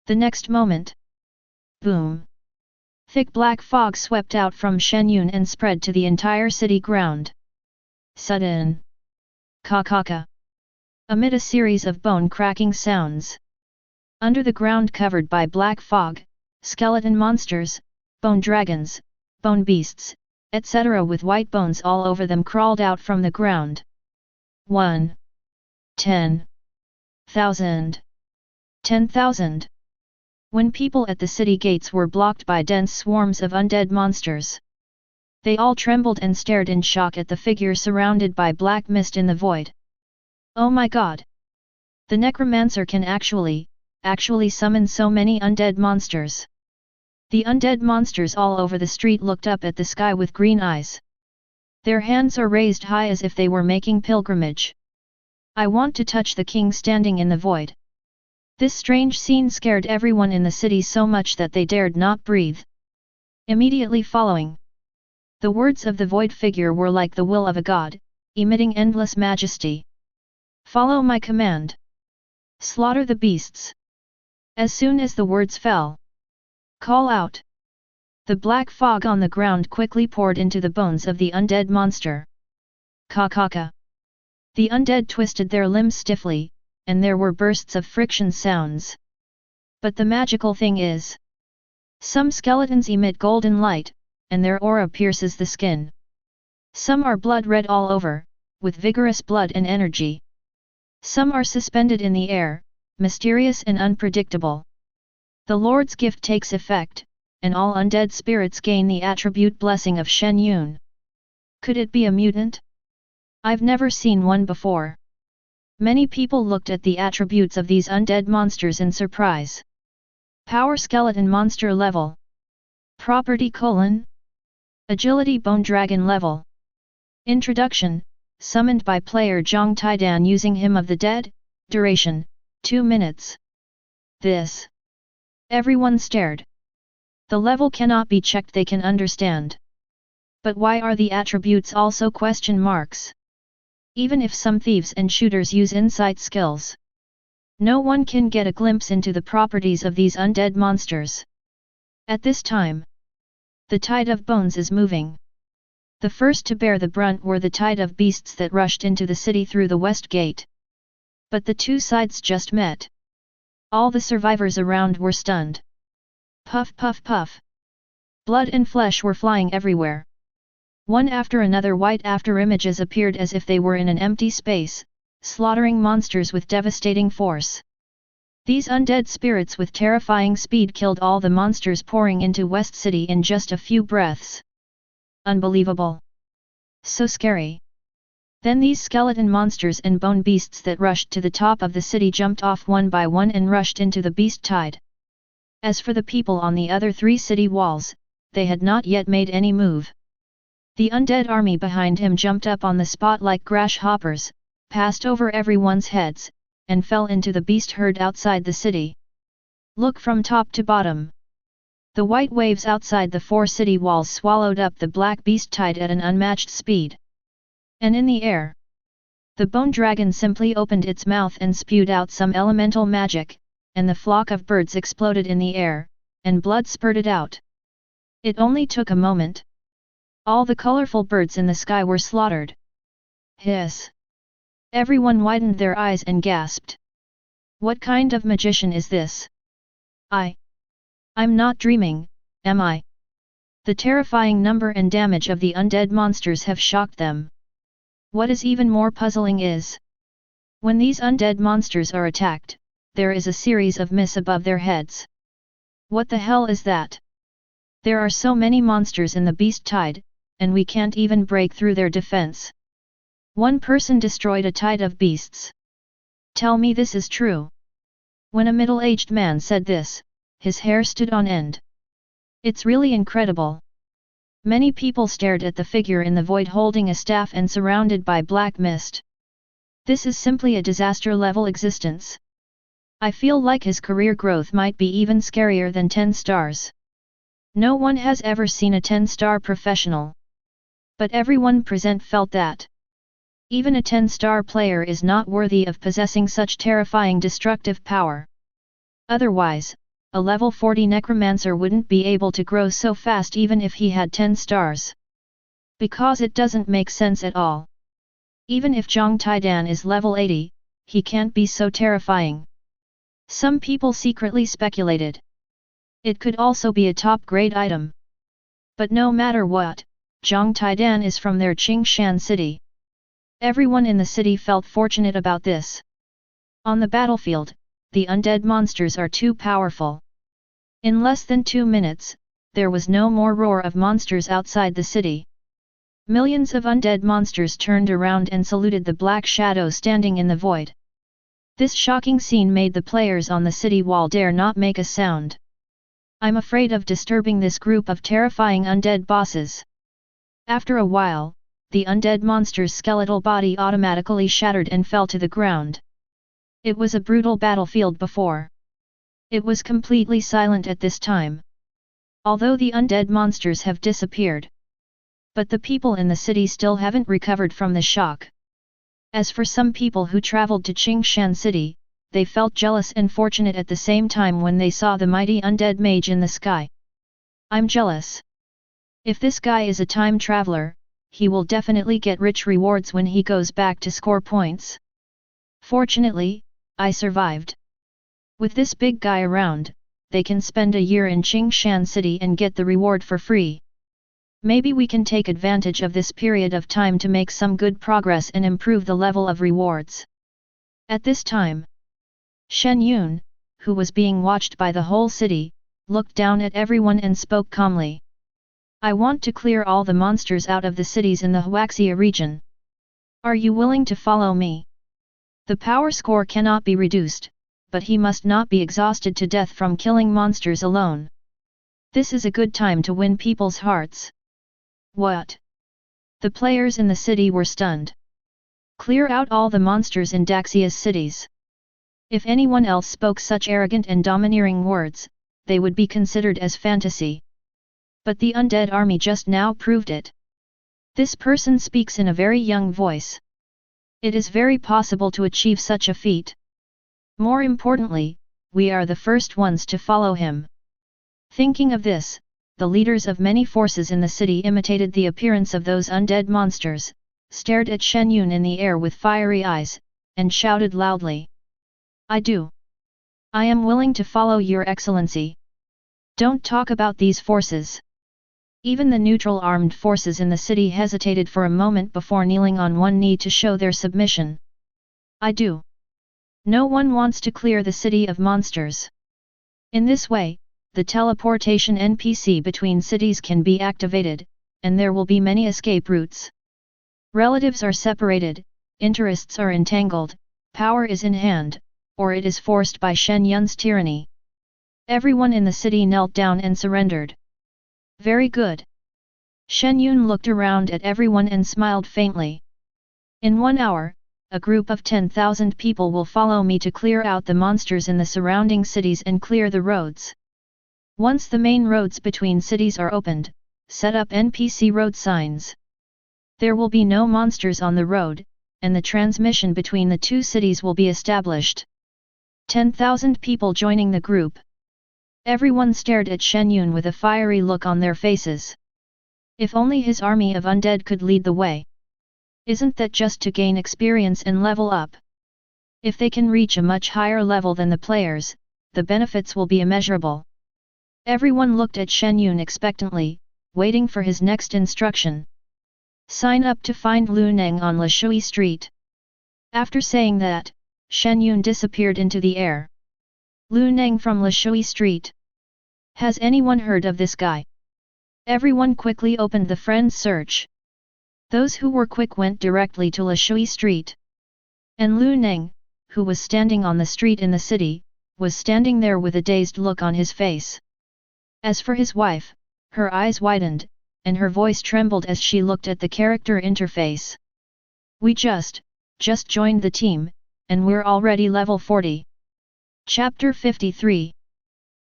The next moment. Boom! Thick black fog swept out from Shen Yun and spread to the entire city ground. Sudden. Ka-ka-ka. Amid a series of bone-cracking sounds. Under the ground covered by black fog, skeleton monsters, bone dragons, bone beasts, etc. with white bones all over them crawled out from the ground. 1. 10,000. 10,000. When people at the city gates were blocked by dense swarms of undead monsters, they all trembled and stared in shock at the figure surrounded by black mist in the void. Oh my god! The necromancer can actually summon so many undead monsters. The undead monsters all over the street looked up at the sky with green eyes. Their hands are raised high as if they were making pilgrimage. I want to touch the king standing in the void. This strange scene scared everyone in the city so much that they dared not breathe. Immediately following, the words of the void figure were like the will of a god, emitting endless majesty. Follow my command. Slaughter the beasts. As soon as the words fell, call out. The black fog on the ground quickly poured into the bones of the undead monster. Ka-ka-ka. The undead twisted their limbs stiffly, and there were bursts of friction sounds. But the magical thing is, some skeletons emit golden light, and their aura pierces the skin. Some are blood red all over, with vigorous blood and energy. Some are suspended in the air, mysterious and unpredictable. The Lord's gift takes effect, and all undead spirits gain the attribute blessing of Shen Yun. Could it be a mutant? I've never seen one before. Many people looked at the attributes of these undead monsters in surprise. Power skeleton monster level. Property : Agility bone dragon level. Introduction, summoned by player Zhang Taidan using Hymn of the Dead, duration, 2 minutes. This. Everyone stared. The level cannot be checked, they can understand. But why are the attributes also question marks? Even if some thieves and shooters use insight skills, no one can get a glimpse into the properties of these undead monsters. At this time, the tide of bones is moving. The first to bear the brunt were the tide of beasts that rushed into the city through the west gate. But the two sides just met. All the survivors around were stunned. Puff puff puff. Blood and flesh were flying everywhere. One after another white after images appeared as if they were in an empty space, slaughtering monsters with devastating force. These undead spirits with terrifying speed killed all the monsters pouring into West City in just a few breaths. Unbelievable. So scary. Then these skeleton monsters and bone beasts that rushed to the top of the city jumped off one by one and rushed into the beast tide. As for the people on the other 3 city walls, they had not yet made any move. The undead army behind him jumped up on the spot like grasshoppers, passed over everyone's heads, and fell into the beast herd outside the city. Look from top to bottom. The white waves outside the 4 city walls swallowed up the black beast tide at an unmatched speed. And in the air, the bone dragon simply opened its mouth and spewed out some elemental magic, and the flock of birds exploded in the air, and blood spurted out. It only took a moment. All the colorful birds in the sky were slaughtered. Hiss! Everyone widened their eyes and gasped. What kind of magician is this? I'm not dreaming, am I? The terrifying number and damage of the undead monsters have shocked them. What is even more puzzling is, when these undead monsters are attacked, there is a series of miss above their heads. What the hell is that? There are so many monsters in the beast tide, and we can't even break through their defense. One person destroyed a tide of beasts. Tell me this is true. When a middle-aged man said this, his hair stood on end. It's really incredible. Many people stared at the figure in the void holding a staff and surrounded by black mist. This is simply a disaster-level existence. I feel like his career growth might be even scarier than 10 stars. No one has ever seen a 10-star professional. But everyone present felt that even a 10-star player is not worthy of possessing such terrifying destructive power. Otherwise, a level 40 necromancer wouldn't be able to grow so fast even if he had 10 stars. Because it doesn't make sense at all. Even if Zhang Taidan is level 80, he can't be so terrifying. Some people secretly speculated it could also be a top-grade item. But no matter what, Zhang Taidan is from their Qingshan city. Everyone in the city felt fortunate about this. On the battlefield, the undead monsters are too powerful. In less than 2 minutes, there was no more roar of monsters outside the city. Millions of undead monsters turned around and saluted the black shadow standing in the void. This shocking scene made the players on the city wall dare not make a sound. I'm afraid of disturbing this group of terrifying undead bosses. After a while, the undead monster's skeletal body automatically shattered and fell to the ground. It was a brutal battlefield before. It was completely silent at this time. Although the undead monsters have disappeared. But the people in the city still haven't recovered from the shock. As for some people who traveled to Qingshan City, they felt jealous and fortunate at the same time when they saw the mighty undead mage in the sky. I'm jealous. If this guy is a time traveler, he will definitely get rich rewards when he goes back to score points. Fortunately, I survived. With this big guy around, they can spend a year in Qingshan City and get the reward for free. Maybe we can take advantage of this period of time to make some good progress and improve the level of rewards. At this time, Shen Yun, who was being watched by the whole city, looked down at everyone and spoke calmly. I want to clear all the monsters out of the cities in the Huaxia region. Are you willing to follow me? The power score cannot be reduced, but he must not be exhausted to death from killing monsters alone. This is a good time to win people's hearts. What? The players in the city were stunned. Clear out all the monsters in Daxia's cities. If anyone else spoke such arrogant and domineering words, they would be considered as fantasy. But the undead army just now proved it. This person speaks in a very young voice. It is very possible to achieve such a feat. More importantly, we are the first ones to follow him. Thinking of this, the leaders of many forces in the city imitated the appearance of those undead monsters, stared at Shen Yun in the air with fiery eyes, and shouted loudly. I do. I am willing to follow your excellency. Don't talk about these forces. Even the neutral armed forces in the city hesitated for a moment before kneeling on one knee to show their submission. I do. No one wants to clear the city of monsters. In this way, the teleportation NPC between cities can be activated, and there will be many escape routes. Relatives are separated, interests are entangled, power is in hand, or it is forced by Shen Yun's tyranny. Everyone in the city knelt down and surrendered. Very good. Shen Yun looked around at everyone and smiled faintly. In 1 hour, a group of 10,000 people will follow me to clear out the monsters in the surrounding cities and clear the roads. Once the main roads between cities are opened, set up NPC road signs. There will be no monsters on the road, and the transmission between the two cities will be established. 10,000 people joining the group. Everyone stared at Shen Yun with a fiery look on their faces. If only his army of undead could lead the way. Isn't that just to gain experience and level up? If they can reach a much higher level than the players, the benefits will be immeasurable. Everyone looked at Shen Yun expectantly, waiting for his next instruction. Sign up to find Lu Neng on Le Shui Street. After saying that, Shen Yun disappeared into the air. Lu Neng from Le Shui Street. Has anyone heard of this guy? Everyone quickly opened the friends search. Those who were quick went directly to Le Shui Street. And Lu Neng, who was standing on the street in the city, was standing there with a dazed look on his face. As for his wife, her eyes widened, and her voice trembled as she looked at the character interface. We just joined the team, and we're already level 40. Chapter 53.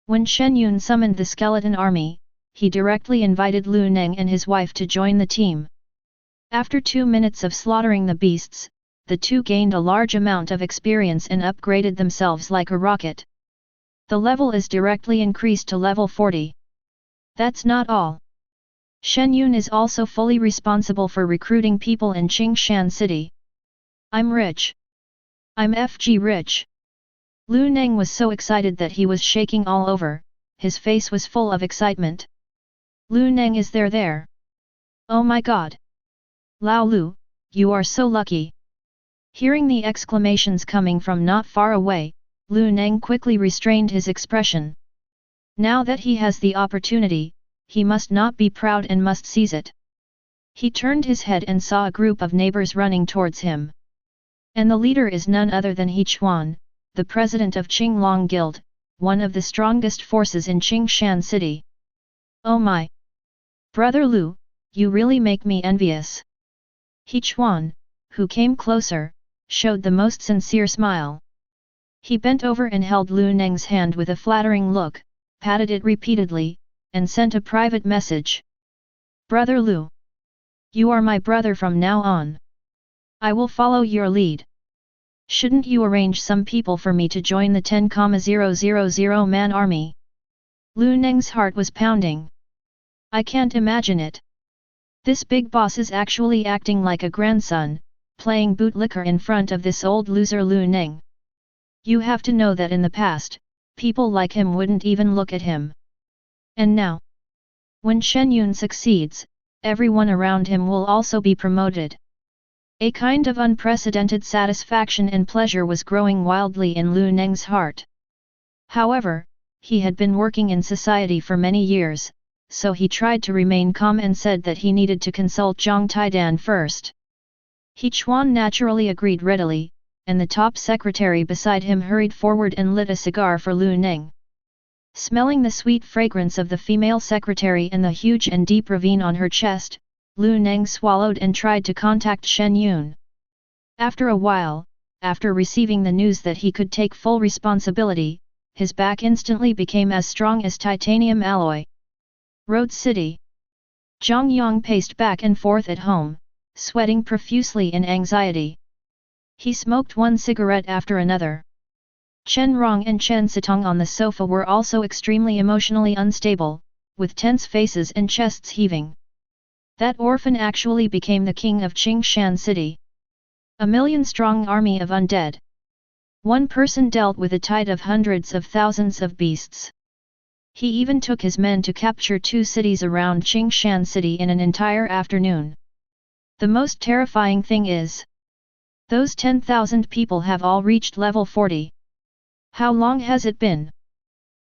When Shen Yun summoned the skeleton army, he directly invited Lu Neng and his wife to join the team. After 2 minutes of slaughtering the beasts, the two gained a large amount of experience and upgraded themselves like a rocket. The level is directly increased to level 40. That's not all. Shen Yun is also fully responsible for recruiting people in Qingshan City. I'm rich. I'm FG rich. Lu Neng was so excited that he was shaking all over, his face was full of excitement. Lu Neng is there. Oh my god. Lao Lu, you are so lucky. Hearing the exclamations coming from not far away, Lu Neng quickly restrained his expression. Now that he has the opportunity, he must not be proud and must seize it. He turned his head and saw a group of neighbors running towards him. And the leader is none other than He Chuan, the president of Qinglong Guild, one of the strongest forces in Qingshan City. Oh my! Brother Lu, you really make me envious. He Chuan, who came closer, showed the most sincere smile. He bent over and held Lu Neng's hand with a flattering look, patted it repeatedly, and sent a private message. Brother Lu, you are my brother from now on. I will follow your lead. Shouldn't you arrange some people for me to join the 10,000-man army? Lu Neng's heart was pounding. I can't imagine it. This big boss is actually acting like a grandson, playing bootlicker in front of this old loser Lu Neng. You have to know that in the past, people like him wouldn't even look at him. And now, when Shen Yun succeeds, everyone around him will also be promoted. A kind of unprecedented satisfaction and pleasure was growing wildly in Lu Neng's heart. However, he had been working in society for many years, so he tried to remain calm and said that he needed to consult Zhang Taidan first. He Chuan naturally agreed readily, and the top secretary beside him hurried forward and lit a cigar for Lu Neng. Smelling the sweet fragrance of the female secretary and the huge and deep ravine on her chest, Lu Neng swallowed and tried to contact Shen Yun. After a while, after receiving the news that he could take full responsibility, his back instantly became as strong as titanium alloy. Road City. Zhang Yang paced back and forth at home, sweating profusely in anxiety. He smoked one cigarette after another. Chen Rong and Chen Sitong on the sofa were also extremely emotionally unstable, with tense faces and chests heaving. That orphan actually became the king of Qingshan City. A million-strong army of undead. One person dealt with a tide of hundreds of thousands of beasts. He even took his men to capture 2 cities around Qingshan City in an entire afternoon. The most terrifying thing is, those 10,000 people have all reached level 40. How long has it been?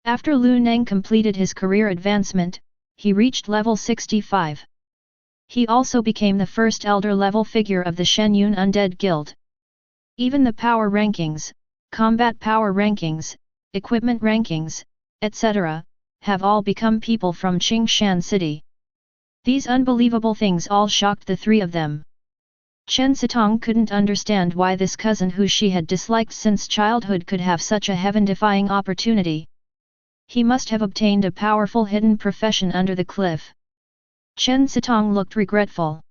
After Lu Neng completed his career advancement, he reached level 65. He also became the first elder-level figure of the Shen Yun Undead Guild. Even the power rankings, combat power rankings, equipment rankings, etc., have all become people from Qingshan City. These unbelievable things all shocked the 3 of them. Chen Sitong couldn't understand why this cousin who she had disliked since childhood could have such a heaven-defying opportunity. He must have obtained a powerful hidden profession under the cliff. Chen Sitong looked regretful.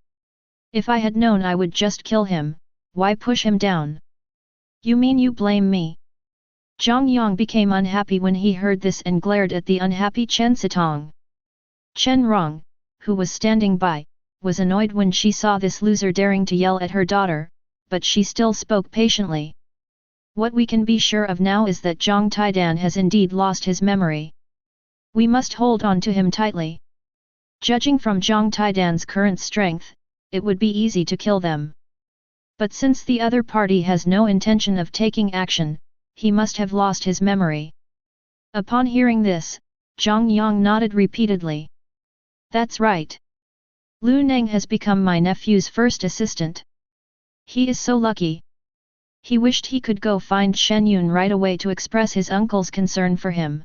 If I had known I would just kill him, why push him down? You mean you blame me? Zhang Yang became unhappy when he heard this and glared at the unhappy Chen Sitong. Chen Rong, who was standing by, was annoyed when she saw this loser daring to yell at her daughter, but she still spoke patiently. What we can be sure of now is that Zhang Taidan has indeed lost his memory. We must hold on to him tightly. Judging from Zhang Taidan's current strength, it would be easy to kill them. But since the other party has no intention of taking action, he must have lost his memory. Upon hearing this, Zhang Yang nodded repeatedly. That's right. Lu Neng has become my nephew's first assistant. He is so lucky. He wished he could go find Shen Yun right away to express his uncle's concern for him.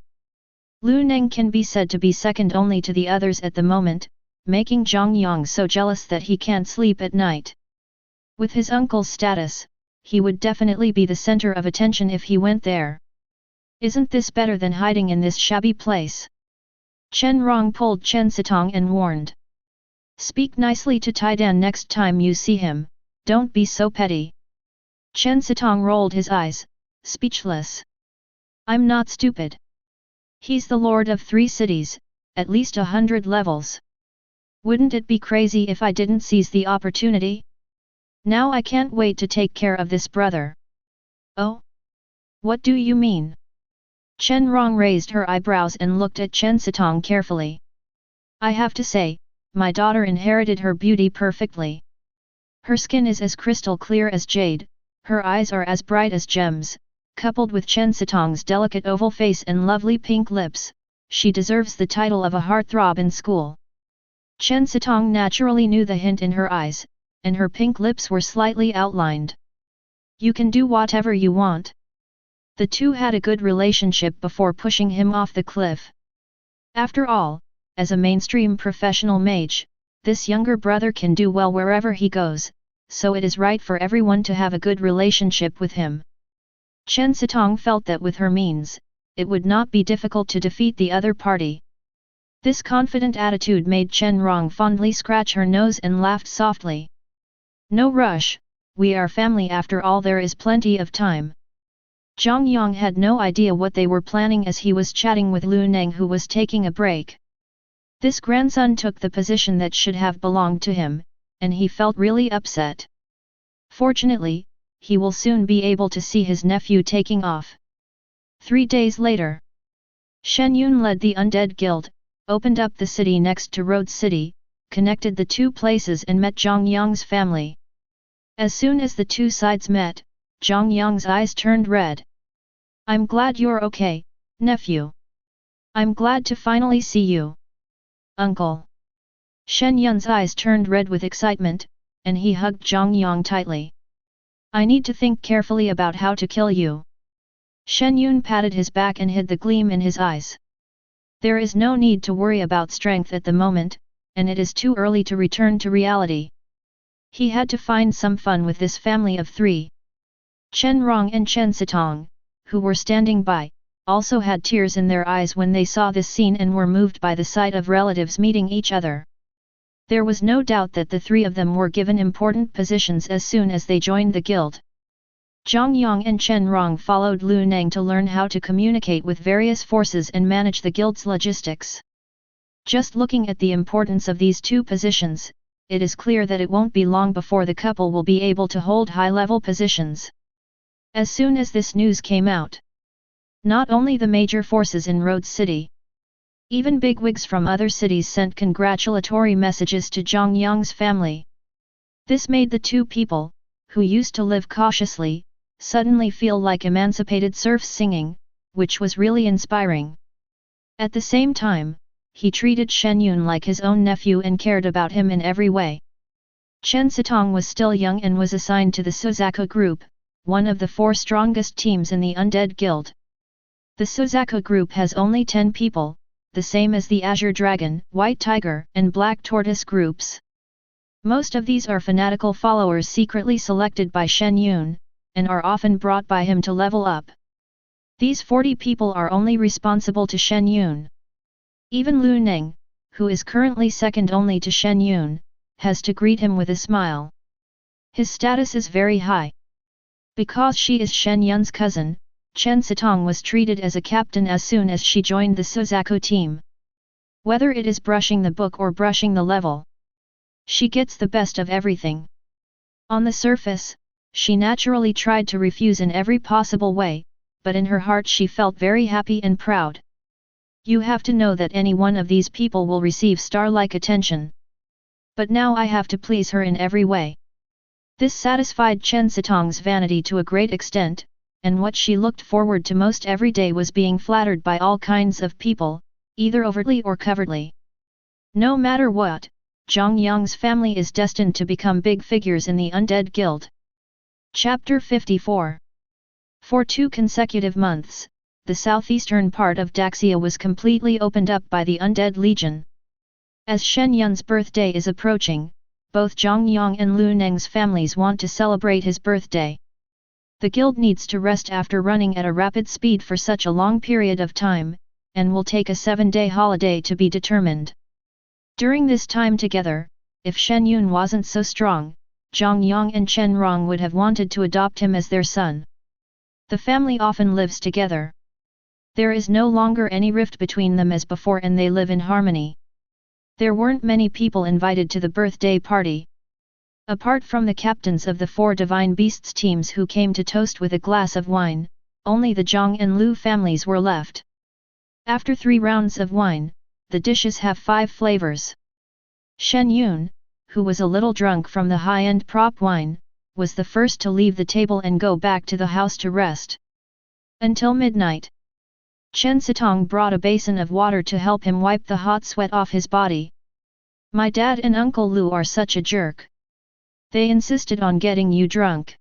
Lu Neng can be said to be second only to the others at the moment, making Zhang Yang so jealous that he can't sleep at night. With his uncle's status, he would definitely be the center of attention if he went there. Isn't this better than hiding in this shabby place? Chen Rong pulled Chen Sitong and warned. Speak nicely to Taidan next time you see him, don't be so petty. Chen Sitong rolled his eyes, speechless. I'm not stupid. He's the lord of 3 cities, at least 100 levels. Wouldn't it be crazy if I didn't seize the opportunity? Now I can't wait to take care of this brother. Oh? What do you mean? Chen Rong raised her eyebrows and looked at Chen Sitong carefully. I have to say, my daughter inherited her beauty perfectly. Her skin is as crystal clear as jade, her eyes are as bright as gems, coupled with Chen Sitong's delicate oval face and lovely pink lips, she deserves the title of a heartthrob in school. Chen Sitong naturally knew the hint in her eyes, and her pink lips were slightly outlined. You can do whatever you want. The two had a good relationship before pushing him off the cliff. After all, as a mainstream professional mage, this younger brother can do well wherever he goes, so it is right for everyone to have a good relationship with him. Chen Sitong felt that with her means, it would not be difficult to defeat the other party. This confident attitude made Chen Rong fondly scratch her nose and laughed softly. No rush, we are family after all, there is plenty of time. Zhang Yang had no idea what they were planning as he was chatting with Lu Neng, who was taking a break. This grandson took the position that should have belonged to him, and he felt really upset. Fortunately, he will soon be able to see his nephew taking off. 3 days later, Shen Yun led the Undead Guild, opened up the city next to Road City, connected the two places and met Zhang Yang's family. As soon as the two sides met, Zhang Yang's eyes turned red. I'm glad you're okay, nephew. I'm glad to finally see you. Uncle. Shen Yun's eyes turned red with excitement, and he hugged Zhang Yang tightly. I need to think carefully about how to kill you. Shen Yun patted his back and hid the gleam in his eyes. There is no need to worry about strength at the moment, and it is too early to return to reality. He had to find some fun with this family of 3. Chen Rong and Chen Sitong, who were standing by, also had tears in their eyes when they saw this scene and were moved by the sight of relatives meeting each other. There was no doubt that the 3 of them were given important positions as soon as they joined the guild. Zhang Yang and Chen Rong followed Lu Neng to learn how to communicate with various forces and manage the guild's logistics. Just looking at the importance of these 2 positions, it is clear that it won't be long before the couple will be able to hold high-level positions. As soon as this news came out, not only the major forces in Road City, even bigwigs from other cities sent congratulatory messages to Zhang Yang's family. This made the 2 people, who used to live cautiously, suddenly feel like emancipated serfs singing, which was really inspiring. At the same time, he treated Shen Yun like his own nephew and cared about him in every way. Chen Sitong was still young and was assigned to the Suzaku group, one of the 4 strongest teams in the Undead Guild. The Suzaku group has only 10 people, the same as the Azure Dragon, White Tiger, and Black Tortoise groups. Most of these are fanatical followers secretly selected by Shen Yun, and are often brought by him to level up. These 40 people are only responsible to Shen Yun. Even Lu Neng, who is currently second only to Shen Yun, has to greet him with a smile. His status is very high. Because she is Shen Yun's cousin, Chen Sitong was treated as a captain as soon as she joined the Suzaku team. Whether it is brushing the book or brushing the level, she gets the best of everything. On the surface, she naturally tried to refuse in every possible way, but in her heart she felt very happy and proud. You have to know that any one of these people will receive star-like attention. But now I have to please her in every way. This satisfied Chen Sitong's vanity to a great extent, and what she looked forward to most every day was being flattered by all kinds of people, either overtly or covertly. No matter what, Zhang Yang's family is destined to become big figures in the Undead Guild. Chapter 54. For 2 consecutive months, the southeastern part of Daxia was completely opened up by the Undead Legion. As Shen Yun's birthday is approaching, both Zhang Yang and Lu Neng's families want to celebrate his birthday. The guild needs to rest after running at a rapid speed for such a long period of time, and will take a 7-day holiday to be determined. During this time together, if Shen Yun wasn't so strong, Zhang Yang and Chen Rong would have wanted to adopt him as their son. The family often lives together. There is no longer any rift between them as before, and they live in harmony. There weren't many people invited to the birthday party. Apart from the captains of the 4 Divine Beasts teams who came to toast with a glass of wine, only the Zhang and Lu families were left. After 3 rounds of wine, the dishes have 5 flavors. Shen Yun, who was a little drunk from the high-end prop wine, was the first to leave the table and go back to the house to rest. Until midnight. Chen Sitong brought a basin of water to help him wipe the hot sweat off his body. My dad and Uncle Lu are such a jerk. They insisted on getting you drunk.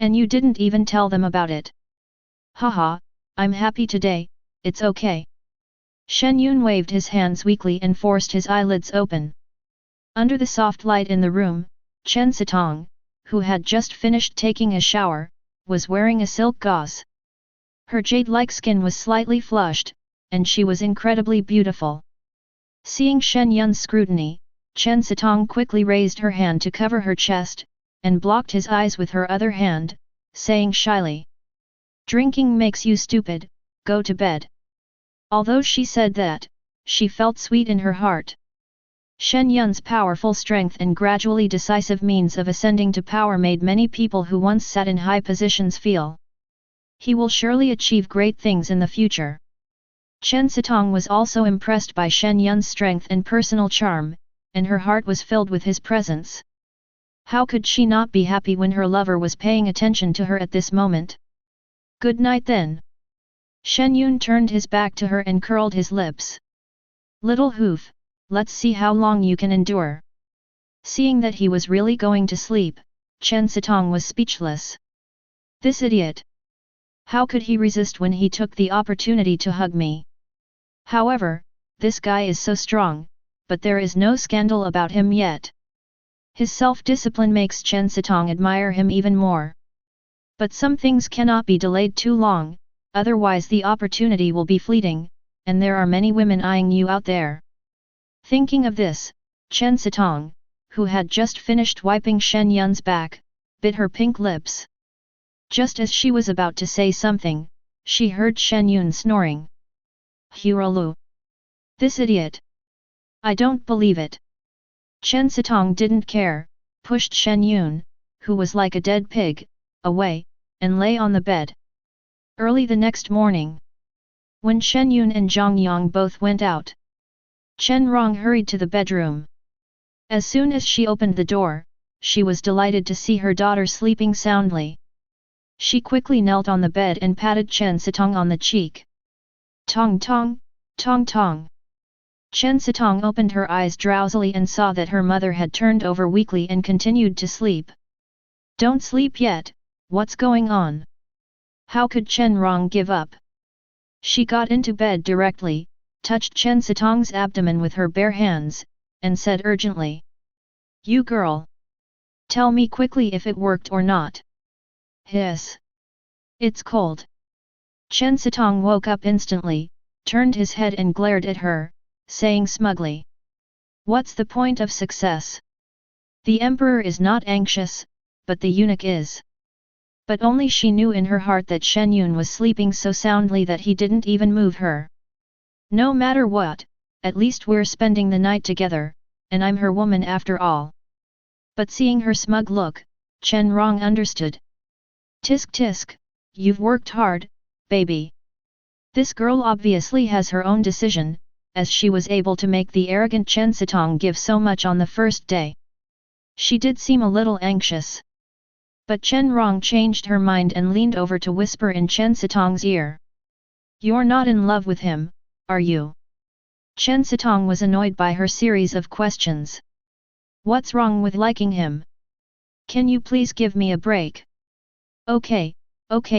And you didn't even tell them about it. Haha, I'm happy today, it's okay. Shen Yun waved his hands weakly and forced his eyelids open. Under the soft light in the room, Chen Sitong, who had just finished taking a shower, was wearing a silk gauze. Her jade-like skin was slightly flushed, and she was incredibly beautiful. Seeing Shen Yun's scrutiny, Chen Sitong quickly raised her hand to cover her chest, and blocked his eyes with her other hand, saying shyly, "Drinking makes you stupid, go to bed." Although she said that, she felt sweet in her heart. Shen Yun's powerful strength and gradually decisive means of ascending to power made many people who once sat in high positions feel he will surely achieve great things in the future. Chen Sitong was also impressed by Shen Yun's strength and personal charm, and her heart was filled with his presence. How could she not be happy when her lover was paying attention to her at this moment? "Good night then." Shen Yun turned his back to her and curled his lips. "Little hoof, let's see how long you can endure." Seeing that he was really going to sleep, Chen Sitong was speechless. This idiot! How could he resist when he took the opportunity to hug me? However, this guy is so strong, but there is no scandal about him yet. His self-discipline makes Chen Sitong admire him even more. But some things cannot be delayed too long, otherwise the opportunity will be fleeting, and there are many women eyeing you out there. Thinking of this, Chen Sitong, who had just finished wiping Shen Yun's back, bit her pink lips. Just as she was about to say something, she heard Shen Yun snoring. "Hurulu! This idiot! I don't believe it!" Chen Sitong didn't care, pushed Shen Yun, who was like a dead pig, away, and lay on the bed. Early the next morning, when Shen Yun and Zhang Yang both went out, Chen Rong hurried to the bedroom. As soon as she opened the door, she was delighted to see her daughter sleeping soundly. She quickly knelt on the bed and patted Chen Sitong on the cheek. "Tong tong, tong tong." Chen Sitong opened her eyes drowsily and saw that her mother had turned over weakly and continued to sleep. "Don't sleep yet, what's going on?" How could Chen Rong give up? She got into bed directly, touched Chen Sitong's abdomen with her bare hands, and said urgently, "You girl! Tell me quickly if it worked or not." "Hiss! It's cold." Chen Sitong woke up instantly, turned his head and glared at her, saying smugly, "What's the point of success? The emperor is not anxious, but the eunuch is." But only she knew in her heart that Shen Yun was sleeping so soundly that he didn't even move her. "No matter what, at least we're spending the night together, and I'm her woman after all." But seeing her smug look, Chen Rong understood. "Tisk tisk, you've worked hard, baby." This girl obviously has her own decision, as she was able to make the arrogant Chen Sitong give so much on the first day. She did seem a little anxious. But Chen Rong changed her mind and leaned over to whisper in Chen Sitong's ear. "You're not in love with him, are you?" Chen Sitong was annoyed by her series of questions. "What's wrong with liking him? Can you please give me a break?" Okay,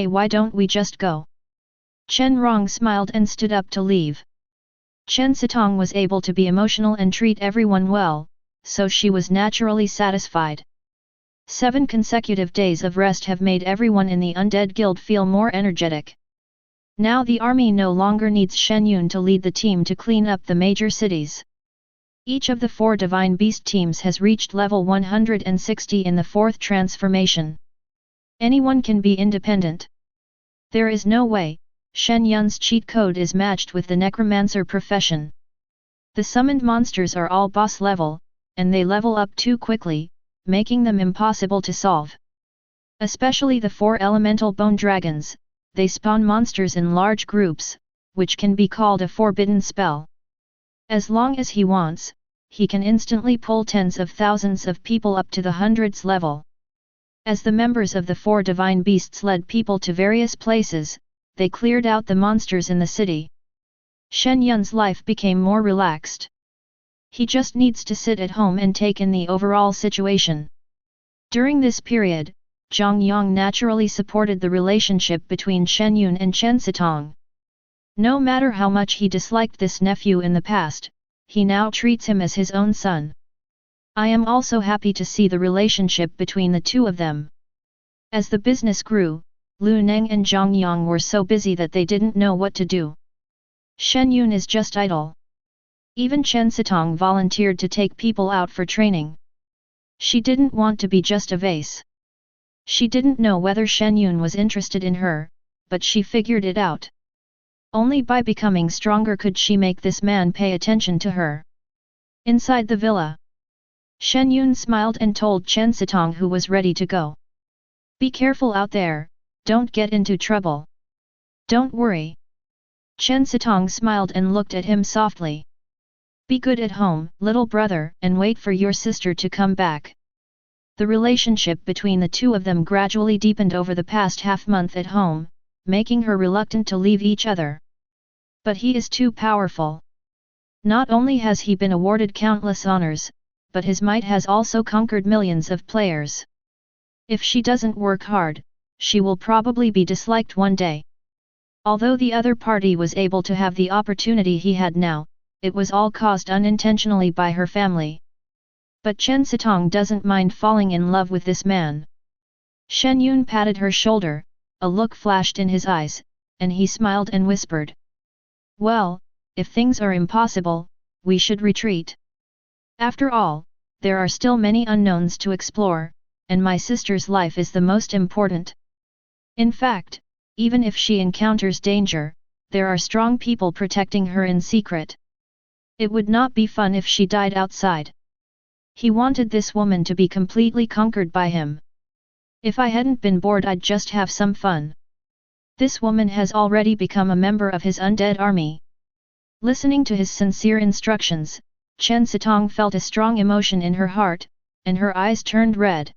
why don't we just go?" Chen Rong smiled and stood up to leave. Chen Sitong was able to be emotional and treat everyone well, so she was naturally satisfied. 7 consecutive days of rest have made everyone in the Undead Guild feel more energetic. Now the army no longer needs Shen Yun to lead the team to clean up the major cities. Each of the 4 Divine Beast teams has reached level 160 in the 4th transformation. Anyone can be independent. There is no way Shen Yun's cheat code is matched with the necromancer profession. The summoned monsters are all boss level, and they level up too quickly, making them impossible to solve. Especially the 4 elemental bone dragons, they spawn monsters in large groups, which can be called a forbidden spell. As long as he wants, he can instantly pull tens of thousands of people up to the hundreds level. As the members of the 4 divine beasts led people to various places, they cleared out the monsters in the city. Shen Yun's life became more relaxed. He just needs to sit at home and take in the overall situation. During this period, Zhang Yang naturally supported the relationship between Shen Yun and Chen Sitong. No matter how much he disliked this nephew in the past, he now treats him as his own son. I am also happy to see the relationship between the two of them. As the business grew, Lu Neng and Zhang Yang were so busy that they didn't know what to do. Shen Yun is just idle. Even Chen Sitong volunteered to take people out for training. She didn't want to be just a vase. She didn't know whether Shen Yun was interested in her, but she figured it out. Only by becoming stronger could she make this man pay attention to her. Inside the villa, Shen Yun smiled and told Chen Sitong, who was ready to go. Be careful out there, don't get into trouble. Don't worry. Chen Sitong smiled and looked at him softly. Be good at home, little brother, and wait for your sister to come back. The relationship between the two of them gradually deepened over the past half-month at home, making her reluctant to leave each other. But he is too powerful. Not only has he been awarded countless honors, but his might has also conquered millions of players. If she doesn't work hard, she will probably be disliked one day. Although the other party was able to have the opportunity he had now, it was all caused unintentionally by her family. But Chen Sitong doesn't mind falling in love with this man. Shen Yun patted her shoulder, a look flashed in his eyes, and he smiled and whispered. Well, if things are impossible, we should retreat. After all, there are still many unknowns to explore, and my sister's life is the most important. In fact, even if she encounters danger, there are strong people protecting her in secret. It would not be fun if she died outside. He wanted this woman to be completely conquered by him. If I hadn't been bored, I'd just have some fun. This woman has already become a member of his undead army. Listening to his sincere instructions, Chen Sitong felt a strong emotion in her heart, and her eyes turned red.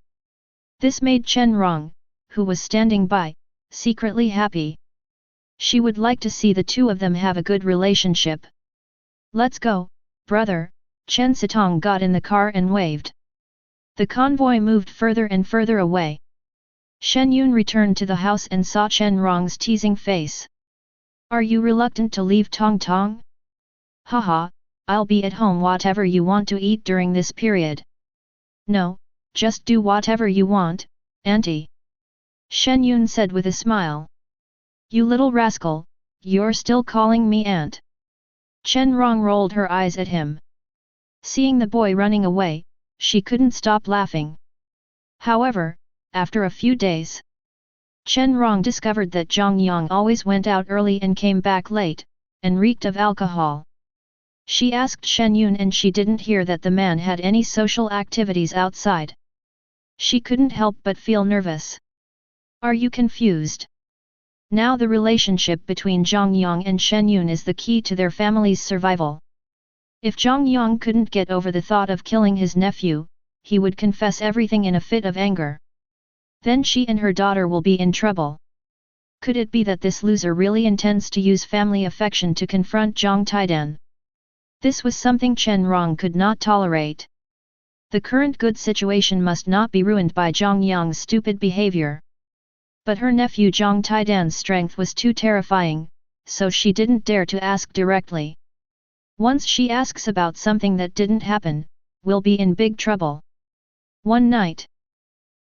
This made Chen Rong, who was standing by, secretly happy. She would like to see the two of them have a good relationship. Let's go, brother, Chen Sitong got in the car and waved. The convoy moved further and further away. Shen Yun returned to the house and saw Chen Rong's teasing face. Are you reluctant to leave Tong Tong? Haha, I'll be at home whatever you want to eat during this period. No, just do whatever you want, auntie. Shen Yun said with a smile. You little rascal, you're still calling me aunt. Chen Rong rolled her eyes at him. Seeing the boy running away, she couldn't stop laughing. However, after a few days, Chen Rong discovered that Zhang Yang always went out early and came back late, and reeked of alcohol. She asked Shen Yun and she didn't hear that the man had any social activities outside. She couldn't help but feel nervous. Are you confused? Now the relationship between Zhang Yang and Shen Yun is the key to their family's survival. If Zhang Yang couldn't get over the thought of killing his nephew, he would confess everything in a fit of anger. Then she and her daughter will be in trouble. Could it be that this loser really intends to use family affection to confront Zhang Taidan? This was something Chen Rong could not tolerate. The current good situation must not be ruined by Zhang Yang's stupid behavior. But her nephew Zhang Taidan's strength was too terrifying, so she didn't dare to ask directly. Once she asks about something that didn't happen, we'll be in big trouble. One night,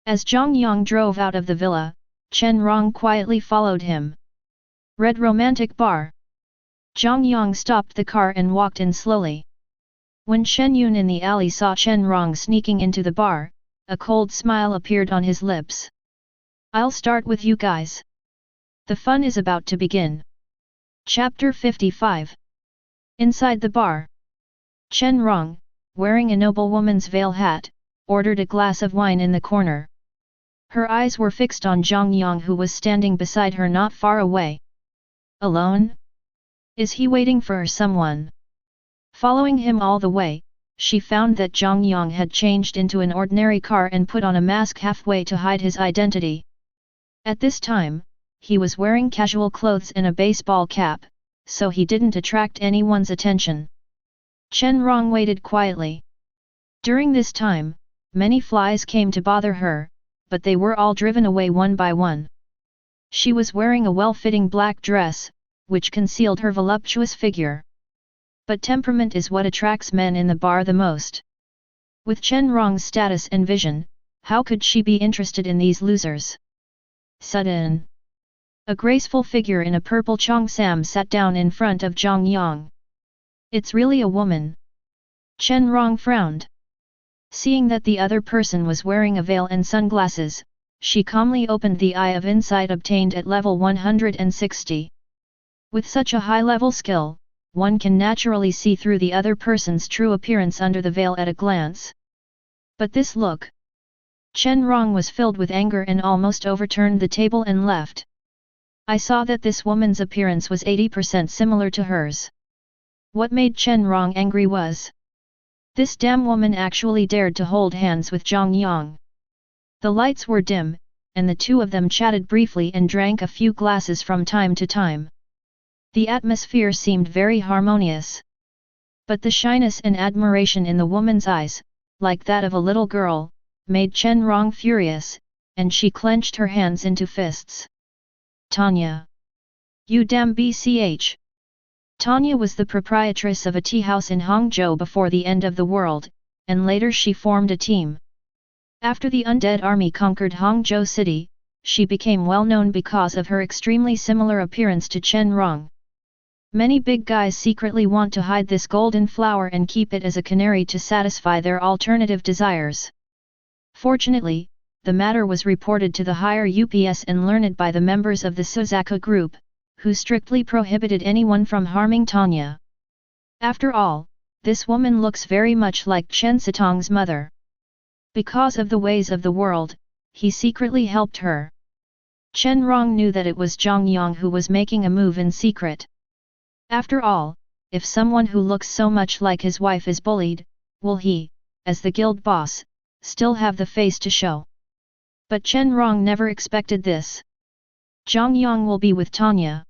as Zhang Yang drove out of the villa, Chen Rong quietly followed him. Red Romantic Bar. Zhang Yang stopped the car and walked in slowly. When Shen Yun in the alley saw Chen Rong sneaking into the bar, a cold smile appeared on his lips. I'll start with you guys. The fun is about to begin. Chapter 55. Inside the bar, Chen Rong, wearing a noblewoman's veil hat, ordered a glass of wine in the corner. Her eyes were fixed on Zhang Yang, who was standing beside her not far away. Alone? Is he waiting for someone? Following him all the way, she found that Zhang Yang had changed into an ordinary car and put on a mask halfway to hide his identity. At this time, he was wearing casual clothes and a baseball cap, so he didn't attract anyone's attention. Chen Rong waited quietly. During this time, many flies came to bother her, but they were all driven away one by one. She was wearing a well-fitting black dress, which concealed her voluptuous figure. But temperament is what attracts men in the bar the most. With Chen Rong's status and vision, how could she be interested in these losers? Sudden. A graceful figure in a purple cheongsam sat down in front of Zhang Yang. It's really a woman. Chen Rong frowned. Seeing that the other person was wearing a veil and sunglasses, she calmly opened the Eye of Insight obtained at level 160. With such a high-level skill, one can naturally see through the other person's true appearance under the veil at a glance. But this look! Chen Rong was filled with anger and almost overturned the table and left. I saw that this woman's appearance was 80% similar to hers. What made Chen Rong angry was this damn woman actually dared to hold hands with Zhang Yang. The lights were dim, and the two of them chatted briefly and drank a few glasses from time to time. The atmosphere seemed very harmonious. But the shyness and admiration in the woman's eyes, like that of a little girl, made Chen Rong furious, and she clenched her hands into fists. Tanya! You damn BCH! Tanya was the proprietress of a tea house in Hangzhou before the end of the world, and later she formed a team. After the undead army conquered Hangzhou city, she became well known because of her extremely similar appearance to Chen Rong. Many big guys secretly want to hide this golden flower and keep it as a canary to satisfy their alternative desires. Fortunately, the matter was reported to the higher UPS and learned by the members of the Suzaku group, who strictly prohibited anyone from harming Tanya. After all, this woman looks very much like Chen Sitong's mother. Because of the ways of the world, he secretly helped her. Chen Rong knew that it was Zhang Yang who was making a move in secret. After all, if someone who looks so much like his wife is bullied, will he, as the guild boss, still have the face to show? But Chen Rong never expected this. Zhang Yang will be with Tanya.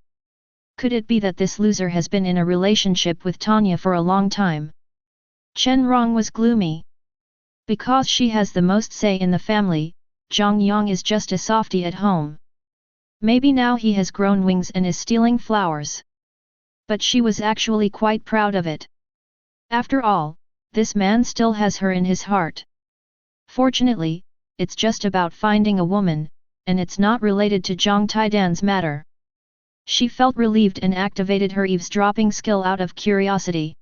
Could it be that this loser has been in a relationship with Tanya for a long time? Chen Rong was gloomy. Because she has the most say in the family, Zhang Yang is just a softie at home. Maybe now he has grown wings and is stealing flowers. But she was actually quite proud of it. After all, this man still has her in his heart. Fortunately, it's just about finding a woman, and it's not related to Zhang Taidan's matter. She felt relieved and activated her eavesdropping skill out of curiosity.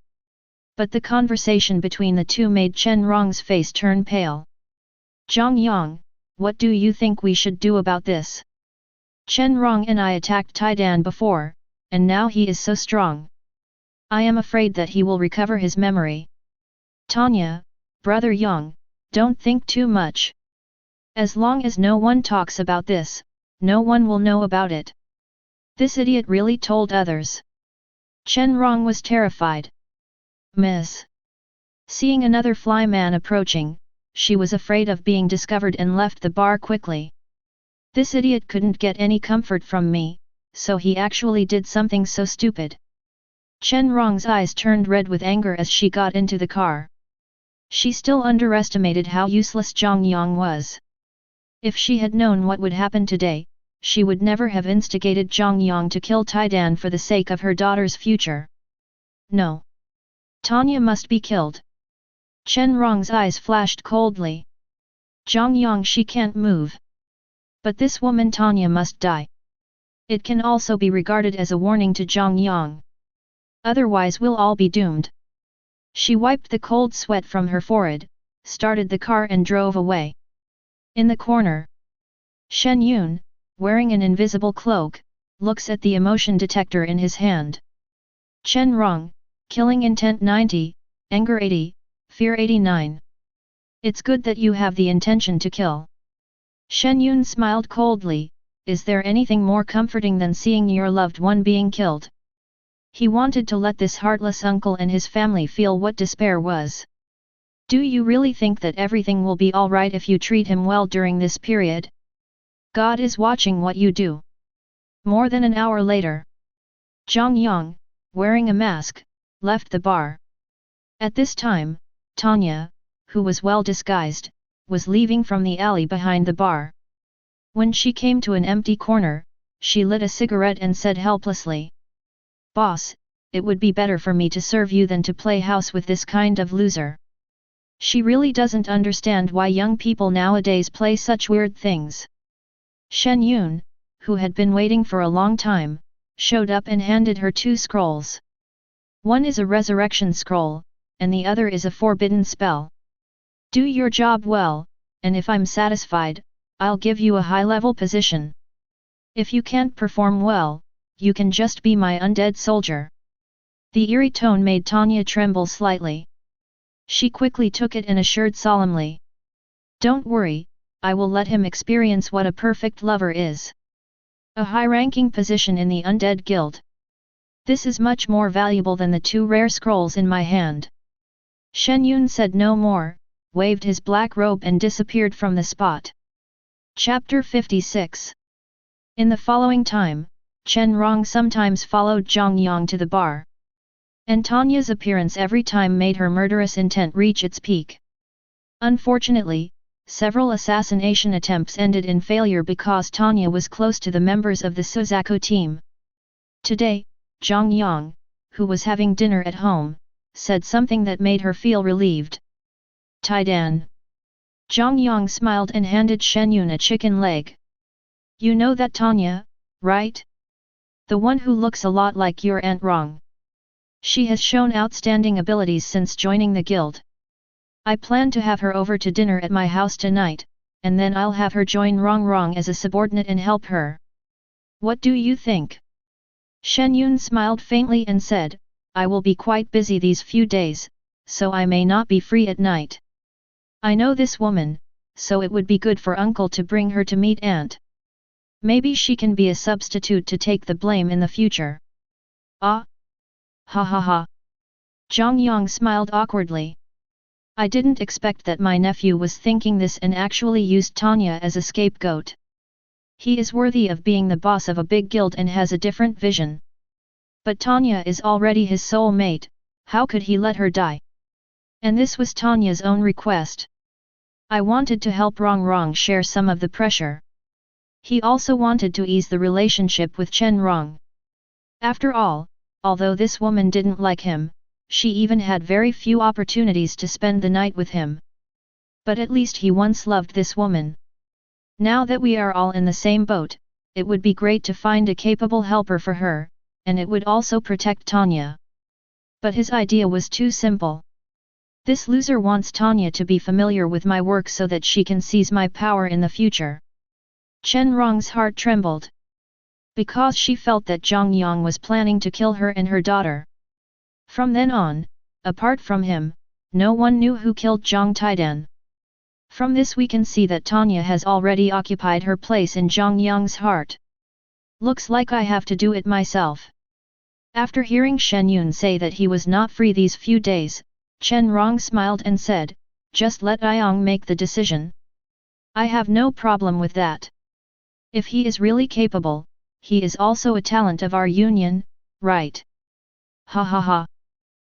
But the conversation between the two made Chen Rong's face turn pale. Zhang Yang, what do you think we should do about this? Chen Rong and I attacked Taidan before, and now he is so strong. I am afraid that he will recover his memory. Tanya, brother Yang, don't think too much. As long as no one talks about this, no one will know about it. This idiot really told others. Chen Rong was terrified. Miss. Seeing another fly man approaching, she was afraid of being discovered and left the bar quickly. This idiot couldn't get any comfort from me, so he actually did something so stupid. Chen Rong's eyes turned red with anger as she got into the car. She still underestimated how useless Zhang Yang was. If she had known what would happen today, she would never have instigated Zhang Yang to kill Taidan for the sake of her daughter's future. No. Tanya must be killed. Chen Rong's eyes flashed coldly. Zhang Yang, she can't move. But this woman Tanya must die. It can also be regarded as a warning to Zhang Yang. Otherwise we'll all be doomed. She wiped the cold sweat from her forehead, started the car and drove away. In the corner, Shen Yun, wearing an invisible cloak, looks at the emotion detector in his hand. Chen Rong, killing intent 90, anger 80, fear 89. It's good that you have the intention to kill. Shen Yun smiled coldly. Is there anything more comforting than seeing your loved one being killed? He wanted to let this heartless uncle and his family feel what despair was. Do you really think that everything will be alright if you treat him well during this period? God is watching what you do. More than an hour later, Zhang Yang, wearing a mask, left the bar. At this time, Tanya, who was well disguised, was leaving from the alley behind the bar. When she came to an empty corner, she lit a cigarette and said helplessly, "Boss, it would be better for me to serve you than to play house with this kind of loser." She really doesn't understand why young people nowadays play such weird things. Shen Yun, who had been waiting for a long time, showed up and handed her 2 scrolls. One is a resurrection scroll, and the other is a forbidden spell. Do your job well, and if I'm satisfied, I'll give you a high-level position. If you can't perform well, you can just be my undead soldier. The eerie tone made Tanya tremble slightly. She quickly took it and assured solemnly, "Don't worry, I will let him experience what a perfect lover is. A high-ranking position in the Undead Guild. This is much more valuable than the 2 rare scrolls in my hand." Shen Yun said no more, waved his black robe and disappeared from the spot. Chapter 56. In the following time, Chen Rong sometimes followed Zhang Yang to the bar. And Tanya's appearance every time made her murderous intent reach its peak. Unfortunately, several assassination attempts ended in failure because Tanya was close to the members of the Suzaku team. Today, Zhang Yang, who was having dinner at home, said something that made her feel relieved. "Taidan." Zhang Yang smiled and handed Shen Yun a chicken leg. "You know that Tanya, right? The one who looks a lot like your Aunt Rong. She has shown outstanding abilities since joining the guild. I plan to have her over to dinner at my house tonight, and then I'll have her join Rong as a subordinate and help her. What do you think?" Shen Yun smiled faintly and said, "I will be quite busy these few days, so I may not be free at night. I know this woman, so it would be good for uncle to bring her to meet Aunt. Maybe she can be a substitute to take the blame in the future." "Ah! Ha ha ha!" Zhang Yang smiled awkwardly. "I didn't expect that my nephew was thinking this and actually used Tanya as a scapegoat. He is worthy of being the boss of a big guild and has a different vision. But Tanya is already his soul mate, how could he let her die? And this was Tanya's own request. I wanted to help Rong share some of the pressure. He also wanted to ease the relationship with Chen Rong. After all, although this woman didn't like him, she even had very few opportunities to spend the night with him. But at least he once loved this woman. Now that we are all in the same boat, it would be great to find a capable helper for her, and it would also protect Tanya." But his idea was too simple. "This loser wants Tanya to be familiar with my work so that she can seize my power in the future." Chen Rong's heart trembled. Because she felt that Zhang Yang was planning to kill her and her daughter. From then on, apart from him, no one knew who killed Zhang Taidan. From this we can see that Tanya has already occupied her place in Zhang Yang's heart. "Looks like I have to do it myself." After hearing Shen Yun say that he was not free these few days, Chen Rong smiled and said, "Just let Yang make the decision. I have no problem with that. If he is really capable, he is also a talent of our union, right?" Ha ha ha.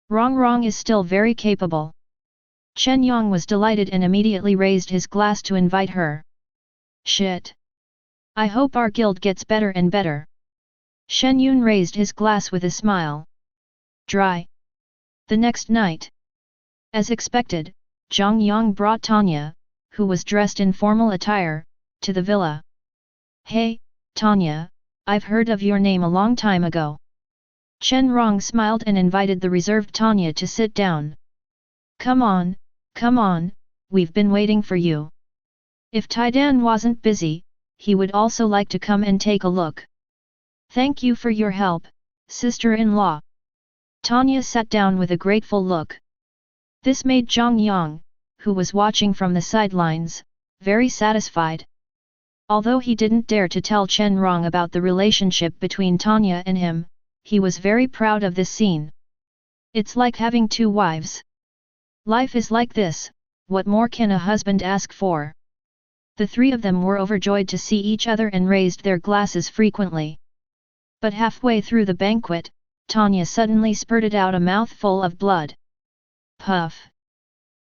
Rong is still very capable. Chen Yang was delighted and immediately raised his glass to invite her. "Shit! I hope our guild gets better and better." Shen Yun raised his glass with a smile. Dry. The next night. As expected, Zhang Yang brought Tanya, who was dressed in formal attire, to the villa. "Hey, Tanya, I've heard of your name a long time ago." Chen Rong smiled and invited the reserved Tanya to sit down. Come on, we've been waiting for you." If Taidan wasn't busy, he would also like to come and take a look. "Thank you for your help, sister-in-law." Tanya sat down with a grateful look. This made Zhang Yang, who was watching from the sidelines, very satisfied. Although he didn't dare to tell Chen Rong about the relationship between Tanya and him, he was very proud of this scene. It's like having 2 wives. Life is like this, what more can a husband ask for? The 3 of them were overjoyed to see each other and raised their glasses frequently. But halfway through the banquet, Tanya suddenly spurted out a mouthful of blood. Puff!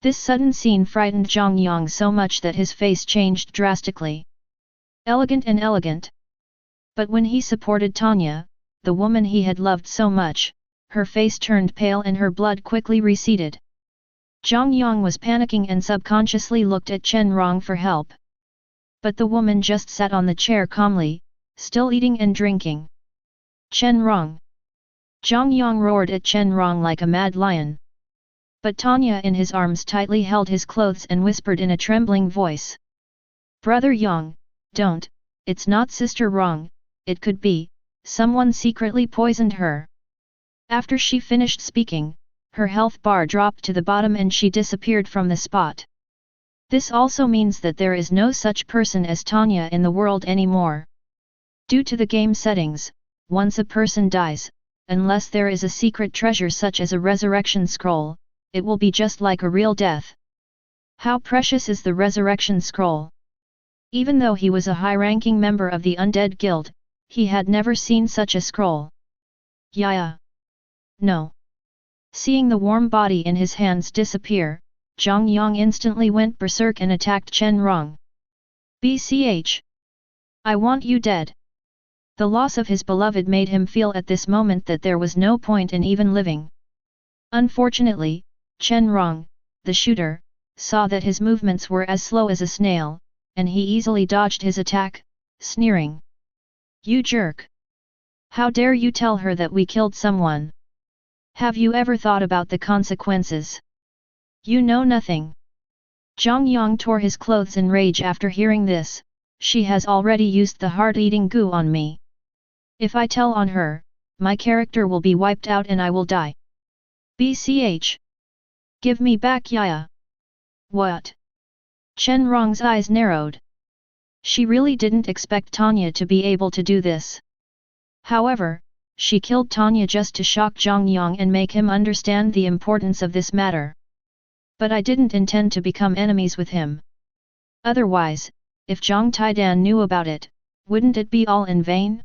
This sudden scene frightened Zhang Yang so much that his face changed drastically. Elegant and elegant. But when he supported Tanya, the woman he had loved so much, her face turned pale and her blood quickly receded. Zhang Yang was panicking and subconsciously looked at Chen Rong for help. But the woman just sat on the chair calmly, still eating and drinking. Chen Rong! Zhang Yang roared at Chen Rong like a mad lion. But Tanya in his arms tightly held his clothes and whispered in a trembling voice. Brother Yang, don't, it's not Sister Rong, it could be, someone secretly poisoned her. After she finished speaking, her health bar dropped to the bottom and she disappeared from the spot. This also means that there is no such person as Tanya in the world anymore. Due to the game settings, once a person dies, unless there is a secret treasure such as a resurrection scroll, it will be just like a real death. How precious is the resurrection scroll? Even though he was a high-ranking member of the Undead Guild, he had never seen such a scroll. Yeah. No. Seeing the warm body in his hands disappear, Zhang Yang instantly went berserk and attacked Chen Rong. BCH! I want you dead! The loss of his beloved made him feel at this moment that there was no point in even living. Unfortunately, Chen Rong, the shooter, saw that his movements were as slow as a snail, and he easily dodged his attack, sneering. You jerk! How dare you tell her that we killed someone? Have you ever thought about the consequences? You know nothing. Zhang Yang tore his clothes in rage after hearing this. She has already used the heart-eating goo on me. If I tell on her, my character will be wiped out and I will die. BCH! Give me back Yaya! What? Chen Rong's eyes narrowed. She really didn't expect Tanya to be able to do this. However, she killed Tanya just to shock Zhang Yang and make him understand the importance of this matter. But I didn't intend to become enemies with him. Otherwise, if Zhang Taidan knew about it, wouldn't it be all in vain?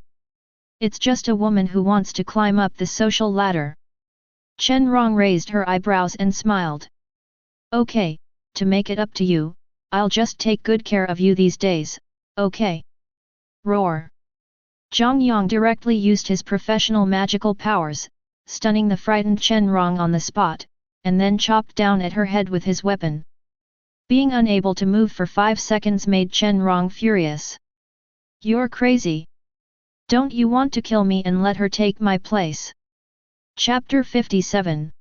It's just a woman who wants to climb up the social ladder. Chen Rong raised her eyebrows and smiled. Okay, to make it up to you, I'll just take good care of you these days, okay? Roar! Zhang Yang directly used his professional magical powers, stunning the frightened Chen Rong on the spot, and then chopped down at her head with his weapon. Being unable to move for 5 seconds made Chen Rong furious. You're crazy! Don't you want to kill me and let her take my place? Chapter 57.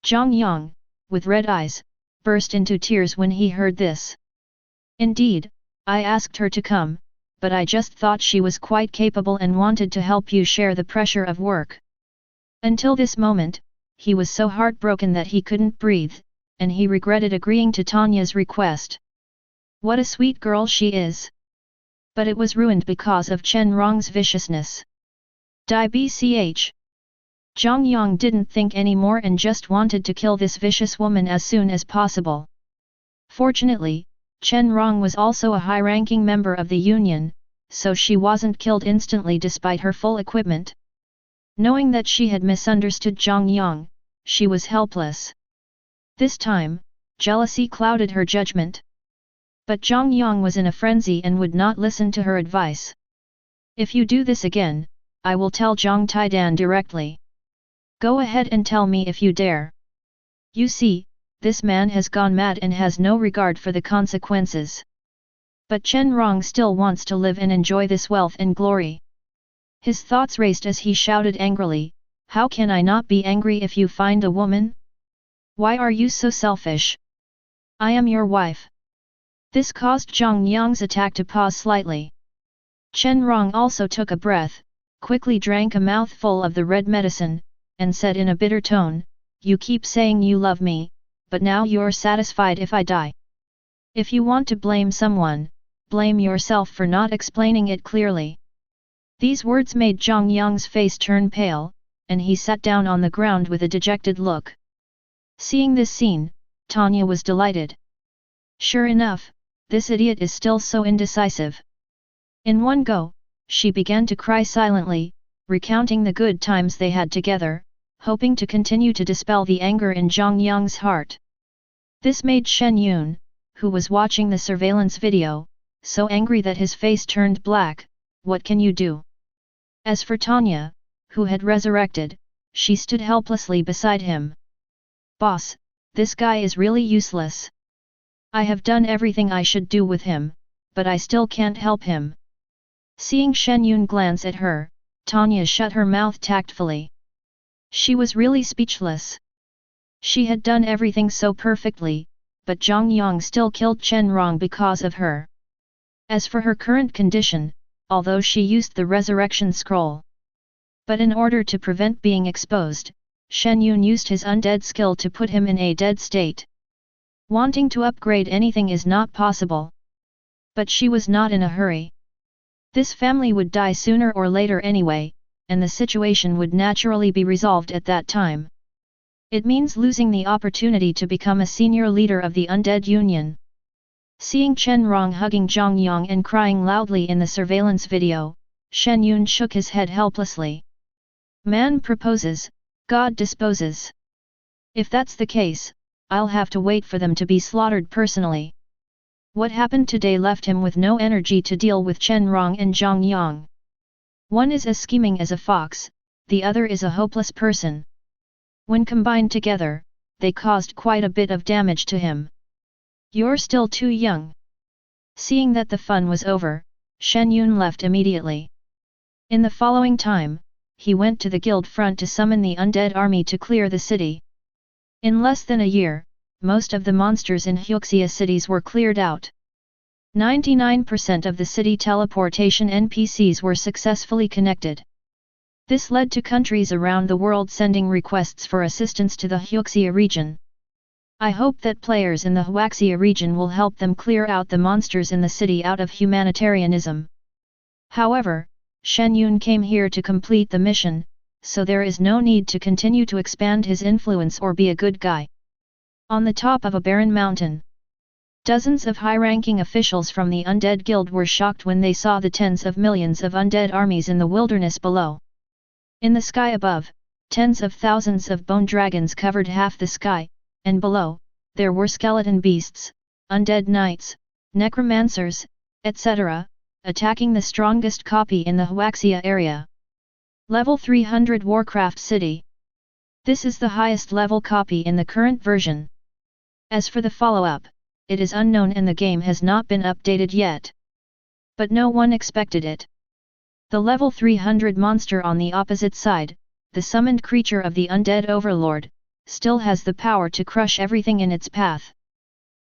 Zhang Yang, with red eyes, burst into tears when he heard this. Indeed, I asked her to come, but I just thought she was quite capable and wanted to help you share the pressure of work. Until this moment, he was so heartbroken that he couldn't breathe, and he regretted agreeing to Tanya's request. What a sweet girl she is! But it was ruined because of Chen Rong's viciousness. Die BCH! Zhang Yang didn't think any more and just wanted to kill this vicious woman as soon as possible. Fortunately, Chen Rong was also a high-ranking member of the Union, so she wasn't killed instantly despite her full equipment. Knowing that she had misunderstood Zhang Yang, she was helpless. This time, jealousy clouded her judgment. But Zhang Yang was in a frenzy and would not listen to her advice. If you do this again, I will tell Zhang Taidan directly. Go ahead and tell me if you dare. You see, this man has gone mad and has no regard for the consequences. But Chen Rong still wants to live and enjoy this wealth and glory. His thoughts raced as he shouted angrily, how can I not be angry if you find a woman? Why are you so selfish? I am your wife. This caused Zhang Yang's attack to pause slightly. Chen Rong also took a breath, quickly drank a mouthful of the red medicine, and said in a bitter tone, you keep saying you love me, but now you're satisfied if I die. If you want to blame someone, blame yourself for not explaining it clearly. These words made Zhang Yang's face turn pale, and he sat down on the ground with a dejected look. Seeing this scene, Tanya was delighted. Sure enough, this idiot is still so indecisive. In one go, she began to cry silently, recounting the good times they had together, hoping to continue to dispel the anger in Zhang Yang's heart. This made Shen Yun, who was watching the surveillance video, so angry that his face turned black. What can you do? As for Tanya, who had resurrected, she stood helplessly beside him. Boss, this guy is really useless. I have done everything I should do with him, but I still can't help him. Seeing Shen Yun glance at her, Tanya shut her mouth tactfully. She was really speechless. She had done everything so perfectly, but Zhang Yang still killed Chen Rong because of her. As for her current condition, although she used the resurrection scroll, but in order to prevent being exposed, Shen Yun used his undead skill to put him in a dead state. Wanting to upgrade anything is not possible. But she was not in a hurry. This family would die sooner or later anyway, and the situation would naturally be resolved at that time. It means losing the opportunity to become a senior leader of the Undead Union. Seeing Chen Rong hugging Zhang Yang and crying loudly in the surveillance video, Shen Yun shook his head helplessly. Man proposes, God disposes. If that's the case, I'll have to wait for them to be slaughtered personally. What happened today left him with no energy to deal with Chen Rong and Zhang Yang. One is as scheming as a fox, the other is a hopeless person. When combined together, they caused quite a bit of damage to him. You're still too young. Seeing that the fun was over, Shen Yun left immediately. In the following time, he went to the guild front to summon the undead army to clear the city. In less than a year, most of the monsters in Huxia cities were cleared out. 99% of the city teleportation NPCs were successfully connected. This led to countries around the world sending requests for assistance to the Huxia region. I hope that players in the Huaxia region will help them clear out the monsters in the city out of humanitarianism. However, Shen Yun came here to complete the mission, so there is no need to continue to expand his influence or be a good guy. On the top of a barren mountain, dozens of high-ranking officials from the Undead Guild were shocked when they saw the tens of millions of undead armies in the wilderness below. In the sky above, tens of thousands of bone dragons covered half the sky, and below, there were skeleton beasts, undead knights, necromancers, etc., attacking the strongest copy in the Huaxia area. Level 300 Warcraft City. This is the highest level copy in the current version. As for the follow-up, it is unknown and the game has not been updated yet. But no one expected it. The level 300 monster on the opposite side, the summoned creature of the undead overlord, still has the power to crush everything in its path.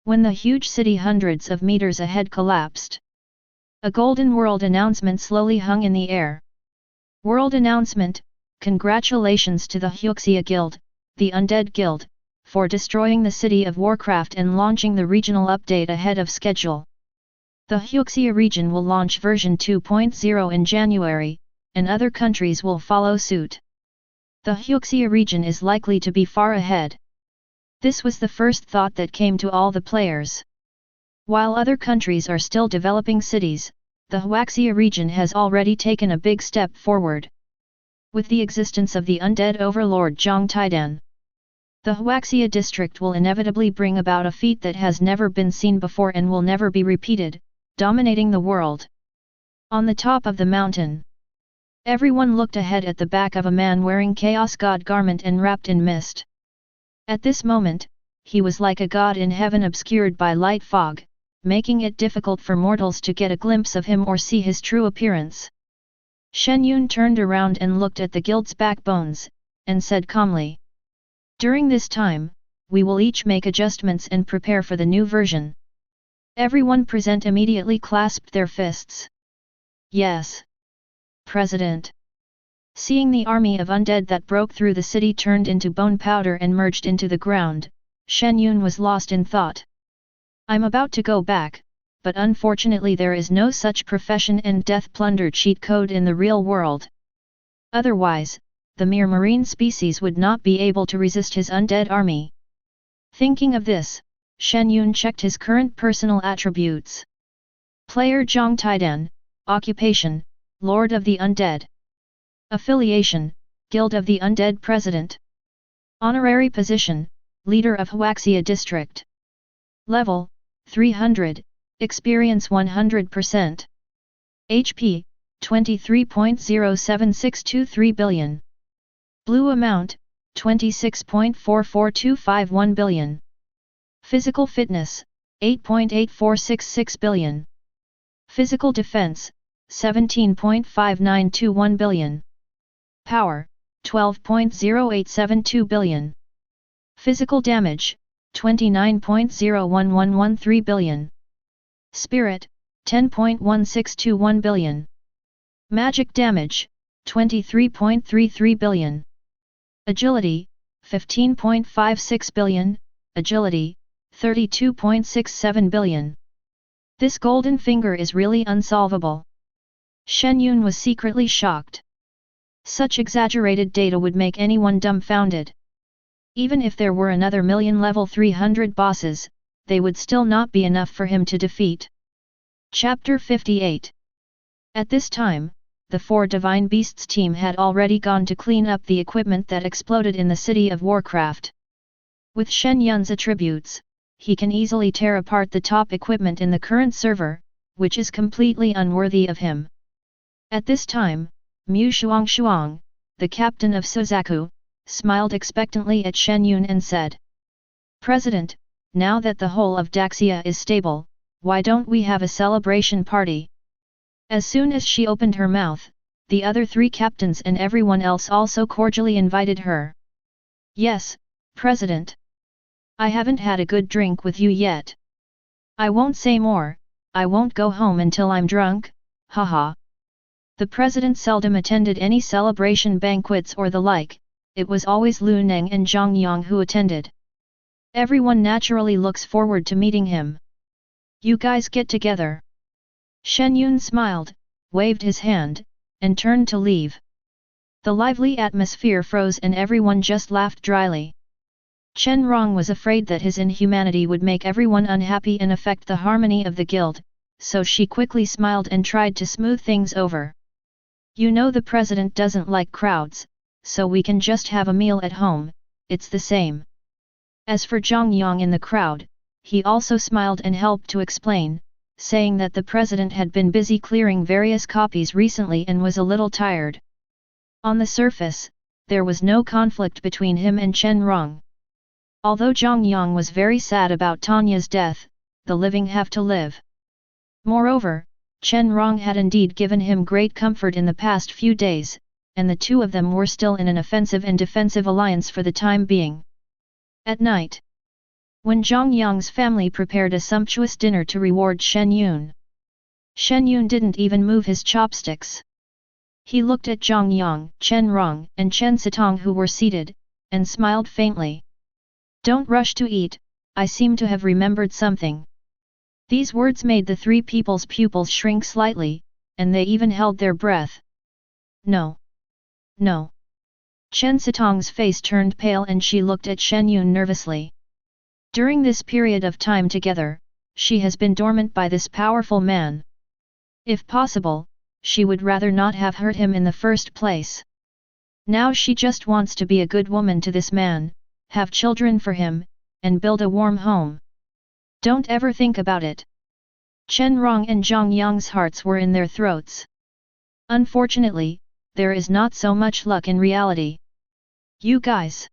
When the huge city hundreds of meters ahead collapsed, a golden world announcement slowly hung in the air. World announcement: congratulations to the Huxia Guild, the Undead Guild, for destroying the city of Warcraft and launching the regional update ahead of schedule. The Huxia region will launch version 2.0 in January, and other countries will follow suit. The Huxia region is likely to be far ahead. This was the first thought that came to all the players. While other countries are still developing cities, the Huaxia region has already taken a big step forward. With the existence of the undead overlord Zhang Taidan, the Huaxia district will inevitably bring about a feat that has never been seen before and will never be repeated, dominating the world. On the top of the mountain, everyone looked ahead at the back of a man wearing Chaos God garment and wrapped in mist. At this moment, he was like a god in heaven obscured by light fog, making it difficult for mortals to get a glimpse of him or see his true appearance. Shen Yun turned around and looked at the guild's backbones, and said calmly, "During this time, we will each make adjustments and prepare for the new version." Everyone present immediately clasped their fists. Yes, President. Seeing the army of undead that broke through the city turned into bone powder and merged into the ground, Shen Yun was lost in thought. I'm about to go back, but unfortunately there is no such profession and death plunder cheat code in the real world. Otherwise, the mere marine species would not be able to resist his undead army. Thinking of this, Shen Yun checked his current personal attributes. Player Zhang Taidan, Occupation, Lord of the Undead. Affiliation, Guild of the Undead President. Honorary position, Leader of Huaxia District. Level, 300, Experience 100%. HP, 23.076223 billion. Blue amount, 26.44251 billion. Physical fitness, 8.8466 billion. Physical defense, 17.5921 billion. Power, 12.0872 billion. Physical damage, 29.01113 billion. Spirit, 10.1621 billion. Magic damage, 23.33 billion. Agility, 15.56 billion, Agility, 32.67 billion. This golden finger is really unsolvable. Shen Yun was secretly shocked. Such exaggerated data would make anyone dumbfounded. Even if there were another million level 300 bosses, they would still not be enough for him to defeat. Chapter 58. At this time, the 4 Divine Beasts team had already gone to clean up the equipment that exploded in the city of Warcraft. With Shen Yun's attributes, he can easily tear apart the top equipment in the current server, which is completely unworthy of him. At this time, Mu Shuang, the captain of Suzaku, smiled expectantly at Shen Yun and said, "President, now that the whole of Daxia is stable, why don't we have a celebration party?" As soon as she opened her mouth, the other 3 captains and everyone else also cordially invited her. "Yes, President. I haven't had a good drink with you yet. I won't say more, I won't go home until I'm drunk, haha." The president seldom attended any celebration banquets or the like, it was always Lu Neng and Zhang Yang who attended. Everyone naturally looks forward to meeting him. "You guys get together." Shen Yun smiled, waved his hand, and turned to leave. The lively atmosphere froze and everyone just laughed dryly. Chen Rong was afraid that his inhumanity would make everyone unhappy and affect the harmony of the guild, so she quickly smiled and tried to smooth things over. "You know the president doesn't like crowds, so we can just have a meal at home, it's the same." As for Zhang Yang in the crowd, he also smiled and helped to explain, saying that the president had been busy clearing various copies recently and was a little tired. On the surface, there was no conflict between him and Chen Rong. Although Zhang Yang was very sad about Tanya's death, the living have to live. Moreover, Chen Rong had indeed given him great comfort in the past few days, and the 2 of them were still in an offensive and defensive alliance for the time being. At night, when Zhang Yang's family prepared a sumptuous dinner to reward Shen Yun, Shen Yun didn't even move his chopsticks. He looked at Zhang Yang, Chen Rong, and Chen Sitong who were seated, and smiled faintly. "Don't rush to eat, I seem to have remembered something." These words made the 3 people's pupils shrink slightly, and they even held their breath. "No. No." Chen Sitong's face turned pale and she looked at Shen Yun nervously. During this period of time together, she has been dormant by this powerful man. If possible, she would rather not have hurt him in the first place. Now she just wants to be a good woman to this man, have children for him, and build a warm home. Don't ever think about it. Chen Rong and Zhang Yang's hearts were in their throats. Unfortunately, there is not so much luck in reality. "You guys."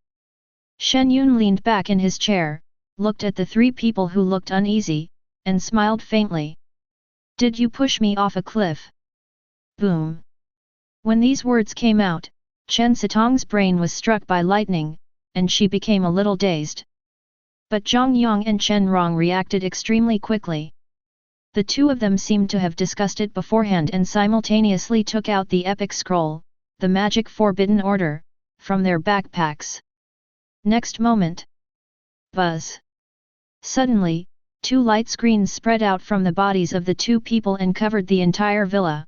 Shen Yun leaned back in his chair, looked at the 3 people who looked uneasy, and smiled faintly. "Did you push me off a cliff?" Boom. When these words came out, Chen Sitong's brain was struck by lightning, and she became a little dazed. But Zhang Yang and Chen Rong reacted extremely quickly. The 2 of them seemed to have discussed it beforehand and simultaneously took out the epic scroll, the magic forbidden order, from their backpacks. Next moment. Buzz. Suddenly, 2 light screens spread out from the bodies of the 2 people and covered the entire villa.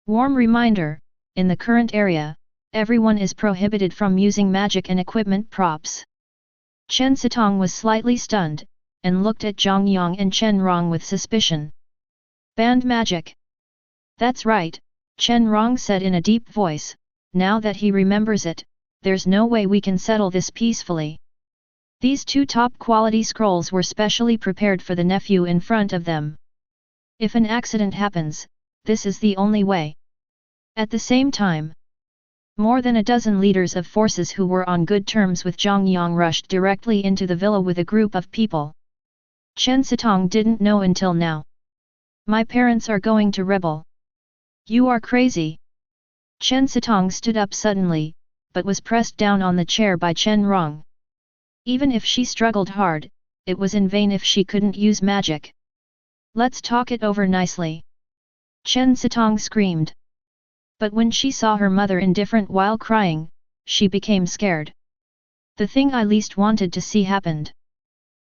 Warm reminder, in the current area, everyone is prohibited from using magic and equipment props. Chen Sitong was slightly stunned, and looked at Zhang Yang and Chen Rong with suspicion. "Banned magic." "That's right," Chen Rong said in a deep voice, "now that he remembers it, there's no way we can settle this peacefully." These two top-quality scrolls were specially prepared for the nephew in front of them. If an accident happens, this is the only way. At the same time, more than a dozen leaders of forces who were on good terms with Zhang Yang rushed directly into the villa with a group of people. Chen Sitong didn't know until now. My parents are going to rebel. You are crazy. Chen Sitong stood up suddenly, but was pressed down on the chair by Chen Rong. Even if she struggled hard, it was in vain if she couldn't use magic. Let's talk it over nicely. Chen Sitong screamed. But when she saw her mother indifferent while crying, she became scared. The thing I least wanted to see happened.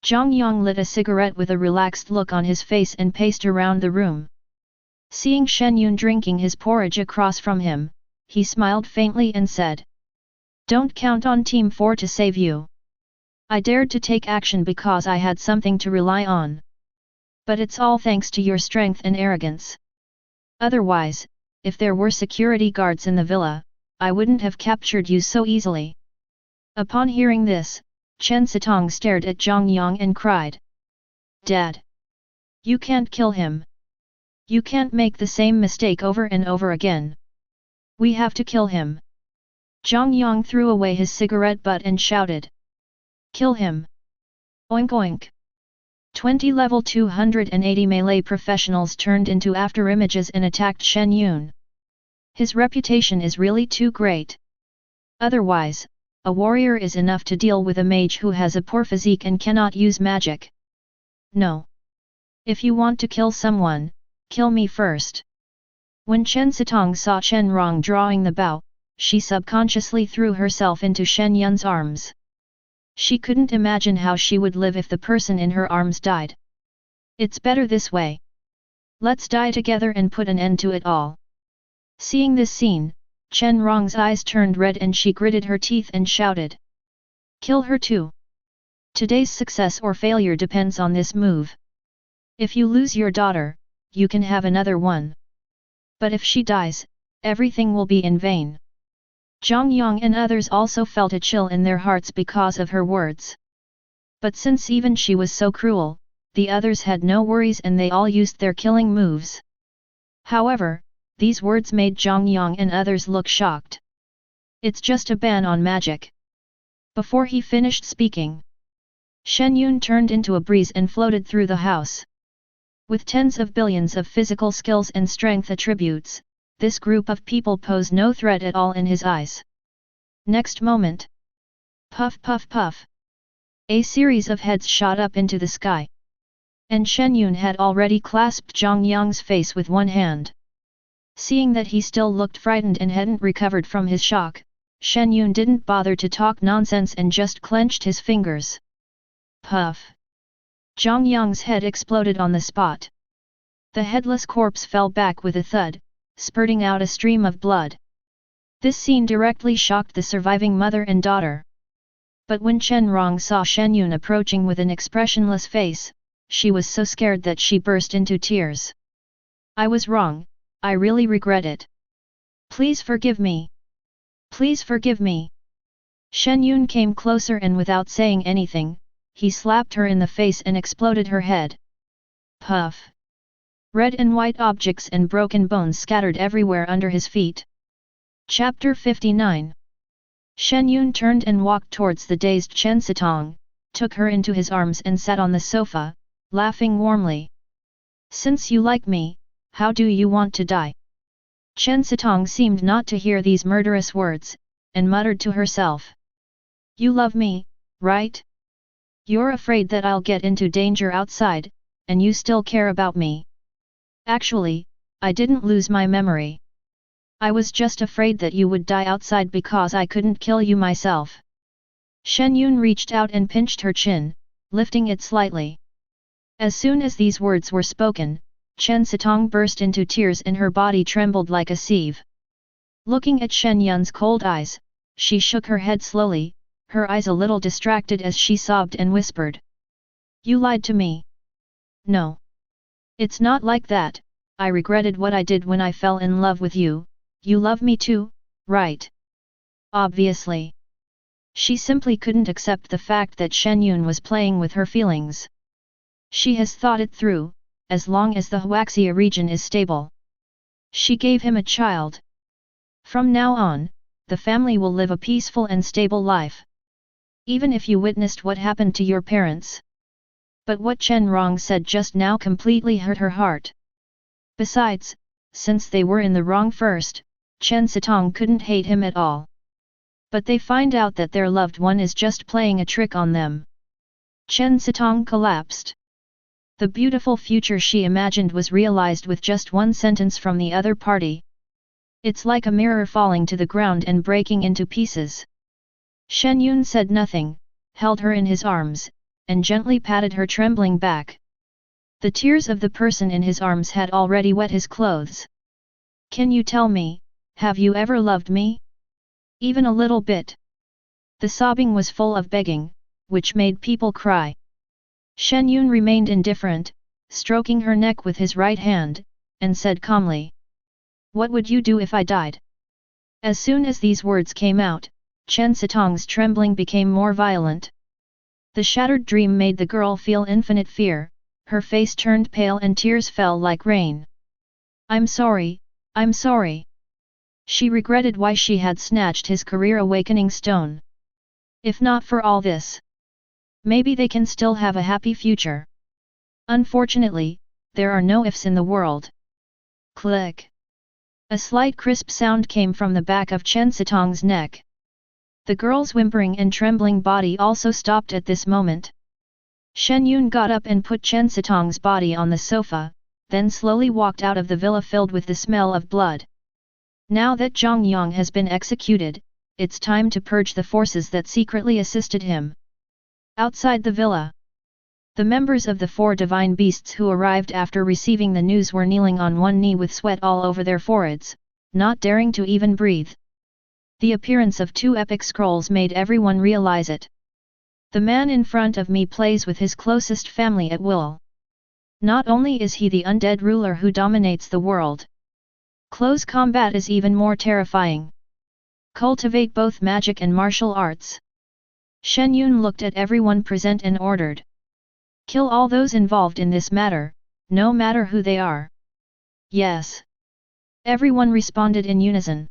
Zhang Yang lit a cigarette with a relaxed look on his face and paced around the room. Seeing Shen Yun drinking his porridge across from him, he smiled faintly and said, "Don't count on Team 4 to save you. I dared to take action because I had something to rely on. But it's all thanks to your strength and arrogance. Otherwise, if there were security guards in the villa, I wouldn't have captured you so easily." Upon hearing this, Chen Sitong stared at Zhang Yang and cried, "Dad! You can't kill him. You can't make the same mistake over and over again. We have to kill him." Zhang Yang threw away his cigarette butt and shouted, "Kill him! Oink oink!" 20 level 280 melee professionals turned into afterimages and attacked Shen Yun. His reputation is really too great. Otherwise, a warrior is enough to deal with a mage who has a poor physique and cannot use magic. No. If you want to kill someone, kill me first. When Chen Sitong saw Chen Rong drawing the bow, she subconsciously threw herself into Shen Yun's arms. She couldn't imagine how she would live if the person in her arms died. It's better this way. Let's die together and put an end to it all. Seeing this scene, Chen Rong's eyes turned red and she gritted her teeth and shouted, "Kill her too. Today's success or failure depends on this move. If you lose your daughter, you can have another one. But if she dies, everything will be in vain." Zhang Yang and others also felt a chill in their hearts because of her words. But since even she was so cruel, the others had no worries and they all used their killing moves. However, these words made Zhang Yang and others look shocked. It's just a ban on magic. Before he finished speaking, Shen Yun turned into a breeze and floated through the house. With tens of billions of physical skills and strength attributes, this group of people pose no threat at all in his eyes. Next moment, puff puff puff, a series of heads shot up into the sky. And Shen Yun had already clasped Zhang Yang's face with one hand. Seeing that he still looked frightened and hadn't recovered from his shock, Shen Yun didn't bother to talk nonsense and just clenched his fingers. Puff! Zhang Yang's head exploded on the spot. The headless corpse fell back with a thud, spurting out a stream of blood. This scene directly shocked the surviving mother and daughter. But when Chen Rong saw Shen Yun approaching with an expressionless face, she was so scared that she burst into tears. "I was wrong, I really regret it. Please forgive me. Please forgive me." Shen Yun came closer and without saying anything, he slapped her in the face and exploded her head. Puff! Red and white objects and broken bones scattered everywhere under his feet. Chapter 59. Shen Yun turned and walked towards the dazed Chen Sitong, took her into his arms and sat on the sofa, laughing warmly. "Since you like me, how do you want to die?" Chen Sitong seemed not to hear these murderous words, and muttered to herself. "You love me, right? You're afraid that I'll get into danger outside, and you still care about me. Actually, I didn't lose my memory. I was just afraid that you would die outside because I couldn't kill you myself." Shen Yun reached out and pinched her chin, lifting it slightly. As soon as these words were spoken, Chen Sitong burst into tears and her body trembled like a sieve. Looking at Shen Yun's cold eyes, she shook her head slowly, her eyes a little distracted as she sobbed and whispered. "You lied to me. No. It's not like that, I regretted what I did when I fell in love with you, you love me too, right?" "Obviously. She simply couldn't accept the fact that Shen Yun was playing with her feelings. She has thought it through, as long as the Huaxia region is stable. She gave him a child. From now on, the family will live a peaceful and stable life. Even if you witnessed what happened to your parents. But what Chen Rong said just now completely hurt her heart. Besides, since they were in the wrong first, Chen Sitong couldn't hate him at all. But they find out that their loved one is just playing a trick on them. Chen Sitong collapsed. The beautiful future she imagined was realized with just one sentence from the other party. It's like a mirror falling to the ground and breaking into pieces. Shen Yun said nothing, held her in his arms, and gently patted her trembling back. The tears of the person in his arms had already wet his clothes. Can you tell me, have you ever loved me? Even a little bit. The sobbing was full of begging, which made people cry. Shen Yun remained indifferent, stroking her neck with his right hand, and said calmly. What would you do if I died? As soon as these words came out, Chen Sitong's trembling became more violent. The shattered dream made the girl feel infinite fear, her face turned pale and tears fell like rain. I'm sorry, I'm sorry. She regretted why she had snatched his career awakening stone. If not for all this, maybe they can still have a happy future. Unfortunately, there are no ifs in the world. Click. A slight crisp sound came from the back of Chen Sitong's neck. The girl's whimpering and trembling body also stopped at this moment. Shen Yun got up and put Chen Sitong's body on the sofa, then slowly walked out of the villa filled with the smell of blood. Now that Zhang Yang has been executed, it's time to purge the forces that secretly assisted him. Outside the villa, the members of the 4 divine beasts who arrived after receiving the news were kneeling on one knee with sweat all over their foreheads, not daring to even breathe. The appearance of 2 epic scrolls made everyone realize it. The man in front of me plays with his closest family at will. Not only is he the undead ruler who dominates the world. Close combat is even more terrifying. Cultivate both magic and martial arts. Shen Yun looked at everyone present and ordered. Kill all those involved in this matter, no matter who they are. Yes. Everyone responded in unison.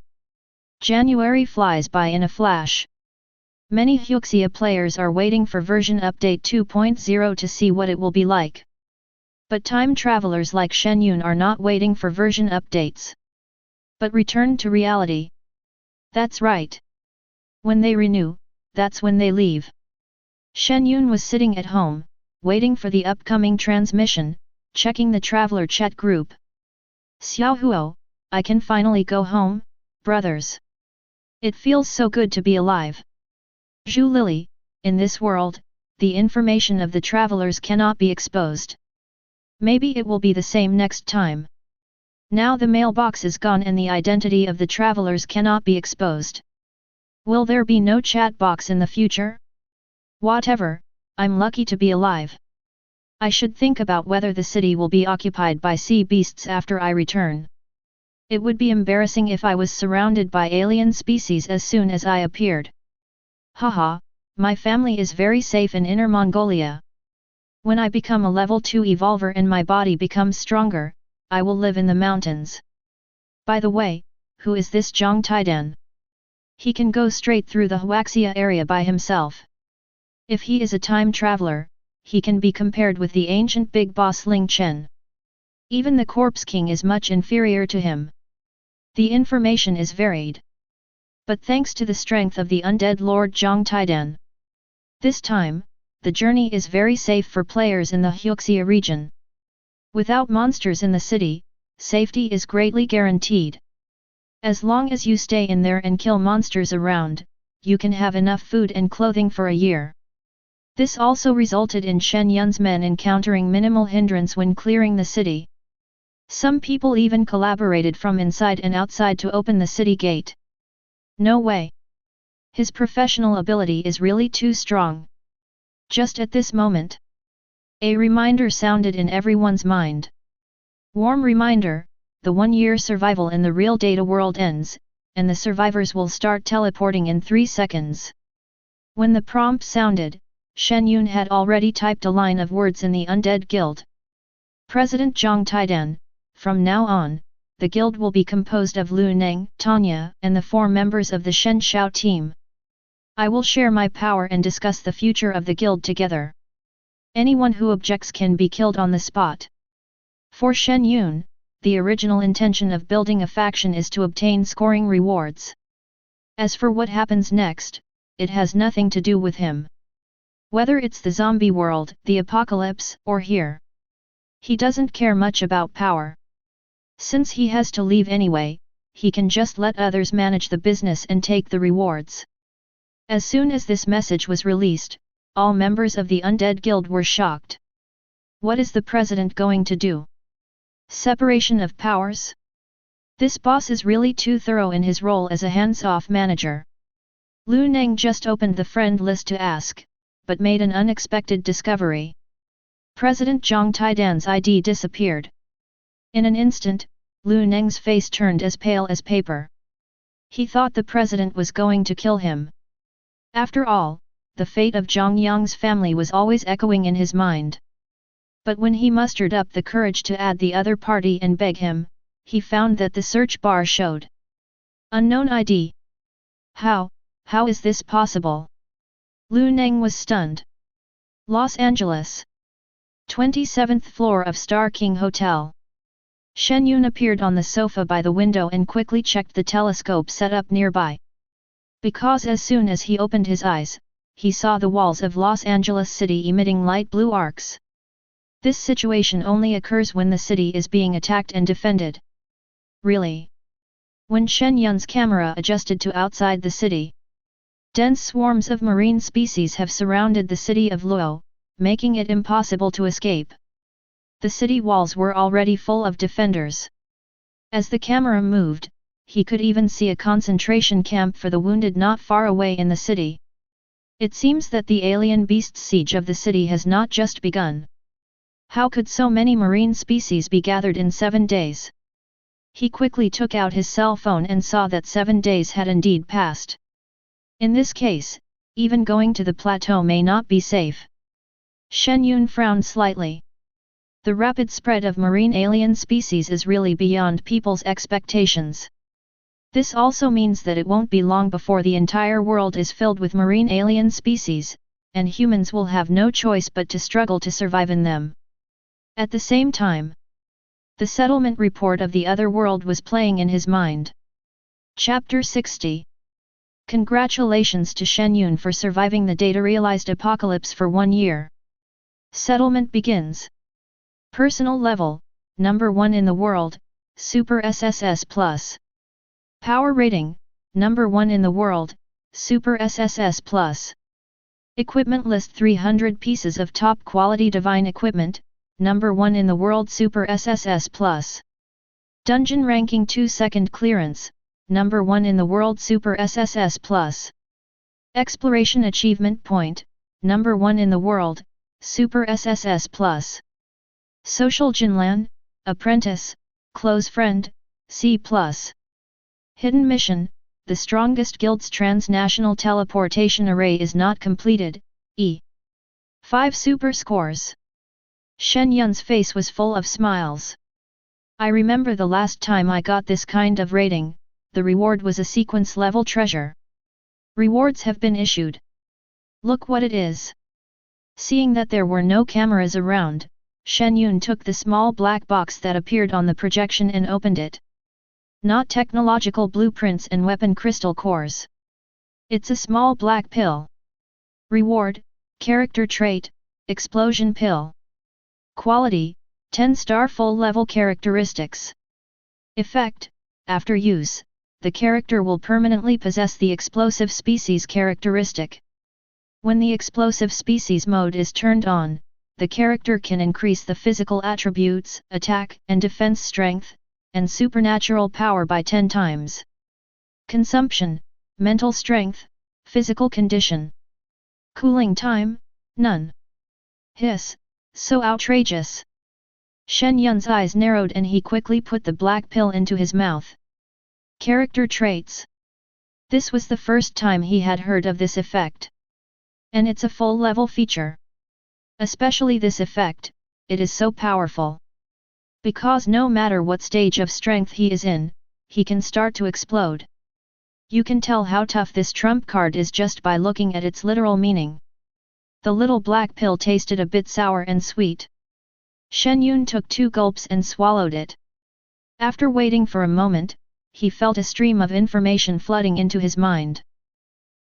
January flies by in a flash. Many Huaxia players are waiting for version update 2.0 to see what it will be like. But time travelers like Shen Yun are not waiting for version updates. But return to reality. That's right. When they renew, that's when they leave. Shen Yun was sitting at home, waiting for the upcoming transmission, checking the traveler chat group. Xiao Huo, I can finally go home, brothers. It feels so good to be alive. Zhu Lily, in this world, the information of the travelers cannot be exposed. Maybe it will be the same next time. Now the mailbox is gone and the identity of the travelers cannot be exposed. Will there be no chat box in the future? Whatever, I'm lucky to be alive. I should think about whether the city will be occupied by sea beasts after I return. It would be embarrassing if I was surrounded by alien species as soon as I appeared. Haha, my family is very safe in Inner Mongolia. When I become a level 2 evolver and my body becomes stronger, I will live in the mountains. By the way, who is this Zhang Taidan? He can go straight through the Huaxia area by himself. If he is a time traveler, he can be compared with the ancient big boss Ling Chen. Even the Corpse King is much inferior to him. The information is varied. But thanks to the strength of the undead Lord Zhang Taidan. This time, the journey is very safe for players in the Huaxia region. Without monsters in the city, safety is greatly guaranteed. As long as you stay in there and kill monsters around, you can have enough food and clothing for a year. This also resulted in Shen Yun's men encountering minimal hindrance when clearing the city. Some people even collaborated from inside and outside to open the city gate. No way. His professional ability is really too strong. Just at this moment, a reminder sounded in everyone's mind. Warm reminder, the 1-year survival in the real data world ends, and the survivors will start teleporting in 3 seconds. When the prompt sounded, Shen Yun had already typed a line of words in the Undead Guild. President Zhang Taidan, from now on, the guild will be composed of Lu Neng, Tanya, and the 4 members of the Shen Xiao team. I will share my power and discuss the future of the guild together. Anyone who objects can be killed on the spot. For Shen Yun, the original intention of building a faction is to obtain scoring rewards. As for what happens next, it has nothing to do with him. Whether it's the zombie world, the apocalypse, or here. He doesn't care much about power. Since he has to leave anyway, he can just let others manage the business and take the rewards. As soon as this message was released, all members of the Undead Guild were shocked. What is the president going to do? Separation of powers? This boss is really too thorough in his role as a hands-off manager. Lu Neng just opened the friend list to ask, but made an unexpected discovery. President Zhang Taidan's ID disappeared. In an instant, Lu Neng's face turned as pale as paper. He thought the president was going to kill him. After all, the fate of Zhang Yang's family was always echoing in his mind. But when he mustered up the courage to add the other party and beg him, he found that the search bar showed unknown ID. How is this possible? Lu Neng was stunned. Los Angeles. 27th floor of Star King Hotel. Shen Yun appeared on the sofa by the window and quickly checked the telescope set up nearby. Because as soon as he opened his eyes, he saw the walls of Los Angeles City emitting light blue arcs. This situation only occurs when the city is being attacked and defended. Really? When Shen Yun's camera adjusted to outside the city, dense swarms of marine species have surrounded the city of Luo, making it impossible to escape. The city walls were already full of defenders. As the camera moved, he could even see a concentration camp for the wounded not far away in the city. It seems that the alien beast's siege of the city has not just begun. How could so many marine species be gathered in 7 days? He quickly took out his cell phone and saw that 7 days had indeed passed. In this case, even going to the plateau may not be safe. Shen Yun frowned slightly. The rapid spread of marine alien species is really beyond people's expectations. This also means that it won't be long before the entire world is filled with marine alien species, and humans will have no choice but to struggle to survive in them. At the same time, the settlement report of the other world was playing in his mind. Chapter 60. Congratulations to Shen Yun for surviving the data-realized apocalypse for 1 year. Settlement begins. Personal level, number 1 in the world, Super SSS+. Power rating, number 1 in the world, Super SSS+. Equipment list 300 pieces of top quality divine equipment, number 1 in the world Super SSS+. Dungeon ranking 2 second clearance, number 1 in the world Super SSS+. Exploration achievement point, number 1 in the world, Super SSS+. Social Jinlan, apprentice, close friend, C+. Hidden mission, the strongest guild's transnational teleportation array is not completed, E. 5 super scores. Shen Yun's face was full of smiles. I remember the last time I got this kind of rating, the reward was a sequence level treasure. Rewards have been issued. Look what it is. Seeing that there were no cameras around, Shen Yun took the small black box that appeared on the projection and opened it. Not technological blueprints and weapon crystal cores. It's a small black pill. Reward, character trait, explosion pill. Quality, 10-star full level characteristics. Effect, after use, the character will permanently possess the explosive species characteristic. When the explosive species mode is turned on, the character can increase the physical attributes, attack and defense strength, and supernatural power by 10 times. Consumption, mental strength, physical condition. Cooling time, none. Hiss, so outrageous. Shen Yun's eyes narrowed and he quickly put the black pill into his mouth. Character traits. This was the first time he had heard of this effect. And it's a full level feature. Especially this effect, it is so powerful. Because no matter what stage of strength he is in, he can start to explode. You can tell how tough this trump card is just by looking at its literal meaning. The little black pill tasted a bit sour and sweet. Shen Yun took 2 gulps and swallowed it. After waiting for a moment, he felt a stream of information flooding into his mind.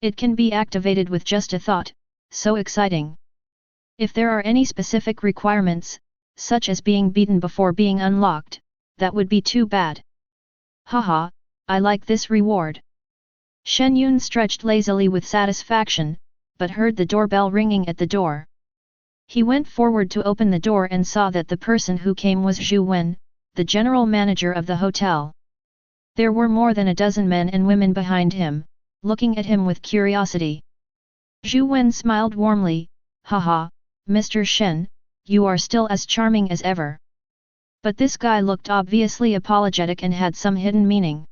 It can be activated with just a thought, so exciting. If there are any specific requirements, such as being beaten before being unlocked, that would be too bad. Haha, I like this reward. Shen Yun stretched lazily with satisfaction, but heard the doorbell ringing at the door. He went forward to open the door and saw that the person who came was Zhu Wen, the general manager of the hotel. There were more than a dozen men and women behind him, looking at him with curiosity. Zhu Wen smiled warmly, haha, Mr. Shen, you are still as charming as ever. But this guy looked obviously apologetic and had some hidden meaning.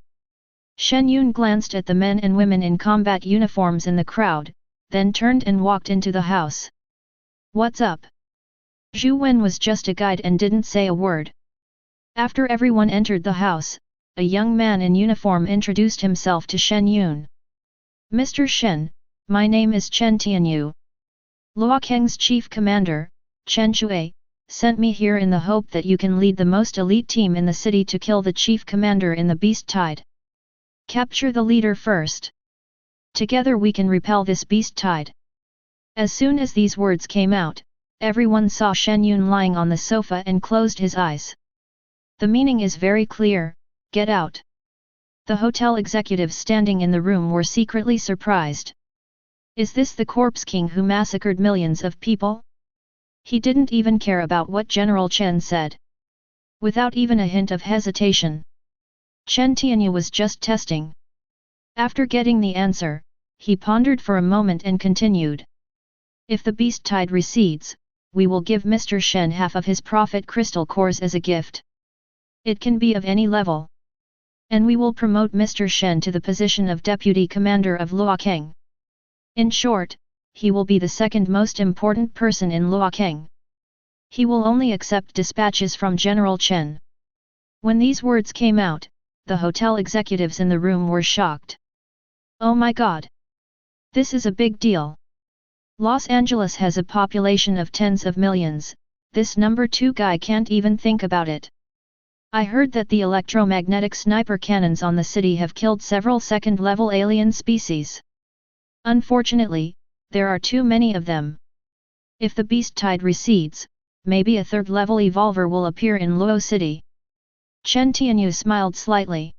Shen Yun glanced at the men and women in combat uniforms in the crowd, then turned and walked into the house. What's up? Zhu Wen was just a guide and didn't say a word. After everyone entered the house, a young man in uniform introduced himself to Shen Yun. Mr. Shen, my name is Chen Tianyu. Luokeng's chief commander, Chen Shui, sent me here in the hope that you can lead the most elite team in the city to kill the chief commander in the beast tide. Capture the leader first. Together we can repel this beast tide. As soon as these words came out, everyone saw Shen Yun lying on the sofa and closed his eyes. The meaning is very clear, get out. The hotel executives standing in the room were secretly surprised. Is this the corpse king who massacred millions of people? He didn't even care about what General Chen said. Without even a hint of hesitation. Chen Tianyu was just testing. After getting the answer, he pondered for a moment and continued. If the beast tide recedes, we will give Mr. Shen half of his profit crystal cores as a gift. It can be of any level. And we will promote Mr. Shen to the position of Deputy Commander of Luokeng. In short, he will be the second most important person in Luokeng. He will only accept dispatches from General Chen. When these words came out, the hotel executives in the room were shocked. Oh my god! This is a big deal. Los Angeles has a population of tens of millions, this number 2 guy can't even think about it. I heard that the electromagnetic sniper cannons on the city have killed several second-level alien species. Unfortunately, there are too many of them. If the beast tide recedes, maybe a third-level evolver will appear in Luo City. Chen Tianyu smiled slightly.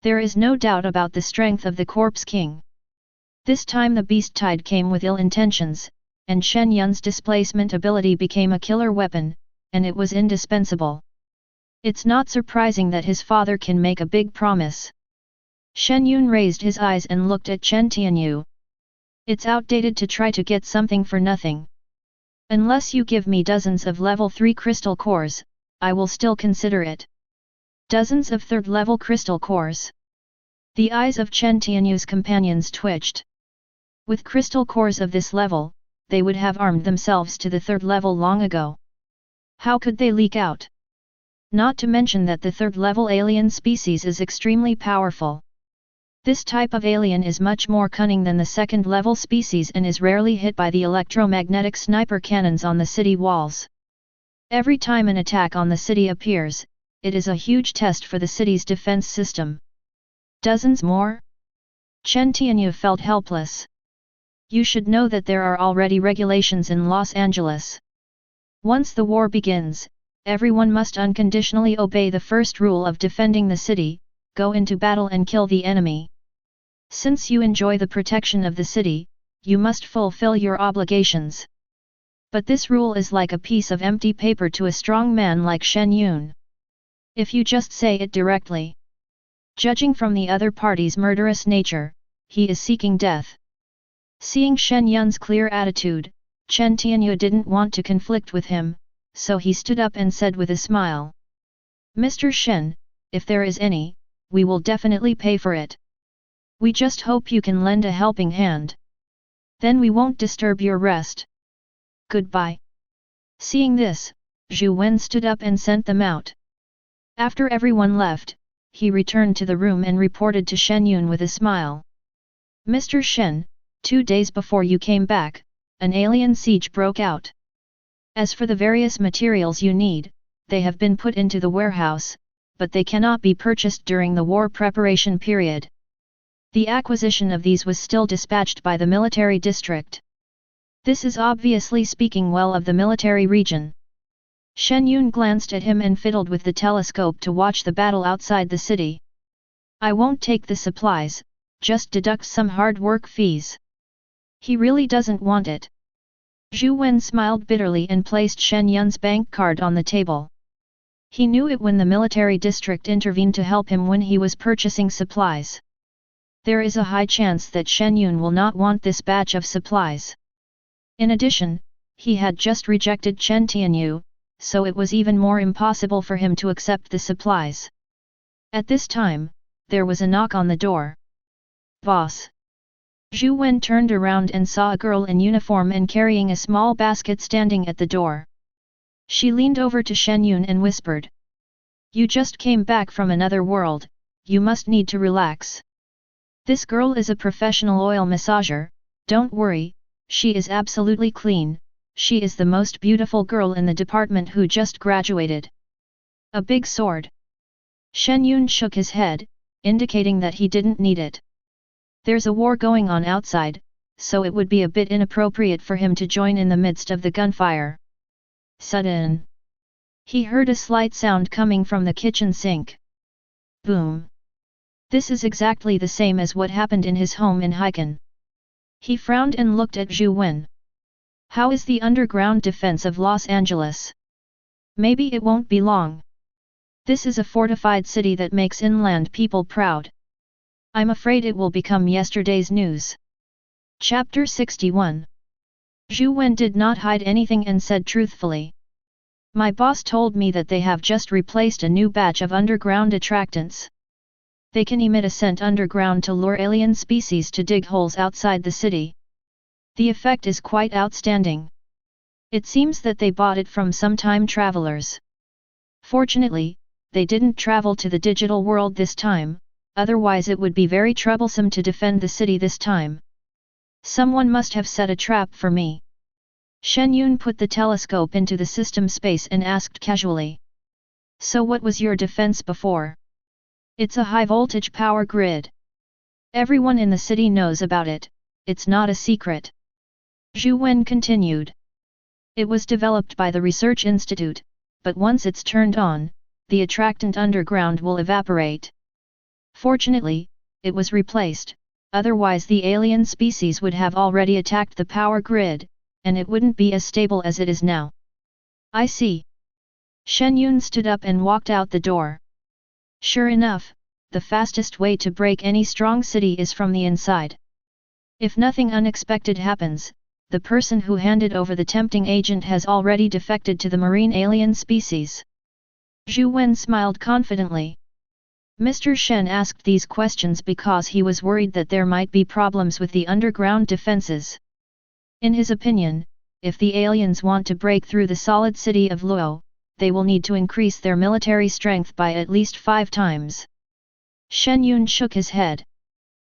There is no doubt about the strength of the Corpse King. This time the beast tide came with ill intentions, and Shen Yun's displacement ability became a killer weapon, and it was indispensable. It's not surprising that his father can make a big promise. Shen Yun raised his eyes and looked at Chen Tianyu. It's outdated to try to get something for nothing. Unless you give me dozens of level 3 crystal cores, I will still consider it. Dozens of third-level crystal cores. The eyes of Chen Tianyu's companions twitched. With crystal cores of this level, they would have armed themselves to the third level long ago. How could they leak out? Not to mention that the third-level alien species is extremely powerful. This type of alien is much more cunning than the second-level species and is rarely hit by the electromagnetic sniper cannons on the city walls. Every time an attack on the city appears, it is a huge test for the city's defense system. Dozens more? Chen Tianyu felt helpless. You should know that there are already regulations in Los Angeles. Once the war begins, everyone must unconditionally obey the first rule of defending the city, go into battle and kill the enemy. Since you enjoy the protection of the city, you must fulfill your obligations. But this rule is like a piece of empty paper to a strong man like Shen Yun. If you just say it directly. Judging from the other party's murderous nature, he is seeking death. Seeing Shen Yun's clear attitude, Chen Tianyu didn't want to conflict with him, so he stood up and said with a smile. Mr. Shen, if there is any, we will definitely pay for it. We just hope you can lend a helping hand. Then we won't disturb your rest. Goodbye. Seeing this, Zhu Wen stood up and sent them out. After everyone left, he returned to the room and reported to Shen Yun with a smile. Mr. Shen, 2 days before you came back, an alien siege broke out. As for the various materials you need, they have been put into the warehouse, but they cannot be purchased during the war preparation period. The acquisition of these was still dispatched by the military district. This is obviously speaking well of the military region. Shen Yun glanced at him and fiddled with the telescope to watch the battle outside the city. I won't take the supplies, just deduct some hard work fees. He really doesn't want it. Zhu Wen smiled bitterly and placed Shen Yun's bank card on the table. He knew it when the military district intervened to help him when he was purchasing supplies. There is a high chance that Shen Yun will not want this batch of supplies. In addition, he had just rejected Chen Tianyu, so it was even more impossible for him to accept the supplies. At this time, there was a knock on the door. Boss. Zhu Wen turned around and saw a girl in uniform and carrying a small basket standing at the door. She leaned over to Shen Yun and whispered. You just came back from another world, you must need to relax. This girl is a professional oil massager, don't worry, she is absolutely clean, she is the most beautiful girl in the department who just graduated. A big sword. Shen Yun shook his head, indicating that he didn't need it. There's a war going on outside, so it would be a bit inappropriate for him to join in the midst of the gunfire. Sudden. He heard a slight sound coming from the kitchen sink. Boom. This is exactly the same as what happened in his home in Haikan. He frowned and looked at Zhu Wen. How is the underground defense of Los Angeles? Maybe it won't be long. This is a fortified city that makes inland people proud. I'm afraid it will become yesterday's news. Chapter 61. Zhu Wen did not hide anything and said truthfully. My boss told me that they have just replaced a new batch of underground attractants. They can emit a scent underground to lure alien species to dig holes outside the city. The effect is quite outstanding. It seems that they bought it from some time travelers. Fortunately, they didn't travel to the digital world this time, otherwise it would be very troublesome to defend the city this time. Someone must have set a trap for me. Shen Yun put the telescope into the system space and asked casually. So what was your defense before? It's a high-voltage power grid. Everyone in the city knows about it, it's not a secret. Zhu Wen continued. It was developed by the Research Institute, but once it's turned on, the attractant underground will evaporate. Fortunately, it was replaced, otherwise the alien species would have already attacked the power grid, and it wouldn't be as stable as it is now. I see. Shen Yun stood up and walked out the door. Sure enough, the fastest way to break any strong city is from the inside. If nothing unexpected happens, the person who handed over the tempting agent has already defected to the marine alien species. Zhu Wen smiled confidently. Mr. Shen asked these questions because he was worried that there might be problems with the underground defenses. In his opinion, if the aliens want to break through the solid city of Luo, they will need to increase their military strength by at least 5 times. Shen Yun shook his head.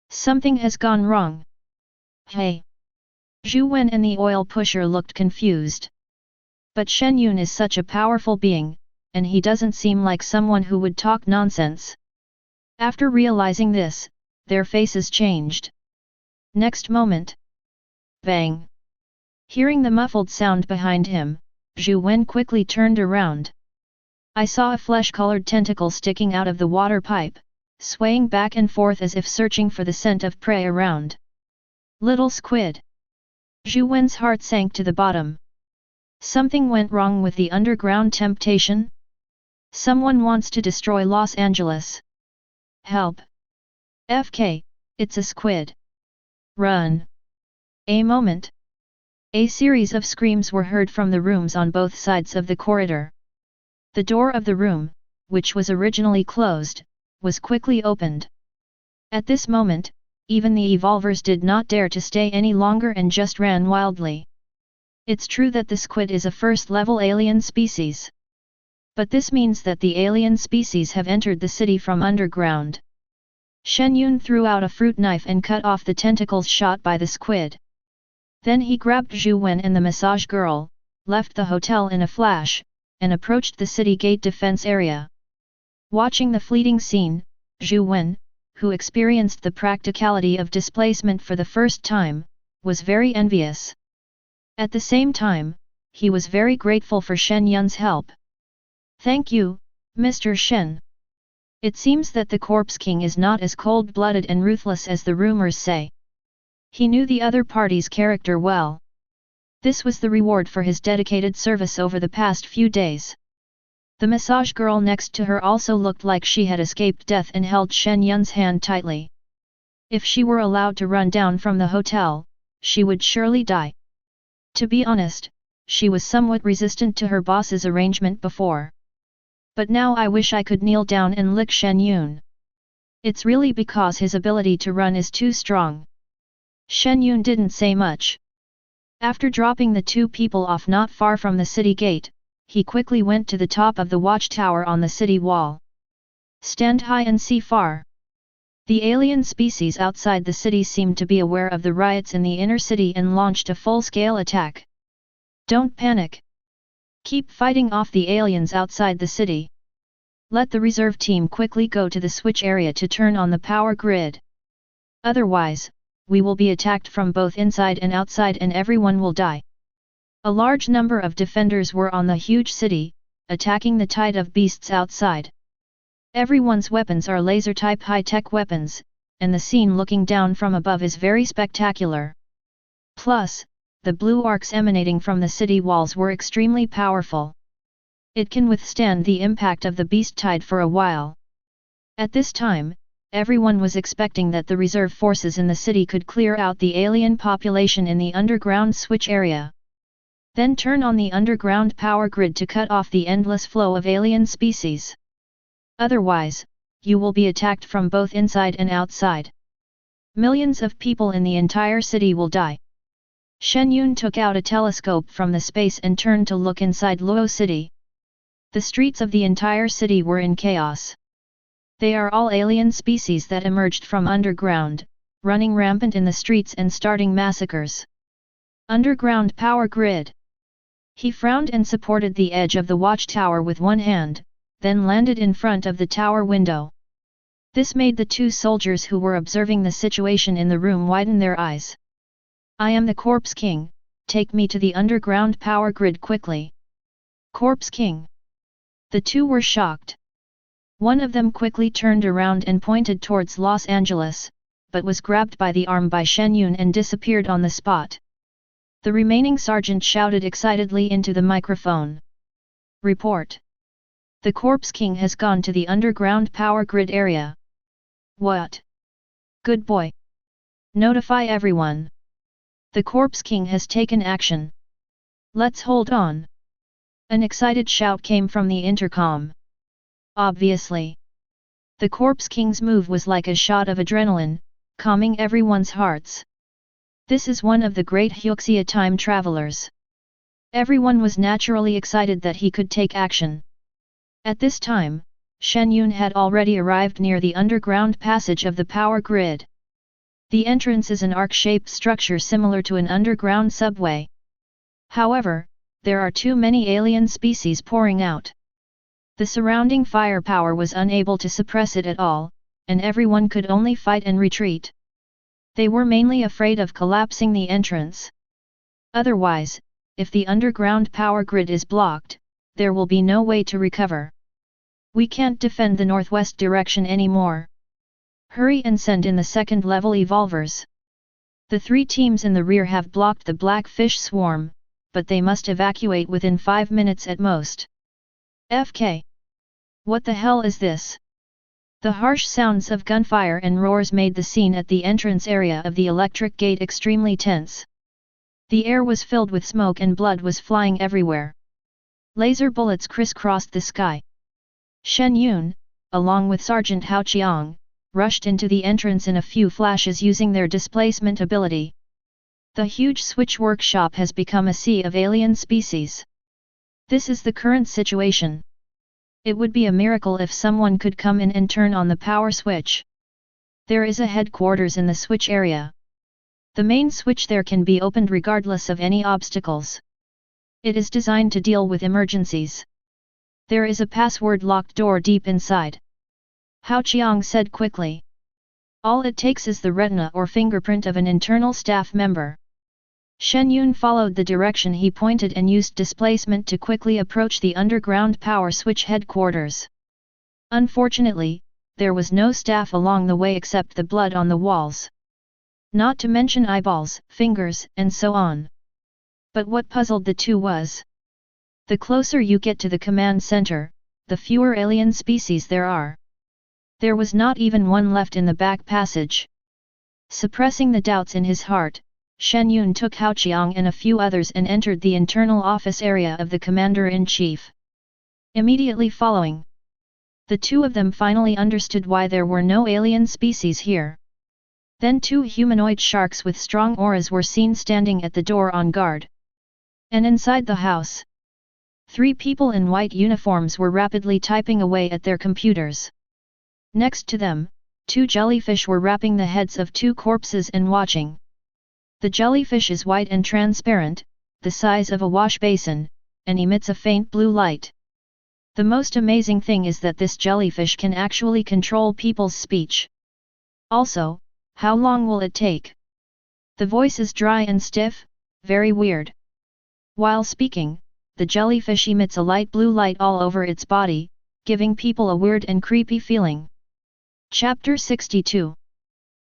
Something has gone wrong. Hey! Zhu Wen and the oil pusher looked confused. But Shen Yun is such a powerful being, and he doesn't seem like someone who would talk nonsense. After realizing this, their faces changed. Next moment. Bang! Hearing the muffled sound behind him, Zhu Wen quickly turned around. I saw a flesh-colored tentacle sticking out of the water pipe, swaying back and forth as if searching for the scent of prey around. Little squid! Zhu Wen's heart sank to the bottom. Something went wrong with the underground temptation? Someone wants to destroy Los Angeles. Help! FK, it's a squid. Run! A moment. A series of screams were heard from the rooms on both sides of the corridor. The door of the room, which was originally closed, was quickly opened. At this moment, even the evolvers did not dare to stay any longer and just ran wildly. It's true that the squid is a first-level alien species. But this means that the alien species have entered the city from underground. Shen Yun threw out a fruit knife and cut off the tentacles shot by the squid. Then he grabbed Zhu Wen and the massage girl, left the hotel in a flash, and approached the city gate defense area. Watching the fleeting scene, Zhu Wen, who experienced the practicality of displacement for the first time, was very envious. At the same time, he was very grateful for Shen Yun's help. "Thank you, Mr. Shen. It seems that the Corpse King is not as cold-blooded and ruthless as the rumors say." He knew the other party's character well. This was the reward for his dedicated service over the past few days. The massage girl next to her also looked like she had escaped death and held Shen Yun's hand tightly. If she were allowed to run down from the hotel, she would surely die. To be honest, she was somewhat resistant to her boss's arrangement before. But now I wish I could kneel down and lick Shen Yun. It's really because his ability to run is too strong. Shen Yun didn't say much. After dropping the two people off not far from the city gate, he quickly went to the top of the watchtower on the city wall. "Stand high and see far." The alien species outside the city seemed to be aware of the riots in the inner city and launched a full-scale attack. "Don't panic. Keep fighting off the aliens outside the city. Let the reserve team quickly go to the switch area to turn on the power grid. Otherwise, we will be attacked from both inside and outside and everyone will die." A large number of defenders were on the huge city, attacking the tide of beasts outside. Everyone's weapons are laser-type high-tech weapons, and the scene looking down from above is very spectacular. Plus, the blue arcs emanating from the city walls were extremely powerful. It can withstand the impact of the beast tide for a while. At this time, everyone was expecting that the reserve forces in the city could clear out the alien population in the underground switch area. Then turn on the underground power grid to cut off the endless flow of alien species. Otherwise, you will be attacked from both inside and outside. Millions of people in the entire city will die. Shen Yun took out a telescope from the space and turned to look inside Luo City. The streets of the entire city were in chaos. They are all alien species that emerged from underground, running rampant in the streets and starting massacres. Underground power grid. He frowned and supported the edge of the watchtower with one hand, then landed in front of the tower window. This made the two soldiers who were observing the situation in the room widen their eyes. "I am the Corpse King, take me to the underground power grid quickly." "Corpse King?" The two were shocked. One of them quickly turned around and pointed towards Los Angeles, but was grabbed by the arm by Shen Yun and disappeared on the spot. The remaining sergeant shouted excitedly into the microphone. "Report. The Corpse King has gone to the underground power grid area." "What? Good boy. Notify everyone. The Corpse King has taken action. Let's hold on." An excited shout came from the intercom. Obviously, the Corpse King's move was like a shot of adrenaline, calming everyone's hearts. This is one of the great Huxia time travelers. Everyone was naturally excited that he could take action. At this time, Shen Yun had already arrived near the underground passage of the power grid. The entrance is an arc-shaped structure similar to an underground subway. However, there are too many alien species pouring out. The surrounding firepower was unable to suppress it at all, and everyone could only fight and retreat. They were mainly afraid of collapsing the entrance. Otherwise, if the underground power grid is blocked, there will be no way to recover. "We can't defend the northwest direction anymore. Hurry and send in the second-level evolvers. The three teams in the rear have blocked the blackfish swarm, but they must evacuate within 5 minutes at most." "FK. What the hell is this?" The harsh sounds of gunfire and roars made the scene at the entrance area of the electric gate extremely tense. The air was filled with smoke and blood was flying everywhere. Laser bullets crisscrossed the sky. Shen Yun, along with Sergeant Hao Qiang, rushed into the entrance in a few flashes using their displacement ability. The huge switch workshop has become a sea of alien species. This is the current situation. It would be a miracle if someone could come in and turn on the power switch. There is a headquarters in the switch area. The main switch there can be opened regardless of any obstacles. It is designed to deal with emergencies. There is a password-locked door deep inside. Hao Qiang said quickly. All it takes is the retina or fingerprint of an internal staff member. Shen Yun followed the direction he pointed and used displacement to quickly approach the underground power switch headquarters. Unfortunately, there was no staff along the way except the blood on the walls. Not to mention eyeballs, fingers, and so on. But what puzzled the two was, the closer you get to the command center, the fewer alien species there are. There was not even one left in the back passage. Suppressing the doubts in his heart, Shen Yun took Hao Qiang and a few others and entered the internal office area of the Commander-in-Chief. Immediately following, the two of them finally understood why there were no alien species here. Then two humanoid sharks with strong auras were seen standing at the door on guard. And inside the house, 3 people in white uniforms were rapidly typing away at their computers. Next to them, 2 jellyfish were wrapping the heads of 2 corpses and watching. The jellyfish is white and transparent, the size of a wash basin, and emits a faint blue light. The most amazing thing is that this jellyfish can actually control people's speech. Also, how long will it take? The voice is dry and stiff, very weird. While speaking, the jellyfish emits a light blue light all over its body, giving people a weird and creepy feeling. Chapter 62.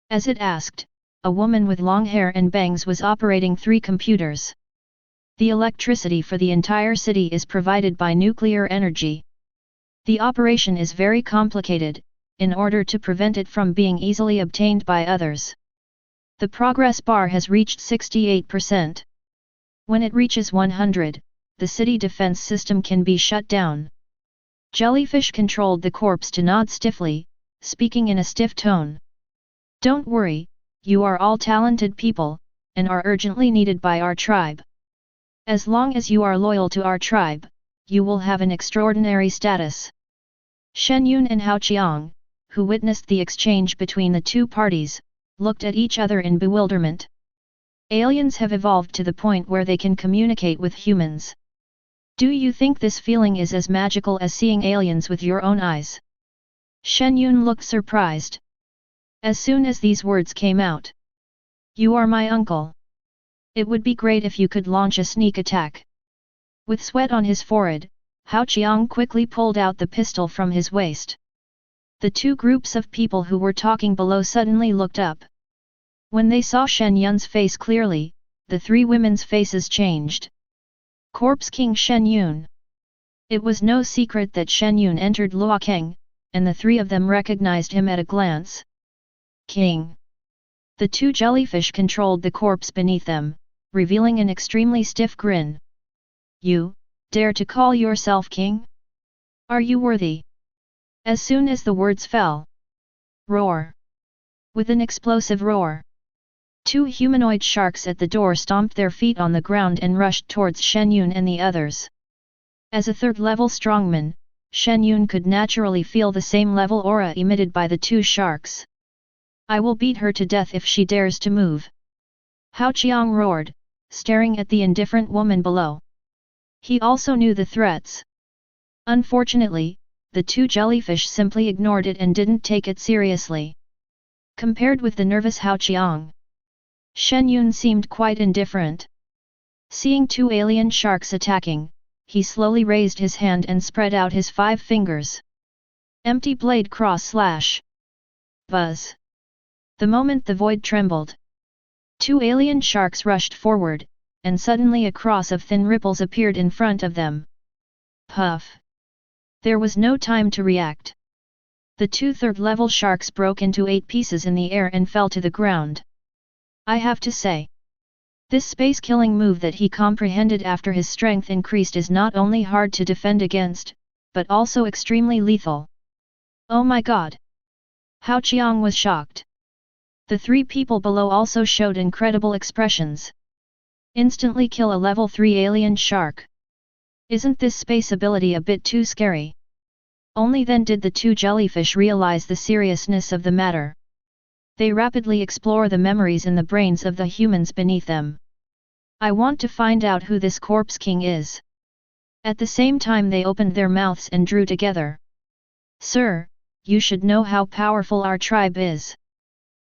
As it asked, a woman with long hair and bangs was operating 3 computers. The electricity for the entire city is provided by nuclear energy. The operation is very complicated, in order to prevent it from being easily obtained by others. The progress bar has reached 68%. When it reaches 100, the city defense system can be shut down. Jellyfish controlled the corpse to nod stiffly, speaking in a stiff tone. Don't worry, you are all talented people, and are urgently needed by our tribe. As long as you are loyal to our tribe, you will have an extraordinary status. Shen Yun and Hao Qiang, who witnessed the exchange between the two parties, looked at each other in bewilderment. Aliens have evolved to the point where they can communicate with humans. Do you think this feeling is as magical as seeing aliens with your own eyes? Shen Yun looked surprised. As soon as these words came out. You are my uncle. It would be great if you could launch a sneak attack. With sweat on his forehead, Hao Qiang quickly pulled out the pistol from his waist. The 2 groups of people who were talking below suddenly looked up. When they saw Shen Yun's face clearly, the 3 women's faces changed. Corpse King Shen Yun. It was no secret that Shen Yun entered Luokeng, and the 3 of them recognized him at a glance. King. The 2 jellyfish controlled the corpse beneath them, revealing an extremely stiff grin. You, dare to call yourself king? Are you worthy? As soon as the words fell. Roar. With an explosive roar. 2 humanoid sharks at the door stomped their feet on the ground and rushed towards Shen Yun and the others. As a 3rd-level strongman, Shen Yun could naturally feel the same level aura emitted by the 2 sharks. I will beat her to death if she dares to move. Hao Qiang roared, staring at the indifferent woman below. He also knew the threats. Unfortunately, the 2 jellyfish simply ignored it and didn't take it seriously. Compared with the nervous Hao Qiang, Shen Yun seemed quite indifferent. Seeing 2 alien sharks attacking, he slowly raised his hand and spread out his 5 fingers. Empty blade cross slash. Buzz. The moment the void trembled, 2 alien sharks rushed forward, and suddenly a cross of thin ripples appeared in front of them. Puff! There was no time to react. The 2 3rd-level sharks broke into 8 pieces in the air and fell to the ground. I have to say, this space-killing move that he comprehended after his strength increased is not only hard to defend against, but also extremely lethal. Oh my god! Hao Qiang was shocked. The three people below also showed incredible expressions. Instantly kill a level 3 alien shark. Isn't this space ability a bit too scary? Only then did the two jellyfish realize the seriousness of the matter. They rapidly explore the memories in the brains of the humans beneath them. I want to find out who this corpse king is. At the same time they opened their mouths and drew together. Sir, you should know how powerful our tribe is.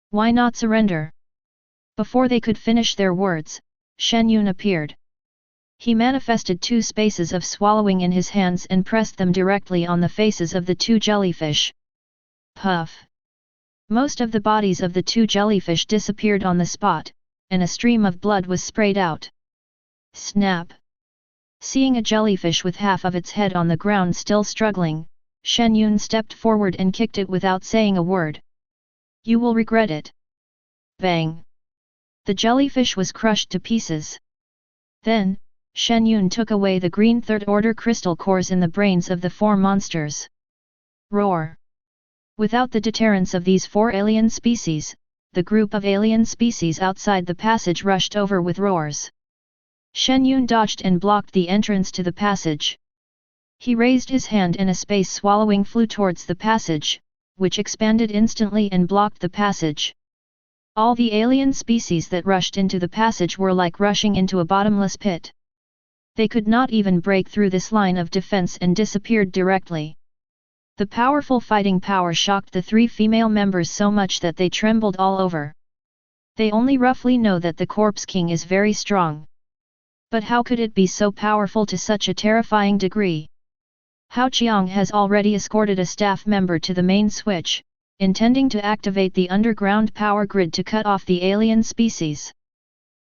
Why not surrender? Before they could finish their words, Shen Yun appeared. He manifested two spaces of swallowing in his hands and pressed them directly on the faces of the two jellyfish. Puff! Most of the bodies of the two jellyfish disappeared on the spot, and a stream of blood was sprayed out. Snap! Seeing a jellyfish with half of its head on the ground still struggling, Shen Yun stepped forward and kicked it without saying a word. You will regret it. Bang! The jellyfish was crushed to pieces. Then, Shen Yun took away the green third-order crystal cores in the brains of the four monsters. Roar! Without the deterrence of these four alien species, the group of alien species outside the passage rushed over with roars. Shen Yun dodged and blocked the entrance to the passage. He raised his hand and a space swallowing flew towards the passage, which expanded instantly and blocked the passage. All the alien species that rushed into the passage were like rushing into a bottomless pit. They could not even break through this line of defense and disappeared directly. The powerful fighting power shocked the three female members so much that they trembled all over. They only roughly know that the Corpse King is very strong. But how could it be so powerful to such a terrifying degree? Hao Qiang has already escorted a staff member to the main switch, intending to activate the underground power grid to cut off the alien species.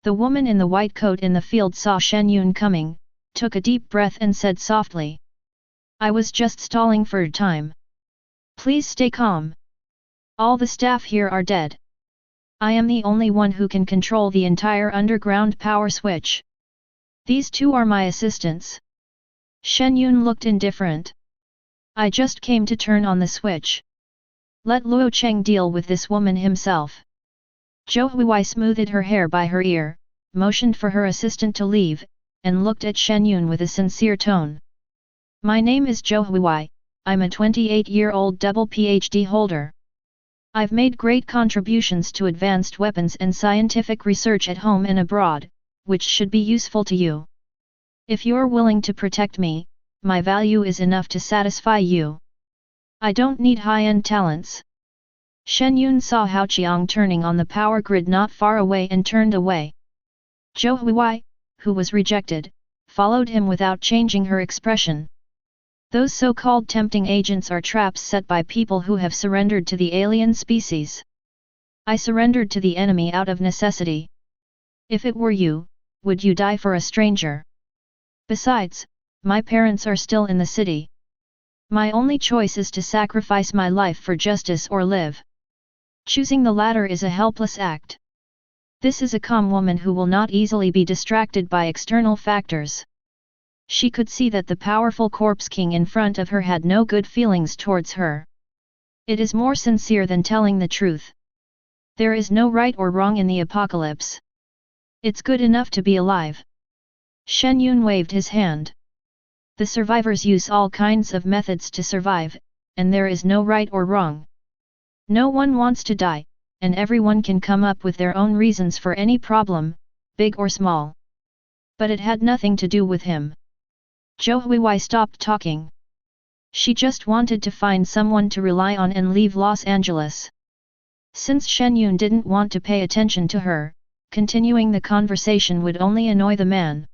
The woman in the white coat in the field saw Shen Yun coming, took a deep breath and said softly. I was just stalling for time. Please stay calm. All the staff here are dead. I am the only one who can control the entire underground power switch. These two are my assistants. Shen Yun looked indifferent. I just came to turn on the switch. Let Luo Cheng deal with this woman himself. Zhou Huai smoothed her hair by her ear, motioned for her assistant to leave, and looked at Shen Yun with a sincere tone. My name is Zhou Huai, I'm a 28-year-old double PhD holder. I've made great contributions to advanced weapons and scientific research at home and abroad, which should be useful to you. If you're willing to protect me, my value is enough to satisfy you. I don't need high-end talents. Shen Yun saw Hao Qiang turning on the power grid not far away and turned away. Zhou Huai, who was rejected, followed him without changing her expression. Those so-called tempting agents are traps set by people who have surrendered to the alien species. I surrendered to the enemy out of necessity. If it were you, would you die for a stranger? Besides, my parents are still in the city. My only choice is to sacrifice my life for justice or live. Choosing the latter is a helpless act. This is a calm woman who will not easily be distracted by external factors. She could see that the powerful Corpse King in front of her had no good feelings towards her. It is more sincere than telling the truth. There is no right or wrong in the apocalypse. It's good enough to be alive. Shen Yun waved his hand. The survivors use all kinds of methods to survive, and there is no right or wrong. No one wants to die, and everyone can come up with their own reasons for any problem, big or small. But it had nothing to do with him. Zhou Huai stopped talking. She just wanted to find someone to rely on and leave Los Angeles. Since Shen Yun didn't want to pay attention to her, continuing the conversation would only annoy the man.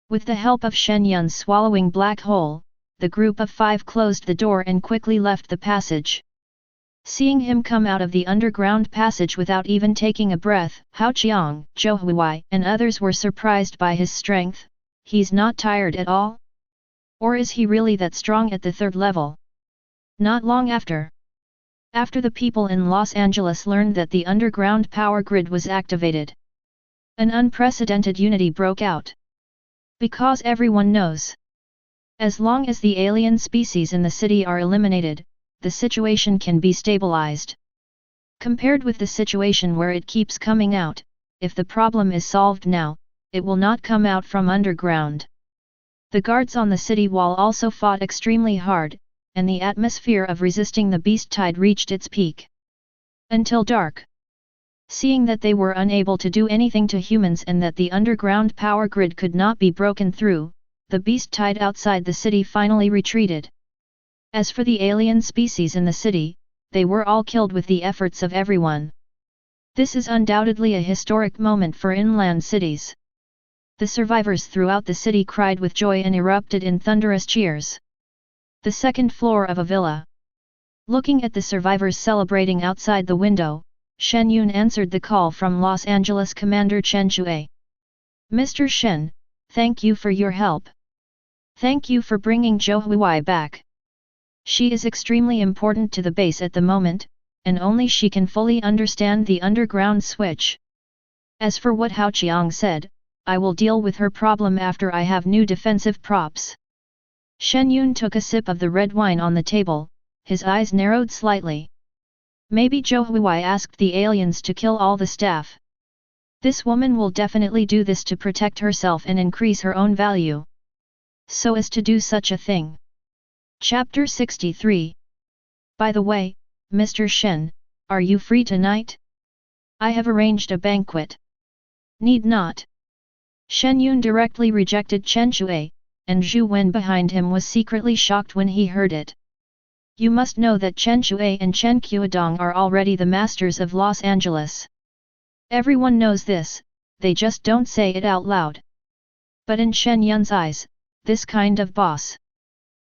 With the help of Shen Yun's swallowing black hole, the group of five closed the door and quickly left the passage. Seeing him come out of the underground passage without even taking a breath, Hao Qiang, Zhou Huai, and others were surprised by his strength. He's not tired at all? Or is he really that strong at the third level? Not long after the people in Los Angeles learned that the underground power grid was activated, an unprecedented unity broke out. Because everyone knows, as long as the alien species in the city are eliminated, the situation can be stabilized. Compared with the situation where it keeps coming out, if the problem is solved now, it will not come out from underground. The guards on the city wall also fought extremely hard, and the atmosphere of resisting the beast tide reached its peak. Until dark. Seeing that they were unable to do anything to humans and that the underground power grid could not be broken through, the beast tide outside the city finally retreated. As for the alien species in the city, they were all killed with the efforts of everyone. This is undoubtedly a historic moment for inland cities. The survivors throughout the city cried with joy and erupted in thunderous cheers. The second floor of a villa. Looking at the survivors celebrating outside the window, Shen Yun answered the call from Los Angeles Commander Chen Shui. Mr. Shen, thank you for your help. Thank you for bringing Zhou Huai back. She is extremely important to the base at the moment, and only she can fully understand the underground switch. As for what Hao Qiang said, I will deal with her problem after I have new defensive props. Shen Yun took a sip of the red wine on the table, his eyes narrowed slightly. Maybe Zhou Huai asked the aliens to kill all the staff. This woman will definitely do this to protect herself and increase her own value. So as to do such a thing. Chapter 63. By the way, Mr. Shen, are you free tonight? I have arranged a banquet. Need not. Shen Yun directly rejected Chen Shui, and Zhu Wen behind him was secretly shocked when he heard it. You must know that Chen Shui and Chen Qiudong are already the masters of Los Angeles. Everyone knows this, they just don't say it out loud. But in Shen Yun's eyes, this kind of boss.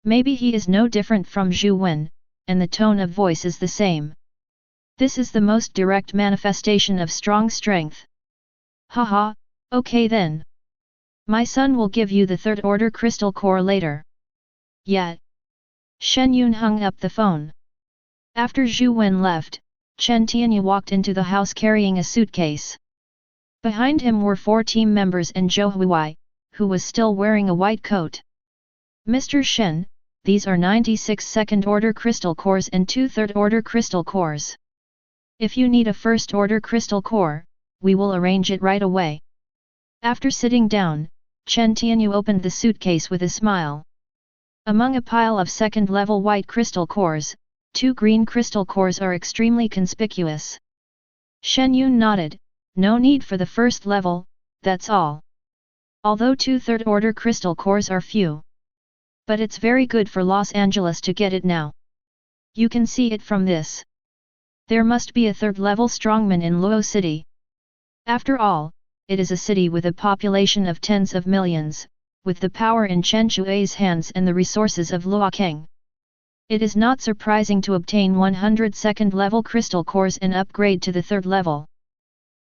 Maybe he is no different from Zhu Wen, and the tone of voice is the same. This is the most direct manifestation of strong strength. Haha, okay then. My son will give you the third order crystal core later. Yeah. Shen Yun hung up the phone. After Zhu Wen left, Chen Tianyu walked into the house carrying a suitcase. Behind him were 4 team members and Zhou Huai, who was still wearing a white coat. Mr. Shen, these are 96 second order crystal cores and 2 third order crystal cores. If you need a first order crystal core, we will arrange it right away. After sitting down, Chen Tianyu opened the suitcase with a smile. Among a pile of second-level white crystal cores, 2 green crystal cores are extremely conspicuous. Shen Yun nodded, no need for the first level, that's all. Although 2 third-order crystal cores are few. But it's very good for Los Angeles to get it now. You can see it from this. There must be a third-level strongman in Luo City. After all, it is a city with a population of tens of millions, with the power in Chen Shui's hands and the resources of Luokeng. It is not surprising to obtain 100 second-level crystal cores and upgrade to the third level.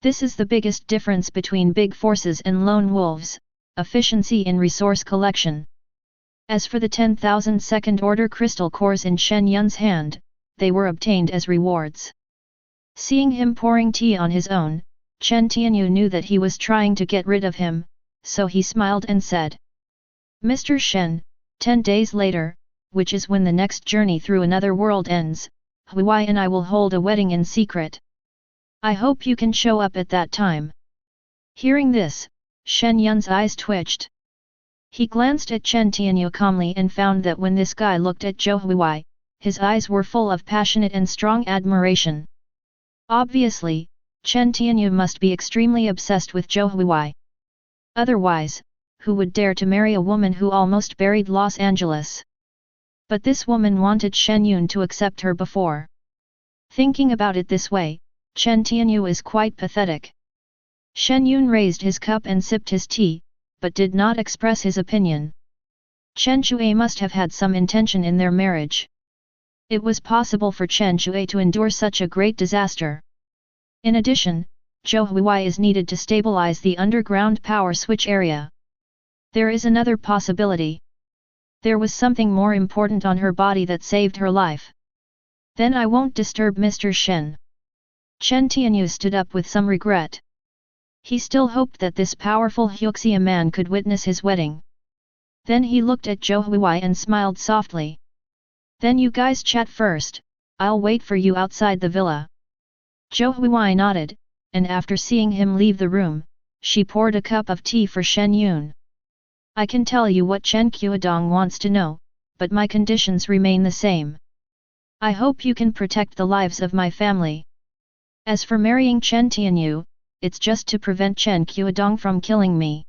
This is the biggest difference between big forces and lone wolves, efficiency in resource collection. As for the 10,000 second-order crystal cores in Shen Yun's hand, they were obtained as rewards. Seeing him pouring tea on his own, Chen Tianyu knew that he was trying to get rid of him, so he smiled and said, Mr. Shen, 10 days later, which is when the next journey through another world ends, Huai and I will hold a wedding in secret. I hope you can show up at that time. Hearing this, Shen Yun's eyes twitched. He glanced at Chen Tianyu calmly and found that when this guy looked at Zhou Huai, his eyes were full of passionate and strong admiration. Obviously, Chen Tianyu must be extremely obsessed with Zhou Huai. Otherwise, who would dare to marry a woman who almost buried Los Angeles? But this woman wanted Shen Yun to accept her before. Thinking about it this way, Chen Tianyu is quite pathetic. Shen Yun raised his cup and sipped his tea, but did not express his opinion. Chen Shui must have had some intention in their marriage. It was possible for Chen Shui to endure such a great disaster. In addition, Zhou Huai is needed to stabilize the underground power switch area. There is another possibility. There was something more important on her body that saved her life. Then I won't disturb Mr. Shen. Chen Tianyu stood up with some regret. He still hoped that this powerful Huxia man could witness his wedding. Then he looked at Zhou Huai and smiled softly. Then you guys chat first, I'll wait for you outside the villa. Zhou Huai nodded, and after seeing him leave the room, she poured a cup of tea for Shen Yun. I can tell you what Chen Qiudong wants to know, but my conditions remain the same. I hope you can protect the lives of my family. As for marrying Chen Tianyu, it's just to prevent Chen Qiudong from killing me.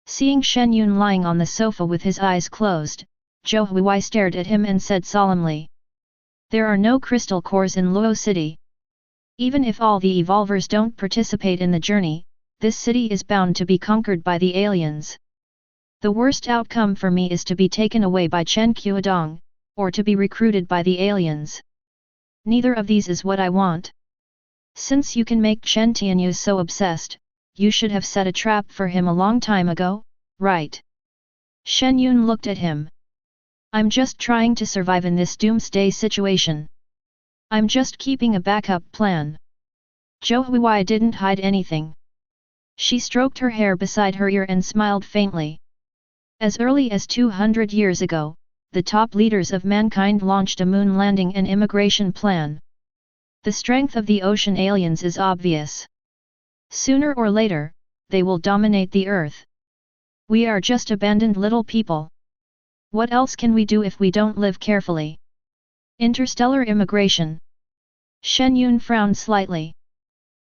Seeing Shen Yun lying on the sofa with his eyes closed, Zhou Huai stared at him and said solemnly. There are no crystal cores in Luo City. Even if all the evolvers don't participate in the journey, this city is bound to be conquered by the aliens. The worst outcome for me is to be taken away by Chen Qiudong, or to be recruited by the aliens. Neither of these is what I want. Since you can make Chen Tianyu so obsessed, you should have set a trap for him a long time ago, right? Shen Yun looked at him. I'm just trying to survive in this doomsday situation. I'm just keeping a backup plan. Zhou Huai didn't hide anything. She stroked her hair beside her ear and smiled faintly. As early as 200 years ago, the top leaders of mankind launched a moon landing and immigration plan. The strength of the ocean aliens is obvious. Sooner or later, they will dominate the Earth. We are just abandoned little people. What else can we do if we don't live carefully? Interstellar immigration. Shen Yun frowned slightly.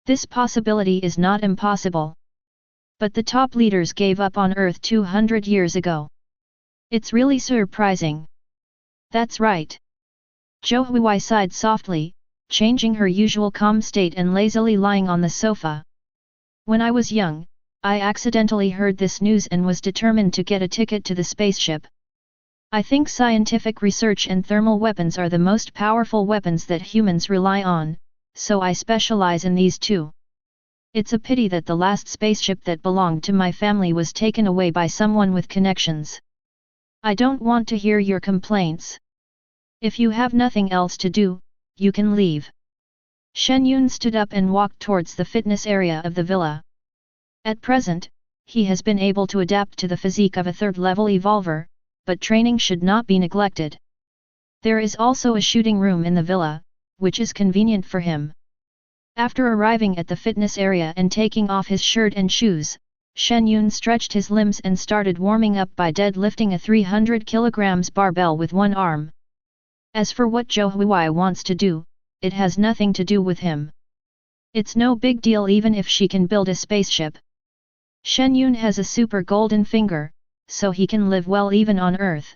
This possibility is not impossible. But the top leaders gave up on Earth 200 years ago. It's really surprising. That's right. Zhou Huai sighed softly, changing her usual calm state and lazily lying on the sofa. When I was young, I accidentally heard this news and was determined to get a ticket to the spaceship. I think scientific research and thermal weapons are the most powerful weapons that humans rely on, so I specialize in these two. It's a pity that the last spaceship that belonged to my family was taken away by someone with connections. I don't want to hear your complaints. If you have nothing else to do, you can leave. Shen Yun stood up and walked towards the fitness area of the villa. At present, he has been able to adapt to the physique of a third-level evolver, but training should not be neglected. There is also a shooting room in the villa, which is convenient for him. After arriving at the fitness area and taking off his shirt and shoes, Shen Yun stretched his limbs and started warming up by deadlifting a 300 kg barbell with one arm. As for what Zhou Huai wants to do, it has nothing to do with him. It's no big deal even if she can build a spaceship. Shen Yun has a super golden finger, so he can live well even on Earth.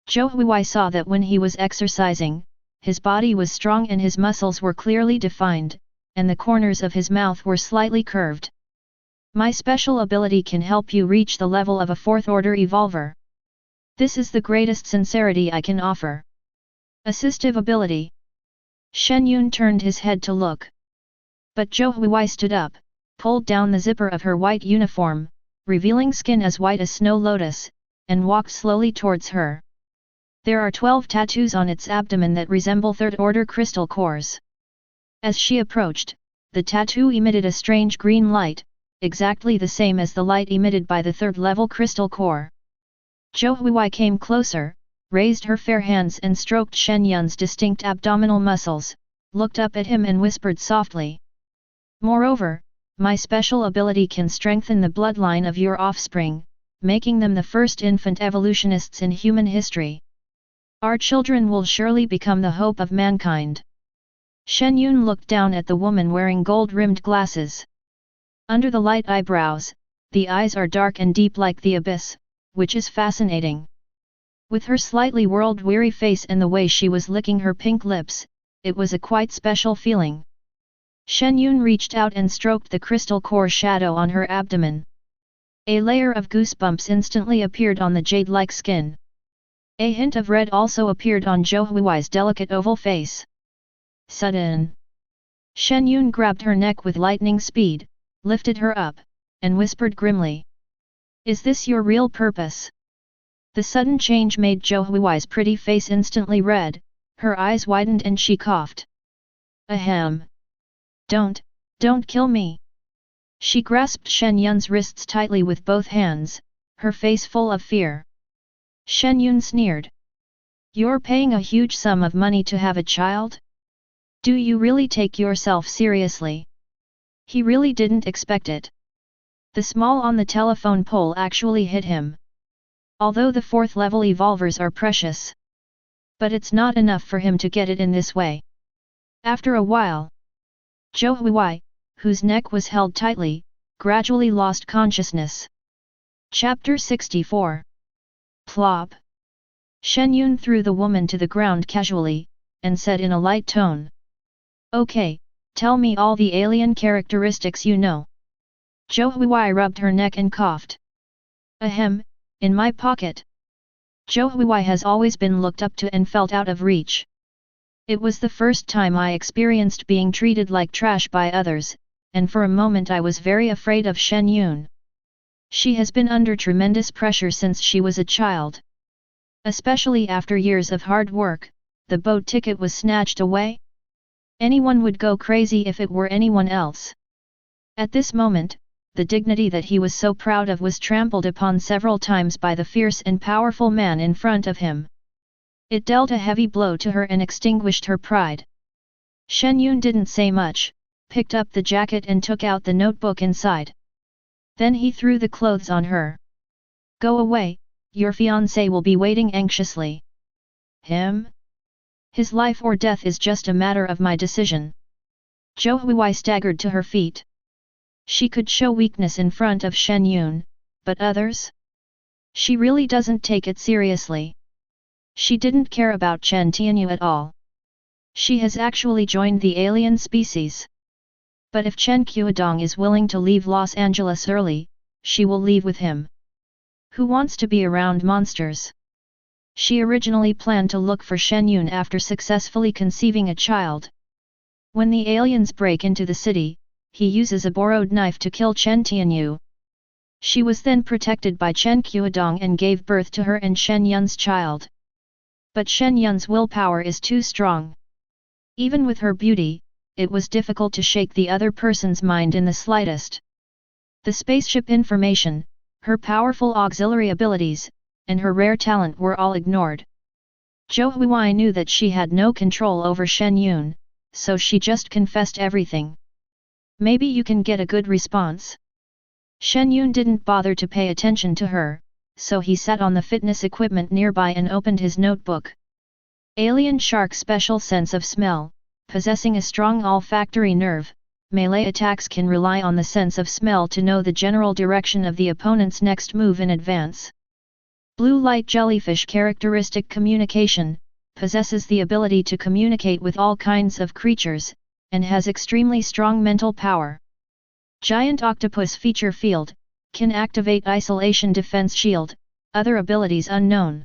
Zhou Huai saw that when he was exercising, his body was strong and his muscles were clearly defined, and the corners of his mouth were slightly curved. My special ability can help you reach the level of a fourth-order evolver. This is the greatest sincerity I can offer. Assistive ability. Shen Yun turned his head to look. But Zhou Huai stood up, pulled down the zipper of her white uniform, revealing skin as white as snow lotus, and walked slowly towards her. There are 12 tattoos on its abdomen that resemble third-order crystal cores. As she approached, the tattoo emitted a strange green light, exactly the same as the light emitted by the third-level crystal core. Zhou Huai came closer, raised her fair hands and stroked Shen Yun's distinct abdominal muscles, looked up at him and whispered softly. Moreover, my special ability can strengthen the bloodline of your offspring, making them the first infant evolutionists in human history. Our children will surely become the hope of mankind. Shen Yun looked down at the woman wearing gold-rimmed glasses. Under the light eyebrows, the eyes are dark and deep like the abyss, which is fascinating. With her slightly world-weary face and the way she was licking her pink lips, it was a quite special feeling. Shen Yun reached out and stroked the crystal core shadow on her abdomen. A layer of goosebumps instantly appeared on the jade-like skin. A hint of red also appeared on Zhou Huai's delicate oval face. Sudden. Shen Yun grabbed her neck with lightning speed, lifted her up, and whispered grimly. Is this your real purpose? The sudden change made Zhou Huai's pretty face instantly red, her eyes widened and she coughed. Ahem. Don't kill me. She grasped Shen Yun's wrists tightly with both hands, her face full of fear. Shen Yun sneered. You're paying a huge sum of money to have a child? Do you really take yourself seriously? He really didn't expect it. The small on the telephone pole actually hit him. Although the 4th level evolvers are precious. But it's not enough for him to get it in this way. After a while, Zhou Huai, whose neck was held tightly, gradually lost consciousness. Chapter 64. Plop. Shen Yun threw the woman to the ground casually, and said in a light tone. Okay, tell me all the alien characteristics you know. Zhou Huai rubbed her neck and coughed. Ahem, in my pocket. Zhou Huai has always been looked up to and felt out of reach. It was the first time I experienced being treated like trash by others, and for a moment I was very afraid of Shen Yun. She has been under tremendous pressure since she was a child. Especially after years of hard work, the boat ticket was snatched away. Anyone would go crazy if it were anyone else. At this moment, the dignity that he was so proud of was trampled upon several times by the fierce and powerful man in front of him. It dealt a heavy blow to her and extinguished her pride. Shen Yun didn't say much, picked up the jacket and took out the notebook inside. Then he threw the clothes on her. Go away, your fiancé will be waiting anxiously. Him? His life or death is just a matter of my decision. Zhou Huai staggered to her feet. She could show weakness in front of Shen Yun, but others? She really doesn't take it seriously. She didn't care about Chen Tianyu at all. She has actually joined the alien species. But if Chen Qiudong is willing to leave Los Angeles early, she will leave with him. Who wants to be around monsters? She originally planned to look for Shen Yun after successfully conceiving a child. When the aliens break into the city, he uses a borrowed knife to kill Chen Tianyu. She was then protected by Chen Qiudong and gave birth to her and Shen Yun's child. But Shen Yun's willpower is too strong. Even with her beauty, it was difficult to shake the other person's mind in the slightest. The spaceship information, her powerful auxiliary abilities, and her rare talent were all ignored. Zhou Huai knew that she had no control over Shen Yun, so she just confessed everything. Maybe you can get a good response. Shen Yun didn't bother to pay attention to her, so he sat on the fitness equipment nearby and opened his notebook. Alien shark special sense of smell, possessing a strong olfactory nerve, melee attacks can rely on the sense of smell to know the general direction of the opponent's next move in advance. Blue light jellyfish characteristic communication, possesses the ability to communicate with all kinds of creatures, and has extremely strong mental power. Giant octopus feature field, can activate isolation defense shield, other abilities unknown.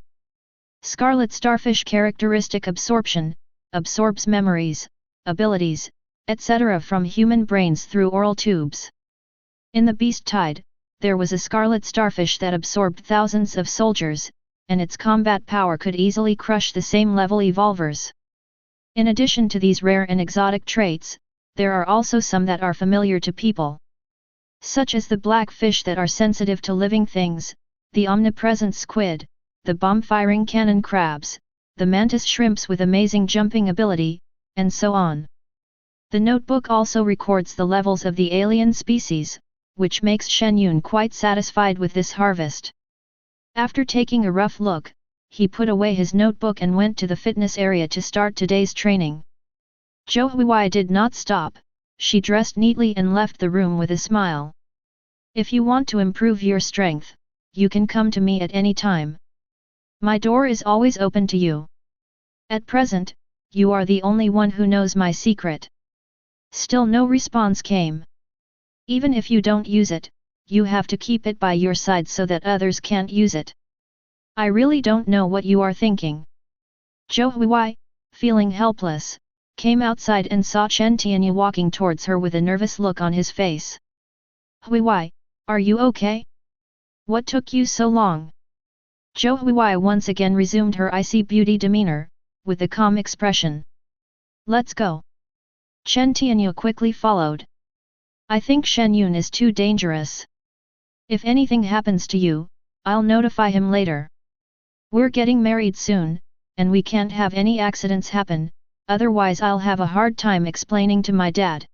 Scarlet starfish characteristic absorption, absorbs memories, abilities, etc. from human brains through oral tubes. In the Beast Tide, there was a scarlet starfish that absorbed thousands of soldiers, and its combat power could easily crush the same level evolvers. In addition to these rare and exotic traits, there are also some that are familiar to people. Such as the black fish that are sensitive to living things, the omnipresent squid, the bomb-firing cannon crabs, the mantis shrimps with amazing jumping ability, and so on. The notebook also records the levels of the alien species, which makes Shen Yun quite satisfied with this harvest. After taking a rough look, he put away his notebook and went to the fitness area to start today's training. Zhou Huai did not stop, she dressed neatly and left the room with a smile. If you want to improve your strength, you can come to me at any time. My door is always open to you. At present, you are the only one who knows my secret. Still no response came. Even if you don't use it, you have to keep it by your side so that others can't use it. I really don't know what you are thinking. Zhou Huai, feeling helpless, came outside and saw Chen Tianyu walking towards her with a nervous look on his face. Huai, are you okay? What took you so long? Zhou Huai once again resumed her icy beauty demeanor, with a calm expression. Let's go. Chen Tianyu quickly followed. I think Shen Yun is too dangerous. If anything happens to you, I'll notify him later. We're getting married soon, and we can't have any accidents happen, otherwise I'll have a hard time explaining to my dad.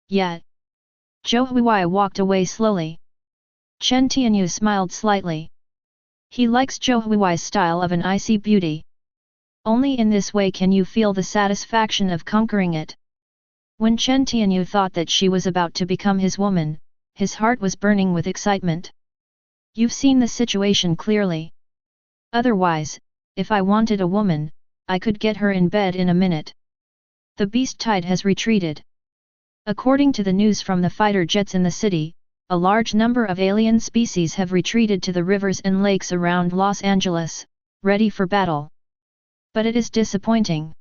Yet. Zhou Huai walked away slowly. Chen Tianyu smiled slightly. He likes Zhou Huai's style of an icy beauty. Only in this way can you feel the satisfaction of conquering it. When Chen Tianyu thought that she was about to become his woman, his heart was burning with excitement. You've seen the situation clearly. Otherwise, if I wanted a woman, I could get her in bed in a minute. The beast tide has retreated. According to the news from the fighter jets in the city, a large number of alien species have retreated to the rivers and lakes around Los Angeles, ready for battle. But it is disappointing.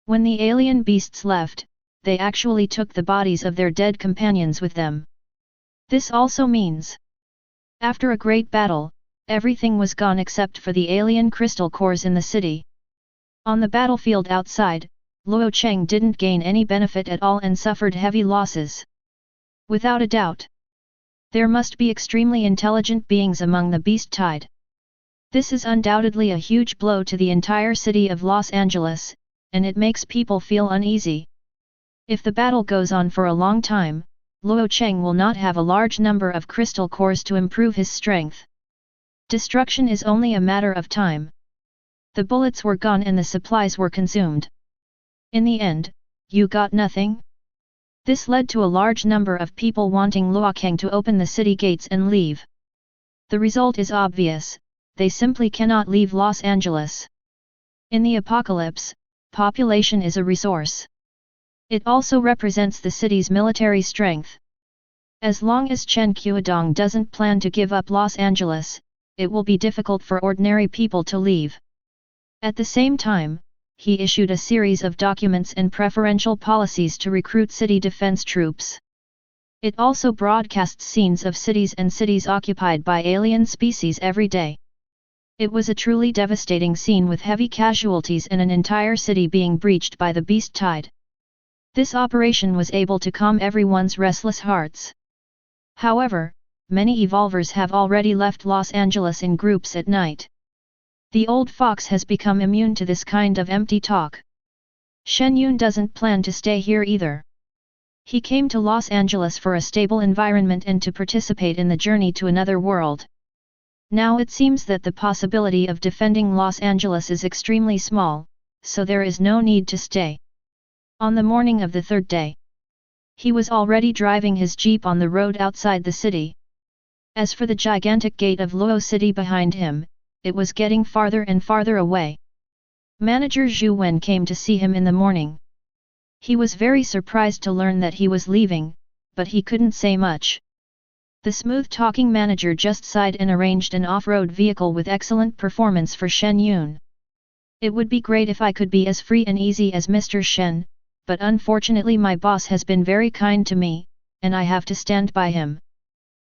When the alien beasts left, they actually took the bodies of their dead companions with them. This also means, after a great battle, everything was gone except for the alien crystal cores in the city. On the battlefield outside, Luo Cheng didn't gain any benefit at all and suffered heavy losses. Without a doubt, there must be extremely intelligent beings among the beast tide. This is undoubtedly a huge blow to the entire city of Los Angeles, and it makes people feel uneasy. If the battle goes on for a long time, Luo Cheng will not have a large number of crystal cores to improve his strength. Destruction is only a matter of time. The bullets were gone and the supplies were consumed. In the end, you got nothing? This led to a large number of people wanting Luo Cheng to open the city gates and leave. The result is obvious, they simply cannot leave Los Angeles. In the apocalypse, population is a resource. It also represents the city's military strength. As long as Chen Qiudong doesn't plan to give up Los Angeles, it will be difficult for ordinary people to leave. At the same time, he issued a series of documents and preferential policies to recruit city defense troops. It also broadcasts scenes of cities and cities occupied by alien species every day. It was a truly devastating scene with heavy casualties and an entire city being breached by the beast tide. This operation was able to calm everyone's restless hearts. However, many evolvers have already left Los Angeles in groups at night. The old fox has become immune to this kind of empty talk. Shen Yun doesn't plan to stay here either. He came to Los Angeles for a stable environment and to participate in the journey to another world. Now it seems that the possibility of defending Los Angeles is extremely small, so there is no need to stay. On the morning of the third day, he was already driving his jeep on the road outside the city. As for the gigantic gate of Luo City behind him, it was getting farther and farther away. Manager Zhu Wen came to see him in the morning. He was very surprised to learn that he was leaving, but he couldn't say much. The smooth-talking manager just sighed and arranged an off-road vehicle with excellent performance for Shen Yun. It would be great if I could be as free and easy as Mr. Shen, but unfortunately my boss has been very kind to me, and I have to stand by him.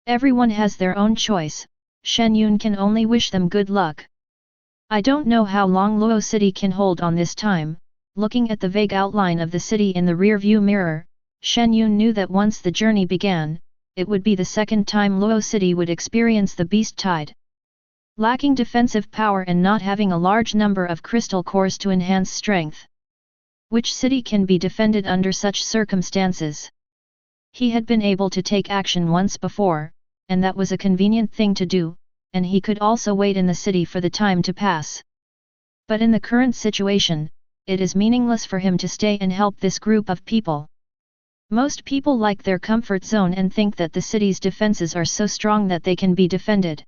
Everyone has their own choice, Shen Yun can only wish them good luck. I don't know how long Luo City can hold on this time. Looking at the vague outline of the city in the rear-view mirror, Shen Yun knew that once the journey began, it would be the second time Luo City would experience the beast tide. Lacking defensive power and not having a large number of crystal cores to enhance strength. Which city can be defended under such circumstances? He had been able to take action once before, and that was a convenient thing to do, and he could also wait in the city for the time to pass. But in the current situation, it is meaningless for him to stay and help this group of people. Most people like their comfort zone and think that the city's defenses are so strong that they can be defended.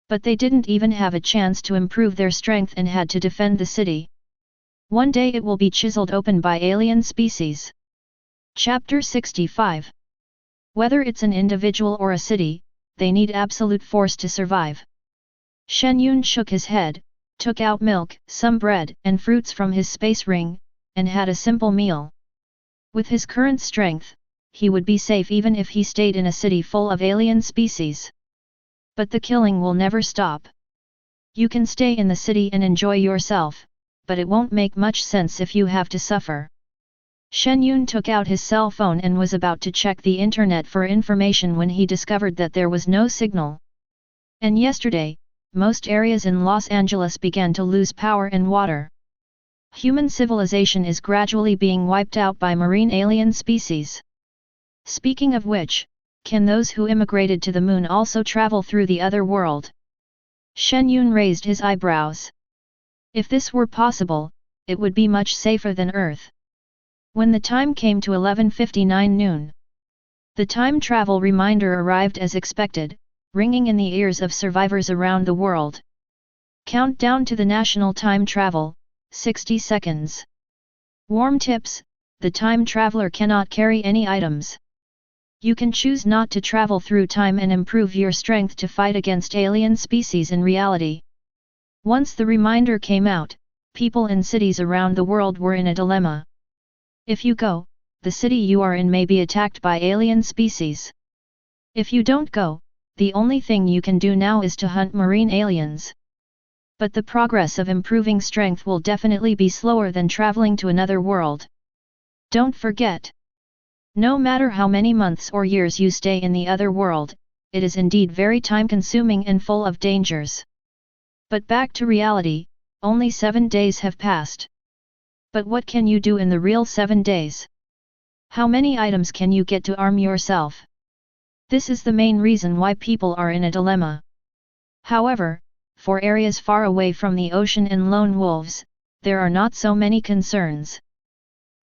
But they didn't even have a chance to improve their strength and had to defend the city. One day it will be chiseled open by alien species. Chapter 65. Whether it's an individual or a city, they need absolute force to survive. Shen Yun shook his head, took out milk, some bread and fruits from his space ring, and had a simple meal. With his current strength, he would be safe even if he stayed in a city full of alien species. But the killing will never stop. You can stay in the city and enjoy yourself, but it won't make much sense if you have to suffer. Shen Yun took out his cell phone and was about to check the internet for information when he discovered that there was no signal. And yesterday, most areas in Los Angeles began to lose power and water. Human civilization is gradually being wiped out by marine alien species. Speaking of which, can those who immigrated to the moon also travel through the other world? Shen Yun raised his eyebrows. If this were possible, it would be much safer than Earth. When the time came to 11:59 noon, the time travel reminder arrived as expected, ringing in the ears of survivors around the world. Countdown to the national time travel, 60 seconds. Warm tips: the time traveler cannot carry any items. You can choose not to travel through time and improve your strength to fight against alien species in reality. Once the reminder came out, people in cities around the world were in a dilemma. If you go, the city you are in may be attacked by alien species. If you don't go, the only thing you can do now is to hunt marine aliens. But the progress of improving strength will definitely be slower than traveling to another world. Don't forget. No matter how many months or years you stay in the other world, it is indeed very time-consuming and full of dangers. But back to reality, only 7 days have passed. But what can you do in the real 7 days? How many items can you get to arm yourself? This is the main reason why people are in a dilemma. However, for areas far away from the ocean and lone wolves, there are not so many concerns.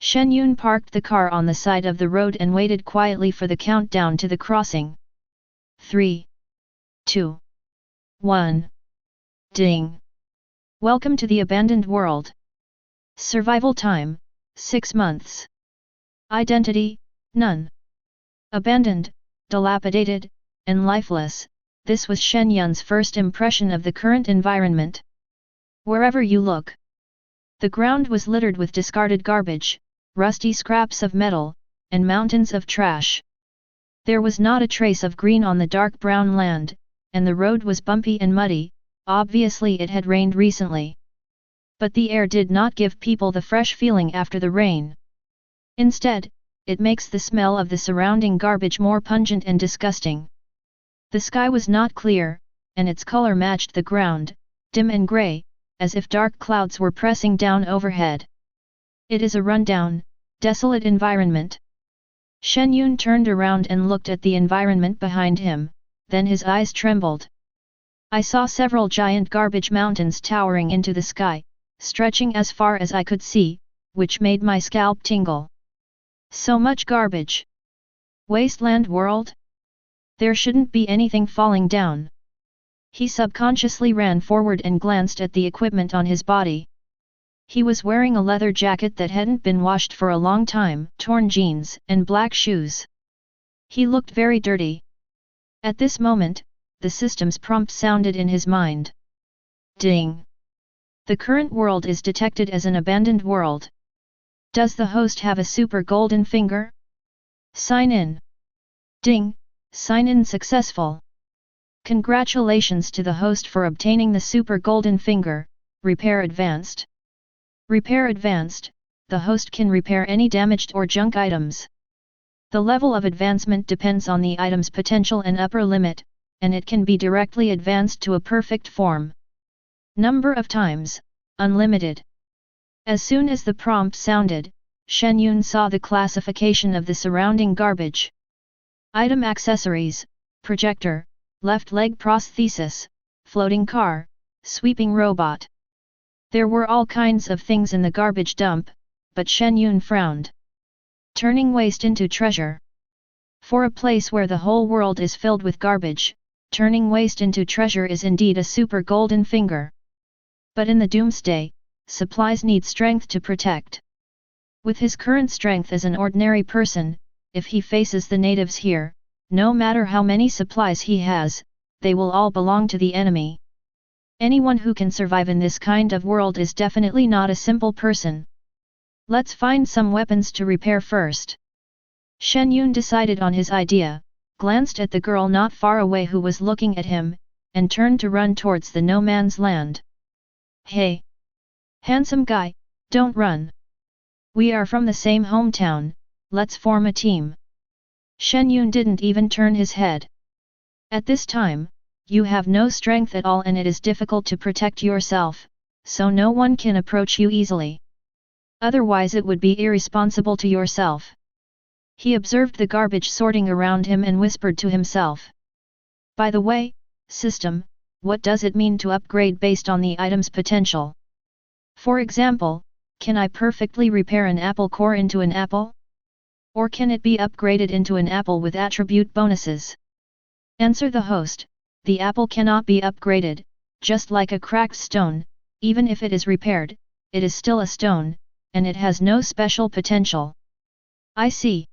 Shen Yun parked the car on the side of the road and waited quietly for the countdown to the crossing. 3, 2, 1. Ding! Welcome to the abandoned world. Survival time, 6 months. Identity, none. Abandoned, dilapidated, and lifeless, this was Shen Yun's first impression of the current environment. Wherever you look, the ground was littered with discarded garbage, rusty scraps of metal, and mountains of trash. There was not a trace of green on the dark brown land, and the road was bumpy and muddy, obviously it had rained recently. But the air did not give people the fresh feeling after the rain. Instead, it makes the smell of the surrounding garbage more pungent and disgusting. The sky was not clear, and its color matched the ground, dim and grey, as if dark clouds were pressing down overhead. It is a rundown, desolate environment. Shen Yun turned around and looked at the environment behind him, then his eyes trembled. I saw several giant garbage mountains towering into the sky, stretching as far as I could see, which made my scalp tingle. So much garbage! Wasteland world? There shouldn't be anything falling down. He subconsciously ran forward and glanced at the equipment on his body. He was wearing a leather jacket that hadn't been washed for a long time, torn jeans, and black shoes. He looked very dirty. At this moment, the system's prompt sounded in his mind. Ding! The current world is detected as an abandoned world. Does the host have a super golden finger? Sign in. Ding! Sign in successful. Congratulations to the host for obtaining the super golden finger. Repair advanced. Repair advanced, the host can repair any damaged or junk items. The level of advancement depends on the item's potential and upper limit, and it can be directly advanced to a perfect form. Number of times, unlimited. As soon as the prompt sounded, Shen Yun saw the classification of the surrounding garbage. Item accessories, projector, left leg prosthesis, floating car, sweeping robot. There were all kinds of things in the garbage dump, but Shen Yun frowned. Turning waste into treasure. For a place where the whole world is filled with garbage, turning waste into treasure is indeed a super golden finger. But in the doomsday, supplies need strength to protect. With his current strength as an ordinary person, if he faces the natives here, no matter how many supplies he has, they will all belong to the enemy. Anyone who can survive in this kind of world is definitely not a simple person. Let's find some weapons to repair first. Shen Yun decided on his idea, glanced at the girl not far away who was looking at him, and turned to run towards the no man's land. Hey! Handsome guy, don't run. We are from the same hometown, let's form a team. Shen Yun didn't even turn his head. At this time, you have no strength at all and it is difficult to protect yourself, so no one can approach you easily. Otherwise it would be irresponsible to yourself. He observed the garbage sorting around him and whispered to himself. By the way, system, what does it mean to upgrade based on the item's potential? For example, can I perfectly repair an apple core into an apple? Or can it be upgraded into an apple with attribute bonuses? Answer the host, the apple cannot be upgraded, just like a cracked stone, even if it is repaired, it is still a stone, and it has no special potential. I see.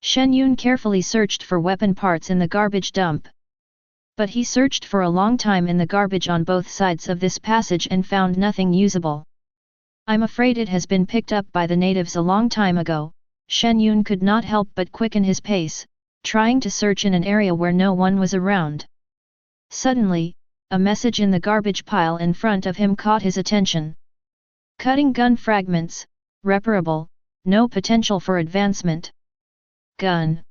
Shen Yun carefully searched for weapon parts in the garbage dump. But he searched for a long time in the garbage on both sides of this passage and found nothing usable. I'm afraid it has been picked up by the natives a long time ago. Shen Yun could not help but quicken his pace, trying to search in an area where no one was around. Suddenly, a message in the garbage pile in front of him caught his attention. Cutting gun fragments, reparable, no potential for advancement. Gun.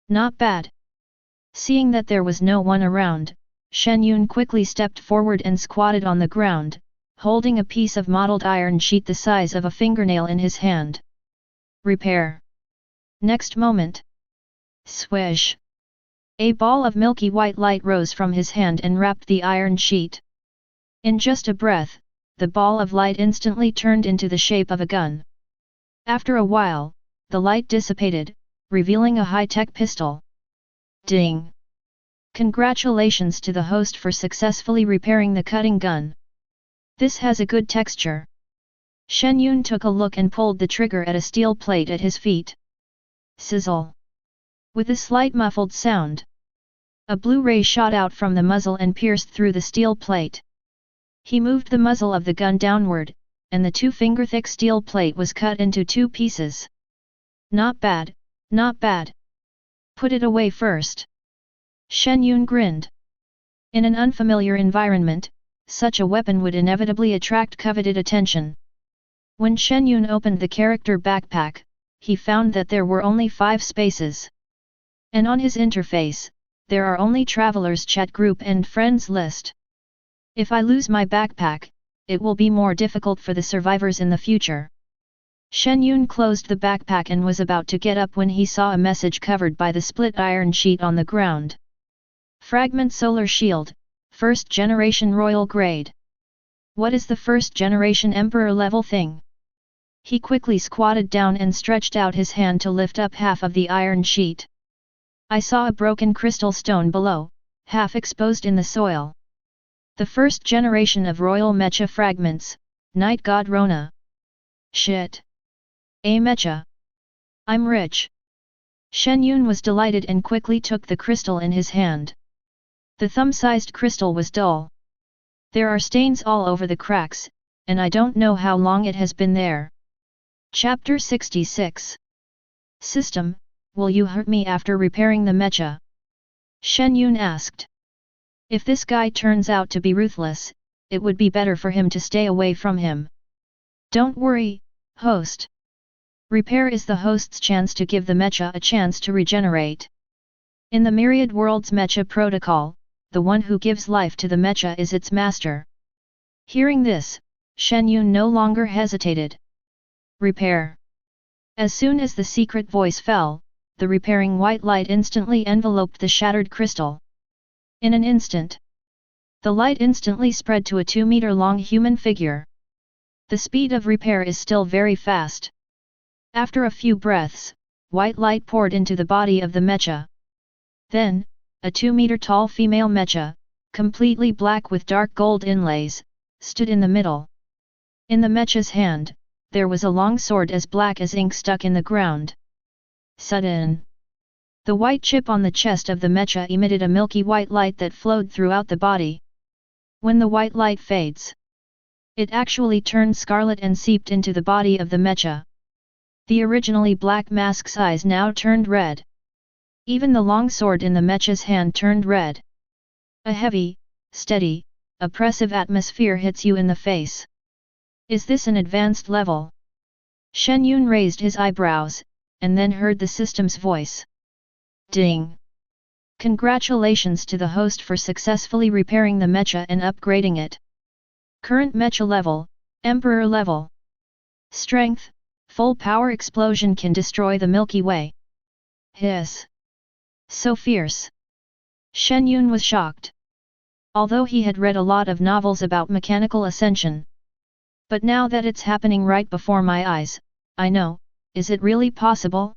Not bad. Seeing that there was no one around, Shen Yun quickly stepped forward and squatted on the ground, holding a piece of mottled iron sheet the size of a fingernail in his hand. Repair. Next moment. Swish. A ball of milky white light rose from his hand and wrapped the iron sheet. In just a breath, the ball of light instantly turned into the shape of a gun. After a while, the light dissipated, revealing a high-tech pistol. Ding! Congratulations to the host for successfully repairing the cutting gun. This has a good texture. Shen Yun took a look and pulled the trigger at a steel plate at his feet. Sizzle! With a slight muffled sound, a blue ray shot out from the muzzle and pierced through the steel plate. He moved the muzzle of the gun downward, and the 2-finger-thick steel plate was cut into 2 pieces. Not bad, not bad. Put it away first. Shen Yun grinned. In an unfamiliar environment, such a weapon would inevitably attract coveted attention. When Shen Yun opened the character backpack, he found that there were only 5 spaces. And on his interface, there are only travelers chat group and friends list. If I lose my backpack, it will be more difficult for the survivors in the future. Shen Yun closed the backpack and was about to get up when he saw a message covered by the split iron sheet on the ground. Fragment Solar Shield, 1st Generation Royal Grade. What is the 1st Generation Emperor level thing? He quickly squatted down and stretched out his hand to lift up half of the iron sheet. I saw a broken crystal stone below, half exposed in the soil. The 1st generation of Royal Mecha Fragments, Night God Rona. Shit! A mecha! I'm rich! Shen Yun was delighted and quickly took the crystal in his hand. The thumb-sized crystal was dull. There are stains all over the cracks, and I don't know how long it has been there. Chapter 66. System, will you hurt me after repairing the mecha? Shen Yun asked. If this guy turns out to be ruthless, it would be better for him to stay away from him. Don't worry, host. Repair is the host's chance to give the mecha a chance to regenerate. In the Myriad Worlds Mecha Protocol, the one who gives life to the mecha is its master. Hearing this, Shen Yun no longer hesitated. Repair. As soon as the secret voice fell, the repairing white light instantly enveloped the shattered crystal. In an instant, the light instantly spread to a 2-meter-long human figure. The speed of repair is still very fast. After a few breaths, white light poured into the body of the mecha. Then, a 2-meter-tall female mecha, completely black with dark gold inlays, stood in the middle. In the mecha's hand, there was a long sword as black as ink stuck in the ground. Sudden! The white chip on the chest of the mecha emitted a milky white light that flowed throughout the body. When the white light fades, it actually turned scarlet and seeped into the body of the mecha. The originally black mask's eyes now turned red. Even the long sword in the mecha's hand turned red. A heavy, steady, oppressive atmosphere hits you in the face. Is this an advanced level? Shen Yun raised his eyebrows, and then heard the system's voice. Ding! Congratulations to the host for successfully repairing the mecha and upgrading it. Current mecha level, Emperor level. Strength, full power explosion can destroy the Milky Way. Hiss. So fierce. Shen Yun was shocked. Although he had read a lot of novels about mechanical ascension. But now that it's happening right before my eyes, I know, is it really possible?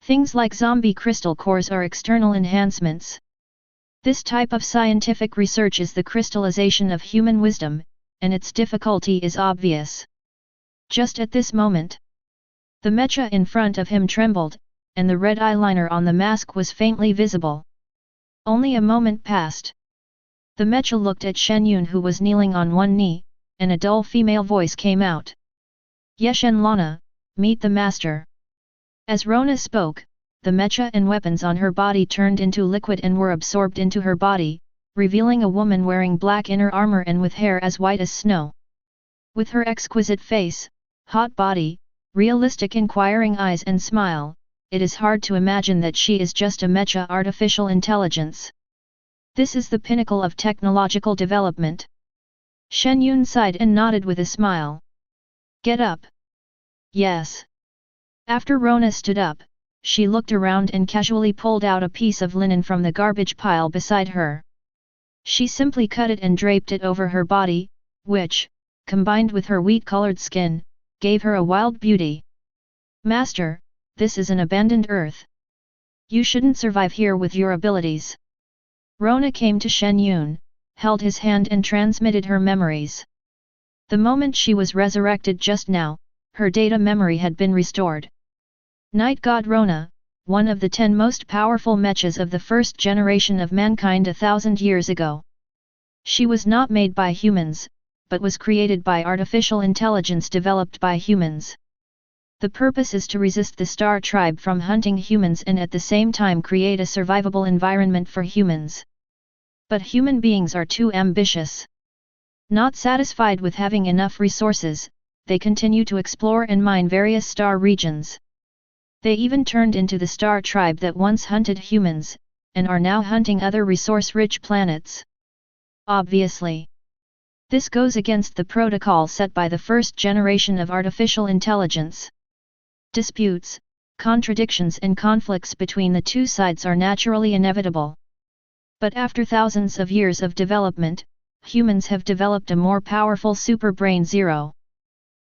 Things like zombie crystal cores are external enhancements. This type of scientific research is the crystallization of human wisdom, and its difficulty is obvious. Just at this moment, the mecha in front of him trembled, and the red eyeliner on the mask was faintly visible. Only a moment passed. The mecha looked at Shen Yun, who was kneeling on one knee, and a dull female voice came out. Yeshen Lana, meet the master. As Rona spoke, the mecha and weapons on her body turned into liquid and were absorbed into her body, revealing a woman wearing black inner armor and with hair as white as snow. With her exquisite face, hot body, realistic inquiring eyes and smile, it is hard to imagine that she is just a mecha artificial intelligence. This is the pinnacle of technological development. Shen Yun sighed and nodded with a smile. Get up. Yes. After Rona stood up, she looked around and casually pulled out a piece of linen from the garbage pile beside her. She simply cut it and draped it over her body, which, combined with her wheat-colored skin, gave her a wild beauty. Master, this is an abandoned earth. You shouldn't survive here with your abilities. Rona came to Shen Yun, held his hand and transmitted her memories. The moment she was resurrected just now, her data memory had been restored. Night God Rona, one of the 10 most powerful mechas of the first generation of mankind 1,000 years ago. She was not made by humans, but was created by artificial intelligence developed by humans. The purpose is to resist the Star Tribe from hunting humans and at the same time create a survivable environment for humans. But human beings are too ambitious. Not satisfied with having enough resources, they continue to explore and mine various star regions. They even turned into the Star Tribe that once hunted humans, and are now hunting other resource-rich planets. Obviously, this goes against the protocol set by the first generation of artificial intelligence. Disputes, contradictions and conflicts between the two sides are naturally inevitable. But after thousands of years of development, humans have developed a more powerful superbrain Zero,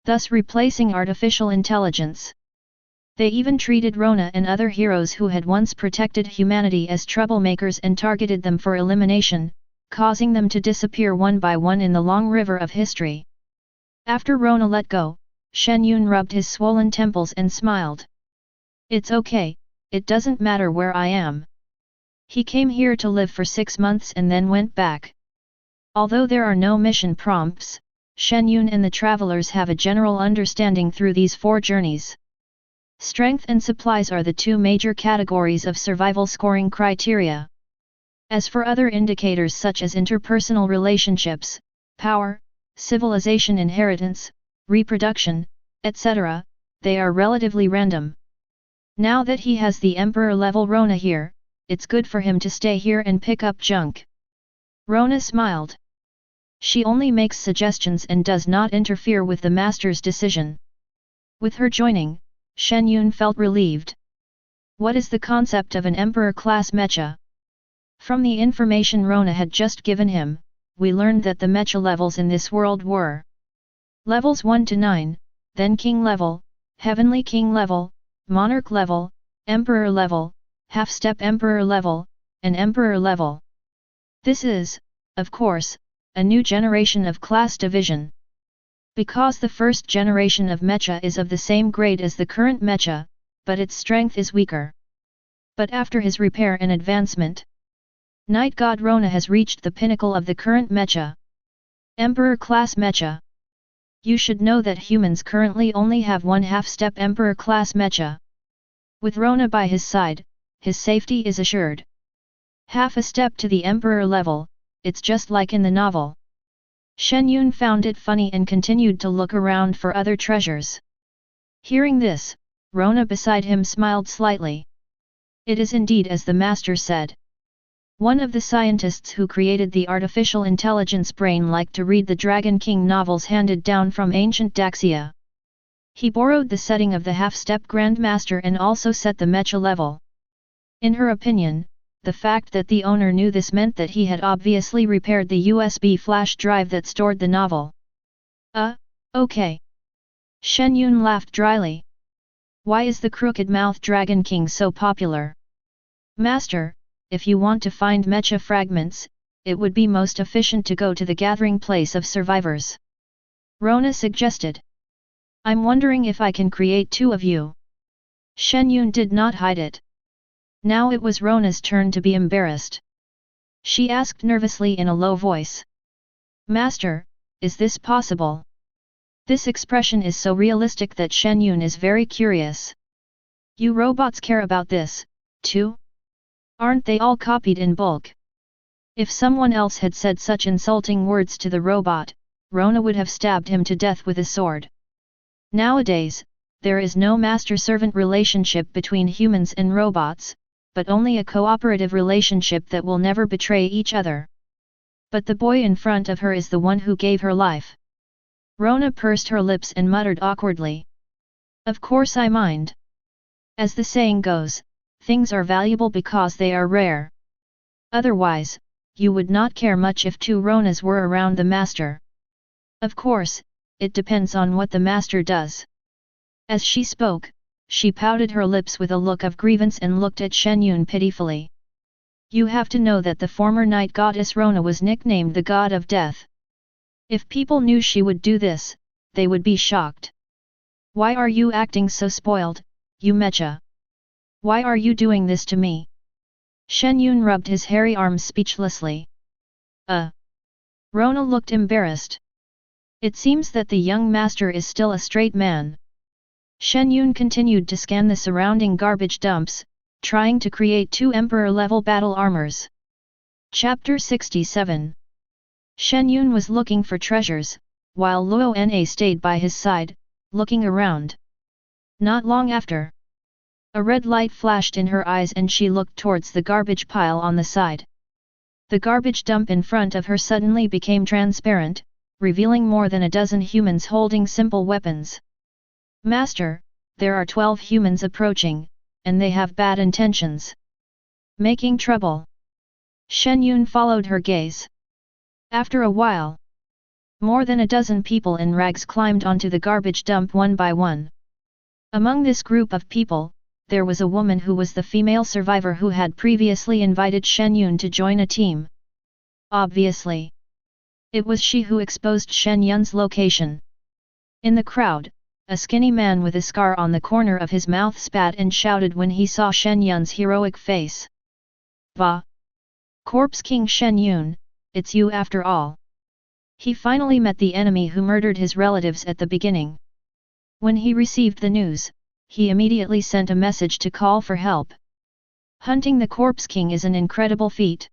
thus replacing artificial intelligence. They even treated Rona and other heroes who had once protected humanity as troublemakers and targeted them for elimination, causing them to disappear one by one in the long river of history. After Rona let go, Shen Yun rubbed his swollen temples and smiled. It's okay, it doesn't matter where I am. He came here to live for 6 months and then went back. Although there are no mission prompts, Shen Yun and the travelers have a general understanding through these 4 journeys. Strength and supplies are the 2 major categories of survival scoring criteria. As for other indicators such as interpersonal relationships, power, civilization inheritance, reproduction, etc., they are relatively random. Now that he has the Emperor level Rona here, it's good for him to stay here and pick up junk. Rona smiled. She only makes suggestions and does not interfere with the master's decision. With her joining, Shen Yun felt relieved. What is the concept of an Emperor-class mecha? From the information Rona had just given him, we learned that the mecha levels in this world were levels 1 to 9, then King level, Heavenly King level, Monarch level, Emperor level, Half-Step Emperor level, and Emperor level. This is, of course, a new generation of class division. Because the first generation of mecha is of the same grade as the current mecha, but its strength is weaker. But after his repair and advancement, Night God Rona has reached the pinnacle of the current mecha. Emperor-class mecha. You should know that humans currently only have 1 half-step Emperor-class mecha. With Rona by his side, his safety is assured. Half a step to the Emperor level, it's just like in the novel. Shen Yun found it funny and continued to look around for other treasures. Hearing this, Rona beside him smiled slightly. It is indeed as the master said. One of the scientists who created the artificial intelligence brain liked to read the Dragon King novels handed down from ancient Daxia. He borrowed the setting of the half-step Grandmaster and also set the mecha level. In her opinion, the fact that the owner knew this meant that he had obviously repaired the USB flash drive that stored the novel. Okay. Shen Yun laughed dryly. Why is the crooked-mouthed Dragon King so popular? Master, if you want to find mecha fragments, it would be most efficient to go to the gathering place of survivors. Rona suggested. I'm wondering if I can create 2 of you. Shen Yun did not hide it. Now it was Rona's turn to be embarrassed. She asked nervously in a low voice. Master, is this possible? This expression is so realistic that Shen Yun is very curious. You robots care about this, too? Aren't they all copied in bulk? If someone else had said such insulting words to the robot, Rona would have stabbed him to death with a sword. Nowadays, there is no master-servant relationship between humans and robots, but only a cooperative relationship that will never betray each other. But the boy in front of her is the one who gave her life. Rona pursed her lips and muttered awkwardly. Of course I mind. As the saying goes, things are valuable because they are rare. Otherwise, you would not care much if 2 Ronas were around the master. Of course, it depends on what the master does. As she spoke, she pouted her lips with a look of grievance and looked at Shen Yun pitifully. You have to know that the former night goddess Rona was nicknamed the god of death. If people knew she would do this, they would be shocked. Why are you acting so spoiled, you mecha? Why are you doing this to me? Shen Yun rubbed his hairy arms speechlessly. Rona looked embarrassed. It seems that the young master is still a straight man. Shen Yun continued to scan the surrounding garbage dumps, trying to create 2 emperor-level battle armors. Chapter 67. Shen Yun was looking for treasures, while Luo Na stayed by his side, looking around. Not long after, a red light flashed in her eyes and she looked towards the garbage pile on the side. The garbage dump in front of her suddenly became transparent, revealing more than a dozen humans holding simple weapons. Master, there are 12 humans approaching, and they have bad intentions. Making trouble. Shen Yun followed her gaze. After a while, more than a dozen people in rags climbed onto the garbage dump one by one. Among this group of people, there was a woman who was the female survivor who had previously invited Shen Yun to join a team. Obviously, it was she who exposed Shen Yun's location. In the crowd, a skinny man with a scar on the corner of his mouth spat and shouted when he saw Shen Yun's heroic face. Va! Corpse King Shen Yun, it's you after all. He finally met the enemy who murdered his relatives at the beginning. When he received the news, he immediately sent a message to call for help. Hunting the Corpse King is an incredible feat.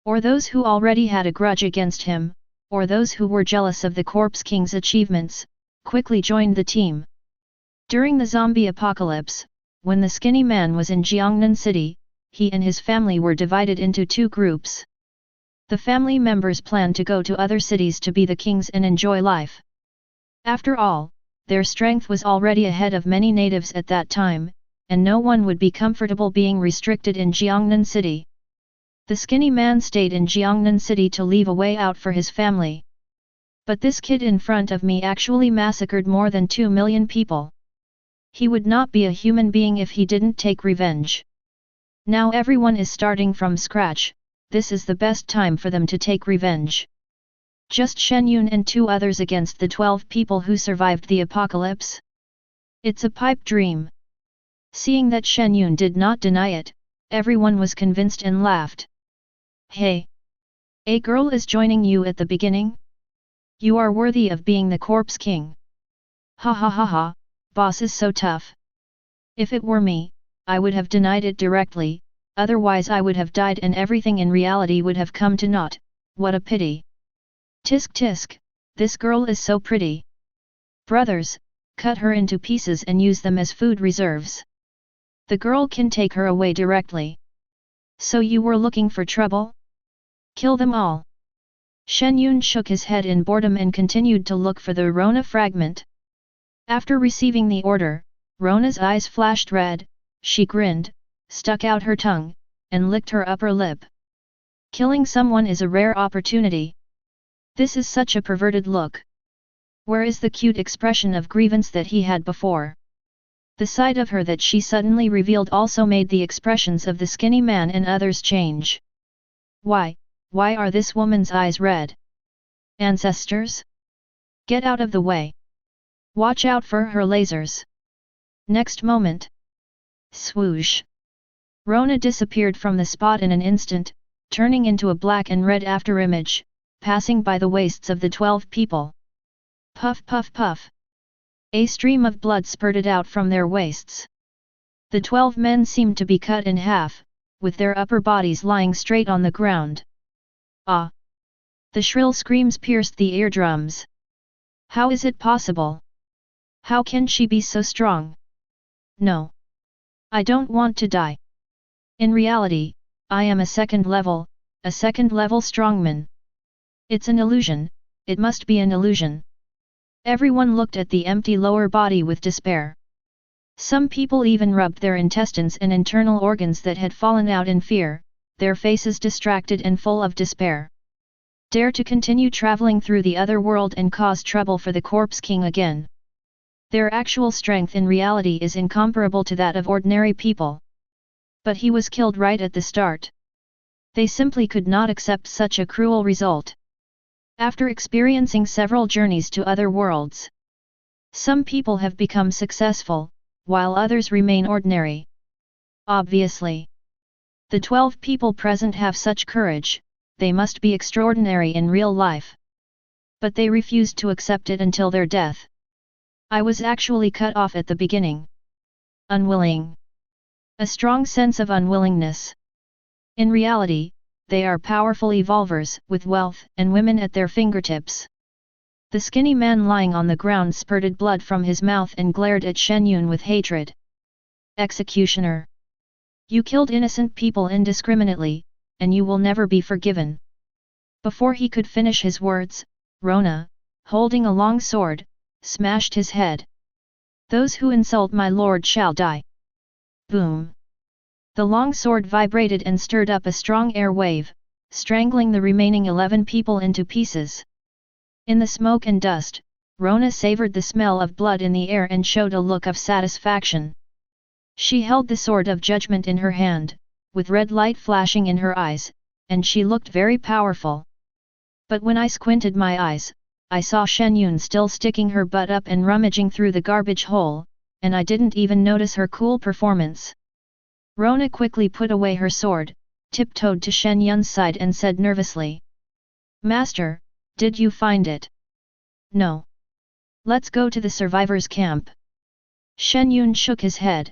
Or those who already had a grudge against him, or those who were jealous of the Corpse King's achievements, quickly joined the team. During the zombie apocalypse, when the skinny man was in Jiangnan City, he and his family were divided into 2 groups. The family members planned to go to other cities to be the kings and enjoy life. After all, their strength was already ahead of many natives at that time, and no one would be comfortable being restricted in Jiangnan City. The skinny man stayed in Jiangnan City to leave a way out for his family. But this kid in front of me actually massacred more than 2 million people. He would not be a human being if he didn't take revenge. Now everyone is starting from scratch, this is the best time for them to take revenge. Just Shen Yun and 2 others against the 12 people who survived the apocalypse? It's a pipe dream. Seeing that Shen Yun did not deny it, everyone was convinced and laughed. Hey! A girl is joining you at the beginning? You are worthy of being the Corpse King. Ha ha ha ha, boss is so tough. If it were me, I would have denied it directly, otherwise I would have died and everything in reality would have come to naught. What a pity. Tisk tisk, this girl is so pretty. Brothers, cut her into pieces and use them as food reserves. The girl can take her away directly. So you were looking for trouble? Kill them all. Shen Yun shook his head in boredom and continued to look for the Rona fragment. After receiving the order, Rona's eyes flashed red, she grinned, stuck out her tongue, and licked her upper lip. Killing someone is a rare opportunity. This is such a perverted look. Where is the cute expression of grievance that he had before? The side of her that she suddenly revealed also made the expressions of the skinny man and others change. Why are this woman's eyes red? Ancestors? Get out of the way. Watch out for her lasers. Next moment. Swoosh. Rona disappeared from the spot in an instant, turning into a black and red afterimage, passing by the waists of the 12 people. Puff puff puff. A stream of blood spurted out from their waists. The 12 men seemed to be cut in half, with their upper bodies lying straight on the ground. Ah! The shrill screams pierced the eardrums. How is it possible? How can she be so strong? No. I don't want to die. In reality, I am a second level strongman. It's an illusion, it must be an illusion. Everyone looked at the empty lower body with despair. Some people even rubbed their intestines and internal organs that had fallen out in fear, their faces distracted and full of despair. Dare to continue traveling through the other world and cause trouble for the Corpse King again. Their actual strength in reality is incomparable to that of ordinary people. But he was killed right at the start. They simply could not accept such a cruel result. After experiencing several journeys to other worlds, some people have become successful, while others remain ordinary. Obviously, the 12 people present have such courage, they must be extraordinary in real life. But they refused to accept it until their death. I was actually cut off at the beginning. Unwilling. A strong sense of unwillingness. In reality, they are powerful evolvers with wealth and women at their fingertips. The skinny man lying on the ground spurted blood from his mouth and glared at Shen Yun with hatred. Executioner! You killed innocent people indiscriminately, and you will never be forgiven. Before he could finish his words, Rona, holding a long sword, smashed his head. Those who insult my lord shall die. Boom! The long sword vibrated and stirred up a strong air wave, strangling the remaining 11 people into pieces. In the smoke and dust, Rona savored the smell of blood in the air and showed a look of satisfaction. She held the sword of judgment in her hand, with red light flashing in her eyes, and she looked very powerful. But when I squinted my eyes, I saw Shen Yun still sticking her butt up and rummaging through the garbage hole, and I didn't even notice her cool performance. Rona quickly put away her sword, tiptoed to Shen Yun's side and said nervously. Master, did you find it? No. Let's go to the survivors' camp. Shen Yun shook his head.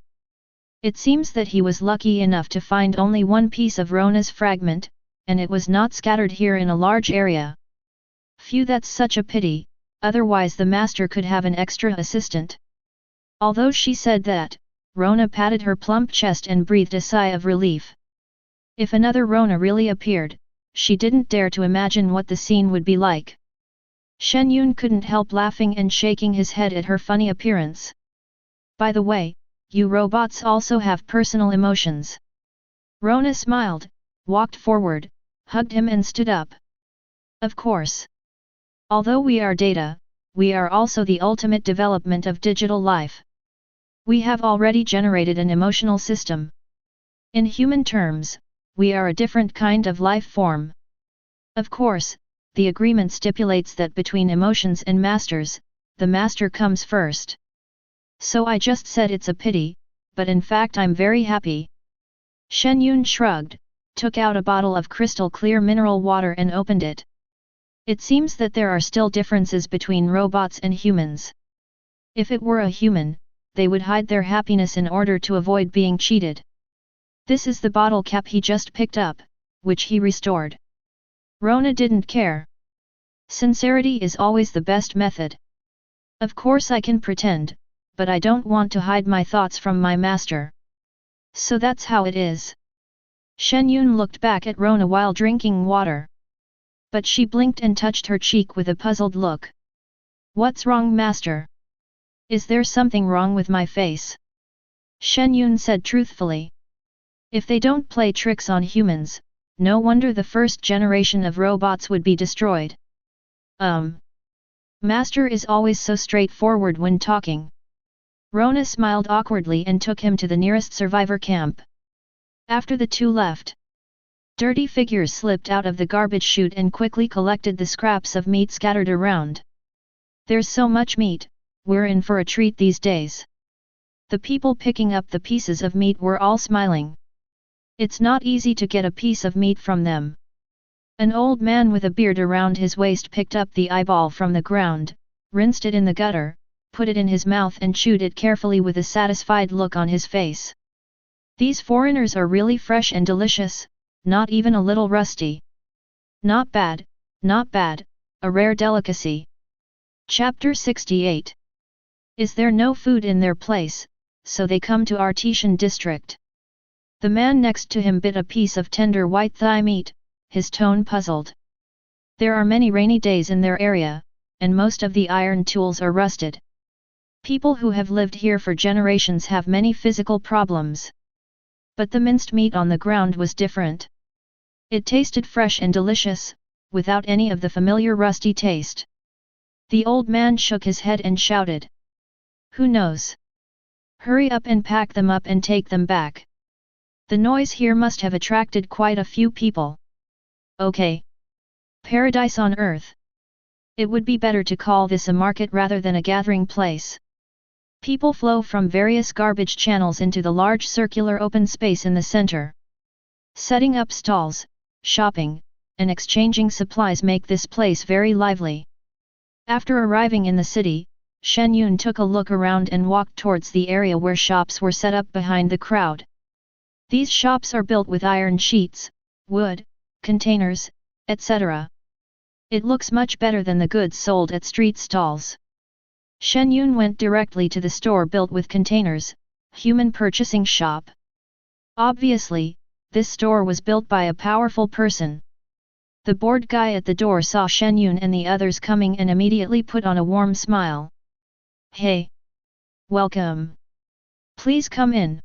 It seems that he was lucky enough to find only one piece of Rona's fragment, and it was not scattered here in a large area. Phew, that's such a pity, otherwise the master could have an extra assistant. Although she said that, Rona patted her plump chest and breathed a sigh of relief. If another Rona really appeared, she didn't dare to imagine what the scene would be like. Shen Yun couldn't help laughing and shaking his head at her funny appearance. By the way, you robots also have personal emotions. Rona smiled, walked forward, hugged him and stood up. Of course. Although we are data, we are also the ultimate development of digital life. We have already generated an emotional system. In human terms, we are a different kind of life form. Of course, the agreement stipulates that between emotions and masters, the master comes first. So I just said it's a pity, but in fact I'm very happy. Shen Yun shrugged, took out a bottle of crystal clear mineral water and opened it. It seems that there are still differences between robots and humans. If it were a human, they would hide their happiness in order to avoid being cheated. This is the bottle cap he just picked up, which he restored. Rona didn't care. Sincerity is always the best method. Of course I can pretend, but I don't want to hide my thoughts from my master. So that's how it is. Shen Yun looked back at Rona while drinking water. But she blinked and touched her cheek with a puzzled look. What's wrong, master? Is there something wrong with my face? Shen Yun said truthfully. If they don't play tricks on humans, no wonder the first generation of robots would be destroyed. Master is always so straightforward when talking. Rona smiled awkwardly and took him to the nearest survivor camp. After the two left, dirty figures slipped out of the garbage chute and quickly collected the scraps of meat scattered around. There's so much meat, we're in for a treat these days. The people picking up the pieces of meat were all smiling. It's not easy to get a piece of meat from them. An old man with a beard around his waist picked up the eyeball from the ground, rinsed it in the gutter, put it in his mouth and chewed it carefully with a satisfied look on his face. These foreigners are really fresh and delicious, not even a little rusty. Not bad, a rare delicacy. Chapter 68. Is there no food in their place, so they come to Artesian district? The man next to him bit a piece of tender white thigh meat, his tone puzzled. There are many rainy days in their area, and most of the iron tools are rusted. People who have lived here for generations have many physical problems. But the minced meat on the ground was different. It tasted fresh and delicious, without any of the familiar rusty taste. The old man shook his head and shouted. Who knows? Hurry up and pack them up and take them back. The noise here must have attracted quite a few people. Okay. Paradise on earth. It would be better to call this a market rather than a gathering place. People flow from various garbage channels into the large circular open space in the center. Setting up stalls, shopping, and exchanging supplies make this place very lively. After arriving in the city, Shen Yun took a look around and walked towards the area where shops were set up behind the crowd. These shops are built with iron sheets, wood, containers, etc. It looks much better than the goods sold at street stalls. Shen Yun went directly to the store built with containers, human purchasing shop. Obviously, this store was built by a powerful person. The bored guy at the door saw Shen Yun and the others coming and immediately put on a warm smile. Hey! Welcome! Please come in.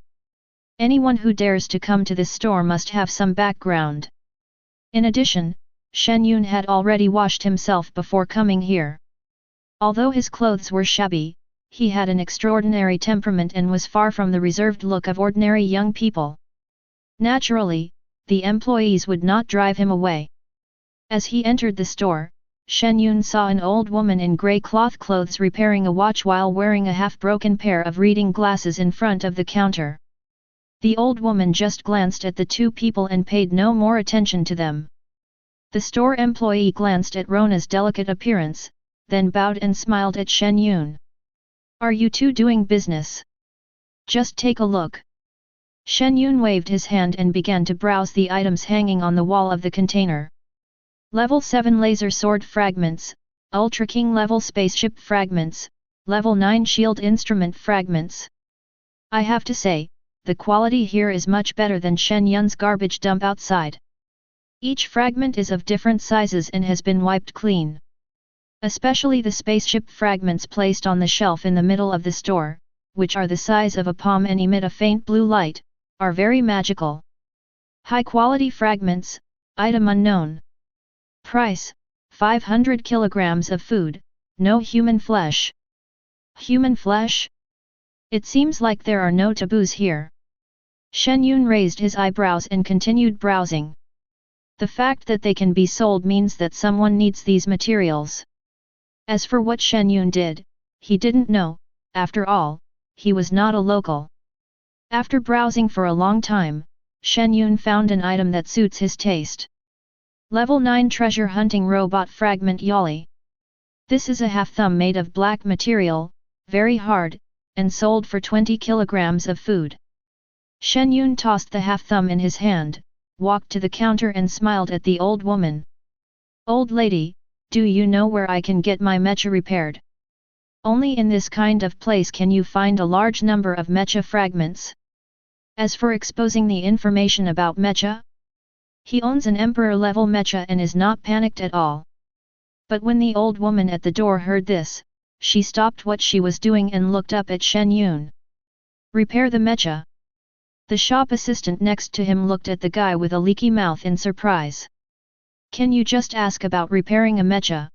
Anyone who dares to come to this store must have some background. In addition, Shen Yun had already washed himself before coming here. Although his clothes were shabby, he had an extraordinary temperament and was far from the reserved look of ordinary young people. Naturally, the employees would not drive him away. As he entered the store, Shen Yun saw an old woman in grey cloth clothes repairing a watch while wearing a half-broken pair of reading glasses in front of the counter. The old woman just glanced at the two people and paid no more attention to them. The store employee glanced at Rona's delicate appearance, then bowed and smiled at Shen Yun. Are you two doing business? Just take a look. Shen Yun waved his hand and began to browse the items hanging on the wall of the container. Level 7 laser sword fragments, Ultra King level spaceship fragments, level 9 shield instrument fragments. I have to say, the quality here is much better than Shen Yun's garbage dump outside. Each fragment is of different sizes and has been wiped clean. Especially the spaceship fragments placed on the shelf in the middle of the store, which are the size of a palm and emit a faint blue light, are very magical. High-quality fragments, item unknown. Price, 500 kilograms of food, no human flesh. Human flesh? It seems like there are no taboos here. Shen Yun raised his eyebrows and continued browsing. The fact that they can be sold means that someone needs these materials. As for what Shen Yun did, he didn't know, after all, he was not a local. After browsing for a long time, Shen Yun found an item that suits his taste. Level 9 Treasure Hunting Robot Fragment Yali. This is a half-thumb made of black material, very hard, and sold for 20 kilograms of food. Shen Yun tossed the half-thumb in his hand, walked to the counter and smiled at the old woman. Old lady, do you know where I can get my mecha repaired? Only in this kind of place can you find a large number of mecha fragments. As for exposing the information about mecha, he owns an emperor-level mecha and is not panicked at all. But when the old woman at the door heard this, she stopped what she was doing and looked up at Shen Yun. Repair the mecha. The shop assistant next to him looked at the guy with a leaky mouth in surprise. Can you just ask about repairing a mecha?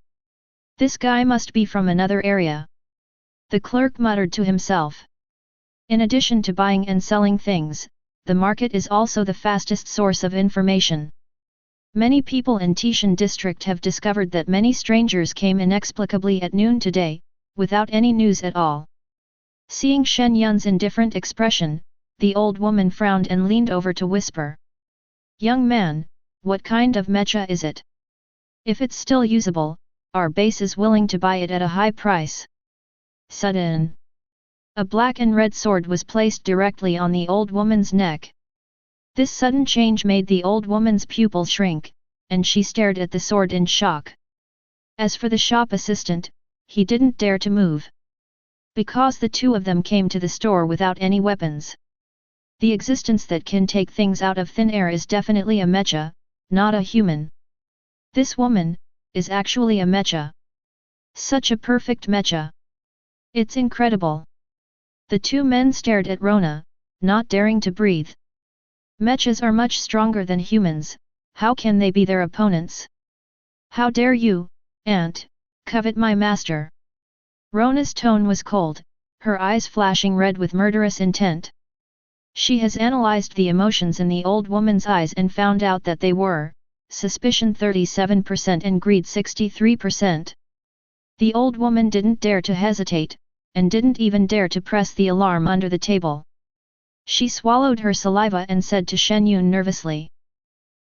This guy must be from another area. The clerk muttered to himself. In addition to buying and selling things, the market is also the fastest source of information. Many people in Tishan district have discovered that many strangers came inexplicably at noon today, without any news at all. Seeing Shen Yun's indifferent expression, the old woman frowned and leaned over to whisper. Young man, what kind of mecha is it? If it's still usable, our base is willing to buy it at a high price. Sudden. A black and red sword was placed directly on the old woman's neck. This sudden change made the old woman's pupil shrink, and she stared at the sword in shock. As for the shop assistant, he didn't dare to move. Because the two of them came to the store without any weapons. The existence that can take things out of thin air is definitely a mecha, not a human. This woman is actually a mecha. Such a perfect mecha. It's incredible. The two men stared at Rona, not daring to breathe. Mechas are much stronger than humans, how can they be their opponents? How dare you, Aunt, covet my master? Rona's tone was cold, her eyes flashing red with murderous intent. She has analyzed the emotions in the old woman's eyes and found out that they were, suspicion 37% and greed 63%. The old woman didn't dare to hesitate, and didn't even dare to press the alarm under the table. She swallowed her saliva and said to Shen Yun nervously.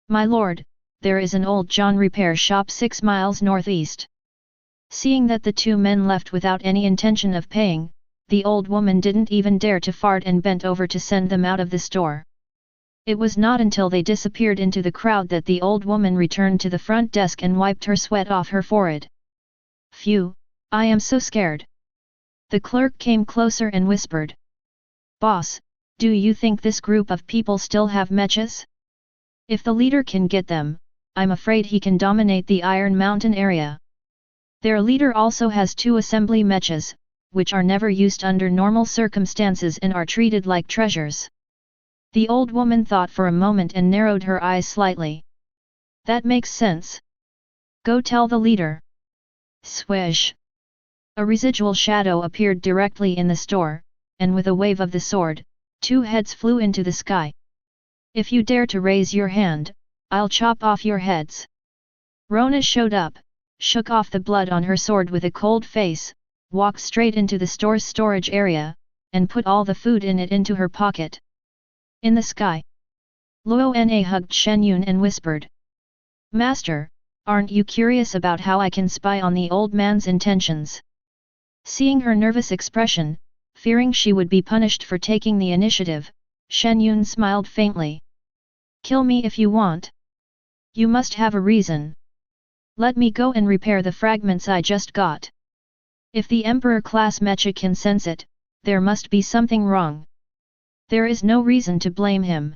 My lord, there is an old John repair shop 6 miles northeast. Seeing that the two men left without any intention of paying, the old woman didn't even dare to fart and bent over to send them out of the store. It was not until they disappeared into the crowd that the old woman returned to the front desk and wiped her sweat off her forehead. Phew, I am so scared. The clerk came closer and whispered. Boss, do you think this group of people still have mechas? If the leader can get them, I'm afraid he can dominate the Iron Mountain area. Their leader also has 2 assembly mechas, which are never used under normal circumstances and are treated like treasures. The old woman thought for a moment and narrowed her eyes slightly. That makes sense. Go tell the leader. Swish. A residual shadow appeared directly in the store, and with a wave of the sword, 2 heads flew into the sky. If you dare to raise your hand, I'll chop off your heads. Rona showed up, shook off the blood on her sword with a cold face, walked straight into the store's storage area, and put all the food in it into her pocket. In the sky. Luo Na hugged Shen Yun and whispered. Master, aren't you curious about how I can spy on the old man's intentions? Seeing her nervous expression, fearing she would be punished for taking the initiative, Shen Yun smiled faintly. Kill me if you want. You must have a reason. Let me go and repair the fragments I just got. If the Emperor-class mecha can sense it, there must be something wrong. There is no reason to blame him.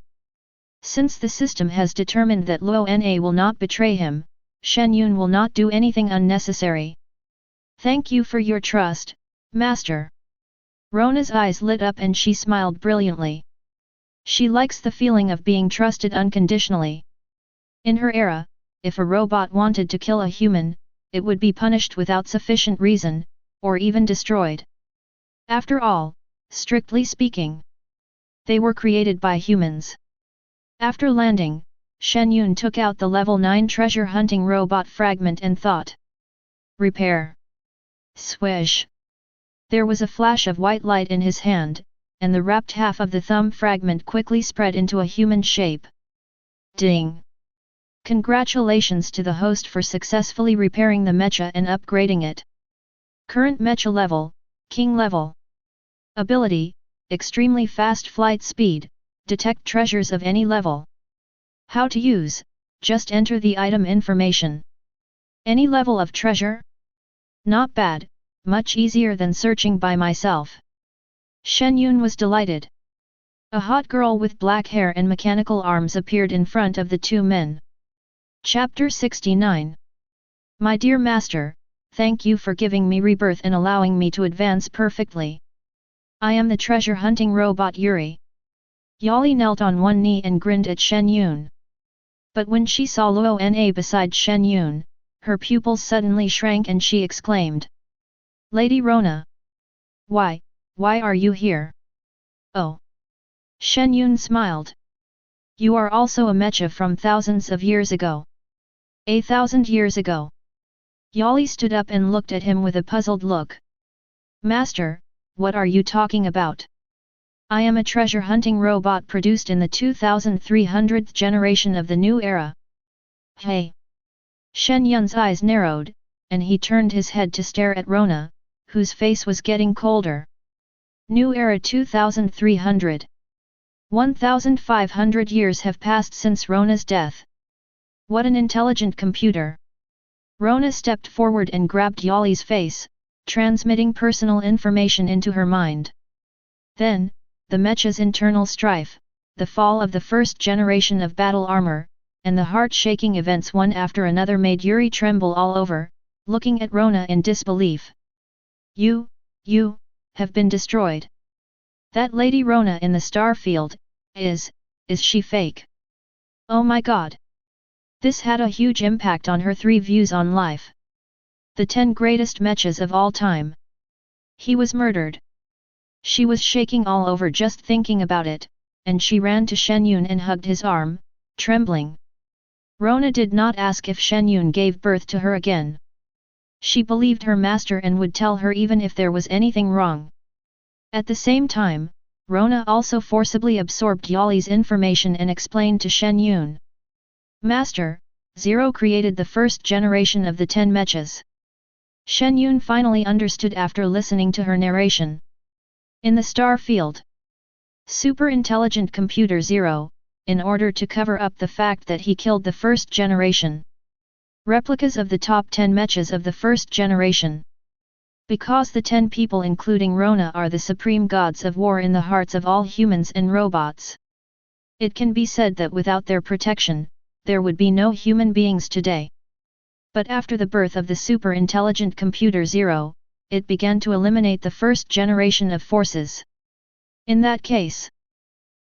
Since the system has determined that Luo Na will not betray him, Shen Yun will not do anything unnecessary. Thank you for your trust, Master. Rona's eyes lit up and she smiled brilliantly. She likes the feeling of being trusted unconditionally. In her era, if a robot wanted to kill a human, it would be punished without sufficient reason, or even destroyed. After all, strictly speaking, they were created by humans. After landing, Shen Yun took out the level 9 treasure hunting robot fragment and thought. Repair. Swish. There was a flash of white light in his hand, and the wrapped half of the thumb fragment quickly spread into a human shape. Ding! Congratulations to the host for successfully repairing the mecha and upgrading it. Current mecha level, King level. Ability, extremely fast flight speed, detect treasures of any level. How to use, just enter the item information. Any level of treasure? Not bad, much easier than searching by myself. Shen Yun was delighted. A hot girl with black hair and mechanical arms appeared in front of the two men. Chapter 69. My dear master, thank you for giving me rebirth and allowing me to advance perfectly. I am the treasure-hunting robot Yuri. Yali knelt on one knee and grinned at Shen Yun. But when she saw Luo Na beside Shen Yun, her pupils suddenly shrank and she exclaimed. Lady Rona! Why are you here? Oh! Shen Yun smiled. You are also a mecha from thousands of years ago. 1,000 years ago. Yali stood up and looked at him with a puzzled look. Master, what are you talking about? I am a treasure-hunting robot produced in the 2300th generation of the new era. Hey! Shen Yun's eyes narrowed, and he turned his head to stare at Rona, whose face was getting colder. New era 2300. 1,500 years have passed since Rona's death. What an intelligent computer! Rona stepped forward and grabbed Yali's face, transmitting personal information into her mind. Then, the mecha's internal strife, the fall of the first generation of battle armor, and the heart-shaking events one after another made Yuri tremble all over, looking at Rona in disbelief. You have been destroyed. That Lady Rona in the star field, is she fake? Oh my god! This had a huge impact on her three views on life. The 10 greatest mechas of all time. He was murdered. She was shaking all over just thinking about it, and she ran to Shen Yun and hugged his arm, trembling. Rona did not ask if Shen Yun gave birth to her again. She believed her master and would tell her even if there was anything wrong. At the same time, Rona also forcibly absorbed Yali's information and explained to Shen Yun. Master, Zero created the first generation of the 10 mechas. Shen Yun finally understood after listening to her narration. In the star field. Super intelligent computer Zero, in order to cover up the fact that he killed the first generation. Replicas of the top 10 mechas of the first generation. Because the 10 people including Rona are the supreme gods of war in the hearts of all humans and robots. It can be said that without their protection, there would be no human beings today. But after the birth of the super intelligent computer Zero, it began to eliminate the first generation of forces. In that case,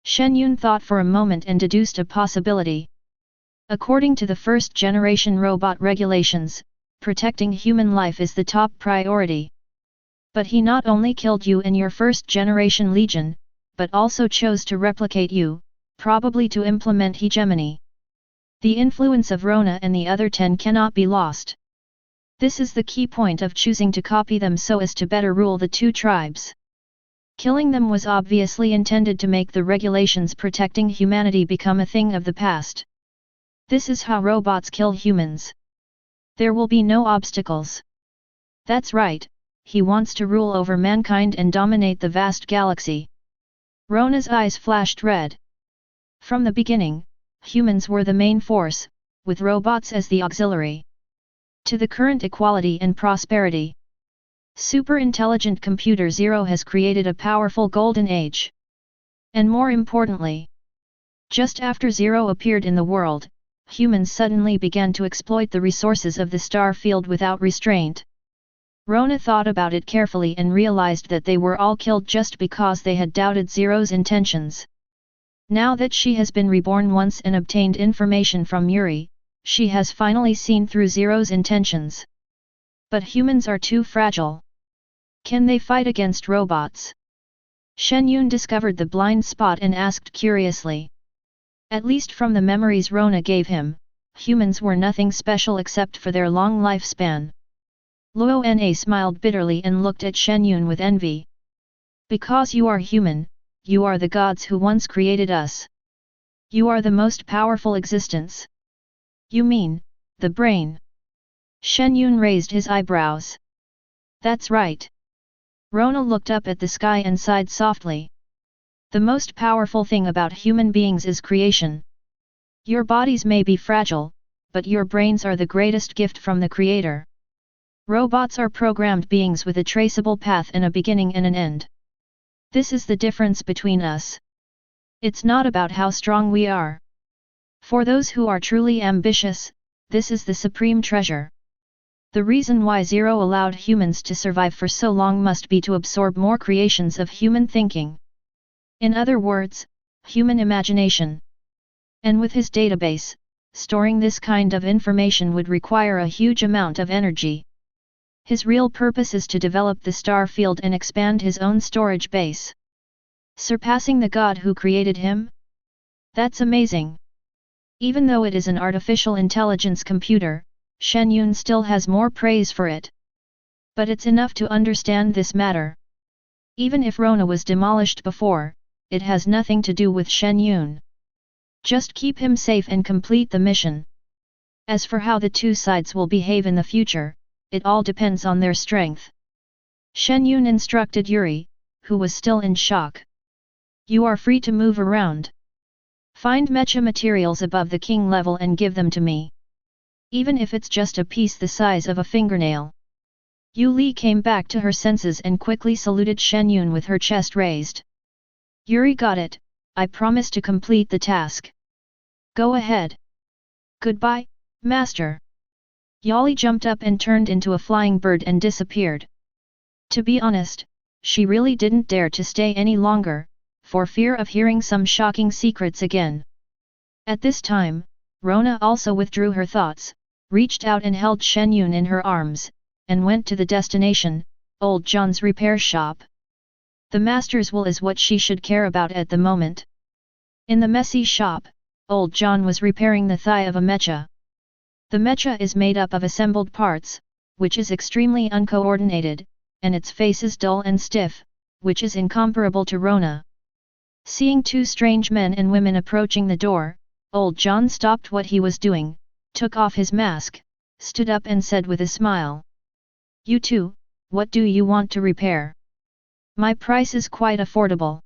Shen Yun thought for a moment and deduced a possibility. According to the first generation robot regulations, protecting human life is the top priority. But he not only killed you and your first generation legion, but also chose to replicate you, probably to implement hegemony. The influence of Rona and the other 10 cannot be lost. This is the key point of choosing to copy them so as to better rule the two tribes. Killing them was obviously intended to make the regulations protecting humanity become a thing of the past. This is how robots kill humans. There will be no obstacles. That's right, he wants to rule over mankind and dominate the vast galaxy. Rona's eyes flashed red. From the beginning, humans were the main force, with robots as the auxiliary. To the current equality and prosperity. Super intelligent computer Zero has created a powerful golden age. And more importantly, just after Zero appeared in the world, humans suddenly began to exploit the resources of the star field without restraint. Rona thought about it carefully and realized that they were all killed just because they had doubted Zero's intentions. Now that she has been reborn once and obtained information from Yuri, she has finally seen through Zero's intentions. But humans are too fragile. Can they fight against robots? Shen Yun discovered the blind spot and asked curiously. At least from the memories Rona gave him, humans were nothing special except for their long lifespan. Luo Na smiled bitterly and looked at Shen Yun with envy. Because you are human, you are the gods who once created us. You are the most powerful existence. You mean, the brain? Shen Yun raised his eyebrows. That's right. Rona looked up at the sky and sighed softly. The most powerful thing about human beings is creation. Your bodies may be fragile, but your brains are the greatest gift from the Creator. Robots are programmed beings with a traceable path and a beginning and an end. This is the difference between us. It's not about how strong we are. For those who are truly ambitious, this is the supreme treasure. The reason why Zero allowed humans to survive for so long must be to absorb more creations of human thinking. In other words, human imagination. And with his database, storing this kind of information would require a huge amount of energy. His real purpose is to develop the star field and expand his own storage base. Surpassing the god who created him? That's amazing. Even though it is an artificial intelligence computer, Shen Yun still has more praise for it. But it's enough to understand this matter. Even if Rona was demolished before, it has nothing to do with Shen Yun. Just keep him safe and complete the mission. As for how the two sides will behave in the future, it all depends on their strength. Shen Yun instructed Yuri, who was still in shock. You are free to move around. Find mecha materials above the king level and give them to me. Even if it's just a piece the size of a fingernail. Yu Li came back to her senses and quickly saluted Shen Yun with her chest raised. Yuri got it, I promise to complete the task. Go ahead. Goodbye, master. Yali jumped up and turned into a flying bird and disappeared. To be honest, she really didn't dare to stay any longer, for fear of hearing some shocking secrets again. At this time, Rona also withdrew her thoughts, reached out and held Shen Yun in her arms, and went to the destination, Old John's repair shop. The master's will is what she should care about at the moment. In the messy shop, Old John was repairing the thigh of a mecha. The mecha is made up of assembled parts, which is extremely uncoordinated, and its face is dull and stiff, which is incomparable to Rona. Seeing two strange men and women approaching the door, Old John stopped what he was doing, took off his mask, stood up and said with a smile. You two, what do you want to repair? My price is quite affordable.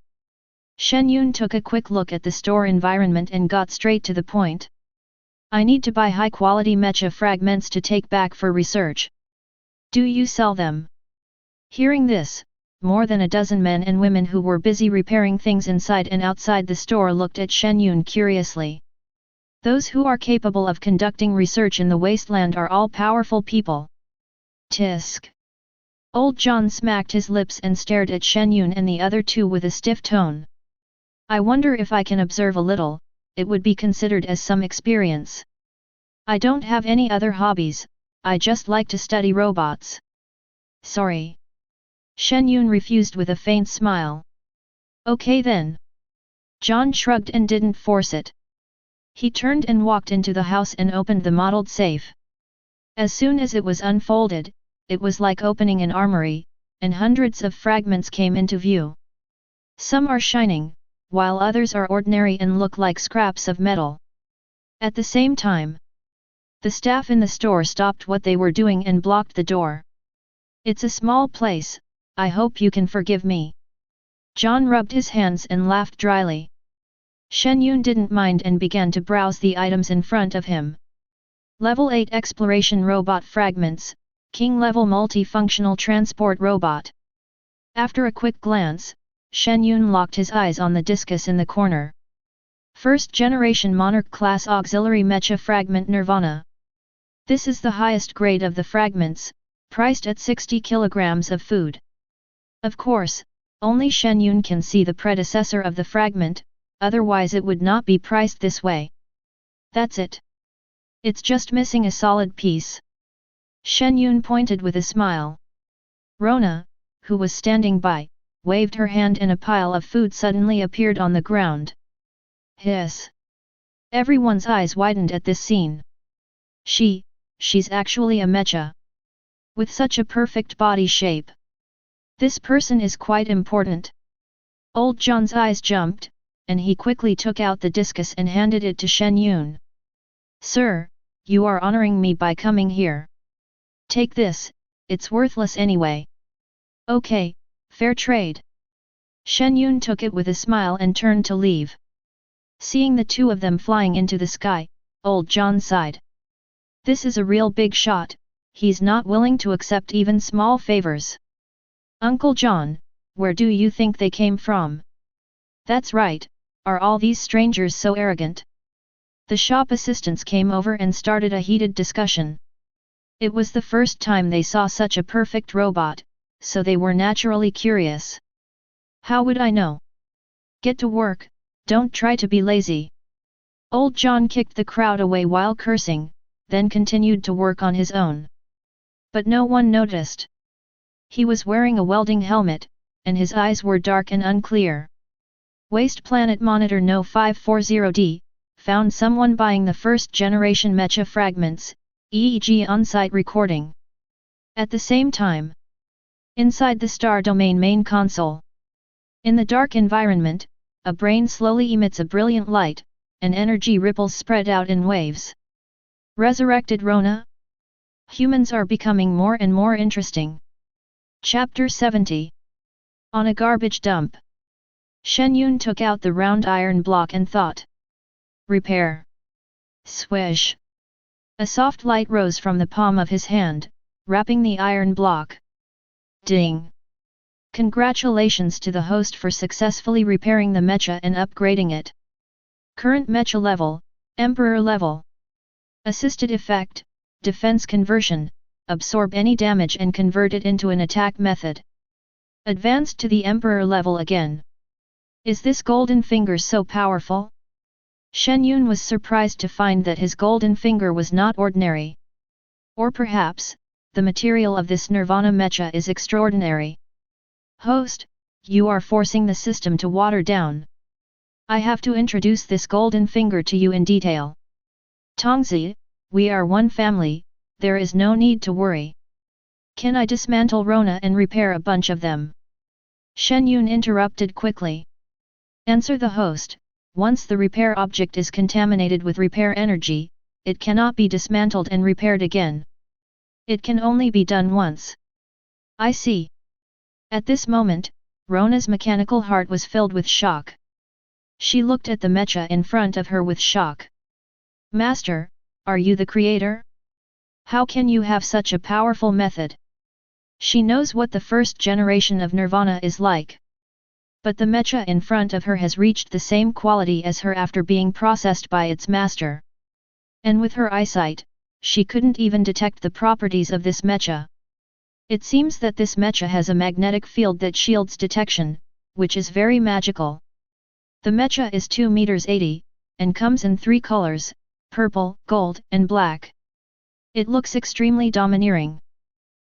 Shen Yun took a quick look at the store environment and got straight to the point. I need to buy high-quality mecha fragments to take back for research. Do you sell them? Hearing this, more than a dozen men and women who were busy repairing things inside and outside the store looked at Shen Yun curiously. Those who are capable of conducting research in the wasteland are all powerful people. Tisk. Old John smacked his lips and stared at Shen Yun and the other two with a stiff tone. I wonder if I can observe a little, it would be considered as some experience. I don't have any other hobbies, I just like to study robots. Sorry. Shen Yun refused with a faint smile. Okay then. John shrugged and didn't force it. He turned and walked into the house and opened the mottled safe. As soon as it was unfolded, it was like opening an armory, and hundreds of fragments came into view. Some are shining, while others are ordinary and look like scraps of metal. At the same time, the staff in the store stopped what they were doing and blocked the door. It's a small place, I hope you can forgive me. John rubbed his hands and laughed dryly. Shen Yun didn't mind and began to browse the items in front of him. Level 8 Exploration Robot Fragments, King Level Multifunctional Transport Robot. After a quick glance, Shen Yun locked his eyes on the discus in the corner. First Generation Monarch Class Auxiliary Mecha Fragment Nirvana. This is the highest grade of the fragments, priced at 60 kilograms of food. Of course, only Shen Yun can see the predecessor of the fragment, otherwise it would not be priced this way. That's it. It's just missing a solid piece. Shen Yun pointed with a smile. Rona, who was standing by, waved her hand and a pile of food suddenly appeared on the ground. Hiss! Everyone's eyes widened at this scene. She's actually a mecha. With such a perfect body shape. This person is quite important. Old John's eyes jumped, and he quickly took out the discus and handed it to Shen Yun. Sir, you are honoring me by coming here. Take this, it's worthless anyway. Okay, fair trade. Shen Yun took it with a smile and turned to leave. Seeing the two of them flying into the sky, Old John sighed. This is a real big shot, he's not willing to accept even small favors. Uncle John, where do you think they came from? That's right, are all these strangers so arrogant? The shop assistants came over and started a heated discussion. It was the first time they saw such a perfect robot, so they were naturally curious. How would I know? Get to work, don't try to be lazy. Old John kicked the crowd away while cursing, then continued to work on his own. But no one noticed. He was wearing a welding helmet, and his eyes were dark and unclear. Waste Planet Monitor No 540D, found someone buying the first generation mecha fragments, EEG on-site recording. At the same time, inside the Star Domain main console, in the dark environment, a brain slowly emits a brilliant light, and energy ripples spread out in waves. Resurrected Rona? Humans are becoming more and more interesting. Chapter 70. On a garbage dump. Shen Yun took out the round iron block and thought. Repair. Swish. A soft light rose from the palm of his hand, wrapping the iron block. Ding. Congratulations to the host for successfully repairing the mecha and upgrading it. Current mecha level, Emperor level. Assisted effect, defense conversion, absorb any damage and convert it into an attack method. Advanced to the Emperor level again. Is this golden finger so powerful? Shen Yun was surprised to find that his golden finger was not ordinary. Or perhaps, the material of this Nirvana mecha is extraordinary. Host, you are forcing the system to water down. I have to introduce this golden finger to you in detail. Tongzi, we are one family, there is no need to worry. Can I dismantle Rona and repair a bunch of them? Shen Yun interrupted quickly. Answer the host, once the repair object is contaminated with repair energy, it cannot be dismantled and repaired again. It can only be done once. I see. At this moment, Rona's mechanical heart was filled with shock. She looked at the mecha in front of her with shock. Master, are you the creator? How can you have such a powerful method? She knows what the first generation of Nirvana is like. But the mecha in front of her has reached the same quality as her after being processed by its master. And with her eyesight, she couldn't even detect the properties of this mecha. It seems that this mecha has a magnetic field that shields detection, which is very magical. The mecha is 2 meters 80, and comes in 3 colors, purple, gold, and black. It looks extremely domineering.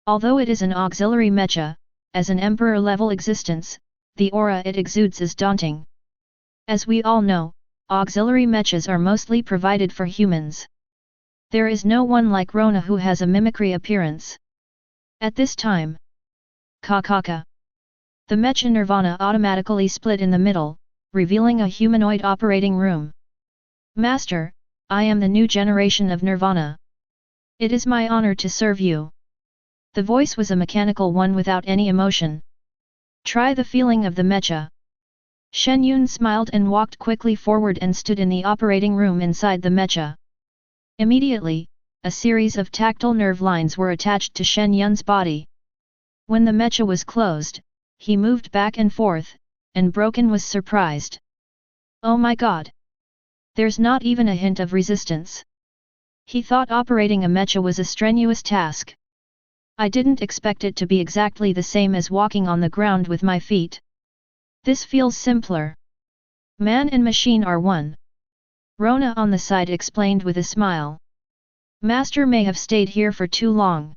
Although it is an auxiliary mecha, as an emperor-level existence, the aura it exudes is daunting. As we all know, auxiliary mechas are mostly provided for humans. There is no one like Rona who has a mimicry appearance. At this time, Kakaka. The mecha Nirvana automatically split in the middle, revealing a humanoid operating room. Master, I am the new generation of Nirvana. It is my honor to serve you. The voice was a mechanical one without any emotion. Try the feeling of the mecha. Shen Yun smiled and walked quickly forward and stood in the operating room inside the mecha. Immediately, a series of tactile nerve lines were attached to Shen Yun's body. When the mecha was closed, he moved back and forth, and Broken was surprised. Oh my god! There's not even a hint of resistance. He thought operating a mecha was a strenuous task. I didn't expect it to be exactly the same as walking on the ground with my feet. This feels simpler. Man and machine are one. Rona on the side explained with a smile. Master may have stayed here for too long.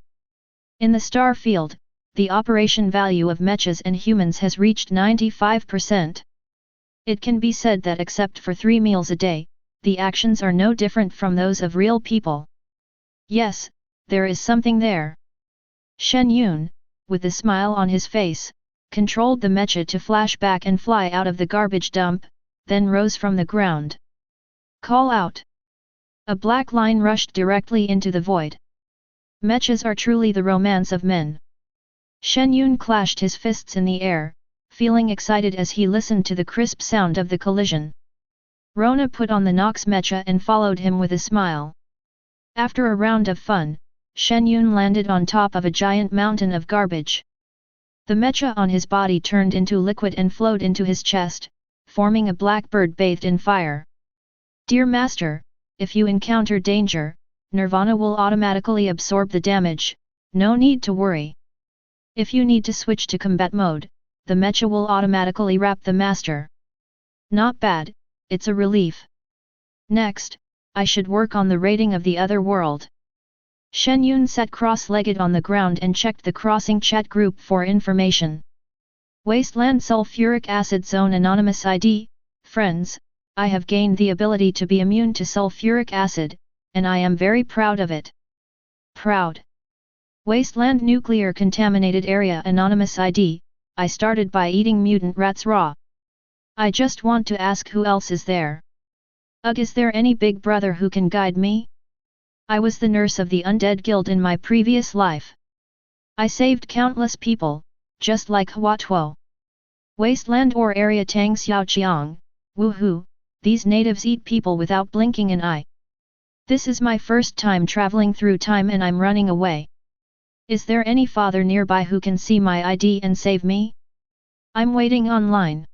In the star field, the operation value of mechas and humans has reached 95%. It can be said that except for 3 meals a day, the actions are no different from those of real people. Yes, there is something there. Shen Yun, with a smile on his face, controlled the mecha to flash back and fly out of the garbage dump, then rose from the ground. Call out! A black line rushed directly into the void. Mechas are truly the romance of men. Shen Yun clashed his fists in the air, feeling excited as he listened to the crisp sound of the collision. Rona put on the Nox mecha and followed him with a smile. After a round of fun, Shen Yun landed on top of a giant mountain of garbage. The mecha on his body turned into liquid and flowed into his chest, forming a blackbird bathed in fire. Dear Master, if you encounter danger, Nirvana will automatically absorb the damage, no need to worry. If you need to switch to combat mode, the mecha will automatically wrap the Master. Not bad, it's a relief. Next, I should work on the rating of the other world. Shen Yun sat cross-legged on the ground and checked the crossing chat group for information. Wasteland Sulfuric Acid Zone Anonymous ID, Friends, I have gained the ability to be immune to sulfuric acid, and I am very proud of it. Proud. Wasteland Nuclear Contaminated Area Anonymous ID, I started by eating mutant rats raw. I just want to ask who else is there. Ugh, is there any big brother who can guide me? I was the nurse of the Undead Guild in my previous life. I saved countless people, just like Hua Tuo. Wasteland or area Tang Xiaoqiang, woohoo, these natives eat people without blinking an eye. This is my first time traveling through time and I'm running away. Is there any father nearby who can see my ID and save me? I'm waiting online.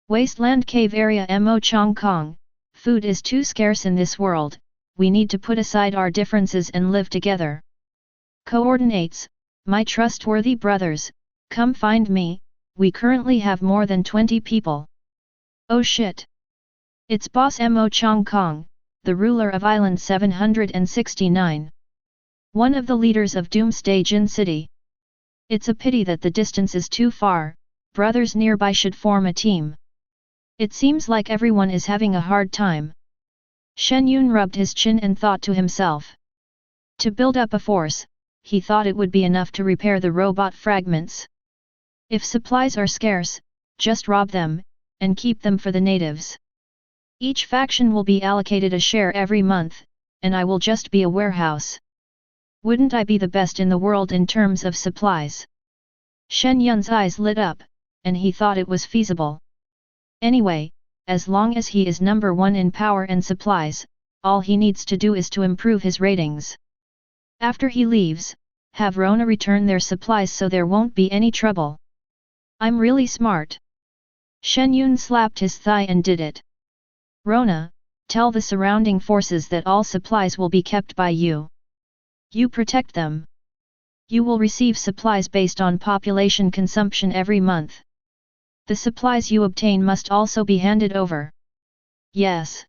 Wasteland Cave Area Mo Chong Kong, food is too scarce in this world, we need to put aside our differences and live together. Coordinates, my trustworthy brothers, come find me, we currently have more than 20 people. Oh shit! It's Boss Mo Chong Kong, the ruler of Island 769. One of the leaders of Doomsday Jin City. It's a pity that the distance is too far, brothers nearby should form a team. It seems like everyone is having a hard time. Shen Yun rubbed his chin and thought to himself. To build up a force, he thought it would be enough to repair the robot fragments. If supplies are scarce, just rob them, and keep them for the natives. Each faction will be allocated a share every month, and I will just be a warehouse. Wouldn't I be the best in the world in terms of supplies? Shen Yun's eyes lit up, and he thought it was feasible. Anyway, as long as he is number one in power and supplies, all he needs to do is to improve his ratings. After he leaves, have Rona return their supplies so there won't be any trouble. I'm really smart. Shen Yun slapped his thigh and did it. Rona, tell the surrounding forces that all supplies will be kept by you. You protect them. You will receive supplies based on population consumption every month. The supplies you obtain must also be handed over. Yes.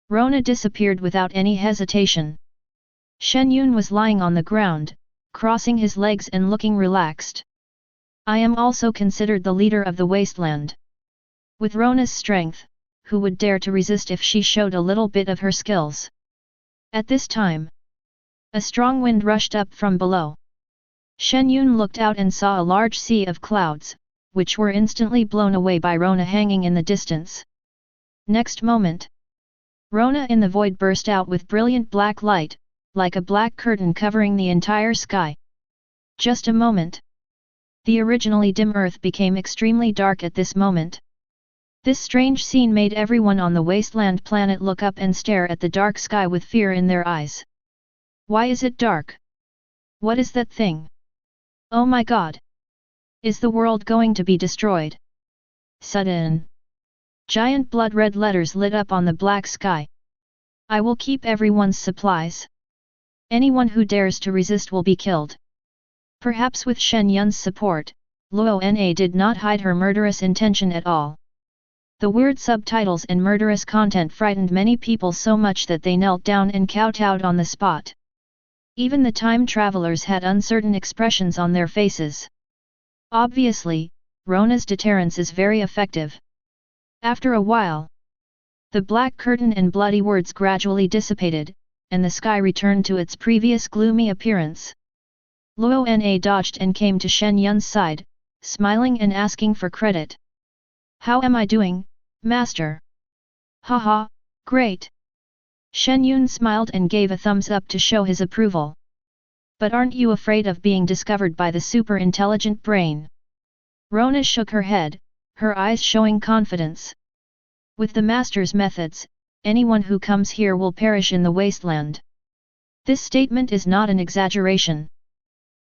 Rona disappeared without any hesitation. Shen Yun was lying on the ground, crossing his legs and looking relaxed. I am also considered the leader of the wasteland. With Rona's strength, who would dare to resist if she showed a little bit of her skills? At this time, a strong wind rushed up from below. Shen Yun looked out and saw a large sea of clouds, which were instantly blown away by Rona hanging in the distance. Next moment, Rona in the void burst out with brilliant black light, like a black curtain covering the entire sky. Just a moment. The originally dim earth became extremely dark at this moment. This strange scene made everyone on the wasteland planet look up and stare at the dark sky with fear in their eyes. Why is it dark? What is that thing? Oh my god! Is the world going to be destroyed? Sudden! Giant blood-red letters lit up on the black sky. I will keep everyone's supplies. Anyone who dares to resist will be killed. Perhaps with Shen Yun's support, Luo Na did not hide her murderous intention at all. The weird subtitles and murderous content frightened many people so much that they knelt down and kowtowed on the spot. Even the time travelers had uncertain expressions on their faces. Obviously, Rona's deterrence is very effective. After a while, the black curtain and bloody words gradually dissipated, and the sky returned to its previous gloomy appearance. Luo Na dodged and came to Shen Yun's side, smiling and asking for credit. How am I doing, Master? Haha, great! Shen Yun smiled and gave a thumbs up to show his approval. But aren't you afraid of being discovered by the super-intelligent brain? Rona shook her head, her eyes showing confidence. With the Master's methods, anyone who comes here will perish in the wasteland. This statement is not an exaggeration.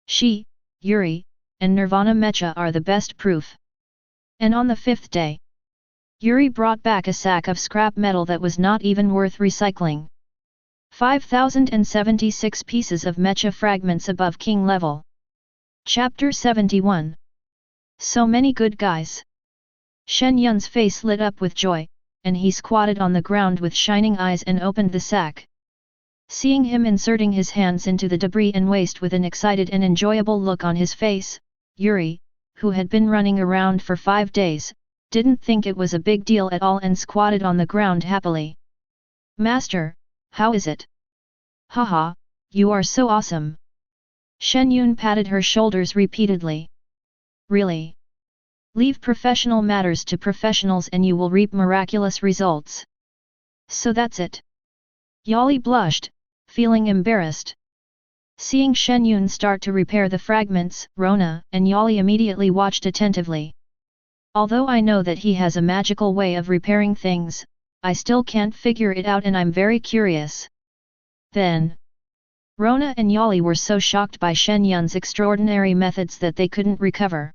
She, Yuri, and Nirvana Mecha are the best proof. And on the fifth day, Yuri brought back a sack of scrap metal that was not even worth recycling. 5,076 pieces of mecha fragments above king level. Chapter 71. So many good guys. Shen Yun's face lit up with joy, and he squatted on the ground with shining eyes and opened the sack. Seeing him inserting his hands into the debris and waste with an excited and enjoyable look on his face, Yuri, who had been running around for 5 days, didn't think it was a big deal at all and squatted on the ground happily. Master, how is it? Haha, you are so awesome. Shen Yun patted her shoulders repeatedly. Really? Leave professional matters to professionals and you will reap miraculous results. So that's it. Yali blushed, feeling embarrassed. Seeing Shen Yun start to repair the fragments, Rona and Yali immediately watched attentively. Although I know that he has a magical way of repairing things, I still can't figure it out and I'm very curious. Then, Rona and Yali were so shocked by Shen Yun's extraordinary methods that they couldn't recover.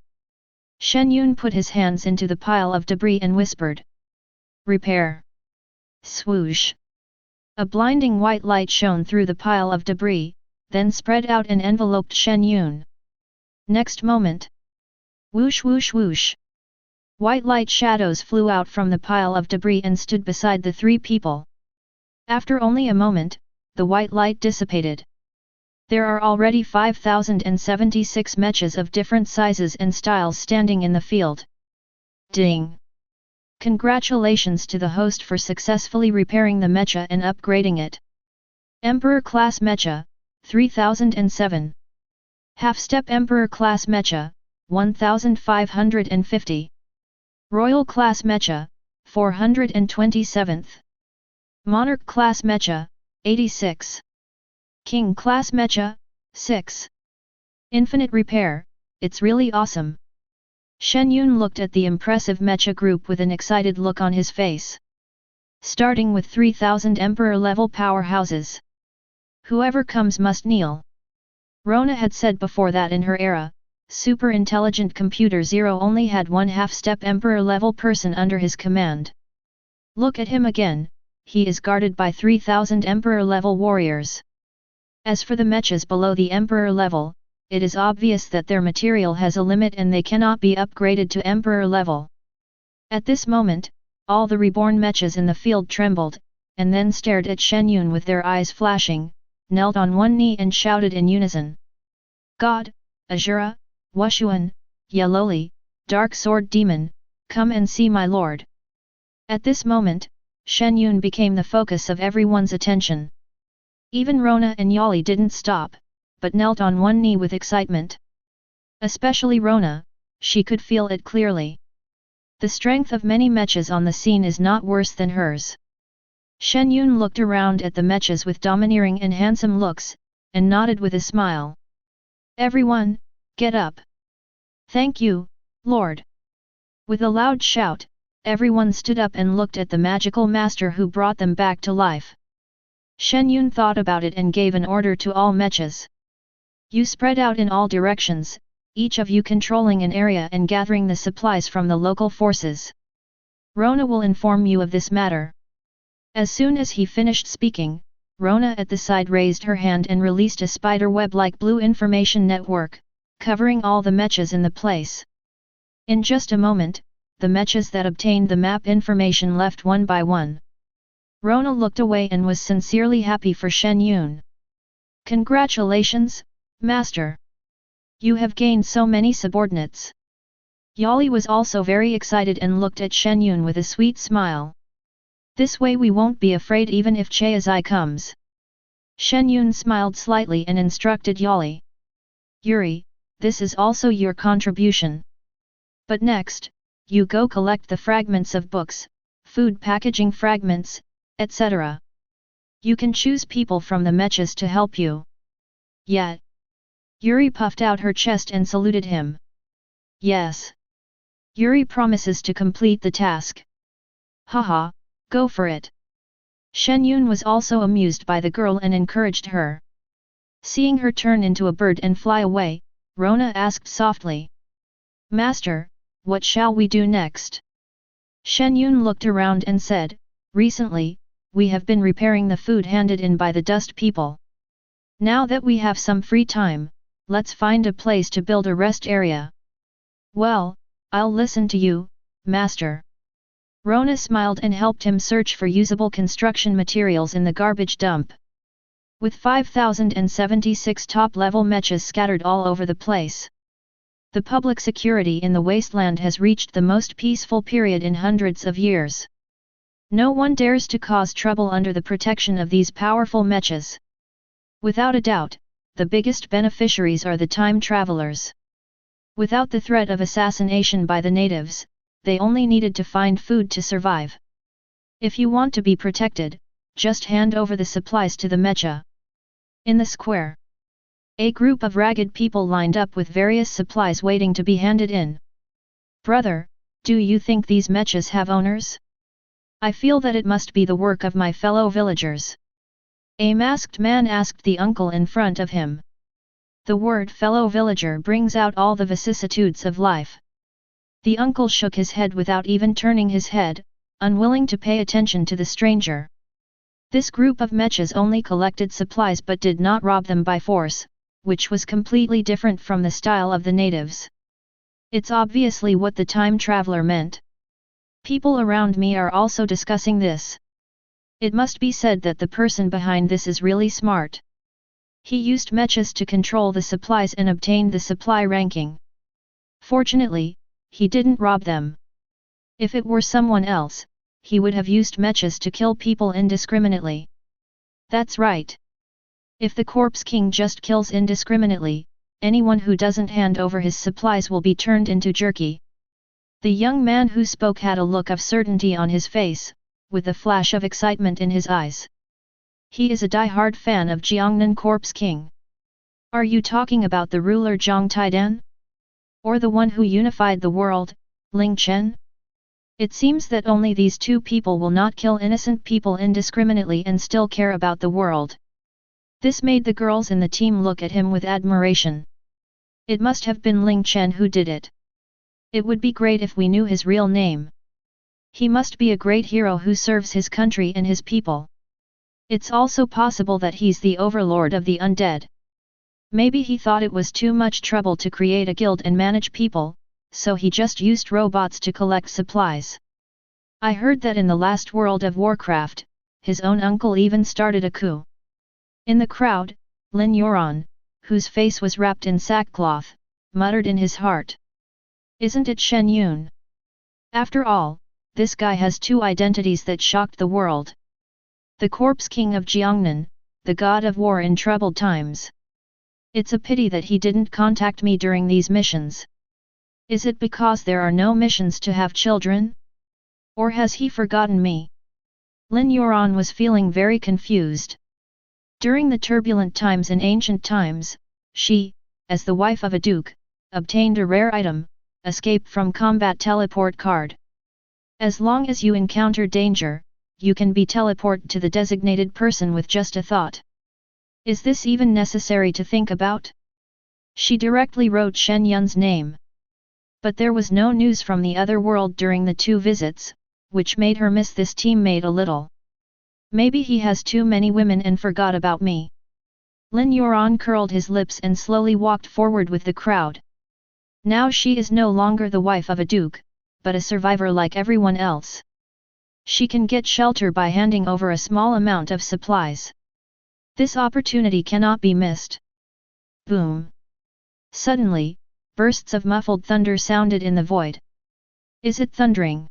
Shen Yun put his hands into the pile of debris and whispered. Repair. Swoosh. A blinding white light shone through the pile of debris, then spread out and enveloped Shen Yun. Next moment. Whoosh whoosh whoosh. White light shadows flew out from the pile of debris and stood beside the 3 people. After only a moment, the white light dissipated. There are already 5,076 mechas of different sizes and styles standing in the field. Ding! Congratulations to the host for successfully repairing the mecha and upgrading it. Emperor Class Mecha, 3007. Half-Step Emperor Class Mecha, 1550. Royal Class Mecha, 427th. Monarch Class Mecha, 86. King Class Mecha, 6. Infinite Repair, it's really awesome. Shen Yun looked at the impressive mecha group with an excited look on his face. Starting with 3,000 Emperor-level powerhouses. Whoever comes must kneel. Rona had said before that in her era, Super Intelligent Computer Zero only had one half-step Emperor-level person under his command. Look at him again, he is guarded by 3,000 Emperor-level warriors. As for the mechas below the Emperor level, it is obvious that their material has a limit and they cannot be upgraded to Emperor level. At this moment, all the reborn mechas in the field trembled, and then stared at Shen Yun with their eyes flashing, knelt on one knee and shouted in unison. God, Azura, Wushuan, Yaloli, Dark Sword Demon, come and see my lord. At this moment, Shen Yun became the focus of everyone's attention. Even Rona and Yali didn't stop, but knelt on one knee with excitement. Especially Rona, she could feel it clearly. The strength of many mechas on the scene is not worse than hers. Shen Yun looked around at the mechas with domineering and handsome looks, and nodded with a smile. Everyone, get up. Thank you, Lord. With a loud shout, everyone stood up and looked at the magical master who brought them back to life. Shen Yun thought about it and gave an order to all mechas. You spread out in all directions, each of you controlling an area and gathering the supplies from the local forces. Rona will inform you of this matter. As soon as he finished speaking, Rona at the side raised her hand and released a spider web-like blue information network, covering all the mechas in the place. In just a moment, the mechas that obtained the map information left one by one. Rona looked away and was sincerely happy for Shen Yun. Congratulations, Master! You have gained so many subordinates. Yali was also very excited and looked at Shen Yun with a sweet smile. This way we won't be afraid even if Chaozai comes. Shen Yun smiled slightly and instructed Yali. Yuri, this is also your contribution. But next, you go collect the fragments of books, food packaging fragments, etc. You can choose people from the mechas to help you. Yet. Yuri puffed out her chest and saluted him. Yes. Yuri promises to complete the task. Haha, go for it. Shen Yun was also amused by the girl and encouraged her. Seeing her turn into a bird and fly away, Rona asked softly. Master, what shall we do next? Shen Yun looked around and said, "Recently, we have been repairing the food handed in by the dust people. Now that we have some free time, let's find a place to build a rest area." "Well, I'll listen to you, master." Rona smiled and helped him search for usable construction materials in the garbage dump. With 5,076 top-level mechas scattered all over the place, the public security in the wasteland has reached the most peaceful period in hundreds of years. No one dares to cause trouble under the protection of these powerful mechas. Without a doubt, the biggest beneficiaries are the time travelers. Without the threat of assassination by the natives, they only needed to find food to survive. If you want to be protected, just hand over the supplies to the mecha. In the square, a group of ragged people lined up with various supplies waiting to be handed in. "Brother, do you think these mechas have owners? I feel that it must be the work of my fellow villagers." A masked man asked the uncle in front of him. The word fellow villager brings out all the vicissitudes of life. The uncle shook his head without even turning his head, unwilling to pay attention to the stranger. This group of mechas only collected supplies but did not rob them by force, which was completely different from the style of the natives. It's obviously what the time traveler meant. People around me are also discussing this. It must be said that the person behind this is really smart. He used mechas to control the supplies and obtained the supply ranking. Fortunately, he didn't rob them. If it were someone else, he would have used mechas to kill people indiscriminately. That's right. If the Corpse King just kills indiscriminately, anyone who doesn't hand over his supplies will be turned into jerky. The young man who spoke had a look of certainty on his face, with a flash of excitement in his eyes. He is a die-hard fan of Jiangnan Corpse King. Are you talking about the ruler Zhang Taidan? Or the one who unified the world, Ling Chen? It seems that only these two people will not kill innocent people indiscriminately and still care about the world. This made the girls in the team look at him with admiration. It must have been Ling Chen who did it. It would be great if we knew his real name. He must be a great hero who serves his country and his people. It's also possible that he's the overlord of the undead. Maybe he thought it was too much trouble to create a guild and manage people, so he just used robots to collect supplies. I heard that in the last World of Warcraft, his own uncle even started a coup. In the crowd, Lin Yuan, whose face was wrapped in sackcloth, muttered in his heart. Isn't it Shen Yun? After all, this guy has two identities that shocked the world. The Corpse King of Jiangnan, the god of war in troubled times. It's a pity that he didn't contact me during these missions. Is it because there are no missions to have children? Or has he forgotten me? Lin Yuan was feeling very confused. During the turbulent times in ancient times, she, as the wife of a duke, obtained a rare item, Escape from Combat Teleport card. As long as you encounter danger, you can be teleported to the designated person with just a thought. Is this even necessary to think about? She directly wrote Shen Yun's name. But there was no news from the other world during the two visits, which made her miss this teammate a little. Maybe he has too many women and forgot about me. Lin Yuan curled his lips and slowly walked forward with the crowd. Now she is no longer the wife of a duke, but a survivor like everyone else. She can get shelter by handing over a small amount of supplies. This opportunity cannot be missed. Boom! Suddenly, bursts of muffled thunder sounded in the void. Is it thundering?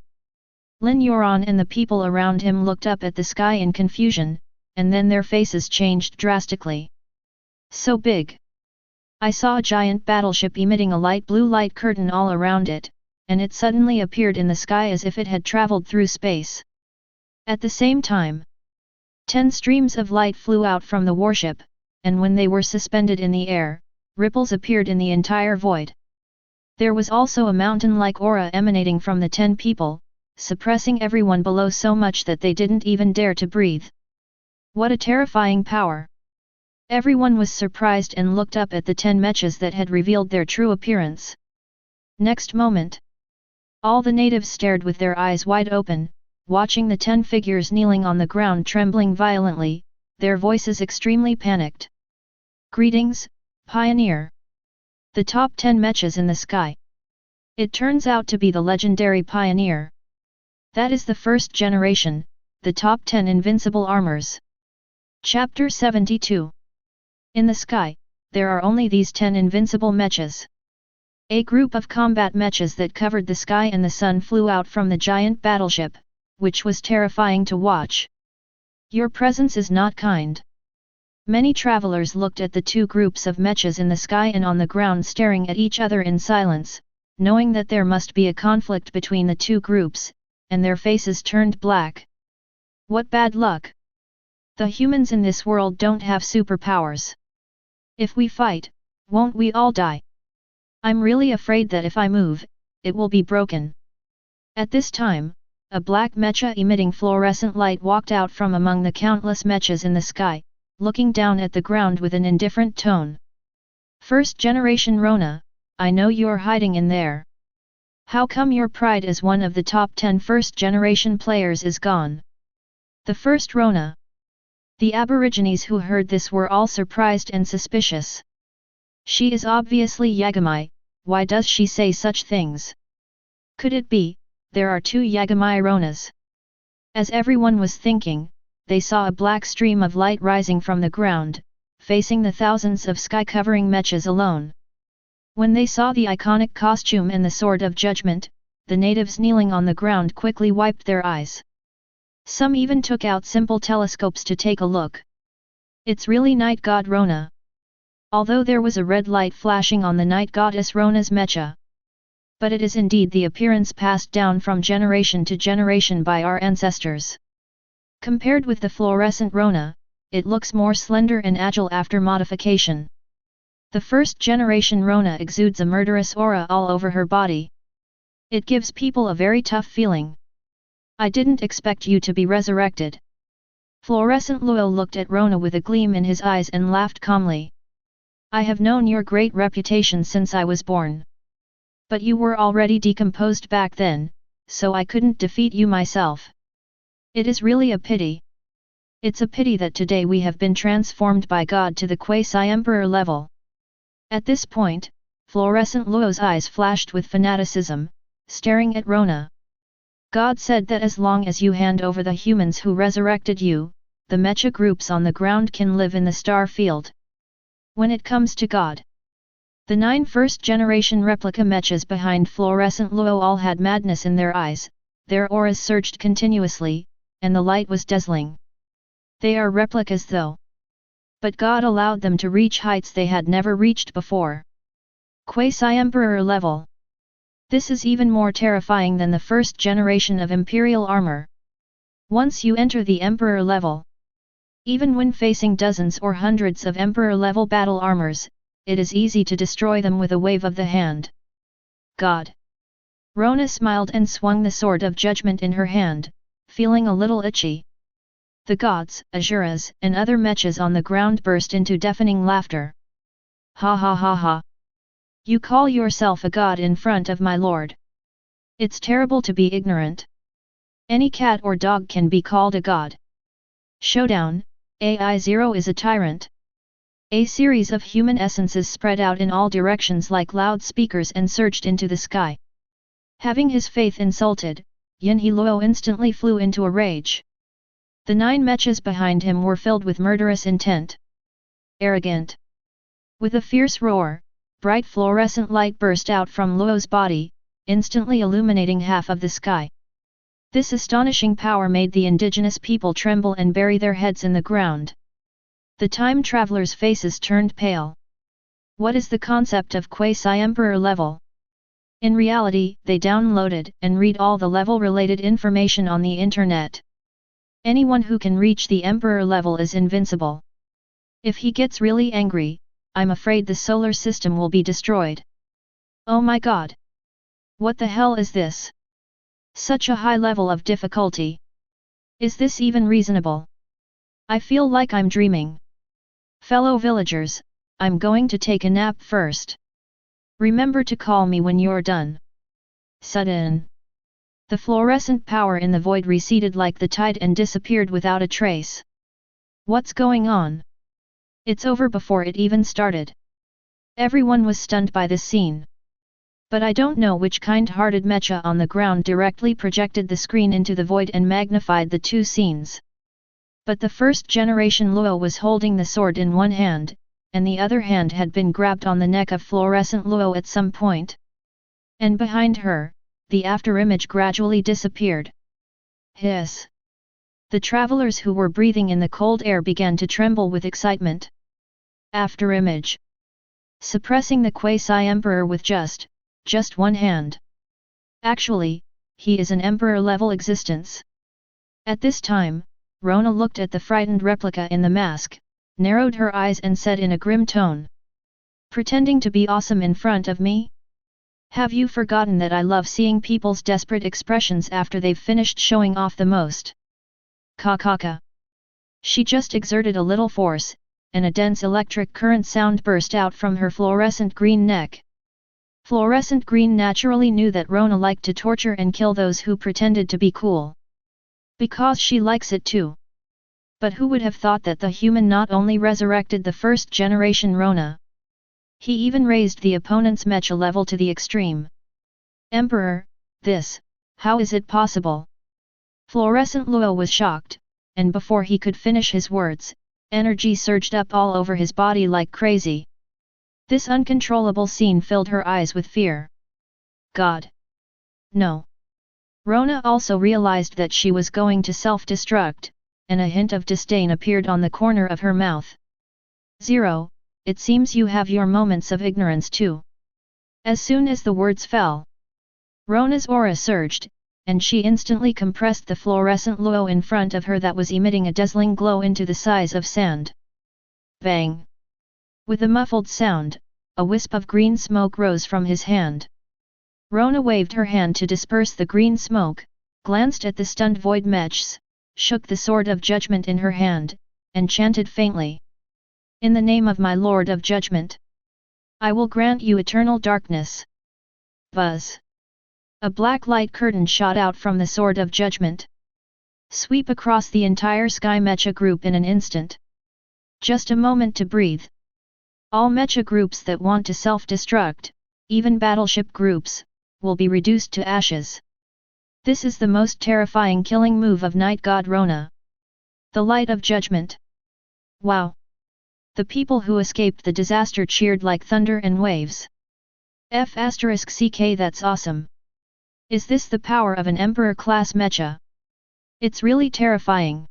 Lin Yuan and the people around him looked up at the sky in confusion, and then their faces changed drastically. So big! I saw a giant battleship emitting a light blue light curtain all around it, and it suddenly appeared in the sky as if it had traveled through space. At the same time, 10 streams of light flew out from the warship, and when they were suspended in the air, ripples appeared in the entire void. There was also a mountain-like aura emanating from the 10 people, suppressing everyone below so much that they didn't even dare to breathe. What a terrifying power! Everyone was surprised and looked up at the 10 mechas that had revealed their true appearance. Next moment, All the natives stared with their eyes wide open, watching the 10 figures kneeling on the ground trembling violently, their voices extremely panicked. Greetings, Pioneer. The top 10 mechas in the sky. It turns out to be the legendary Pioneer. That is the first generation, the top 10 invincible armors. Chapter 72. In the sky, there are only these 10 invincible mechas. A group of combat mechas that covered the sky and the sun flew out from the giant battleship, which was terrifying to watch. Your presence is not kind. Many travelers looked at the two groups of mechas in the sky and on the ground staring at each other in silence, knowing that there must be a conflict between the two groups, and their faces turned black. What bad luck! The humans in this world don't have superpowers. If we fight, won't we all die? I'm really afraid that if I move, it will be broken. At this time, a black mecha emitting fluorescent light walked out from among the countless mechas in the sky, looking down at the ground with an indifferent tone. First generation Rona, I know you're hiding in there. How come your pride as one of the top 10 first generation players is gone? The first Rona. The Aborigines who heard this were all surprised and suspicious. She is obviously Yagami, why does she say such things? Could it be, there are two Yagami Ronas? As everyone was thinking, they saw a black stream of light rising from the ground, facing the thousands of sky-covering mechas alone. When they saw the iconic costume and the Sword of Judgment, the natives kneeling on the ground quickly wiped their eyes. Some even took out simple telescopes to take a look. It's really Night God Rona. Although there was a red light flashing on the Night Goddess Rona's mecha. But it is indeed the appearance passed down from generation to generation by our ancestors. Compared with the fluorescent Rona, it looks more slender and agile after modification. The first generation Rona exudes a murderous aura all over her body. It gives people a very tough feeling. I didn't expect you to be resurrected. Fluorescent Luo looked at Rona with a gleam in his eyes and laughed calmly. I have known your great reputation since I was born. But you were already decomposed back then, so I couldn't defeat you myself. It is really a pity. It's a pity that today we have been transformed by God to the quasi-emperor level. At this point, Fluorescent Luo's eyes flashed with fanaticism, staring at Rona. God said that as long as you hand over the humans who resurrected you, the mecha groups on the ground can live in the star field. When it comes to God, the 9 first-generation replica mechas behind Fluorescent Luo all had madness in their eyes, their auras surged continuously, and the light was dazzling. They are replicas though. But God allowed them to reach heights they had never reached before. Quasi-emperor level. This is even more terrifying than the first generation of Imperial armor. Once you enter the Emperor level, even when facing dozens or hundreds of Emperor-level battle armors, it is easy to destroy them with a wave of the hand. God! Rona smiled and swung the Sword of Judgment in her hand, feeling a little itchy. The gods, Asuras, and other mechas on the ground burst into deafening laughter. Ha ha ha ha! You call yourself a god in front of my lord. It's terrible to be ignorant. Any cat or dog can be called a god. Showdown, AI-0 is a tyrant. A series of human essences spread out in all directions like loudspeakers and surged into the sky. Having his faith insulted, Yinhe Luo instantly flew into a rage. The 9 mechas behind him were filled with murderous intent. Arrogant. With a fierce roar, bright fluorescent light burst out from Luo's body, instantly illuminating half of the sky. This astonishing power made the indigenous people tremble and bury their heads in the ground. The time travelers' faces turned pale. What is the concept of quasi-emperor level? In reality, they downloaded and read all the level-related information on the internet. Anyone who can reach the emperor level is invincible. If he gets really angry, I'm afraid the solar system will be destroyed. Oh my god! What the hell is this? Such a high level of difficulty. Is this even reasonable? I feel like I'm dreaming. Fellow villagers, I'm going to take a nap first. Remember to call me when you're done. Sudden. The fluorescent power in the void receded like the tide and disappeared without a trace. What's going on? It's over before it even started. Everyone was stunned by this scene. But I don't know which kind-hearted mecha on the ground directly projected the screen into the void and magnified the two scenes. But the first generation Luo was holding the sword in one hand, and the other hand had been grabbed on the neck of fluorescent Luo at some point. And behind her, the afterimage gradually disappeared. Hiss! The travelers who were breathing in the cold air began to tremble with excitement. Afterimage. Suppressing the quasi-emperor with just one hand. Actually, he is an emperor-level existence. At this time, Rona looked at the frightened replica in the mask, narrowed her eyes and said in a grim tone. Pretending to be awesome in front of me? Have you forgotten that I love seeing people's desperate expressions after they've finished showing off the most? Ka. She just exerted a little force, and a dense electric current sound burst out from her fluorescent green neck. Fluorescent green naturally knew that Rona liked to torture and kill those who pretended to be cool. Because she likes it too. But who would have thought that the human not only resurrected the first generation Rona? He even raised the opponent's mecha level to the extreme. Emperor, how is it possible? Fluorescent Luo was shocked, and before he could finish his words, energy surged up all over his body like crazy. This uncontrollable scene filled her eyes with fear. God! No! Rona also realized that she was going to self-destruct, and a hint of disdain appeared on the corner of her mouth. Zero, it seems you have your moments of ignorance too. As soon as the words fell, Rona's aura surged, and she instantly compressed the fluorescent Luo in front of her that was emitting a dazzling glow into the size of sand. Bang! With a muffled sound, a wisp of green smoke rose from his hand. Rona waved her hand to disperse the green smoke, glanced at the stunned void mechs, shook the sword of judgment in her hand, and chanted faintly. In the name of my Lord of Judgment, I will grant you eternal darkness. Buzz! A black light curtain shot out from the sword of judgment. Sweep across the entire Sky Mecha group in an instant. Just a moment to breathe. All mecha groups that want to self-destruct, even battleship groups, will be reduced to ashes. This is the most terrifying killing move of Night God Rona. The Light of Judgment. Wow! The people who escaped the disaster cheered like thunder and waves. *CK that's awesome. Is this the power of an Emperor-class mecha? It's really terrifying.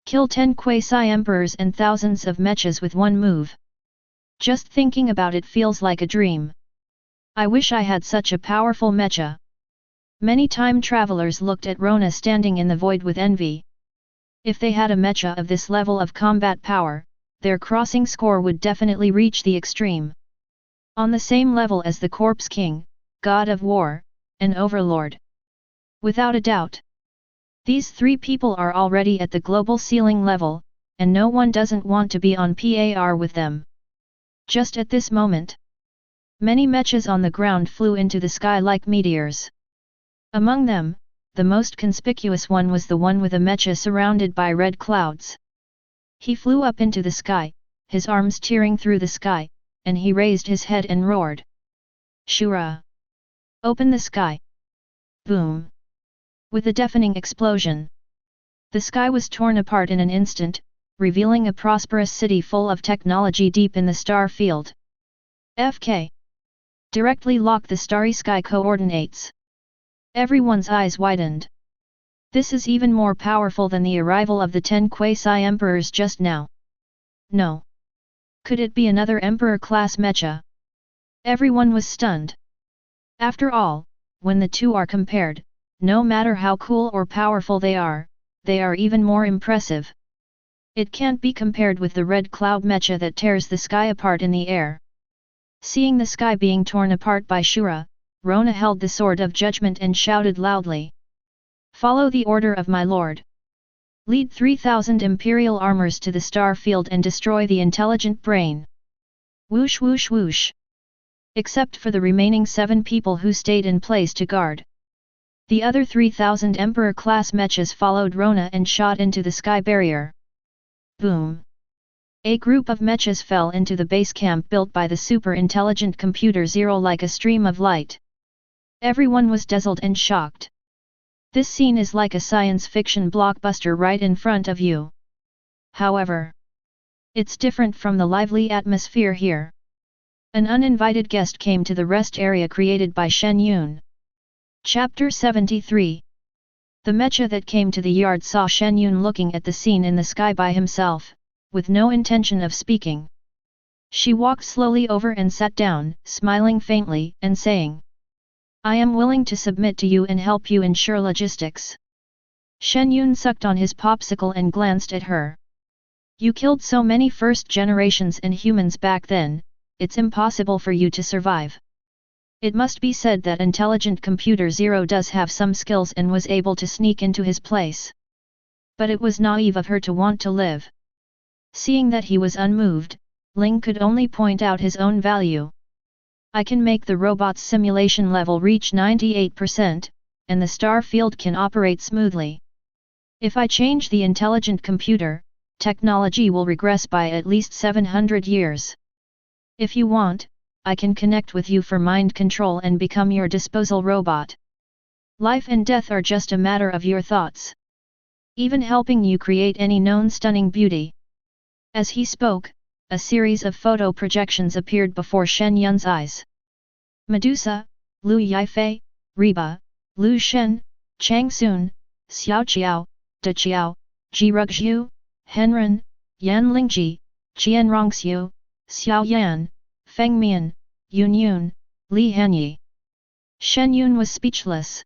Kill 10 quasi-emperors and thousands of mechas with one move. Just thinking about it feels like a dream. I wish I had such a powerful mecha. Many time travelers looked at Rona standing in the void with envy. If they had a mecha of this level of combat power, their crossing score would definitely reach the extreme. On the same level as the Corpse King, God of War, and Overlord. Without a doubt. These three people are already at the global ceiling level, and no one doesn't want to be on par with them. Just at this moment, many mechas on the ground flew into the sky like meteors. Among them, the most conspicuous one was the one with a mecha surrounded by red clouds. He flew up into the sky, his arms tearing through the sky, and he raised his head and roared. Shura! Open the sky! Boom! With a deafening explosion, the sky was torn apart in an instant, revealing a prosperous city full of technology deep in the star field. FK. Directly lock the starry sky coordinates. Everyone's eyes widened. This is even more powerful than the arrival of the 10 quasi-emperors just now. No. Could it be another emperor-class mecha? Everyone was stunned. After all, when the two are compared, no matter how cool or powerful they are even more impressive. It can't be compared with the red cloud mecha that tears the sky apart in the air. Seeing the sky being torn apart by Shura, Rona held the sword of judgment and shouted loudly. Follow the order of my lord. Lead 3,000 imperial armors to the star field and destroy the intelligent brain. Whoosh whoosh whoosh. except for the remaining 7 people who stayed in place to guard. The other 3,000 Emperor-class mechas followed Rona and shot into the sky barrier. Boom! A group of mechas fell into the base camp built by the super-intelligent computer Zero like a stream of light. Everyone was dazzled and shocked. This scene is like a science fiction blockbuster right in front of you. However, it's different from the lively atmosphere here. An uninvited guest came to the rest area created by Shen Yun. Chapter 73. The mecha that came to the yard saw Shen Yun looking at the scene in the sky by himself, with no intention of speaking. She walked slowly over and sat down, smiling faintly and saying, "I am willing to submit to you and help you ensure logistics." Shen Yun sucked on his popsicle and glanced at her. "You killed so many first generations and humans back then, it's impossible for you to survive. It must be said that intelligent computer Zero does have some skills and was able to sneak into his place. But it was naive of her to want to live." Seeing that he was unmoved, Ling could only point out his own value. "I can make the robot's simulation level reach 98%, and the star field can operate smoothly. If I change the intelligent computer, technology will regress by at least 700 years. If you want, I can connect with you for mind control and become your disposal robot. Life and death are just a matter of your thoughts. Even helping you create any known stunning beauty." As he spoke, a series of photo projections appeared before Shen Yun's eyes. Medusa, Lu Yifei, Reba, Lu Shen, Chang Sun, Xiao Qiao, De Qiao, Ji Rugxiu, Henren, Yan Lingji, Qian Rongxiu, Xiao Yan, Feng Mian, Yun Yun, Li Hanyi. Shen Yun was speechless.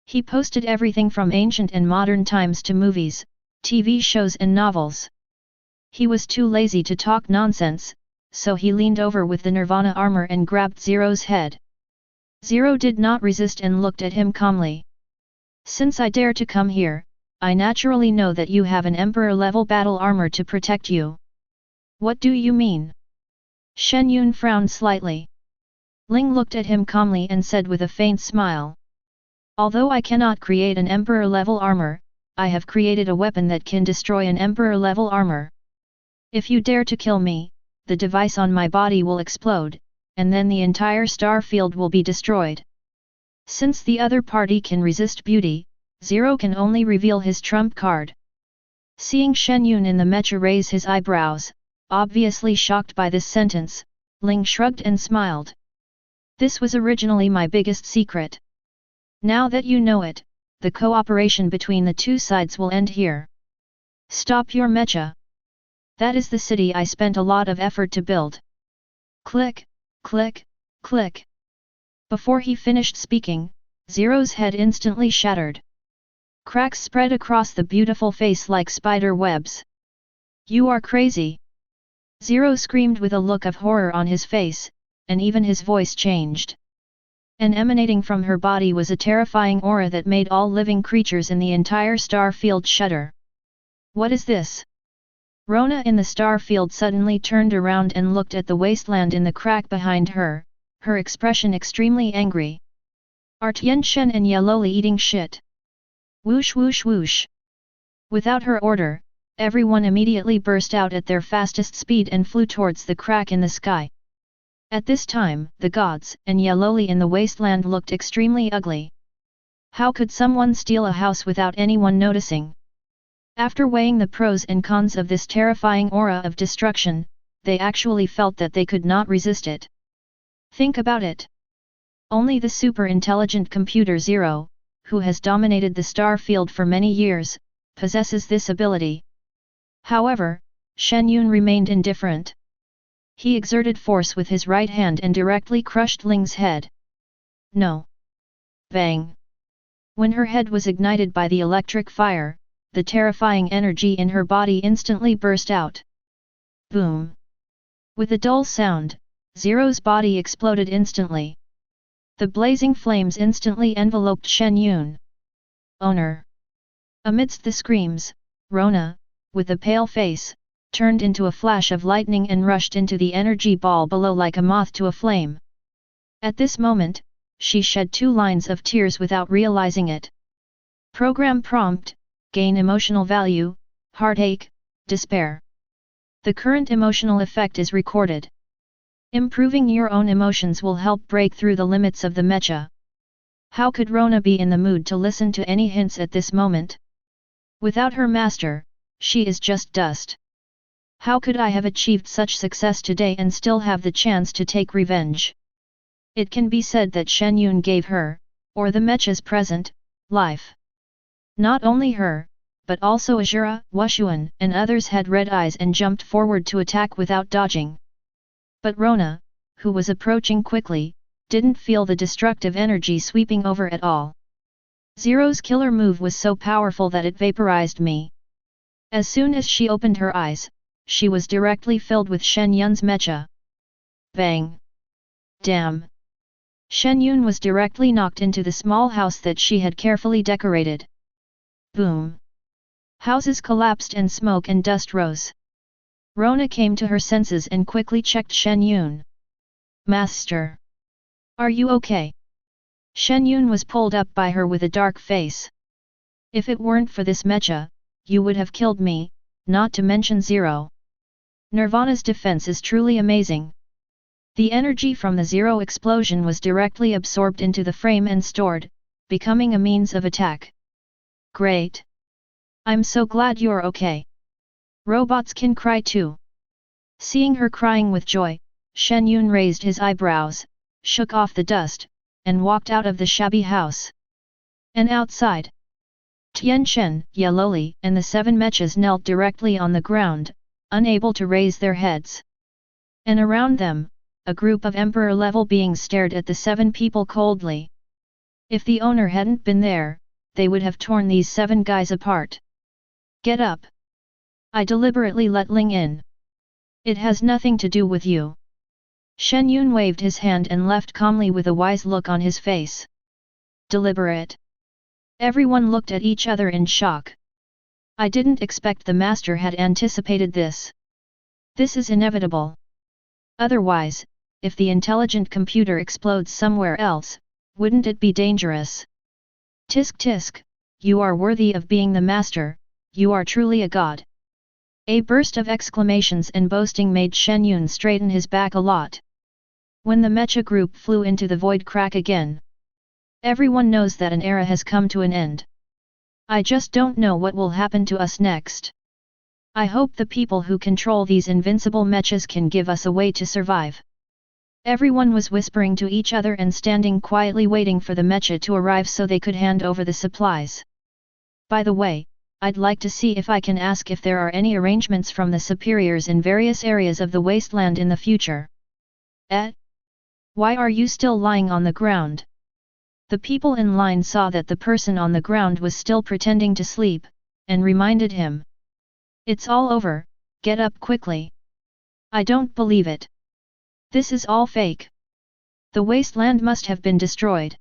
He posted everything from ancient and modern times to movies, TV shows and novels. He was too lazy to talk nonsense, so he leaned over with the Nirvana armor and grabbed Zero's head. Zero did not resist and looked at him calmly. "Since I dare to come here, I naturally know that you have an Emperor-level battle armor to protect you." "What do you mean?" Shen Yun frowned slightly. Ling looked at him calmly and said with a faint smile, "Although I cannot create an Emperor-level armor, I have created a weapon that can destroy an Emperor-level armor. If you dare to kill me, the device on my body will explode, and then the entire star field will be destroyed." Since the other party can resist beauty, Zero can only reveal his trump card. Seeing Shen Yun in the mecha raise his eyebrows, obviously shocked by this sentence, Ling shrugged and smiled. "This was originally my biggest secret. Now that you know it, the cooperation between the two sides will end here. Stop your mecha. That is the city I spent a lot of effort to build." Click, click, click. Before he finished speaking, Zero's head instantly shattered. Cracks spread across the beautiful face like spider webs. "You are crazy!" Zero screamed with a look of horror on his face, and even his voice changed. And emanating from her body was a terrifying aura that made all living creatures in the entire star field shudder. "What is this?" Rona in the star field suddenly turned around and looked at the wasteland in the crack behind her, her expression extremely angry. "Are Tian Shen and Yeloli eating shit?" Whoosh whoosh whoosh. Without her order, everyone immediately burst out at their fastest speed and flew towards the crack in the sky. At this time, the gods and Yeloli in the wasteland looked extremely ugly. How could someone steal a house without anyone noticing? After weighing the pros and cons of this terrifying aura of destruction, they actually felt that they could not resist it. Think about it. Only the super-intelligent computer Zero, who has dominated the star field for many years, possesses this ability. However, Shen Yun remained indifferent. He exerted force with his right hand and directly crushed Ling's head. "No!" Bang! When her head was ignited by the electric fire, the terrifying energy in her body instantly burst out. Boom! With a dull sound, Zero's body exploded instantly. The blazing flames instantly enveloped Shen Yun. "Owner!" Amidst the screams, Rona, with a pale face, turned into a flash of lightning and rushed into the energy ball below like a moth to a flame. At this moment, she shed 2 lines of tears without realizing it. Program prompt: gain emotional value, heartache, despair. The current emotional effect is recorded. Improving your own emotions will help break through the limits of the mecha. How could Rona be in the mood to listen to any hints at this moment? Without her master, she is just dust. How could I have achieved such success today and still have the chance to take revenge? It can be said that Shen Yun gave her, or the mecha's present, life. Not only her, but also Azura, Wushuan and others had red eyes and jumped forward to attack without dodging. But Rona, who was approaching quickly, didn't feel the destructive energy sweeping over at all. Zero's killer move was so powerful that it vaporized me. As soon as she opened her eyes, she was directly filled with Shen Yun's mecha. Bang! Damn! Shen Yun was directly knocked into the small house that she had carefully decorated. Boom! Houses collapsed and smoke and dust rose. Rona came to her senses and quickly checked Shen Yun. Master! Are you okay? Shen Yun was pulled up by her with a dark face. If it weren't for this mecha, you would have killed me, not to mention Zero. Nirvana's defense is truly amazing. The energy from the Zero explosion was directly absorbed into the frame and stored, becoming a means of attack. Great! I'm so glad you're okay. Robots can cry too. Seeing her crying with joy, Shen Yun raised his eyebrows, shook off the dust, and walked out of the shabby house. And outside, Tian Shen, Yaloli and the 7 mechas knelt directly on the ground, unable to raise their heads. And around them, a group of emperor-level beings stared at the 7 people coldly. If the owner hadn't been there, they would have torn these 7 guys apart. Get up! I deliberately let Ling in. It has nothing to do with you. Shen Yun waved his hand and left calmly with a wise look on his face. Deliberate. Everyone looked at each other in shock. I didn't expect the master had anticipated this. This is inevitable. Otherwise, if the intelligent computer explodes somewhere else, wouldn't it be dangerous? Tisk tisk, you are worthy of being the master, you are truly a god. A burst of exclamations and boasting made Shen Yun straighten his back a lot. When the mecha group flew into the void crack again. Everyone knows that an era has come to an end. I just don't know what will happen to us next. I hope the people who control these invincible mechas can give us a way to survive. Everyone was whispering to each other and standing quietly waiting for the mecha to arrive so they could hand over the supplies. By the way, I'd like to see if I can ask if there are any arrangements from the superiors in various areas of the wasteland in the future. Why are you still lying on the ground? The people in line saw that the person on the ground was still pretending to sleep, and reminded him. It's all over, get up quickly. I don't believe it. This is all fake. The wasteland must have been destroyed.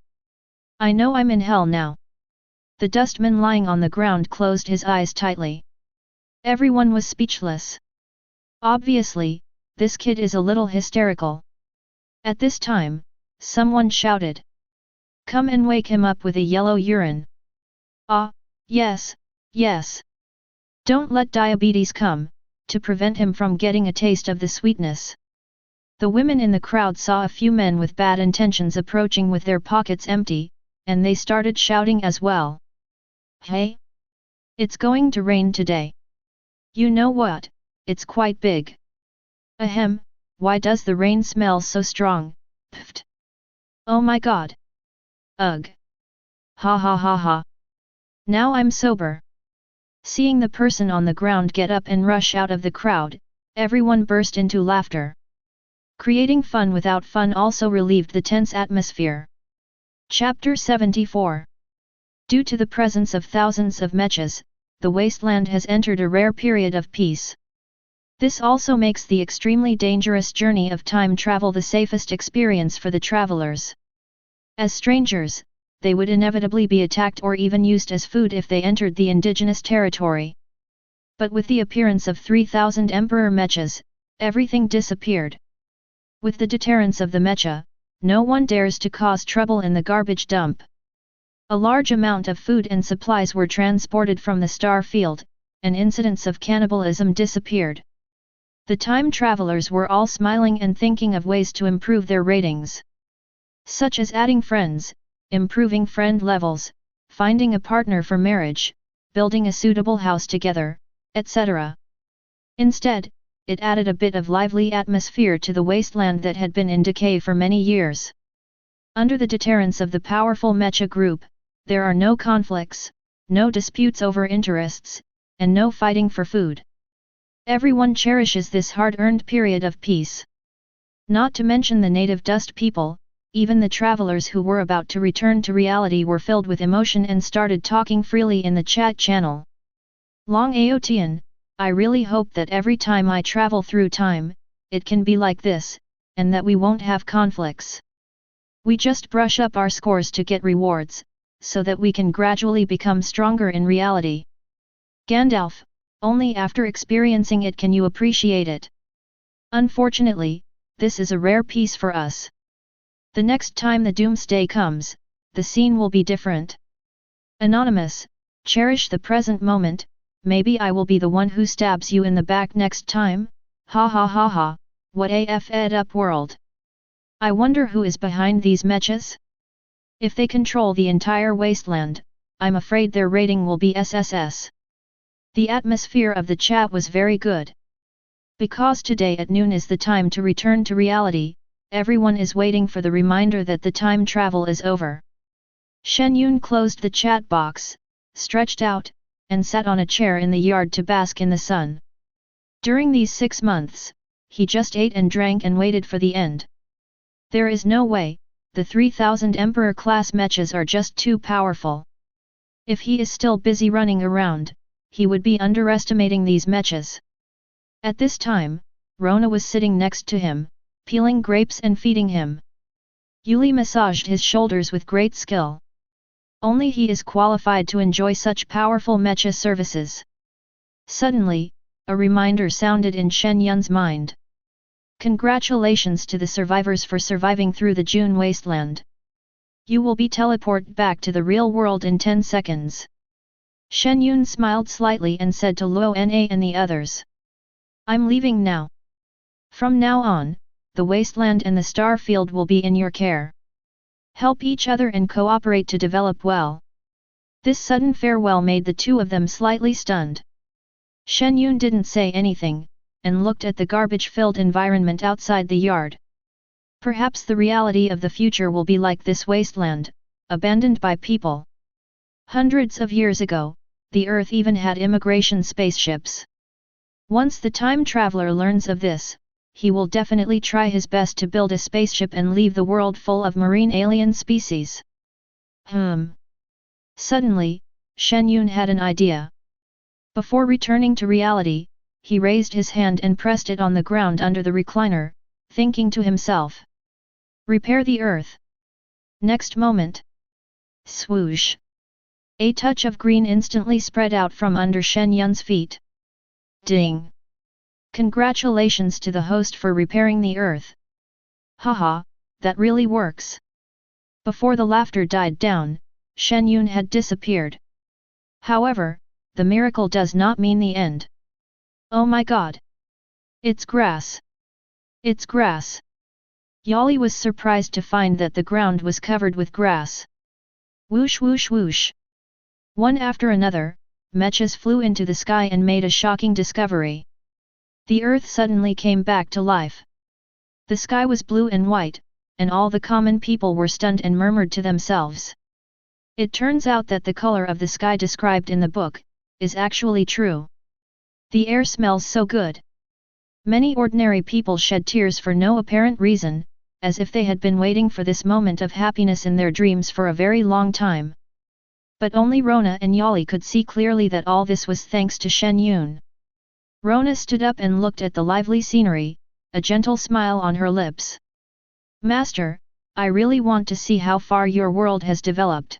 I know I'm in hell now. The dustman lying on the ground closed his eyes tightly. Everyone was speechless. Obviously, this kid is a little hysterical. At this time, someone shouted. Come and wake him up with a yellow urine. Ah, yes, yes. Don't let diabetes come, to prevent him from getting a taste of the sweetness. The women in the crowd saw a few men with bad intentions approaching with their pockets empty, and they started shouting as well. Hey! It's going to rain today. You know what, it's quite big. Ahem, why does the rain smell so strong? Pfft! Oh my god! Ugh! Ha ha ha ha! Now I'm sober. Seeing the person on the ground get up and rush out of the crowd, everyone burst into laughter. Creating fun without fun also relieved the tense atmosphere. Chapter 74. Due to the presence of thousands of mechas, the wasteland has entered a rare period of peace. This also makes the extremely dangerous journey of time travel the safest experience for the travelers. As strangers, they would inevitably be attacked or even used as food if they entered the indigenous territory. But with the appearance of 3,000 emperor mechas, everything disappeared. With the deterrence of the mecha, no one dares to cause trouble in the garbage dump. A large amount of food and supplies were transported from the star field, and incidents of cannibalism disappeared. The time travelers were all smiling and thinking of ways to improve their ratings, such as adding friends, improving friend levels, finding a partner for marriage, building a suitable house together, etc. Instead, it added a bit of lively atmosphere to the wasteland that had been in decay for many years. Under the deterrence of the powerful mecha group, there are no conflicts, no disputes over interests, and no fighting for food. Everyone cherishes this hard-earned period of peace. Not to mention the native dust people, even the travelers who were about to return to reality were filled with emotion and started talking freely in the chat channel. Long Aotian, I really hope that every time I travel through time, it can be like this, and that we won't have conflicts. We just brush up our scores to get rewards, so that we can gradually become stronger in reality. Gandalf, only after experiencing it can you appreciate it. Unfortunately, this is a rare piece for us. The next time the doomsday comes, the scene will be different. Anonymous, cherish the present moment, maybe I will be the one who stabs you in the back next time? Ha ha ha ha, what a fed up world. I wonder who is behind these mechas? If they control the entire wasteland, I'm afraid their rating will be SSS. The atmosphere of the chat was very good. Because today at noon is the time to return to reality, everyone is waiting for the reminder that the time travel is over. Shen Yun closed the chat box, stretched out, and sat on a chair in the yard to bask in the sun. During these 6 months, he just ate and drank and waited for the end. There is no way, the 3000 Emperor-class mechas are just too powerful. If he is still busy running around, he would be underestimating these mechas. At this time, Rona was sitting next to him, peeling grapes and feeding him. Yuli massaged his shoulders with great skill. Only he is qualified to enjoy such powerful mecha services. Suddenly, a reminder sounded in Shen Yun's mind. Congratulations to the survivors for surviving through the June wasteland. You will be teleported back to the real world in 10 seconds. Shen Yun smiled slightly and said to Luo Na and the others. I'm leaving now. From now on, the wasteland and the star field will be in your care. Help each other and cooperate to develop well. This sudden farewell made the two of them slightly stunned. Shen Yun didn't say anything, and looked at the garbage-filled environment outside the yard. Perhaps the reality of the future will be like this wasteland, abandoned by people. Hundreds of years ago, the Earth even had immigration spaceships. Once the time traveler learns of this, he will definitely try his best to build a spaceship and leave the world full of marine alien species. Suddenly, Shen Yun had an idea. Before returning to reality, he raised his hand and pressed it on the ground under the recliner, thinking to himself. Repair the earth. Next moment. Swoosh. A touch of green instantly spread out from under Shen Yun's feet. Ding. Congratulations to the host for repairing the earth. Haha, that really works. Before the laughter died down, Shen Yun had disappeared. However, the miracle does not mean the end. Oh my god! It's grass! It's grass! Yali was surprised to find that the ground was covered with grass. Whoosh whoosh whoosh! One after another, mechas flew into the sky and made a shocking discovery. The earth suddenly came back to life. The sky was blue and white, and all the common people were stunned and murmured to themselves. It turns out that the color of the sky described in the book is actually true. The air smells so good. Many ordinary people shed tears for no apparent reason, as if they had been waiting for this moment of happiness in their dreams for a very long time. But only Rona and Yali could see clearly that all this was thanks to Shen Yun. Rona stood up and looked at the lively scenery, a gentle smile on her lips. Master, I really want to see how far your world has developed.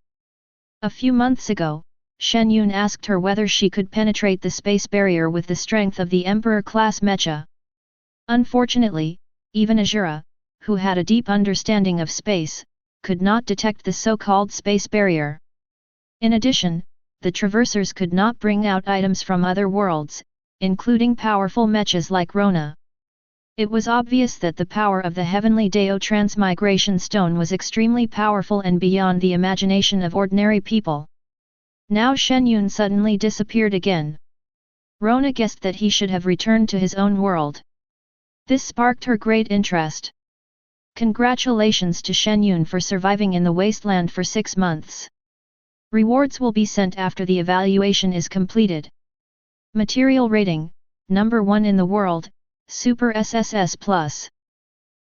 A few months ago, Shen Yun asked her whether she could penetrate the space barrier with the strength of the Emperor-class mecha. Unfortunately, even Azura, who had a deep understanding of space, could not detect the so-called space barrier. In addition, the traversers could not bring out items from other worlds, including powerful mechas like Rona. It was obvious that the power of the Heavenly Dao Transmigration Stone was extremely powerful and beyond the imagination of ordinary people. Now Shen Yun suddenly disappeared again. Rona guessed that he should have returned to his own world. This sparked her great interest. Congratulations to Shen Yun for surviving in the wasteland for 6 months. Rewards will be sent after the evaluation is completed. Material rating, number 1 in the world, Super SSS+.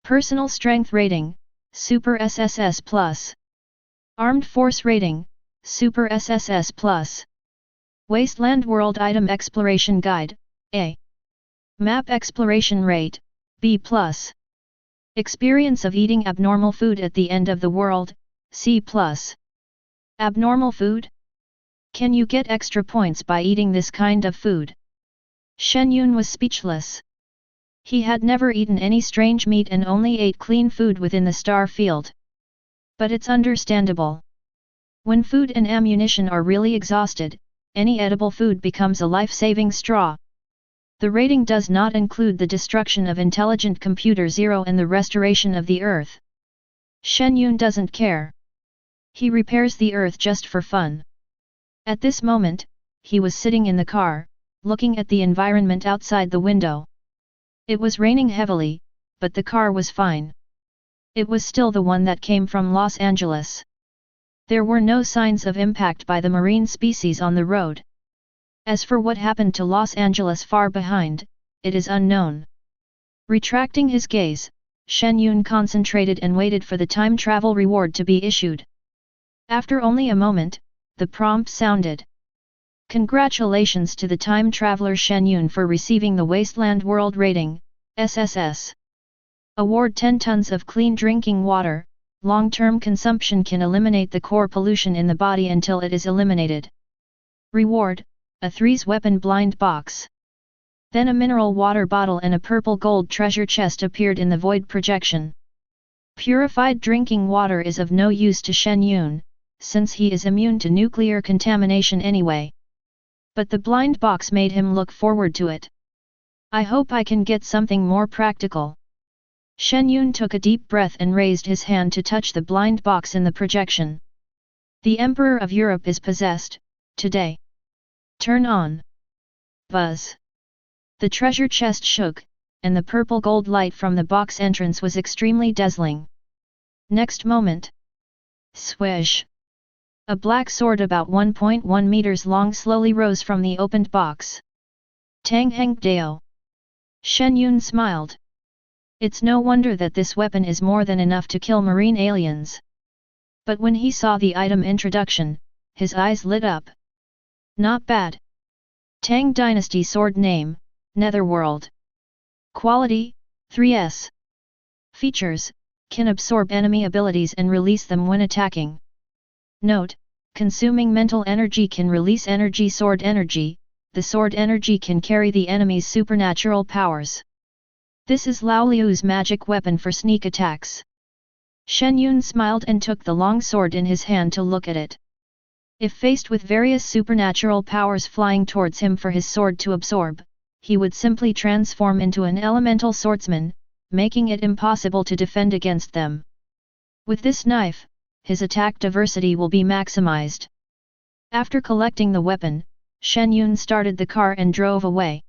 Personal strength rating, Super SSS+. Armed force rating, Super SSS+. Wasteland World Item Exploration Guide, A. Map Exploration Rate, B+. Experience of eating abnormal food at the end of the world, C+. Abnormal food? Can you get extra points by eating this kind of food? Shen Yun was speechless. He had never eaten any strange meat and only ate clean food within the star field. But it's understandable. When food and ammunition are really exhausted, any edible food becomes a life-saving straw. The rating does not include the destruction of intelligent computer Zero and the restoration of the Earth. Shen Yun doesn't care. He repairs the Earth just for fun. At this moment, he was sitting in the car, looking at the environment outside the window. It was raining heavily, but the car was fine. It was still the one that came from Los Angeles. There were no signs of impact by the marine species on the road. As for what happened to Los Angeles far behind, it is unknown. Retracting his gaze, Shen Yun concentrated and waited for the time travel reward to be issued. After only a moment, the prompt sounded. Congratulations to the time traveler Shen Yun for receiving the Wasteland World Rating, SSS. Award 10 tons of clean drinking water. Long-term consumption can eliminate the core pollution in the body until it is eliminated. Reward, a 3's weapon blind box. Then a mineral water bottle and a purple gold treasure chest appeared in the void projection. Purified drinking water is of no use to Shen Yun, since he is immune to nuclear contamination anyway. But the blind box made him look forward to it. I hope I can get something more practical. Shen Yun took a deep breath and raised his hand to touch the blind box in the projection. The Emperor of Europe is possessed, today. Turn on. Buzz. The treasure chest shook, and the purple gold light from the box entrance was extremely dazzling. Next moment. Swish. A black sword about 1.1 meters long slowly rose from the opened box. Tang Heng Dao. Shen Yun smiled. It's no wonder that this weapon is more than enough to kill marine aliens. But when he saw the item introduction, his eyes lit up. Not bad. Tang Dynasty Sword Name, Netherworld. Quality, 3S. Features, can absorb enemy abilities and release them when attacking. Note, consuming mental energy can release energy sword energy, the sword energy can carry the enemy's supernatural powers. This is Lao Liu's magic weapon for sneak attacks. Shen Yun smiled and took the long sword in his hand to look at it. If faced with various supernatural powers flying towards him for his sword to absorb, he would simply transform into an elemental swordsman, making it impossible to defend against them. With this knife, his attack diversity will be maximized. After collecting the weapon, Shen Yun started the car and drove away.